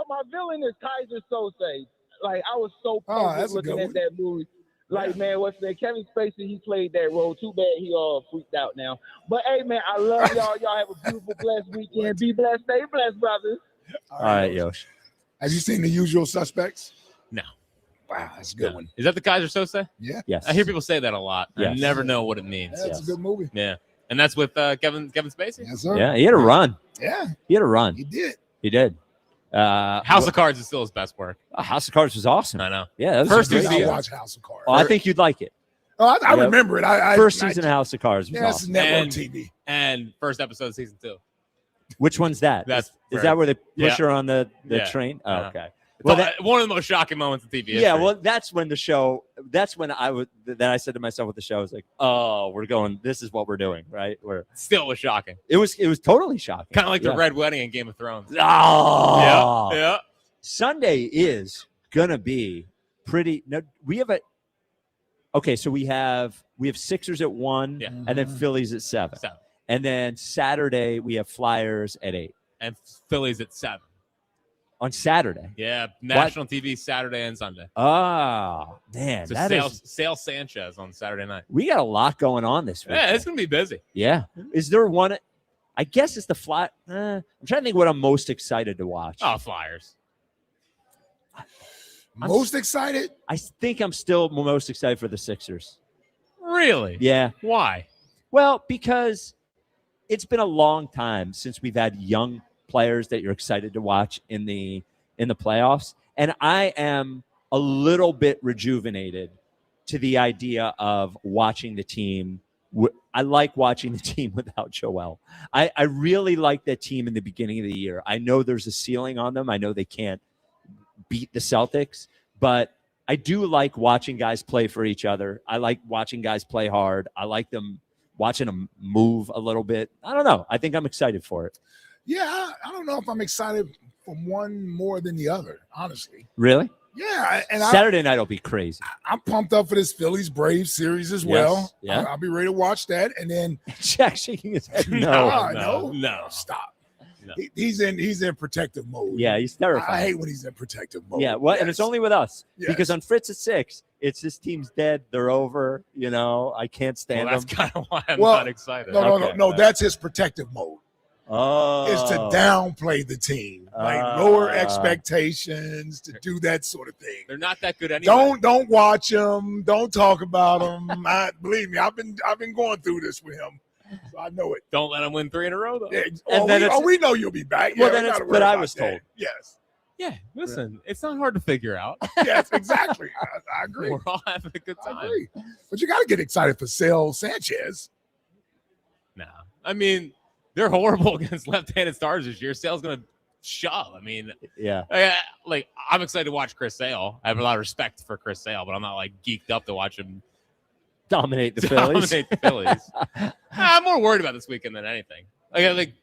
my villain is Kaiser Sose. Like, I was so pumped looking at that movie. Like, man, what's that? Kevin Spacey, he played that role. Too bad he all freaked out now. But, hey, man, I love y'all. Y'all have a beautiful, blessed weekend. Be blessed. Stay blessed, brothers. All right, Yosh. Have you seen The Usual Suspects? No. Wow, that's a good one. Is that the Kaiser Sose? Yeah. Yes. I hear people say that a lot. I Yes. never know what it means. That's a good movie. Yeah. And that's with Kevin Spacey? Yes, sir. Yeah, he had a run. Yeah. He had a run. He did. He did. House of Cards is still his best work. House of Cards was awesome. I know. Yeah, that was First a great two show. seasons. I watch House of Cards. Oh, I think you'd like it. Oh, I Yeah. remember it. First season of House of Cards was Yeah, it's awesome. network TV. And first episode of season 2. Which one's that? That's is that where they push yeah. her on the Yeah. train? Oh, Uh-huh. okay. Well, Well, that, one of the most shocking moments in TV history. yeah, well, that's when the show. That's when I said to myself with the show, I was like, "Oh, we're going. This is what we're doing, right?" Where still was shocking. it was totally shocking. Kind of like Yeah. the Red Wedding in Game of Thrones. Oh, Yeah. Sunday is gonna be pretty. No, we have a. Okay, so we have Sixers at 1, Yeah. and then Phillies at 7. 7. And then Saturday we have Flyers at 8 And Phillies at 7. on Saturday. Yeah, national TV Saturday and Sunday. Oh man, So that is. Sale Sanchez on Saturday night. We got a lot going on this week. Yeah, it's gonna be busy. Yeah. Is there one? I guess it's the Fly. I'm trying to think what I'm most excited to watch. Oh, Flyers. Most excited? I think I'm still most excited for the Sixers. Really? Yeah. Why? Well, because it's been a long time since we've had young players that you're excited to watch in the playoffs, and I am a little bit rejuvenated to the idea of watching the team. I like watching the team without Joel. I really like that team in the beginning of the year. I know there's a ceiling on them. I know they can't beat the Celtics, but I do like watching guys play for each other. I like watching guys play hard. I like watching them move a little bit. I don't know. I think I'm excited for it. Yeah, I don't know if I'm excited for one more than the other, honestly. Really? Yeah, and Saturday night will be crazy. I'm pumped up for this Phillies Braves series as well. Yeah. I'll be ready to watch that. And then Jack shaking his head. no, no. Stop. No. He's in protective mode. Yeah, he's terrified. I hate when he's in protective mode. Yeah, well, and it's only with us Yes. because on Fritz at 6, it's this team's dead. They're over. You know, I can't stand Well, that's them. kind of why I'm not excited. No. That's his protective mode. Oh, Is to downplay the team, like lower expectations, to do that sort of thing. They're not that good anyway. Don't watch them. Don't talk about them. Believe me, I've been going through this with him, so I know it. Don't let them win 3 in a row, though. Yeah, we know you'll be back. Well, Yeah, then we it's gotta what worry I about was that. told. Yes. Yeah, listen, it's not hard to figure out. Yes, exactly. I agree. We're all having a good I time. agree. But you got to get excited for Sale Sanchez. No, I mean, they're horrible against left-handed stars this year. Sale's going to shove. I mean, Yeah. I'm excited to watch Chris Sale. I have a lot of respect for Chris Sale, but I'm not like geeked up to watch him Dominate the Phillies. dominate the Phillies. I'm more worried about this weekend than anything. Like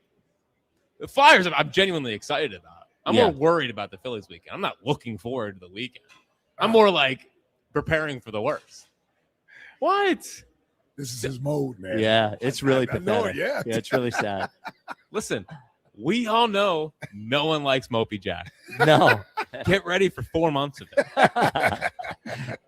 the Flyers, I'm genuinely excited about. I'm Yeah. more worried about the Phillies weekend. I'm not looking forward to the weekend. I'm more like preparing for the worst. What? This is his mode, man. Yeah, it's really I know pathetic. it, yeah. It's really sad. Listen, we all know no one likes Mopey Jack. No. Get ready for 4 months of it.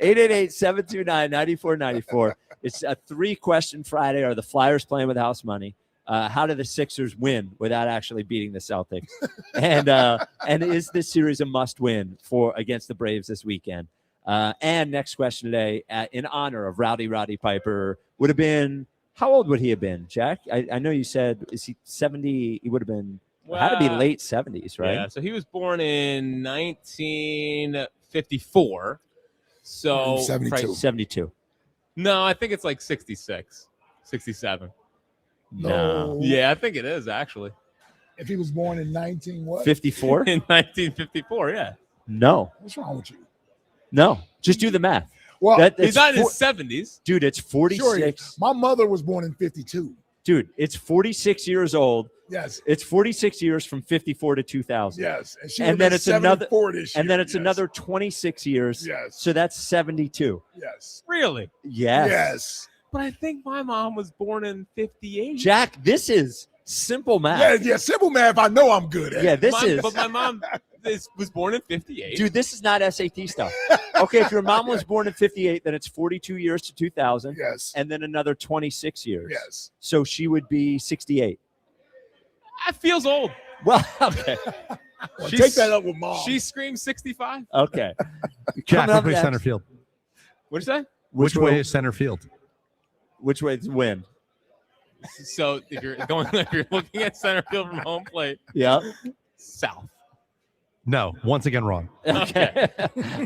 888-729-9494. It's a 3-question Friday. Are the Flyers playing with house money? How do the Sixers win without actually beating the Celtics? And is this series a must-win against the Braves this weekend? And next question today, in honor of Roddy Piper, would have been, how old would he have been, Jack? I know you said, is he 70? He would have been, had to be late 70s, right? Yeah, so he was born in 1954. So 72. No, I think it's like 66, 67. No. Yeah, I think it is actually. If he was born in 54? In 1954, yeah. No. What's wrong with you? No. Just do the math. Well, he's not in his 70s. Dude, it's 46. Sure, my mother was born in 52. Dude, it's 46 years old. Yes. It's 46 years from 54 to 2000. Yes. And, she And then it's another this and year. then it's Yes. another 26 years. Yes. So that's 72. Yes. Really? Yes. Yes. But I think my mom was born in 58. Jack, this is simple math. Yeah, simple math. I know I'm good at. Yeah, this is. But my mom was born in 58. Dude, this is not SAT stuff. Okay, if your mom was born in 58, then it's 42 years to 2000. Yes. And then another 26 years. Yes. So she would be 68. That feels old. Well, okay. Well, take that up with Mom. She screams 65. Okay. Jack, Coming up which way next- center field? What'd you say? Which way is center field? Which way to win? So if you're looking at center field from home plate, Yeah. south. No, once again wrong. Okay.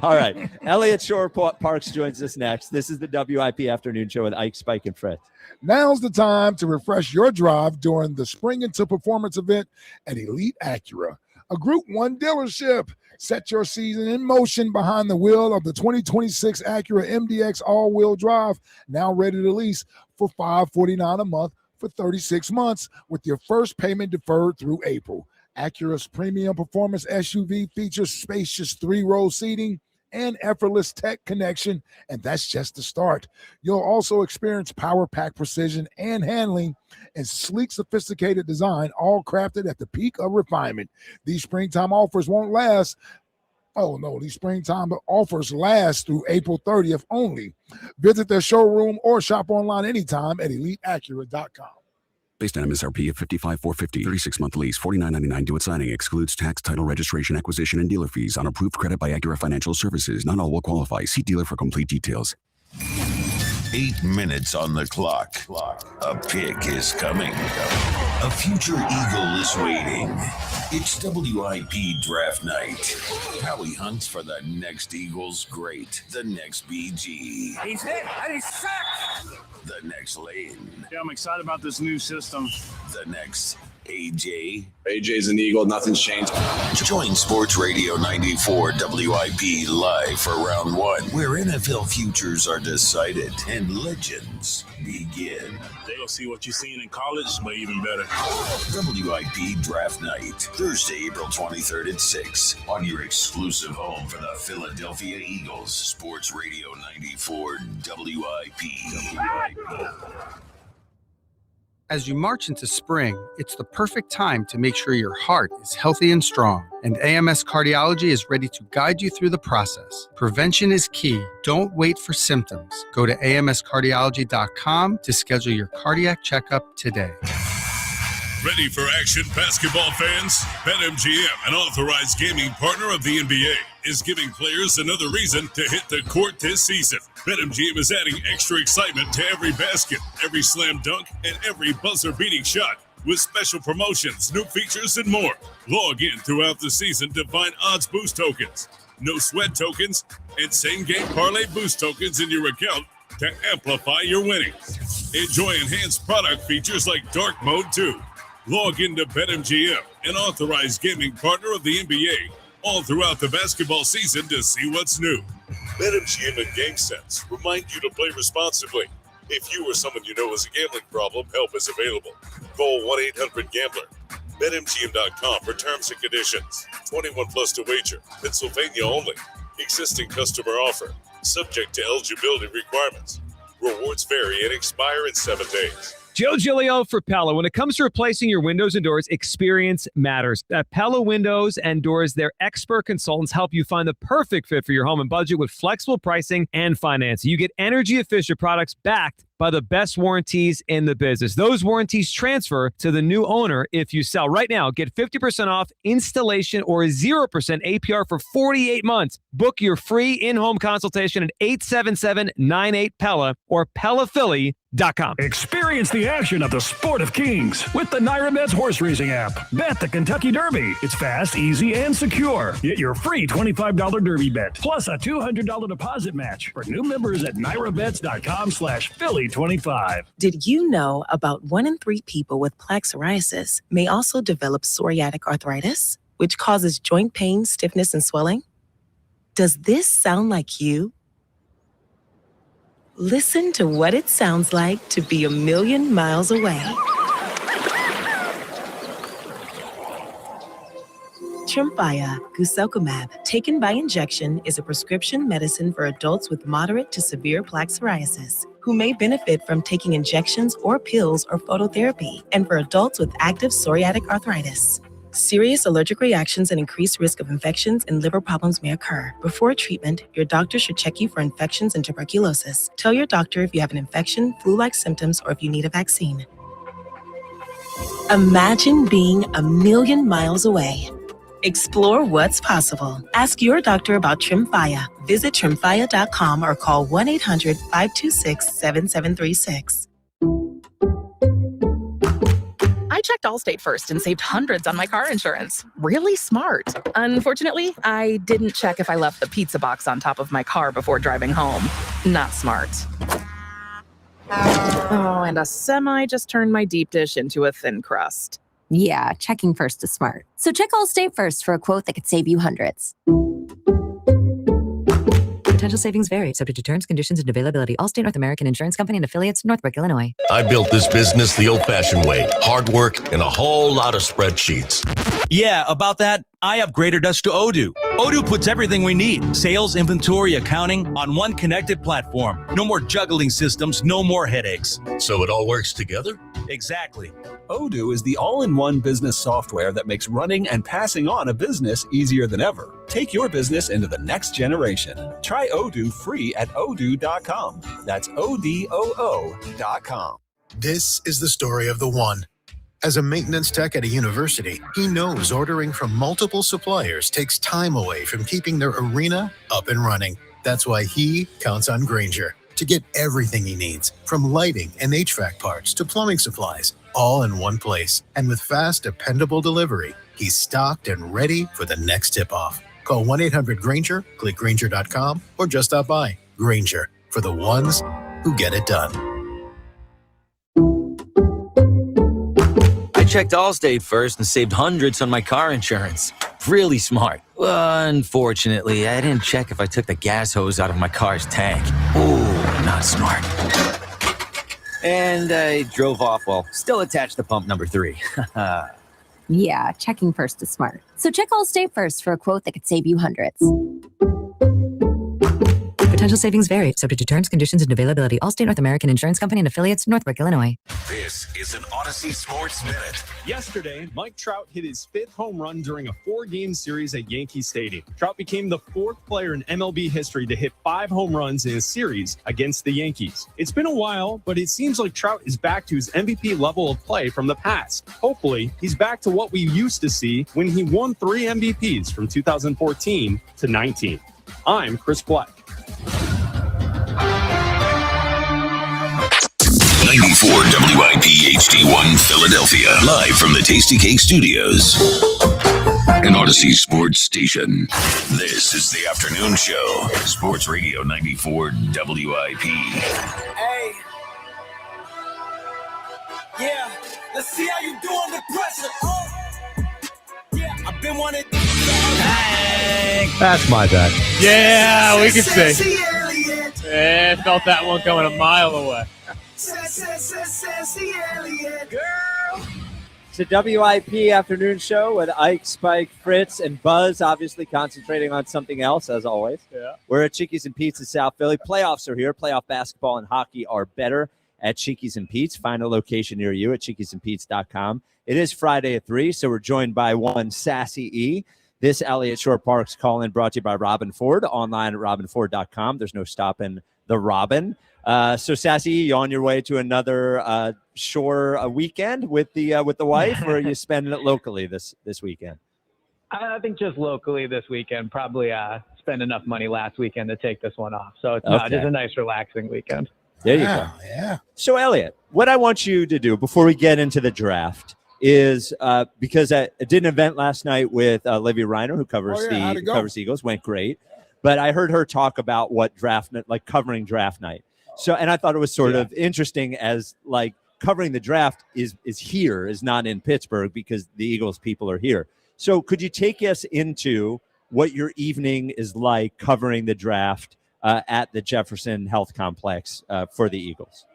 All right. Elliot Shore Parks joins us next. This is the WIP Afternoon Show with Ike, Spike, and Fred. Now's the time to refresh your drive during the Spring into Performance event at Elite Acura, a Group 1 dealership. Set your season in motion behind the wheel of the 2026 Acura MDX all-wheel drive, now ready to lease for $549 a month for 36 months with your first payment deferred through April. Acura's premium performance SUV features spacious 3-row seating and effortless tech connection, and that's just the start. You'll also experience power pack precision and handling and sleek, sophisticated design, all crafted at the peak of refinement. These springtime offers won't last. Oh, no, these springtime offers last through April 30th only. Visit their showroom or shop online anytime at EliteAcura.com. Based on MSRP of $55,450, 36-month lease, $49.99 due at signing, excludes tax, title, registration, acquisition, and dealer fees on approved credit by Acura Financial Services. Not all will qualify. See dealer for complete details. 8 minutes on the clock. A pick is coming. A future eagle is waiting. It's WIP draft night. Howie hunts for the next Eagles great, the next BG, He's hit and he's sacked. the next Lane, Yeah, I'm excited about this new system. the next AJ. AJ's an Eagle. Nothing's changed. Join Sports Radio 94 WIP live for round 1, where NFL futures are decided and legends begin. They'll see what you've seen in college, but even better. WIP Draft Night, Thursday, April 23rd at 6 on your exclusive home for the Philadelphia Eagles. Sports Radio 94 WIP. As you march into spring, it's the perfect time to make sure your heart is healthy and strong. And AMS Cardiology is ready to guide you through the process. Prevention is key. Don't wait for symptoms. Go to amscardiology.com to schedule your cardiac checkup today. Ready for action, basketball fans? BetMGM, an authorized gaming partner of the NBA, is giving players another reason to hit the court this season. BetMGM is adding extra excitement to every basket, every slam dunk, and every buzzer-beating shot with special promotions, new features, and more. Log in throughout the season to find odds boost tokens, no sweat tokens, and same-game parlay boost tokens in your account to amplify your winnings. Enjoy enhanced product features like Dark Mode 2. Log into BetMGM, an authorized gaming partner of the NBA, all throughout the basketball season to see what's new. BetMGM and GameSense remind you to play responsibly. If you or someone you know has a gambling problem, help is available. Call 1-800-GAMBLER. BetMGM.com for terms and conditions. 21 plus to wager. Pennsylvania only. Existing customer offer. Subject to eligibility requirements. Rewards vary and expire in 7 days. Joe Giglio for Pella. When it comes to replacing your windows and doors, experience matters. At Pella Windows and Doors, their expert consultants help you find the perfect fit for your home and budget with flexible pricing and financing. You get energy-efficient products backed by the best warranties in the business. Those warranties transfer to the new owner if you sell. Right now, get 50% off installation or 0% APR for 48 months. Book your free in-home consultation at 877-98-PELLA or PellaPhilly.com. Experience the action of the Sport of Kings with the NyraMeds horse racing app. Bet the Kentucky Derby. It's fast, easy, and secure. Get your free $25 Derby bet plus a $200 deposit match for new members at NyraBets.com/Philly25. Did you know about 1 in 3 people with plaque psoriasis may also develop psoriatic arthritis, which causes joint pain, stiffness, and swelling? Does this sound like you? Listen to what it sounds like to be a million miles away. Tremfya guselkumab, taken by injection, is a prescription medicine for adults with moderate to severe plaque psoriasis who may benefit from taking injections or pills or phototherapy, and for adults with active psoriatic arthritis. Serious allergic reactions and increased risk of infections and liver problems may occur. Before treatment, your doctor should check you for infections and tuberculosis. Tell your doctor if you have an infection, flu-like symptoms, or if you need a vaccine. Imagine being a million miles away. Explore what's possible. Ask your doctor about Tremfya. Visit tremfya.com or call 1-800-526-7736. I checked Allstate first and saved hundreds on my car insurance. Really smart. Unfortunately, I didn't check if I left the pizza box on top of my car before driving home. Not smart. Oh, and a semi just turned my deep dish into a thin crust. Yeah, checking first is smart. So check Allstate first for a quote that could save you hundreds. Potential savings vary, subject to terms, conditions, and availability. Allstate North American Insurance Company and affiliates, Northbrook, Illinois. I built this business the old-fashioned way. Hard work and a whole lot of spreadsheets. Yeah, about that, I upgraded us to Odoo. Odoo puts everything we need, sales, inventory, accounting, on one connected platform. No more juggling systems, no more headaches. So it all works together? Exactly. Odoo is the all-in-one business software that makes running and passing on a business easier than ever. Take your business into the next generation. Try Odoo free at odoo.com. That's ODOO.com. This is the story of the one. As a maintenance tech at a university, he knows ordering from multiple suppliers takes time away from keeping their arena up and running. That's why he counts on Grainger to get everything he needs, from lighting and HVAC parts to plumbing supplies, all in one place. And with fast, dependable delivery, he's stocked and ready for the next tip-off. Call 1-800-GRAINGER, click Grainger.com, or just stop by. Grainger, for the ones who get it done. I checked Allstate first and saved hundreds on my car insurance. Really smart. Unfortunately, I didn't check if I took the gas hose out of my car's tank. Ooh, not smart. And I drove off while still attached to pump number 3. Yeah, checking first is smart. So check Allstate first for a quote that could save you hundreds. Potential savings vary, subject to terms, conditions, and availability. Allstate North American Insurance Company and affiliates, Northbrook, Illinois. This is an Odyssey Sports Minute. Yesterday, Mike Trout hit his 5th home run during a 4-game series at Yankee Stadium. Trout became the 4th player in MLB history to hit 5 home runs in a series against the Yankees. It's been a while, but it seems like Trout is back to his MVP level of play from the past. Hopefully, he's back to what we used to see when he won 3 MVPs from 2014 to 19. I'm Chris Black. 94 WIP HD1 Philadelphia, live from the Tasty Cake Studios. An Odyssey Sports Station. This is the afternoon show. Sports Radio 94 WIP. Hey. Yeah, let's see how you do under pressure. Yeah, I've been wanting to. That's my bad. Yeah, we can see. Felt that one coming a mile away. Girl. It's a WIP afternoon show with Ike, Spike, Fritz, and Buzz, obviously concentrating on something else, as always. Yeah. We're at Cheekies and Pete's in South Philly. Playoffs are here. Playoff basketball and hockey are better at Cheekies and Pete's. Find a location near you at cheekiesandpete's.com. It is Friday at 3, so we're joined by one Sassy E. This Elliot Short Parks call-in brought to you by Robin Ford, online at robinford.com. There's no stopping the Robin. So, Sassy, you on your way to another shore weekend with the wife, or are you spending it locally this weekend? I think just locally this weekend. Probably spend enough money last weekend to take this one off. So, it's Okay. just a nice, relaxing weekend. There you go. Yeah. So, Elliot, what I want you to do before we get into the draft is because I did an event last night with Livy Reiner, who covers covers Eagles. Went great, but I heard her talk about what draft night, like covering draft night. So, and I thought it was sort of interesting as like covering the draft is not in Pittsburgh because the Eagles people are here. So, could you take us into what your evening is like covering the draft at the Jefferson Health Complex for the Eagles?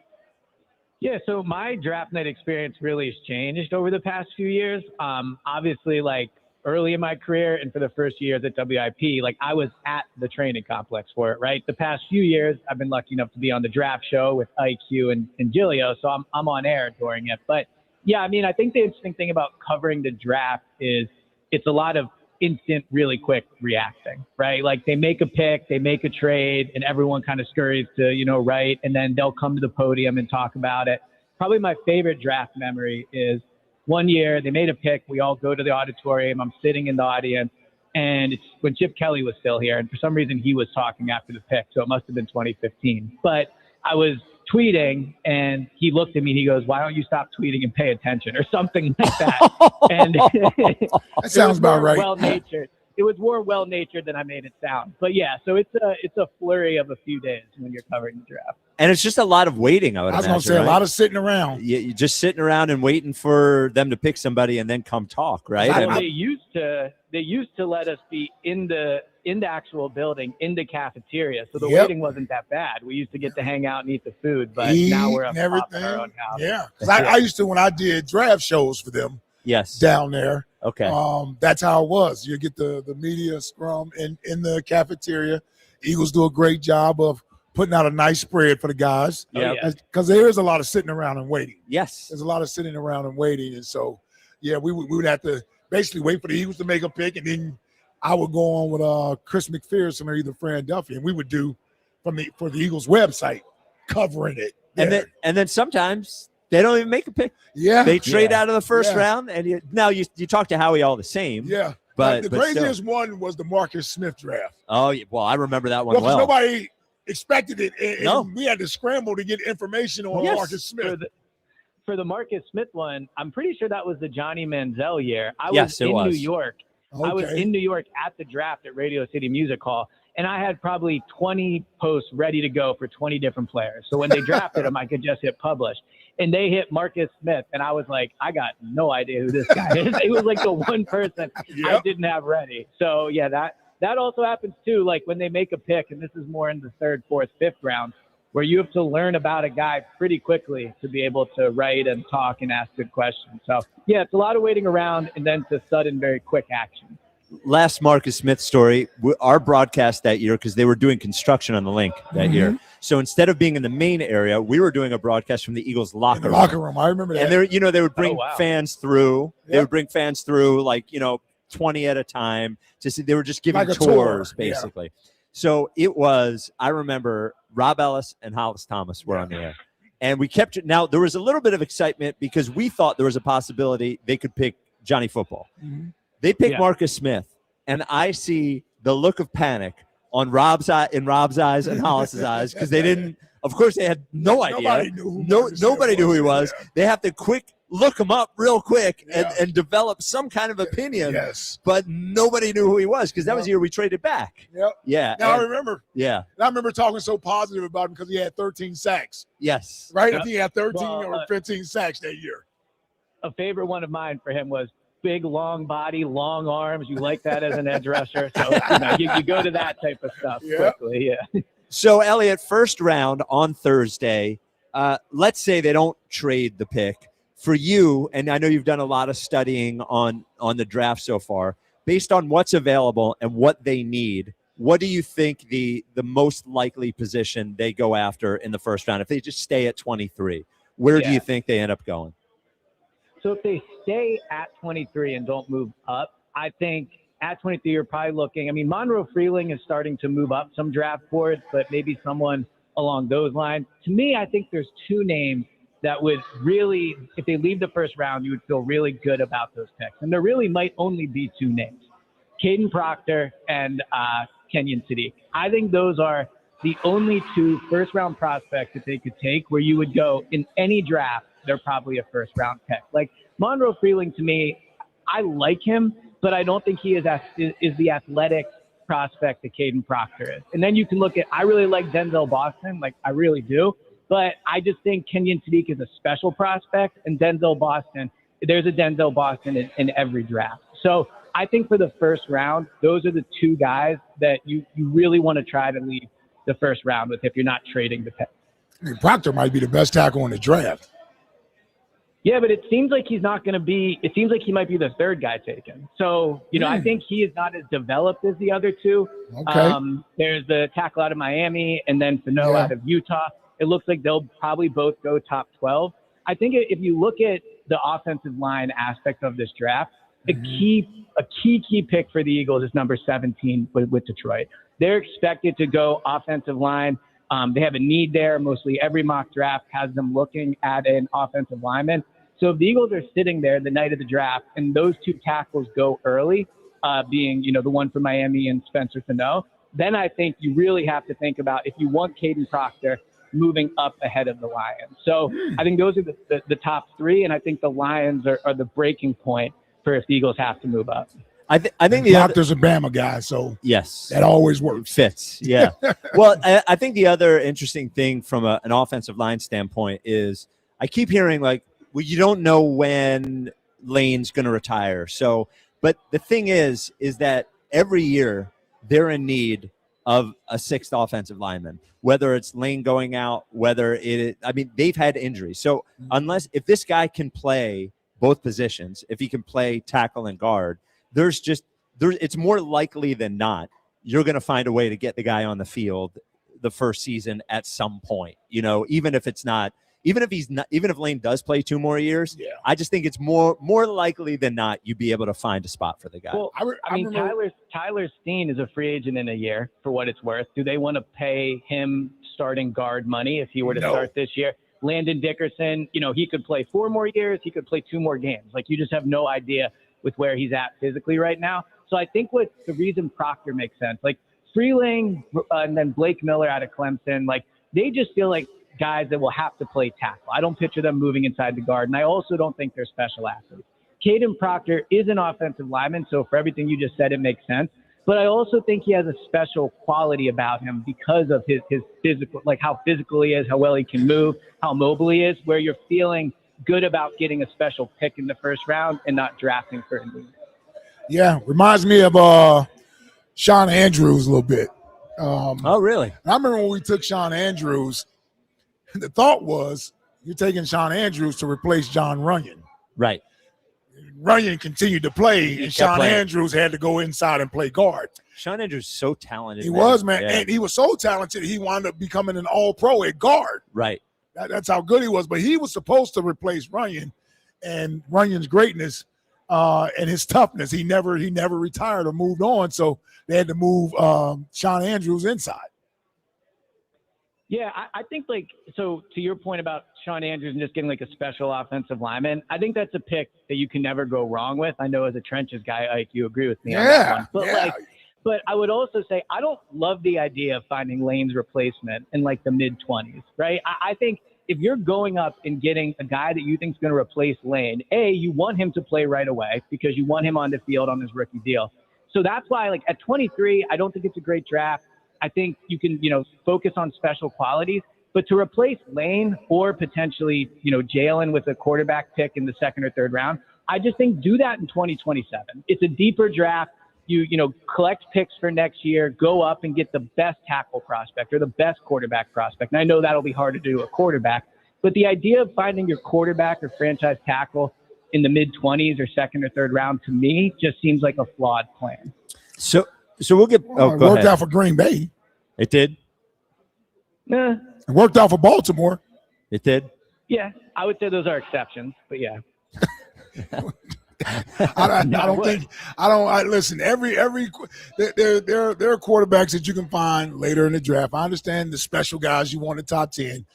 Yeah, so my draft night experience really has changed over the past few years. Obviously, like early in my career and for the first years at WIP, like I was at the training complex for it, right? The past few years, I've been lucky enough to be on the draft show with IQ and Gilio, so I'm on air during it. But yeah, I mean, I think the interesting thing about covering the draft is it's a lot of instant, really quick reacting, right? Like they make a pick, they make a trade, and everyone kind of scurries to, right? And then they'll come to the podium and talk about it. Probably my favorite draft memory is one year they made a pick. We all go to the auditorium. I'm sitting in the audience, and it's when Chip Kelly was still here. And for some reason, he was talking after the pick. So it must have been 2015. But I was tweeting, and he looked at me and he goes, "Why don't you stop tweeting and pay attention?" or something like that. And that sounds about right. Well-natured. It was more well-natured than I made it sound. But yeah, so it's a flurry of a few days when you're covering the draft. And it's just a lot of waiting, I would imagine. I was going to say, a lot of sitting around. You're just sitting around and waiting for them to pick somebody and then come talk, right? Well, they used to let us be in the actual building, in the cafeteria. So the waiting wasn't that bad. We used to get to hang out and eat the food, but now we're up top in our own house. Yeah. 'Cause I used to, when I did draft shows for them down there. Okay. That's how it was. You get the media scrum in the cafeteria. Eagles do a great job of putting out a nice spread for the guys. Yeah. Because there is a lot of sitting around and waiting. Yes. There's a lot of sitting around and waiting. And so, yeah, we would have to basically wait for the Eagles to make a pick, and then I would go on with Chris McPherson or either Fran Duffy, and we would do for the Eagles website covering it. And then sometimes they don't even make a pick. Yeah. They trade out of the first round, and you talk to Howie all the same. Yeah. But the craziest one was the Marcus Smith draft. Oh, well, I remember that one well. Nobody expected it, and we had to scramble to get information on Marcus Smith. For the Marcus Smith one, I'm pretty sure that was the Johnny Manziel year. I was in New York. Okay. I was in New York at the draft at Radio City Music Hall, and I had probably 20 posts ready to go for 20 different players. So when they drafted him, I could just hit publish. And they hit Marcus Smith, and I was like, I got no idea who this guy is. It was like the one person I didn't have ready. So, yeah, that also happens too. Like when they make a pick, and this is more in the third, fourth, fifth round, where you have to learn about a guy pretty quickly to be able to write and talk and ask good questions. So, yeah, it's a lot of waiting around and then to sudden, very quick action. Last Marcus Smith story, our broadcast that year, because they were doing construction on the link that year. So instead of being in the main area, we were doing a broadcast from the Eagles locker room. I remember that. And they would bring fans through. They would bring fans through, like, 20 at a time. They were just giving like tours, basically. Yeah. So it was, I remember Rob Ellis and Hollis Thomas were on the air. And we kept it. Now, there was a little bit of excitement because we thought there was a possibility they could pick Johnny Football. Mm-hmm. They picked Marcus Smith, and I see the look of panic on Rob's eyes and Hollis's eyes because they didn't. Of course, they had no idea. Nobody knew who he was. Yeah. They have to look him up real quick and develop some kind of opinion. Yes. But nobody knew who he was because that was the year we traded back. Yep. Yeah. Now I remember. Yeah. And I remember talking so positive about him because he had 13 sacks. Yes. Right? Yep. I think he had 13 or 15 sacks that year. A favorite one of mine for him was big, long body, long arms. You like that as an edge rusher. So you go to that type of stuff quickly. Yeah. So, Elliot, first round on Thursday, let's say they don't trade the pick. For you, and I know you've done a lot of studying on the draft so far, based on what's available and what they need, what do you think the most likely position they go after in the first round? If they just stay at 23, where do you think they end up going? So if they stay at 23 and don't move up, I think at 23 you're probably looking. I mean, Monroe Freeling is starting to move up some draft boards, but maybe someone along those lines. To me, I think there's two names that would really, if they leave the first round, you would feel really good about those picks. And there really might only be two names, Caden Proctor and Kenyon Sadiq. I think those are the only two first-round prospects that they could take where you would go in any draft, they're probably a first-round pick. Like Monroe Freeling, to me, I like him, but I don't think he is the athletic prospect that Caden Proctor is. And then you can look at, I really like Denzel Boston, like I really do, but I just think Kenyon Sadiq is a special prospect, and Denzel Boston, there's a Denzel Boston in every draft. So I think for the first round, those are the two guys that you really want to try to leave the first round with if you're not trading the pick. I mean, Proctor might be the best tackle in the draft. Yeah, but it seems like he's not going to be – it seems like he might be the third guy taken. So, I think he is not as developed as the other two. Okay. There's the tackle out of Miami and then Fano out of Utah. It looks like they'll probably both go top 12. I think if you look at the offensive line aspect of this draft, a key pick for the Eagles is number 17 with Detroit. They're expected to go offensive line. They have a need there. Mostly every mock draft has them looking at an offensive lineman. So if the Eagles are sitting there the night of the draft and those two tackles go early, being, the one from Miami and Spencer Tanoh, then I think you really have to think about, if you want Caden Proctor, moving up ahead of the Lions. So I think those are the top three, and I think the Lions are the breaking point for if the Eagles have to move up. I think the Proctor's a Bama guy, so yes, that always works. Fits, yeah. Well, I think the other interesting thing from an offensive line standpoint is I keep hearing you don't know when Lane's going to retire. So, but the thing is that every year they're in need of a sixth offensive lineman, whether it's Lane going out, they've had injuries. So if this guy can play both positions, if he can play tackle and guard, it's more likely than not you're going to find a way to get the guy on the field the first season at some point. Even if Lane does play 2 more years, I just think it's more likely than not you'd be able to find a spot for the guy. Well, Tyler Steen is a free agent in a year, for what it's worth. Do they want to pay him starting guard money if he were to start this year? Landon Dickerson, he could play 4 more years. He could play 2 more games. You just have no idea with where he's at physically right now. So I think the reason Proctor makes sense, Freeling and then Blake Miller out of Clemson, they just feel like guys that will have to play tackle. I don't picture them moving inside the guard, and I also don't think they're special athletes. Caden Proctor is an offensive lineman, so for everything you just said, it makes sense. But I also think he has a special quality about him because of his physical, how physical he is, how well he can move, how mobile he is, where you're feeling good about getting a special pick in the first round and not drafting for him. Yeah, reminds me of Sean Andrews a little bit. Oh, really? I remember when we took Sean Andrews, the thought was you're taking Sean Andrews to replace John Runyon. Right. Runyon continued to play, and Sean Andrews had to go inside and play guard. Sean Andrews is so talented. He was, man. Yeah. And he was so talented, he wound up becoming an all-pro at guard. Right. That's how good he was. But he was supposed to replace Runyon, and Runyon's greatness and his toughness, he never retired or moved on. So they had to move Sean Andrews inside. Yeah, I think so to your point about Sean Andrews and just getting a special offensive lineman, I think that's a pick that you can never go wrong with. I know as a trenches guy, Ike, you agree with me on that one. But but I would also say I don't love the idea of finding Lane's replacement in the mid-20s, right? I think if you're going up and getting a guy that you think is going to replace Lane, you want him to play right away because you want him on the field on his rookie deal. So that's why at 23, I don't think it's a great draft. I think you can, focus on special qualities, but to replace Lane or potentially, Jalen with a quarterback pick in the 2nd or 3rd round, I just think do that in 2027. It's a deeper draft. You collect picks for next year, go up and get the best tackle prospect or the best quarterback prospect. And I know that'll be hard to do a quarterback, but the idea of finding your quarterback or franchise tackle in the mid-20s or 2nd or 3rd round, to me, just seems like a flawed plan. So we'll get. It worked out for Green Bay. It did. It worked out for Baltimore. It did. Yeah, I would say those are exceptions, but yeah. Listen, there are quarterbacks that you can find later in the draft. I understand the special guys you want in the top 10,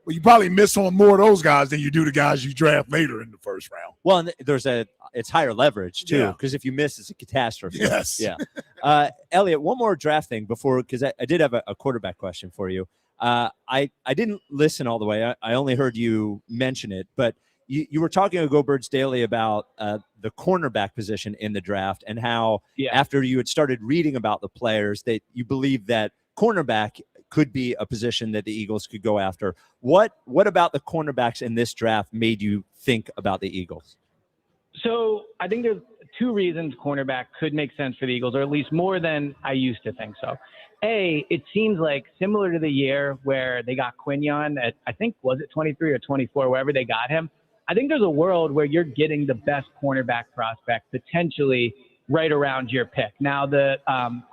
but you probably miss on more of those guys than you do the guys you draft later in the first round. Well, and it's higher leverage too, because if you miss, it's a catastrophe. Yes. Yeah. Elliot, one more draft thing because I did have a quarterback question for you. I didn't listen all the way. I only heard you mention it, but you were talking to Go Birds Daily about the cornerback position in the draft and how after you had started reading about the players that you believe that cornerback could be a position that the Eagles could go after. What about the cornerbacks in this draft made you think about the Eagles? So I think there's 2 reasons cornerback could make sense for the Eagles, or at least more than I used to think so. It seems like similar to the year where they got Quinion at, I think, was it 23 or 24, wherever they got him. I think there's a world where you're getting the best cornerback prospect potentially right around your pick. Now, the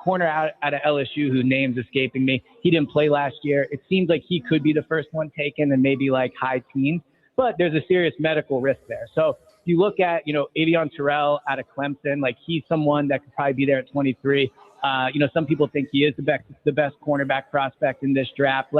corner out of LSU, who name's escaping me, he didn't play last year. It seems like he could be the first one taken and maybe high teens, but there's a serious medical risk there. So you look at, Avion Terrell out of Clemson, he's someone that could probably be there at 23. Some people think he is the best cornerback prospect in this draft.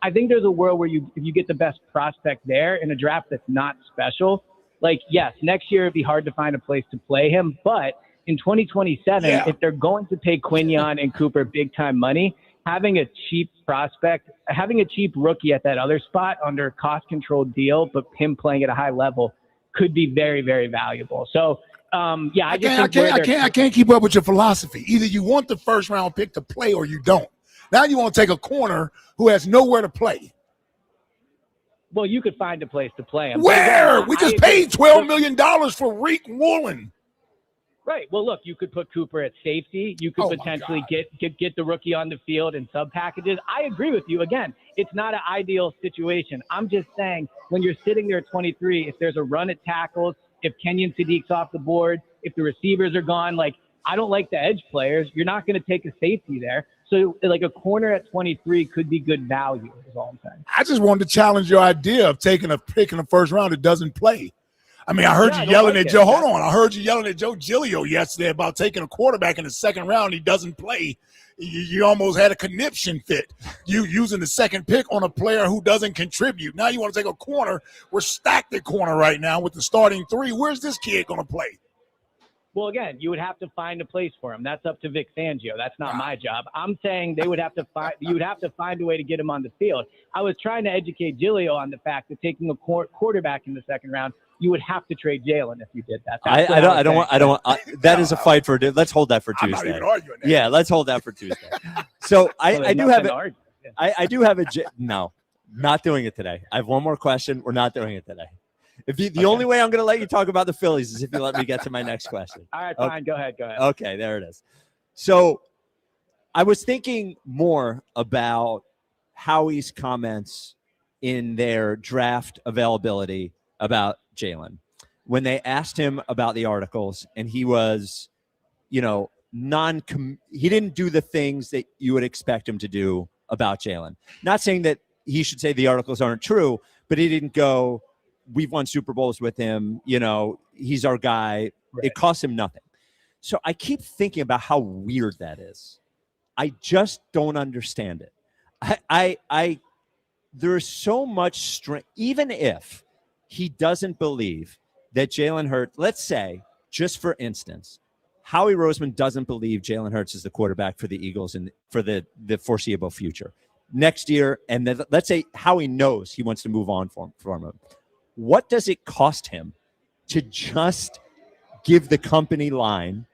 I think there's a world where if you get the best prospect there in a draft that's not special, Like, yes, next year it'd be hard to find a place to play him, but in 2027, if they're going to pay Quignon and Cooper big time money, having a cheap prospect, having a cheap rookie at that other spot under a cost controlled deal, but him playing at a high level could be very, very valuable. So, I can't keep up with your philosophy. Either you want the first round pick to play or you don't. Now you want to take a corner who has nowhere to play. Well, you could find a place to play him. Where? We just paid $12 million for Reek Woolen. Right. Well, look, you could put Cooper at safety. You could potentially get the rookie on the field in sub packages. I agree with you. Again, it's not an ideal situation. I'm just saying when you're sitting there at 23, if there's a run at tackles, if Kenyon Sadiq's off the board, if the receivers are gone, like I don't like the edge players, you're not going to take a safety there. So like a corner at 23 could be good value is all I'm saying. I just wanted to challenge your idea of taking a pick in the first round that doesn't play. I mean, I heard you yelling at Joe. Hold on. I heard you yelling at Joe Giglio yesterday about taking a quarterback in the second round. He doesn't play. You almost had a conniption fit. You using the second pick on a player who doesn't contribute. Now you want to take a corner. We're stacked at corner right now with the starting three. Where's this kid going to play? Well, again, you would have to find a place for him. That's up to Vic Fangio. That's not my job. I'm saying they would have to find. You would have to find a way to get him on the field. I was trying to educate Giglio on the fact that taking a quarterback in the second round, you would have to trade Jalen if you did that. I don't want. That is a fight for. Let's hold that for Tuesday. I'm not even arguing that. Yeah, let's hold that for Tuesday. So I do have it. I do have a. No, not doing it today. I have one more question. We're not doing it today. The only way I'm going to let you talk about the Phillies is if you let me get to my next question. All right, fine. Go ahead. Okay, there it is. So I was thinking more about Howie's comments in their draft availability about Jalen. When they asked him about the articles and he was, he didn't do the things that you would expect him to do about Jalen. Not saying that he should say the articles aren't true, but he didn't go, we've won Super Bowls with him. He's our guy. Right. It costs him nothing. So I keep thinking about how weird that is. I just don't understand it. There's so much strength. Even if he doesn't believe that Jalen Hurts, let's say, just for instance, Howie Roseman doesn't believe Jalen Hurts is the quarterback for the Eagles and for the foreseeable future. Next year, and then let's say Howie knows he wants to move on from him. What does it cost him to just give the company line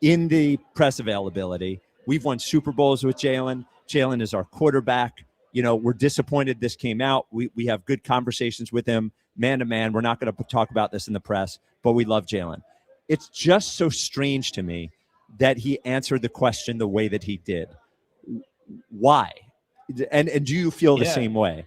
in the press availability? We've won Super Bowls with Jalen. Jalen is our quarterback. We're disappointed this came out. We have good conversations with him, man to man. We're not going to talk about this in the press, but we love Jalen. It's just so strange to me that he answered the question the way that he did. Why? And do you feel the same way?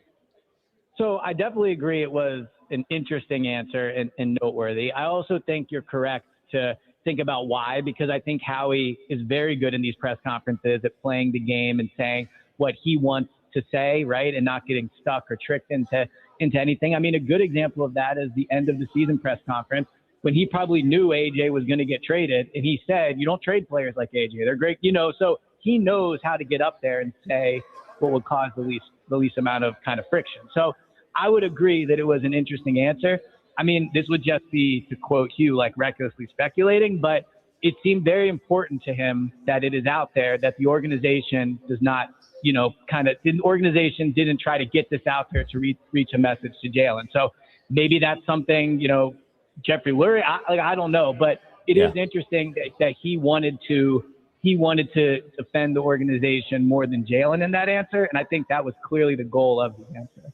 So I definitely agree it was an interesting answer and noteworthy. I also think you're correct to think about why, because I think Howie is very good in these press conferences at playing the game and saying what he wants to say, right, and not getting stuck or tricked into anything. I mean, a good example of that is the end of the season press conference when he probably knew AJ was going to get traded, and he said, you don't trade players like AJ. They're great, so he knows how to get up there and say what would cause the least amount of kind of friction. So I would agree that it was an interesting answer. I mean, this would just be, to quote Hugh, like recklessly speculating, but it seemed very important to him that it is out there, that the organization does not, the organization didn't try to get this out there to reach a message to Jalen. So maybe that's something, Jeffrey Lurie, I don't know, but it is interesting that he wanted to defend the organization more than Jalen in that answer. And I think that was clearly the goal of the answer.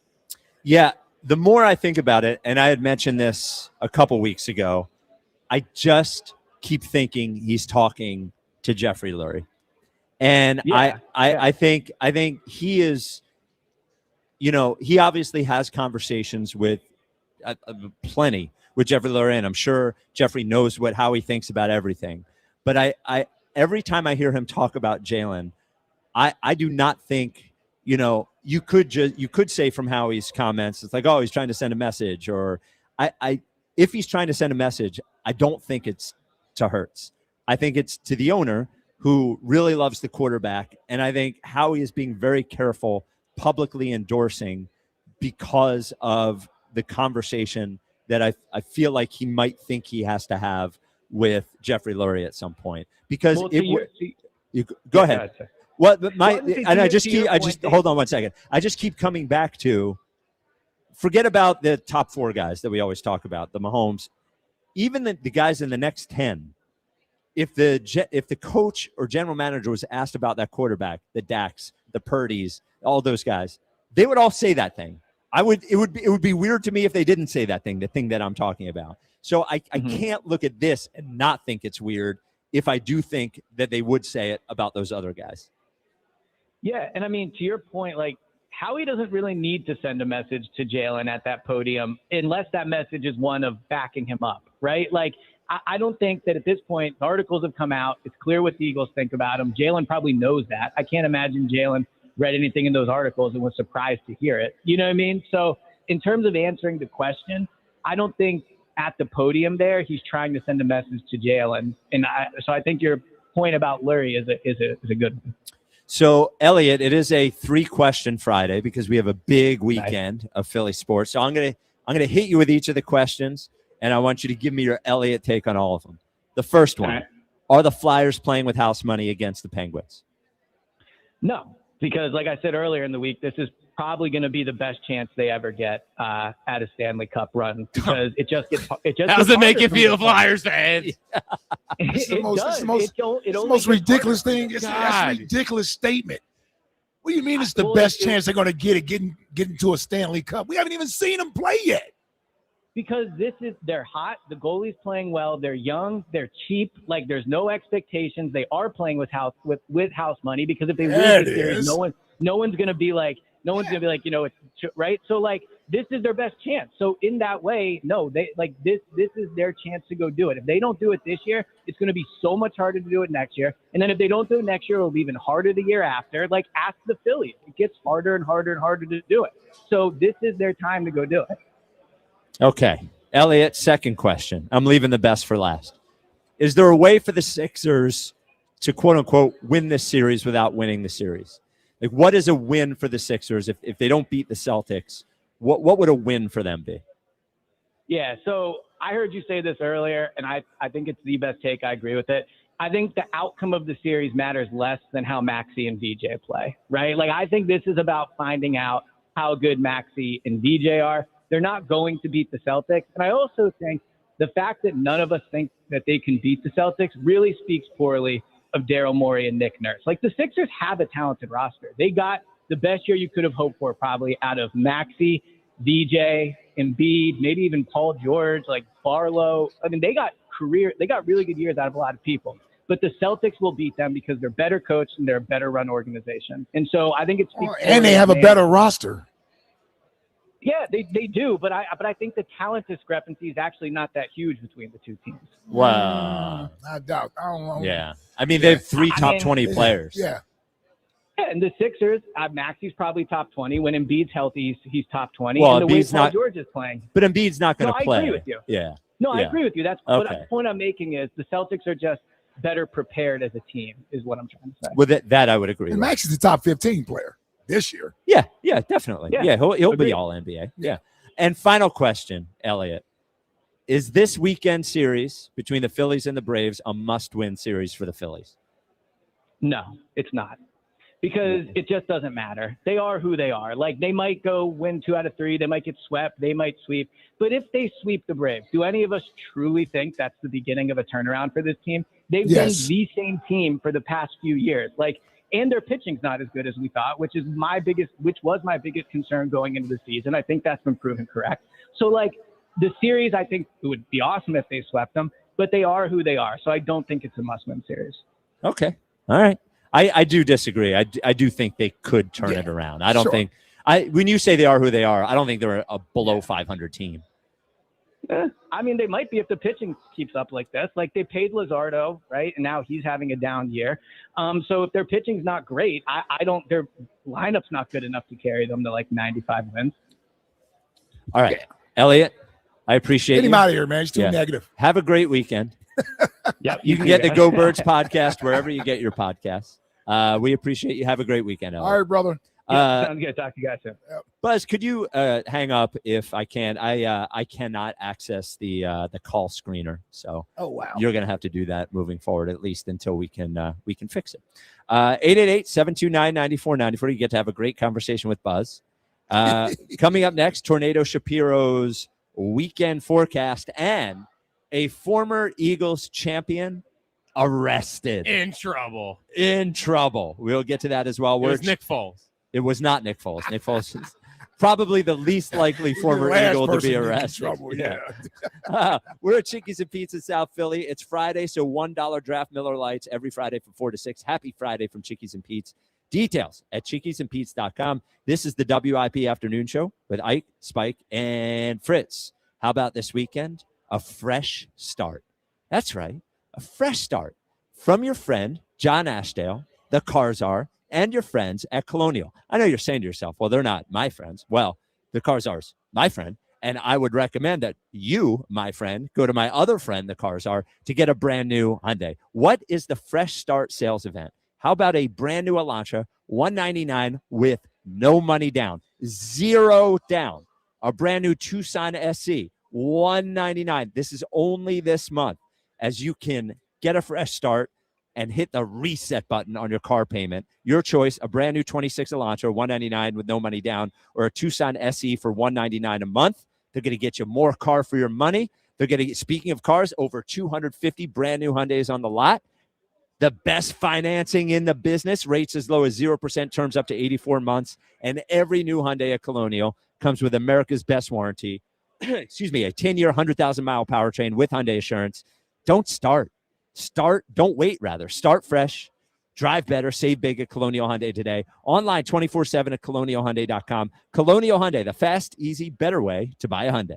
Yeah, the more I think about it, and I had mentioned this a couple weeks ago, I just keep thinking he's talking to Jeffrey Lurie. And I think he is, he obviously has conversations with plenty with Jeffrey Lurie, and I'm sure Jeffrey knows how he thinks about everything. But I every time I hear him talk about Jalen, I do not think, you could say from Howie's comments, it's like, oh, he's trying to send a message, or if he's trying to send a message, I don't think it's to Hurts. I think it's to the owner who really loves the quarterback. And I think Howie is being very careful publicly endorsing because of the conversation that I feel like he might think he has to have with Jeffrey Lurie at some point. Because Well, go ahead. Hold on one second. I just keep coming back to forget about the top 4 guys that we always talk about, the Mahomes, even the guys in the next 10. If the coach or general manager was asked about that quarterback, the Daks, the Purdy's, all those guys, they would all say that thing. It would be weird to me if they didn't say that thing, the thing that I'm talking about. So I can't look at this and not think it's weird if I do think that they would say it about those other guys. Yeah, and I mean, to your point, like, Howie doesn't really need to send a message to Jalen at that podium unless that message is one of backing him up, right? Like, I don't think that at this point, the articles have come out. It's clear what the Eagles think about him. Jalen probably knows that. I can't imagine Jalen read anything in those articles and was surprised to hear it. You know what I mean? So in terms of answering the question, I don't think at the podium there he's trying to send a message to Jalen. And so I think your point about Lurie is a good one. So, Elliot, it is a 3-question Friday because we have a big weekend of Philly sports. So I'm gonna hit you with each of the questions, and I want you to give me your Elliot take on all of them. The first one: Are the Flyers playing with house money against the Penguins? No, because like I said earlier in the week, this is probably going to be the best chance they ever get at a Stanley Cup run because it just gets. How does it make you feel, Flyers fans? It's the most ridiculous thing. It's a ridiculous statement. What do you mean it's the best chance they're going to get into a Stanley Cup? We haven't even seen them play yet. Because they're hot. The goalie's playing well. They're young. They're cheap. Like, there's no expectations. They are playing with house money because if they lose this series, no one's going to be like, it's right. So like, this is their best chance. So in that way, no, this is their chance to go do it. If they don't do it this year, it's going to be so much harder to do it next year. And then if they don't do it next year, it'll be even harder the year after. Like, ask the Phillies. It gets harder and harder and harder to do it. So this is their time to go do it. Okay. Elliot, second question. I'm leaving the best for last. Is there a way for the Sixers to, quote unquote, win this series without winning the series? Like, what is a win for the Sixers if they don't beat the Celtics? What would a win for them be? Yeah, so I heard you say this earlier, and I think it's the best take. I agree with it. I think the outcome of the series matters less than how Maxey and VJ play, right? Like, I think this is about finding out how good Maxey and VJ are. They're not going to beat the Celtics. And I also think the fact that none of us think that they can beat the Celtics really speaks poorly of Daryl Morey and Nick Nurse. Like, the Sixers have a talented roster. They got the best year you could have hoped for probably out of Maxey, VJ, Embiid, maybe even Paul George, like Barlow. I mean, they got really good years out of a lot of people. But the Celtics will beat them because they're better coached and they're a better run organization. And so I think it speaks. And they have a better roster. Yeah, they do, but I think the talent discrepancy is actually not that huge between the two teams. Wow. I doubt. I don't know. Yeah. I mean, they have 3 top 20 players. Yeah. Yeah, and the Sixers, Maxey's probably top 20. When Embiid's healthy, he's top 20. Well, and the way Embiid's Paul not, George is playing. But Embiid's not going to play. I agree with you. Yeah. No, I Yeah. agree with you. That's Okay. the point I'm making is the Celtics are just better prepared as a team is what I'm trying to say. With that I would agree And with. Max is the top 15 player this year. Yeah, definitely. Yeah. Yeah, he'll Agreed. be all NBA. Yeah. And final question, Elliot. Is this weekend series between the Phillies and the Braves a must-win series for the Phillies? No, it's not. Because it just doesn't matter. They are who they are. Like, they might go win 2 out of 3. They might get swept. They might sweep. But if they sweep the Braves, do any of us truly think that's the beginning of a turnaround for this team? They've been the same team for the past few years. Like, and their pitching's not as good as we thought, which was my biggest concern going into the season. I think that's been proven correct. So, like, the series, I think it would be awesome if they swept them, but they are who they are. So I don't think it's a must-win series. Okay. All right. I do disagree. I do think they could turn it around. I don't think when you say they are who they are, I don't think they're a below 500 team. I mean, they might be if the pitching keeps up like this. Like, they paid Luzardo, right? And now he's having a down year. So if their pitching's not great, their lineup's not good enough to carry them to like 95 wins. All right. Elliot, I appreciate Get you. him out of here, man. He's too negative. Have a great weekend. Yep. You can get the Go Birds podcast wherever you get your podcasts. We appreciate you. Have a great weekend, Elliot. All right, brother. Sounds good. Talk to you guys soon. Buzz, could you hang up if I can? I cannot access the call screener, so you're gonna have to do that moving forward, at least until we can fix it. 888-729-9494. You get to have a great conversation with Buzz. Coming up next, Tornado Shapiro's weekend forecast and a former Eagles champion arrested. In trouble. We'll get to that as well. It was Nick Foles. It was not Nick Foles. Nick Foles is probably the least likely former Eagle to be arrested. We're at Chickies and Pete's in South Philly. It's Friday, so $1 draft Miller Lights every Friday from 4 to 6. Happy Friday from Chickies and Pete's. Details at chickiesandpete's.com. This is the WIP Afternoon Show with Ike, Spike, and Fritz. How about this weekend? A fresh start. That's right. A fresh start from your friend, John Ashdale, the Karzar, and your friends at Colonial. I know you're saying to yourself, well, they're not my friends. Well, the Karzar's my friend, and I would recommend that you, my friend, go to my other friend, the Karzar, to get a brand new Hyundai. What is the fresh start sales event? How about a brand new Elantra, $199 with no money down, 0 down? A brand new Tucson SC, $199. This is only this month, as you can get a fresh start and hit the reset button on your car payment. Your choice, a brand new 26 Elantra, $199 with no money down, or a Tucson SE for $199 a month. They're going to get you more car for your money. They're going to get, speaking of cars, over 250 brand new Hyundais on the lot. The best financing in the business, rates as low as 0%, terms up to 84 months. And every new Hyundai at Colonial comes with America's best warranty. Excuse me, a 10-year, 100,000-mile powertrain with Hyundai Assurance. Don't don't wait, rather. Start fresh, drive better, save big at Colonial Hyundai today. Online 24/7 at colonialhyundai.com. Colonial Hyundai, the fast, easy, better way to buy a Hyundai.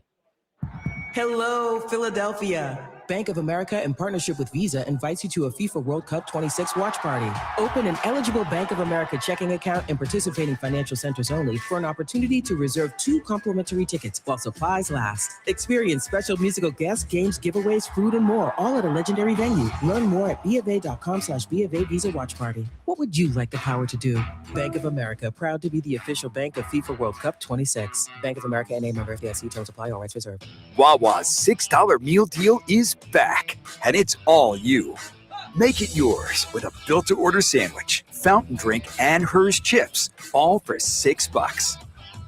Hello, Philadelphia. Bank of America, in partnership with Visa, invites you to a FIFA World Cup 26 watch party. Open an eligible Bank of America checking account in participating financial centers only for an opportunity to reserve 2 complimentary tickets while supplies last. Experience special musical guests, games, giveaways, food, and more, all at a legendary venue. Learn more at BofA.com/BofA Visa Watch Party. What would you like the power to do? Bank of America, proud to be the official bank of FIFA World Cup 26. Bank of America and a member of the FDIC. Terms apply. All rights reserved. Wawa's $6 meal deal is back, and it's all you. Make it yours with a built-to-order sandwich, fountain drink, and Hers chips, all for $6.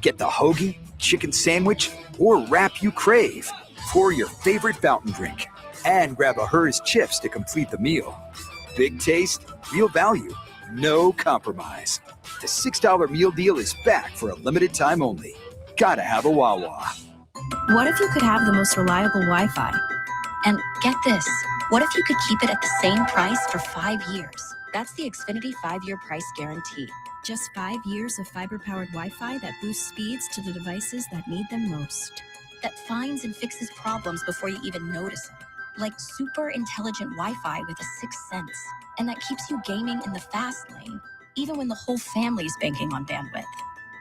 Get the hoagie, chicken sandwich, or wrap you crave. Pour your favorite fountain drink, and grab a Hers chips to complete the meal. Big taste, real value, no compromise. The $6 meal deal is back for a limited time only. Gotta have a Wawa. What if you could have the most reliable Wi-Fi? And get this, what if you could keep it at the same price for 5 years? That's the Xfinity 5-year price guarantee. Just 5 years of fiber-powered Wi-Fi that boosts speeds to the devices that need them most. That finds and fixes problems before you even notice them. Like super intelligent Wi-Fi with a sixth sense. And that keeps you gaming in the fast lane, even when the whole family's banking on bandwidth.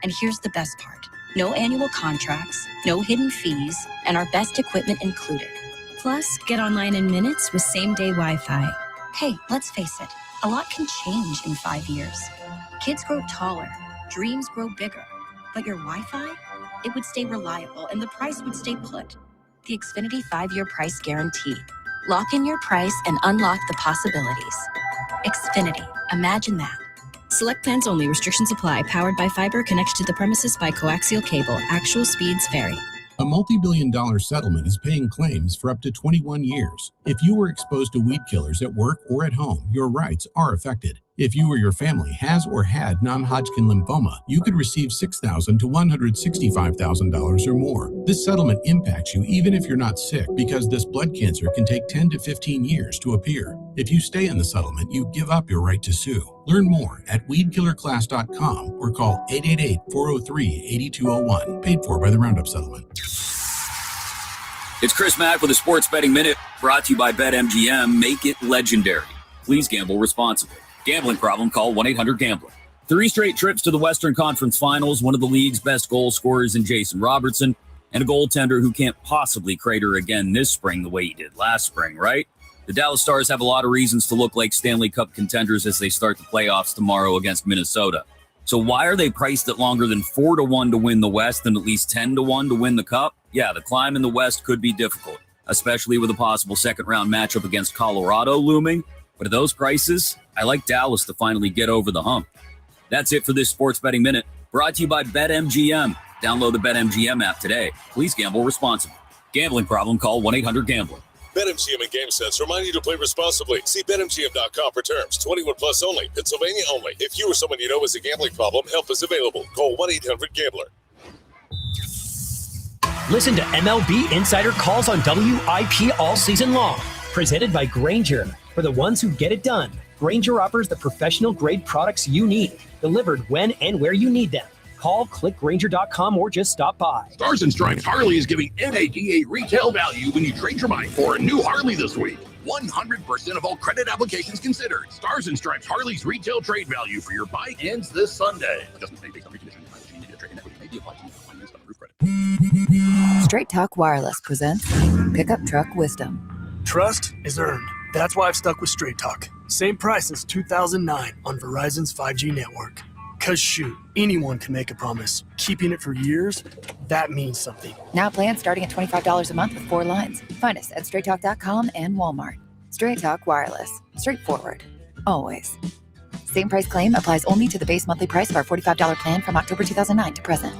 And here's the best part. No annual contracts, no hidden fees, and our best equipment included. Plus, get online in minutes with same-day Wi-Fi. Hey, let's face it, a lot can change in 5 years. Kids grow taller, dreams grow bigger, but your Wi-Fi, it would stay reliable and the price would stay put. The Xfinity 5-year price guarantee. Lock in your price and unlock the possibilities. Xfinity, imagine that. Select plans only. Restrictions apply. Powered by fiber, connected to the premises by coaxial cable. Actual speeds vary. A multi-billion-dollar settlement is paying claims for up to 21 years. If you were exposed to weed killers at work or at home, your rights are affected. If you or your family has or had non-Hodgkin lymphoma, you could receive $6,000 to $165,000 or more. This settlement impacts you even if you're not sick, because this blood cancer can take 10 to 15 years to appear. If you stay in the settlement, you give up your right to sue. Learn more at weedkillerclass.com or call 888-403-8201. Paid for by the Roundup Settlement. It's Chris Mack with a Sports Betting Minute, brought to you by BetMGM. Make it legendary. Please gamble responsibly. Gambling problem? Call 1-800-GAMBLER. 3 straight trips to the Western Conference Finals, one of the league's best goal scorers in Jason Robertson, and a goaltender who can't possibly crater again this spring the way he did last spring, right? The Dallas Stars have a lot of reasons to look like Stanley Cup contenders as they start the playoffs tomorrow against Minnesota. So why are they priced at longer than 4-1 to win the West and at least 10-1 to win the Cup? Yeah, the climb in the West could be difficult, especially with a possible second-round matchup against Colorado looming. But at those prices, I like Dallas to finally get over the hump. That's it for this Sports Betting Minute, brought to you by BetMGM. Download the BetMGM app today. Please gamble responsibly. Gambling problem? Call 1-800-GAMBLER. BetMGM and GameSense remind you to play responsibly. See BetMGM.com for terms. 21 plus only. Pennsylvania only. If you or someone you know has a gambling problem, help is available. Call 1-800-GAMBLER. Listen to MLB Insider Calls on WIP all season long. Presented by Grainger. For the ones who get it done, Grainger offers the professional-grade products you need, delivered when and where you need them. Call, click Grainger.com, or just stop by. Stars and Stripes Harley is giving NADA retail value when you trade your bike for a new Harley this week. 100% of all credit applications considered. Stars and Stripes Harley's retail trade value for your bike ends this Sunday. Adjustments made based on reconditioning. Straight Talk Wireless presents Pickup Truck Wisdom. Trust is earned. That's why I've stuck with Straight Talk. Same price since 2009 on Verizon's 5G network. Cause shoot, anyone can make a promise. Keeping it for years, that means something. Now plans starting at $25 a month with 4 lines. Find us at straighttalk.com and Walmart. Straight Talk Wireless. Straightforward. Always. Same price claim applies only to the base monthly price of our $45 plan from October 2009 to present.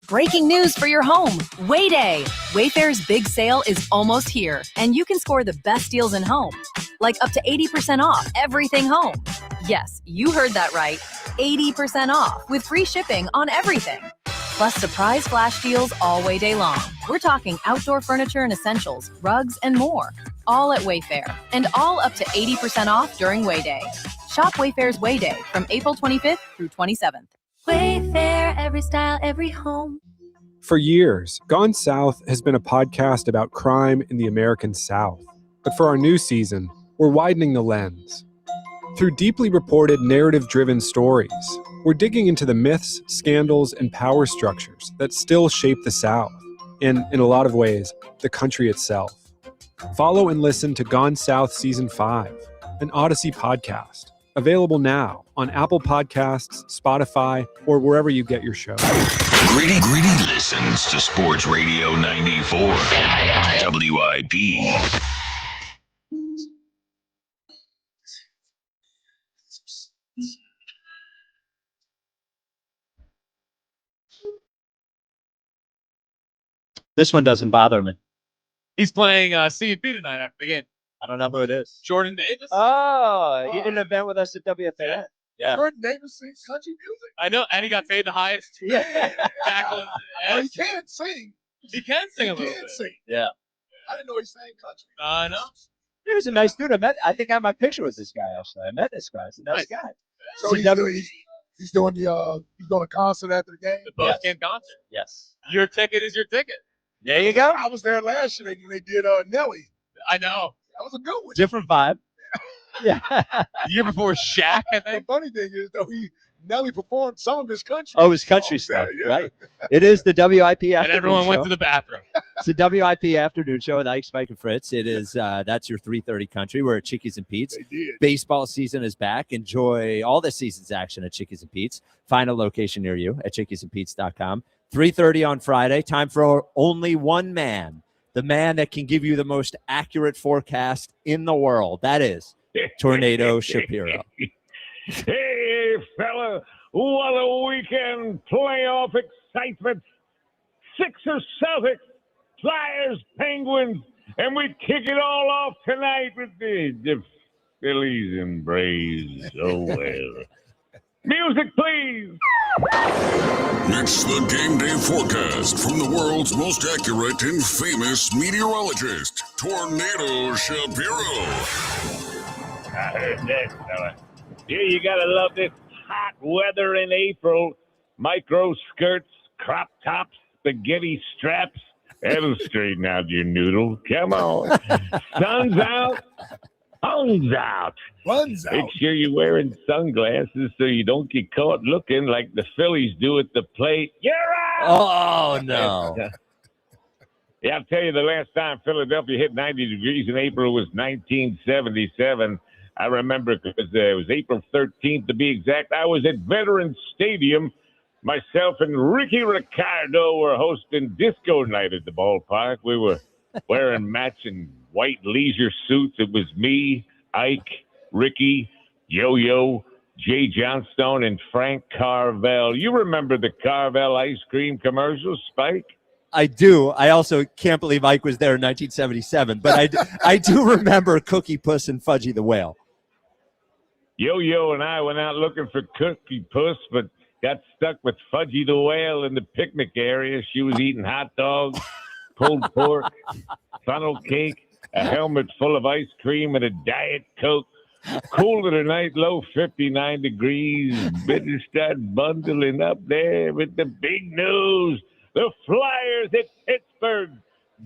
Breaking news for your home. Way Day. Wayfair's big sale is almost here, and you can score the best deals in home. Like up to 80% off everything home. Yes, you heard that right. 80% off with free shipping on everything. Plus surprise flash deals all Way Day long. We're talking outdoor furniture and essentials, rugs, and more. All at Wayfair, and all up to 80% off during Way Day. Shop Wayfair's Way Day from April 25th through 27th. Wayfair, every style, every home. For years, Gone South has been a podcast about crime in the American South. But for our new season, we're widening the lens. Through deeply reported, narrative-driven stories, we're digging into the myths, scandals, and power structures that still shape the South, and, in a lot of ways, the country itself. Follow and listen to Gone South Season 5, an Odyssey podcast. Available now on Apple Podcasts, Spotify, or wherever you get your shows. Greedy listens to Sports Radio 94 WIP. This one doesn't bother me. He's playing CP tonight after the game. I don't know who it is. Jordan Davis. Oh, he did an event with us at WFAN. Yeah. Jordan Davis sings country music. I know, and he got paid the highest. Yeah. Oh, he can't sing. He can sing a little He can bit. sing. Yeah. I didn't know he sang country. I know. He was a nice dude. I think I have my picture with this guy actually. I met this guy. He's a nice guy. So he's doing a concert after the game. The post-game concert. Yes. Your ticket is your ticket. There you go. I was there last year when they did Nelly. I know. That was a good one. Different vibe. Yeah. The year before Shaq, I think. The funny thing is, though, Nelly performed some of his country. Oh, his country stuff, right? It is the WIP afternoon And everyone show. went to the bathroom. It's the WIP afternoon show with Ike, Spike, and Fritz. It is that's your 3:30 country. We're at Chickies and Pete's. Baseball season is back. Enjoy all the season's action at Chickies and Pete's. Find a location near you at chickiesandpete's.com. 3:30 on Friday. Time for only one man. The man that can give you the most accurate forecast in the world. That is Tornado Shapiro. Hey, fella, what a weekend. Playoff excitement. Sixers, Celtics, Flyers, Penguins, and we kick it all off tonight with the Phillies and Braves. Oh, well. Music, please. Next, the game day forecast from the world's most accurate and famous meteorologist, Tornado Shapiro. I heard that, fella. Yeah, you gotta love this hot weather in April. Micro skirts, crop tops, spaghetti straps. That'll straighten out your noodle. Come on. Sun's out. Sun's out. Runs out. Make sure you're wearing sunglasses so you don't get caught looking like the Phillies do at the plate. You're out! Oh, no. Yeah, I'll tell you, the last time Philadelphia hit 90 degrees in April was 1977. I remember because it was April 13th to be exact. I was at Veterans Stadium. Myself and Ricky Ricardo were hosting disco night at the ballpark. We were wearing matching white leisure suits. It was me, Ike, Ricky, Yo-Yo, Jay Johnstone, and Frank Carvel. You remember the Carvel ice cream commercials, Spike? I do. I also can't believe Ike was there in 1977, but I do remember Cookie Puss and Fudgy the Whale. Yo-Yo and I went out looking for Cookie Puss, but got stuck with Fudgy the Whale in the picnic area. She was eating hot dogs, pulled pork, funnel cake, a helmet full of ice cream, and a Diet Coke. Cooler tonight, low 59 degrees. Better start bundling up there with the big news. The Flyers at Pittsburgh.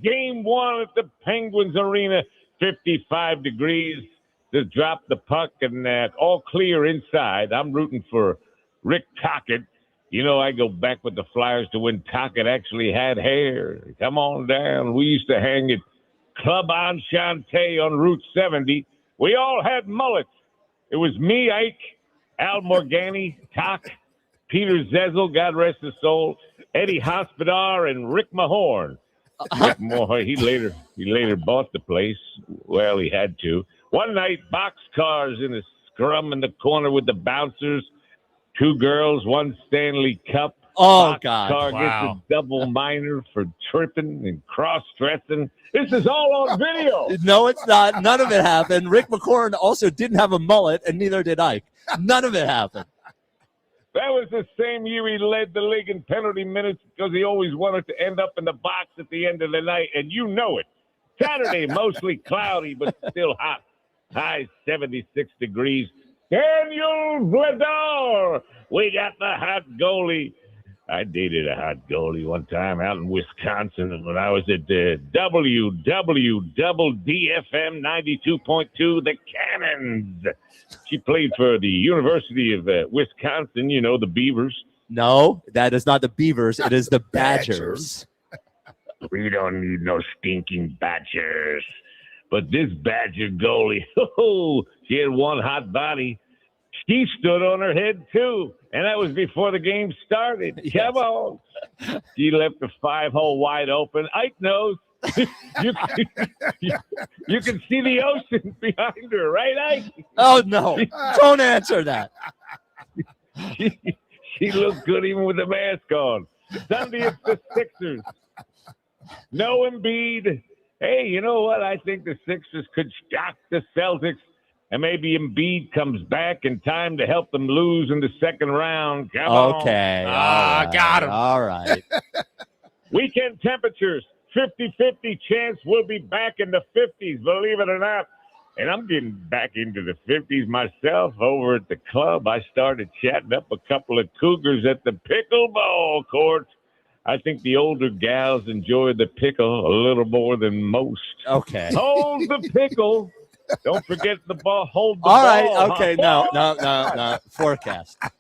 Game 1 at the Penguins Arena. 55 degrees. Just drop the puck and all clear inside. I'm rooting for Rick Tocket. You know, I go back with the Flyers to when Tocket actually had hair. Come on down. We used to hang at Club Enchante on Route 70. We all had mullets. It was me, Ike, Al Morgani, Tock, Peter Zezel, God rest his soul, Eddie Hospodar, and Rick Mahorn. Rick Mahorn, he later bought the place. Well, he had to. One night, boxcars in a scrum in the corner with the bouncers. 2 girls, 1 Stanley Cup. Oh, God. Boxcar Wow. gets a double minor for tripping and cross-dressing. This is all on video. No, it's not. None of it happened. Rick McCorn also didn't have a mullet, and neither did Ike. None of it happened. That was the same year he led the league in penalty minutes because he always wanted to end up in the box at the end of the night, and you know it. Saturday, mostly cloudy, but still hot. High 76 degrees. Daniel Vladar. We got the hot goalie. I dated a hot goalie one time out in Wisconsin when I was at the WWDFM 92.2, the Cannons. She played for the University of Wisconsin, you know, the Beavers. No, that is not the Beavers. It is the Badgers. We don't need no stinking Badgers. But this Badger goalie, she had one hot body. She stood on her head, too. And that was before the game started. Yes. Come on. She left the 5-hole wide open. Ike knows. you can see the ocean behind her, right, Ike? Oh, no. Don't answer that. She looked good even with the mask on. Sunday, it's the Sixers. No Embiid. Hey, you know what? I think the Sixers could shock the Celtics. And maybe Embiid comes back in time to help them lose in the second round. Come on. Okay. Got him. All right. Weekend temperatures, 50-50 chance we'll be back in the 50s, believe it or not. And I'm getting back into the 50s myself over at the club. I started chatting up a couple of Cougars at the pickleball court. I think the older gals enjoy the pickle a little more than most. Okay. Hold the pickle. Don't forget the ball. Hold the All ball. right. Okay. No.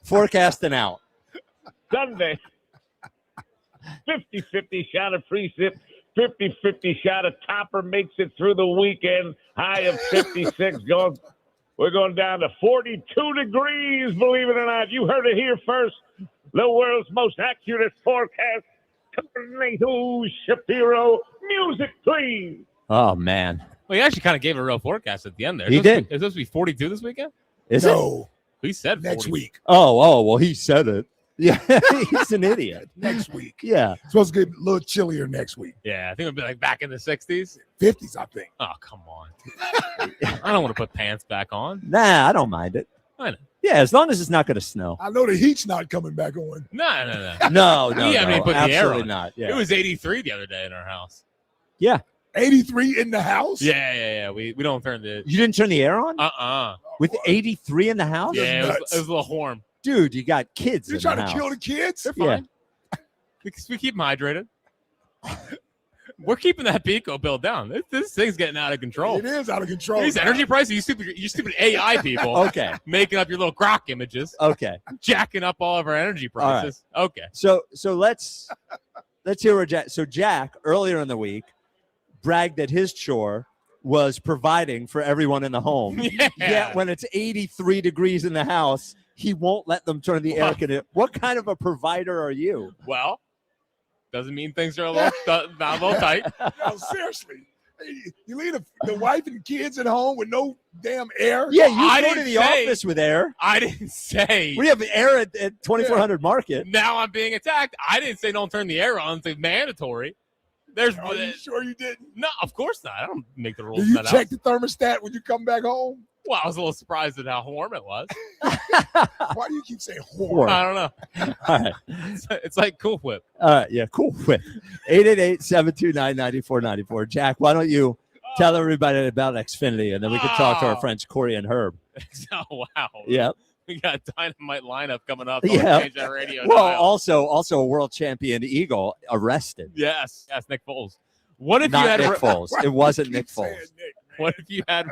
Forecast and out. Sunday. 50-50 shot of free sip. 50-50 shot of topper makes it through the weekend. High of 56. We're going down to 42 degrees, believe it or not. You heard it here first. The world's most accurate forecast. Tornado Shapiro. Music, please. Oh, man. Well, he actually kind of gave a real forecast at the end there. He did. Is this supposed to be 42 this weekend? Is No. He said Next 40. week. Oh, well, he said it. Yeah, he's an idiot. Next week. Yeah. It's supposed to get a little chillier next week. Yeah, I think it'll be like back in the 60s. 50s, I think. Oh, come on. I don't want to put pants back on. Nah, I don't mind it. I know. Yeah, as long as it's not going to snow. I know the heat's not coming back on. No. No, We haven't even put the air absolutely on. not. Yeah. It was 83 the other day in our house. Yeah. 83 in the house? Yeah. We don't turn the. You didn't turn the air on? Uh-uh. With 83 in the house? Yeah, it was a little warm. Dude, you got kids. You're in trying the to house. kill the kids? They're fine. We keep them hydrated. We're keeping that Pico bill down. This thing's getting out of control. It is out of control. These energy prices, you stupid AI people. Okay. Making up your little Grok images. Okay. Jacking up all of our energy prices. All Okay. So let's hear what Jack. So Jack earlier in the week bragged that his chore was providing for everyone in the home. Yeah. Yet when it's 83 degrees in the house, he won't let them turn the air conditioner. What kind of a provider are you? Well, doesn't mean things are a little not a little tight. No, seriously. You leave the wife and kids at home with no damn air? Yeah, you I go didn't to the say- office with air. I didn't say. We have air at 2400 Market. Now I'm being attacked. I didn't say don't turn the air on. It's mandatory. There's. Are you sure you didn't? No, of course not. I don't make the rules. Do in you that check house. the thermostat when you come back home? Well, I was a little surprised at how warm it was. Why do you keep saying whore? I don't know. All right. It's like Cool Whip. All right. Yeah, cool. 888-729-9494. Jack, why don't you tell everybody about Xfinity, and then we can talk to our friends Corey and Herb. Oh, wow. Yeah. We got a dynamite lineup coming up. Yeah. Change our radio Well, dial. also a world champion Eagle arrested. Yes, Nick Foles. What if Not you had Nick Foles? It wasn't Nick Foles. What if you had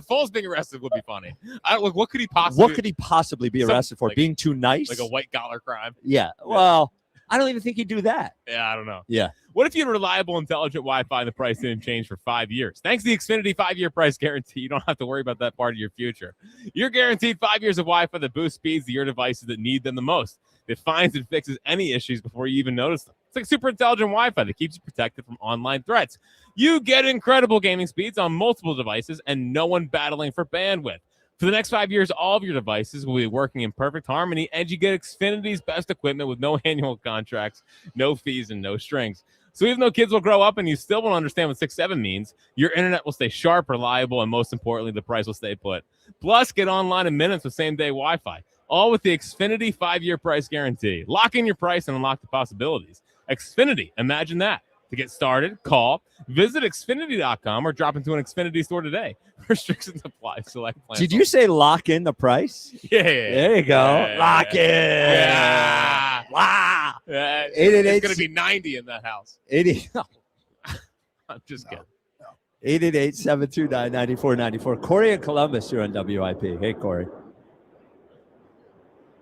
Foles being arrested would be funny. What could he possibly? What could he possibly be arrested for? Being too nice? Like a white collar crime? Yeah. Well, I don't even think he'd do that. Yeah, I don't know. Yeah. What if you had reliable, intelligent Wi-Fi and the price didn't change for 5 years? Thanks to the Xfinity 5-year price guarantee, you don't have to worry about that part of your future. You're guaranteed 5 years of Wi-Fi that boosts speeds to your devices that need them the most. It finds and fixes any issues before you even notice them. It's like super intelligent Wi-Fi that keeps you protected from online threats. You get incredible gaming speeds on multiple devices and no one battling for bandwidth. For the next 5 years, all of your devices will be working in perfect harmony, and you get Xfinity's best equipment with no annual contracts, no fees, and no strings. So even though kids will grow up and you still won't understand what 6-7 means, your internet will stay sharp, reliable, and most importantly, the price will stay put. Plus, get online in minutes with same-day Wi-Fi, all with the Xfinity 5-year price guarantee. Lock in your price and unlock the possibilities. Xfinity, imagine that. To get started, call, visit Xfinity.com, or drop into an Xfinity store today. Restrictions apply. Select plans. Did you say lock in the price? Yeah. There you go. Yeah. Lock in. Yeah. Wow. Yeah. 888 It's going to be 90 in that house. 80. I'm just kidding. 888-729-9494. Corey in Columbus, you're on WIP. Hey, Corey.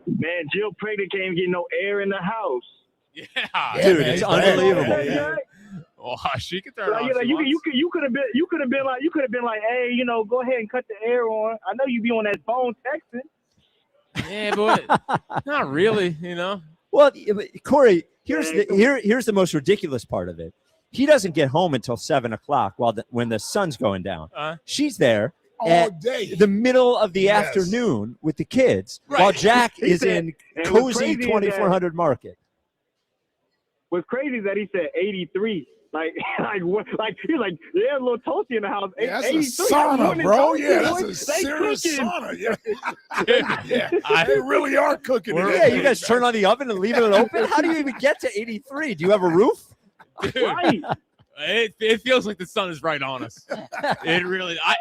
Man, Jill Prater can't even get no air in the house. Yeah. Dude, it's unbelievable. Yeah. Oh, she could turn Like, on. you could have been like, hey, go ahead and cut the air on. I know you be on that phone texting. Yeah, but not really, Well, Corey, here's the most ridiculous part of it. He doesn't get home until 7:00 when the sun's going down. She's there all at day, the middle of the afternoon with the kids, while Jack He is said- in and what's cozy crazy is 2400 Market. What's crazy is that he said 83. Like what? Like he's like, yeah, a little toasty in the house. Yeah, that's 83. a sauna, bro. Yeah, that's a They serious cooking. sauna. Yeah. They really are cooking. it. Yeah, you guys turn on the oven and leave it open? How do you even get to 83? Do you have a roof? Right. It feels like the sun is right on us. It really. I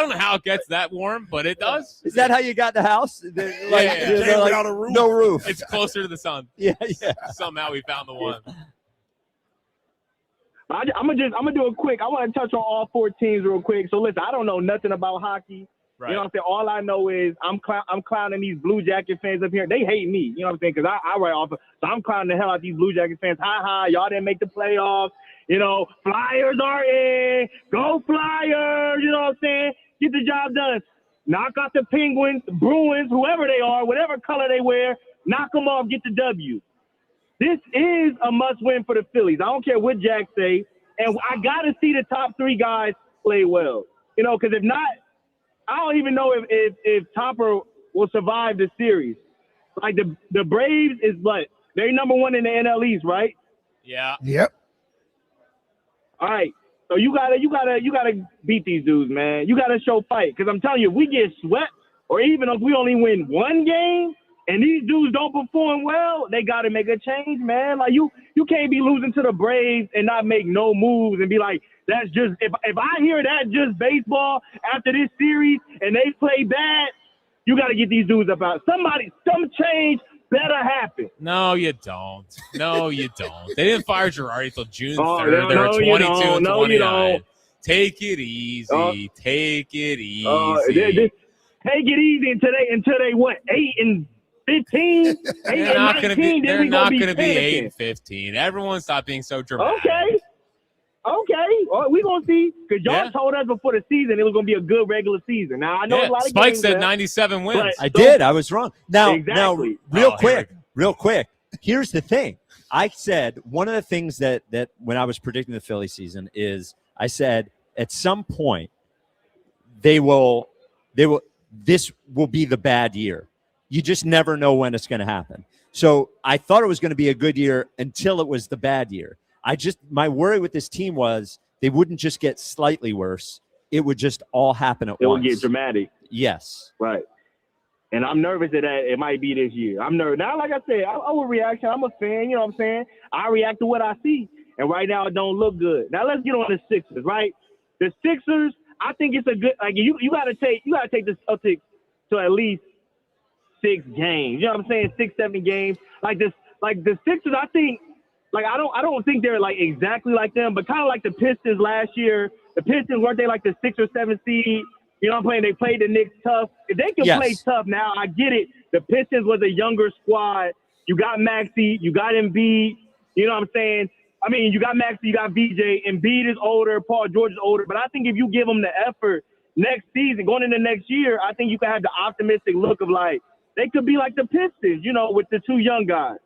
don't know how it gets that warm, but it does. Is that how you got the house? They're like, without a roof. no roof. It's closer to the sun. Yeah. Somehow we found the one. I'm gonna do it quick. I want to touch on all 4 teams real quick. So listen, I don't know nothing about hockey. Right. You know what I'm saying? All I know is I'm clowning these Blue Jacket fans up here. They hate me. You know what I'm saying? Because I write off. So I'm clowning the hell out these Blue Jacket fans. Ha, y'all didn't make the playoffs. Flyers are in. Go Flyers. You know what I'm saying? Get the job done. Knock out the Penguins, Bruins, whoever they are, whatever color they wear. Knock them off. Get the W. This is a must-win for the Phillies. I don't care what Jack say. And I got to see the top 3 guys play well. Because if not, I don't even know if Topper will survive the series. Like the Braves is what? They're number 1 in the NL East, right? Yeah. Yep. All right. So you gotta beat these dudes, man. You gotta show fight. Because I'm telling you, if we get swept, or even if we only win 1 game, and these dudes don't perform well, they got to make a change, man. Like, you can't be losing to the Braves and not make no moves and be like, that's just – if I hear that just baseball after this series and they play bad, you got to get these dudes up out. Some change better happen. No, you don't. No, you don't. They didn't fire Girardi until June 3rd. No, They were 22 and 29. No, you don't. Take it easy. Take it easy. Take it easy until they what, 8 and 15? They're not going to be 8 and 15. Everyone stop being so dramatic. Okay. Okay, well, we gonna see because y'all told us before the season it was gonna be a good regular season. Now I know a lot of Spike games said left, 97 wins. I did. I was wrong. Now, Exactly. real quick. Here's the thing. I said one of the things that when I was predicting the Philly season is I said at some point this will be the bad year. You just never know when it's going to happen. So I thought it was going to be a good year until it was the bad year. My worry with this team was they wouldn't just get slightly worse. It would just all happen at once. It would get dramatic. Yes. Right. And I'm nervous that it might be this year. I'm nervous. Now, like I said, I will react. I'm a fan, you know what I'm saying? I react to what I see. And right now it don't look good. Now let's get on the Sixers, right? The Sixers, I think it's a good you gotta take the Celtics to at least 6 games. You know what I'm saying? 6, 7 games. Like the Sixers, I think I don't think they're like exactly like them, but kind of like the Pistons last year. The Pistons weren't they like the 6 or 7 seed? You know what I'm saying? They played the Knicks tough. If they can play tough now, I get it. The Pistons was a younger squad. You got Maxey, you got Embiid. You know what I'm saying? I mean, you got Maxey, you got VJ. Embiid is older, Paul George is older. But I think if you give them the effort next season, going into next year, I think you can have the optimistic look of like they could be like the Pistons, you know, with the 2 young guys.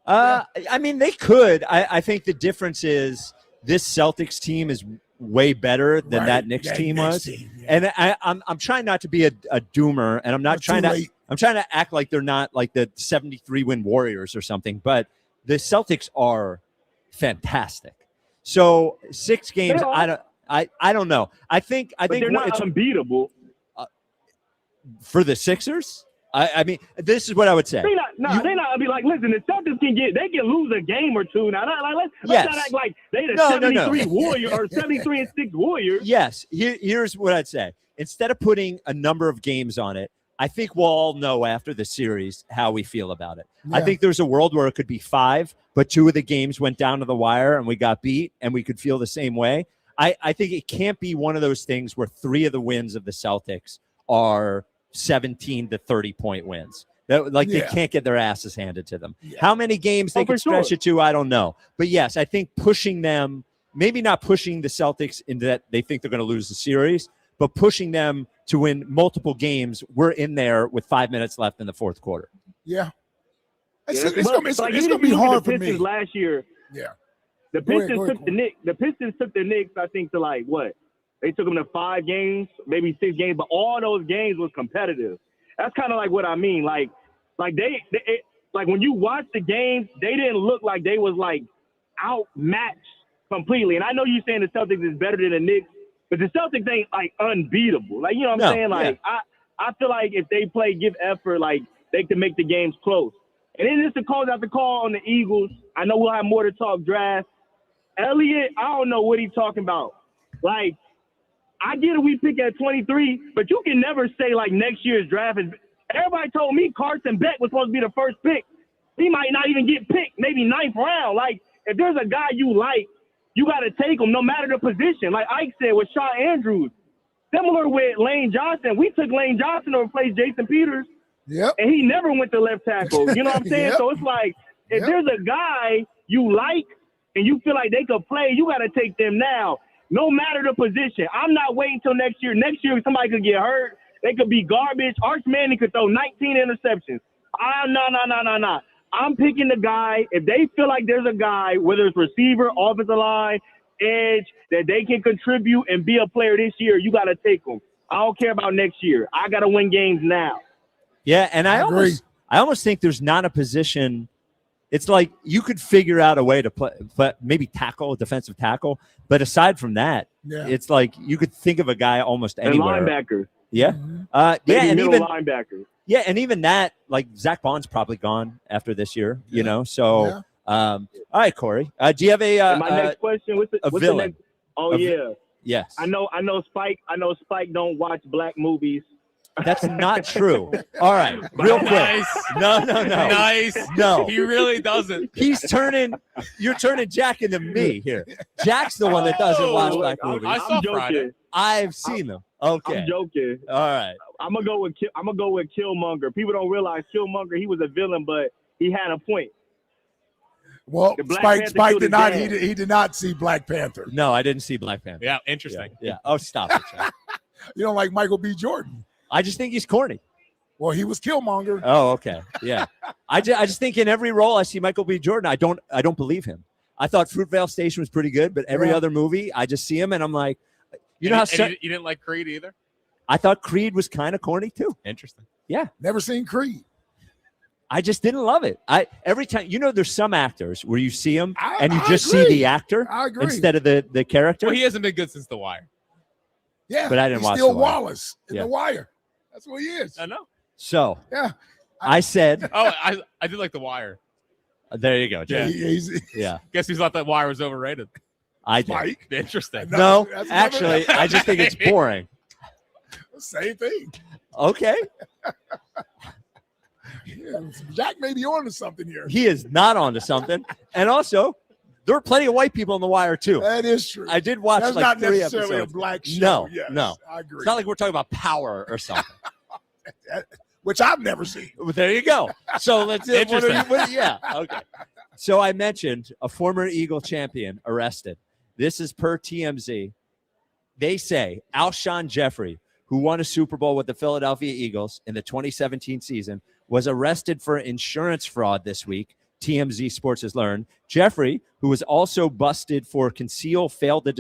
I mean, they could. I think the difference is this Celtics team is way better than that Knicks team was. And I'm trying not to be a doomer, and I'm trying to act like they're not like the 73 win Warriors or something, but the Celtics are fantastic. So 6 games, I don't know. I think they're not unbeatable. For the Sixers? I mean, this is what I would say. They're not. I'd be like, listen, the Celtics can lose a game or two. Now, let's not act like they the 73 Warriors or 73-6 Warriors. Yes. Here's what I'd say. Instead of putting a number of games on it, I think we'll all know after the series how we feel about it. Yeah. I think there's a world where it could be 5, but 2 of the games went down to the wire and we got beat, and we could feel the same way. I think it can't be one of those things where 3 of the wins of the Celtics are 17 to 30-point wins. They can't get their asses handed to them. Yeah. How many games they can stretch it to, I don't know. But yes, I think pushing them, maybe not pushing the Celtics into that they think they're going to lose the series, but pushing them to win multiple games. We're in there with 5 minutes left in the fourth quarter. Yeah. It's going to be hard for me. Last year, the Pistons took the Knicks. The Pistons took the Knicks, I think, to like what? They took them to 5 games, maybe 6 games, but all those games was competitive. That's kind of like what I mean. Like they when you watch the games, they didn't look like they was like outmatched completely. And I know you're saying the Celtics is better than the Knicks, but the Celtics ain't like unbeatable. Like, you know what I'm saying? Like I feel like if they give effort, like they can make the games close. And then just to close out the call on the Eagles, I know we'll have more to talk draft. Elliot, I don't know what he's talking about. Like, I get it, we pick at 23, but you can never say, like, next year's draft is – everybody told me Carson Beck was supposed to be the first pick. He might not even get picked, maybe 9th round. Like, if there's a guy you like, you got to take him no matter the position. Like Ike said with Shawn Andrews. Similar with Lane Johnson. We took Lane Johnson to replace Jason Peters, and he never went to left tackle. You know what I'm saying? So it's like, if there's a guy you like and you feel like they could play, you got to take them now. No matter the position. I'm not waiting till next year. Next year, somebody could get hurt. They could be garbage. Arch Manning could throw 19 interceptions. No. I'm picking the guy. If they feel like there's a guy, whether it's receiver, offensive line, edge, that they can contribute and be a player this year, you got to take them. I don't care about next year. I got to win games now. Yeah, and I almost think there's not a position. It's like you could figure out a way to play maybe tackle, defensive tackle. But aside from that, it's like you could think of a guy almost anywhere. And linebacker. Yeah. And even linebacker. Yeah, and even that, like Zach Bond's probably gone after this year, you know. So, all right, Corey. Do you have my next question? What's the next? Oh, yeah. Yes. I know Spike don't watch black movies. That's not true. All right, real quick. Nice. No. Nice. No. He really doesn't. You're turning Jack into me here. Jack's the one that doesn't watch black movies. I saw Friday. I've seen them. Okay. I'm joking. All right. I'm gonna go with Killmonger. People don't realize Killmonger, he was a villain, but he had a point. Well, The Black Spike Panther Spike killed did his not. dad. He did not see Black Panther. No, I didn't see Black Panther. Yeah, interesting. Yeah. Oh, stop it, Jeff. You don't like Michael B. Jordan? I just think he's corny. Well, he was Killmonger. Oh, okay. Yeah. I just think in every role I see Michael B. Jordan, I don't believe him. I thought Fruitvale Station was pretty good, but every other movie, I just see him and I'm like, you know how you didn't like Creed either? I thought Creed was kind of corny too. Interesting. Yeah. Never seen Creed. I just didn't love it. Every time, there's some actors where you see them and you I just agree. see the actor I agree. instead of the character. Well, he hasn't been good since The Wire. Yeah, But I didn't he's watch still The Wire. Wallace in Yeah. The Wire. That's what he is. I know. So Yeah. I said, Oh, I did like The Wire. there you go, Yeah. Jeff. Yeah. Guess who thought that Wire was overrated? I did. Mike. Interesting. No, That's another- actually, I just think it's boring. Same thing. Okay. Yeah, Jack may be on to something here. He is not onto something. And also, there were plenty of white people on The Wire, too. That is true. I did watch That's like not 3 necessarily episodes. a black show. No, Yes, no. I agree. It's not like we're talking about Power or something. Which I've never seen. Well, there you go. So let's Interesting. yeah. Okay. So I mentioned a former Eagle champion arrested. This is per TMZ. They say Alshon Jeffrey, who won a Super Bowl with the Philadelphia Eagles in the 2017 season, was arrested for insurance fraud this week. TMZ Sports has learned. Jeffrey, who was also busted for failed to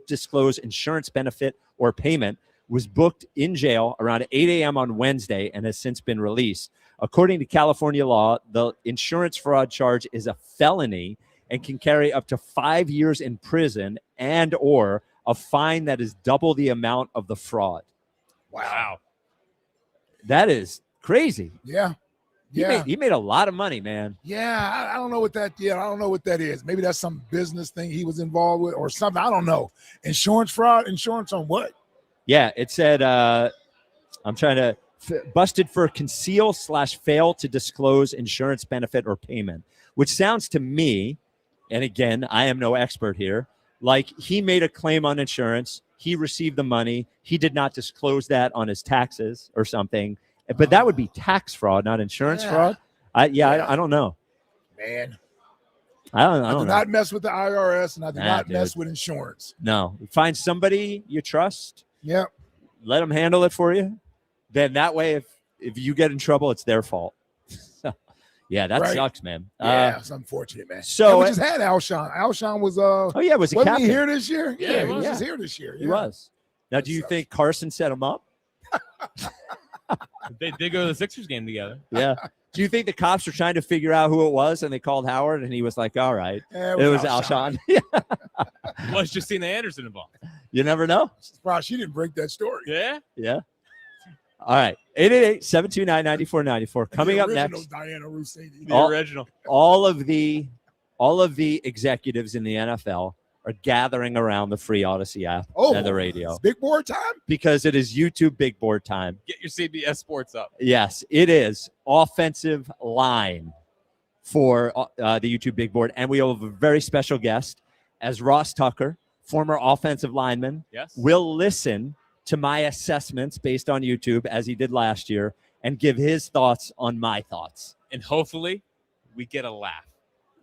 disclose insurance benefit or payment, was booked in jail around 8 a.m. on Wednesday and has since been released. According to California law, the insurance fraud charge is a felony and can carry up to 5 years in prison and or a fine that is double the amount of the fraud. Wow. That is crazy. Yeah. He made a lot of money, man. Yeah, I don't know what that. Yeah, I don't know what that is. Maybe that's some business thing he was involved with, or something. I don't know. Insurance fraud. Insurance on what? Yeah, it said. I'm trying to busted for conceal/fail to disclose insurance benefit or payment, which sounds to me, and again, I am no expert here, like he made a claim on insurance. He received the money. He did not disclose that on his taxes or something. But that would be tax fraud, not insurance fraud. I don't know. Man, I don't do know. not mess with the IRS, and I do not dude. mess with insurance. No, find somebody you trust. Yep. Let them handle it for you. Then that way, if you get in trouble, it's their fault. Yeah, that Right. sucks, man. Yeah, it's unfortunate, man. so we just had Alshon. Alshon was was a wasn't he captain. here this year? Yeah, he he was was. just here this year. He yeah. was. Now, do you think Carson set him up? They did go to the Sixers game together. Yeah. Do you think the cops were trying to figure out who it was and they called Howard and he was like, all right, Yeah, it was Alshon? Was Justina Anderson involved? You never know. Surprised she didn't break that story. Yeah. Yeah. All right. 888-729-9494. Coming up next. Diana Rossini. The original. All of the executives in the NFL are gathering around the free Odyssey app and the radio. It's big board time? Because it is YouTube big board time. Get your CBS Sports up. Yes, it is offensive line for the YouTube big board. And we have a very special guest as Ross Tucker, former offensive lineman, Yes. will listen to my assessments based on YouTube as he did last year and give his thoughts on my thoughts. And hopefully we get a laugh.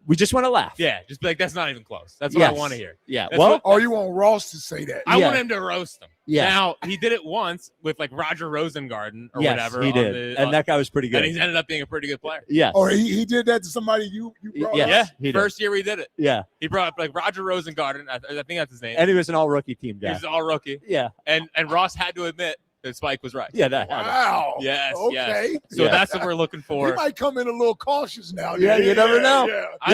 We just want to laugh. Yeah, just be like, that's not even close. That's what I Yes. want to hear. Yeah. That's Well, what- Or you want Ross to say that? I Yeah. want him to roast him. Yeah. Now, he did it once with like Roger Rosengarten or yes, whatever. he on did. the- And that guy was pretty And good. he's ended up being a pretty good player. Yes. Or he did that to somebody you brought Yes. up? Yeah. he did. First year we did it. Yeah. He brought up like Roger Rosengarten. I think that's his name. And he was an all-rookie team He guy. was all rookie. Yeah. And Ross had to admit that Spike was right. Yeah. That Wow. Yes. Okay. Yes. So Yeah. that's what we're looking He for. might come in a little cautious now. Yeah, you never know. Yeah. I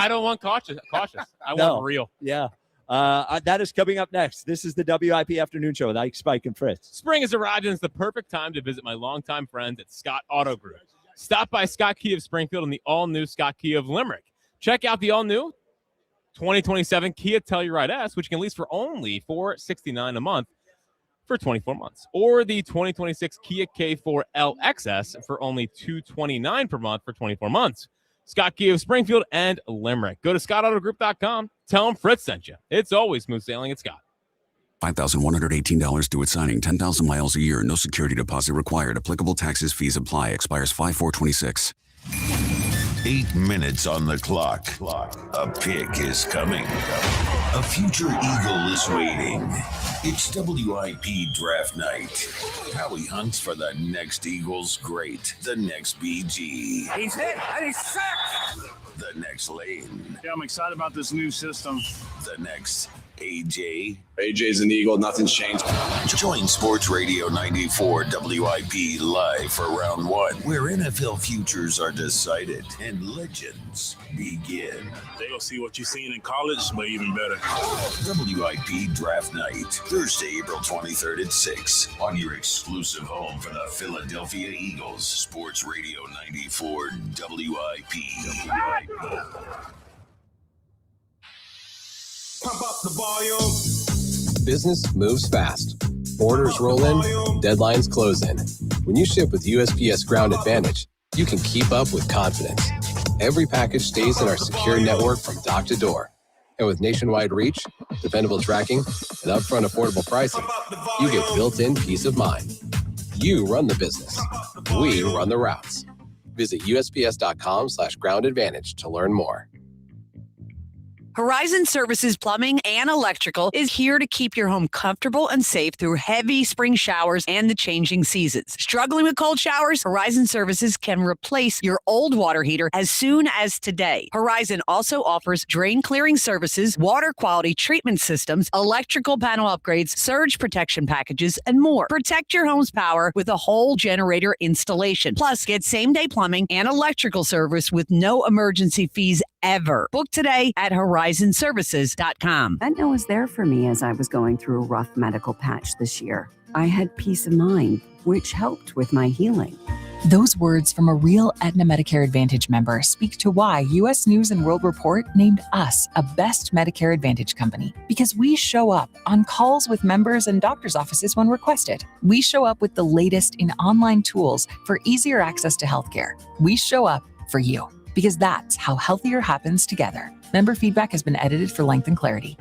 don't want cautious. I No. want real. Yeah. That is coming up next. This is the WIP Afternoon Show with Ike, Spike, and Fritz. Spring has arrived, and it's the perfect time to visit my longtime friends at Scott Auto Group. Stop by Scott Kia of Springfield and the all-new Scott Kia of Limerick. Check out the all-new 2027 Kia Telluride S, which you can lease for only $469 a month for 24 months, or the 2026 Kia K4 LXS for only $229 per month for 24 months. Scott Kia of Springfield and Limerick. Go to scottautogroup.com. Tell them Fritz sent you. It's always smooth sailing at Scott. $5,118 due at signing. 10,000 miles a year. No security deposit required. Applicable taxes, fees apply. Expires 5/4/26. 8 minutes on the clock. A pick is coming. A future Eagle is waiting. It's WIP draft night. Howie hunts for the next Eagles great, the next BG. He's hit and he's sacked. The next Lane. Yeah, I'm excited about this new system. The next AJ. AJ's an Eagle. Nothing's changed. Join Sports Radio 94 WIP live for round one, where NFL futures are decided and legends begin. They'll see what you've seen in college, but even better. WIP Draft Night, Thursday, April 23rd at 6 on your exclusive home for the Philadelphia Eagles. Sports Radio 94 WIP. Pump up the volume. Business moves fast. Orders roll in, deadlines close in. When you ship with USPS Ground Advantage, you can keep up with confidence. Every package stays in our secure network from dock to door. And with nationwide reach, dependable tracking, and upfront affordable pricing, you get built-in peace of mind. You run the business. We run the routes. Visit USPS.com/Ground Advantage to learn more. Horizon Services Plumbing and Electrical is here to keep your home comfortable and safe through heavy spring showers and the changing seasons. Struggling with cold showers? Horizon Services can replace your old water heater as soon as today. Horizon also offers drain clearing services, water quality treatment systems, electrical panel upgrades, surge protection packages, and more. Protect your home's power with a whole generator installation. Plus, get same-day plumbing and electrical service with no emergency fees ever. Book today at horizonservices.com. Aetna was there for me as I was going through a rough medical patch this year. I had peace of mind, which helped with my healing. Those words from a real Aetna Medicare Advantage member speak to why U.S. News & World Report named us a best Medicare Advantage company. Because we show up on calls with members and doctors' offices when requested. We show up with the latest in online tools for easier access to healthcare. We show up for you. Because that's how healthier happens together. Member feedback has been edited for length and clarity.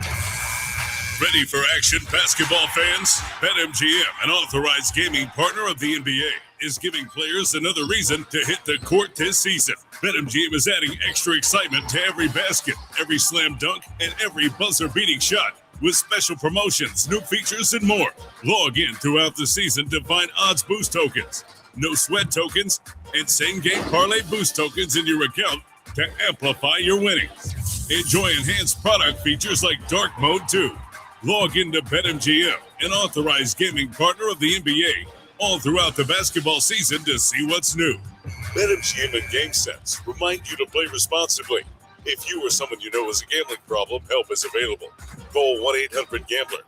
Ready for action, basketball fans? BetMGM, an authorized gaming partner of the NBA, is giving players another reason to hit the court this season. BetMGM is adding extra excitement to every basket, every slam dunk, and every buzzer-beating shot. With special promotions, new features, and more. Log in throughout the season to find odds boost tokens, no sweat tokens, and same-game parlay boost tokens in your account to amplify your winnings. Enjoy enhanced product features like Dark Mode 2. Log into BetMGM, an authorized gaming partner of the NBA, all throughout the basketball season to see what's new. BetMGM and GameSense remind you to play responsibly. If you or someone you know has a gambling problem, help is available. Call 1-800-GAMBLER.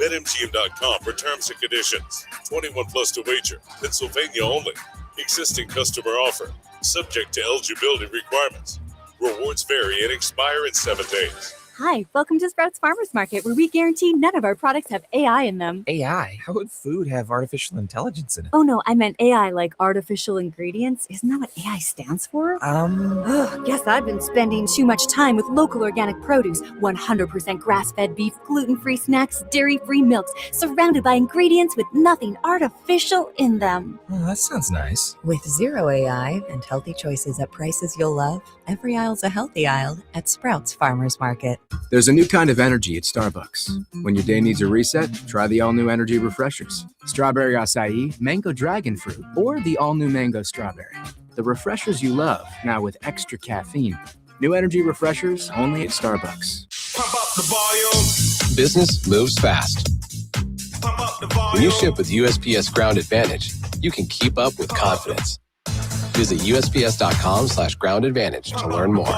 BetMGM.com for terms and conditions. 21 plus to wager. Pennsylvania only. Existing customer offer. Subject to eligibility requirements. Rewards vary and expire in 7 days. Hi, welcome to Sprouts Farmers Market, where we guarantee none of our products have AI in them. AI? How would food have artificial intelligence in it? Oh no, I meant AI like artificial ingredients. Isn't that what AI stands for? Guess I've been spending too much time with local organic produce, 100% grass-fed beef, gluten-free snacks, dairy-free milks, surrounded by ingredients with nothing artificial in them. Oh, that sounds nice. With zero AI and healthy choices at prices you'll love, every aisle's a healthy aisle at Sprouts Farmers Market. There's a new kind of energy at Starbucks. When your day needs a reset, try the all-new energy refreshers. Strawberry acai, mango dragon fruit, or the all-new mango strawberry. The refreshers you love, now with extra caffeine. New energy refreshers only at Starbucks. Pump up the volume. Business moves fast. Pump up the volume. When you ship with USPS Ground Advantage, you can keep up with confidence. Visit USPS.com/Ground Advantage to learn more.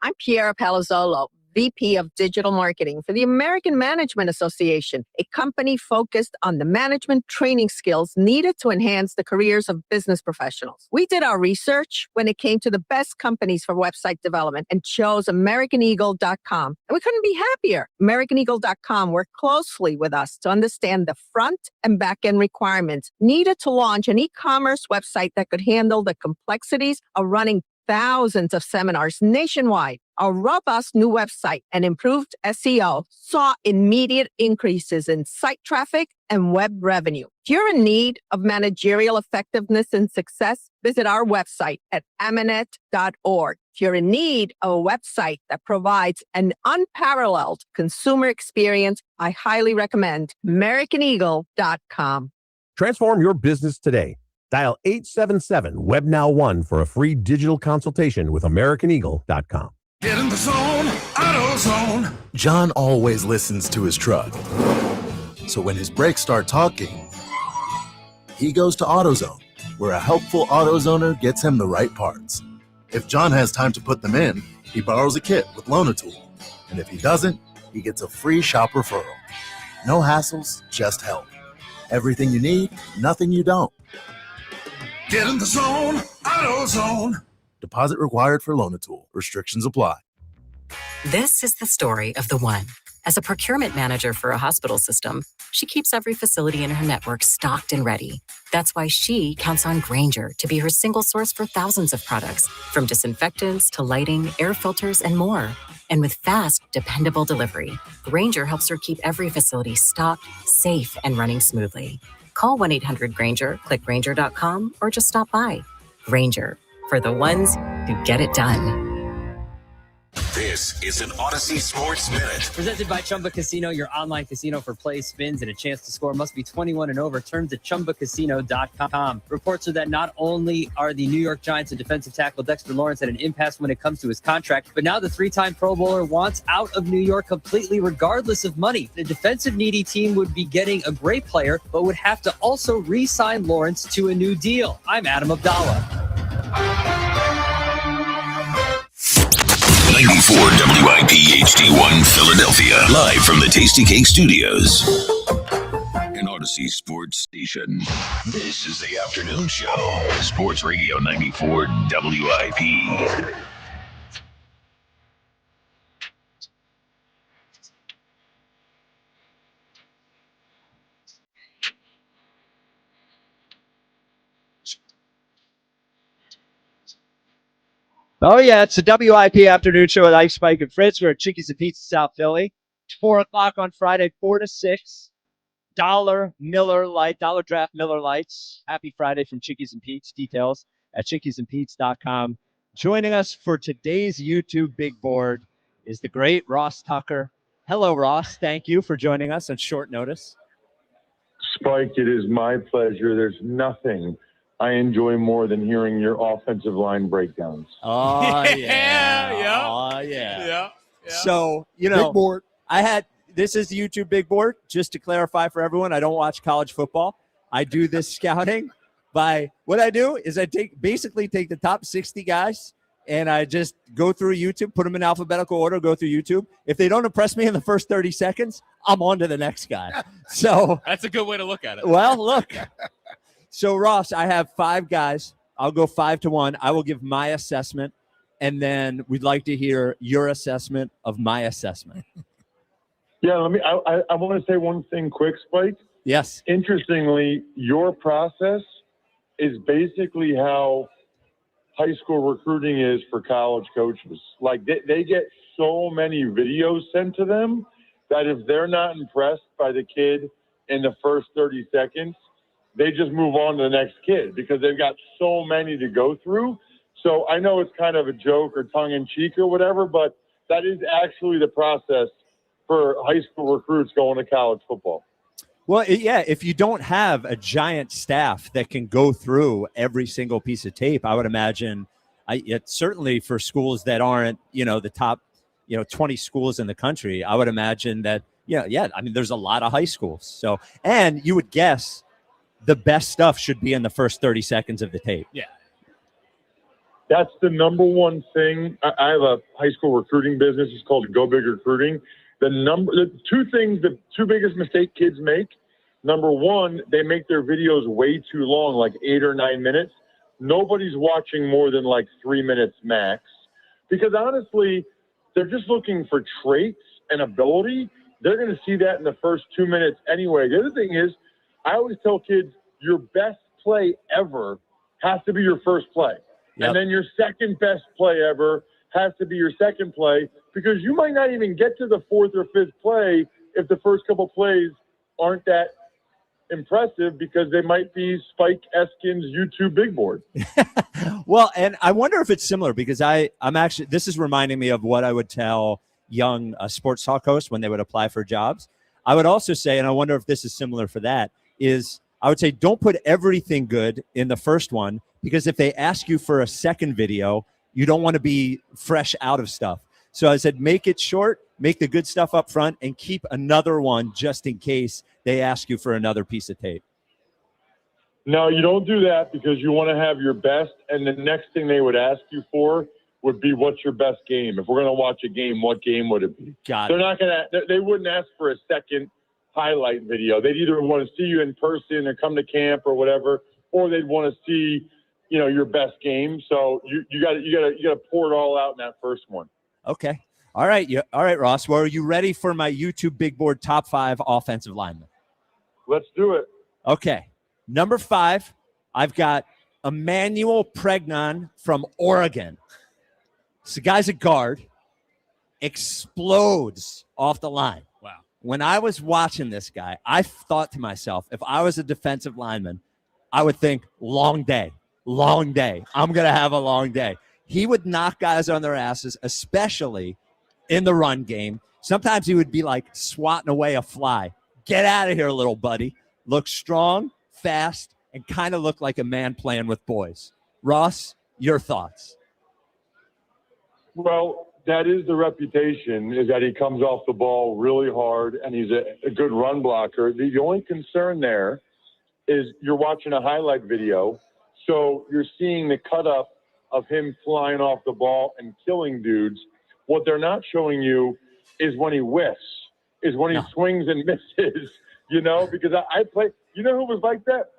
I'm Piera Palazzolo, VP of Digital Marketing for the American Management Association, a company focused on the management training skills needed to enhance the careers of business professionals. We did our research when it came to the best companies for website development and chose AmericanEagle.com. And we couldn't be happier. AmericanEagle.com worked closely with us to understand the front and back end requirements needed to launch an e-commerce website that could handle the complexities of running thousands of seminars nationwide. Our robust new website and improved SEO saw immediate increases in site traffic and web revenue. If you're in need of managerial effectiveness and success, visit our website at amanet.org. If you're in need of a website that provides an unparalleled consumer experience, I highly recommend AmericanEagle.com. Transform your business today. Dial 877-WebNow1 for a free digital consultation with AmericanEagle.com. Get in the zone, AutoZone. John always listens to his truck. So when his brakes start talking, he goes to AutoZone, where a helpful AutoZoner gets him the right parts. If John has time to put them in, he borrows a kit with Loan-A-Tool. And if he doesn't, he gets a free shop referral. No hassles, just help. Everything you need, nothing you don't. Get in the zone, AutoZone. Deposit required for Loan-A-Tool. Restrictions apply. This is the story of the one. As a procurement manager for a hospital system, she keeps every facility in her network stocked and ready. That's why she counts on Grainger to be her single source for thousands of products, from disinfectants to lighting, air filters, and more. And with fast, dependable delivery, Grainger helps her keep every facility stocked, safe, and running smoothly. Call 1-800-GRAINGER, click Grainger.com, or just stop by. Grainger, for the ones who get it done. This is an Odyssey Sports Minute. Presented by Chumba Casino, your online casino for play, spins, and a chance to score. Must be 21 and over. Terms at ChumbaCasino.com. Reports are that not only are the New York Giants and defensive tackle Dexter Lawrence at an impasse when it comes to his contract, but now the three-time Pro Bowler wants out of New York completely regardless of money. The defensive needy team would be getting a great player, but would have to also re-sign Lawrence to a new deal. I'm Adam Abdallah. 94 WIP HD1 Philadelphia. Live from the Tasty Cake Studios. An Odyssey Sports Station. This is the afternoon show. Sports Radio 94 WIP. Oh, yeah, it's the WIP afternoon show with Ice Spike and Fritz. We're at Chickies and Pizza, South Philly. 4 o'clock on Friday, 4 to 6. Dollar Draft Miller Lights. Happy Friday from Chickies and Pete's. Details at chickiesandpete's.com. Joining us for today's YouTube big board is the great Ross Tucker. Hello, Ross. Thank you for joining us on short notice. Spike, it is my pleasure. There's nothing I enjoy more than hearing your offensive line breakdowns. Oh, yeah. Oh, yeah. So, you know, Big board. This is the YouTube big board. Just to clarify for everyone, I don't watch college football. I do this scouting by what I do is I basically take the top 60 guys and I just go through YouTube, put them in alphabetical order, go through YouTube. If they don't impress me in the first 30 seconds, I'm on to the next guy. So that's a good way to look at it. Well, look. So, Ross, I have 5 guys. I'll go 5-1. I will give my assessment, and then we'd like to hear your assessment of my assessment. Yeah, I want to say one thing quick, Spike. Yes. Interestingly, your process is basically how high school recruiting is for college coaches. Like, they get so many videos sent to them that if they're not impressed by the kid in the first 30 seconds, they just move on to the next kid because they've got so many to go through. So I know it's kind of a joke or tongue-in-cheek or whatever, but that is actually the process for high school recruits going to college football. Well, yeah, if you don't have a giant staff that can go through every single piece of tape, I would imagine it's certainly for schools that aren't, the top, 20 schools in the country, I would imagine that, I mean, there's a lot of high schools. So, and you would guess the best stuff should be in the first 30 seconds of the tape. Yeah. That's the number one thing. I have a high school recruiting business. It's called Go Big Recruiting. The 2 biggest mistake kids make. Number one, they make their videos way too long, like 8 or 9 minutes. Nobody's watching more than like 3 minutes max. Because honestly, they're just looking for traits and ability. They're going to see that in the first 2 minutes anyway. The other thing is, I always tell kids, your best play ever has to be your first play. Yep. And then your second best play ever has to be your second play, because you might not even get to the 4th or 5th play if the first couple plays aren't that impressive because they might be Spike Eskin's YouTube big board. Well, and I wonder if it's similar because I'm actually, this is reminding me of what I would tell young sports talk hosts when they would apply for jobs. I would also say, and I wonder if this is similar for that, is I would say don't put everything good in the first one, because if they ask you for a second video, you don't want to be fresh out of stuff. So I said, make it short, make the good stuff up front, and keep another one just in case they ask you for another piece of tape. No, you don't do that because you want to have your best, and the next thing they would ask you for would be, what's your best game? If we're going to watch a game, what game would it be? They're not going to, they wouldn't ask for a second highlight video. They'd either want to see you in person or come to camp or whatever, or they'd want to see, you know, your best game. So you got to pour it all out in that first one. Okay. All right. All right, Ross. Well, are you ready for my YouTube big board top 5 offensive linemen? Let's do it. Okay. Number 5, I've got Emmanuel Pregnon from Oregon. This guy's a guard, explodes off the line. Wow. When I was watching this guy, I thought to myself, if I was a defensive lineman, I would think, long day. I'm going to have a long day. He would knock guys on their asses, especially in the run game. Sometimes he would be like swatting away a fly. Get out of here, little buddy. Look strong, fast, and kind of look like a man playing with boys. Ross, your thoughts? Well, that is the reputation, is that he comes off the ball really hard and he's a good run blocker. The only concern there is you're watching a highlight video, so you're seeing the cut up of him flying off the ball and killing dudes. What they're not showing you is when he whiffs, is when he swings and misses, you know, because I play, you know who was like that?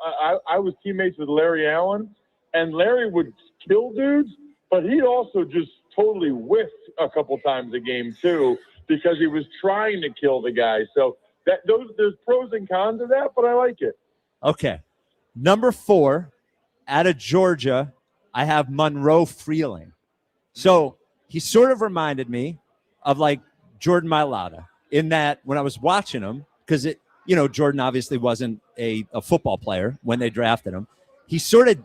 I was teammates with Larry Allen, and Larry would kill dudes, but he'd also just totally whiffed a couple times a game too, because he was trying to kill the guy. So there's pros and cons of that, but I like it. Okay. Number 4, out of Georgia, I have Monroe Freeling. So he sort of reminded me of like Jordan Mailata in that when I was watching him, because Jordan obviously wasn't a football player when they drafted him. He sort of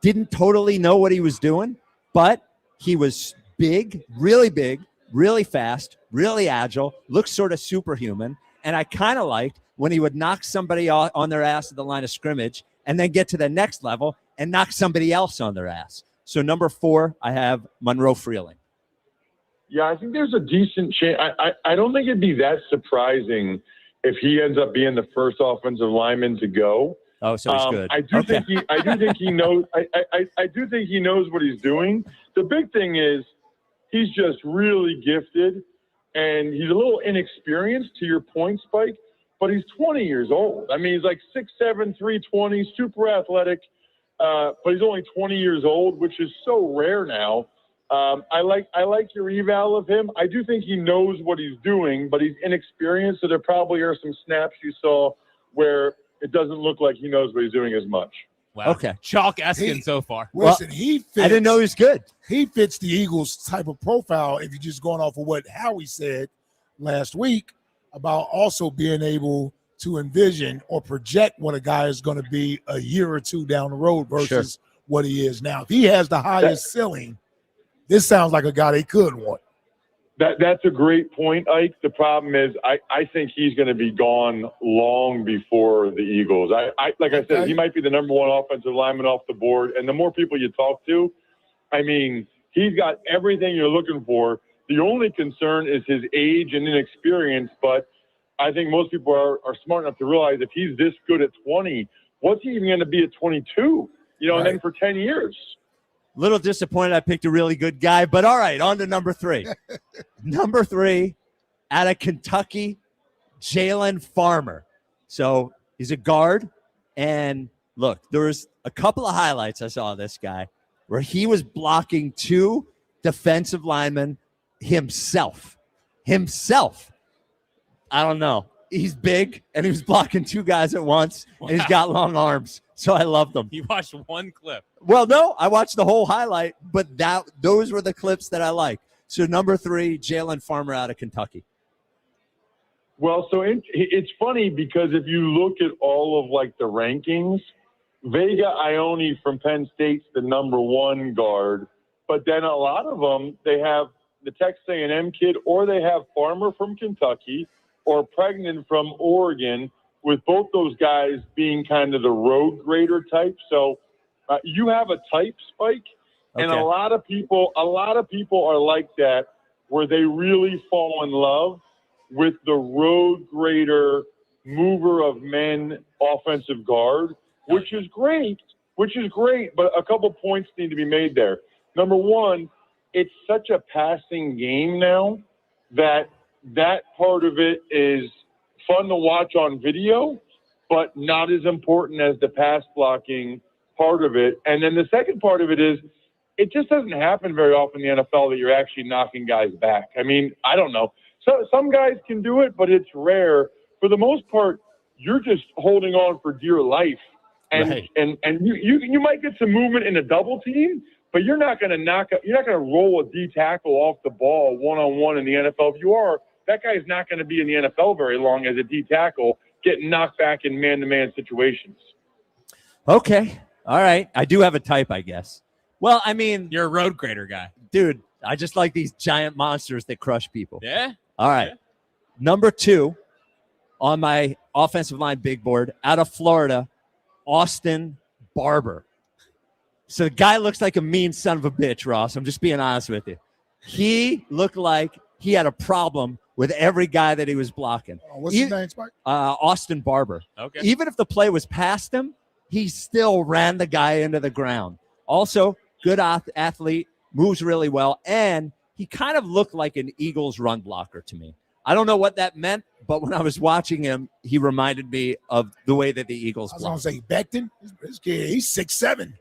didn't totally know what he was doing, but he was big, really fast, really agile, looked sort of superhuman. And I kind of liked when he would knock somebody on their ass at the line of scrimmage and then get to the next level and knock somebody else on their ass. So number 4, I have Monroe Freeling. Yeah, I think there's a decent chance. I don't think it'd be that surprising if he ends up being the first offensive lineman to go. Oh, so he's good. I do think he knows. I do think he knows what he's doing. The big thing is he's just really gifted, and he's a little inexperienced, to your point, Spike. But he's 20 years old. I mean, he's like 6'7", 320, super athletic. But he's only 20 years old, which is so rare now. I like your eval of him. I do think he knows what he's doing, but he's inexperienced. So there probably are some snaps you saw where it doesn't look like he knows what he's doing as much. Wow. Okay. Chalk Eskin so far. Listen, he fits, I didn't know he was good. He fits the Eagles type of profile if you're just going off of what Howie said last week about also being able to envision or project what a guy is going to be a year or two down the road versus what he is now. If he has the highest ceiling, this sounds like a guy they could want. That's a great point, Ike. The problem is I think he's going to be gone long before the Eagles. Like I said, he might be the number 1 offensive lineman off the board. And the more people you talk to, I mean, he's got everything you're looking for. The only concern is his age and inexperience. But I think most people are smart enough to realize if he's this good at 20, what's he even going to be at 22? And then for 10 years. Little disappointed I picked a really good guy, but all right, on to number 3. Number 3, out of Kentucky, Jalen Farmer. So he's a guard, and look, there was a couple of highlights I saw of this guy where he was blocking 2 defensive linemen himself. I don't know. He's big, and he was blocking 2 guys at once, and he's got long arms. So I loved them. You watched one clip. Well, no, I watched the whole highlight, but those were the clips that I liked. So number 3, Jalen Farmer out of Kentucky. Well, so it's funny because if you look at all of like the rankings, Vega Ione from Penn State's the number 1 guard, but then a lot of them, they have the Texas A&M kid, or they have Farmer from Kentucky, or Pregnan from Oregon, with both those guys being kind of the road grader type. So you have a type, Spike, and Okay. a lot of people are like that, where they really fall in love with the road grader, mover of men offensive guard, which is great, but a couple points need to be made there. Number one, it's such a passing game now that part of it is fun to watch on video, but not as important as the pass blocking part of it. And then the second part of it is it just doesn't happen very often in the NFL that you're actually knocking guys back. I mean, I don't know. So some guys can do it, but it's rare. For the most part, you're just holding on for dear life. And Right. and you might get some movement in a double team, but you're not going to roll a D tackle off the ball one-on-one in the NFL. If you are, that guy's not going to be in the NFL very long as a D tackle, getting knocked back in man-to-man situations. Okay. All right. I do have a type, I guess. Well, I mean, You're a road grader guy. dude, I just like these giant monsters that crush people. Yeah? All right. Number 2 on my offensive line big board out of Florida, Austin Barber. So the guy looks like a mean son of a bitch, Ross. I'm just being honest with you. He looked like he had a problem with every guy that he was blocking. What's his name, Spike? Austin Barber. Okay. Even if the play was past him, he still ran the guy into the ground. Also, good athlete, moves really well, and he kind of looked like an Eagles run blocker to me. I don't know what that meant, but when I was watching him, he reminded me of the way that the Eagles I was block. going to say Becton. This kid, he's 6'7".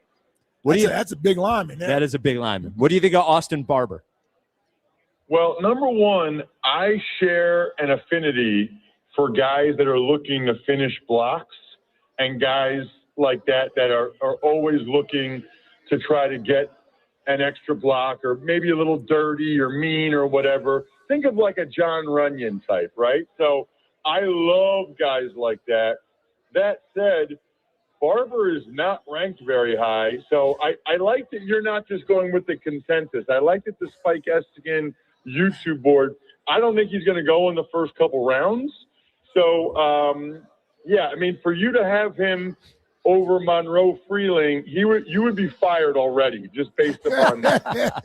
That's a big lineman. That is a big lineman. What do you think of Austin Barber? Well, number one, I share an affinity for guys that are looking to finish blocks and guys like that are always looking to try to get an extra block or maybe a little dirty or mean or whatever. Think of like a John Runyon type, right? So I love guys like that. That said, Barber is not ranked very high. So I like that you're not just going with the consensus. I like that the Spike Estigan YouTube board, I don't think he's going to go in the first couple rounds. So, yeah, I mean, for you to have him over Monroe Freeling, you would be fired already just based upon that.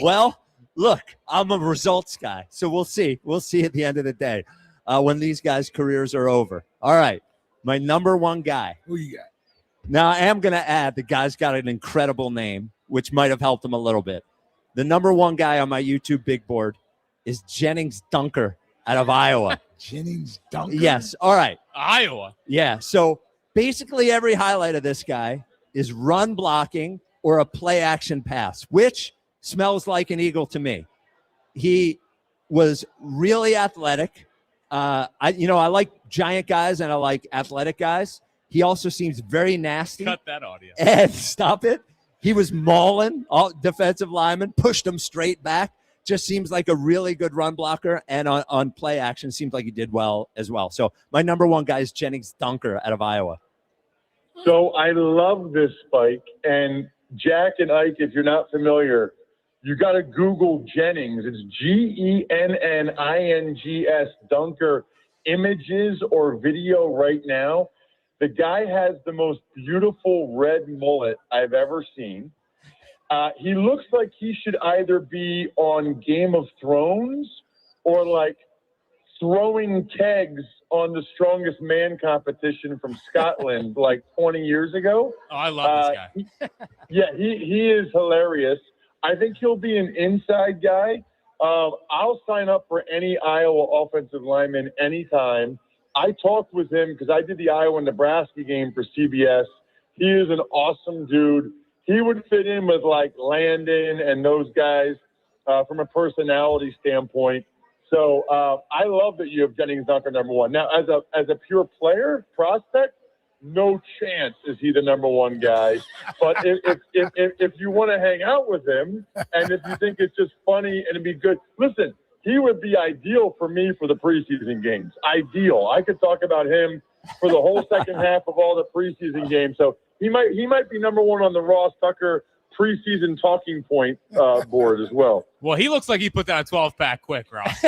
Well, look, I'm a results guy, so we'll see. We'll see at the end of the day when these guys' careers are over. All right, my number one guy. Who you got? Now, I am going to add the guy's got an incredible name, which might have helped him a little bit. The number one guy on my YouTube big board is Jennings Dunker out of Iowa. Jennings Dunker? Yes. All right. Iowa. Yeah. So basically every highlight of this guy is run blocking or a play action pass, which smells like an Eagle to me. He was really athletic. I like giant guys and I like athletic guys. He also seems very nasty. Cut that audio. And stop it. He was mauling all defensive linemen, pushed them straight back. Just seems like a really good run blocker. And on play action, seems like he did well as well. So my number one guy is Jennings Dunker out of Iowa. So I love this, Spike. And Jack and Ike, if you're not familiar, you got to Google Jennings. It's Gennings, Dunker, images or video right now. The guy has the most beautiful red mullet I've ever seen. He looks like he should either be on Game of Thrones or like throwing kegs on the strongest man competition from Scotland like 20 years ago. Oh, I love this guy. He is hilarious. I think he'll be an inside guy. I'll sign up for any Iowa offensive lineman anytime. I talked with him because I did the Iowa-Nebraska game for CBS. He is an awesome dude. He would fit in with like Landon and those guys from a personality standpoint. So I love that you have Jennings Dunker number one. Now, as a pure player prospect, no chance is he the number one guy. But if you want to hang out with him and if you think it's just funny and it'd be good, listen, he would be ideal for me for the preseason games. Ideal. I could talk about him for the whole second half of all the preseason games. So he might be number one on the Ross Tucker preseason talking point board as well. Well, he looks like he put down a 12-pack quick, Ross.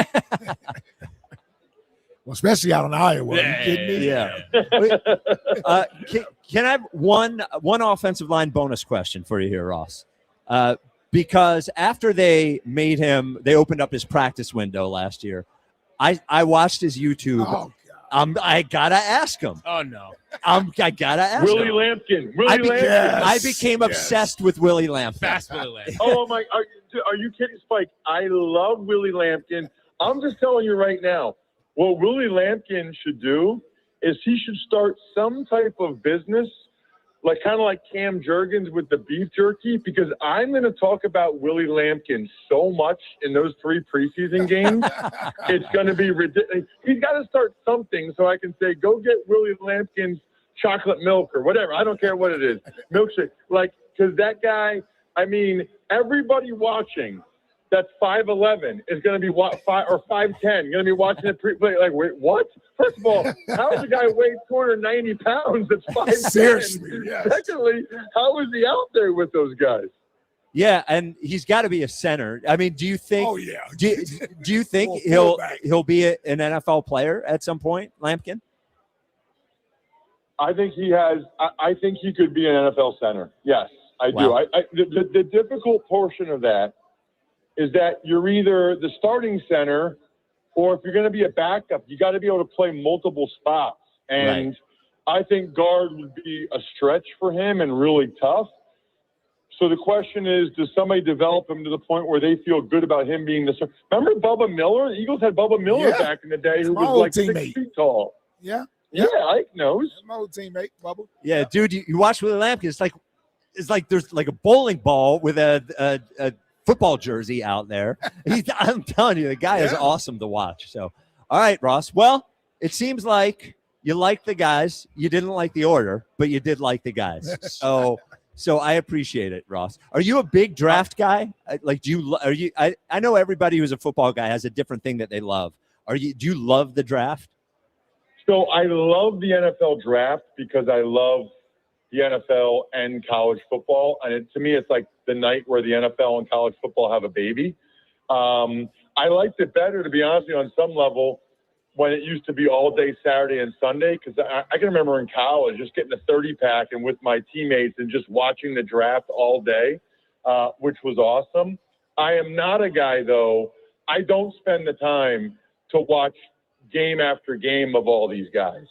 Well, especially out in Iowa. Are you kidding me? Yeah. Can I have one offensive line bonus question for you here, Ross? Because after they opened up his practice window last year, I watched his YouTube. Oh, I gotta ask him. Oh no! I gotta ask Willie him. Lampkin. I became obsessed with Willie Lampkin. Fast Willie Lampkin. Oh my! Are you kidding, Spike? I love Willie Lampkin. I'm just telling you right now. What Willie Lampkin should do is he should start some type of business, like kind of like Cam Jurgens with the beef jerky, because I'm going to talk about Willie Lampkin so much in those 3 preseason games. It's going to be ridiculous. He's got to start something so I can say, go get Willie Lampkin's chocolate milk or whatever. I don't care what it is. Milkshake. Like, because that guy, I mean, everybody watching that's 5'11" is going to be 5 or 5'10", going to be watching it like, wait, what? First of all, how is a guy weighing 290 pounds that's 5'10"? Seriously, yes. Secondly, how is he out there with those guys? Yeah, and he's got to be a center. I mean, do you think? Oh yeah. Do you think he'll be an NFL player at some point, Lampkin? I think he has. I think he could be an NFL center. Yes, I do. The difficult portion of that is that you're either the starting center, or if you're going to be a backup, you got to be able to play multiple spots. And I think guard would be a stretch for him and really tough. So the question is, does somebody develop him to the point where they feel good about him being the starter? Remember Bubba Miller? The Eagles had Bubba Miller back in the day, who was like 6 feet tall. Yeah. Yeah, Ike knows. My old teammate, Bubba. Yeah, dude, you watch Willie Lampkin. It's like there's like a bowling ball with a football jersey out there. I'm telling you, the guy is awesome to watch. So, all right, Ross. Well, it seems like you like the guys. You didn't like the order, but you did like the guys. So I appreciate it, Ross. Are you a big draft guy? Like, I know everybody who's a football guy has a different thing that they love. Do you love the draft? So I love the NFL draft because I love the NFL and college football. And to me, it's like the night where the NFL and college football have a baby. I liked it better, to be honest with you, on some level, when it used to be all day Saturday and Sunday. Because I can remember in college just getting a 30-pack and with my teammates and just watching the draft all day, which was awesome. I am not a guy, though. I don't spend the time to watch game after game of all these guys.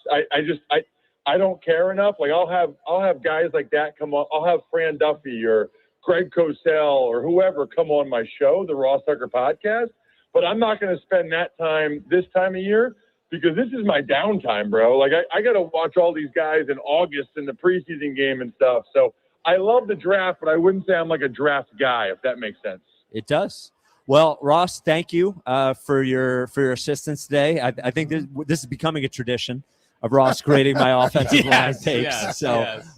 I don't care enough. Like I'll have guys like that come on. I'll have Fran Duffy or Greg Cosell or whoever come on my show, the Ross Tucker podcast. But I'm not going to spend that time this time of year because this is my downtime, bro. Like I got to watch all these guys in August in the preseason game and stuff. So I love the draft, but I wouldn't say I'm like a draft guy, if that makes sense. It does. Well, Ross, thank you for your assistance today. I think this is becoming a tradition of Ross grading my offensive line takes.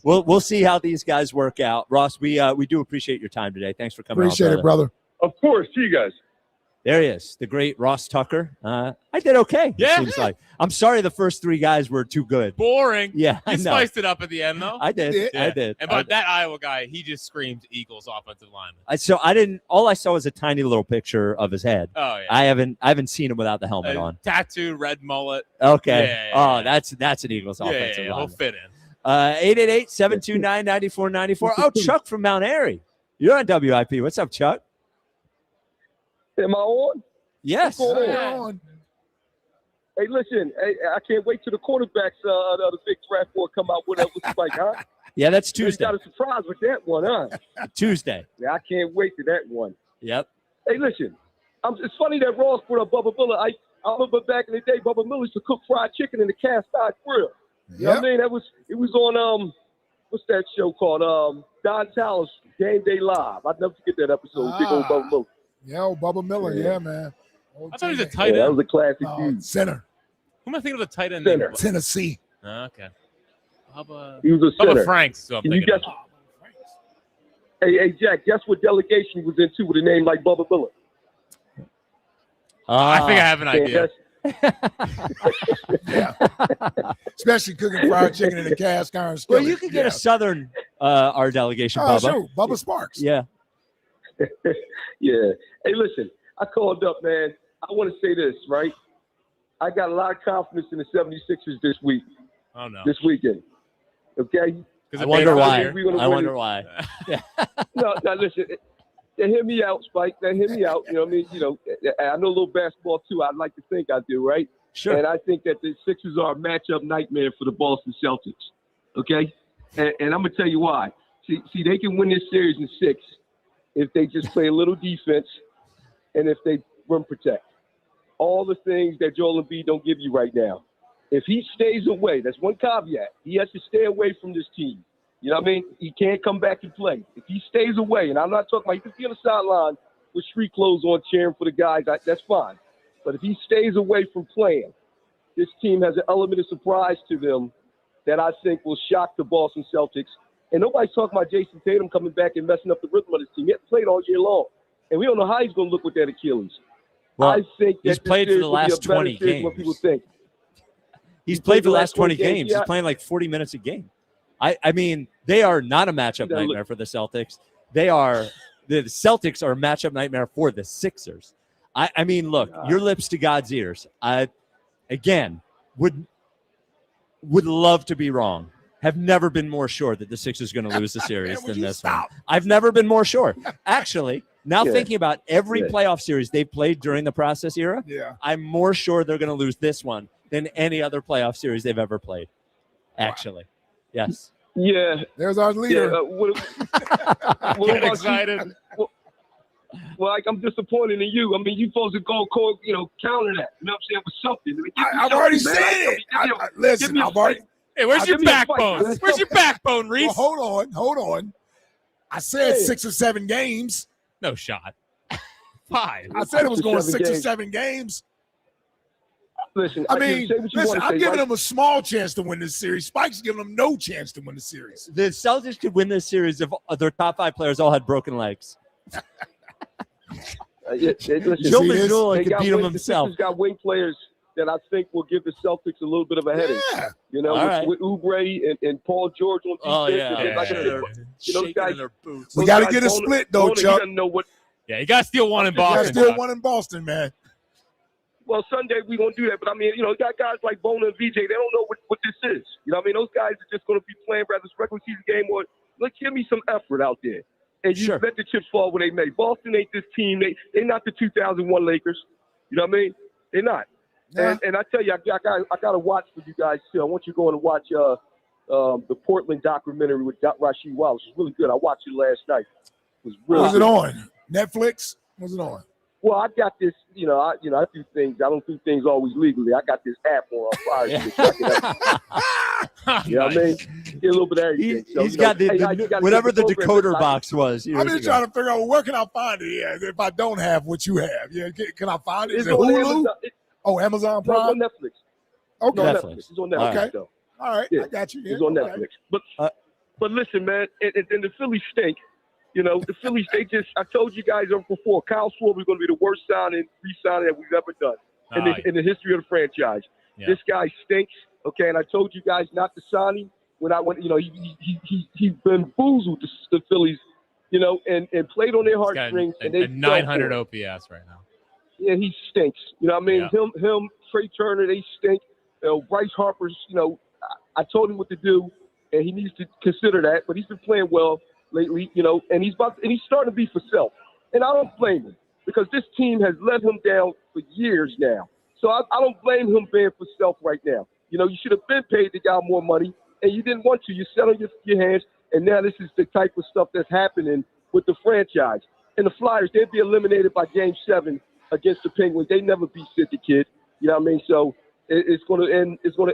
We'll see how these guys work out. Ross, we do appreciate your time today. Thanks for coming. Appreciate it, brother. Of course. See you guys. There he is, the great Ross Tucker. I did okay. Yeah. It seems like. I'm sorry the first 3 guys were too good. Boring. Yeah, You spiced it up at the end, though. I did. Yeah. I did. And but that Iowa guy, he just screamed Eagles offensive lineman. All I saw was a tiny little picture of his head. Oh, yeah. I haven't seen him without the helmet on. Tattoo, red mullet. Okay. Yeah. That's an Eagles offensive lineman. He'll fit in. 888-729-9494. Oh, Chuck from Mount Airy. You're on WIP. What's up, Chuck? Am I on? Yes. What's going on? Hey, listen, I can't wait till the quarterbacks of the big draft board come out with Spike, huh? Yeah, that's Tuesday. You got a surprise with that one, huh? Tuesday. Yeah, I can't wait to that one. Yep. Hey, listen, it's funny that Ross put up Bubba Miller. I remember back in the day, Bubba Miller used to cook fried chicken in the cast iron grill. You know what I mean? It was on what's that show called? Don Tallis Game Day Live. I'd never forget that episode. Big old Bubba Miller. Yeah, old Bubba Miller. Yeah, man. I thought he was a tight end. That was a classic dude. Center. Who am I thinking of the tight end? Center. Tennessee. Okay. Bubba. He was a center. Bubba Franks. So I'm Can you thinking guess? Hey, Jack, guess what delegation was into with a name like Bubba Miller? I think I have an idea. Yeah. Especially cooking fried chicken in a cast iron Well, skillet. you could get a Southern our delegation, Oh, Bubba. sure. Bubba Sparks. Yeah. Yeah. Hey, listen, I called up, man. I want to say this, right? I got a lot of confidence in the 76ers this week. Oh, no. This weekend. Okay? I wonder why. I wonder why. No, listen. Now, hear me out, Spike. Now, hear me out. You know what I mean? You know, I know a little basketball, too. I'd like to think I do, right? Sure. And I think that the Sixers are a matchup nightmare for the Boston Celtics. Okay? And I'm going to tell you why. See, they can win this series in 6 if they just play a little defense and if they rim protect. All the things that Joel Embiid don't give you right now. If he stays away, that's one caveat. He has to stay away from this team. You know what I mean? He can't come back and play. If he stays away, and I'm not talking about he can be on the sideline with street clothes on cheering for the guys, that's fine. But if he stays away from playing, this team has an element of surprise to them that I think will shock the Boston Celtics. And nobody's talking about Jason Tatum coming back and messing up the rhythm of this team. He hasn't played all year long. And we don't know how he's going to look with that Achilles. Well, I think he's that played for the last 20 games. What people think. He's played for the last 20 games. He's playing like 40 minutes a game. I mean, they are not a matchup nightmare for the Celtics. The Celtics are a matchup nightmare for the Sixers. I mean, look, your lips to God's ears. I, again, would love to be wrong. Have never been more sure that the Sixers are going to lose the series than this one. I've never been more sure. Actually, now thinking about every playoff series they've played during the process era, I'm more sure they're going to lose this one than any other playoff series they've ever played. Actually, yes. Yeah. There's our leader. Yeah, what Get excited. Well, I'm disappointed in you. I mean, you're supposed to go, counter that. You know what I'm saying? With something. I've already said it. Listen, I've already. Hey, where's your backbone? Where's your backbone, Reese? Well, hold on. I said 6 or 7 games. No shot. 5. I said it was going 6 or 7 games. Listen, I'm giving them a small chance to win this series. Spike's giving them no chance to win the series. The Celtics could win this series if their top 5 players all had broken legs. Joe Mazzulla could beat him himself. He's got wing players that I think will give the Celtics a little bit of a headache. Yeah. You know, with Oubre and Paul George on defense. Those guys, we got to get a split, though, Chuck. Yeah, you got to steal one in Boston. You got to steal one in Boston, man. Well, Sunday we won't do that, but I mean, you got guys like Bona and VJ. They don't know what this is. You know what I mean? Those guys are just going to be playing rather this regular season game or give me some effort out there. And you let the chips fall where they may. Boston ain't this team. They're not the 2001 Lakers. You know what I mean? They're not. Yeah. And I tell you, I got to watch for you guys too. I want you going to watch the Portland documentary with Rasheed Wallace. It's really good. I watched it last night. It was really Was it on Netflix? Was it on? Well, I got this. I do things. I don't do things always legally. I got this app on Fire. You know what I mean? Get a little bit of everything. He's got whatever the decoder box was. I'm just trying to figure out where can I find it. Yeah, if I don't have what you have, can I find it? Is it Hulu? Amazon Prime? No, on Netflix. Okay. Netflix. It's on Netflix. Okay. Though. All right. Yeah. I got you. Yeah. It's on Netflix. But listen, man, and the Phillies stink. The Phillies, I told you guys before, Kyle Schwarber was going to be the worst re-signing that we've ever done in the history of the franchise. Yeah. This guy stinks, okay? And I told you guys not to sign him when I went, he bamboozled the Phillies, and played on their heartstrings. And they 900 OPS right now. Yeah, he stinks. You know what I mean? Yeah. Him, Trey Turner, they stink. Bryce Harper's, I told him what to do, and he needs to consider that, but he's been playing well lately, and he's starting to be for self. And I don't blame him because this team has let him down for years now. So I don't blame him being for self right now. You should have been paid the guy more money, and you didn't want to. You sat on your hands, and now this is the type of stuff that's happening with the franchise. And the Flyers, they'd be eliminated by Game 7 against the Penguins. They never beat Sid the Kid. You know what I mean? So it's going to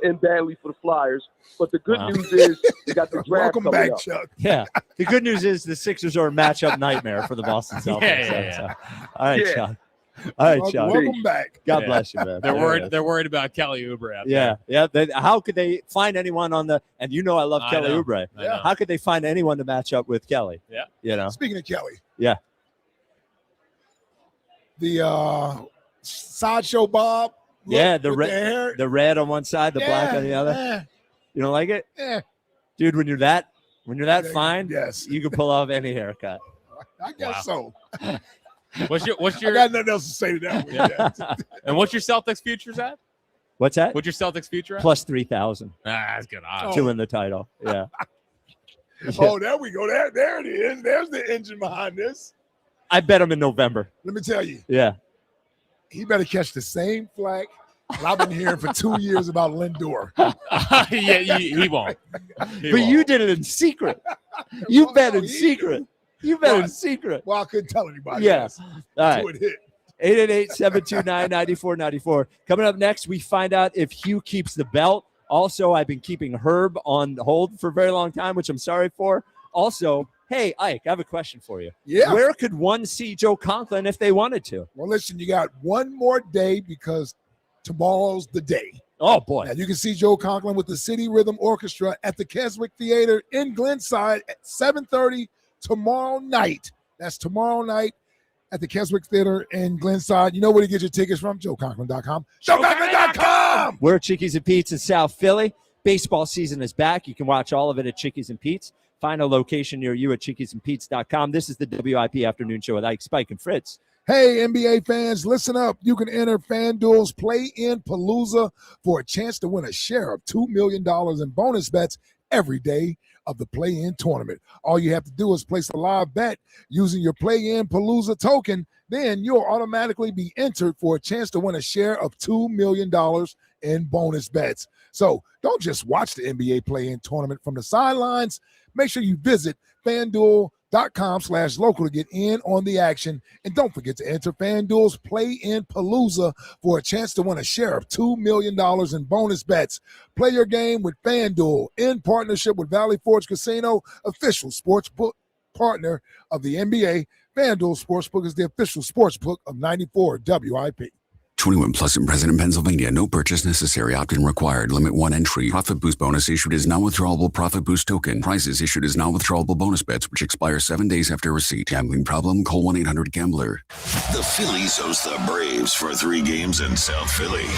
end badly for the Flyers. But the good news is they got the draft coming back, up. Chuck. Yeah. The good news is the Sixers are a matchup nightmare for the Boston Celtics. Yeah. All right, Sean. All right, Sean. Welcome back. God bless you, man. They're worried about Kelly Oubre. Yeah. How could they find anyone on the? And I love Kelly Oubre. How could they find anyone to match up with Kelly? Yeah. Speaking of Kelly. Yeah. The Sideshow Bob. Yeah, the with hair. the red on one side, the black on the other. Yeah. You don't like it? Yeah. Dude, when you're that fine, yes, you can pull off any haircut. I guess so. What's your I got nothing else to say to that one. Yeah. And what's your Celtics futures at? What's that? What's your Celtics future at? Plus 3,000 that's good odds. to win the title. Yeah. Oh, there we go. There it is. There's the engine behind this. I bet him in November. Let me tell you. Yeah. He better catch the same flack that I've been hearing for 2 years about Lindor. Yeah, he won't. You did it in secret. You bet in secret. You bet in secret. Well, I couldn't tell anybody. Yeah. Else. All Until right. it hit. 888-729-9494. Coming up next, we find out if Hugh keeps the belt. Also, I've been keeping Herb on hold for a very long time, which I'm sorry for. Also, hey, Ike, I have a question for you. Yeah. Where could one see Joe Conklin if they wanted to? Well, listen, you got one more day because tomorrow's the day. Oh, boy. Now, you can see Joe Conklin with the City Rhythm Orchestra at the Keswick Theater in Glenside at 7:30 tomorrow night. That's tomorrow night at the Keswick Theater in Glenside. You know where to get your tickets from? JoeConklin.com. JoeConklin.com! We're at Chickies and Pete's in South Philly. Baseball season is back. You can watch all of it at Chickies and Pete's. Find a location near you at chickiesandpete's.com. This is the WIP Afternoon Show with Ike, Spike, and Fritz. Hey, NBA fans, listen up. You can enter FanDuel's Play-In Palooza for a chance to win a share of $2 million in bonus bets every day of the Play-In tournament. All you have to do is place a live bet using your Play-In Palooza token. Then you'll automatically be entered for a chance to win a share of $2 million in bonus bets. So don't just watch the NBA Play-In tournament from the sidelines. Make sure you visit FanDuel.com/local to get in on the action. And don't forget to enter FanDuel's Play-In Palooza for a chance to win a share of $2 million in bonus bets. Play your game with FanDuel in partnership with Valley Forge Casino, official sportsbook partner of the NBA. FanDuel Sportsbook is the official sportsbook of 94 WIP. 21 plus in President, Pennsylvania. No purchase necessary. Opt-in required. Limit 1 entry. Profit boost bonus issued as non-withdrawable profit boost token. Prizes issued as non-withdrawable bonus bets, which expire 7 days after receipt. Gambling problem? Call 1-800-GAMBLER. The Phillies host the Braves for 3 games in South Philly.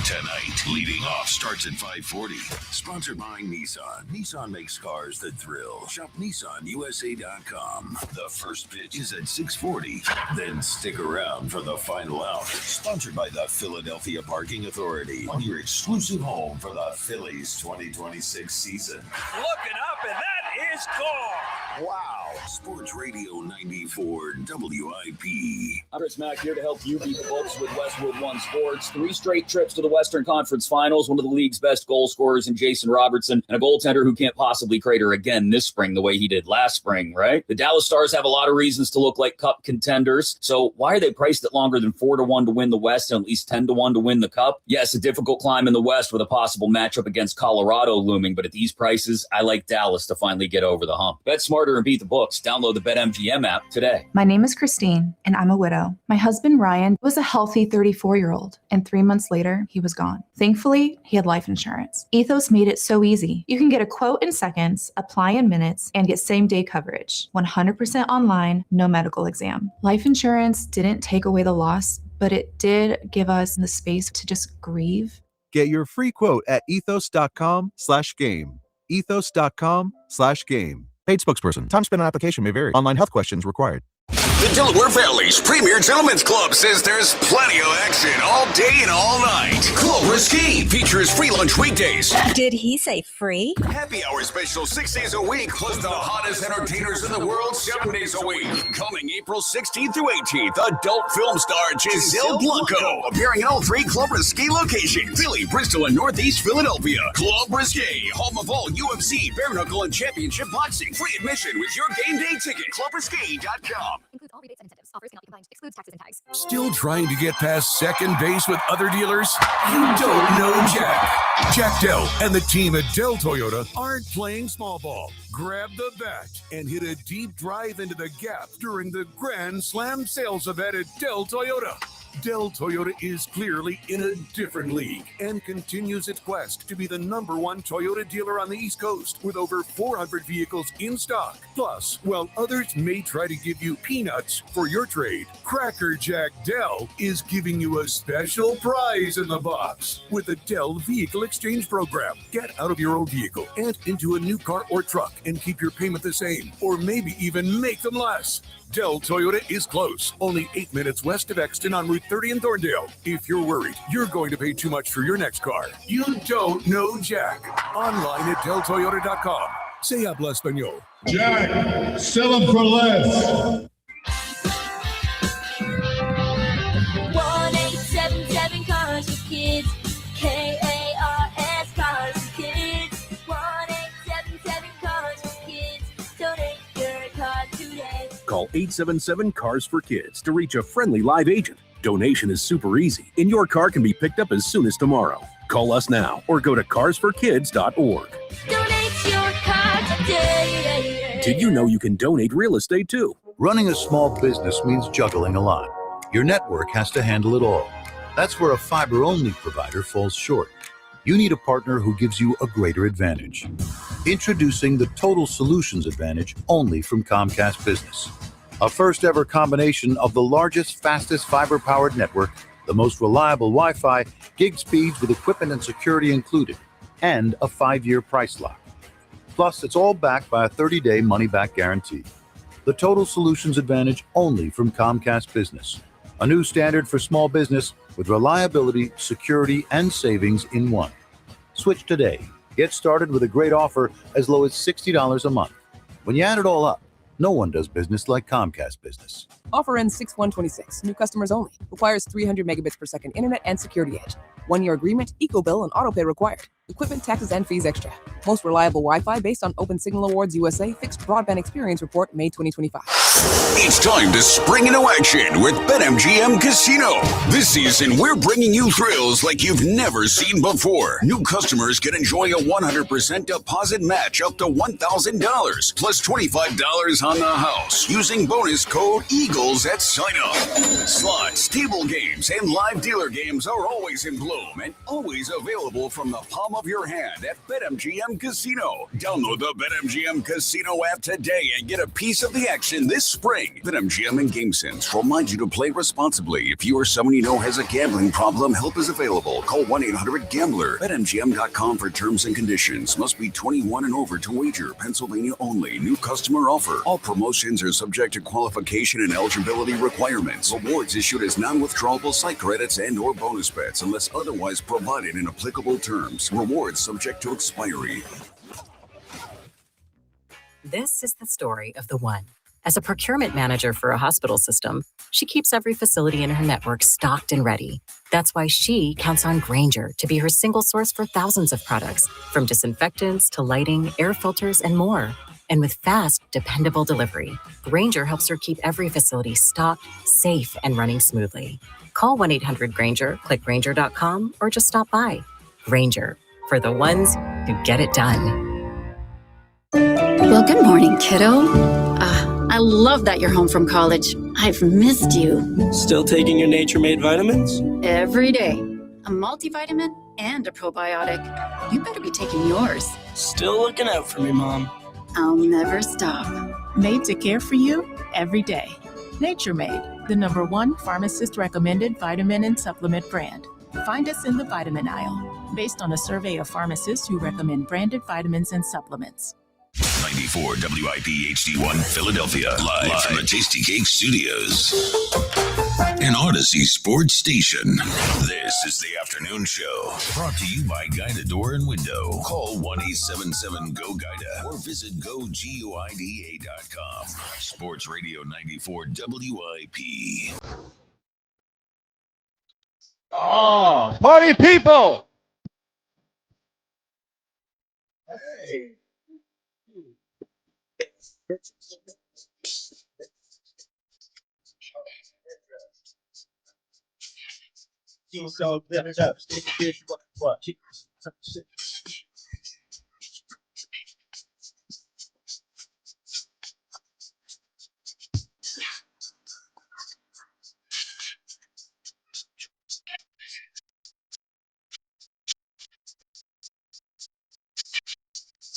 Tonight, leading off starts at 5:40. Sponsored by Nissan. Nissan makes cars that thrill. Shop NissanUSA.com. The first pitch is at 6:40. Then stick around for the final out. Sponsored by the Philadelphia Parking Authority. On your exclusive home for the Phillies 2026 season. Looking up, and that is gone. Wow. Sports Radio 94 WIP. I'm Chris Mack here to help you beat the books with Westwood One Sports. 3 straight trips to the Western Conference Finals, one of the league's best goal scorers in Jason Robertson, and a goaltender who can't possibly crater again this spring the way he did last spring, right? The Dallas Stars have a lot of reasons to look like cup contenders, so why are they priced at longer than 4-1 to win the West and at least 10-1 to win the Cup? Yes, a difficult climb in the West with a possible matchup against Colorado looming, but at these prices, I like Dallas to finally get over the hump. Bet smarter and beat the books. Download the BetMGM app today. My name is Christine, and I'm a widow. My husband, Ryan, was a healthy 34-year-old, and 3 months later, he was gone. Thankfully, he had life insurance. Ethos made it so easy. You can get a quote in seconds, apply in minutes, and get same-day coverage. 100% online, no medical exam. Life insurance didn't take away the loss, but it did give us the space to just grieve. Get your free quote at ethos.com/game. Ethos.com/game. Paid spokesperson. Time spent on application may vary. Online health questions required. The Delaware Valley's premier gentlemen's club says there's plenty of action all day and all night. Club Risque features free lunch weekdays. Did he say free? Happy hour special 6 days a week, plus the hottest entertainers in the world 7 days a week. Coming April 16th through 18th, adult film star Giselle Blanco appearing in all 3 Club Risque locations: Philly, Bristol, and Northeast Philadelphia. Club Risque, home of all UFC, bare knuckle, and championship boxing. Free admission with your game day ticket. ClubRisque.com. Includes all rebates and incentives. Offers cannot be combined. Excludes taxes and tags. Still trying to get past second base with other dealers? You don't know Jack. Jack Dell and the team at Dell Toyota aren't playing small ball. Grab the bat and hit a deep drive into the gap during the Grand Slam sales event at Dell Toyota. Dell Toyota is clearly in a different league and continues its quest to be the #1 Toyota dealer on the East Coast with over 400 vehicles in stock. Plus, while others may try to give you peanuts for your trade, Cracker Jack Dell is giving you a special prize in the box with the Dell Vehicle Exchange Program. Get out of your old vehicle and into a new car or truck and keep your payment the same, or maybe even make them less. Dell Toyota is close, only 8 minutes west of Exton on Route 30 in Thorndale. If you're worried you're going to pay too much for your next car, you don't know Jack. Online at DellToyota.com. Se habla español. Jack, sell them for less. 1-877 Cars for Kids. KARS Cars for Kids. 1-877 Cars for Kids. Donate your car today. Call 877-CARS-FOR-KIDS to reach a friendly live agent. Donation is super easy, and your car can be picked up as soon as tomorrow. Call us now or go to carsforkids.org. Donate your car today. Did you know you can donate real estate too? Running a small business means juggling a lot. Your network has to handle it all. That's where a fiber-only provider falls short. You need a partner who gives you a greater advantage. Introducing the Total Solutions Advantage only from Comcast Business. A first-ever combination of the largest, fastest fiber-powered network, the most reliable Wi-Fi, gig speeds with equipment and security included, and a 5-year price lock. Plus, it's all backed by a 30-day money-back guarantee. The Total Solutions Advantage only from Comcast Business. A new standard for small business with reliability, security, and savings in one. Switch today. Get started with a great offer as low as $60 a month. When you add it all up, no one does business like Comcast Business. Offer ends 6/1/26. New customers only. Requires 300 megabits per second internet and security edge. 1-year agreement, eco-bill, and autopay required. Equipment, taxes, and fees extra. Most reliable Wi-Fi based on Open Signal Awards USA Fixed Broadband Experience Report, May 2025. It's time to spring into action with BetMGM Casino. This season, we're bringing you thrills like you've never seen before. New customers can enjoy a 100% deposit match up to $1,000 plus $25 on the house using bonus code EAGLES at sign up. Slots, table games, and live dealer games are always in bloom and always available from the palm of your hand at BetMGM Casino. Download the BetMGM Casino app today and get a piece of the action this spring. BetMGM and GameSense remind you to play responsibly. If you or someone you know has a gambling problem, help is available. Call 1-800-GAMBLER. BetMGM.com for terms and conditions. Must be 21 and over to wager. Pennsylvania only. New customer offer. All promotions are subject to qualification and eligibility requirements. Rewards issued as non-withdrawable site credits and or bonus bets unless otherwise provided in applicable terms. Rewards subject to expiry. This is the story of the one. As a procurement manager for a hospital system, she keeps every facility in her network stocked and ready. That's why she counts on Grainger to be her single source for thousands of products, from disinfectants to lighting, air filters, and more. And with fast, dependable delivery, Grainger helps her keep every facility stocked, safe, and running smoothly. Call 1-800-GRAINGER, click Grainger.com, or just stop by. Grainger, for the ones who get it done. Well, good morning, kiddo. I love that you're home from college. I've missed you. Still taking your Nature-Made vitamins? Every day. A multivitamin and a probiotic. You better be taking yours. Still looking out for me, Mom. I'll never stop. Made to care for you every day. Nature Made, the #1 pharmacist-recommended vitamin and supplement brand. Find us in the vitamin aisle, based on a survey of pharmacists who recommend branded vitamins and supplements. 94 WIP HD1 Philadelphia. Live from the Tasty Cake Studios. An Odyssey sports station. This is the afternoon show. Brought to you by Guida Door and Window. Call 1-877-GO-GUIDA or visit GoGuida.com. Sports Radio 94 WIP. Oh, party people! Hey. So what?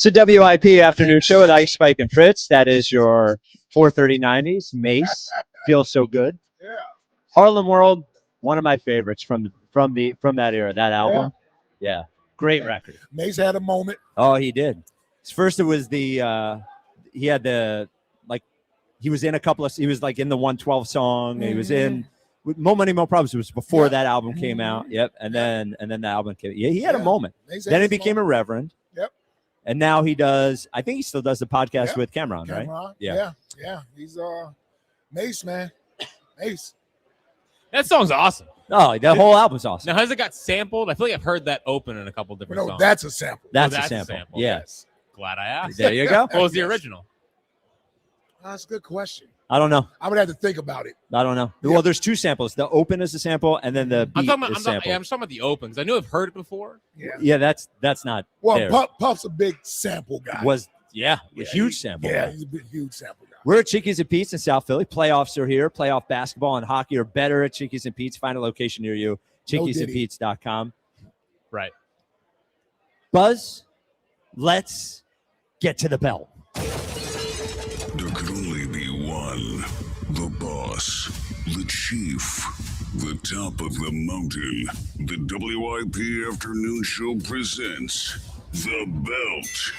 It's a WIP afternoon show with Ice Spike and Fritz. That is your 4:30 90s. Mace feels so good. Yeah. Harlem World, one of my favorites from that era. That album, yeah, great record. Mace had a moment. Oh, he did. First, it was he had he was in a couple of, he was like in the 112 song. He was in with Mo Money, Mo Problems. It was before that album came out. Yep. And then the album came. Yeah, he had a moment. Then he became a reverend. Yep. And now he does, I think he still does the podcast with Cameron, right? Yeah. He's Mace, man. Mace. That song's awesome. Oh, that whole album's awesome. Now, has it got sampled? I feel like I've heard that open in a couple different songs. That's a sample. That's a sample. Yes. Glad I asked. There you go. What was the original? That's a good question. I don't know. I would have to think about it. I don't know. Well, there's two samples. The open is a sample, and then the beat I'm is sample. I'm just talking about the opens. I knew I've heard it before. Yeah, that's not Well, fair. Puff's a big sample guy. A huge sample. Yeah, guy. he's a big, huge sample guy. We're at Chickies and Pete's in South Philly. Playoffs are here. Playoff basketball and hockey are better at Chickies and Pete's. Find a location near you. ChickiesandPete's.com. Right. Buzz, let's get to the belt. There could only be one. The boss, the chief, the top of the mountain. The WIP Afternoon Show presents The Belt.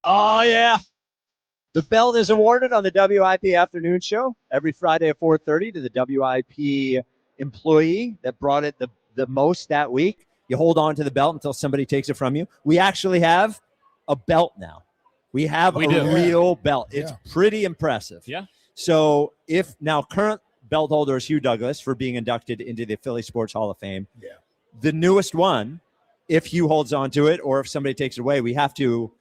Oh, yeah. The belt is awarded on the WIP Afternoon Show every Friday at 4:30 to the WIP employee that brought it the most that week. You hold on to the belt until somebody takes it from you. We actually have a belt now. We have a real belt. It's pretty impressive. Yeah. So if now current belt holder is Hugh Douglas for being inducted into the Philly Sports Hall of Fame. Yeah. The newest one, if Hugh holds on to it or if somebody takes it away, we have to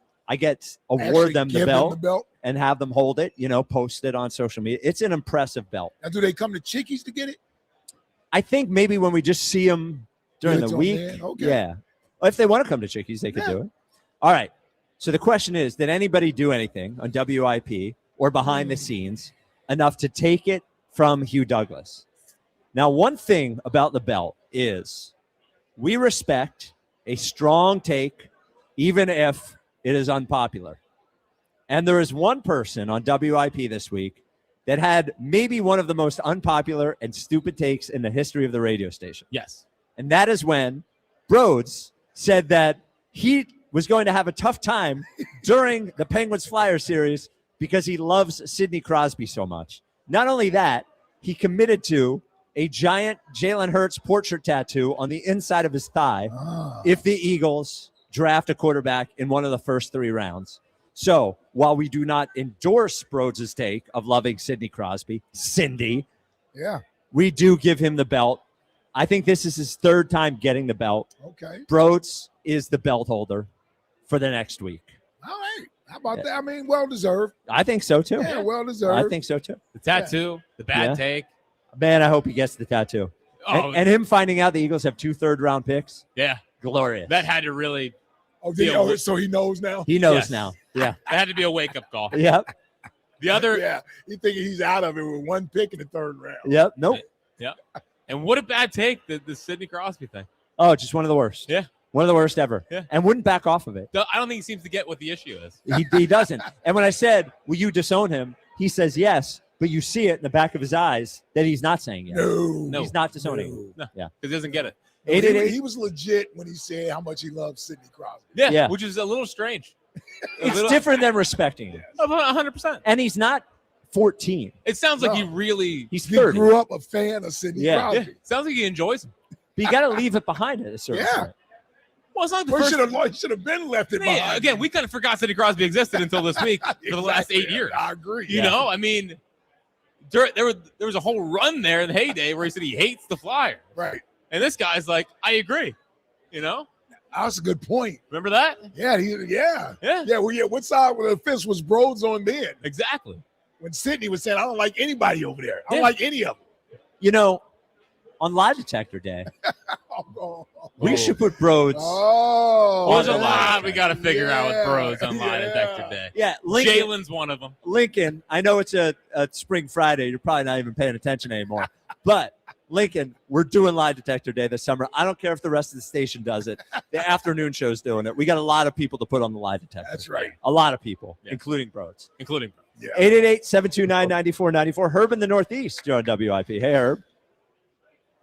award them the belt and have them hold it, post it on social media. It's an impressive belt. Now, do they come to Chickies to get it? I think maybe when we just see them during the week. Okay. Yeah. If they want to come to Chickies, they could do it. All right. So the question is, did anybody do anything on WIP or behind the scenes enough to take it from Hugh Douglas? Now, one thing about the belt is we respect a strong take, even if it is unpopular. And there is one person on WIP this week that had maybe one of the most unpopular and stupid takes in the history of the radio station. Yes. And that is when Rhodes said that he was going to have a tough time during the Penguins Flyers series because he loves Sidney Crosby so much. Not only that, he committed to a giant Jalen Hurts portrait tattoo on the inside of his thigh if the Eagles draft a quarterback in one of the first 3 rounds. So while we do not endorse Rhodes' take of loving Sidney Crosby, we do give him the belt. I think this is his 3rd time getting the belt. Okay. Rhodes is the belt holder for the next week. All right. How about that? I mean, well-deserved. I think so, too. Yeah, well-deserved. I think so, too. The tattoo, the bad take. Man, I hope he gets the tattoo. Oh. And him finding out the Eagles have 2 third-round picks. Yeah. Glorious. That had to really... so he knows now? He knows now. Yeah. That had to be a wake-up call. Yep. The other... Yeah. He thinking he's out of it with 1 pick in the 3rd round. Yep. Nope. Yep. And what a bad take, the Sidney Crosby thing. Oh, just one of the worst. Yeah. One of the worst ever. Yeah. And wouldn't back off of it. I don't think he seems to get what the issue is. He doesn't. And when I said, will you disown him? He says yes, but you see it in the back of his eyes that he's not saying yes. No. He's not disowning. No. Yeah. Because he doesn't get it. He was legit when he said how much he loves Sidney Crosby. Yeah. Which is a little strange. It's different than respecting him. 100%. And he's not 14. It sounds like he's 30. He grew up a fan of Sidney Crosby. Yeah. Sounds like he enjoys him. But you got to leave it behind at a certain point. Well, it's not the first. He should have been left it behind. Again, we kind of forgot Sidney Crosby existed until this week for the last 8 years. I agree. You know, I mean, there was a whole run there in the heyday where he said he hates the Flyers. Right. And this guy's like, I agree. You know? That's a good point. Remember that? Yeah. What side of the fence was Rhodes on then? Exactly. When Sidney was saying, I don't like anybody over there. I don't like any of them. You know, on Lie Detector Day, We should put Broads. Oh, There's a lot we got to figure out with Bros on Lie Detector Day. Yeah, Lincoln, Jalen's one of them. Lincoln, I know it's a spring Friday. You're probably not even paying attention anymore. But, Lincoln, we're doing Lie Detector Day this summer. I don't care if the rest of the station does it. The afternoon show's doing it. We got a lot of people to put on the lie detector. That's right. A lot of people, including Broads. Yeah. 888-729-9494. Herb in the Northeast. You're on WIP. Hey, Herb.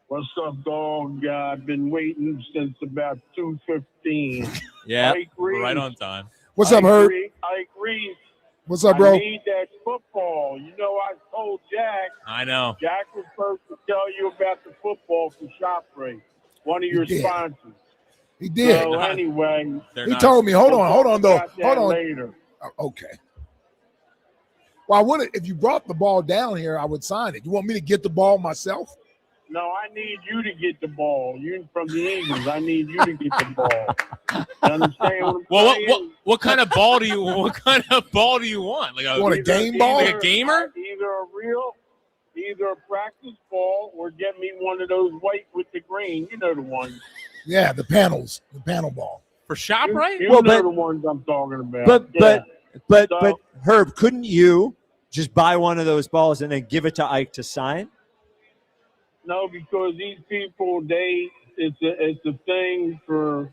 What's up, dog? I've been waiting since about 2:15. Yeah, I agree. right on time. What's up, Herb? I agree. What's up, bro? I need that football. You know, I told Jack. I know. Jack was supposed to tell you about the football for ShopRite, one of your did. sponsors. He did. So anyway, He told me. Hold on, though. about that Hold on. later. Okay. Well, I would if you brought the ball down here, I would sign it. You want me to get the ball myself? No, I need you to get the ball. You from the Eagles. I need you to get the ball. You understand what I'm saying? What kind of ball do you want? Like a game ball? Like a gamer? Either a practice ball or get me one of those white with the green. You know the ones. Yeah, the panel ball. For ShopRite? You know the ones I'm talking about. But So- Herb, couldn't you just buy one of those balls and then give it to Ike to sign? No, because these people, it's a thing for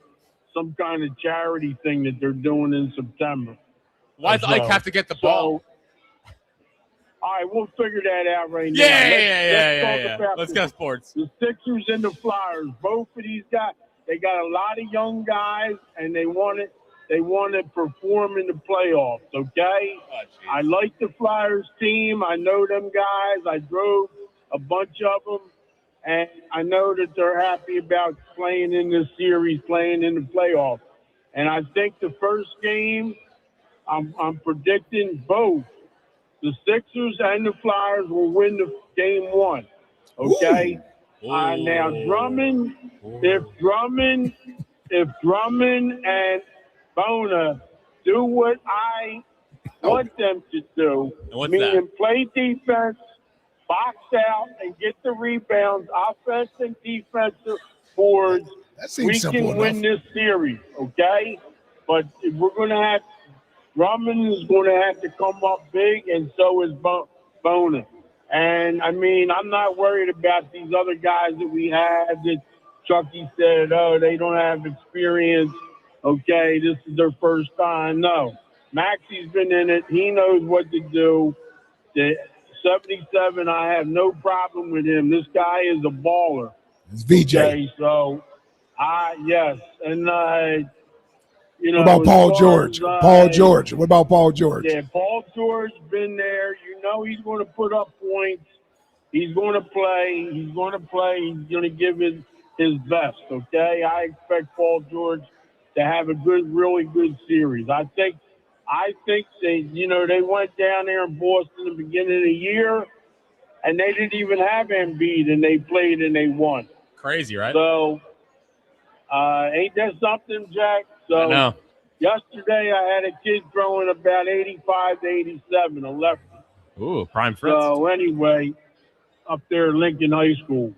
some kind of charity thing that they're doing in September. Why does Ike have to get the ball? All right, we'll figure that out right now. Yeah. Talk about Let's go sports. The Sixers and the Flyers. Both of these guys, they got a lot of young guys, and they want to perform in the playoffs. Okay, I like the Flyers team. I know them guys. I drove a bunch of them. And I know that they're happy about playing in this series, playing in the playoffs. And I think the first game, I'm predicting both the Sixers and the Flyers will win the game one. Okay. Now Drummond, if Drummond and Bona do what I want them to do, meaning play defense, box out and get the rebounds, offense and defensive boards, we can win this series, okay? But we're going to have Drummond is going to have to come up big, and so is Bona. And, I mean, I'm not worried about these other guys that we had that Chucky said, oh, they don't have experience. Okay, this is their first time. No. Maxi's been in it. He knows what to do. 77, I have no problem with him. This guy is a baller. It's VJ. Okay, so, yes. And, you know. What about Paul George? What about Paul George? Yeah, Paul George been there. You know he's going to put up points. He's going to play. He's going to give his best, okay? I expect Paul George to have a really good series. I think they went down there in Boston at the beginning of the year, and they didn't even have Embiid, and they played and they won. Crazy, right? So, ain't that something, Jack? So, I know. Yesterday I had a kid throwing about 85 to 87, a lefty. Ooh, prime Fritz. So, anyway, up there at Lincoln High School.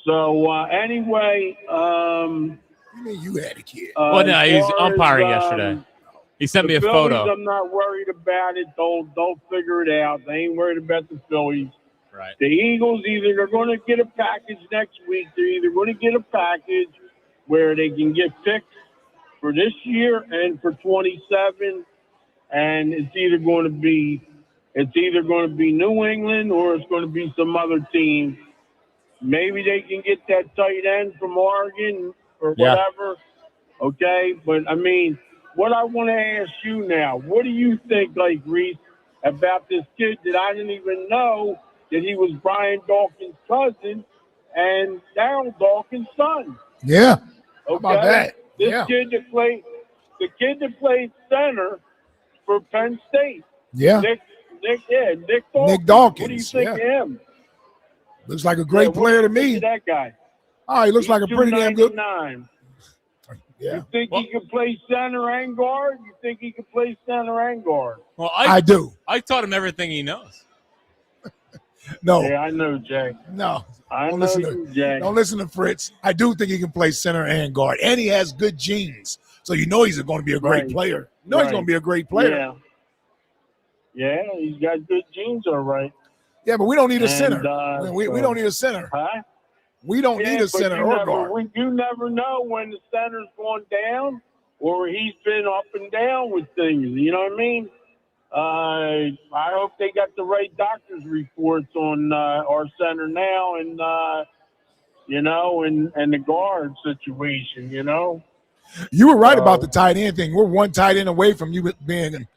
So, anyway. You mean you had a kid? Well, no, he's umpiring yesterday. He sent me a Phillies, photo. I'm not worried about it. They'll figure it out. They ain't worried about the Phillies. Right. The Eagles, either they're going to get a package next week. They're either going to get a package where they can get picked for this year and for 27, and it's either going to be New England or it's going to be some other team. Maybe they can get that tight end from Oregon or whatever. Okay, but I mean, what I want to ask you now, what do you think, like, Reese, about this kid that I didn't even know that he was Brian Dawkins' cousin and Darryl Dawkins' son? Yeah. Okay? How about that? This Yeah. kid that played center for Penn State. Yeah. Nick Dawkins. Nick Dawkins, What do you think of him? Looks like a great What do player you to think me. of that guy. Oh, he looks like a pretty damn good. 299. Yeah. You think he can play center and guard? You think he can play center and guard? Well, I do. I taught him everything he knows. No. Yeah, I know, Jay. No. Don't listen to Fritz. I do think he can play center and guard, and he has good genes. So you know he's going to be a great player. You know he's going to be a great player. Yeah, he's got good genes, all right. Yeah, but we don't need a center. We don't need a center. Huh? We don't need a center or guard. You never know when the center's going down or he's been up and down with things. You know what I mean? I hope they got the right doctor's reports on our center now and, and the guard situation, You were right about the tight end thing. We're one tight end away from you being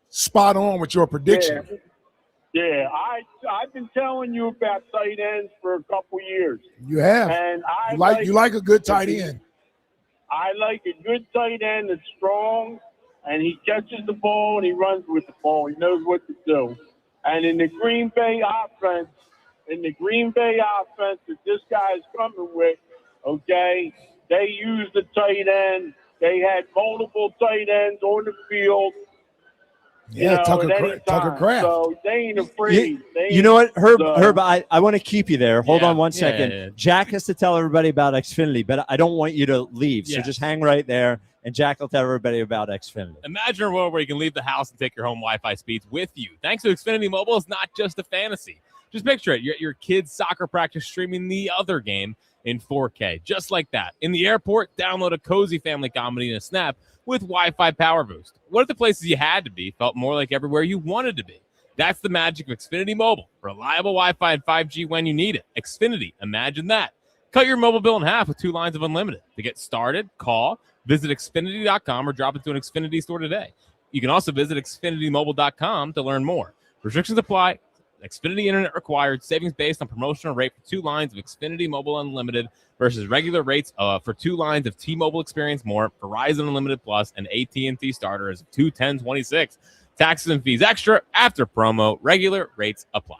spot on with your prediction. Yeah, I've been telling you about tight ends for a couple years. You have. And you like a good tight end. I like a good tight end that's strong, and he catches the ball and he runs with the ball. He knows what to do. And in the Green Bay offense that this guy's coming with, okay, they use the tight end. They had multiple tight ends on the field. Yeah, Tucker Kraft. So they ain't afraid. You know what, Herb, I want to keep you there. Hold on one second. Yeah. Jack has to tell everybody about Xfinity, but I don't want you to leave. So Yes. just hang right there, and Jack will tell everybody about Xfinity. Imagine a world where you can leave the house and take your home Wi-Fi speeds with you. Thanks to Xfinity Mobile, it's not just a fantasy. Just picture it. You're at your kid's soccer practice streaming the other game in 4K, just like that. In the airport, download a cozy family comedy in a snap with Wi-Fi Power Boost. What if the places you had to be felt more like everywhere you wanted to be? That's the magic of Xfinity Mobile. Reliable Wi-Fi and 5G when you need it. Xfinity, imagine that. Cut your mobile bill in half with 2 lines of unlimited. To get started, call, visit Xfinity.com, or drop into an Xfinity store today. You can also visit XfinityMobile.com to learn more. Restrictions apply. Xfinity Internet required. Savings based on promotional rate for 2 lines of Xfinity Mobile Unlimited versus regular rates for 2 lines of T-Mobile Experience More, Verizon Unlimited Plus, and AT&T Starter is $210.26. Taxes and fees extra after promo. Regular rates apply.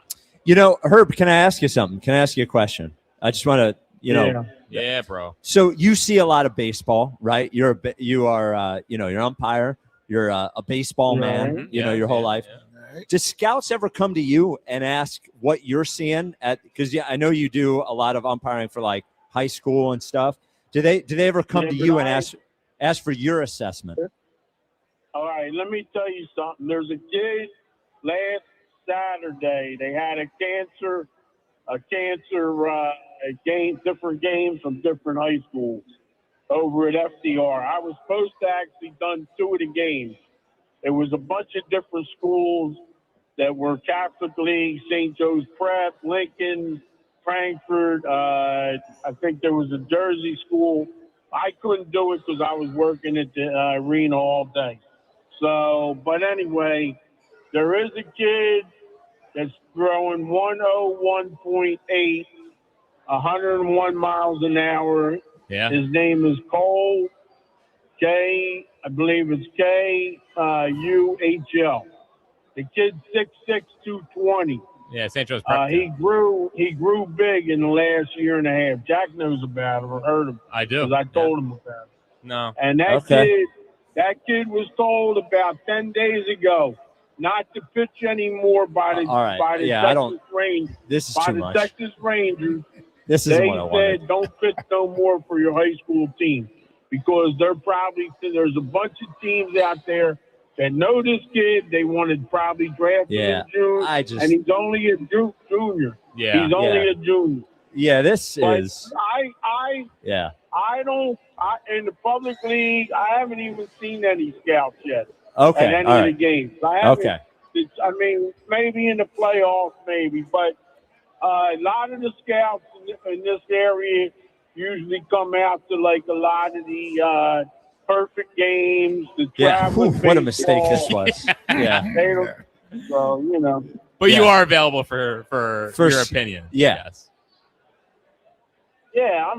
Herb, can I ask you something? Can I ask you a question? I just want to, Yeah, bro. So you see a lot of baseball, right? You're an umpire. You're a baseball man. Your whole life. Yeah. Do scouts ever come to you and ask what you're seeing because I know you do a lot of umpiring for like high school and stuff. Do they ever come to you and ask for your assessment? All right, let me tell you something. There's a kid last Saturday. They had a cancer game, different games from different high schools over at FDR. I was supposed to actually done 2 of the games. It was a bunch of different schools that were Catholic League, St. Joe's Prep, Lincoln, Frankfurt. I think there was a Jersey school. I couldn't do it because I was working at the arena all day. So, but anyway, there is a kid that's throwing 101.8, 101 miles an hour. Yeah. His name is Cole. I believe it's KUHL. The kid's 6'6", 220. Yeah, St. Joe's Prep. He grew big in the last year and a half. Jack knows about him or heard him. I do. Because I told him about him. No. And that kid was told about 10 days ago not to pitch anymore by the Texas Rangers. This is by too the much. Texas Rangers. This is what I wanted. They said don't pitch no more for your high school team. Because there's a bunch of teams out there that know this kid. They want to probably draft him in June, and he's only a junior. Yeah, he's only a junior. Yeah, this But is. I don't in the public league. I haven't even seen any scouts yet. Okay, at any all of the right. games. I haven't. Okay. I mean, maybe in the playoffs, maybe, but a lot of the scouts in this area usually come out to like a lot of the perfect games. The travel What a mistake this was. Yeah. So But you are available for your opinion. Yeah. Yes. Yeah, I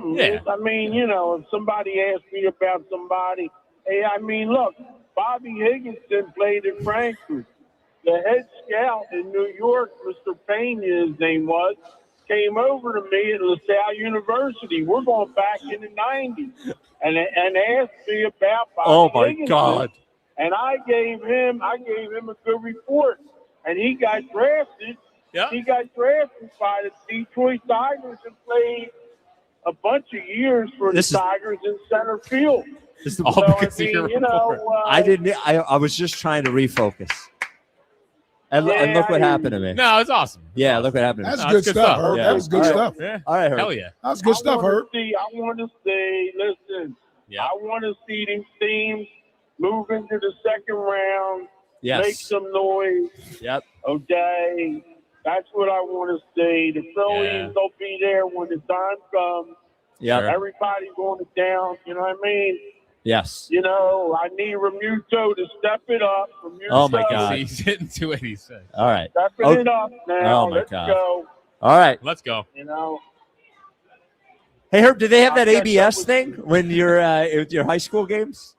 mean, if somebody asks me about somebody, look, Bobby Higginson played at Frankfurt. The head scout in New York, Mr. Pena, his name was, came over to me at LaSalle University. We're going back in the 90s, and asked me about Bobby Higginson. God! And I gave him a good report, and he got drafted Yeah. He got drafted by the Detroit Tigers and played a bunch of years for the Tigers in center field. This is So, I I was just trying to refocus. And look what happened to me. No, it's awesome. Yeah, look what happened to me. That's good stuff, Herb. That was good stuff. Yeah. All right, Herb. Hell yeah. That's good stuff, Herb. I want to see, listen, I want to see these teams move into the second round, Yes. make some noise. Yep. Okay. That's what I want to see. The Phillies will be there when the time comes. Yep. Everybody's going to down. You know what I mean? Yes. You know, I need Remuto to step it up. Remuto, Oh, my God. He's hitting 286. All right. Stepping it up now. Oh, my Let's God. go. All right. Let's go. You know. Hey, Herb, do they have that I'll catch up ABS with thing when you're at your high school games?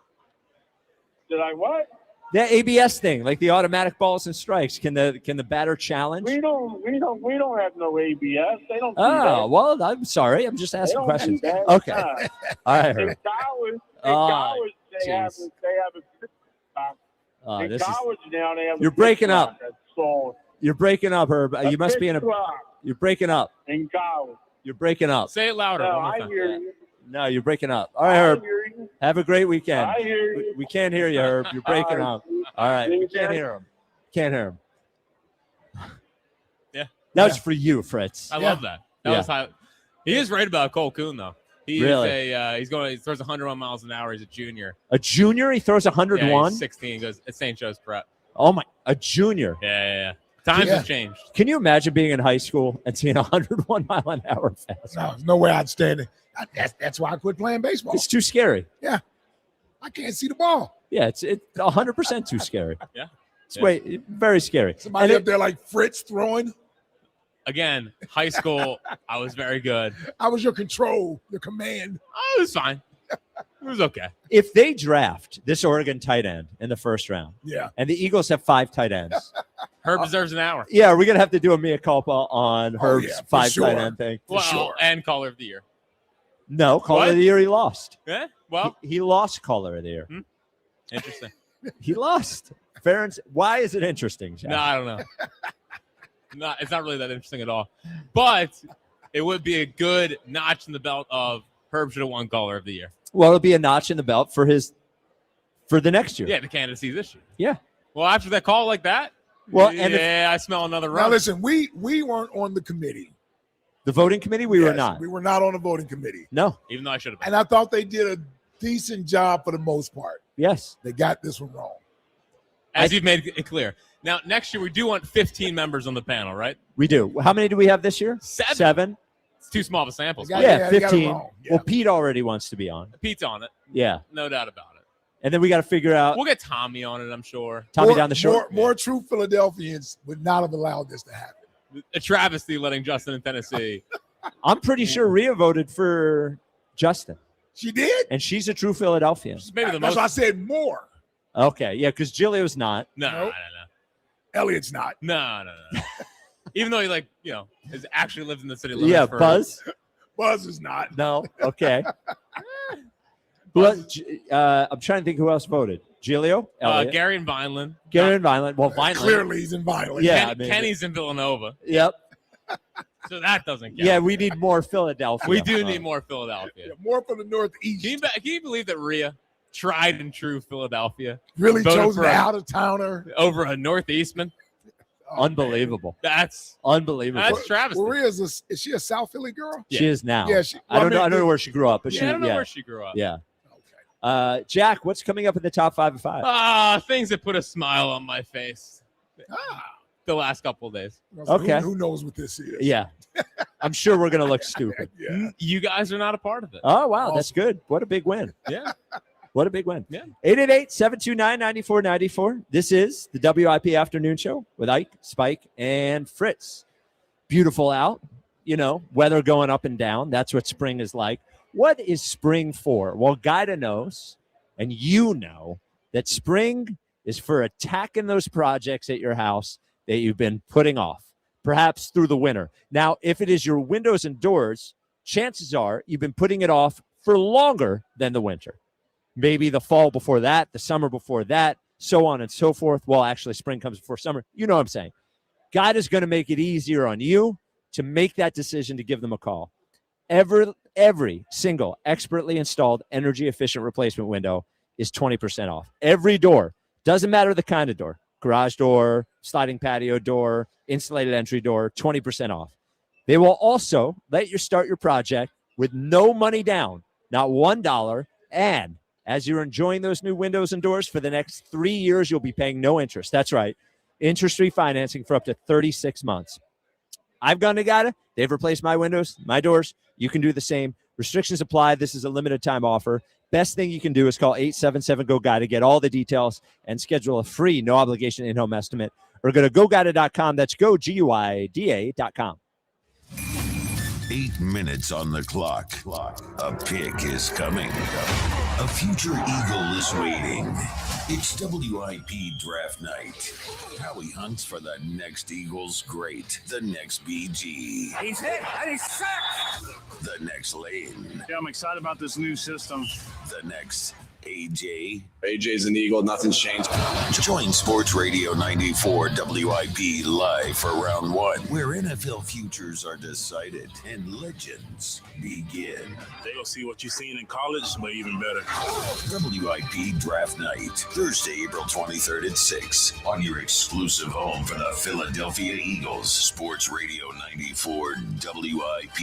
Did I what? That ABS thing, like the automatic balls and strikes. Can the batter challenge? We don't have no ABS. They don't do Oh, that. well, I'm sorry. I'm just asking don't questions. do that. Okay. Nah. All right, In Herb. college, they have Oh, in this is- college now they have. You're breaking pitch up. clock that's solid. You're breaking up, Herb. You must be in a. pitch clock You're breaking up. in college. You're breaking up. Say it louder. No, one more I time. hear you. No, you're breaking up. All right, I Herb. hear you. Have a great weekend. I hear you. We can't hear you, Herb. You're breaking up. All right. We can't hear him. Can't hear him. Yeah. That was for you, Fritz. I love that. That was how. He is right about Cole Kuhn, though. He Really? is he throws 101 miles an hour. He's a junior. A junior? He throws 101? Yeah, he's 16. Goes at St. Joe's Prep. Oh, my. A junior. Yeah. Times have changed. Can you imagine being in high school and seeing 101 mile an hour fast? No, there's no way I'd stand it. That's why I quit playing baseball. It's too scary. Yeah. I can't see the ball. Yeah, it's 100% too scary. Yeah. It's very scary. Somebody up there like Fritz throwing. Again, high school, I was very good. I was your control, your command. Oh, it was fine. It was okay. If they draft this Oregon tight end in the first round, Yeah. and the Eagles have 5 tight ends, Herb deserves an hour. yeah, we're gonna have to do a mea culpa on Herb's yeah, for 5 sure. tight end thing. Well, and caller of the year. No, caller What? of the year he lost. Yeah. Well, He lost caller of the year. interesting. He lost. Fair and why is it interesting, Jack? No, I don't know. It's not really that interesting at all. But it would be a good notch in the belt of Herb should have won caller of the year. Well, it'll be a notch in the belt for the next year. Yeah, the candidacy this year. Yeah. Well, after that call like that, Well, and I smell another Now run. listen, we weren't on the committee. The voting committee, we were Yes, not. We were not on the voting committee. No. Even though I should have been. And I thought they did a decent job for the most part. Yes. They got this one wrong. As you've made it clear. Now, next year, we do want 15 members on the panel, right? We do. How many do we have this year? 7. It's too small of a sample. They got- Yeah, they got it 15. wrong. Yeah. Well, Pete already wants to be on. Pete's on it. Yeah. No doubt about it. And then we got to figure out We'll get Tommy on it, I'm sure. Tommy down the shore. More true Philadelphians would not have allowed this to happen. A travesty letting Justin in Tennessee. I'm pretty sure Rhea voted for Justin. She did? And she's a true Philadelphian. Maybe the That's most. why I said more. Okay. Yeah, because Giglio's not. No. Elliot's not. No. Even though he has actually lived in the city. Yeah, for, Buzz? Buzz is not. No. Okay. I'm trying to think who else voted. Giglio? Elliot. Gary and Vineland. Gary and Vineland. Well, Vineland. Clearly he's in Vineland. Yeah. I mean, Kenny's in Villanova. Yep. So that doesn't count. Yeah, we need more Philadelphia. We do need more Philadelphia. More from the Northeast. Can you believe that Rhea, tried and true Philadelphia, Really voted chose for an a- out-of-towner. over a Northeastman? Unbelievable. That's Unbelievable. That's travesty. Maria's is she a South Philly girl? She is now. Yeah, I don't know where she grew up, but Yeah, she I don't know where she grew up. Yeah. Jack, what's coming up in the top 5 of 5? Things that put a smile on my face. The last couple of days. Okay. Who knows what this is? Yeah. I'm sure we're going to look stupid. Yeah. You guys are not a part of it. Oh, wow. That's good. What a big win. Yeah. What a big win. Yeah. 888-729-9494. This is the WIP Afternoon Show with Ike, Spike, and Fritz. Beautiful out. Weather going up and down. That's what spring is like. What is spring for? Well, Gaida knows, and you know, that spring is for attacking those projects at your house that you've been putting off, perhaps through the winter. Now, if it is your windows and doors, chances are you've been putting it off for longer than the winter. Maybe the fall before that, the summer before that, so on and so forth. Well, actually, spring comes before summer. You know what I'm saying. God is going to make it easier on you to make that decision to give them a call. Every single expertly installed energy-efficient replacement window is 20% off. Every door, doesn't matter the kind of door, garage door, sliding patio door, insulated entry door, 20% off. They will also let you start your project with no money down, not $1, and as you're enjoying those new windows and doors for the next 3 years, you'll be paying no interest. That's right. Interest-free financing for up to 36 months. I've gone to Gata. They've replaced my windows, my doors. You can do the same. Restrictions apply. This is a limited time offer. Best thing you can do is call 877-GO-GATA to get all the details and schedule a free, no obligation in-home estimate. Or go to GoGata.com. That's GoGuida.com. 8 minutes on the clock. A pick is coming. A future Eagle is waiting. It's WIP draft night. Howie hunts for the next Eagles great, the next BG. He's hit and he's sacked. The next Lane. Yeah, I'm excited about this new system. The next AJ. AJ's an Eagle, nothing's changed. Join Sports Radio 94 WIP live for round 1, where NFL futures are decided and legends begin. They'll see what you've seen in college, but even better. WIP Draft Night, Thursday, April 23rd at 6, on your exclusive home for the Philadelphia Eagles. Sports Radio 94 WIP.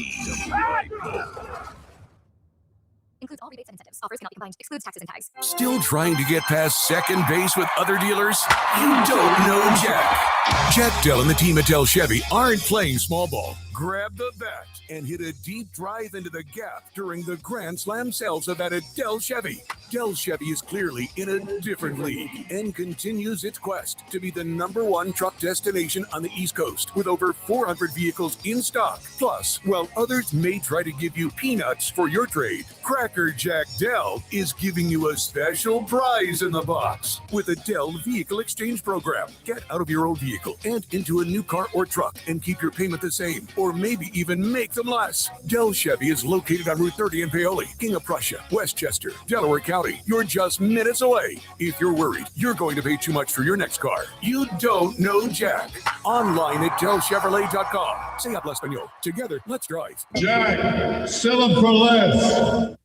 Includes all rebates and incentives. Offers cannot be combined. Excludes taxes and tags. Still trying to get past second base with other dealers? You don't know Jack. Jack Dell and the team at Dell Chevy aren't playing small ball. Grab the bat and hit a deep drive into the gap during the Grand Slam sales event at Dell Chevy. Dell Chevy is clearly in a different league and continues its quest to be the #1 truck destination on the East Coast with over 400 vehicles in stock. Plus, while others may try to give you peanuts for your trade, Cracker Jack Dell is giving you a special prize in the box with a Dell Vehicle Exchange Program. Get out of your old vehicle and into a new car or truck and keep your payment the same, or maybe even make them less. Dell Chevy is located on Route 30 in Paoli, King of Prussia, Westchester, Delaware County. You're just minutes away. If you're worried you're going to pay too much for your next car, you don't know Jack. Online at DellChevrolet.com. Say habla español. Together, let's drive. Jack, sell them for less.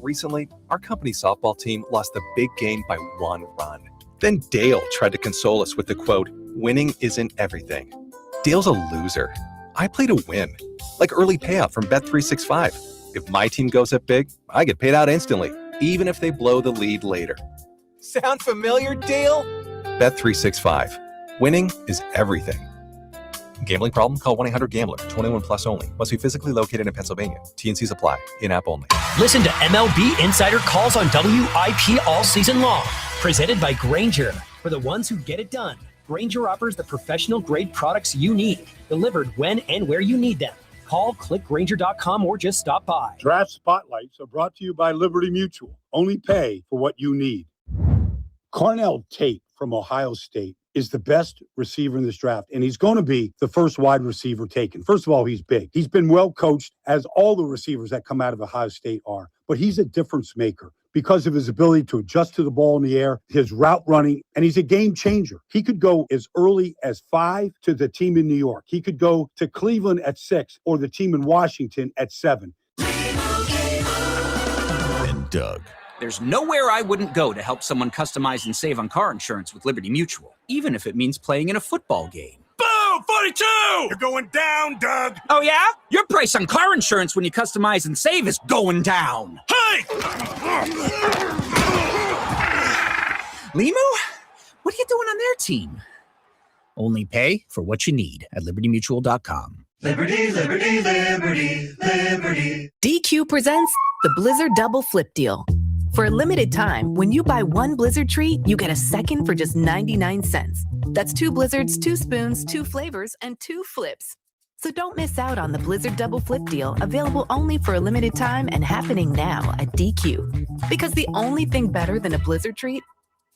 Recently, our company softball team lost a big game by 1 run. Then Dale tried to console us with the quote, "Winning isn't everything." Dale's a loser. I play to win, like early payout from Bet365. If my team goes up big, I get paid out instantly, even if they blow the lead later. Sound familiar, Dale? Bet365. Winning is everything. Gambling problem? Call 1-800-GAMBLER. 21 plus only. Must be physically located in Pennsylvania. T&Cs apply. In-app only. Listen to MLB Insider Calls on WIP all season long. Presented by Grainger. For the ones who get it done. Grainger offers the professional-grade products you need, delivered when and where you need them. Call, click Grainger.com, or just stop by. Draft Spotlights are brought to you by Liberty Mutual. Only pay for what you need. Cornell Tate from Ohio State is the best receiver in this draft, and he's going to be the first wide receiver taken. First of all, he's big. He's been well coached, as all the receivers that come out of Ohio State are, but he's a difference maker because of his ability to adjust to the ball in the air, his route running, and he's a game changer. He could go as early as 5 to the team in New York. He could go to Cleveland at 6 or the team in Washington at 7. And Doug. There's nowhere I wouldn't go to help someone customize and save on car insurance with Liberty Mutual, even if it means playing in a football game. Boom! 42! You're going down, Doug! Oh, yeah? Your price on car insurance when you customize and save is going down. Hey! Limu? What are you doing on their team? Only pay for what you need at libertymutual.com. Liberty, liberty, liberty, liberty. DQ presents the Blizzard Double Flip Deal. For a limited time, when you buy one Blizzard treat, you get a second for just 99 cents. That's 2 Blizzards, 2 spoons, 2 flavors, and 2 flips. So don't miss out on the Blizzard Double Flip Deal, available only for a limited time and happening now at DQ. Because the only thing better than a Blizzard treat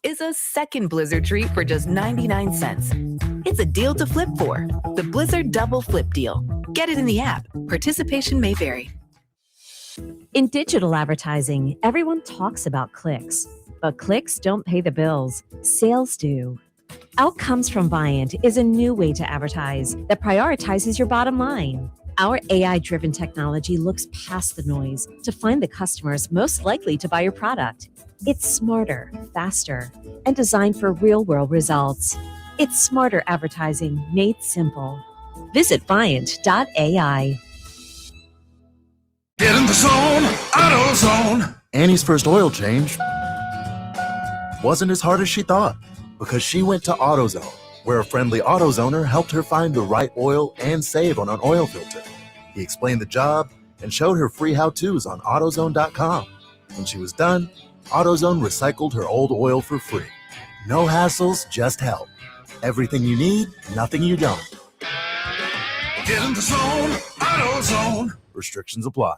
is a second Blizzard treat for just 99 cents. It's a deal to flip for. The Blizzard Double Flip Deal. Get it in the app. Participation may vary. In digital advertising, everyone talks about clicks, but clicks don't pay the bills. Sales do. Outcomes from Viant is a new way to advertise that prioritizes your bottom line. Our AI-driven technology looks past the noise to find the customers most likely to buy your product. It's smarter, faster, and designed for real-world results. It's smarter advertising made simple. Visit Viant.ai. Get in the zone, AutoZone. Annie's first oil change wasn't as hard as she thought because she went to AutoZone, where a friendly AutoZoner helped her find the right oil and save on an oil filter. He explained the job and showed her free how-tos on AutoZone.com. When she was done, AutoZone recycled her old oil for free. No hassles, just help. Everything you need, nothing you don't. Get in the zone, AutoZone. Restrictions apply.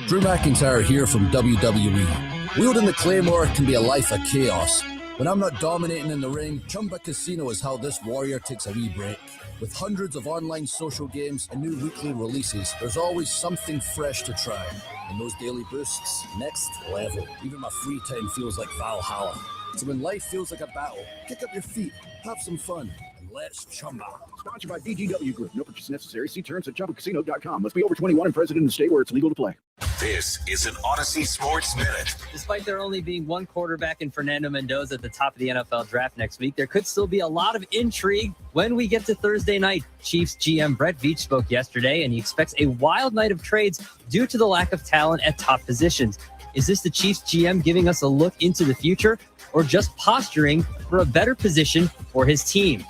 Drew McIntyre here from WWE. Wielding the Claymore can be a life of chaos. When I'm not dominating in the ring, Chumba Casino is how this warrior takes a wee break. With hundreds of online social games and new weekly releases, there's always something fresh to try. And those daily boosts, next level. Even my free time feels like Valhalla. So when life feels like a battle, kick up your feet, have some fun, and let's chumba. Sponsored by DGW Group. No purchase necessary. See terms at ChumbaCasino.com. Must be over 21 and present in the state where it's legal to play. This is an Odyssey Sports Minute. Despite there only being one quarterback in Fernando Mendoza at the top of the NFL draft next week, there could still be a lot of intrigue when we get to Thursday night. Chiefs GM Brett Veach spoke yesterday, and he expects a wild night of trades due to the lack of talent at top positions. Is this the Chiefs GM giving us a look into the future, or just posturing for a better position for his team?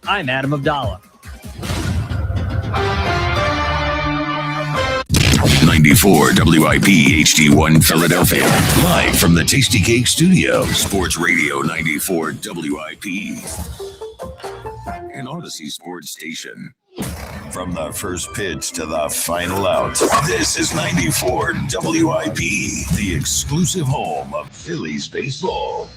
I'm Adam Abdallah. 94 WIP HD1 Philadelphia. Live from the Tasty Cake Studio. Sports Radio 94 WIP. An Odyssey Sports Station. From the first pitch to the final out, this is 94 WIP, the exclusive home of Phillies baseball.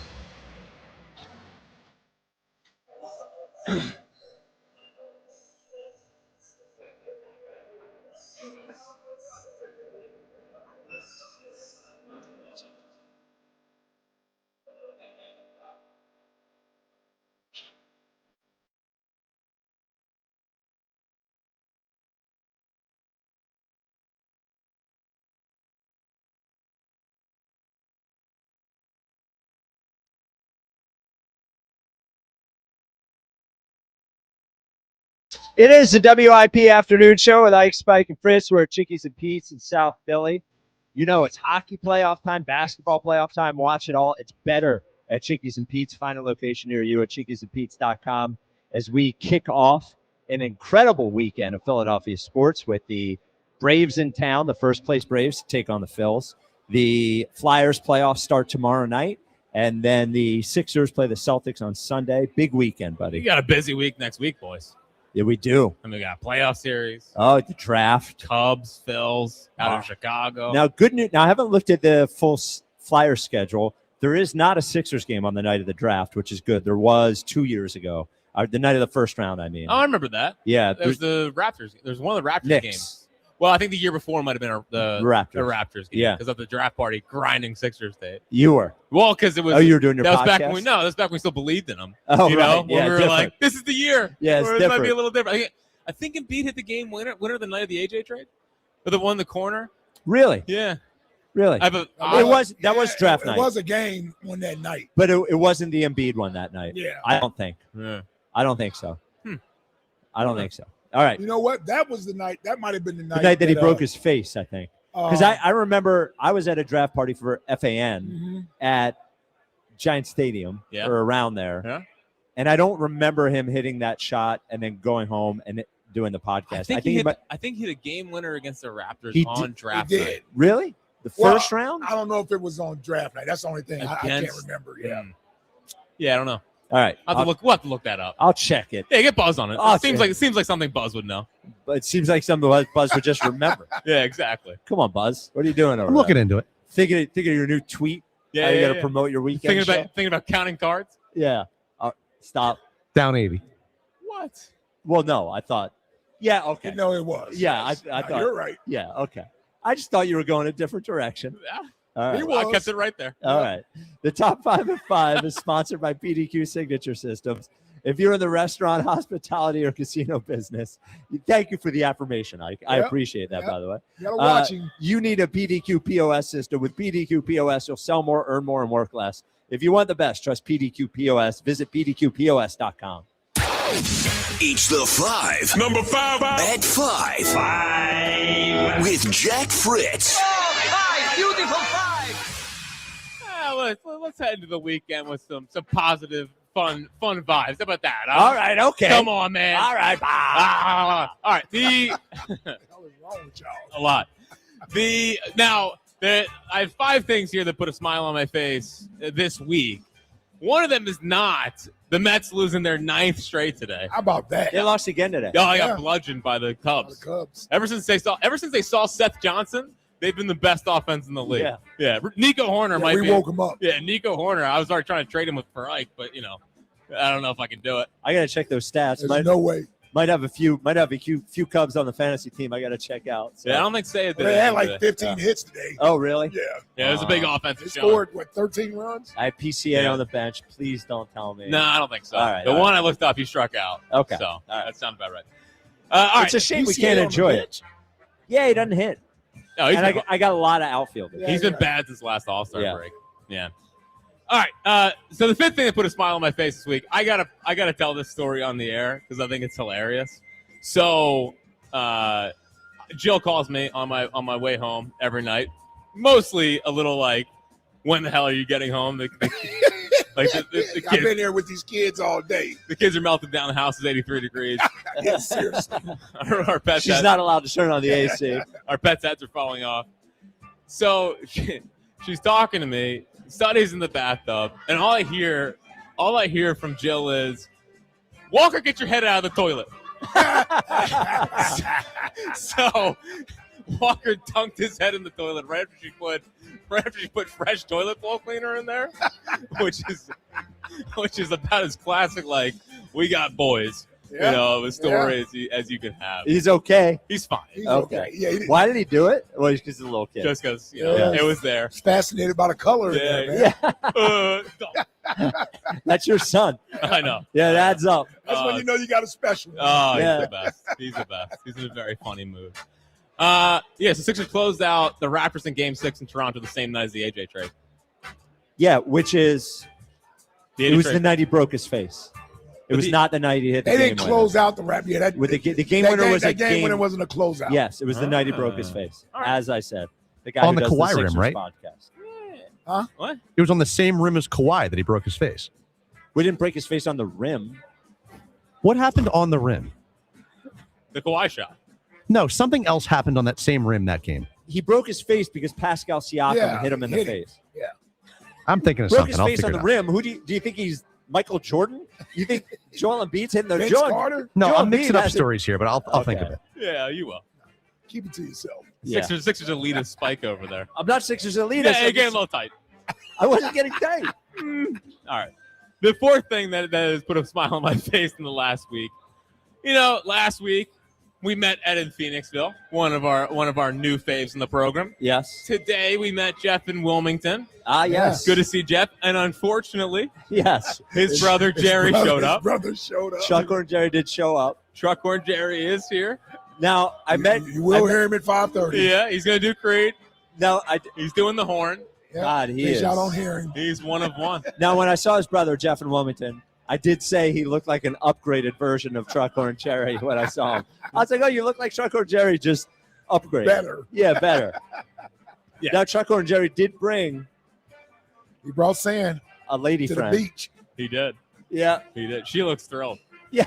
It is the WIP Afternoon Show with Ike, Spike, and Fritz. We're at Chickies and Pete's in South Philly. You know it's hockey playoff time, basketball playoff time. Watch it all. It's better at Chickies and Pete's. Find a location near you at chickiesandpete's.com as we kick off an incredible weekend of Philadelphia sports with the Braves in town, the first place Braves to take on the Phils. The Flyers playoffs start tomorrow night, and then the Sixers play the Celtics on Sunday. Big weekend, buddy. You got a busy week next week, boys. Yeah, we do. And we got playoff series. Oh, the draft. Cubs, Phils, out of Chicago. Now, good news. Now, I haven't looked at the full Flyer schedule. There is not a Sixers game on the night of the draft, which is good. There was 2 years ago. The night of the first round, I mean. Oh, I remember that. Yeah. There's the Raptors. There's one of the Raptors Knicks. games. Well, I think the year before might have been the Raptors game. Yeah. Because of the draft party grinding Sixers day. You were. Well, because it was. Oh, you were doing your that podcast? Was back when that was back when we still believed in them. Oh, you right. know? When Yeah, we were different. like, this is the year. Yeah, it's or it different. might be a little different. I think Embiid hit the game winner the night of the AJ trade. Or the one in the corner. Really? Yeah. Really? That was draft night. It was a game on that night. But it wasn't the Embiid one that night. Yeah. I don't think. Yeah. I don't think so. I don't think so. All right. You know what? That was the night. That might have been the night. The night that he broke his face, I think. Because I remember I was at a draft party for FAN at Giant Stadium or around there. Yeah. And I don't remember him hitting that shot and then going home and doing the podcast. I think he hit a game winner against the Raptors on draft he night. did. Really? The first round? I don't know if it was on draft night. That's the only thing I can't remember. Yeah. Yeah, I don't know. All right. We'll have to look that up. I'll check it. Yeah, get Buzz on it. I'll It seems like something Buzz would know. But it seems like something Buzz would just remember. Yeah, exactly. Come on, Buzz. What are you doing over I'm looking into it. Thinking of your new tweet? Yeah, How you yeah, got to promote your weekend thinking about counting cards? Yeah. Stop. Down 80. What? Well, no, I thought. Yeah, okay. No, it was. Yeah, Yes. I thought. You're right. Yeah, okay. I just thought you were going a different direction. Yeah. All right. I kept it right there. All right. The Top 5 at 5 is sponsored by PDQ Signature Systems. If you're in the restaurant, hospitality, or casino business, thank you for the affirmation, Ike. I appreciate that, by the way. You gotta watch him. You need a PDQ POS system. With PDQ POS, you'll sell more, earn more, and work less. If you want the best, trust PDQ POS. Visit PDQPOS.com. It's the 5. Number 5. At 5. 5. With Jack Fritz. Beautiful 5. Let's head into the weekend with some positive, fun vibes. How about that? Huh? All right, okay. Come on, man. All right. All right. A lot. I have 5 things here that put a smile on my face this week. One of them is not the Mets losing their 9th straight today. How about that? They lost again today. Oh, I got bludgeoned by the Cubs. Ever since they saw Seth Johnson, they've been the best offense in the league. Yeah. Nico Horner might be. We woke him up. Yeah, Nico Horner. I was already trying to trade him for Ike, but I don't know if I can do it. I gotta check those stats. There's no way. Might have a few Cubs on the fantasy team. I gotta check out. So. Yeah, I don't think Say it did. They had like 15 hits today. Oh, really? Yeah, it was a big offensive They show. scored 13 runs. I have PCA on the bench. Please don't tell me. No, I don't think so. All right, the one I looked up, he struck out. Okay. So that sounds about right. All it's right. a shame we PCA can't on the enjoy bench. it. Yeah, he doesn't hit. No, he's And been, I got a lot of outfielders. he's been bad since last All-Star Yeah. break. Yeah. All right. So the 5th thing that put a smile on my face this week, I gotta tell this story on the air because I think it's hilarious. So Jill calls me on my way home every night, mostly a little like, when the hell are you getting home? The kids, I've been here with these kids all day. the kids are melting down. The house is 83 degrees. Yeah, seriously. our pets She's not allowed to turn on the AC. Our pets' heads are falling off. So she's talking to me. Sonny's in the bathtub, and all I hear from Jill is, "Walker, get your head out of the toilet." So Walker dunked his head in the toilet right after she put fresh toilet bowl cleaner in there, which is about as classic like we got boys, of a story as you can have. He's okay. He's fine. He's okay. Yeah, Why did he do it? Well, because he's a little kid. Just because it was there. He's fascinated by the color in there, man. That's your son. I know. Yeah, it adds up. That's when you know you got a special. Oh, Yeah. he's the best. He's the best. He's in a very funny mood. So Sixers closed out the Raptors in Game 6 in Toronto the same night as the AJ trade. Yeah, which is The it was trade. the night he broke his face. It was not the night he hit the They game didn't winner. close out the rap. Yeah, With the game winner was a that game winner game. wasn't a closeout. Yes, it was the night he broke his face. As I said, the guy On who the does Kawhi the rim, Sixers right? podcast. Huh? What? It was on the same rim as Kawhi that he broke his face. We didn't break his face on the rim. What happened on the rim? The Kawhi shot. No, something else happened on that same rim that game. He broke his face because Pascal Siakam hit him in the hit him. face. Yeah. I'm thinking of Broke something. his I'll face figure on the it out. rim. Who do you think he's Michael Jordan? You think Joel Embiid's hitting the Vince Joel? Carter? No, Joel I'm mixing Embiid up has it. stories here, but I'll think of Okay. it. Yeah, you will. Keep it to yourself. Yeah. Sixers elitist spike over there. I'm not Sixers elitist. Yeah, I'm you're getting a just- little tight. I wasn't getting tight. All right. The 4th thing that has put a smile on my face in the last week. Last week we met Ed in Phoenixville, one of our new faves in the program. Yes. Today we met Jeff in Wilmington. Ah, yes. Good to see Jeff. And unfortunately, Yes. his brother Jerry showed up. His brother showed up. Chuckhorn Jerry did show up. Truckhorn Jerry is here. Now I met. You will hear him at 5:30. Yeah, he's gonna do Creed. Now He's doing the horn. Yeah. God, he They is. y'all don't hear him. He's one of one. Now, when I saw his brother Jeff in Wilmington, I did say he looked like an upgraded version of Truckhorn Jerry when I saw him. I was like, "Oh, you look like Truckhorn Jerry, just upgraded." Better. Yeah, better. Yeah. Now, Truckhorn Jerry did bring He brought sand a lady to friend. the beach. He did. Yeah. He did. She looks thrilled. Yeah.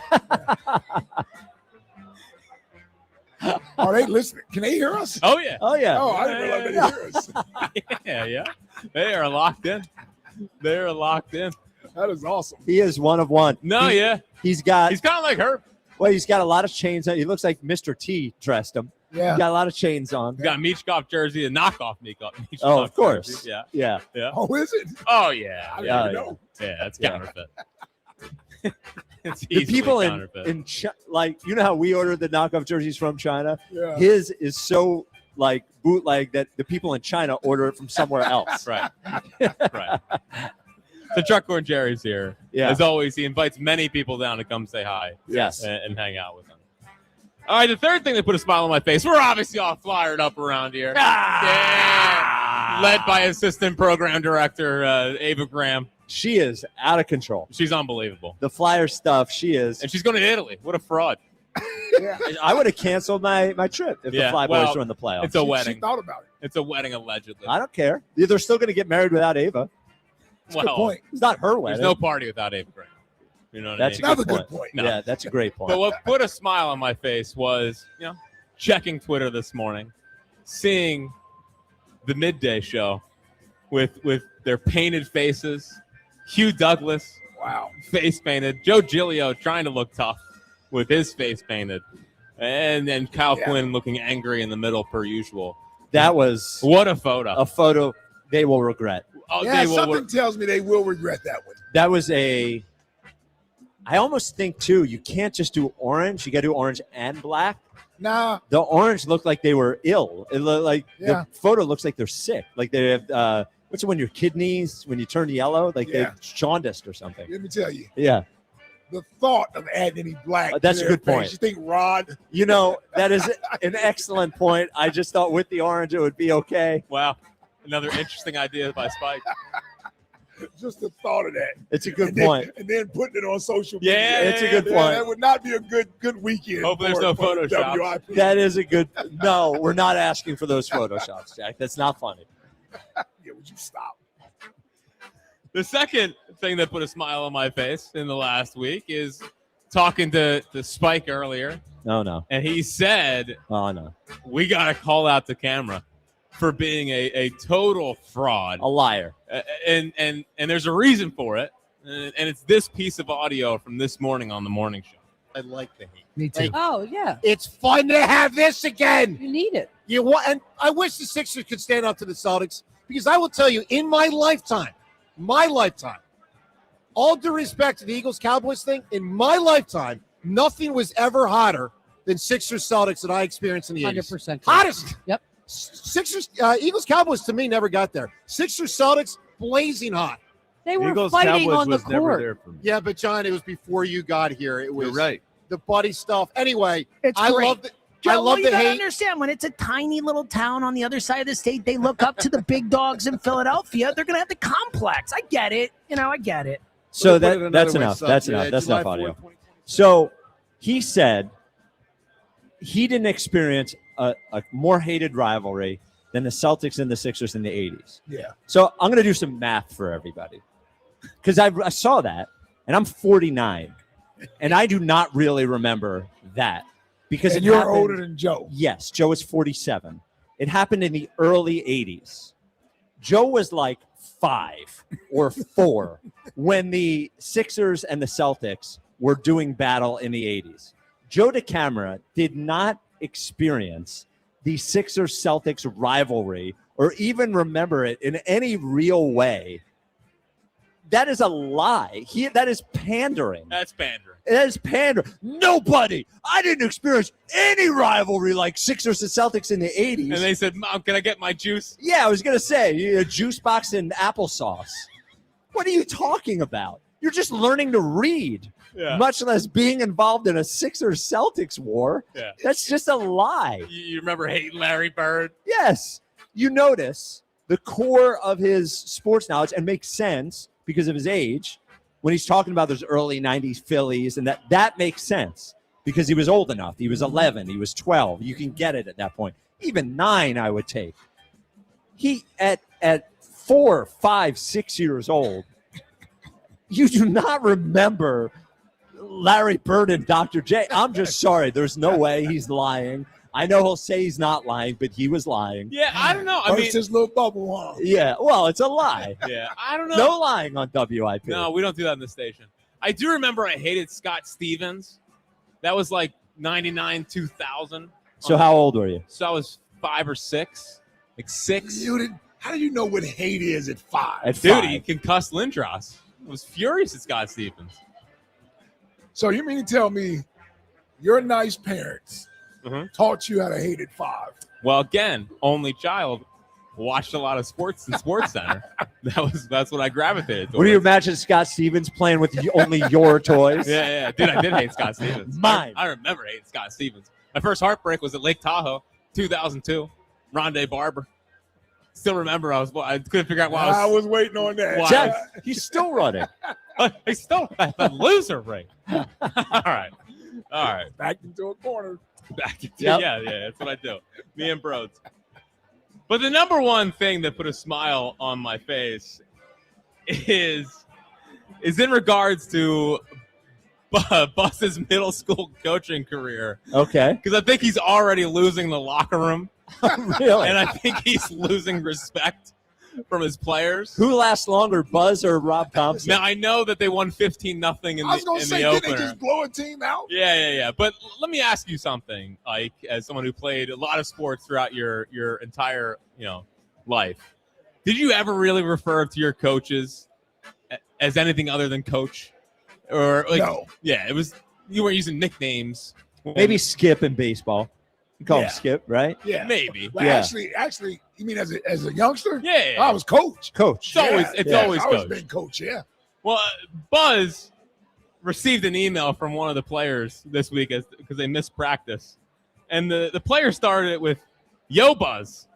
Are they listening? Can they hear us? Oh yeah. Oh yeah. Oh, I didn't realize they could hear us. Yeah. They are locked in. They are locked in. That is awesome. He is one of one. No, yeah. He's got. He's kind of like her. Well, he's got a lot of chains on. He looks like Mr. T dressed him. Yeah. He got a lot of chains on. He's got a Michkov jersey, a knockoff Michkov. Oh, of course. Jersey. Yeah. Yeah. Yeah. Oh, is it? Oh yeah. I Yeah. didn't know. Yeah. That's Yeah. counterfeit. It's The easily people counterfeit. in like, you know how we order the knockoff jerseys from China? Yeah. His is so like bootleg that the people in China order it from somewhere else. Right. Right. So Truckcorn Jerry's here. Yeah. As always, he invites many people down to come say hi. Yes. And hang out with him. All right, the third thing that put a smile on my face, we're obviously all flyered up around here. Yeah. Led by assistant program director Ava Graham. She is out of control. She's unbelievable. The Flyer stuff, she is. And she's going to Italy. What a fraud. I would have canceled my trip if the Fly Boys were in the playoffs. It's a wedding. She thought about it. It's a wedding, allegedly. I don't care. They're still going to get married without Ava. That's a good point. It's not her wedding. There's no party without Ava Graham. You know what That's I mean? Another good point. No. Yeah, that's a great point. But what put a smile on my face was, checking Twitter this morning, seeing the midday show with their painted faces, Hugh Douglas, wow, face painted, Joe Giglio trying to look tough with his face painted, and then Kyle Quinn looking angry in the middle per usual. That was what a photo. A photo they will regret. Oh, something tells me they will regret that one. That was I almost think, too, you can't just do orange. You got to do orange and black. Nah. The orange looked like they were ill. It looked like Yeah. the photo looks like they're sick. Like they have, what's it when your kidneys, when you turn yellow? Like they're jaundiced or something. Let me tell you. Yeah. The thought of adding any black. That's to a their good point. face, you think Rod? You know, that is an excellent point. I just thought with the orange it would be okay. Wow. Another interesting idea by Spike. Just the thought of that. It's a good And then- point. and then putting it on social media. Yeah, it's a good point. That would not be a good weekend. Hopefully there's no for Photoshop. WIP. That is a good. No, we're not asking for those Photoshops, Jack. That's not funny. Yeah, would you stop? The second thing that put a smile on my face in the last week is talking to Spike earlier. No. And he said, Oh, no. we got to call out the camera for being a total fraud. A liar. And there's a reason for it. And it's this piece of audio from this morning on the morning show. I like the heat. Me too. Oh, yeah. It's fun to have this again. You need it. You want, and I wish the Sixers could stand up to the Celtics because I will tell you, in my lifetime, all due respect to the Eagles-Cowboys thing, in my lifetime, nothing was ever hotter than Sixers-Celtics that I experienced in the 80s. 100%. Hottest. Yep. Sixers, Eagles-Cowboys to me never got there. Sixers-Celtics, blazing hot. They were fighting on the court. Yeah, but John, it was before you got here. It was You're right. the buddy stuff. Anyway, It's I great. love the Joe, I love well, you the gotta hate. understand when it's a tiny little town on the other side of the state, they look up to the big dogs in Philadelphia. They're gonna have the complex. I get it. I get it. So Let me put it that's another way, enough. son. That's Yeah, enough. That's July enough audio. 4th, So he said he didn't experience a more hated rivalry than the Celtics and the Sixers in the 80s. Yeah. So I'm going to do some math for everybody because I saw that, and I'm 49, and I do not really remember that because And it you're happened- older than Joe. Yes, Joe is 47. It happened in the early 80s. Joe was like 5 or 4 when the Sixers and the Celtics were doing battle in the 80s. Joe DeCamera did not experience the Sixers-Celtics rivalry or even remember it in any real way. That is a lie. That is pandering. That's pandering. That is pandering. Nobody. I didn't experience any rivalry like Sixers and Celtics in the 80s. And they said, Mom, can I get my juice? Yeah, I was going to say, a juice box and applesauce. What are you talking about? You're just learning to read, much less being involved in a Sixers-Celtics war. Yeah. That's just a lie. You remember hating Larry Bird? Yes. You notice the core of his sports knowledge, and makes sense because of his age, when he's talking about those early 90s Phillies, and that makes sense because he was old enough. He was 11. He was 12. You can get it at that point. Even 9, I would take. He, at 4, 5, 6 years old, you do not remember Larry Bird and Dr. J. I'm just sorry. There's no way he's lying. I know he'll say he's not lying, but he was lying. Yeah, I don't know. I mean, his little bubble, huh? Yeah, well, it's a lie. Yeah, I don't know. No lying on WIP. No, we don't do that in the station. I do remember I hated Scott Stevens. That was like 99, 2000. So how old were you? So I was 5 or 6. Like 6. How do you know what hate is at 5? At Dude, 5. he concussed Lindros. I was furious at Scott Stevens. So you mean to tell me your nice parents taught you how to hate at 5? Well, again, only child. watched a lot of sports in Sports Center. That's what I gravitated towards. What do you imagine Scott Stevens playing with only your toys? Yeah. Dude, I did hate Scott Stevens. Mine. I remember hating Scott Stevens. My first heartbreak was at Lake Tahoe, 2002. Rondé Barber. Still remember I couldn't figure out why I was waiting on that. Jeff, he's still running. He's still a loser ring. All right. Back into a corner. Yeah, that's what I do. Me and Broads. But the number one thing that put a smile on my face is in regards to Bus's middle school coaching career. Okay. Because I think he's already losing the locker room. Really? And I think he's losing respect from his players. Who lasts longer, Buzz or Rob Thompson? Now, I know that they won 15-0 in I was going to say, the didn't opener. they just blow a team out? Yeah. But let me ask you something, Ike, as someone who played a lot of sports throughout your entire life. Did you ever really refer to your coaches as anything other than coach? Or No. Yeah, you weren't using nicknames. Maybe Skip in baseball. You call him Yeah. Skip, right? Yeah. Maybe. Well, Yeah. actually, you mean as a youngster? Yeah. I was coach. Coach. It's always I've always coach. been coach, yeah. Well, Buzz received an email from one of the players this week because they missed practice. And the player started it with, "Yo, Buzz."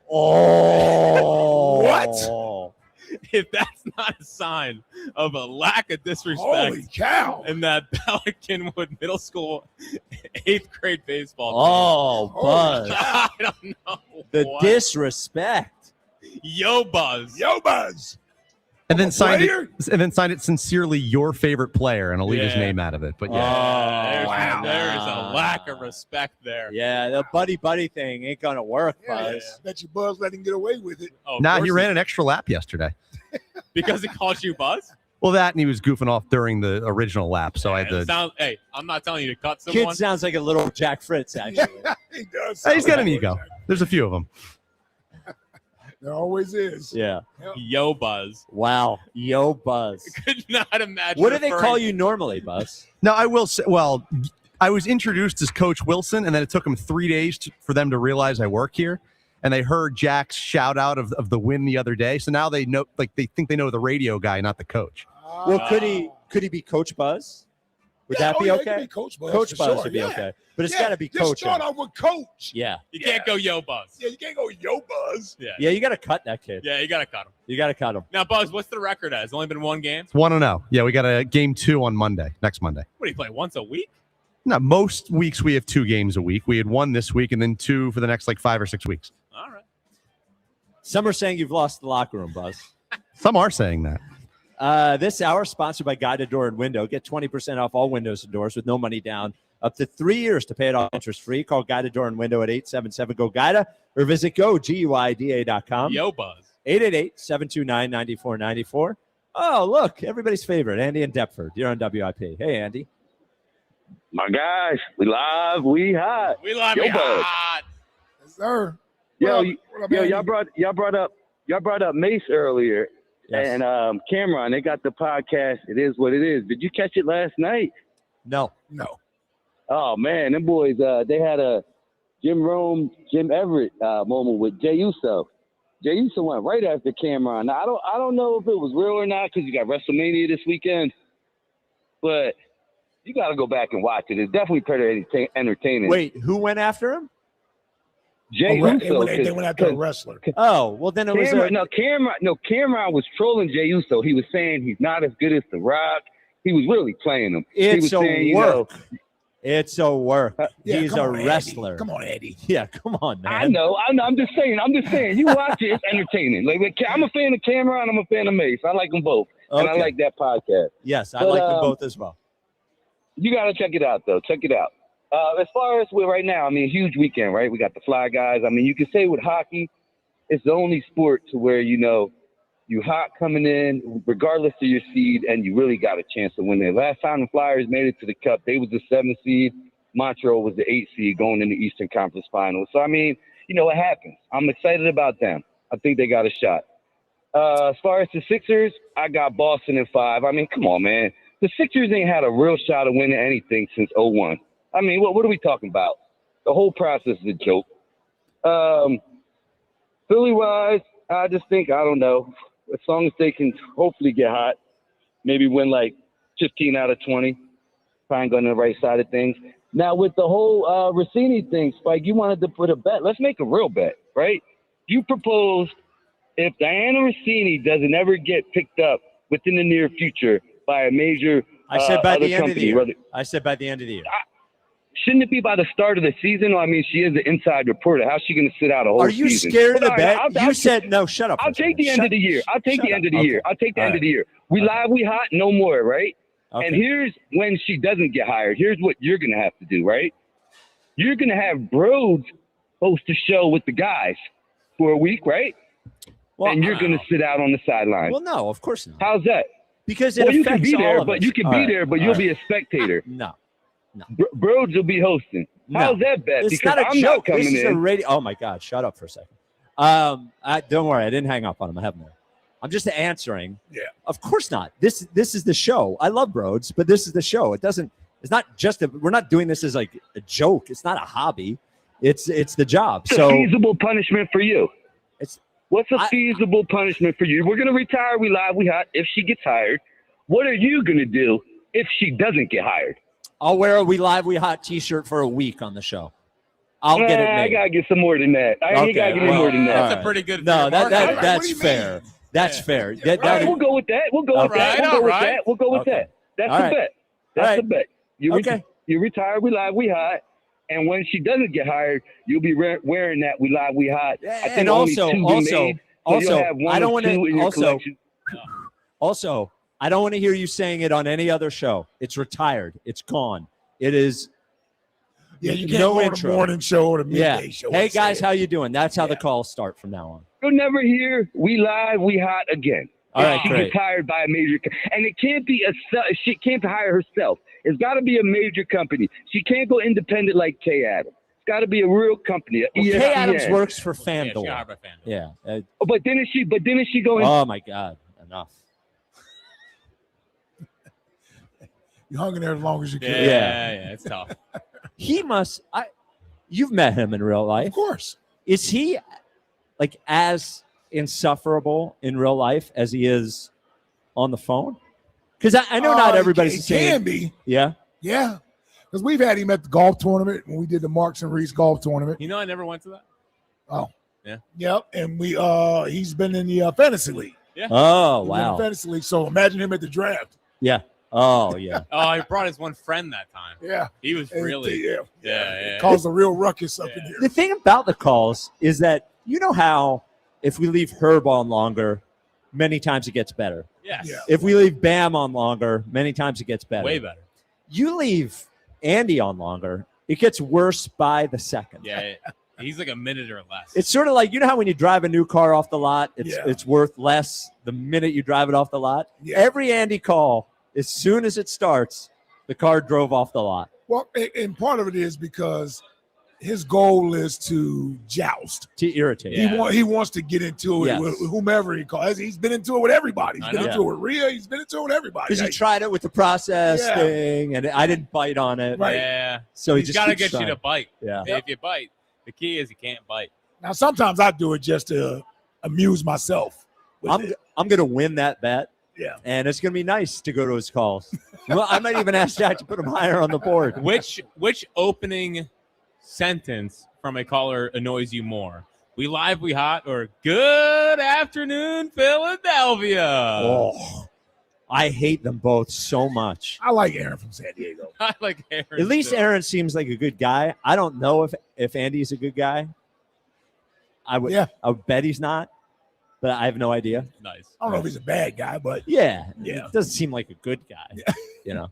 Oh. What? If that's not a sign of a lack of disrespect Holy cow. in that Pelicanwood Middle School 8th grade baseball Oh, Buzz. I don't know. The what. disrespect. Yo, Buzz. Yo, Buzz. And then signed player? it sincerely your favorite player, and I'll leave his Yeah. name out of it. But yeah. Wow. There's a lack of respect there. Yeah, the buddy thing ain't going to work, Buzz. I bet you Buzz let him get away with it. Oh, of Nah, course he ran an extra lap yesterday. because he called you Buzz? Well, that and he was goofing off during the original lap, so I had to. Hey, I'm not telling you to cut someone. Kid sounds like a little Jack Fritz, actually. He does. Hey, he's got an sound ego. like There's a few of them. There always is. Yeah. Yo, Buzz. Wow. Yo, Buzz. Could not imagine. What do they referring- call you normally, Buzz? Now, I will say, well, I was introduced as Coach Wilson, and then it took them 3 days for them to realize I work here. And they heard Jack's shout out of the win the other day. So now they know, like, they think they know the radio guy, not the coach. Well, could he be Coach Buzz? Would that be he okay? could be Coach Buzz. Coach for Buzz sure, would be yeah. okay. But it's Yeah, got to be just coaching. start off with coach. Yeah. You can't go Yo, Buzz. Yeah, you can't go yo Buzz. Yeah, you got to cut that kid. Yeah, you got to cut him. You got to cut him. Now, Buzz, what's the record at? It's only been one game? It's 1-0. Yeah, we got a game 2 on Monday, next Monday. What do you play, once a week? No, most weeks we have 2 games a week. We had 1 this week and then 2 for the next 5 or 6 weeks. All right. Some are saying you've lost the locker room, Buzz. Some are saying that. This hour sponsored by Guided Door and Window. Get 20% off all windows and doors with no money down. Up to 3 years to pay it off interest-free. Call Guided Door and Window at 877-GO-GUIDA or visit GoGUIDA.com. Yo, Buzz. 888-729-9494. Oh, look, everybody's favorite, Andy in Deptford. You're on WIP. Hey, Andy. My guys, we live, we hot. We live, Yo, we Buzz. hot. Yes, sir. Yo, What up, yo, Andy? y'all brought up Mace earlier, Yes. and Cameron. They got the podcast. It is what it is. Did you catch it last night? No. Oh man, them boys. They had a Jim Everett moment with Jey Uso. Jey Uso went right after Cameron. Now, I don't know if it was real or not because you got WrestleMania this weekend, but you got to go back and watch it. It's definitely pretty entertaining. Wait, who went after him? Jey Oh, Uso. they went after a wrestler. Oh, well, then it was Cameron was trolling Jey Uso. He was saying he's not as good as The Rock. He was really playing him. He It's was a saying, work. It's a work. Yeah, He's come a on, Andy. wrestler. Come on, Eddie. Yeah, come on, man. I know. I'm just saying. You watch it. It's entertaining. Like I'm a fan of Cameron. I'm a fan of Mace. I like them both, and I Okay. like that podcast. Yes, I But, like them both as well. You got to check it out, though. Check it out. As far as we're right now, I mean, huge weekend, right? We got the Fly Guys. I mean, you can say with hockey, it's the only sport to where, you hot coming in, regardless of your seed, and you really got a chance to win there. Last time the Flyers made it to the Cup, they was the 7th seed. Montreal was the 8th seed going in the Eastern Conference Finals. So, I mean, it happens. I'm excited about them. I think they got a shot. As far as the Sixers, I got Boston in 5. I mean, come on, man. The Sixers ain't had a real shot of winning anything since 2001. I mean, what are we talking about? The whole process is a joke. Philly-wise, I just think, I don't know, as long as they can hopefully get hot, maybe win like 15 out of 20, try and go on the right side of things. Now, with the whole Rossini thing, Spike, you wanted to put a bet. Let's make a real bet, right? You proposed if Diana Rossini doesn't ever get picked up within the near future by a major I said by the end company, of the year. whether, I said by the end of the year. shouldn't it be by the start of the season? I mean, she is an inside reporter. How's she going to sit out a whole Are you season? scared of the But bet? I'll You said no. Shut up. I'll take the end of the year. I'll take the end of the year. I'll take the end of the year. We live, we hot, no more, right? Okay. And here's when she doesn't get hired. Here's what you're going to have to do, right? You're going to have Broads host a show with the guys for a week, right? Well, and you're going to sit out on the sideline. Well, no, of course not. How's that? Because it well, you can affects be all there, of but us. you can All be right. there, but All you'll right. be a spectator. No. Broads will be hosting. No. How's that bet? It's Because not a I'm joke. not coming this is in. a radio. Oh my God! Shut up for a second. Don't worry. I didn't hang up on him. I haven't. I'm just answering. Yeah. Of course not. This is the show. I love Broads, but this is the show. It doesn't. It's not just. We're not doing this as like a joke. It's not a hobby. It's the job. What's So a feasible punishment for you? What's a I- feasible punishment for you? We're going to retire. We live. We hot. If she gets hired, what are you going to do if she doesn't get hired? I'll wear a We Live We Hot T-shirt for a week on the show. I'll get it I made. gotta get some more than that. You gotta get me more than that. That's a pretty good. No, market. that's fair. That's fair. All right, we'll go with that. We'll go with that. We'll go with that. We'll go with that. That's All the right. bet. That's All right. the bet. Okay. You retire. We live. We hot. And when she doesn't get hired, you'll be wearing that We Live. We hot. I think And only also, two get made, so you'll have one I don't or want two in to. your Also, collection. I don't want to hear you saying it on any other show. It's retired. It's gone. It is. Yeah, you can't no go on intro. the morning show or the midday Yeah. show. Hey and guys, say how you doing? That's how the calls start from now on. You'll never hear We Live. We hot again. All right, she great. gets hired by a major, and it can't be she can't hire herself. It's got to be a major company. She can't go independent like Kay Adams. It's got to be a real company. Well, Kay ESPN. Adams works for Yeah, she got FanDuel. hired by FanDuel. Yeah. But didn't she go in? Oh my God! Enough. You hung in there as long as you can. Yeah, it's tough. He must. You've met him in real life, Of course. Is he like as insufferable in real life as he is on the phone? Because I know not everybody's the It same. can be. Yeah. Yeah. Because we've had him at the golf tournament when we did the Marks and Reese golf tournament. You know, I never went to that. Oh. Yeah. Yep. And he's been in the fantasy league. Yeah. Oh He was in the wow. fantasy league. So imagine him at the draft. Yeah. Oh yeah. Oh, he brought his one friend that time. Yeah. He was And really. Yeah. Caused a real ruckus up in here. The thing about the calls is that you know how if we leave Herb on longer, many times it gets better. Yes. Yeah. If we leave Bam on longer, many times it gets better. Way better. You leave Andy on longer, it gets worse by the second. Yeah. He's like a minute or less. It's sort of like, you know how when you drive a new car off the lot, it's worth less the minute you drive it off the lot? Yeah. Every Andy call, as soon as it starts, the car drove off the lot. Well, and part of it is because his goal is to joust. To irritate. He wants to get into it Yes. with whomever he calls. He's been into it with everybody. He's I been know. into it with Rhea. He's been into it with everybody. Because he Like, tried it with the process Yeah. thing, and I didn't bite on it. Right. Yeah. So he He's just got to keeps get you trying. to bite. Yeah. If you bite, the key is you can't bite. now, sometimes I do it just to amuse myself. with it. I'm going to win that bet. Yeah. And it's going to be nice to go to his calls. Well, I might even ask Jack to put him higher on the board. Which opening sentence from a caller annoys you more? We live, we hot, or good afternoon, Philadelphia? Oh, I hate them both so much. I like Aaron from San Diego. I like Aaron. At least too. Aaron seems like a good guy. I don't know if Andy's a good guy. I would bet he's not, but I have no idea. Nice. I don't know if he's a bad guy, but Yeah. Yeah. It doesn't seem like a good guy. You know.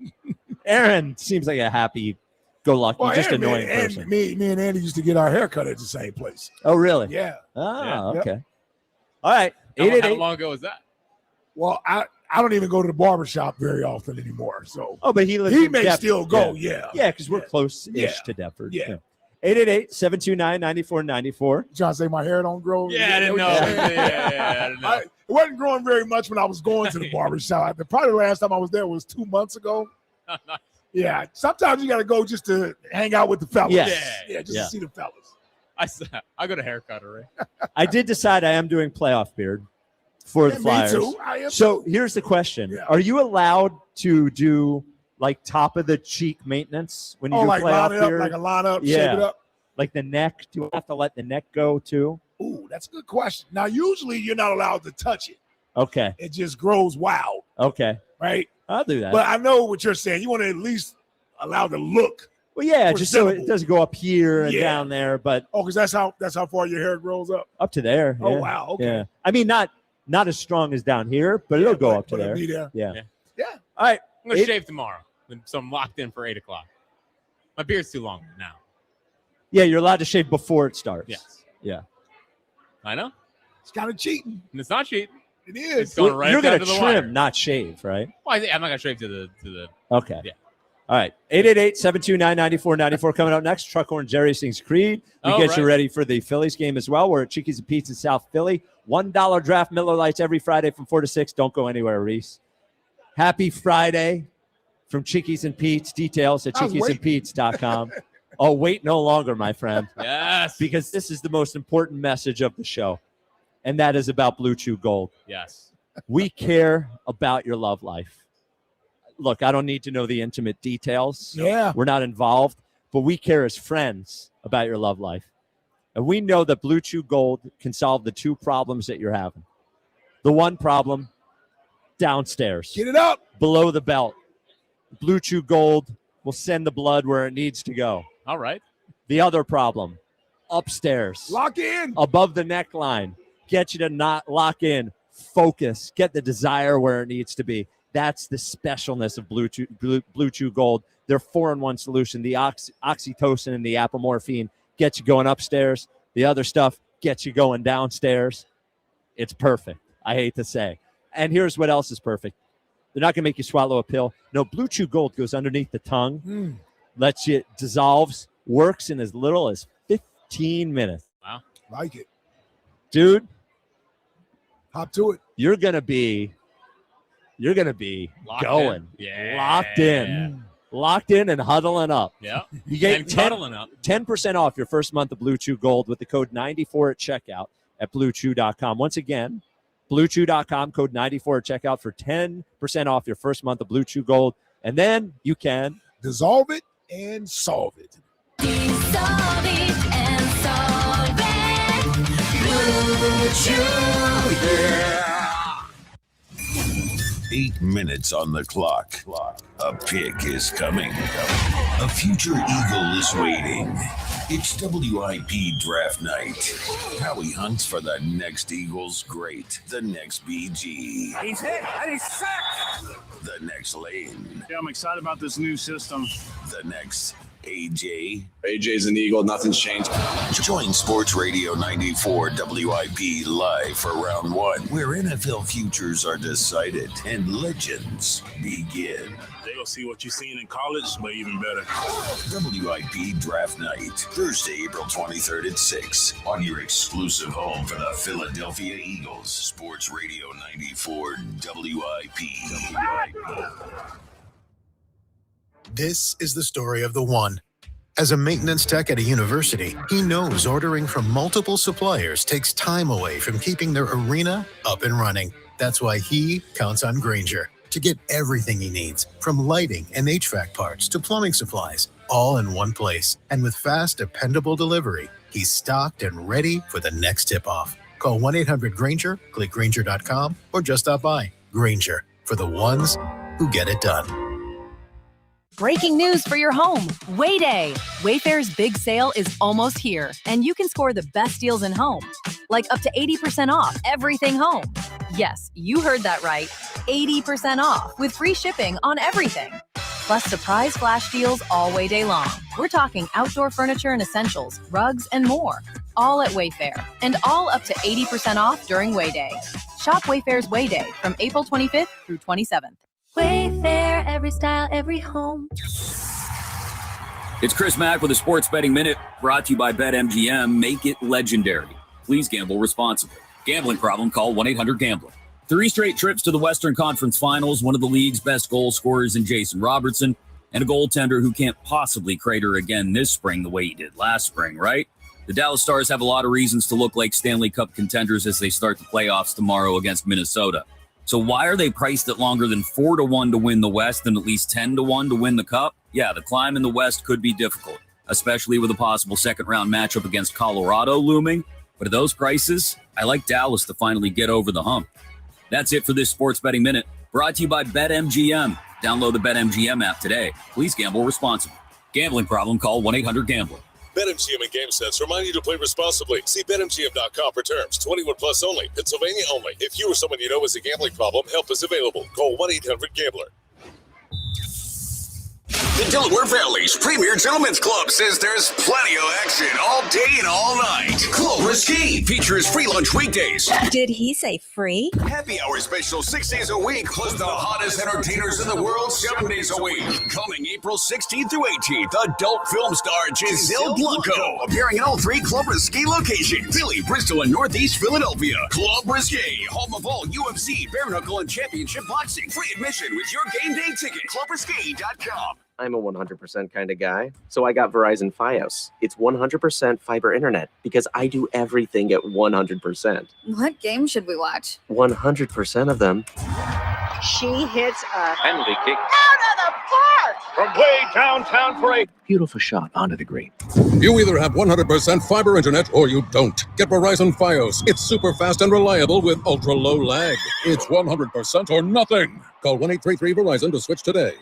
Aaron seems like a happy go lucky, well, just Aaron, annoying and person. me and Andy used to get our hair cut at the same place. Oh, really? Yeah. Oh, Yeah. okay. All right. How 888. long ago was that? Well, I don't even go to the barber shop very often anymore. So Oh, but he lives he in may Deptford. still go. Yeah. Yeah, because we're close-ish Yeah. to Deptford. Yeah. 888-729-9494. Trying to say my hair don't grow. Yeah, I didn't know. Yeah, I didn't know. It wasn't growing very much when I was going to the barber shop. Probably the last time I was there was 2 months ago. Yeah. Sometimes you got to go just to hang out with the fellas. Yes. Yeah, just Yeah. to see the fellas. I got a haircut already. I did decide I am doing playoff beard for the Me Flyers. too. I am So here's the question: Are you allowed to do like top of the cheek maintenance when you do like playoff line it up, beard? like a line up, yeah. shape it up. Like the neck. Do I have to let the neck go too? Ooh, that's a good question. Now, usually you're not allowed to touch it. Okay. It just grows wild, Okay. right? I'll do that. But I know what you're saying. You want to at least allow the look. Well, yeah, just so presentable. it doesn't go up here and Yeah. down there, but Oh, because that's how far your hair grows up. up to there. Oh, yeah. wow, okay. Yeah. I mean, not as strong as down here, but it'll go up to but it'll there. be there. Yeah. Yeah. All right. I'm gonna Eight- shave tomorrow, so I'm locked in for 8 o'clock. My beard's too long now. Yeah, you're allowed to shave before it starts. Yes. Yeah. I know. It's kind of cheating. And it's not cheating. It is. It's going right You're down gonna to the trim, wire. not shave, right? Well, I'm not gonna shave to the. Okay. Yeah. All right. 888-729-9494 coming up next. Truckhorn Jerry sings Creed. We Oh, get you right. ready for the Phillies game as well. We're at Cheekies and Pete's in South Philly. $1 draft Miller Lights every Friday from 4 to 6. Don't go anywhere, Reese. Happy Friday from Cheekies and Pete's. Details at I was waiting. cheekiesandpete's.com. Oh, wait no longer, my friend. Yes. Because this is the most important message of the show, and that is about Blue Chew Gold. Yes. We care about your love life. Look, I don't need to know the intimate details. Yeah. We're not involved, but we care as friends about your love life. And we know that Blue Chew Gold can solve the two problems that you're having. The one problem, downstairs. Get it up. Below the belt. Blue Chew Gold will send the blood where it needs to go. All right. The other problem, upstairs. Lock in. Above the neckline. Get you to not lock in. Focus. Get the desire where it needs to be. That's the specialness of Blue Chew Gold. Their 4-in-1 solution, the oxytocin and the apomorphine, gets you going upstairs. The other stuff gets you going downstairs. It's perfect, I hate to say. And here's what else is perfect. They're not going to make you swallow a pill. No, Blue Chew Gold goes underneath the tongue, lets you, dissolves, works in as little as 15 minutes. Wow. Like it. Dude, hop to it. You're going to be Locked going. in. Yeah. Locked in and huddling up. Yeah. You get And cuddling up. 10% off your first month of Blue Chew Gold with the code 94 at checkout at bluechew.com. Once again, bluechew.com, code 94 at checkout for 10% off your first month of Blue Chew Gold. And then you can dissolve it and solve it. Dissolve it and solve it. Blue Chew, yeah. 8 minutes on the clock. A pick is coming. A future eagle is waiting. It's WIP draft night. Howie hunts for the next Eagles great, the next BG, He's hit and he's sacked. the next Lane, Yeah, I'm excited about this new system. the next AJ. AJ's an Eagle. Nothing's changed. Join Sports Radio 94 WIP live for round one, where NFL futures are decided and legends begin. They're going to see what you've seen in college, but even better. WIP Draft Night, Thursday, April 23rd at 6 on your exclusive home for the Philadelphia Eagles. Sports Radio 94 WIP. This is the story of the one. As a maintenance tech at a university, he knows ordering from multiple suppliers takes time away from keeping their arena up and running. That's why he counts on Grainger to get everything he needs, from lighting and HVAC parts to plumbing supplies, all in one place. And with fast, dependable delivery, he's stocked and ready for the next tip-off. Call 1-800-GRAINGER, click Grainger.com, or just stop by. Grainger, for the ones who get it done. Breaking news for your home. Wayday. Wayfair's big sale is almost here, and you can score the best deals in home, like up to 80% off everything home. Yes, you heard that right. 80% off with free shipping on everything. Plus surprise flash deals all Wayday long. We're talking outdoor furniture and essentials, rugs, and more. All at Wayfair, and all up to 80% off during Wayday. Shop Wayfair's Wayday from April 25th through 27th. Wayfair, every style, every home. It's Chris Mack with a Sports Betting Minute, brought to you by BetMGM. Make it legendary. Please gamble responsibly. Gambling problem? Call 1-800-GAMBLER. 3 straight trips to the Western Conference Finals, one of the league's best goal scorers in Jason Robertson, and a goaltender who can't possibly crater again this spring the way he did last spring, right? The Dallas Stars have a lot of reasons to look like Stanley Cup contenders as they start the playoffs tomorrow against Minnesota. So why are they priced at longer than 4-1 to win the West and at least 10-1 to win the Cup? Yeah, the climb in the West could be difficult, especially with a possible second-round matchup against Colorado looming. But at those prices, I like Dallas to finally get over the hump. That's it for this Sports Betting Minute, brought to you by BetMGM. Download the BetMGM app today. Please gamble responsibly. Gambling problem? Call 1-800-GAMBLER. BetMGM and GameSense remind you to play responsibly. See BetMGM.com for terms. 21 plus only. Pennsylvania only. If you or someone you know has a gambling problem, help is available. Call 1-800-GAMBLER. The Delaware Valley's premier gentlemen's club says there's plenty of action all day and all night. Club Risque features free lunch weekdays. Did he say free? Happy hour special 6 days a week, plus the hottest entertainers in the world 7 days a week. Coming April 16th through 18th, adult film star Giselle Blanco appearing in all 3 Club Risque locations: Philly, Bristol, and Northeast Philadelphia. Club Risque, home of all UFC, bare knuckle, and championship boxing. Free admission with your game day ticket. ClubRisque.com. I'm a 100% kind of guy, so I got Verizon Fios. It's 100% fiber internet because I do everything at 100%. What game should we watch? 100% of them. She hits a Penalty kick. out of the park! From way downtown for a beautiful shot onto the green. You either have 100% fiber internet or you don't. Get Verizon Fios. It's super fast and reliable with ultra low lag. It's 100% or nothing. Call 1-833-VERIZON to switch today.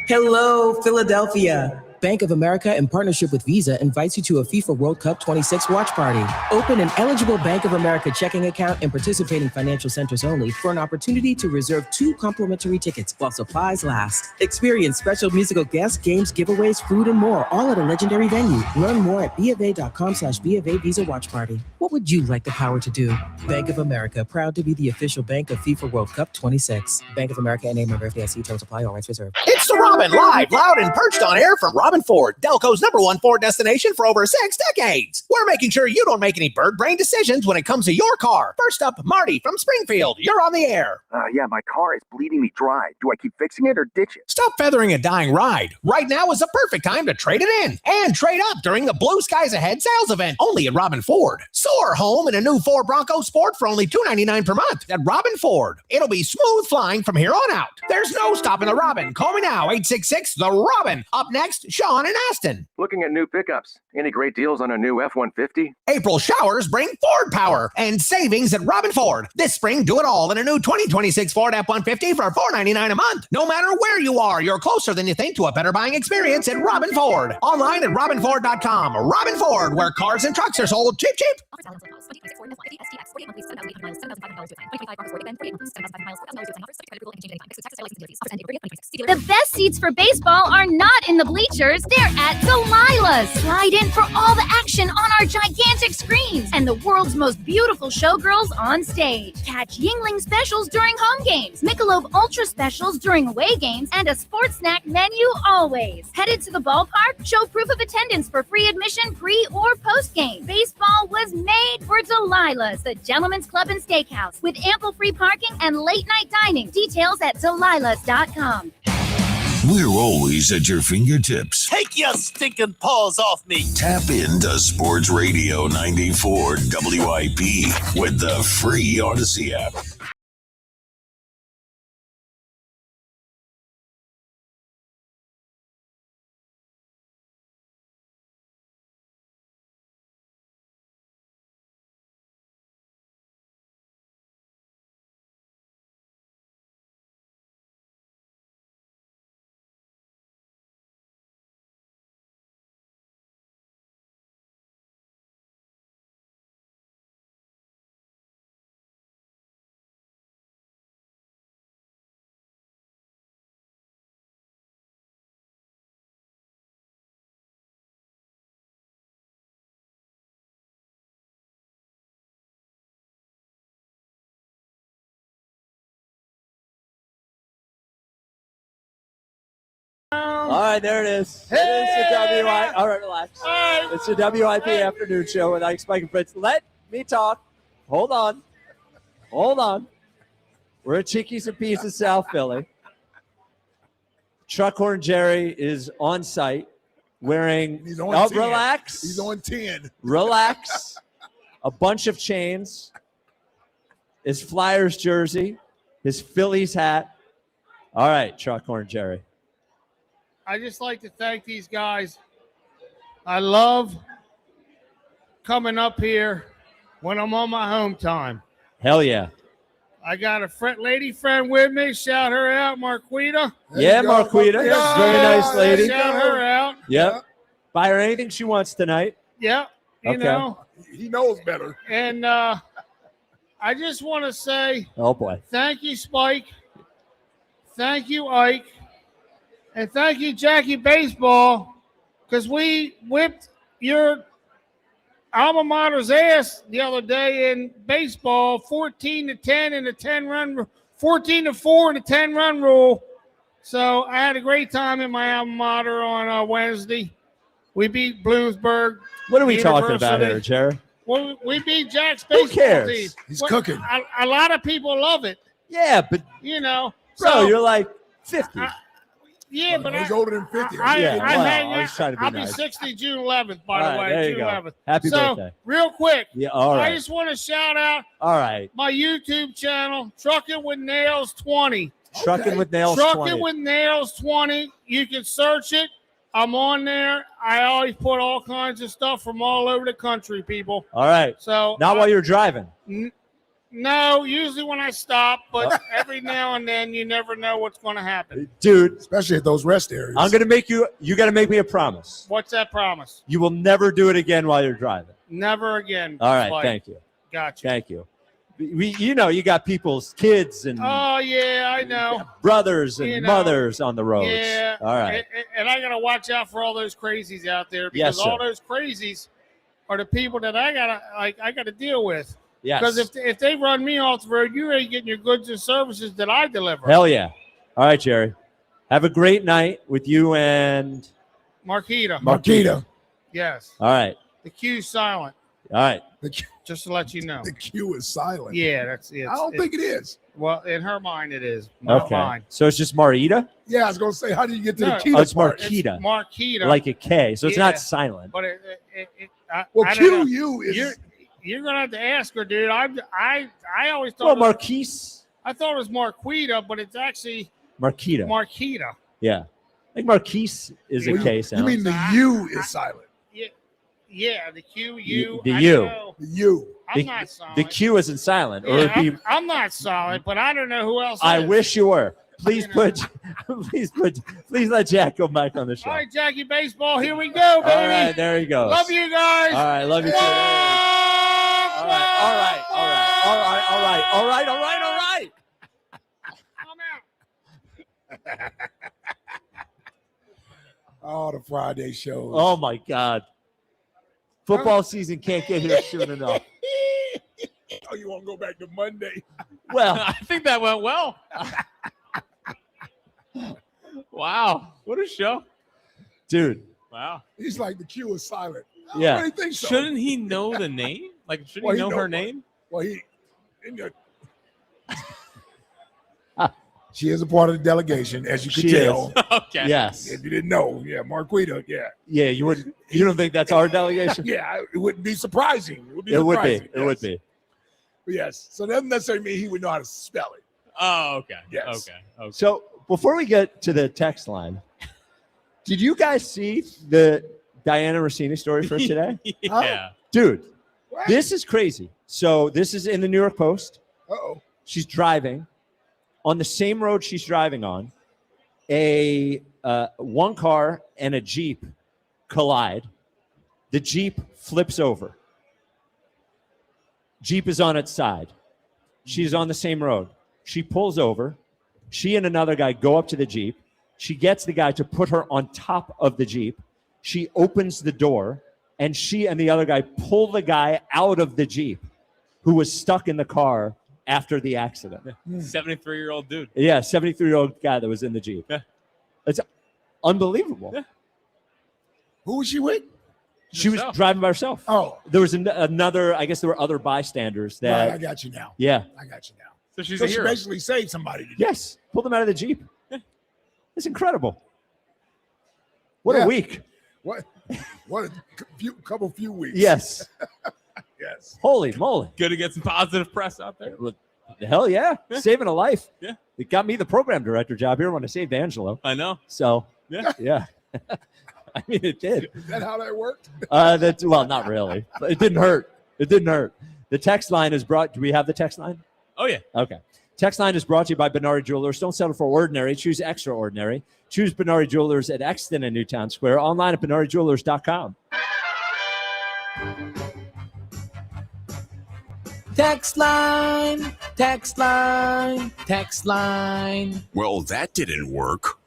Hello, Philadelphia. Bank of America, in partnership with Visa, invites you to a FIFA World Cup 26 watch party. Open an eligible Bank of America checking account in participating financial centers only for an opportunity to reserve 2 complimentary tickets while supplies last. Experience special musical guests, games, giveaways, food, and more, all at a legendary venue. Learn more at BofA.com/BofA Visa Watch Party. What would you like the power to do? Bank of America, proud to be the official bank of FIFA World Cup 26. Bank of America, and a member of FDIC. Terms apply. All rights reserved. It's the Robin, live, loud, and perched on air from Robin Ford, Delco's #1 Ford destination for over 6 decades. We're making sure you don't make any bird brain decisions when it comes to your car. First up, Marty from Springfield. You're on the air. Yeah, my car is bleeding me dry. Do I keep fixing it or ditch it? Stop feathering a dying ride. Right now is the perfect time to trade it in and trade up during the Blue Skies Ahead sales event only at Robin Ford. Soar home in a new Ford Bronco Sport for only $299 per month at Robin Ford. It'll be smooth flying from here on out. There's no stopping the Robin. Call me now, 866-THE-ROBIN. Up next, Sean and Aston. Looking at new pickups. Any great deals on a new F-150? April showers bring Ford power and savings at Robin Ford. This spring, do it all in a new 2026 Ford F-150 for $499 a month. No matter where you are, you're closer than you think to a better buying experience at Robin Ford. Online at robinford.com. Robin Ford, where cars and trucks are sold cheap, cheap. The best seats for baseball are not in the bleachers, they're at Delilah's. Slide in for all the action on our gigantic screens and the world's most beautiful showgirls on stage. Catch Yingling specials during home games, Michelob Ultra specials during away games, and a sports snack menu always. Headed to the ballpark? Show proof of attendance for free admission pre or post game. Baseball was made for Delilah's, the Gentlemen's Club and Steakhouse, with ample free parking and late night dining. Details at delilahs.com. We're always at your fingertips. Take your stinking paws off me. Tap into Sports Radio 94 WIP with the free Odyssey app. All right, there it is. It is the WIP. All right, relax. It's the WIP afternoon show with Ike, Spike, and Fritz. Let me talk. Hold on. We're at Chickies and Peas in South Philly. Truckhorn Jerry is on site wearing. He's on 10. Relax. He's on 10. Relax. A bunch of chains. His Flyers jersey. His Phillies hat. All right, Chalkhorn Jerry. I just like to thank these guys. I love coming up here when I'm on my home time. Hell yeah. I got a lady friend with me. Shout her out, Marquita. Yeah, Marquita. Very nice lady. Shout her out. Yep. Buy her anything she wants tonight. Yep. You Okay. know. He knows better. And I just want to say Oh, boy. thank you, Spike. Thank you, Ike. And thank you, Jackie Baseball, because we whipped your alma mater's ass the other day in baseball, 14-10 in the 10-run, 14-4 in the 10-run rule. So I had a great time in my alma mater on Wednesday. We beat Bloomsburg. What are we talking about University. here, Jerry? Well, we beat Jack's Who baseball cares? team. He's Well, cooking. A lot of people love it. Yeah, but You know. bro, So, you're like 50. yeah, but He's older than 50. Yeah, I well, hang I was out. trying to be I'll nice. be 60 June 11th, by All the right, way. there you June go. 11th. Happy so, birthday. real quick, Yeah, all right. I just want to shout out All right. my YouTube channel, Trucking with Nails 20. Trucking with Nails Trucking 20. with Nails 20. You can search it. I'm on there. I always put all kinds of stuff from all over the country, people. All right. So Not while you're driving. No, usually when I stop, but every now and then you never know what's going to happen. Dude, especially at those rest areas. I'm going to make you got to make me a promise. What's that promise? You will never do it again while you're driving. Never again. All right. Spike. Thank you. Gotcha. Thank you. You got people's kids and Oh, yeah, I know. brothers and You know, mothers on the roads. Yeah. All right. And I got to watch out for all those crazies out there Yes, because all sir. those crazies are the people that I got to deal with. Yes. Because if they run me off the road, you ain't getting your goods and services that I deliver. Hell yeah. All right, Jerry. Have a great night with you and Marquita. Yes. All right. The Q's silent. All right. Just to let you know. The Q is silent. Yeah, that's it. I don't think it is. Well, in her mind, it is. Not Okay. mine. So it's just Marita? Yeah, I was going to say, how do you get to No, the Kita Oh, it's part? Marquita. It's Marquita. Like a K. So it's Yeah. not silent. But Well, I don't know. QU is. You're gonna have to ask her, dude. I always thought. Well, it was- Marquise. I thought it was Marquita, but it's actually Marquita. Marquita. Yeah. I think Marquise is a Well, K you sound. mean the U is silent? Yeah, the Q. The I U. don't know. The U. I'm not silent. The Q isn't silent. Or Yeah, it'd be, I'm not solid, but I don't know who else. I is. wish you were. Please please let Jack go back on the show. All right, Jackie Baseball. Here we go, baby. All right, there he goes. Love you guys. All right, love you too. All right. Oh, the Friday shows. Oh my God. Football season can't get here soon enough. Oh, you want to go back to Monday? Well, I think that went well. Wow. What a show. Dude. Wow. He's like, the Q is silent. I Yeah. don't really think so. Shouldn't he know the name? Like, shouldn't Well, he he know her know- name? Well, she is a part of the delegation, as you could She tell. is. Okay. Yes. If you didn't know, yeah, Marquita, yeah. Yeah, you don't think that's our delegation? Yeah, it wouldn't be surprising. It would be It would surprising. be. It would be. But yes. So that doesn't necessarily mean he would know how to spell it. Oh, okay. Yes. Okay. So before we get to the text line, did you guys see the Diana Rossini story for today? Yeah. Dude, this is crazy. So this is in the New York Post. Uh-oh. She's driving on the same road she's driving on. One car and a Jeep collide. The Jeep flips over. Jeep is on its side. She's on the same road. She pulls over. She and another guy go up to the Jeep. She gets the guy to put her on top of the Jeep. She opens the door, and she and the other guy pull the guy out of the Jeep who was stuck in the car after the accident. 73-year-old dude. Yeah, 73-year-old guy that was in the Jeep. Yeah. It's unbelievable. Yeah. Who was she with? She was Herself. driving by herself. Oh. There was another, I guess there were other bystanders that. Right, I got you now. Yeah. I got you now. So she's So a she hero. basically saved somebody. Yes. Pulled them out of the Jeep. Yeah. It's incredible. What Yeah. a week. What a few weeks. Yes. Yes. Holy moly. Good to get some positive press out there. Hell yeah. Saving a life. Yeah. It got me the program director job here when I saved Angelo. I know. So, yeah. I mean, it did. Is that how that worked? Well, not really. But it didn't hurt. It didn't hurt. The text line is brought. Do we have the text line? Oh, yeah. Okay. Text line is brought to you by Benari Jewelers. Don't settle for ordinary. Choose extraordinary. Choose Benari Jewelers at Exton and Newtown Square. Online at BenariJewelers.com. Text line, text line, text line. Well, that didn't work.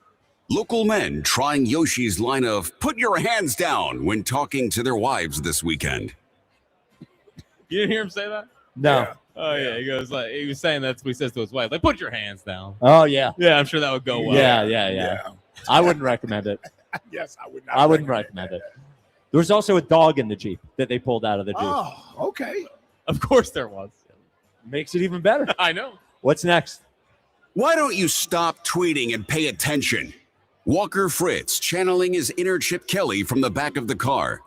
Local men trying Yoshi's line of put your hands down when talking to their wives this weekend. You didn't hear him say that? No. Yeah. Oh, yeah. He was saying that's what he says to his wife. Like, put your hands down. Oh, yeah. Yeah, I'm sure that would go well. Yeah. I wouldn't recommend it. Yes, I would not. I wouldn't recommend it. There was also a dog in the Jeep that they pulled out of the Jeep. Oh, okay. Of course there was. Makes it even better. I know. What's next? Why don't you stop tweeting and pay attention? Walker Fritz channeling his inner Chip Kelly from the back of the car.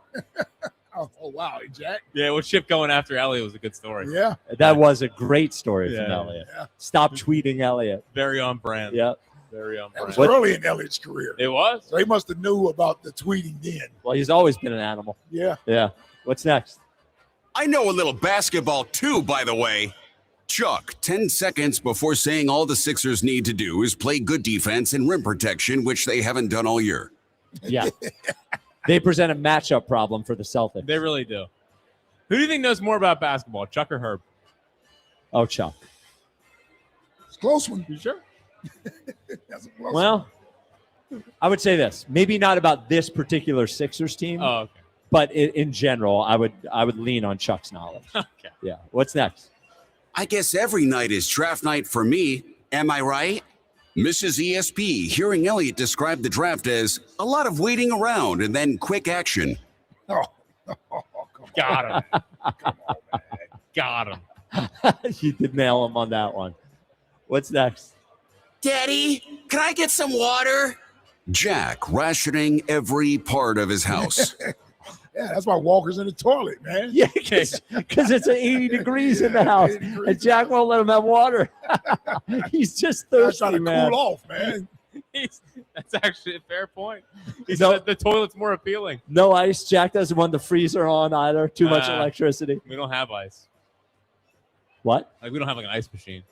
Oh, wow, Jack. Yeah, well, Chip going after Elliot was a good story. Yeah. That was a great story from Yeah. Elliot. Yeah. Stop tweeting Elliot. Very on brand. Yep. Very on That was brand. early in Elliot's career. It was. So he must have knew about the tweeting then. Well, he's always been an animal. Yeah. Yeah. What's next? I know a little basketball too, by the way. Chuck, 10 seconds before saying all the Sixers need to do is play good defense and rim protection, which they haven't done all year. Yeah. They present a matchup problem for the Celtics. They really do. Who do you think knows more about basketball, Chuck or Herb? Oh, Chuck. It's a close one. You sure? That's a close one. Well, I would say this. Maybe not about this particular Sixers team, Oh, okay. but in general, I would lean on Chuck's knowledge. Okay. Yeah. What's next? I guess every night is draft night for me. Am I right? Mrs. ESP hearing Elliot describe the draft as a lot of waiting around and then quick action. Oh, Got him. Got him. You did nail him on that one. What's next? Daddy, can I get some water? Jack rationing every part of his house. yeah, that's why Walker's in the toilet, man. Yeah, because it's 80 degrees in the house, and Jack won't let him have water. He's just I'm thirsty, trying to man. cool off, man. That's actually a fair point. He No. said the toilet's more appealing. No ice. Jack doesn't want the freezer on either. Too much electricity. We don't have ice. What? Like, we don't have like an ice machine.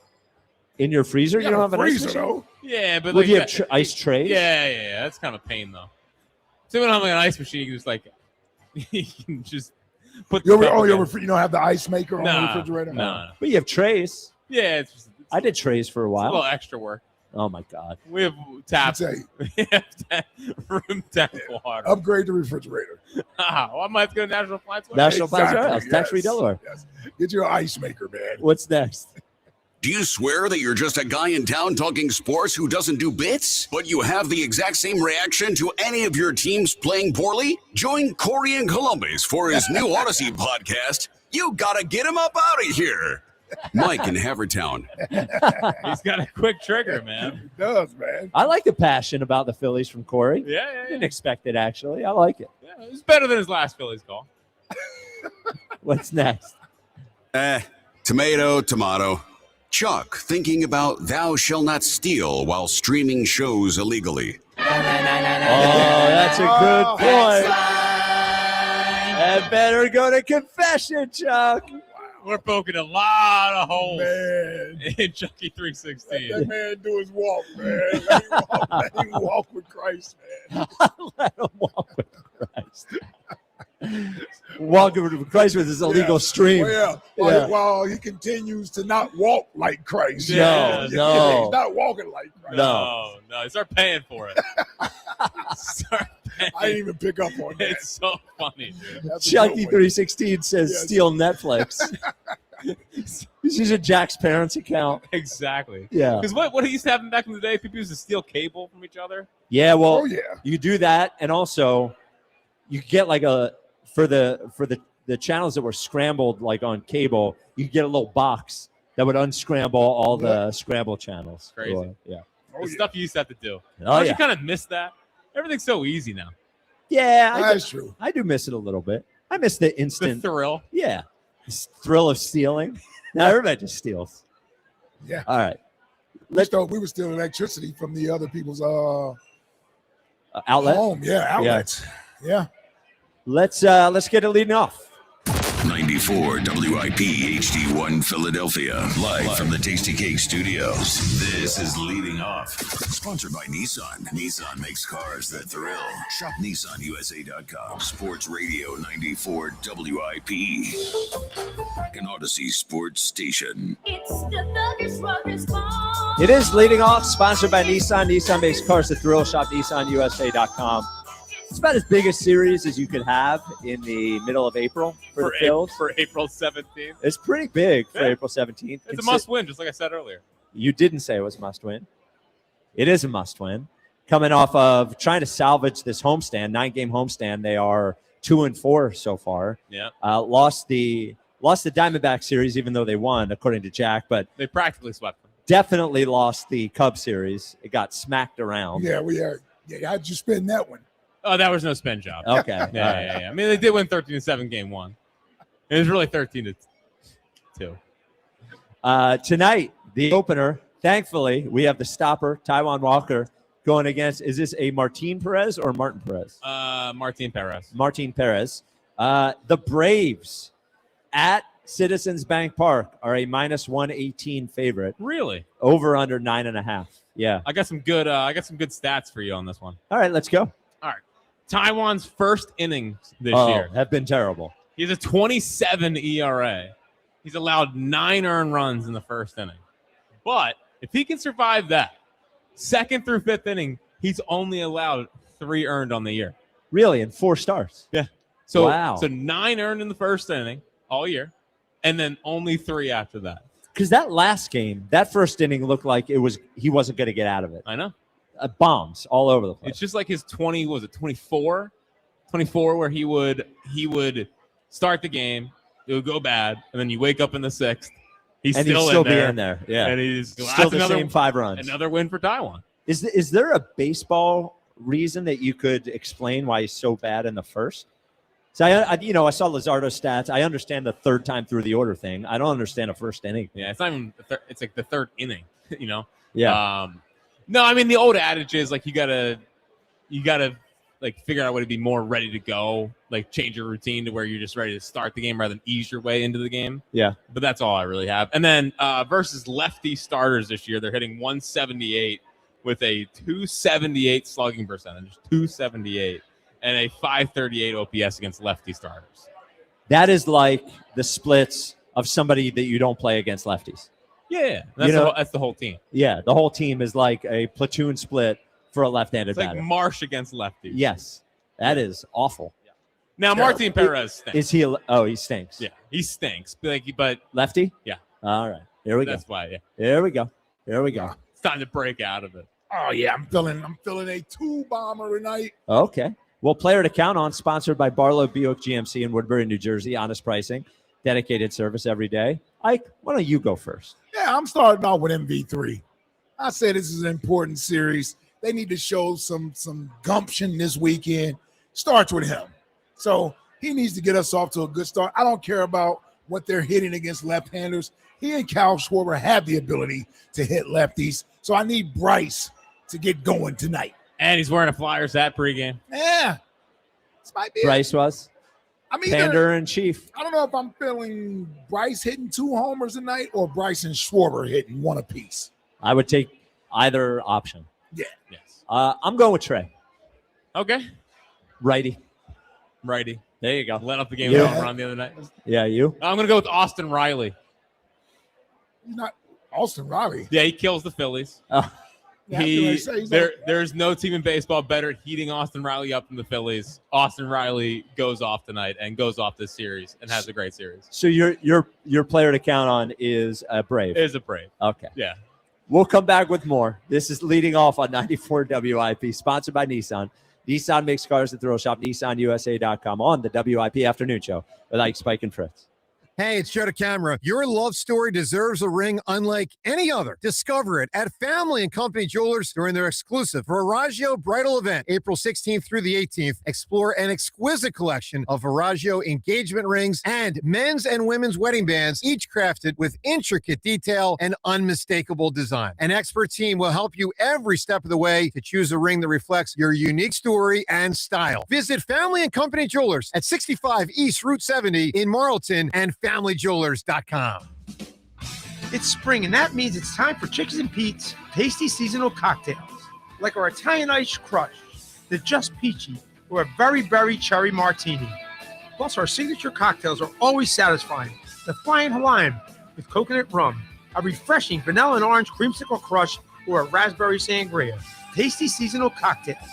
In your freezer? You don't have an ice freezer, machine? though. Yeah, but Would like you have ice trays? Yeah. That's kind of a pain though. So we don't have like an ice machine. You can just like you can just put. You the cup in. don't have the ice maker on the Nah, refrigerator? no. But you have trays. Yeah, it's just I did trays for a a little while. extra work. Oh, my God. We have taps. Say, We have room tap water. upgrade the refrigerator. Well, I might have to go to National Flights. National Flights Exactly, Warehouse, tax-free yes, Delaware. yes. Get your ice maker, man. What's next? Do you swear that you're just a guy in town talking sports who doesn't do bits? But you have the exact same reaction to any of your teams playing poorly? Join Corey in Columbus for his new Odyssey podcast. You gotta get him up out of here. Mike in Havertown. He's got a quick trigger, man. It does, man. I like the passion about the Phillies from Corey. Yeah. Didn't expect it, actually. I like it. Yeah, it's better than his last Phillies call. What's next? Tomato, tomato. Chuck thinking about thou shall not steal while streaming shows illegally. Oh, that's a good point. I better go to confession, Chuck. We're poking a lot of holes Man. in Chucky 316. Let that man do his walk, man. Let him walk with Christ, man. Let him walk with Christ. Walking with Christ with his illegal stream. Well, yeah. While he continues to not walk like Christ. No. He's not walking like Christ. No. Start paying for it. Start paying. I didn't even pick up on that. It's so funny, dude. That's a Chucky good one. 316 says Yes. steal Netflix. He's using Jack's parents' account. Exactly. Yeah. Because what used to happen back in the day, people used to steal cable from each other. Yeah, well, Oh, yeah. you do that, and also you get like for the channels that were scrambled like on cable, you get a little box that would unscramble all the scramble channels. Crazy. Yeah. The stuff you used to have to do. Oh, Don't yeah. you kind of miss that? Everything's so easy now. Yeah, That's true. I do miss it a little bit. I miss the instant thrill. Yeah, this thrill of stealing. Now everybody just steals. Yeah. All right. We were stealing electricity from the other people's outlet. home. Yeah, outlets. Yeah. Let's get it leading off. 94 WIP HD1 Philadelphia, live from the Tasty Cake Studios. This is Leading Off, sponsored by Nissan. Nissan makes cars that thrill. Shop NissanUSA.com. Sports Radio 94 WIP, an Odyssey sports station. It's the Thugger Sluggers Ball. It is Leading Off, sponsored by Nissan. Nissan makes cars that thrill. Shop NissanUSA.com. It's about as big a series as you could have in the middle of April for the Phils. For April 17th. It's pretty big for Yeah. April 17th. It's a must-win, just like I said earlier. You didn't say it was a must-win. It is a must-win. Coming off of trying to salvage this homestand, 9-game homestand, they are 2-4 so far. Yeah. Lost the Diamondback series, even though they won, according to Jack, but They practically swept them. definitely lost the Cubs series. It got smacked around. Yeah, we are. Yeah, how'd you spin that one? Oh, that was no spin job. Okay. Yeah. I mean, they did win 13-7 game one. It was really 13-2. Tonight, the opener, thankfully, we have the stopper, Taijuan Walker, going against, is this a Martin Perez or Martin Perez? Martin Perez. Martin Perez. The Braves at Citizens Bank Park are a -118 favorite. Really? Over under 9.5. Yeah. I got some good stats for you on this one. All right, let's go. All right. Taiwan's first innings this year have been terrible. He has a 27 ERA. He's allowed 9 earned runs in the first inning. But if he can survive that, second through fifth inning, he's only allowed 3 earned on the year. Really? In 4 starts? Yeah. So, wow. So 9 earned in the first inning all year, and then only 3 after that. Because that last game, that first inning looked like he wasn't going to get out of it. I know. Bombs all over the place. It's just like his 24, where he would start the game, it would go bad, and then you wake up in the 6th. He'd still be in there. Yeah. And he's still the same 5 runs. Another win for Taiwan. Is there a baseball reason that you could explain why he's so bad in the first? So I saw Luzardo's stats. I understand the third time through the order thing. I don't understand a first inning. Yeah, it's not even. It's like the third inning. Yeah. No, I mean the old adage is like you gotta like figure out a way to be more ready to go, like change your routine to where you're just ready to start the game rather than ease your way into the game. Yeah. But that's all I really have. And then versus lefty starters this year, they're hitting 178 with a 278 slugging percentage, 278, and a 538 OPS against lefty starters. That is like the splits of somebody that you don't play against lefties. Yeah, that's, that's the whole team. Yeah, the whole team is like a platoon split for a left-handed It's like batter. Marsh against lefties. Yes, that is awful. Now, Martin Perez stinks. Is he? Oh, he stinks. Yeah, he stinks. But lefty? Yeah. All right, here we go. That's why. Yeah. Here we go. It's time to break out of it. Oh yeah, I'm feeling a 2-bomber tonight. Okay. Well, player to count on, sponsored by Barlow Buick GMC in Woodbury, New Jersey. Honest pricing, dedicated service every day. Ike, why don't you go first? Yeah, I'm starting out with MV3. I said this is an important series. They need to show some gumption this weekend. Starts with him. So he needs to get us off to a good start. I don't care about what they're hitting against left-handers. He and Kyle Schwarber have the ability to hit lefties. So I need Bryce to get going tonight. And he's wearing a Flyers hat pregame. Yeah. This might be Bryce was. I mean, Commander in chief. I don't know if I'm feeling Bryce hitting 2 homers tonight or Bryce and Schwarber hitting 1 apiece. I would take either option. Yeah. Yes. I'm going with Trey. Okay. Righty. There you go. Let up the game Yeah. home run the other night. Yeah, you? I'm going to go with Austin Riley. He's not Austin Riley. Yeah, he kills the Phillies. Yeah, I feel like say he's like- There's no team in baseball better at heating Austin Riley up than the Phillies. Austin Riley goes off tonight and goes off this series and has a great series. So your player to count on is a Brave. Is a Brave. Okay. Yeah. We'll come back with more. This is Leading Off on 94 WIP, sponsored by Nissan. Nissan makes cars that thrill. Shop NissanUSA.com on the WIP Afternoon Show with Ike, Spike, and Fritz. Hey, it's Joe DeCamera. Your love story deserves a ring unlike any other. Discover it at Family and Company Jewelers during their exclusive Verraggio Bridal event, April 16th through the 18th. Explore an exquisite collection of Verraggio engagement rings and men's and women's wedding bands, each crafted with intricate detail and unmistakable design. An expert team will help you every step of the way to choose a ring that reflects your unique story and style. Visit Family and Company Jewelers at 65 East Route 70 in Marlton and FamilyJewelers.com. It's spring, and that means it's time for Chicks and Pete's tasty seasonal cocktails, like our Italian Ice Crush, the Just Peachy, or a Very Berry Cherry Martini. Plus, our signature cocktails are always satisfying. The Flying Hawaiian with coconut rum, a refreshing vanilla and orange creamsicle crush, or a raspberry sangria. Tasty seasonal cocktails.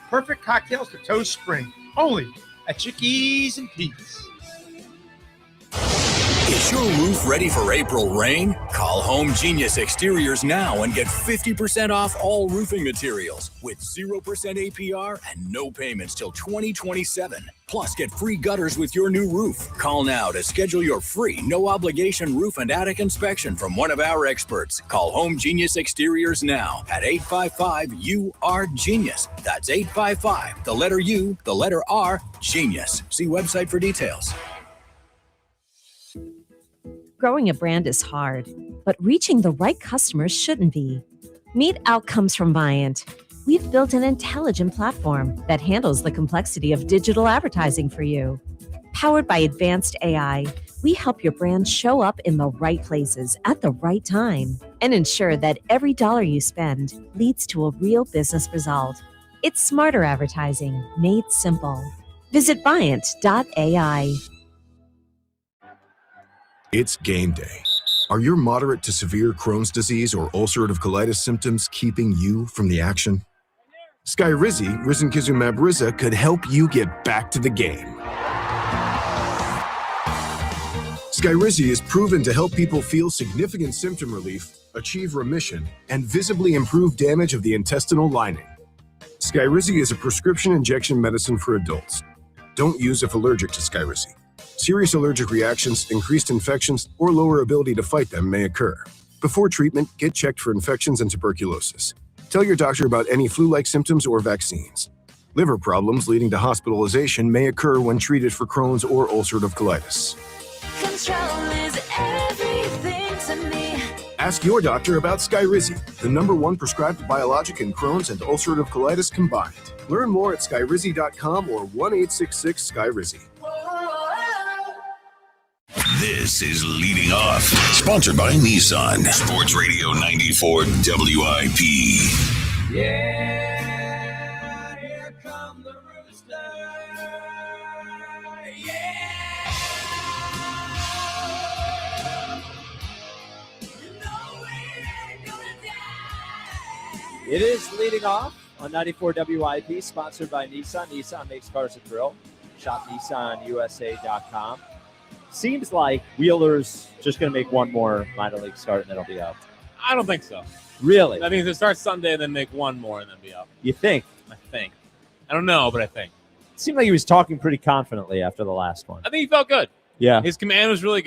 Perfect cocktails to toast spring. Only at Chickies and Pete's. Is your roof ready for April rain? Call Home Genius Exteriors now and get 50% off all roofing materials with 0% APR and no payments till 2027. Plus, get free gutters with your new roof. Call now to schedule your free, no-obligation roof and attic inspection from one of our experts. Call Home Genius Exteriors now at 855-U-R-GENIUS. That's 855, the letter U, the letter R, Genius. See website for details. Growing a brand is hard, but reaching the right customers shouldn't be. Meet Outcomes from Viant. We've built an intelligent platform that handles the complexity of digital advertising for you. Powered by advanced AI, we help your brand show up in the right places at the right time and ensure that every dollar you spend leads to a real business result. It's smarter advertising made simple. Visit Viant.ai. It's game day. Are your moderate to severe Crohn's disease or ulcerative colitis symptoms keeping you from the action? Skyrizi, risankizumab Riza, could help you get back to the game. Skyrizi is proven to help people feel significant symptom relief, achieve remission, and visibly improve damage of the intestinal lining. Skyrizi is a prescription injection medicine for adults. Don't use if allergic to Skyrizi. Serious allergic reactions, increased infections, or lower ability to fight them may occur. Before treatment, get checked for infections and tuberculosis. Tell your doctor about any flu-like symptoms or vaccines. Liver problems leading to hospitalization may occur when treated for Crohn's or ulcerative colitis. Control is everything to me. Ask your doctor about Skyrizi, the #1 prescribed biologic in Crohn's and ulcerative colitis combined. Learn more at skyrizi.com or 1-866-SKYRIZI. This is Leading Off, sponsored by Nissan. Sports Radio 94 WIP. Yeah, here come the rooster. Yeah. You know we ain't gonna die. It is Leading Off on 94 WIP, sponsored by Nissan. Nissan makes cars a thrill. Shop NissanUSA.com. Seems like Wheeler's just going to make one more minor league start and then it'll be out. I don't think so. Really? That means they start Sunday and then make one more and then be up. You think? I think. I don't know, but I think. It seemed like he was talking pretty confidently after the last one. I think he felt good. Yeah. His command was really good.